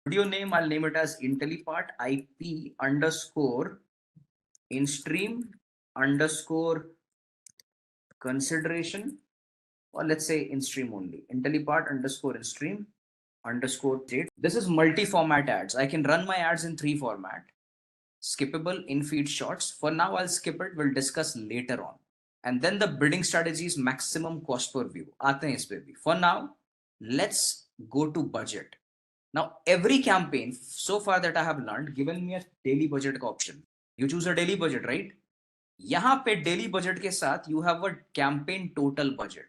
[SPEAKER 3] video name, I'll name it as Intellipaat IP underscore in-stream underscore consideration, or let's say in-stream only. Intellipaat underscore in-stream underscore date. This is multi-format ads. I can run my ads in 3 format. Skippable, in-feed, shorts. For now, I'll skip it. We'll discuss later on. And then the bidding strategy is maximum cost per view. Aate hain is pe bhi. For now, let's go to budget. Now, every campaign so far that I have learned given me a daily budget option. You choose a daily budget, right? यहाँ पे daily budget के साथ you have a campaign total budget.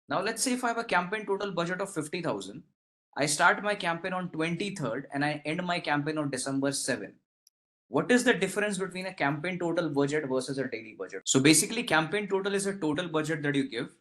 [SPEAKER 3] Now let's say if I have a campaign total budget of 50,000, I start my campaign on 23rd and I end my campaign on December 7th. What is the difference between a campaign total budget versus a daily budget? So basically campaign total is a total budget that you give.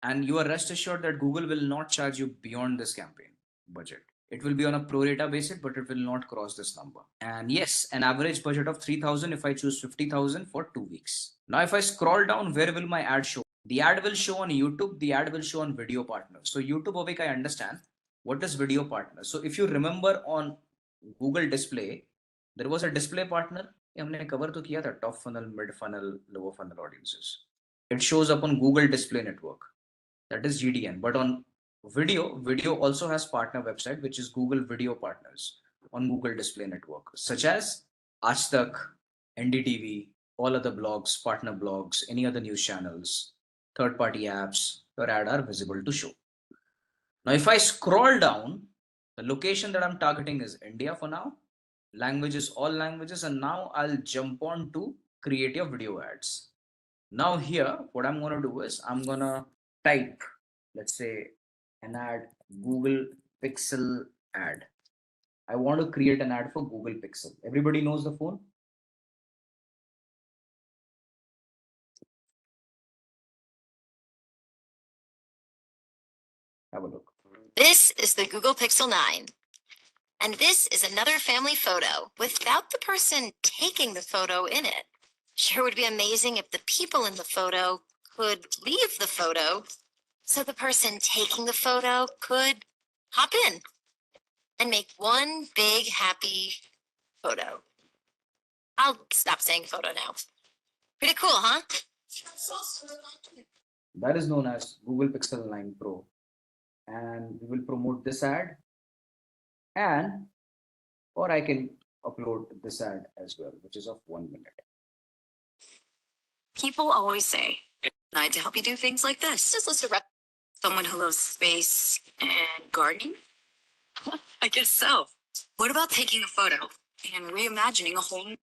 [SPEAKER 3] And you are rest assured that Google will not charge you beyond this campaign budget. It will be on a pro rata basis, but it will not cross this number. And yes, an average budget of 3,000 if I choose 50,000 for 2 weeks. Now, if I scroll down, where will my ad show? The ad will show on YouTube, the ad will show on video partners. So YouTube Avik, I understand. What is video partner? So if you remember on Google display, there was a display partner. हमने cover तो किया था top funnel, mid funnel, lower funnel audiences. It shows up on Google Display Network. That is GDN. But on video also has partner website, which is Google Video Partners on Google Display Network, such as Aaj Tak, NDTV, all other blogs, partner blogs, any other news channels, third-party apps, your ad are visible to show. Now, if I scroll down, the location that I'm targeting is India for now. Language is all languages. And now I'll jump on to create your video ads. Now here, what I'm going to do is I'm going to type, let's say, an ad, Google Pixel ad. I want to create an ad for Google Pixel. Everybody knows the phone? Have a look.
[SPEAKER 12] This is the Google Pixel 9. And this is another family photo without the person taking the photo in it. Sure would be amazing if the people in the photo could leave the photo so the person taking the photo could hop in and make one big happy photo. I'll stop saying photo now. Pretty cool, huh?
[SPEAKER 3] That is known as Google Pixel 9 Pro. And we will promote this ad, and or I can upload this ad as well, which is of 1 minute.
[SPEAKER 12] People always say, I had to help you do things like this. Just list a rep. Someone who loves space and gardening? I guess so. What about taking a photo and reimagining a whole...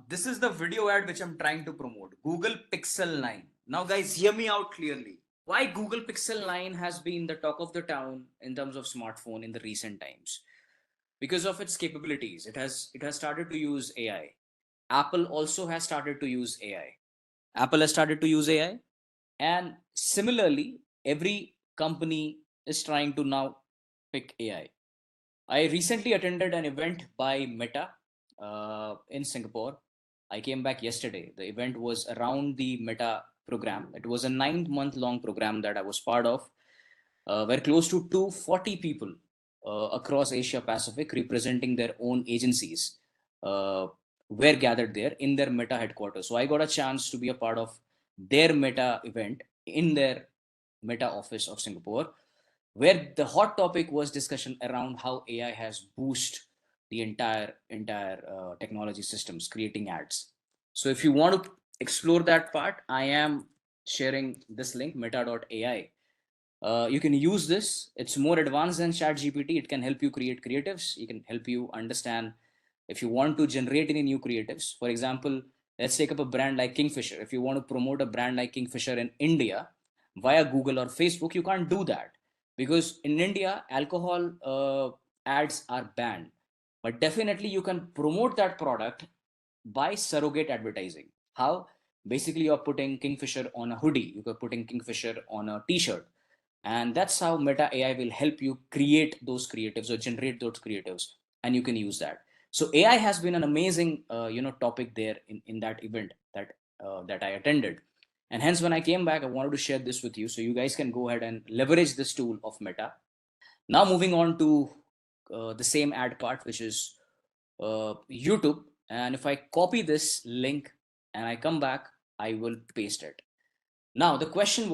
[SPEAKER 3] This is the video ad which I'm trying to promote. Google Pixel 9. Now guys, hear me out clearly. Why Google Pixel 9 has been the talk of the town in terms of smartphone in the recent times? Because of its capabilities. It has started to use AI. Apple also has started to use AI. Apple has started to use AI. And similarly, every company is trying to now pick AI. I recently attended an event by Meta in Singapore. I came back yesterday. The event was around the Meta program. It was a 9-month-long program that I was part of, where close to 240 people across Asia Pacific representing their own agencies were gathered there in their Meta headquarters. So I got a chance to be a part of their Meta event in their Meta office of Singapore, where the hot topic was discussion around how AI has boosted the entire technology systems, creating ads. So if you want to explore that part, I am sharing this link, meta.ai. You can use this. It's more advanced than ChatGPT. It can help you create creatives. It can help you understand if you want to generate any new creatives. For example, let's take up a brand like Kingfisher. If you want to promote a brand like Kingfisher in India via Google or Facebook, you can't do that because in India, alcohol ads are banned. But definitely you can promote that product by surrogate advertising. How? Basically, you're putting Kingfisher on a hoodie, you're putting Kingfisher on a t-shirt. And that's how Meta AI will help you create those creatives or generate those creatives. And you can use that. So AI has been an amazing topic there in that event that I attended. And hence, when I came back, I wanted to share this with you so you guys can go ahead and leverage this tool of Meta. Now moving on to the same ad part, which is YouTube. And if I copy this link and I come back, I will paste it. Now the question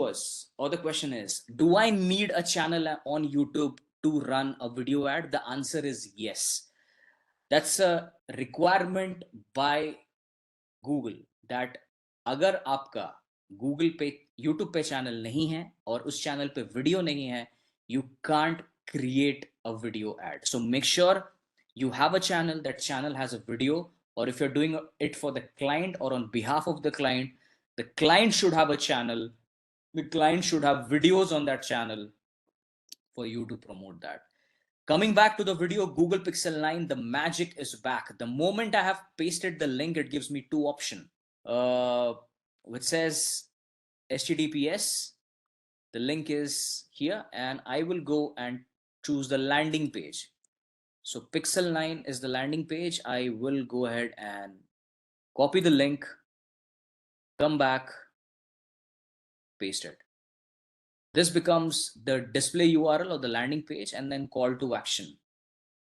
[SPEAKER 3] is, do I need a channel on YouTube to run a video ad? The answer is yes. That's a requirement by Google that अगर आपका Google पे YouTube पे channel नहीं है और उस channel पे video नहीं है, you can't create a video ad. So make sure you have a channel, that channel has a video, or if you're doing it for the client or on behalf of the client should have a channel. The client should have videos on that channel for you to promote that. Coming back to the video, Google Pixel 9, the magic is back. The moment I have pasted the link, it gives me two options, which says HTTPS The link is here, and I will go and choose the landing page. So Pixel 9 is the landing page. I will go ahead and copy the link, come back, paste it. This becomes the display URL of the landing page and then call to action.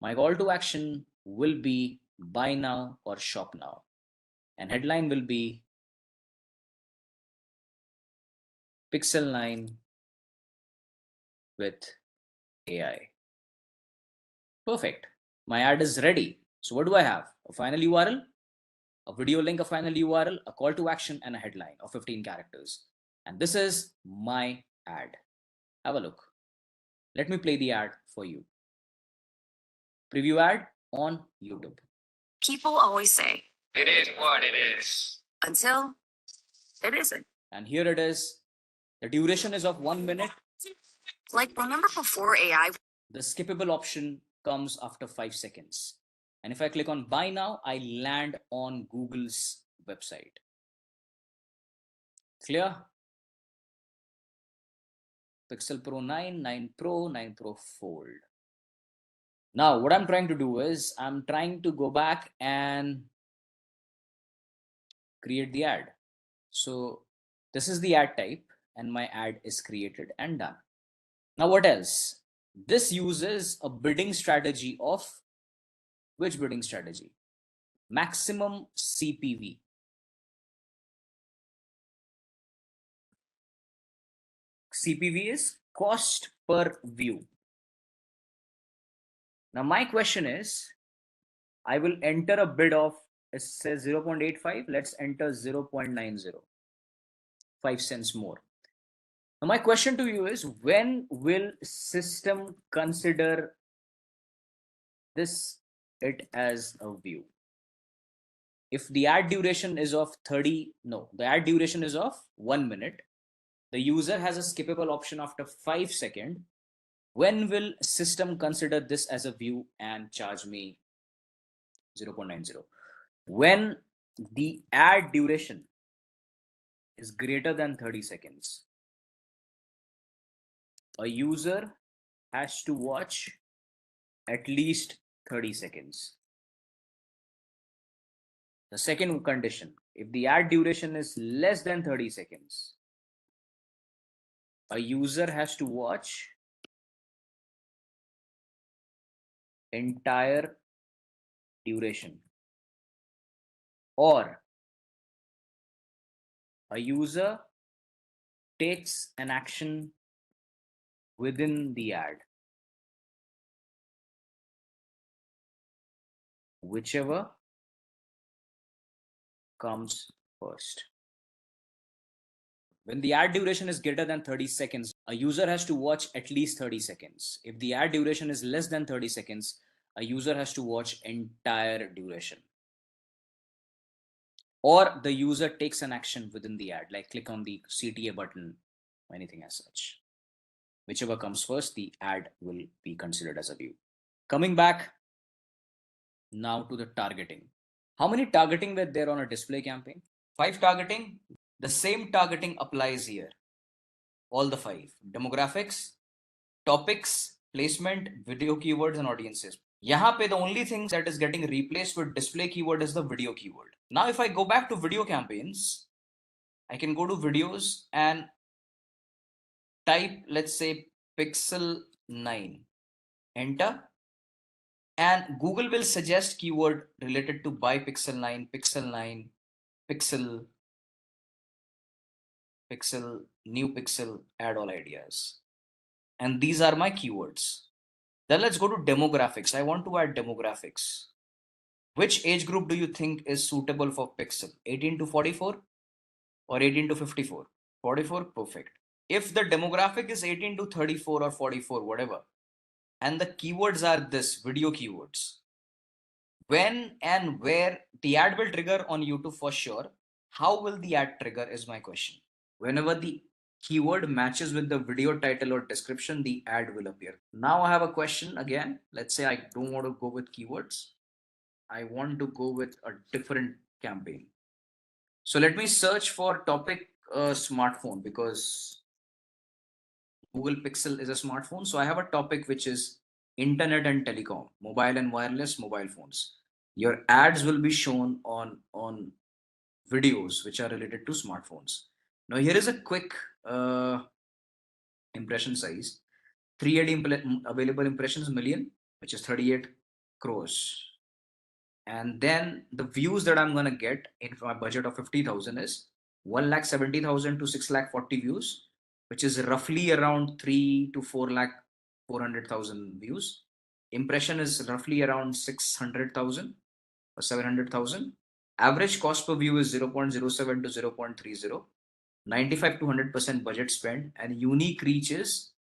[SPEAKER 3] My call to action will be buy now or shop now. And headline will be Pixel 9 with AI. Perfect. My ad is ready. So what do I have? A final URL, a video link, a final URL, a call to action, and a headline of 15 characters. And this is my ad. Have a look. Let me play the ad for you. Preview ad on YouTube.
[SPEAKER 12] People always say, it is what it is. Until it isn't.
[SPEAKER 3] And here it is. The duration is of 1 minute.
[SPEAKER 12] Like, remember before AI?
[SPEAKER 3] The skippable option comes after 5 seconds. And if I click on buy now, I land on Google's website. Clear? Pixel Pro 9, 9 Pro, 9 Pro Fold. Now, what I'm trying to do is I'm trying to go back and create the ad. So this is the ad type and my ad is created and done. Now, what else? This uses a bidding strategy of which bidding strategy? Maximum CPV. CPV is cost per view. Now, my question is, I will enter a bid of, it says 0.85. Let's enter 0.90, 5 cents more. Now, my question to you is, when will system consider it as a view? If the ad duration is of the ad duration is of 1 minute. The user has a skippable option after 5 seconds. When will system consider this as a view and charge me 0.90? When the ad duration is greater than 30 seconds. A user has to watch at least 30 seconds. The second condition, if the ad duration is less than 30 seconds, a user has to watch entire duration, or a user takes an action within the ad, whichever comes first. When the ad duration is greater than 30 seconds, a user has to watch at least 30 seconds. If the ad duration is less than 30 seconds, a user has to watch entire duration. Or the user takes an action within the ad, like click on the CTA button, or anything as such. Whichever comes first, the ad will be considered as a view. Coming back now to the targeting. How many targeting were there on a display campaign? 5 targeting. The same targeting applies here. All the 5. Demographics, topics, placement, video keywords, and audiences. Yahan pe the only thing that is getting replaced with display keyword is the video keyword. Now, if I go back to video campaigns, I can go to videos and type, let's say, Pixel 9. Enter. And Google will suggest keyword related to buy Pixel 9, Pixel 9, Pixel, Pixel, new Pixel, add all ideas. And these are my keywords. Then let's go to demographics. I want to add demographics. Which age group do you think is suitable for Pixel? 18 to 44 or 18 to 54? 44, perfect. If the demographic is 18 to 34 or 44, whatever, and the keywords are this, video keywords, when and where the ad will trigger on YouTube for sure. How will the ad trigger is my question. Whenever the keyword matches with the video title or description, the ad will appear. Now I have a question again. Let's say I don't want to go with keywords. I want to go with a different campaign. So let me search for topic smartphone, because Google Pixel is a smartphone. So I have a topic which is internet and telecom, mobile and wireless mobile phones. Your ads will be shown on videos which are related to smartphones. Now here is a quick impression size. 380 available impressions million, which is 38 crores. And then the views that I'm gonna get in my budget of 50,000 is 1,70,000 to 6,40,000 views, which is roughly around 3 to 4,400,000 views. Impression is roughly around 600,000 or 700,000. Average cost per view is 0.07 to 0.30. 95 to 100% budget spend, and unique reach is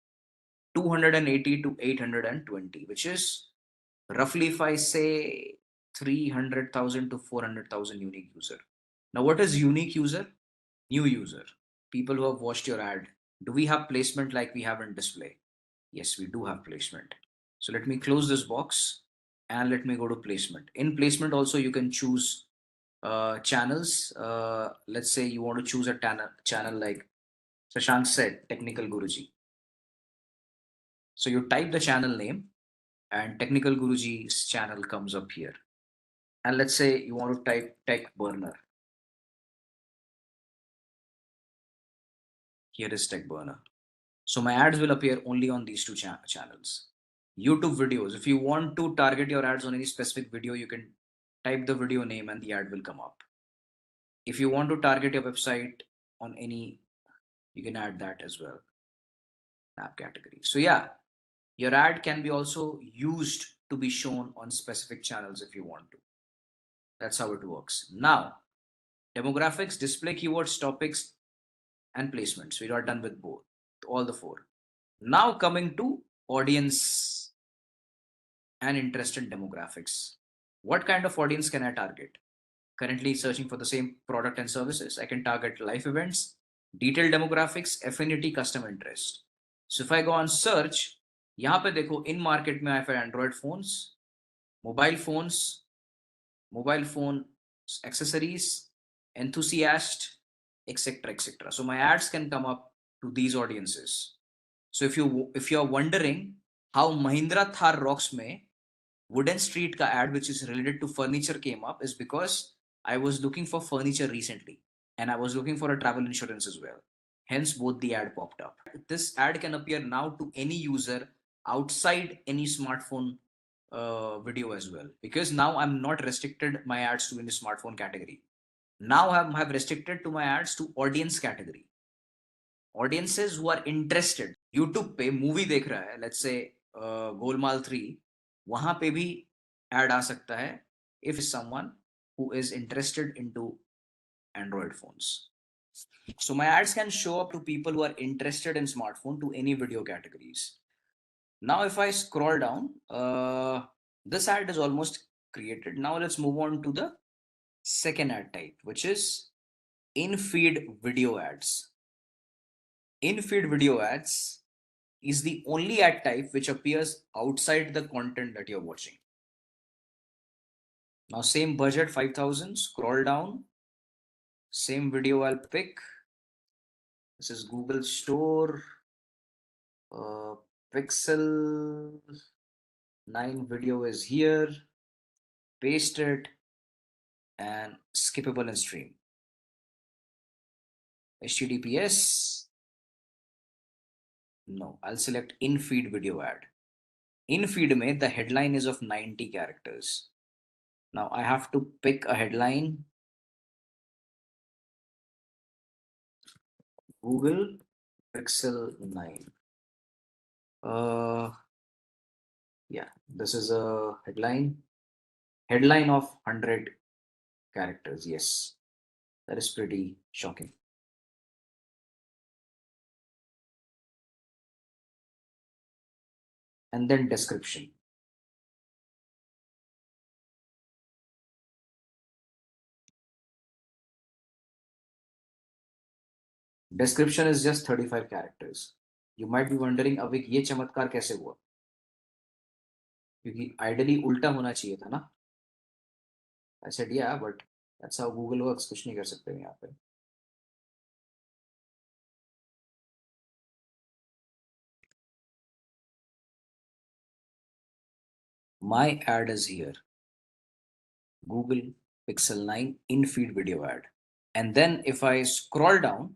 [SPEAKER 3] 280 to 820, which is roughly, if I say 300,000 to 400,000 unique user. Now, what is unique user? New user, people who have watched your ad. Do we have placement like we have in display? Yes, we do have placement. So let me close this box and let me go to placement. In placement also, you can choose channels. Let's say you want to choose a channel like Shashank said, Technical Guruji. So you type the channel name and Technical Guruji's channel comes up here. And let's say you want to type Tech Burner. Here is Tech Burner. So my ads will appear only on these two channels. YouTube videos. If you want to target your ads on any specific video, you can type the video name and the ad will come up. If you want to target your website on any, you can add that as well. App category. So yeah, your ad can be also used to be shown on specific channels if you want to. That's how it works. Now, demographics, display keywords, topics, and placements. We are done with both, all the four. Now coming to audience and interested demographics. What kind of audience can I target? Currently searching for the same product and services. I can target life events, detailed demographics, affinity, custom interest. So if I go on search, यहाँ पे देखो in market में I have Android phones, mobile phones, mobile phone accessories, enthusiast, etc., etc. So my ads can come up to these audiences. So if you're wondering how Mahindra Thar Rocks में Wooden Street ka ad which is related to furniture came up is because I was looking for furniture recently and I was looking for a travel insurance as well. Hence both the ad popped up. This ad can appear now to any user outside any smartphone video as well, because now I'm not restricted my ads to any smartphone category. Now I have restricted to my ads to audience category. Audiences who are interested. YouTube पे movie देख रहा है, let's say Golmaal 3, वहां पे भी ad आ सकता है if someone who is interested into Android phones. So my ads can show up to people who are interested in smartphone to any video categories. Now if I scroll down, this ad is almost created. Now let's move on to the second ad type, which is in-feed video ads. In-feed video ads is the only ad type which appears outside the content that you're watching. Now same budget, 5,000, scroll down, same video I'll pick. This is Google Store, Pixel 9 video is here, paste it, and skippable in stream. HTTPS, no, I'll select in-feed video ad. In-feed mein, the headline is of 90 characters. Now I have to pick a headline. Google Pixel 9. Yeah, this is a headline. Headline of 100 characters. Yes, that is pretty shocking. And then description. Description is just 35 characters. You might be wondering, अब ये चमत्कार कैसे हुआ? क्योंकि ideally उल्टा होना चाहिए था ना? I said yeah, but that's how Google works. कुछ नहीं कर सकते यहाँ पे. My ad is here. Google Pixel 9 in-feed video ad. And then if I scroll down,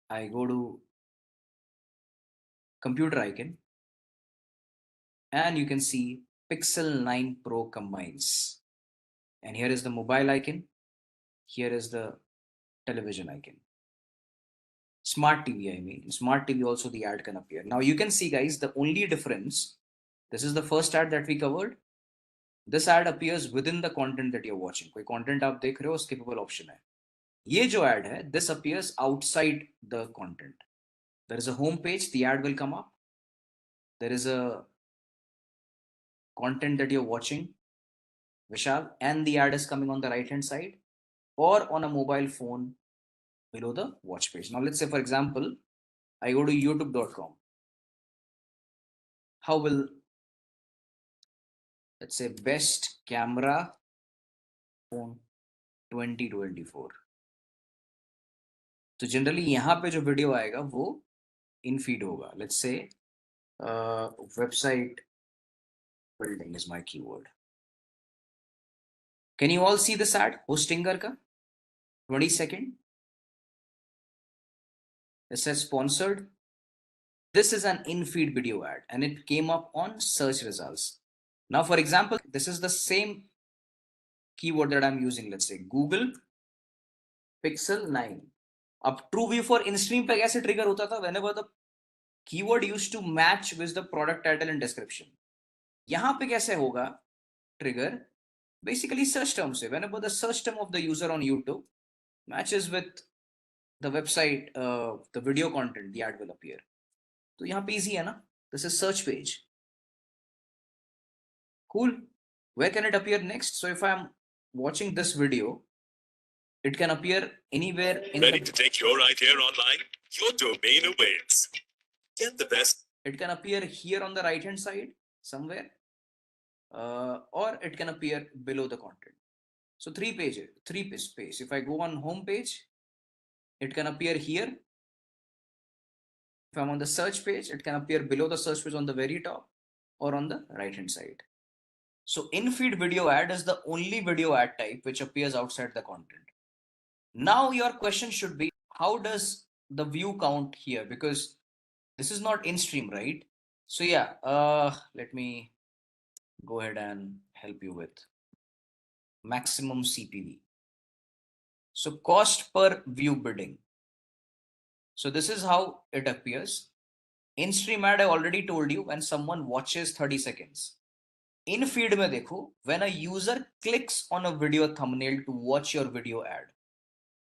[SPEAKER 3] I go to computer icon, and you can see Pixel 9 Pro combines. And here is the mobile icon. Here is the television icon. Smart TV, I mean. Smart TV also the ad can appear. Now you can see, guys, the only difference, this is the first ad that we covered. This ad appears within the content that you're watching. कोई content आप देख रहे हो, skippable option है. ये जो ad है, this appears outside the content. There is a home page, the ad will come up. There is a content that you're watching, Vishal, and the ad is coming on the right hand side or on a mobile phone below the watch page. Now let's say, for example, I go to youtube.com. How will, let's say, best camera phone 2024. तो generally यहाँ पे जो video आएगा वो in feed होगा. Let's say website building is my keyword. Can you all see this ad Hostinger का 20 second? It says sponsored. This is an in-feed video ad and it came up on search results. Now, for example, this is the same keyword that I'm using. Let's say Google Pixel 9. अब true view for in-stream पे कैसे trigger होता था? Whenever the keyword used to match with the product title and description. यहाँ पे कैसे होगा trigger? Basically search term से. Whenever the search term of the user on YouTube matches with the website, the video content, the ad will appear. तो यहाँ पे easy है ना? This is search page. Cool. Where can it appear next? So if I'm watching this video, it can appear anywhere in
[SPEAKER 10] Ready to take your idea online? Your domain awaits. Get the best.
[SPEAKER 3] It can appear here on the right hand side somewhere, or it can appear below the content. So three space. If I go on home page, it can appear here. If I'm on the search page, it can appear below the search page on the very top or on the right hand side. So in-feed video ad is the only video ad type which appears outside the content. Now your question should be, how does the view count here? Because this is not in-stream, right? So yeah, let me go ahead and help you with maximum CPV. So cost per view bidding. So this is how it appears. In-stream ad, I already told you, when someone watches 30 seconds. In feed mein dekho, when a user clicks on a video thumbnail to watch your video ad,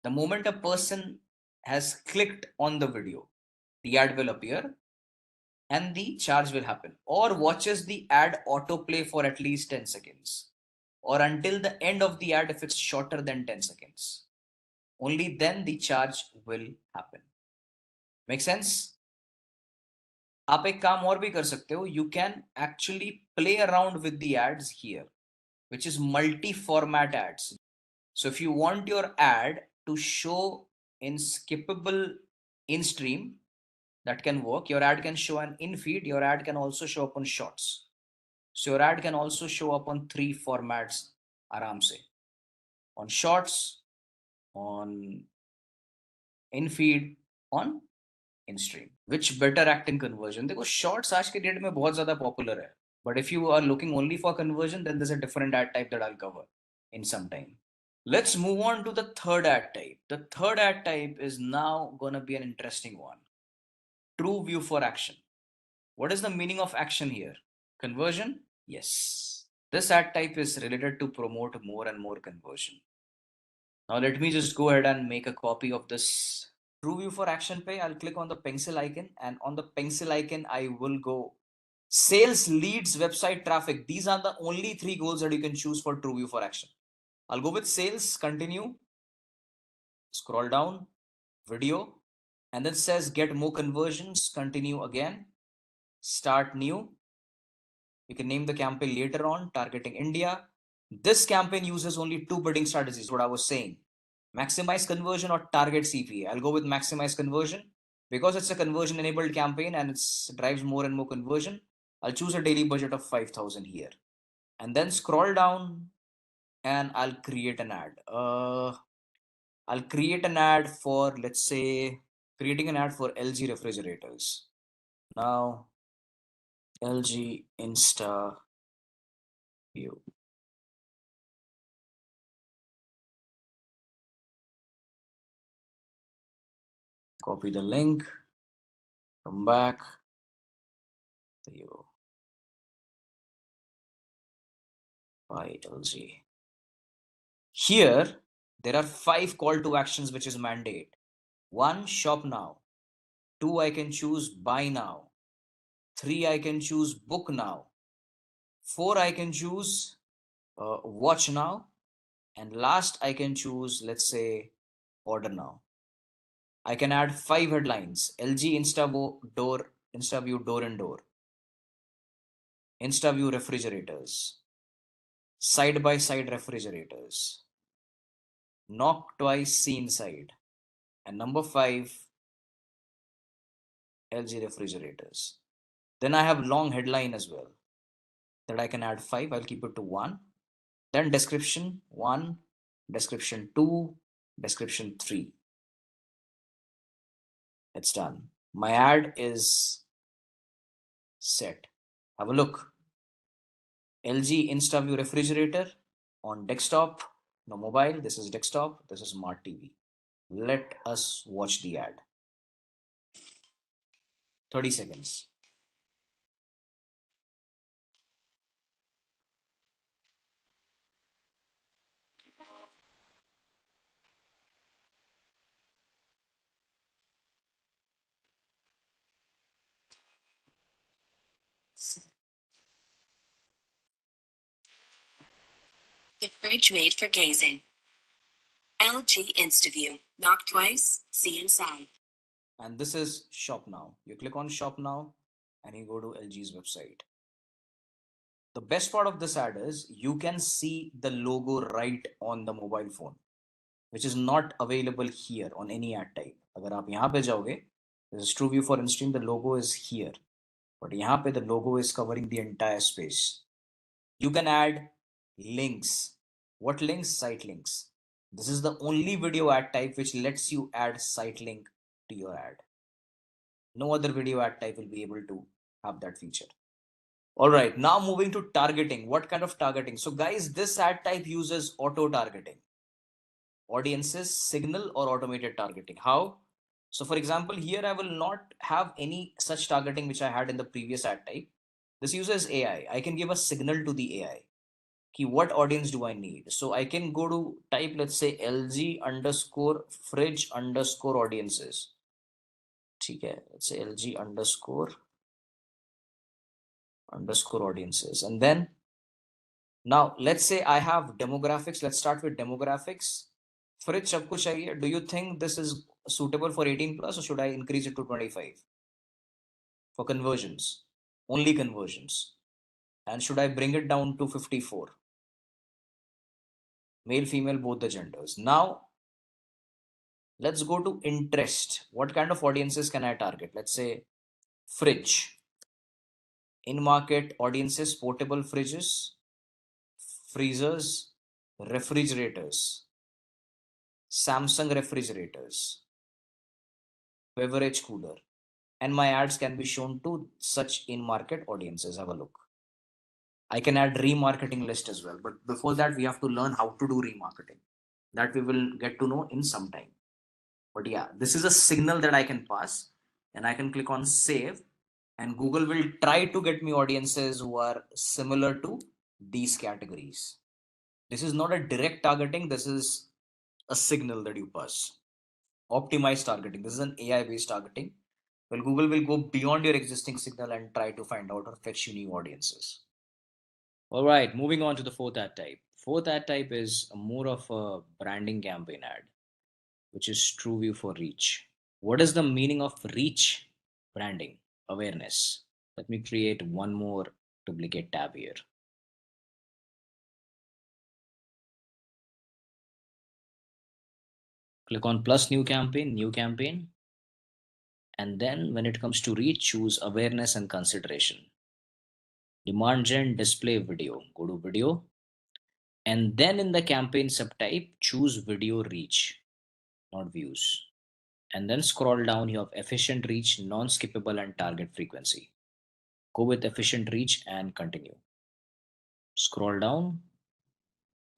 [SPEAKER 3] the moment a person has clicked on the video, the ad will appear and the charge will happen, or watches the ad autoplay for at least 10 seconds, or until the end of the ad if it's shorter than 10 seconds. Only then the charge will happen. Make sense? आप एक काम और भी कर सकते हो. You can actually play around with the ads here, which is multi-format ads. So if you want your ad to show in skippable in-stream, that can work. Your ad can show an in-feed. Your ad can also show up on shorts. So your ad can also show up on 3 formats आराम से. On shorts, on in-feed, on in-stream. Which better acting conversion? देखो shorts आज के date में बहुत ज़्यादा popular है. But if you are looking only for conversion, then there's a different ad type that I'll cover in some time. Let's move on to the third ad type. The third ad type is now gonna be an interesting one. True view for action. What is the meaning of action here? Conversion? Yes. This ad type is related to promote more and more conversion. Now let me just go ahead and make a copy of this. True view for action pay, I'll click on the pencil icon, and on the pencil icon, I will go sales, leads, website traffic. These are the only 3 goals that you can choose for true view for action. I'll go with sales, continue, scroll down, video, and then says get more conversions, continue again, start new. You can name the campaign later on, targeting India. This campaign uses only 2 bidding strategies, what I was saying. Maximize conversion or target CPA. I'll go with maximize conversion because it's a conversion enabled campaign and it drives more and more conversion.
[SPEAKER 5] I'll choose a daily budget of 5,000 here, and then scroll down and I'll create an ad. I'll create an ad for, let's say, creating an ad for LG refrigerators. Now, LG Insta View. Copy the link, come back. There you go. By LG. Here, there are 5 call to actions, which is mandate. 1, shop now. 2, I can choose buy now. 3, I can choose book now. 4, I can choose watch now. And last, I can choose, let's say, order now. I can add 5 headlines. LG InstaView door and door. InstaView refrigerators. Side by side refrigerators. Knock twice, see inside. And number 5, LG refrigerators. Then I have long headline as well that I can add 5. I'll keep it to 1. Then description 1, description 2, description 3. It's done. My ad is set. Have a look. LG InstaView refrigerator on desktop, no mobile. This is desktop. This is smart TV. Let us watch the ad. 30 seconds.
[SPEAKER 12] The fridge made for gazing. LG InstaView. Knock twice, see inside.
[SPEAKER 5] And this is shop now. You click on shop now and you go to LG's website. The best part of this ad is you can see the logo right on the mobile phone, which is not available here on any ad type. अगर आप यहाँ पे जाओगे, this is TrueView for InStream, the logo is here. But यहाँ पे the logo is covering the entire space. You can add links. What links? Site links. This is the only video ad type which lets you add site link to your ad. No other video ad type will be able to have that feature. All right, now moving to targeting. What kind of targeting? So guys, this ad type uses auto targeting. Audiences, signal or automated targeting. How? So for example, here I will not have any such targeting which I had in the previous ad type. This uses AI. I can give a signal to the AI. Ki what audience do I need? So I can go to type, let's say LG underscore fridge underscore audiences. Okay, let's say LG underscore audiences. And then now let's say I have demographics. Let's start with demographics. Fridge sabko chahiye. Do you think this is suitable for 18 plus or should I increase it to 25 for conversions? Only conversions. And should I bring it down to 54? Male, female, both the genders. Now let's go to interest. What kind of audiences can I target? Let's say fridge. In market audiences, portable fridges, freezers, refrigerators, Samsung refrigerators, beverage cooler. And my ads can be shown to such in-market audiences. Have a look. I can add remarketing list as well. But before that, we have to learn how to do remarketing. That we will get to know in some time. But yeah, this is a signal that I can pass and I can click on save and Google will try to get me audiences who are similar to these categories. This is not a direct targeting. This is a signal that you pass. Optimized targeting. This is an AI based targeting. Well, Google will go beyond your existing signal and try to find out or fetch you new audiences. All right, moving on to the fourth ad type. Fourth ad type is more of a branding campaign ad, which is TrueView for reach. What is the meaning of reach? Branding, awareness. Let me create one more duplicate tab here. Click on plus new campaign. And then when it comes to reach, choose awareness and consideration.
[SPEAKER 3] Demand gen display video. Go to video. And then in the campaign subtype, choose video reach, not views. And then scroll down, you have efficient reach, non-skippable, and target frequency. Go with efficient reach and continue. Scroll down,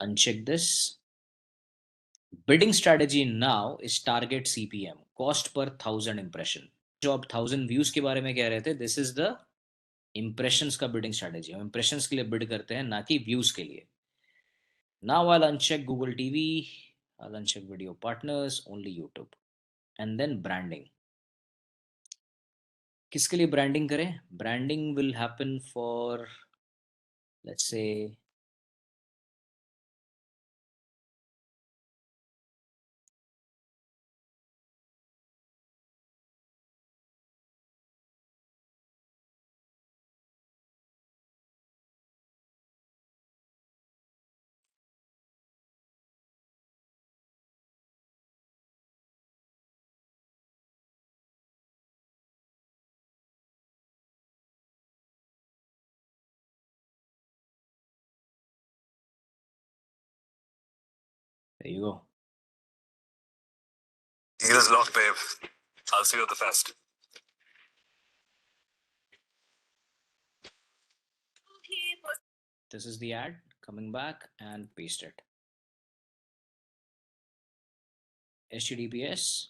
[SPEAKER 3] uncheck this. Bidding strategy now is target CPM, cost per 1000 impression. जो आप 1000 views के बारे में कह रहे थे, this is the impressions का bidding strategy. हम impressions के लिए bid करते हैं, ना कि views के लिए. Now I'll uncheck Google TV, I'll uncheck video partners, only YouTube. And then branding. किसके लिए branding करें? Branding will happen for, let's say, there you go.
[SPEAKER 10] Deal is locked, babe. I'll see you at the fest.
[SPEAKER 3] This is the ad, coming back and paste it. HTTPS.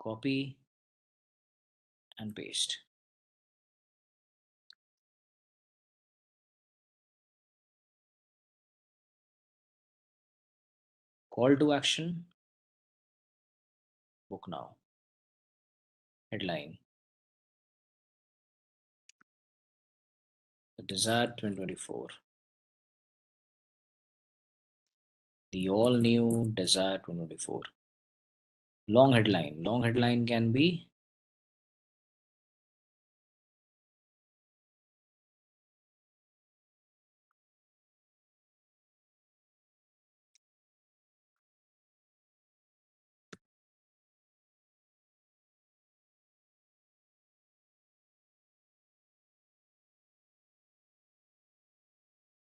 [SPEAKER 3] Copy and paste. Call to action. Book now. Headline. The Desire 2024. The all new Desire 2024. Long headline. Long headline can be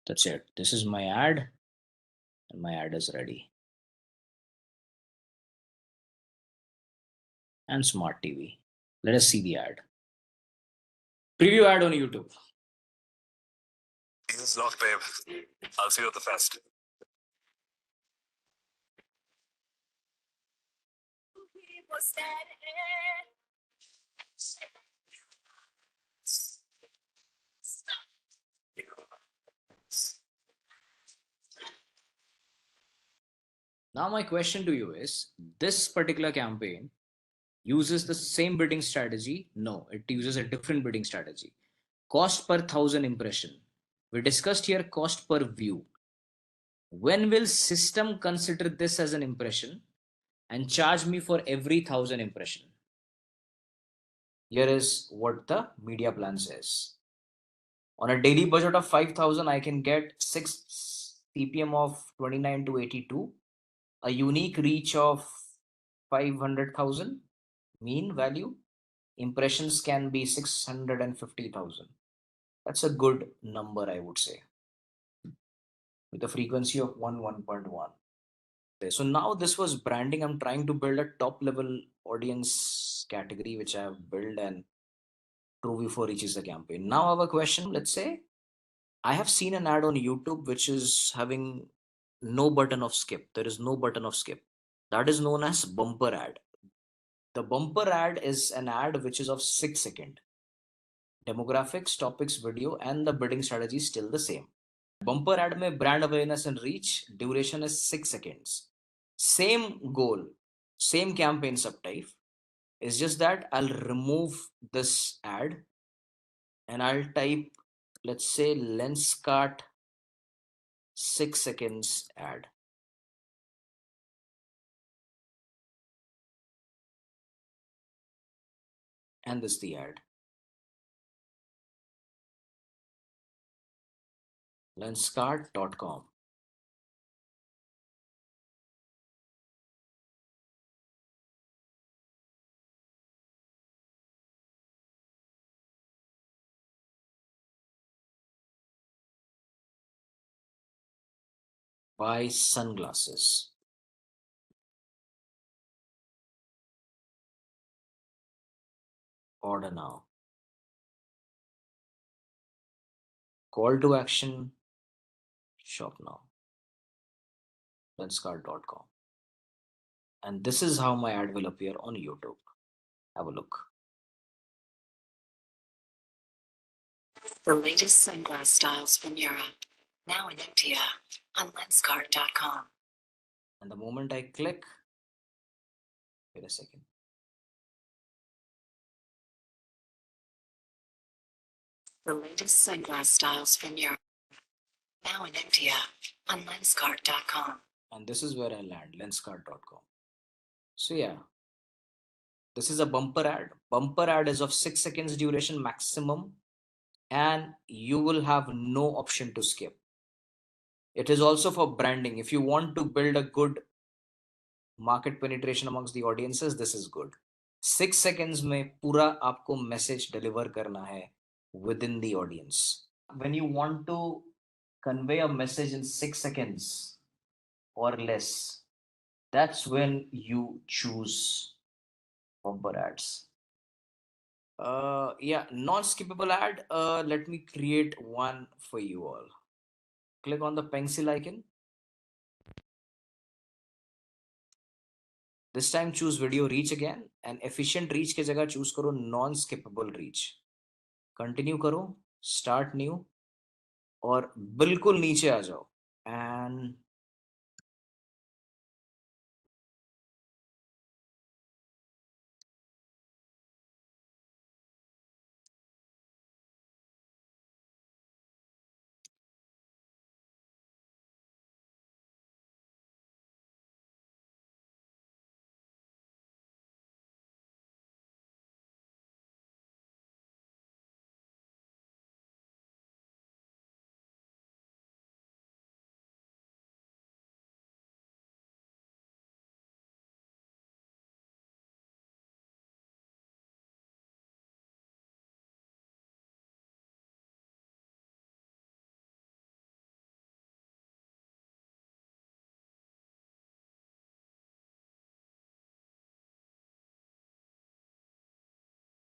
[SPEAKER 3] that's it. This is my ad, and my ad is ready. And smart TV. Let us see the ad. Preview ad on YouTube.
[SPEAKER 10] Deal is locked, babe. I'll see you at the fest.
[SPEAKER 3] Now my question to you is, this particular campaign uses the same bidding strategy? No, it uses a different bidding strategy. Cost per 1000 impression. We discussed here cost per view. When will system consider this as an impression and charge me for every 1000 impression? Here is what the media plan says. On a daily budget of 5000, I can get 6 CPM of 29 to 82, a unique reach of 500,000, mean value. Impressions can be 650,000. That's a good number, I would say, with a frequency of 1.1. So now this was branding. I'm trying to build a top level audience category, which I have built, and TrueView4 reaches the campaign. Now I have a question. Let's say I have seen an ad on YouTube which is having no button of skip. There is no button of skip. That is known as bumper ad. The bumper ad is an ad which is of 6 seconds. Demographics, topics, video, and the bidding strategy is still the same. Bumper ad mein brand awareness and reach, duration is 6 seconds. Same goal, same campaign subtype. It's just that I'll remove this ad and I'll type, let's say, lens cart 6 seconds ad. And this is the ad. Lenscart.com.
[SPEAKER 5] buy sunglasses. Order now. Call to action, shop now. Lenskart.com. And this is how my ad will appear on YouTube. Have a look.
[SPEAKER 12] The latest sunglass styles from Europe. Now in India on Lenskart.com.
[SPEAKER 5] And the moment I click, wait a second.
[SPEAKER 12] The latest sunglass styles from Europe. Now in India on Lenskart.com.
[SPEAKER 5] And this is where I land, Lenskart.com. So yeah, this is a bumper ad. Bumper ad is of 6 seconds duration maximum, and you will have no option to skip. It is also for branding. If you want to build a good market penetration amongst the audiences, this is good. 6 seconds में पूरा आपको message deliver करना है within the audience. When you want to convey a message in 6 seconds or less, that's when you choose bumper ads. Yeah, non-skippable ad. Let me create one for you all. Click on the pencil icon. This time choose video reach again, and efficient reach के जगह choose करो non-skippable reach. Continue करो, start new, और बिल्कुल नीचे आ जाओ. And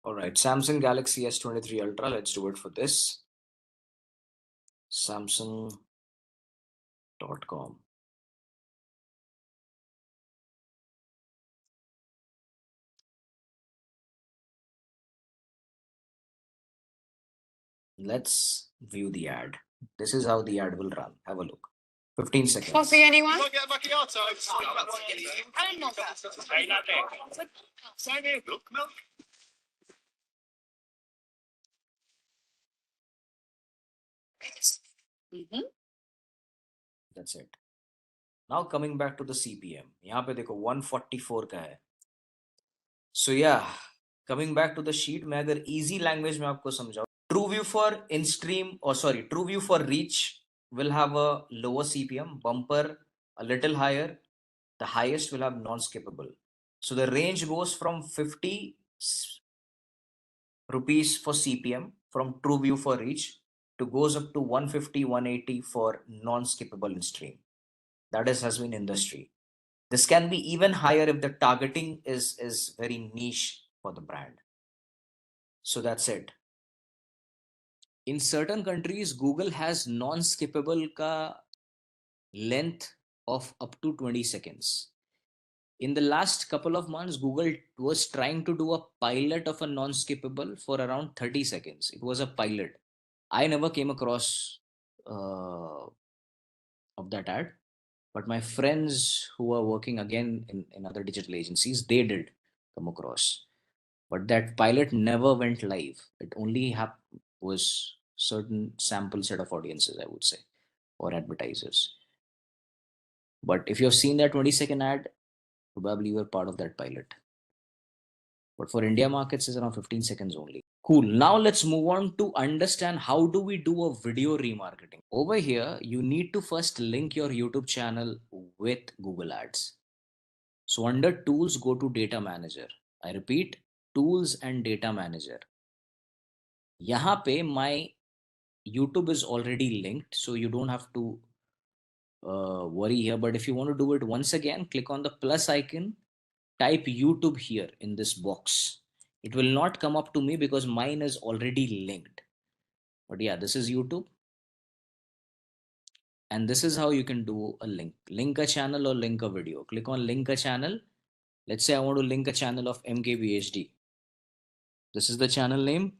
[SPEAKER 5] all right, Samsung Galaxy S23 Ultra. Let's do it for this. Samsung.com. Let's view the ad. This is how the ad will run. Have a look. 15 seconds.
[SPEAKER 11] Coffee, anyone? Look at macchiato.
[SPEAKER 12] I don't know that.
[SPEAKER 11] Milk, milk.
[SPEAKER 12] Mm-hmm.
[SPEAKER 5] That's it. Now coming back to the CPM. यहाँ पे देखो 144 का है. So yeah, coming back to the sheet, मैं अगर easy language में आपको समझाऊँ, TrueView for in-stream, or sorry, TrueView for reach will have a lower CPM, bumper a little higher, the highest will have non-skippable. So the range goes from 50 rupees for CPM from TrueView for reach to goes up to 150, 180 for non-skippable in-stream. That has been industry. This can be even higher if the targeting is very niche for the brand. So that's it. In certain countries, Google has non-skippable ka length of up to 20 seconds. In the last couple of months, Google was trying to do a pilot of a non-skippable for around 30 seconds. It was a pilot. I never came across of that ad, but my friends who are working again in other digital agencies, they did come across. But that pilot never went live. It only was certain sample set of audiences, I would say, or advertisers. But if you've seen that 20-second ad, probably you were part of that pilot. But for India markets, it's around 15 seconds only. Cool. Now let's move on to understand how do we do a video remarketing. Over here, you need to first link your YouTube channel with Google Ads. So under Tools, go to Data Manager. I repeat, Tools and Data Manager. यहाँ पे my YouTube is already linked, so you don't have to
[SPEAKER 3] worry here, but if you want to do it once again, click on the plus icon, type YouTube here in this box. It will not come up to me because mine is already linked. But yeah, this is YouTube. And this is how you can do a link a channel or link a video. Click on link a channel. Let's say I want to link a channel of MKBHD. This is the channel name.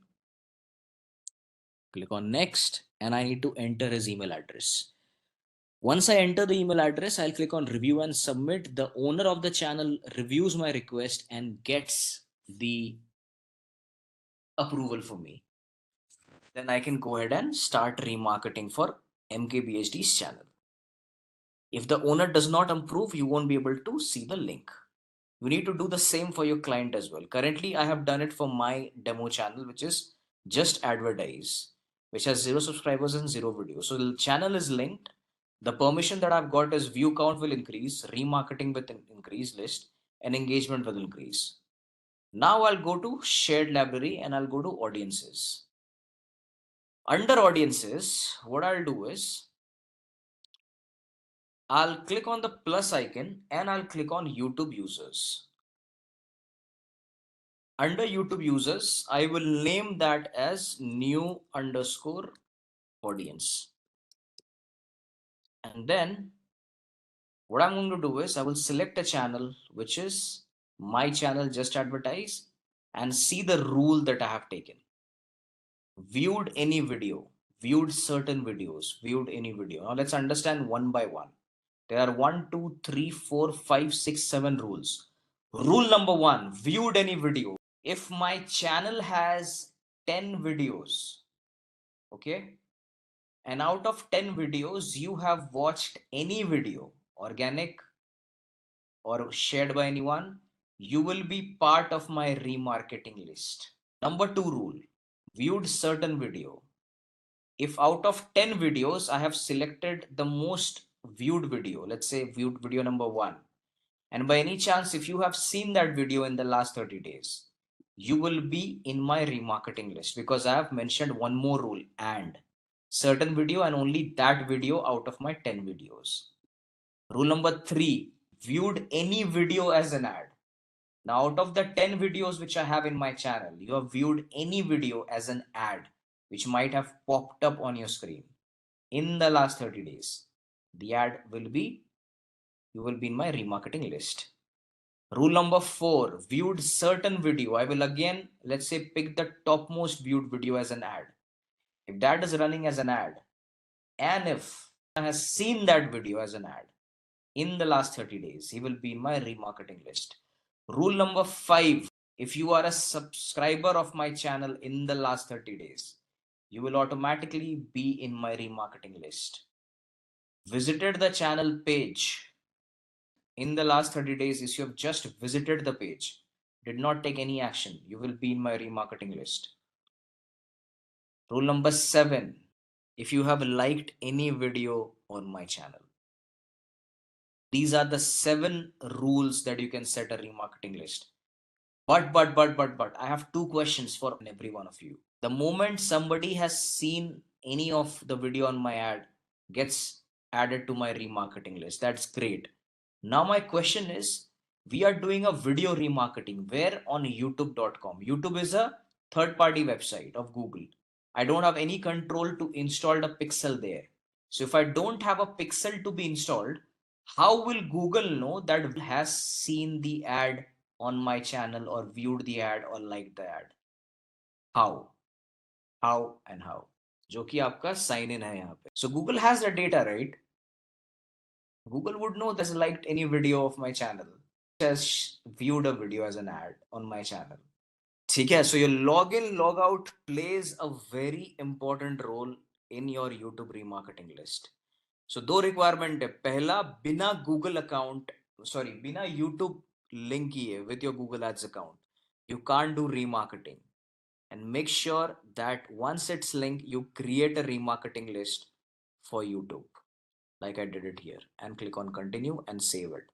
[SPEAKER 3] Click on next, and I need to enter his email address. Once I enter the email address, I'll click on review and submit. The owner of the channel reviews my request and gets the approval for me. Then I can go ahead and start remarketing for MKBHD's channel. If the owner does not approve, you won't be able to see the link. You need to do the same for your client as well. Currently, I have done it for my demo channel, which is Just Advertise, which has 0 subscribers and 0 videos. So the channel is linked. The permission that I've got is view count will increase, remarketing with increase list, and engagement will increase. Now I'll go to shared library and I'll go to audiences. Under audiences, what I'll do is I'll click on the plus icon and I'll click on YouTube users. Under YouTube users, I will name that as new underscore audience. And then what I'm going to do is I will select a channel, which is my channel Just Advertise, and see the rule that I have taken. Viewed any video, viewed certain videos, viewed any video. Now let's understand one by one. There are 1, 2, 3, 4, 5, 6, 7 rules. Rule number 1, viewed any video. If my channel has 10 videos, okay, and out of 10 videos, you have watched any video, organic or shared by anyone, you will be part of my remarketing list. Number 2 rule, viewed certain video. If out of 10 videos, I have selected the most viewed video, let's say viewed video number 1, and by any chance, if you have seen that video in the last 30 days, you will be in my remarketing list because I have mentioned one more rule, and certain video and only that video out of my 10 videos. Rule number 3, viewed any video as an ad. Now, out of the 10 videos which I have in my channel, you have viewed any video as an ad which might have popped up on your screen in the last 30 days. The ad will be, you will be in my remarketing list. Rule number 4, viewed certain video. I will again, let's say, pick the topmost viewed video as an ad. If that is running as an ad, and if I has seen that video as an ad in the last 30 days, he will be in my remarketing list. Rule number 5, if you are a subscriber of my channel in the last 30 days, you will automatically be in my remarketing list. Visited the channel page in the last 30 days, if you have just visited the page, did not take any action, you will be in my remarketing list. Rule number 7, if you have liked any video on my channel. These are the 7 rules that you can set a remarketing list. But, I have 2 questions for every one of you. The moment somebody has seen any of the video on my ad gets added to my remarketing list. That's great. Now my question is, we are doing a video remarketing where on youtube.com. YouTube is a third-party website of Google. I don't have any control to install the pixel there. So if I don't have a pixel to be installed, how will Google know that has seen the ad on my channel or viewed the ad or liked the ad? How and how? जो कि आपका sign in है यहाँ पे. So Google has the data, right? Google would know that's liked any video of my channel, has viewed a video as an ad on my channel. ठीक है, so your login logout plays a very important role in your YouTube remarketing list. So दो requirement है. पहला, बिना Google account, बिना YouTube link किए with your Google Ads account, you can't do remarketing. And make sure that once it's linked, you create a remarketing list for YouTube, like I did it here, and click on continue and save it.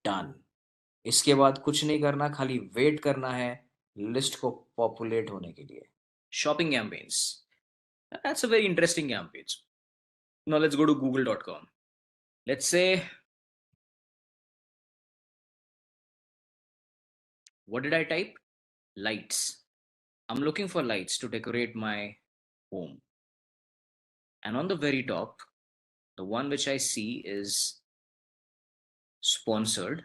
[SPEAKER 3] Done. इसके बाद कुछ नहीं करना, खाली wait करना है list को populate होने के लिए. Shopping campaigns. That's a very interesting campaign. Now let's go to google.com. Let's say, what did I type? Lights. I'm looking for lights to decorate my home. And on the very top, the one which I see is sponsored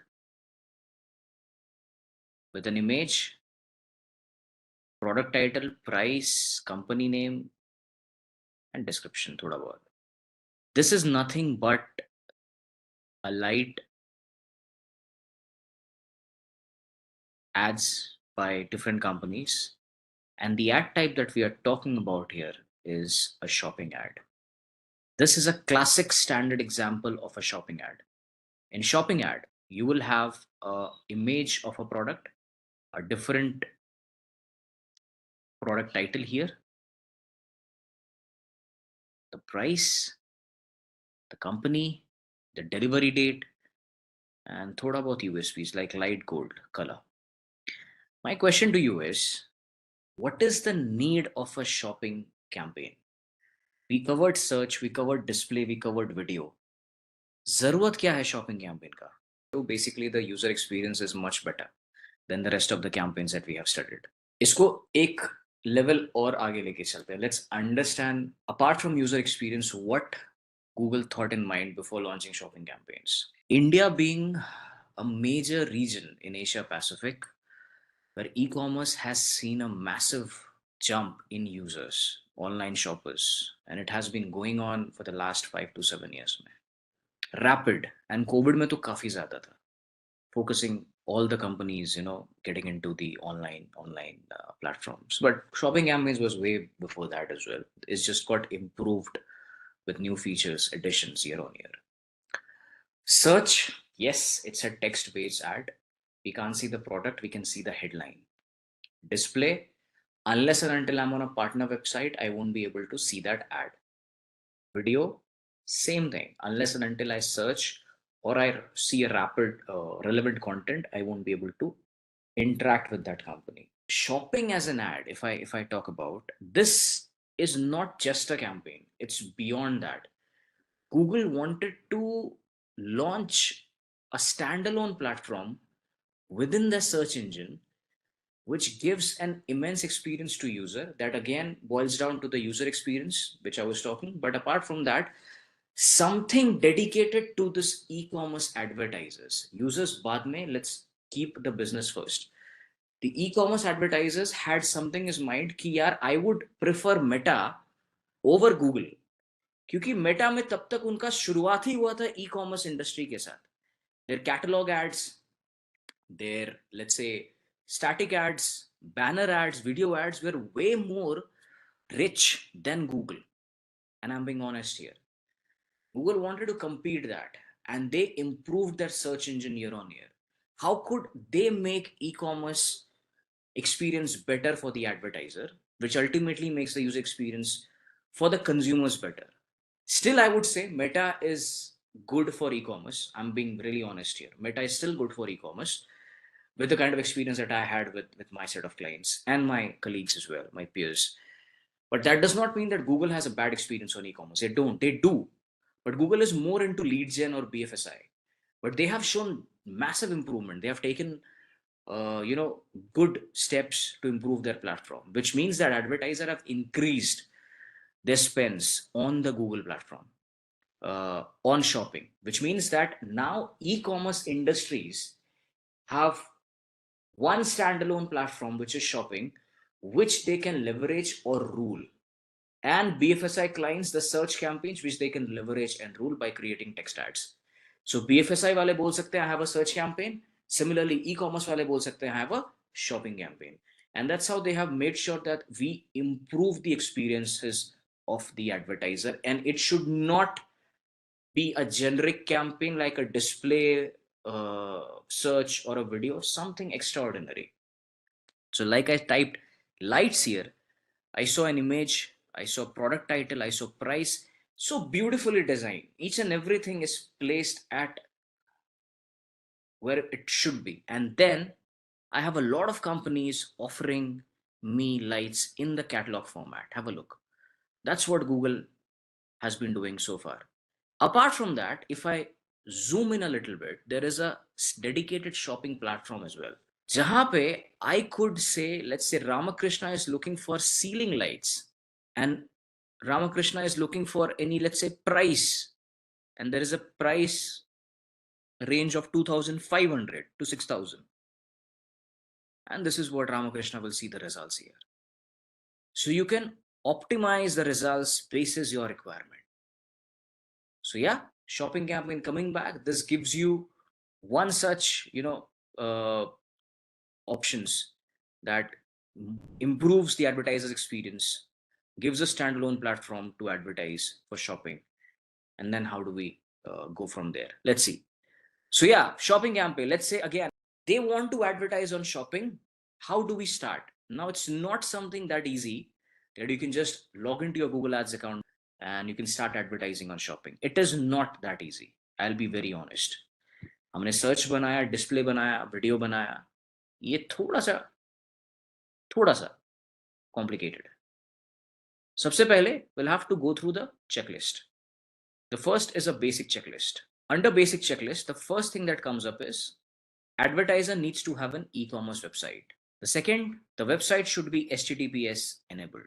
[SPEAKER 3] with an image, product title, price, company name, and description. Thoda bahut. This is nothing but a light ads by different companies. And the ad type that we are talking about here is a shopping ad. This is a classic standard example of a shopping ad. In shopping ad, you will have a image of a product, a different product title here, the price, the company, the delivery date, and thoda bahut USPs like light gold color. My question to you is, what is the need of a shopping campaign? We covered search, we covered display, we covered video. Zarurat kya hai shopping campaign ka? So basically the user experience is much better than the rest of the campaigns that we have studied. इसको एक level और आगे लेके चलते हैं. Let's understand, apart from user experience, what Google thought in mind before launching shopping campaigns. India being a major region in Asia Pacific, where e-commerce has seen a massive jump in users, online shoppers, and it has been going on for the last 5 to 7 years. Rapid, and COVID में तो काफी ज़्यादा था, focusing all the companies, getting into the online platforms. But shopping campaigns was way before that as well. It's just got improved with new features, additions year on year. Search, yes, it's a text-based ad. We can't see the product, we can see the headline. Display, unless and until I'm on a partner website, I won't be able to see that ad. Video, same thing. Unless and until I search or I see a rapid relevant content, I won't be able to interact with that company. Shopping as an ad, if I talk about, this is not just a campaign, it's beyond that. Google wanted to launch a standalone platform within the search engine which gives an immense experience to user. That again boils down to the user experience which I was talking. But apart from that, something dedicated to this e-commerce advertisers. Users baad mein, let's keep the business first. The e-commerce advertisers had something in mind कि यार I would prefer Meta over Google, क्योंकि Meta में तब तक उनका शुरुआत ही हुआ था e-commerce industry के साथ. Their catalog ads, their, let's say, static ads, banner ads, video ads were way more rich than Google. And I'm being honest here. Google wanted to compete that, and they improved their search engine year on year. How could they make e-commerce experience better for the advertiser, which ultimately makes the user experience for the consumers better? Still, I would say Meta is good for e-commerce. I'm being really honest here. Meta is still good for e-commerce with the kind of experience that I had with my set of clients and my colleagues as well, my peers. But that does not mean that Google has a bad experience on e-commerce. They don't. They do. But Google is more into lead gen or BFSI. But they have shown massive improvement. They have taken good steps to improve their platform, which means that advertisers have increased their spends on the Google platform, on shopping, which means that now e-commerce industries have one standalone platform, which is shopping, which they can leverage or rule. And BFSI clients, the search campaigns, which they can leverage and rule by creating text ads. So BFSI wale bol sakte hain, I have a search campaign. Similarly, e-commerce wale bol sakte hain, I have a shopping campaign. And that's how they have made sure that we improve the experiences of the advertiser. And it should not be a generic campaign like a display, search, or a video, something extraordinary. So like I typed lights here, I saw an image, I saw product title, I saw price, so beautifully designed. Each and everything is placed at where it should be. And then I have a lot of companies offering me lights in the catalog format. Have a look. That's what Google has been doing so far. Apart from that, if I zoom in a little bit, there is a dedicated shopping platform as well. Jahan pe I could say, let's say Ramakrishna is looking for ceiling lights, and Ramakrishna is looking for any, let's say, price, and there is a price range of 2,500 to 6,000. And this is what Ramakrishna will see the results here. So you can optimize the results basis your requirement. So yeah, shopping campaign coming back, this gives you one such, options that improves the advertiser's experience, gives a standalone platform to advertise for shopping. And then how do we go from there? Let's see. So yeah, shopping campaign, let's say again, they want to advertise on shopping. How do we start? Now it's not something that easy that you can just log into your Google Ads account and you can start advertising on shopping. It is not that easy. I'll be very honest. हमने search बनाया, display बनाया, video बनाया, ये थोड़ा सा complicated है. सबसे पहले we'll have to go through the checklist. The first is a basic checklist. Under basic checklist, the first thing that comes up is advertiser needs to have an e-commerce website. The second, the website should be HTTPS enabled.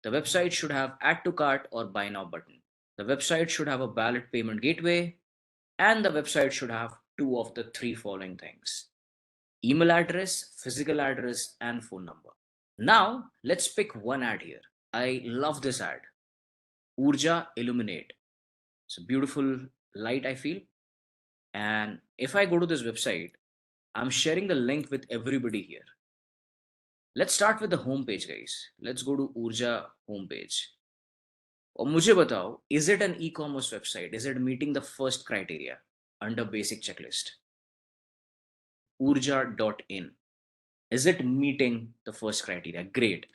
[SPEAKER 3] The website should have add to cart or buy now button. The website should have a valid payment gateway, and the website should have two of the three following things: email address, physical address, and phone number. Now let's pick one ad here. I love this ad. Urja Illuminate. It's a beautiful light, I feel. And if I go to this website, I'm sharing the link with everybody here. Let's start with the homepage, guys. Let's go to Urja homepage. और मुझे बताओ, is it an e-commerce website? Is it meeting the first criteria under basic checklist? Urja.in. Is it meeting the first criteria? Great.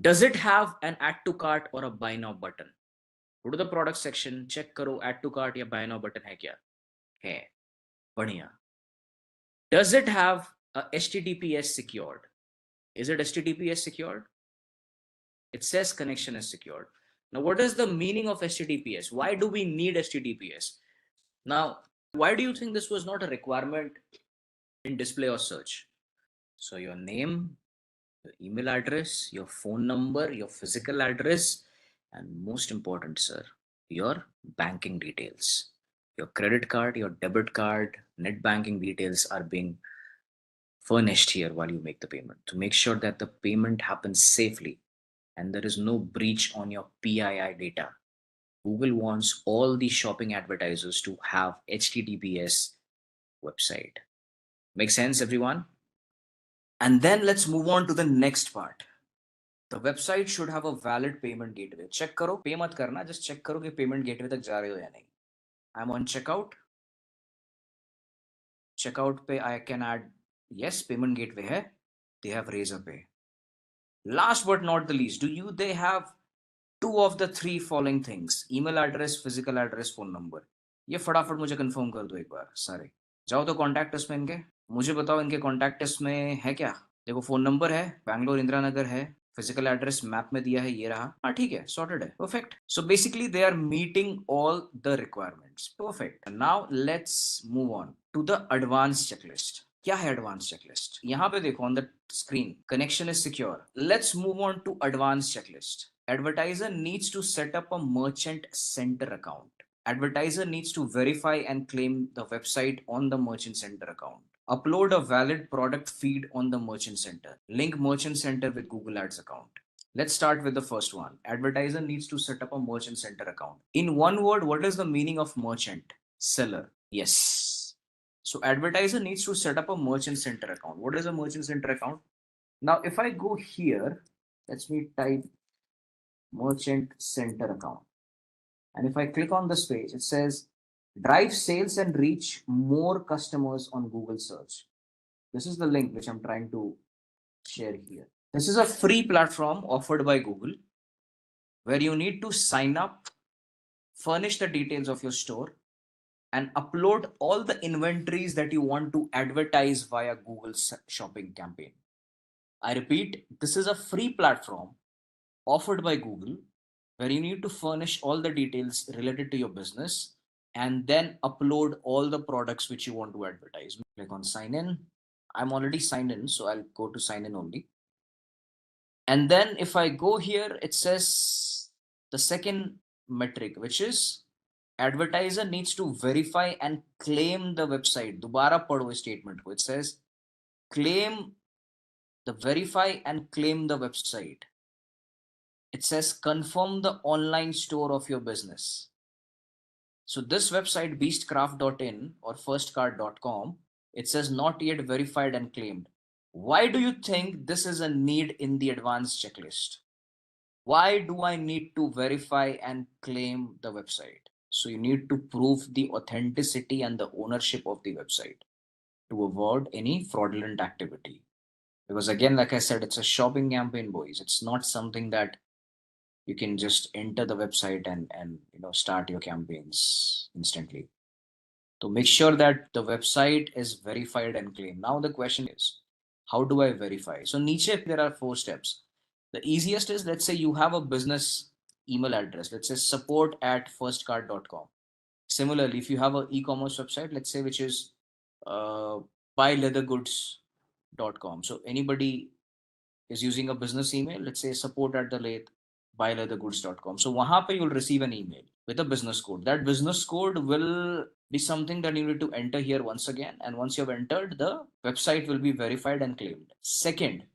[SPEAKER 3] Does it have an add to cart or a buy now button? Go to the product section, check करो add to cart या buy now button है क्या? है. बढ़िया. Does it have a HTTPS secured? Is it HTTPS secured? It says connection is secured. Now, what is the meaning of HTTPS? Why do we need HTTPS? Now, why do you think this was not a requirement in display or search? So your name, your email address, your phone number, your physical address, and most important, sir, your banking details. Your credit card, your debit card, net banking details are being furnished here while you make the payment to make sure that the payment happens safely and there is no breach on your PII data. Google wants all the shopping advertisers to have HTTPS website. Make sense, everyone? And then let's move on to the next part. The website should have a valid payment gateway. Check करो, pay मत करना, just check करो कि payment gateway तक जा रहे हो या नहीं. I'm on checkout. Checkout पे I can add, yes, payment gateway है. They have Razorpay. Last but not the least, they have two of the three following things: email address, physical address, phone number. ये फटाफट मुझे confirm कर दो एक बार सारे. जाओ तो कॉन्टैक्ट अस में इनके, मुझे बताओ इनके कॉन्टैक्ट अस में है क्या. देखो फोन नंबर है, बैंगलोर इंदिरा नगर है, फिजिकल एड्रेस मैप में दिया है, ये रहा. हाँ ठीक है, सॉर्टेड है, perfect. So basically they are meeting all the requirements. Perfect. Now let's move on to the advance checklist. क्या है एडवांस चेकलिस्ट? यहाँ पे देखो on the screen, connection is secure. Let's move on to advance checklist. Advertiser needs to set up a merchant center account. Advertiser needs to verify and claim the website on the merchant center account. Upload a valid product feed on the merchant center. Link merchant center with Google Ads account. Let's start with the first one. Advertiser needs to set up a merchant center account. In one word, what is the meaning of merchant? Seller. Yes. So advertiser needs to set up a merchant center account. What is a merchant center account? Now, if I go here, let me type merchant center account, and if I click on this page, it says drive sales and reach more customers on Google search. This is the link which I'm trying to share here. This is a free platform offered by Google where you need to sign up, furnish the details of your store, and upload all the inventories that you want to advertise via Google shopping campaign. I repeat, this is a free platform offered by Google where you need to furnish all the details related to your business
[SPEAKER 5] and then upload all the products which you want to advertise. Click on sign in. I'm already signed in, so I'll go to sign in only. And then if I go here, it says the second metric, which is advertiser needs to verify and claim the website. Dobara padho is statement. It says claim the verify and claim the website. It says confirm the online store of your business. So this website beastcraft.in or firstcard.com, it says not yet verified and claimed. Why do you think this is a need in the advanced checklist? Why do I need to verify and claim the website? So you need to prove the authenticity and the ownership of the website to avoid any fraudulent activity. Because again, like I said, it's a shopping campaign, boys. It's not something that you can just enter the website and start your campaigns instantly. So make sure that the website is verified and claimed. Now the question is, how do I verify? So niche there are 4 steps. The easiest is, let's say you have a business email address, let's say support@firstcard.com. Similarly, if you have an e-commerce website, let's say which is buyleathergoods.com. So anybody is using a business email, let's say support@buyleathergoods.com. So wahan pe you'll receive an email with a business code. That business code will be something that you need to enter here once again. And once you've entered, the website will be verified and claimed. Second,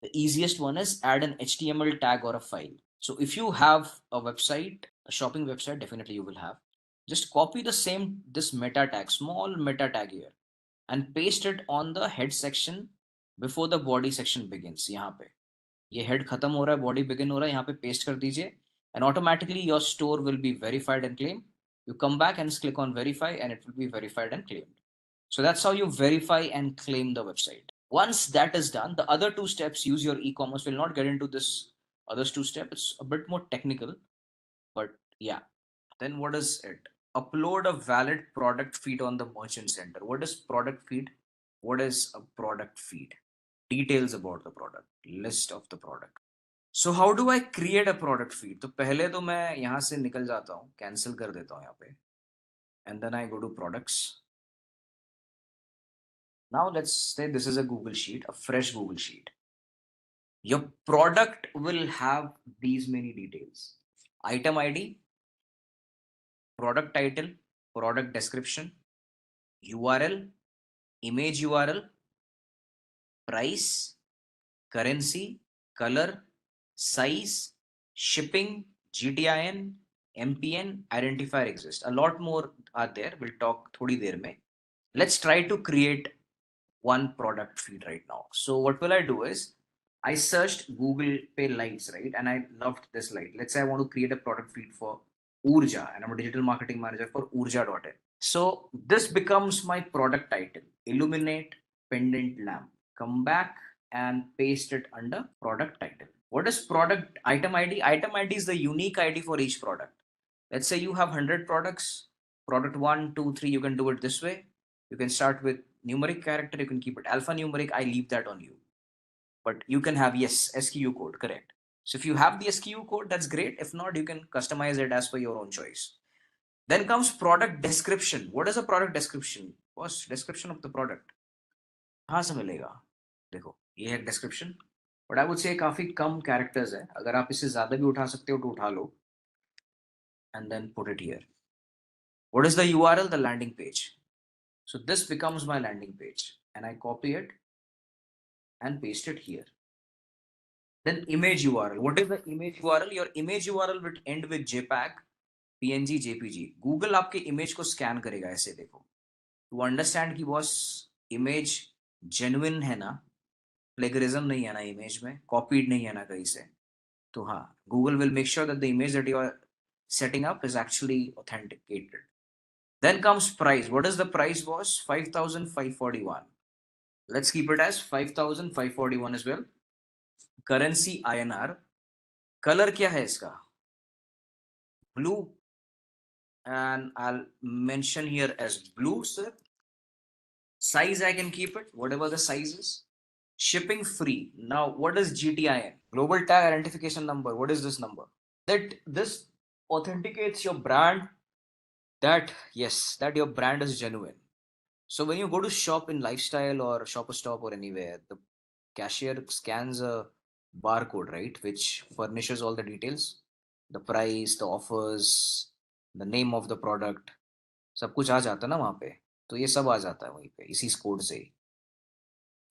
[SPEAKER 5] the easiest one is add an HTML tag or a file. So if you have a website, a shopping website, definitely you will have. Just copy this meta tag, small meta tag here, and paste it on the head section before the body section begins. यहाँ पे ये head खत्म हो रहा है, body begin हो रहा है, यहाँ पे paste कर दीजिए, and automatically your store will be verified and claimed. You come back and click on verify and it will be verified and claimed. So that's how you verify and claim the website. Once that is done, the other 2 steps, use your e-commerce. We'll not get into this other 2 steps. It's a bit more technical, but yeah. Then what is it? Upload a valid product feed on the merchant center. What is product feed? What is a product feed? Details about the product, list of the product. So how do I create a product feed? तो पहले तो मैं यहाँ से निकल जाता हूँ, cancel कर देता हूँ यहाँ पे, and then I go to products. Now let's say this is a Google sheet, a fresh Google sheet. Your product will have these many details: item ID, product title, product description, URL, image URL, price, currency, color, size, shipping, GTIN, MPN, identifier exist. A lot more are there. We'll talk thodi der mein. Let's try to create one product feed right now. So what will I do is, I searched Google Pay lights, right? And I loved this light. Let's say I want to create a product feed for Urja, and I'm a digital marketing manager for Urja.in. So this becomes my product title: Illuminate Pendant Lamp. Come back and paste it under product title. What is product item ID? Item ID is the unique ID for each product. Let's say you have 100 products, product 1, 2, 3, you can do it this way. You can start with numeric character, you can keep it alphanumeric. I leave that on you. But you can have, yes, SKU code, correct. So if you have the SKU code, that's great. If not, you can customize it as per your own choice. Then comes product description. What is a product description? What's description of the product? कहाँ से मिलेगा? देखो, ये है description. But I would say काफी कम characters है. अगर आप इसे ज़्यादा भी उठा सकते हो तो उठा लो. And then put it here. What is the URL? The landing page. So this becomes my landing page, and I copy it and paste it here. Then image URL. What is the image URL? Your image URL will end with JPEG, PNG, JPG. Google आपके image को scan करेगा ऐसे देखो. To understand कि boss image genuine है ना, plagiarism नहीं है ना image में, copied नहीं है ना कहीं से, तो हाँ, Google will make sure that the image that you are setting up is actually authenticated. Then comes price. What is the price, boss? 5,541. Let's keep it as 5,541 as well. Currency INR. Color क्या है इसका? Blue. And I'll mention here as blue, sir. Size I can keep it, whatever the size is. Shipping free. Now, what is GTIN? Global Tag Identification Number. What is this number? That this authenticates your brand that, yes, that your brand is genuine. So when you go to shop in Lifestyle or Shopper Stop or anywhere, the cashier scans a barcode, right, which furnishes all the details, the price, the offers, the name of the product, सब कुछ आ जाता है ना वहाँ पे. तो ये सब आ जाता है वहीं पे इसी कोड से ही.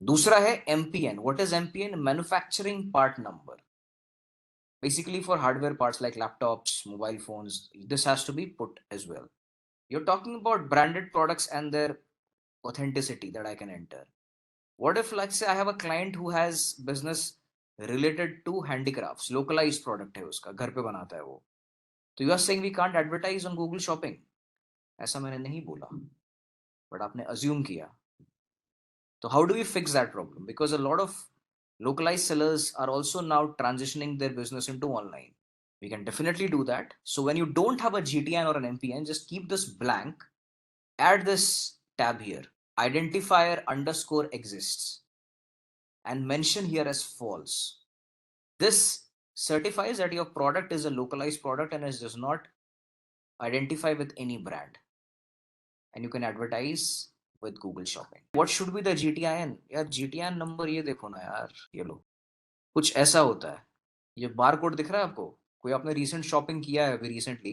[SPEAKER 5] दूसरा है MPN. What is MPN? Manufacturing Part Number. Basically for hardware parts like laptops, mobile phones, this has to be put as well. You're talking about branded products and their authenticity that I can enter. What if, let's say, I have a client who has business related to handicrafts, localized product है उसका, घर पे बनाता है वो. तो you are saying we can't advertise on Google Shopping? ऐसा मैंने नहीं बोला, but आपने assume किया. So how do we fix that problem? Because a lot of localized sellers are also now transitioning their business into online. We can definitely do that. So when you don't have a GTN or an MPN, just keep this blank. Add this tab here. Identifier underscore exists and mention here as false. This certifies that your product is a localized product and it does not identify with any brand. And you can advertise with Google Shopping. What should be the GTIN? यार GTIN number ये देखो ना यार, ये लो कुछ ऐसा होता है. ये बार कोड दिख रहा है आपको? कोई आपने रिसेंट शॉपिंग किया है अभी रिसेंटली,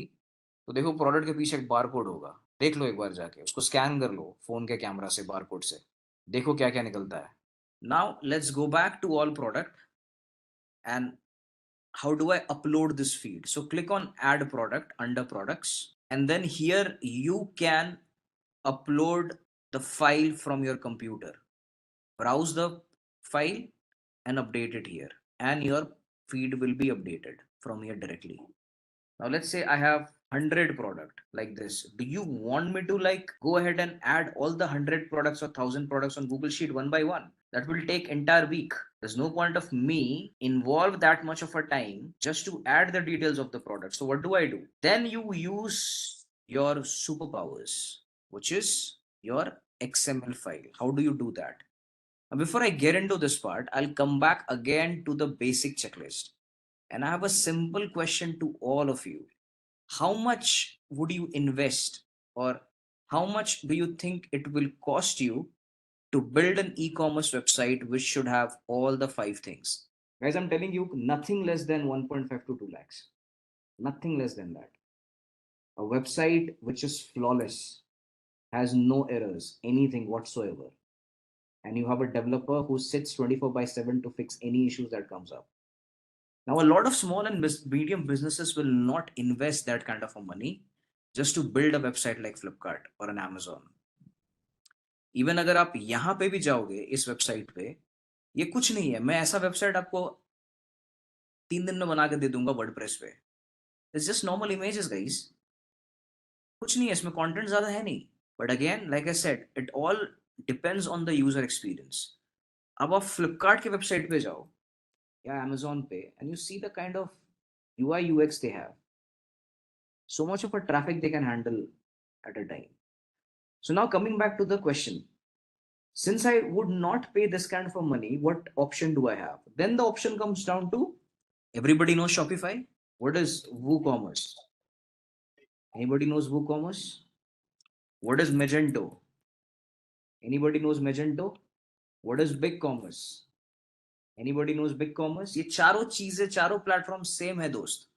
[SPEAKER 5] तो देखो प्रोडक्ट के पीछे एक बार कोड होगा. देख लो एक बार जाके, उसको स्कैन कर लो फोन के कैमरा से, बार कोड से देखो क्या क्या निकलता है. Now let's go back to all product and how do I upload this feed? So click on add product under products, and then here you can upload the file from your computer. Browse the file and update it here, and your feed will be updated from here directly. Now let's say I have 100 product like this. Do you want me to like go ahead and add all the 100 products or 1000 products on Google Sheet one by one? That will take entire week. There's no point of me involve that much of a time just to add the details of the product. So what do? Then you use your superpowers, which is your XML file. How do you do that? Now, before I get into this part, I'll come back again to the basic checklist. And I have a simple question to all of you. How much would you invest, or how much do you think it will cost you to build an e-commerce website which should have all the 5 things? Guys, I'm telling you, nothing less than 1.5 to 2 lakhs. Nothing less than that. A website which is flawless, has no errors, anything whatsoever. And you have a developer who sits 24/7 to fix any issues that comes up. Now, a lot of small and medium businesses will not invest that kind of a money just to build a website like Flipkart or an Amazon. Even अगर आप यहाँ पे भी जाओगे इस website पे, ये कुछ नहीं है. मैं ऐसा वेबसाइट आपको 3 दिन में बना के दे दूंगा वर्डप्रेस पे. It's just normal images, guys. कुछ नहीं है इसमें, कंटेंट ज्यादा है नहीं. But again, like I said, it all depends on the user experience. अब आप फ्लिपकार्ट की वेबसाइट पे जाओ या Amazon पे, and you see the kind of UI UX they have. So much of a traffic they can handle at a time. So now coming back to the question, since I would not pay this kind of money, what option do I have? Then the option comes down to, everybody knows Shopify. What is WooCommerce? Anybody knows WooCommerce? What is Magento? Anybody knows Magento? What is BigCommerce? Anybody knows BigCommerce? ये चारों चीजें, चारों platform same है दोस्त,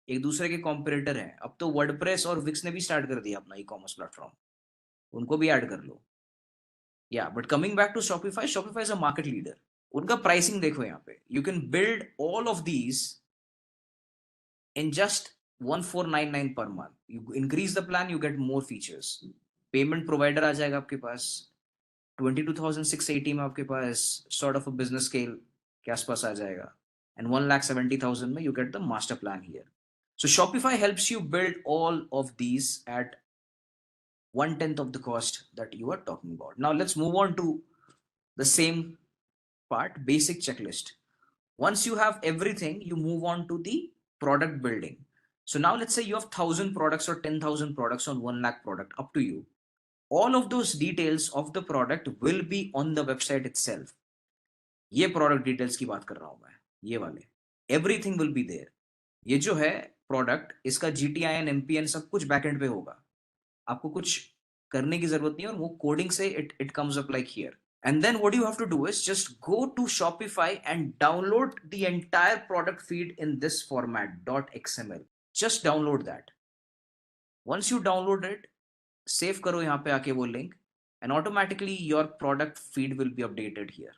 [SPEAKER 5] एक दूसरे के competitor हैं. अब तो वर्डप्रेस और विक्स ने भी स्टार्ट कर दिया अपना ई-कॉमर्स प्लेटफॉर्म, उनको भी ऐड कर लो. या but coming back to Shopify, Shopify is a market leader. उनका प्राइसिंग देखो यहाँ पे, you can build all of these in just 1499 per month. You increase the plan, you get more features. Payment provider आ जाएगा आपके पास 22,680 में, आपके पास sort of a business scale के आसपास आ जाएगा, and 1,70,000 में you get the master plan here. So Shopify helps you build all of these at 1/10 of the cost that you are talking about. Now let's move on to the same part, basic checklist. Once you have everything, you move on to the product building. So now let's say you have 1,000 products or 10,000 products on 1 lakh product, up to you. All of those details of the product will be on the website itself. ये product details की बात कर रहा हूं मैं, ये वाले. Everything will be there. ये जो है product, इसका GTIN, MPN सब कुछ backend पे होगा. आपको कुछ करने की जरूरत नहीं है और वो कोडिंग से it comes up like here. And then what you have to do is just go to Shopify and download the entire product feed in this format .xml. Just download that. Once you download it, save करो यहाँ पे आके वो link and automatically your product feed will be updated here.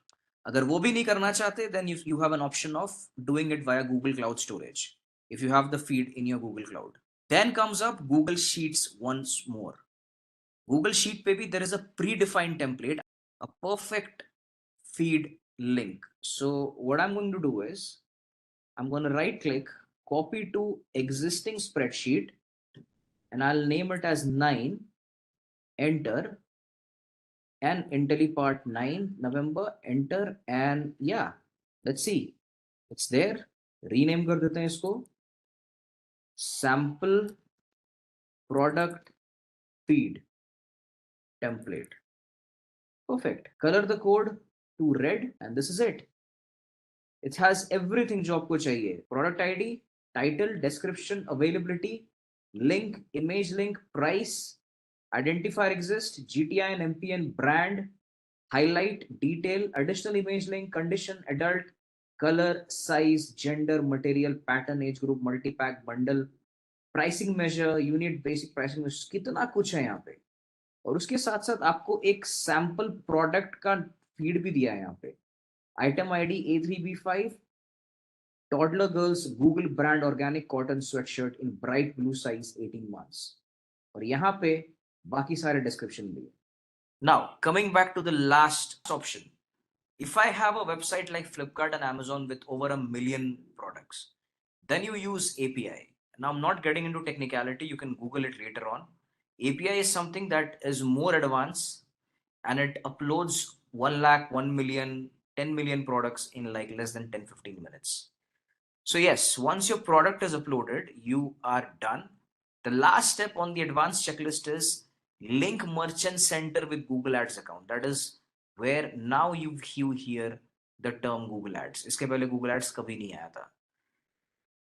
[SPEAKER 5] अगर वो भी नहीं करना चाहते, then you have an option of doing it via Google Cloud Storage if you have the feed in your Google Cloud. Then comes up Google Sheets once more. Google Sheet पे भी there is a predefined template, a perfect feed link. So what I'm going to do is I'm going to right click, copy to existing spreadsheet, and I'll name it as 9, enter, and Intellipaat 9 November, enter, and yeah, let's see, it's there. Rename कर देते हैं इसको sample product feed template. Perfect. Color the code to red, and this is it. It has everything जो आपको चाहिए. Product ID, title, description, availability, link, image link, price, identifier exist, GTI and MPN, brand, highlight, detail, additional image link, condition, adult, color, size, gender, material, pattern, age group, multi-pack, bundle, pricing measure, unit basic pricing measure, कितना कुछ है यहाँ पे. और उसके साथ साथ आपको एक सैंपल प्रोडक्ट का फीड भी दिया है यहाँ पे. Item ID A3B5, toddler girls Google brand organic cotton sweatshirt in bright blue size 18 months. और यहाँ पे बाकी सारे डिस्क्रिप्शन भी. Now coming back to the last option, if I have a website like Flipkart and Amazon with over 1 million products, then you use API. Now I'm not getting into technicality, you can Google it later on. API is something that is more advanced and it uploads 1 lakh, 1 million, 10 million products in like less than 10-15 minutes. So yes, once your product is uploaded, you are done. The last step on the advanced checklist is link merchant center with Google Ads account. That is where now you hear the term Google Ads. इसके पहले Google Ads कभी नहीं आया था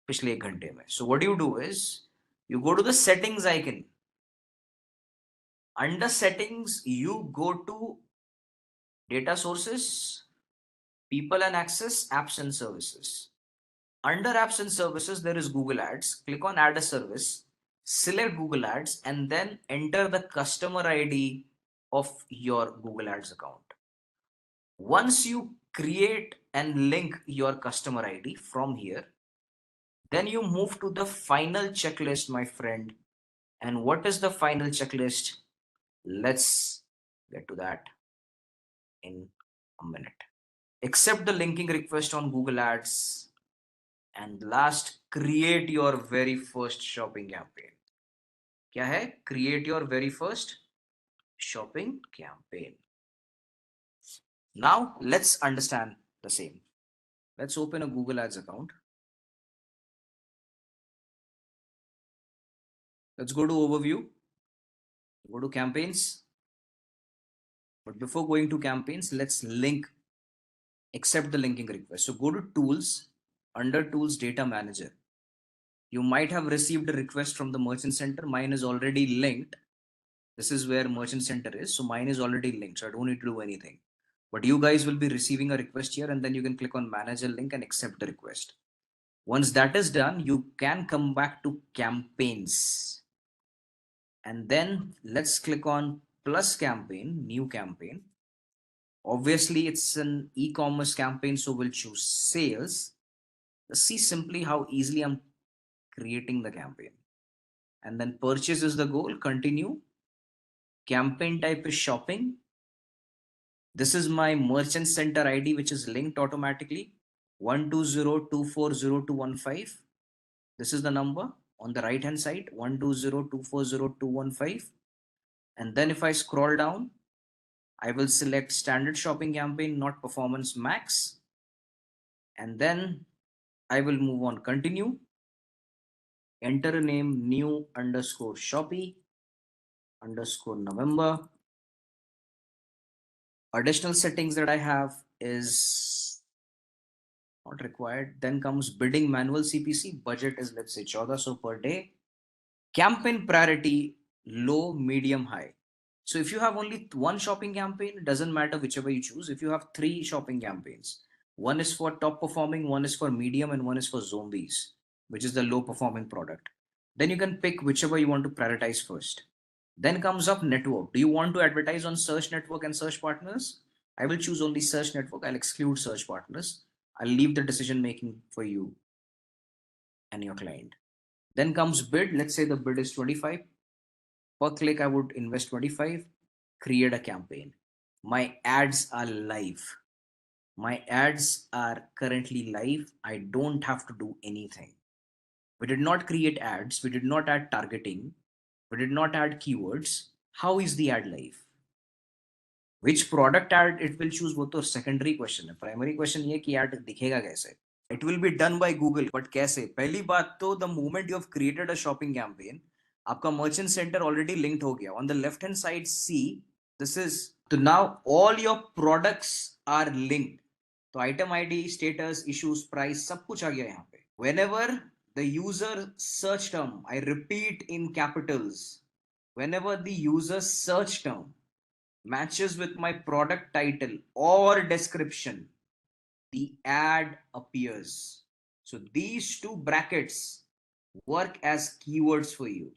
[SPEAKER 5] पिछले 1 घंटे में. So what you do is you go to the settings icon. Under settings, you go to data sources, people and access, apps and services. Under apps and services, there is Google Ads. Click on add a service, select Google Ads, and then enter the customer ID of your Google Ads account. Once you create and link your customer ID from here, then you move to the final checklist, my friend. And what is the final checklist? Let's get to that in a minute. Accept the linking request on Google Ads. And last, create your very first shopping campaign. क्या है? Create your very first shopping campaign. Now let's understand the same. Let's open a Google Ads account. Let's go to overview. Go to campaigns. But before going to campaigns, let's accept the linking request. So go to tools, under tools, data manager. You might have received a request from the merchant center. Mine is already linked. This is where merchant center is. So mine is already linked. So I don't need to do anything. But you guys will be receiving a request here and then you can click on manage a link and accept the request. Once that is done, you can come back to campaigns. And then let's click on plus campaign, new campaign. Obviously, it's an e-commerce campaign, so we'll choose sales. Let's see simply how easily I'm creating the campaign. And then purchase is the goal, continue. Campaign type is shopping. This is my merchant center ID, which is linked automatically, 120240215. This is the number on the right hand side, 120240215. And then if I scroll down, I will select standard shopping campaign, not performance max. And then I will move on, continue. Enter a name, new underscore Shopee underscore November. Additional settings that I have is not required. Then comes bidding manual CPC. Budget is, let's say, 1400 per day. Campaign priority, low, medium, high. So if you have only one shopping campaign, it doesn't matter whichever you choose. If you have 3 shopping campaigns, one is for top performing, one is for medium, and one is for zombies, which is the low performing product, then you can pick whichever you want to prioritize first. Then comes up network. Do you want to advertise on search network and search partners? I will choose only search network. I'll exclude search partners. I'll leave the decision making for you and your client. Then comes bid. Let's say the bid is 25. Per click, I would invest 25, create a campaign. My ads are live. My ads are currently live. I don't have to do anything. We did not create ads. We did not add targeting. We did not add keywords. How is the ad live? Which product ad it will choose, वो तो secondary question है. Primary question ये कि ad दिखेगा कैसे? It will be done by Google, but कैसे? पहली बात तो the moment you have created a shopping campaign, आपका merchant center already linked हो गया. On the left hand side, see, this is, so now all your products are linked. तो item ID, status, issues, price, सब कुछ आ गया यहाँ पे. Whenever the user search term, I repeat in capitals, whenever the user search term matches with my product title or description, the ad appears. So these two brackets work as keywords for you.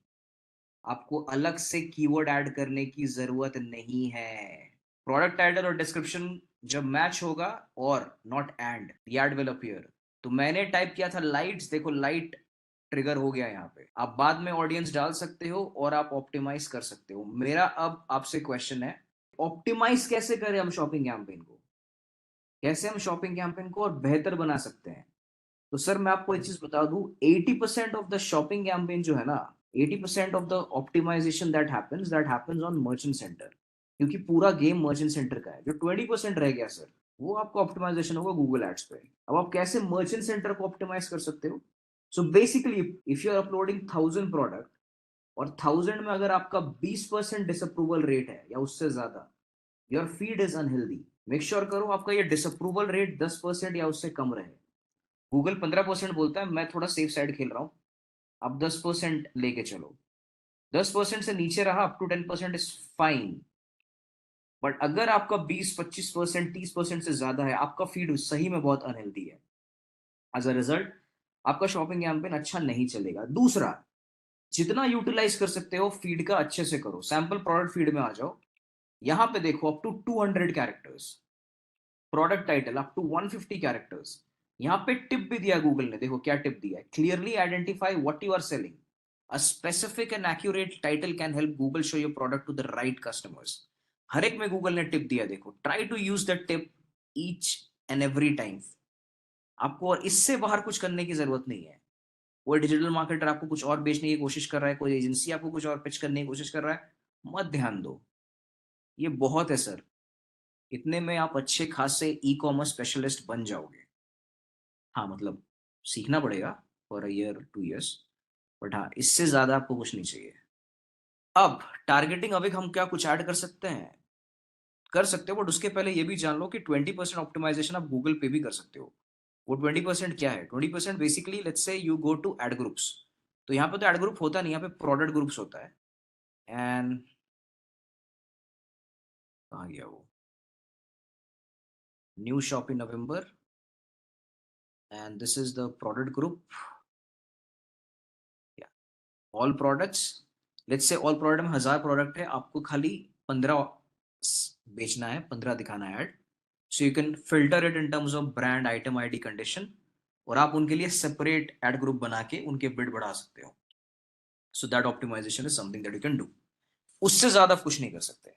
[SPEAKER 5] आपको अलग से keyword add करने की जरूरत नहीं है. Product title और description जब मैच होगा और not and, the ad will appear. तो मैंने टाइप किया था लाइट्स, देखो लाइट ट्रिगर हो गया यहाँ पे. आप बाद में ऑडियंस डाल सकते हो और आप ऑप्टिमाइज कर सकते हो. मेरा अब आपसे क्वेश्चन है, ऑप्टिमाइज कैसे करें हम शॉपिंग कैंपेन को, कैसे हम शॉपिंग कैंपेन को और बेहतर बना सकते हैं. तो सर मैं आपको एक चीज बता दूं, 80% ऑफ द शॉपिंग कैंपेन जो है ना, 80% of the optimisation that happens on merchant center, क्योंकि पूरा गेम मर्चेंट सेंटर का है. जो 20% रह गया सर, वो आपका ऑप्टिमाइजेशन होगा गूगल एड्स पे. अब आप कैसे मर्चेंट सेंटर को ऑप्टिमाइज कर सकते हो? So basically if you are uploading 1000 product और 1000 में अगर आपका 20% डिसअप्रूवल रेट है या उससे ज्यादा, your feed is unhealthy. Make sure करो आपका ये डिसअप्रूवल रेट 10% या उससे कम रहे. गूगल 15% बोलता है, मैं थोड़ा सेफ साइड खेल रहा हूं, आप 10% लेके चलो. 10% से नीचे रहा up to 10% is fine. But अगर आपका 20-25%, 30% से ज्यादा है, आपका फीड सही में बहुत अनहेल्दी है. एज अ रिजल्ट आपका शॉपिंग कैंपेन अच्छा नहीं चलेगा. दूसरा, जितना यूटिलाइज कर सकते हो फीड का अच्छे से करो. सैंपल प्रोडक्ट फीड में आ जाओ, यहां पे देखो up to 200 characters, product title up to 150 characters. यहाँ पे टिप भी दिया गूगल ने, देखो क्या टिप दिया है, clearly identify what you are selling. A specific and accurate title can help Google show your product to the right customers. हर एक में गूगल ने टिप दिया, देखो try to use the tip each and every time. आपको और इससे बाहर कुछ करने की जरूरत नहीं है. कोई डिजिटल मार्केटर आपको कुछ और बेचने की कोशिश कर रहा है, कोई एजेंसी आपको कुछ और पिच करने की कोशिश कर रहा है, मत ध्यान दो. ये बहुत है सर, इतने में आप अच्छे खासे ई कॉमर्स स्पेशलिस्ट बन जाओगे. हाँ मतलब सीखना पड़ेगा for a year 2 years, but हाँ इससे ज्यादा आपको कुछ नहीं चाहिए. अब टारगेटिंग, अभी हम क्या कुछ ऐड कर सकते हैं? कर सकते हो, बट उसके पहले ये भी जान लो कि 20% ऑप्टिमाइजेशन आप गूगल पे भी कर सकते हो. वो 20% क्या है? 20% basically let's say you go to ad groups. तो यहाँ पे तो एड ग्रुप होता नहीं, यहाँ पे प्रोडक्ट ग्रुप्स होता है. एंड कहाँ गया वो, new shop in November, and this is the product group. All products, let's say all product में 1000 प्रोडक्ट है, आपको खाली 15 बेचना है, 15 दिखाना है add. So you can filter it in terms of brand, item ID, condition, और आप उनके लिए सेपरेट एड ग्रुप बना के उनके बिड बढ़ा सकते हो. So that optimisation is something that you can do. उससे ज्यादा कुछ नहीं कर सकते.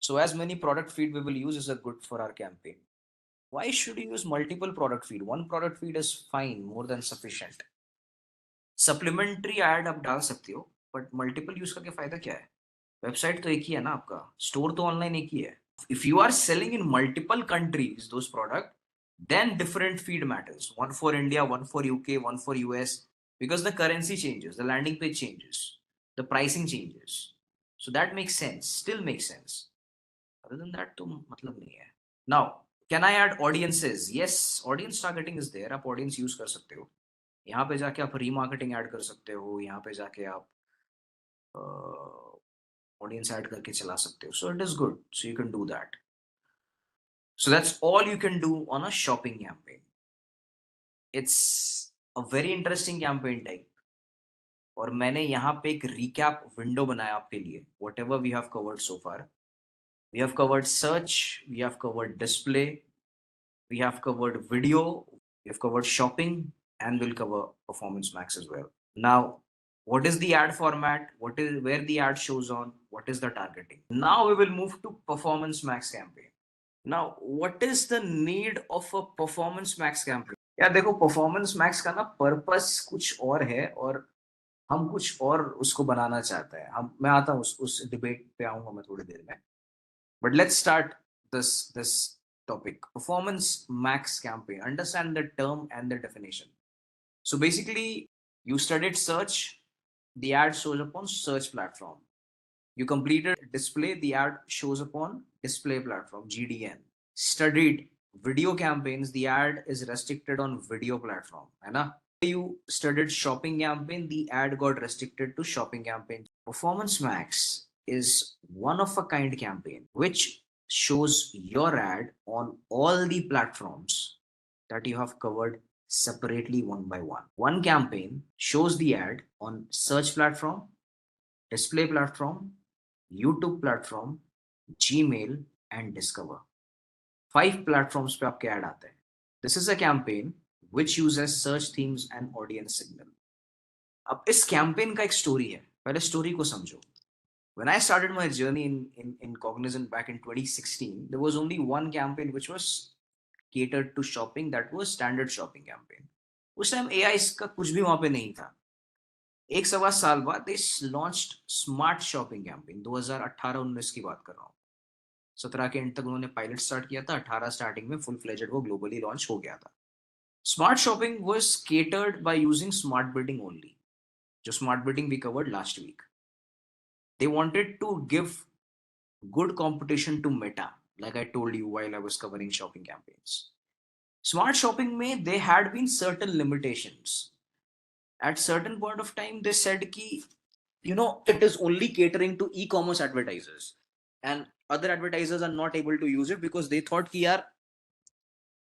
[SPEAKER 5] So as many product feed we will use is a good for our campaign. Why should you use multiple product feed? One product feed is fine, more than sufficient. Supplementary ad आप डाल सकते हो, but multiple use करके फायदा क्या है? Website तो एक ही है ना आपका, स्टोर तो ऑनलाइन एक ही है. If you are selling in multiple countries those product, then different feed matters. One for India, one for UK, one for US, because the currency changes, the landing page changes, the pricing changes. So that makes sense, still makes sense. Other than that तो मतलब नहीं है. Now, can I add audiences? Yes, audience targeting is there. आप audience use कर सकते हो. यहाँ पे जाके आप remarketing ऐड कर सकते हो, यहाँ पे जाके आप ऑडियंस ऐड करके चला सकते हो. So it is good. So you can do that. So that's all you can do on a shopping campaign. It's a very interesting campaign type. और मैंने यहाँ पे एक recap window बनाया आपके लिए. Whatever we have covered so far. We have covered search, we have covered display, we have covered video, we have covered shopping, and we'll cover Performance Max as well. Now, what is the ad format? What is where the ad shows on? What is the targeting? Now we will move to Performance Max campaign. Now, what is the need of a Performance Max campaign? यार देखो Performance Max का ना purpose कुछ और है और हम कुछ और उसको बनाना चाहते हैं. मैं आता हूँ उस डिबेट पे आऊंगा मैं थोड़ी देर में. But let's start this topic. Performance Max campaign. Understand the term and the definition. So basically, you studied search, the ad shows up on search platform. You completed display, the ad shows up on display platform, GDN. Studied video campaigns, the ad is restricted on video platform. है ना? You studied shopping campaign, the ad got restricted to shopping campaign. Performance Max is one of a kind campaign which shows your ad on all the platforms that you have covered separately one by one. One campaign shows the ad on search platform, display platform, YouTube platform, Gmail and Discover. 5 platforms पे आपके ad आते हैं. This is a campaign which uses search themes and audience signal. अब इस campaign का एक story है. पहले story को समझो. When I started my journey in Cognizant back in 2016, there was only one campaign which was catered to shopping, that was standard shopping campaign. उस time AI का कुछ भी वहां पे नहीं था. एक सवा साल बाद they launched smart shopping campaign. 2018-19 की बात कर रहा हूँ. 17 के एंड तक उन्होंने पायलट स्टार्ट किया था. 18 स्टार्टिंग में फुल फ्लेजेड वो ग्लोबली लॉन्च हो गया था. Smart shopping was catered by using smart bidding only. जो smart bidding we covered last week. They wanted to give good competition to Meta, like I told you while I was covering shopping campaigns. Smart shopping में they had been certain limitations. At certain point of time, they said कि, you know, it is only catering to e-commerce advertisers, and other advertisers are not able to use it because they thought कि यार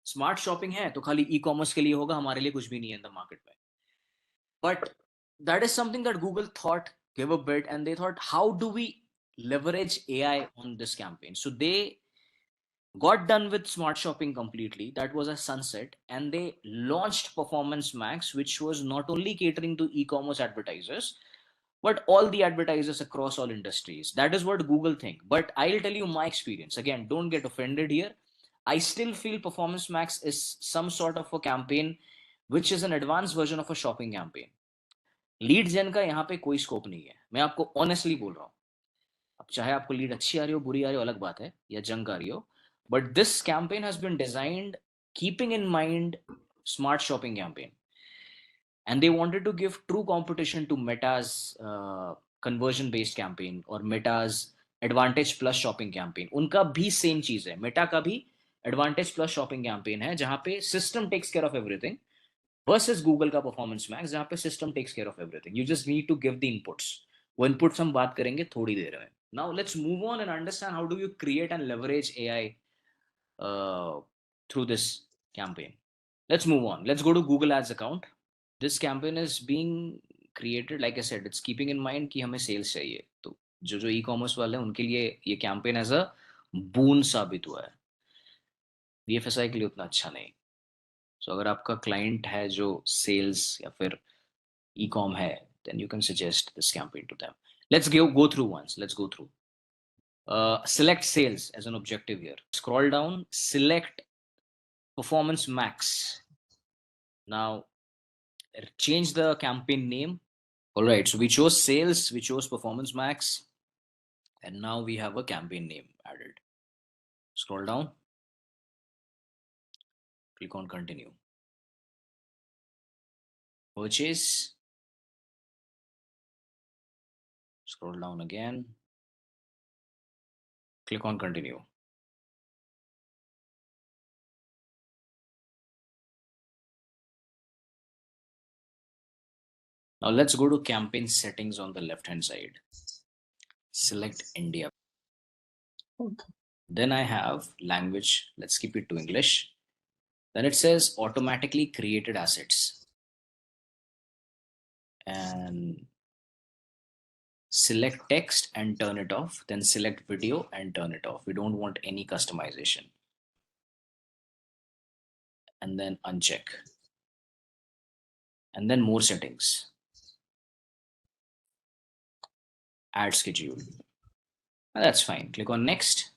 [SPEAKER 5] smart shopping है तो खाली e-commerce के लिए होगा, हमारे लिए कुछ भी नहीं है in the market में. But that is something that Google thought, gave a bit, and they thought, how do we leverage AI on this campaign? So they got done with smart shopping completely. That was a sunset, and they launched Performance Max, which was not only catering to e-commerce advertisers, but all the advertisers across all industries. That is what Google think. But I'll tell you my experience. Again, don't get offended here. I still feel Performance Max is some sort of a campaign which is an advanced version of a shopping campaign. Lead gen का यहाँ पे कोई scope नहीं है. मैं आपको honestly बोल रहा हूँ. अब चाहे आपको लीड अच्छी आ रही हो, बुरी आ रही हो, अलग बात है, या जंग आ रही हो, but this campaign has been designed keeping in mind smart shopping campaign, and they wanted to give true competition to Meta's conversion based campaign और Meta's advantage plus shopping campaign. उनका भी सेम चीज है. मेटा का भी advantage plus shopping campaign है जहां पे system takes care of everything, versus Google का Performance Max जहाँ पे system takes care of everything. You just need to give the inputs. वो inputs हम बात करेंगे थोड़ी देर में. Now let's move on and understand how do you create and leverage AI through this campaign. Let's move on. Let's go to Google Ads account. This campaign is being created, like I said, it's keeping in mind कि हमें sales चाहिए. तो जो e-commerce वाले हैं उनके लिए ये campaign as a boon साबित हुआ है. VFSI के लिए उतना अच्छा नहीं. So अगर आपका client है जो sales या फिर e-com है, then you can suggest this campaign to them. Let's go through once. Let's go through. Select sales as an objective here. Scroll down, select Performance Max. Now change the campaign name. All right, so we chose sales, we chose Performance Max, and now we have a campaign name added. Scroll down, click on continue. Purchase. Scroll down again, click on continue.
[SPEAKER 3] Now let's go to campaign settings on the left hand side. Select India. Then I have language. Let's keep it to English. Then it says automatically created assets. And select text and turn it off. Then select video and turn it off. We don't want any customization. And then uncheck. And then more settings. Ad schedule. That's fine. Click on next.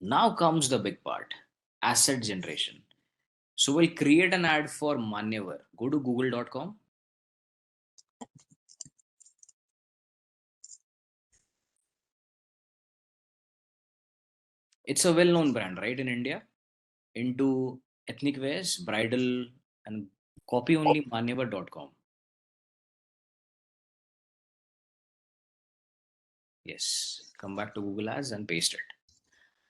[SPEAKER 3] Now comes the big part, asset generation. So we'll create an ad for Manyavar. Go to google.com. It's a well-known brand, right, in India, into ethnic wears, bridal, and copy only manyavar.com. Yes, come back to Google Ads and paste it.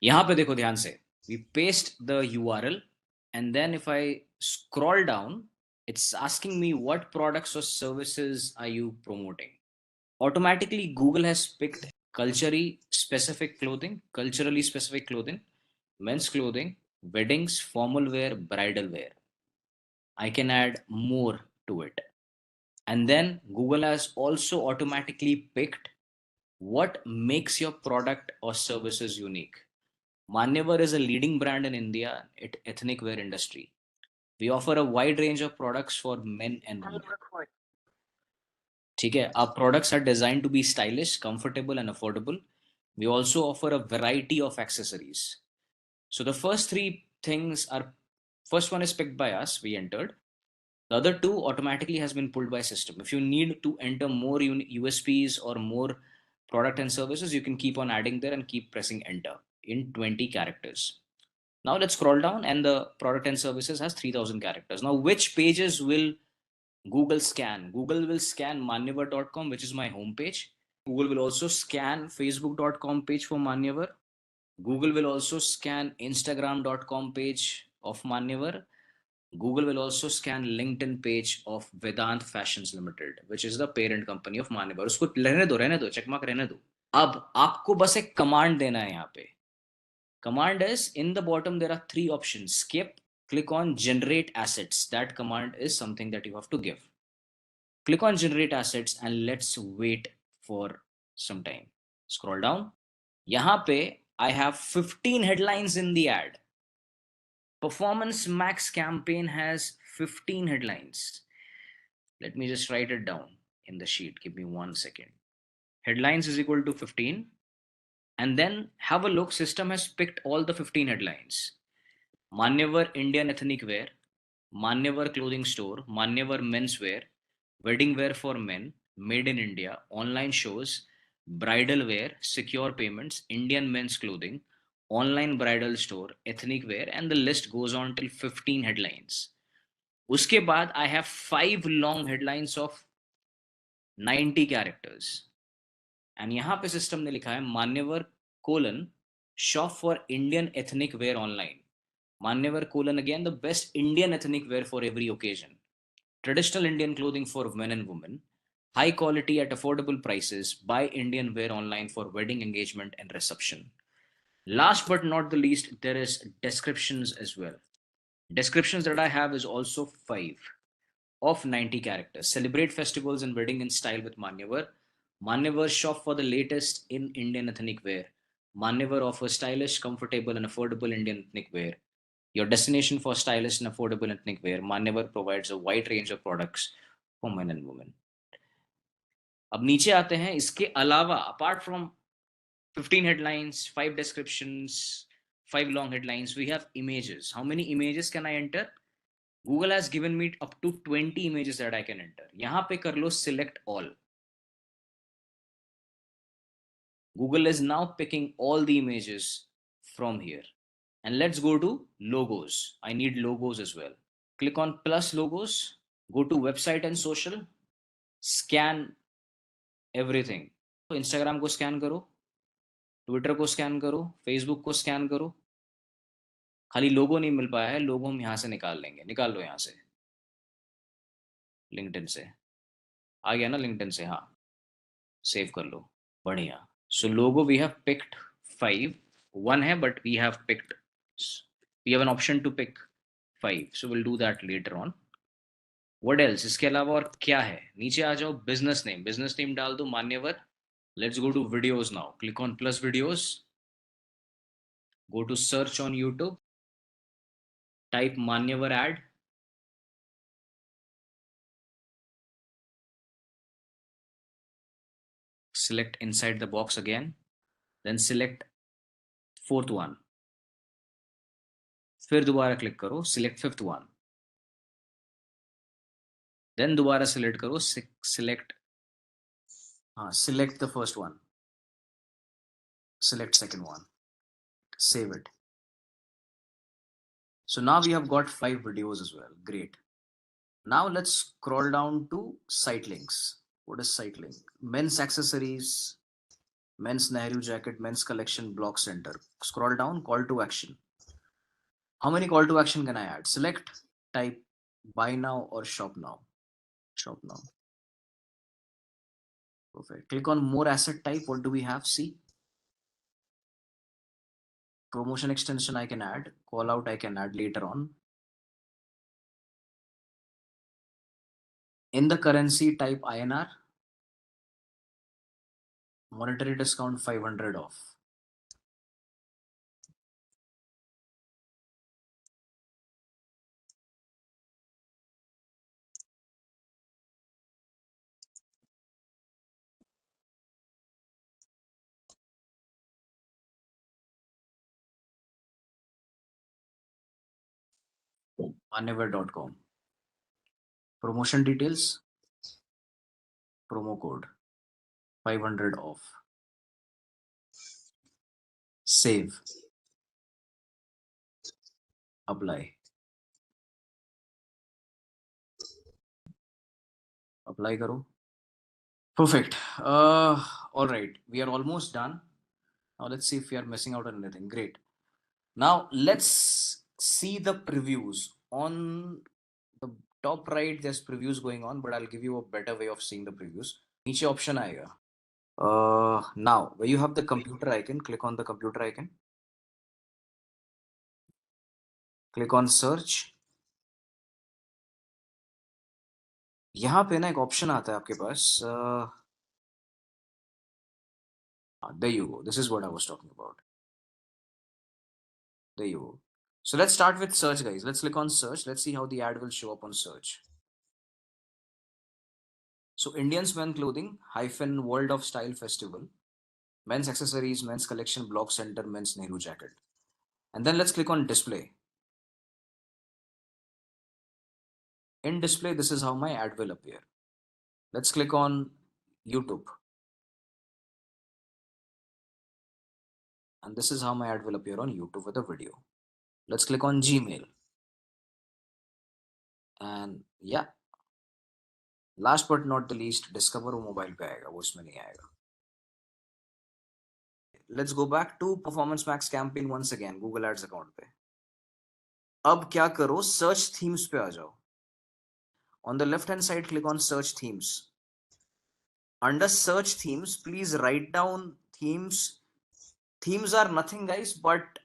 [SPEAKER 3] यहाँ पे देखो ध्यान से, we paste the URL, and then if I scroll down, it's asking me what products or services are you promoting. Automatically, Google has picked culturally specific clothing, men's clothing, weddings, formal wear, bridal wear. I can add more to it. And then Google has also automatically picked what makes your product or services unique. Manyavar is a leading brand in India at ethnic wear industry. We offer a wide range of products for men and women. ठीक है, our products are designed to be stylish, comfortable and affordable. We also offer a variety of accessories. So the first three things are, first one is picked by us, we entered. The other two automatically has been pulled by system. If you need to enter more USPs or more product and services, you can keep on adding there and keep pressing enter in 20 characters. Now let's scroll down, and the product and services has 3000 characters. Now which pages will Google scan? Google will scan manyavar.com, which is my homepage. Google will also scan facebook.com page for Manyavar. Google will also scan instagram.com page of Manyavar. Google will also scan LinkedIn page of Vedant Fashions Limited, which is the parent company of Manyavar. उसको रहने दो, check mark रहने दो. अब आपको बस एक command देना है यहाँ पे. Command is, in the bottom there are three options. Skip, click on generate assets. That command is something that you have to give. Click on generate assets and let's wait for some time. Scroll down. यहाँ पे I have 15 headlines in the ad. Performance Max campaign has 15 headlines. Let me just write it down in the sheet. Give me 1 second. Headlines is equal to 15. And then have a look. System has picked all the 15 headlines. Manyavar Indian ethnic wear, Manyavar clothing store, Manyavar menswear, wedding wear for men, made in India, online shows, bridal wear, secure payments, Indian men's clothing, online bridal store, ethnic wear, and the list goes on till 15 headlines. Uske baad I have 5 long headlines of 90 characters. And यहाँ पे system ने लिखा है Manyavar colon shop for Indian ethnic wear online. Manyavar colon again the best Indian ethnic wear for every occasion. Traditional Indian clothing for men and women. High quality at affordable prices. Buy Indian wear online for wedding, engagement and reception. Last but not the least, there is descriptions as well. Descriptions that I have is also 5 of 90 characters. Celebrate festivals and wedding in style with Manyavar. Manyavar shop for the latest in Indian ethnic wear. Manyavar offers stylish, comfortable and affordable Indian ethnic wear. Your destination for stylish and affordable ethnic wear. Manyavar provides a wide range of products for men and women. अब नीचे आते हैं. इसके अलावा apart from 15 headlines, 5 descriptions, 5 long headlines, we have images. How many images can I enter? Google has given me up to 20 images that I can enter. यहाँ पे कर लो select all. Google is now picking all the images from here. And let's go to logos. I need logos as well. Click on plus logos, go to website and social, scan everything. तो Instagram को scan करो, Twitter को scan करो, Facebook को scan करो. खाली लोगो नहीं मिल पाया है, लोगो हम यहाँ से निकाल लेंगे. निकाल लो यहाँ से. लिंक्डइन से आ गया ना, लिंक्डइन से, हाँ सेव कर लो, बढ़िया. So logo we have picked 5, 1 है but we have picked, we have an option to pick 5, so will do that later on. What else, इसके अलावा और क्या है? नीचे आ जाओ, बिजनेस नेम डाल दो Manyavar. Let's go to videos now, click on plus videos, go to search on YouTube, type Manyavar ad, select inside the box again, then select fourth one, फिर दोबारा क्लिक करो, select fifth one, then दोबारा select करो, select the first one, select second one, save it. So now we have got 5 videos as well. Great. Now let's scroll down to site links. What is site link? Men's accessories, men's Nehru jacket, men's collection, blog center. Scroll down, call to action. How many call to action can I add? Select, type buy now or shop now. Shop now. Perfect. Click on more asset type. What do we have? See. Promotion extension I can add. Call out I can add later on. In the currency, type INR. Monetary discount 500 off. Manyavar.com. Promotion details. Promo code 500 off. Save. Apply. Apply karo. Perfect. All right. We are almost done. Now let's see if we are missing out on anything. Great. Now let's see the previews. On the top right, there's previews going on, but I'll give you a better way of seeing the previews. नीचे option आएगा. Now where you have the computer icon, click on the computer icon. Click on search. यहाँ पे ना एक option आता है आपके पास. There you go. This is what I was talking about. There you go. So let's start with search, guys. Let's click on search. Let's see how the ad will show up on search. So Indians Men Clothing - World of Style Festival, men's accessories, men's collection, blog center, men's Nehru jacket. And then let's click on display. In display, this is how my ad will appear. Let's click on YouTube. And this is how my ad will appear on YouTube with a video. Let's click on Gmail. And yeah, last but not the least, Discover वो mobile पे आएगा, वो इसमें नहीं आएगा. Let's go back to Performance Max campaign once again, Google Ads account पे. अब क्या करो, search themes पे आ जाओ. On the left hand side, click on search themes. Under search themes, please write down themes. Themes are nothing, guys, but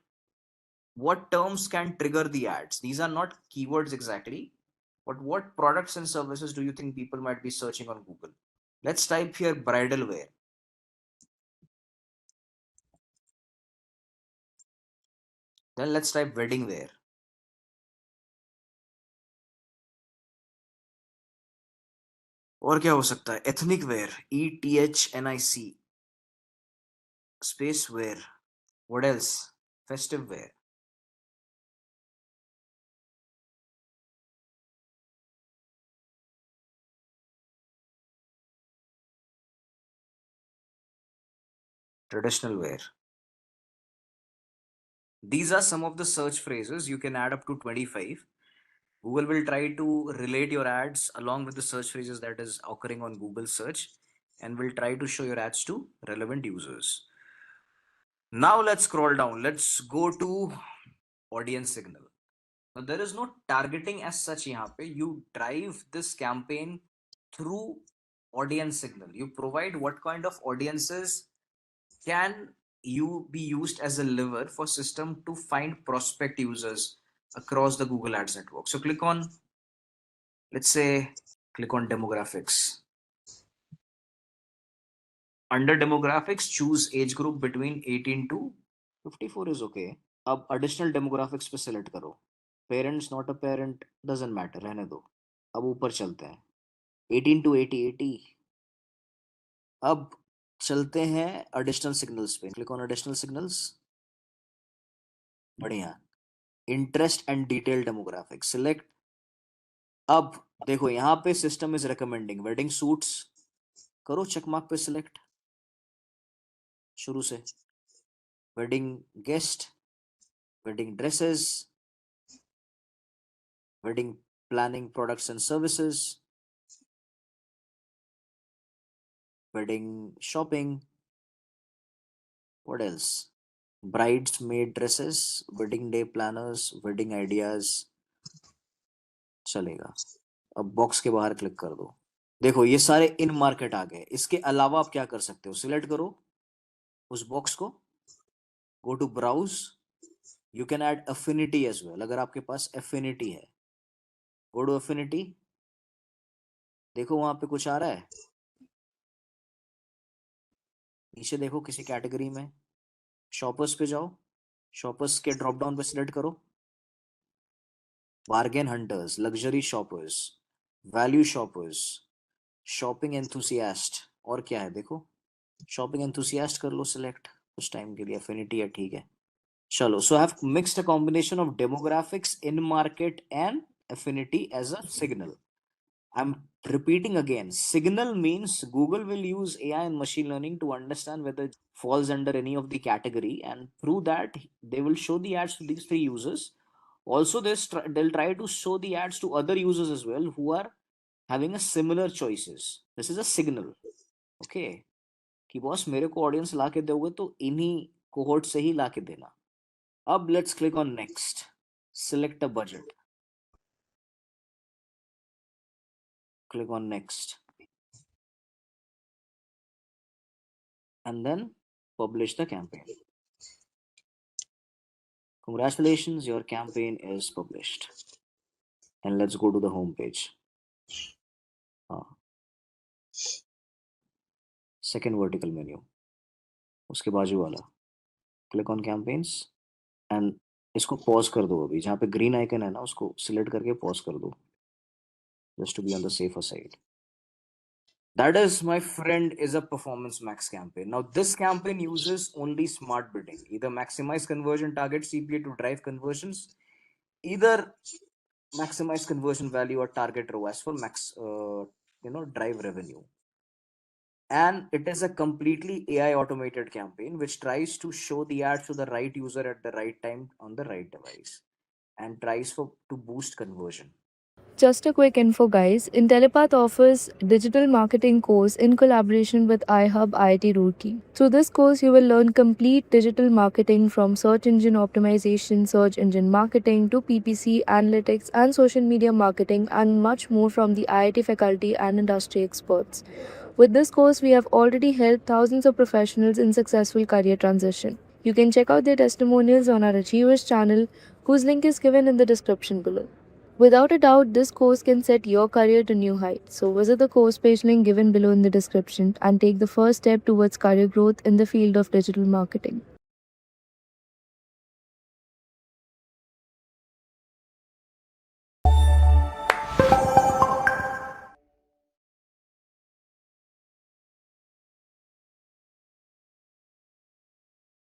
[SPEAKER 3] what terms can trigger the ads. These are not keywords exactly, but what products and services do you think people might be searching on Google? Let's type here bridal wear. Then let's type wedding wear. और क्या हो सकता है? Ethnic wear, ETHNIC, space wear. What else? Festive wear. Traditional wear. These are some of the search phrases. You can add up to 25. Google will try to relate your ads along with the search phrases that is occurring on Google search, and will try to show your ads to relevant users. Now let's scroll down. Let's go to audience signal. Now, there is no targeting as such यहाँ पे. You drive this campaign through audience signal. You provide what kind of audiences can you be used as a lever for system to find prospect users across the Google Ads network. So click on, let's say, click on demographics. Under demographics, choose age group between 18 to 54 is okay. अब additional demographics पे select करो. Parents, not a parent, doesn't matter, रहने दो. अब ऊपर चलते हैं. 18 to 80. अब चलते हैं additional signals पे. Click on additional signals. बढ़िया. Interest and detailed demographics. Select. अब देखो यहाँ पे system is recommending wedding suits. करो check mark पे select. शुरू से. Wedding guest, wedding dresses, wedding planning products and services, wedding shopping, what else? Bridesmaid dresses, wedding day planners, wedding ideas. चलेगा. अब बॉक्स के बाहर क्लिक कर दो. देखो ये सारे इन मार्केट आ गए. इसके अलावा आप क्या कर सकते हो? सिलेक्ट करो उस बॉक्स को, go to browse. You can add affinity as well. अगर आपके पास अफिनिटी है, गो टू अफिनिटी. देखो वहां पे कुछ आ रहा है. नीचे देखो किसी कैटेगरी में. शॉपर्स पे जाओ. शॉपर्स के ड्रॉप डाउन पे सिलेक्ट करो. Bargain hunters, luxury shoppers, value shoppers, shopping enthusiast, और क्या है देखो. शॉपिंग एंथुसियास्ट कर लो सिलेक्ट कुछ टाइम के लिए. अफिनिटी है, ठीक है. चलो, so I have mixed a combination of demographics, in market and affinity as a signal. I'm repeating again. Signal means Google will use AI and machine learning to understand whether it falls under any of the category, and through that they will show the ads to these three users. Also, they'll try to show the ads to other users as well who are having a similar choices. This is a signal. Okay. कि boss मेरे को audience ला के दोगे तो इन्हीं cohort से ही ला के देना. अब let's click on next. Select a budget. Click on next. And then publish the campaign. Congratulations, your campaign is published. And let's go to the home page. Second vertical menu. उसके बाजू वाला. Click on campaigns and इसको pause कर दो. अभी जहाँ पे green icon है ना, उसको select करके pause कर दो. Just to be on the safer side. That is, my friend, is a Performance Max campaign. Now, this campaign uses only smart bidding. Either maximize conversion target CPA to drive conversions, either maximize conversion value or target ROAS for drive revenue. And it is a completely AI automated campaign which tries to show the ads to the right user at the right time on the right device and tries to boost conversion.
[SPEAKER 6] Just a quick info, guys. Intellipaat offers digital marketing course in collaboration with iHub IIT Roorkee. Through this course, you will learn complete digital marketing from search engine optimization, search engine marketing to PPC, analytics, and social media marketing, and much more from the IIT faculty and industry experts. With this course, we have already helped thousands of professionals in successful career transition. You can check out their testimonials on our Achievers channel, whose link is given in the description below. Without a doubt, this course can set your career to new heights. So visit the course page link given below in the description and take the first step towards career growth in the field of digital marketing.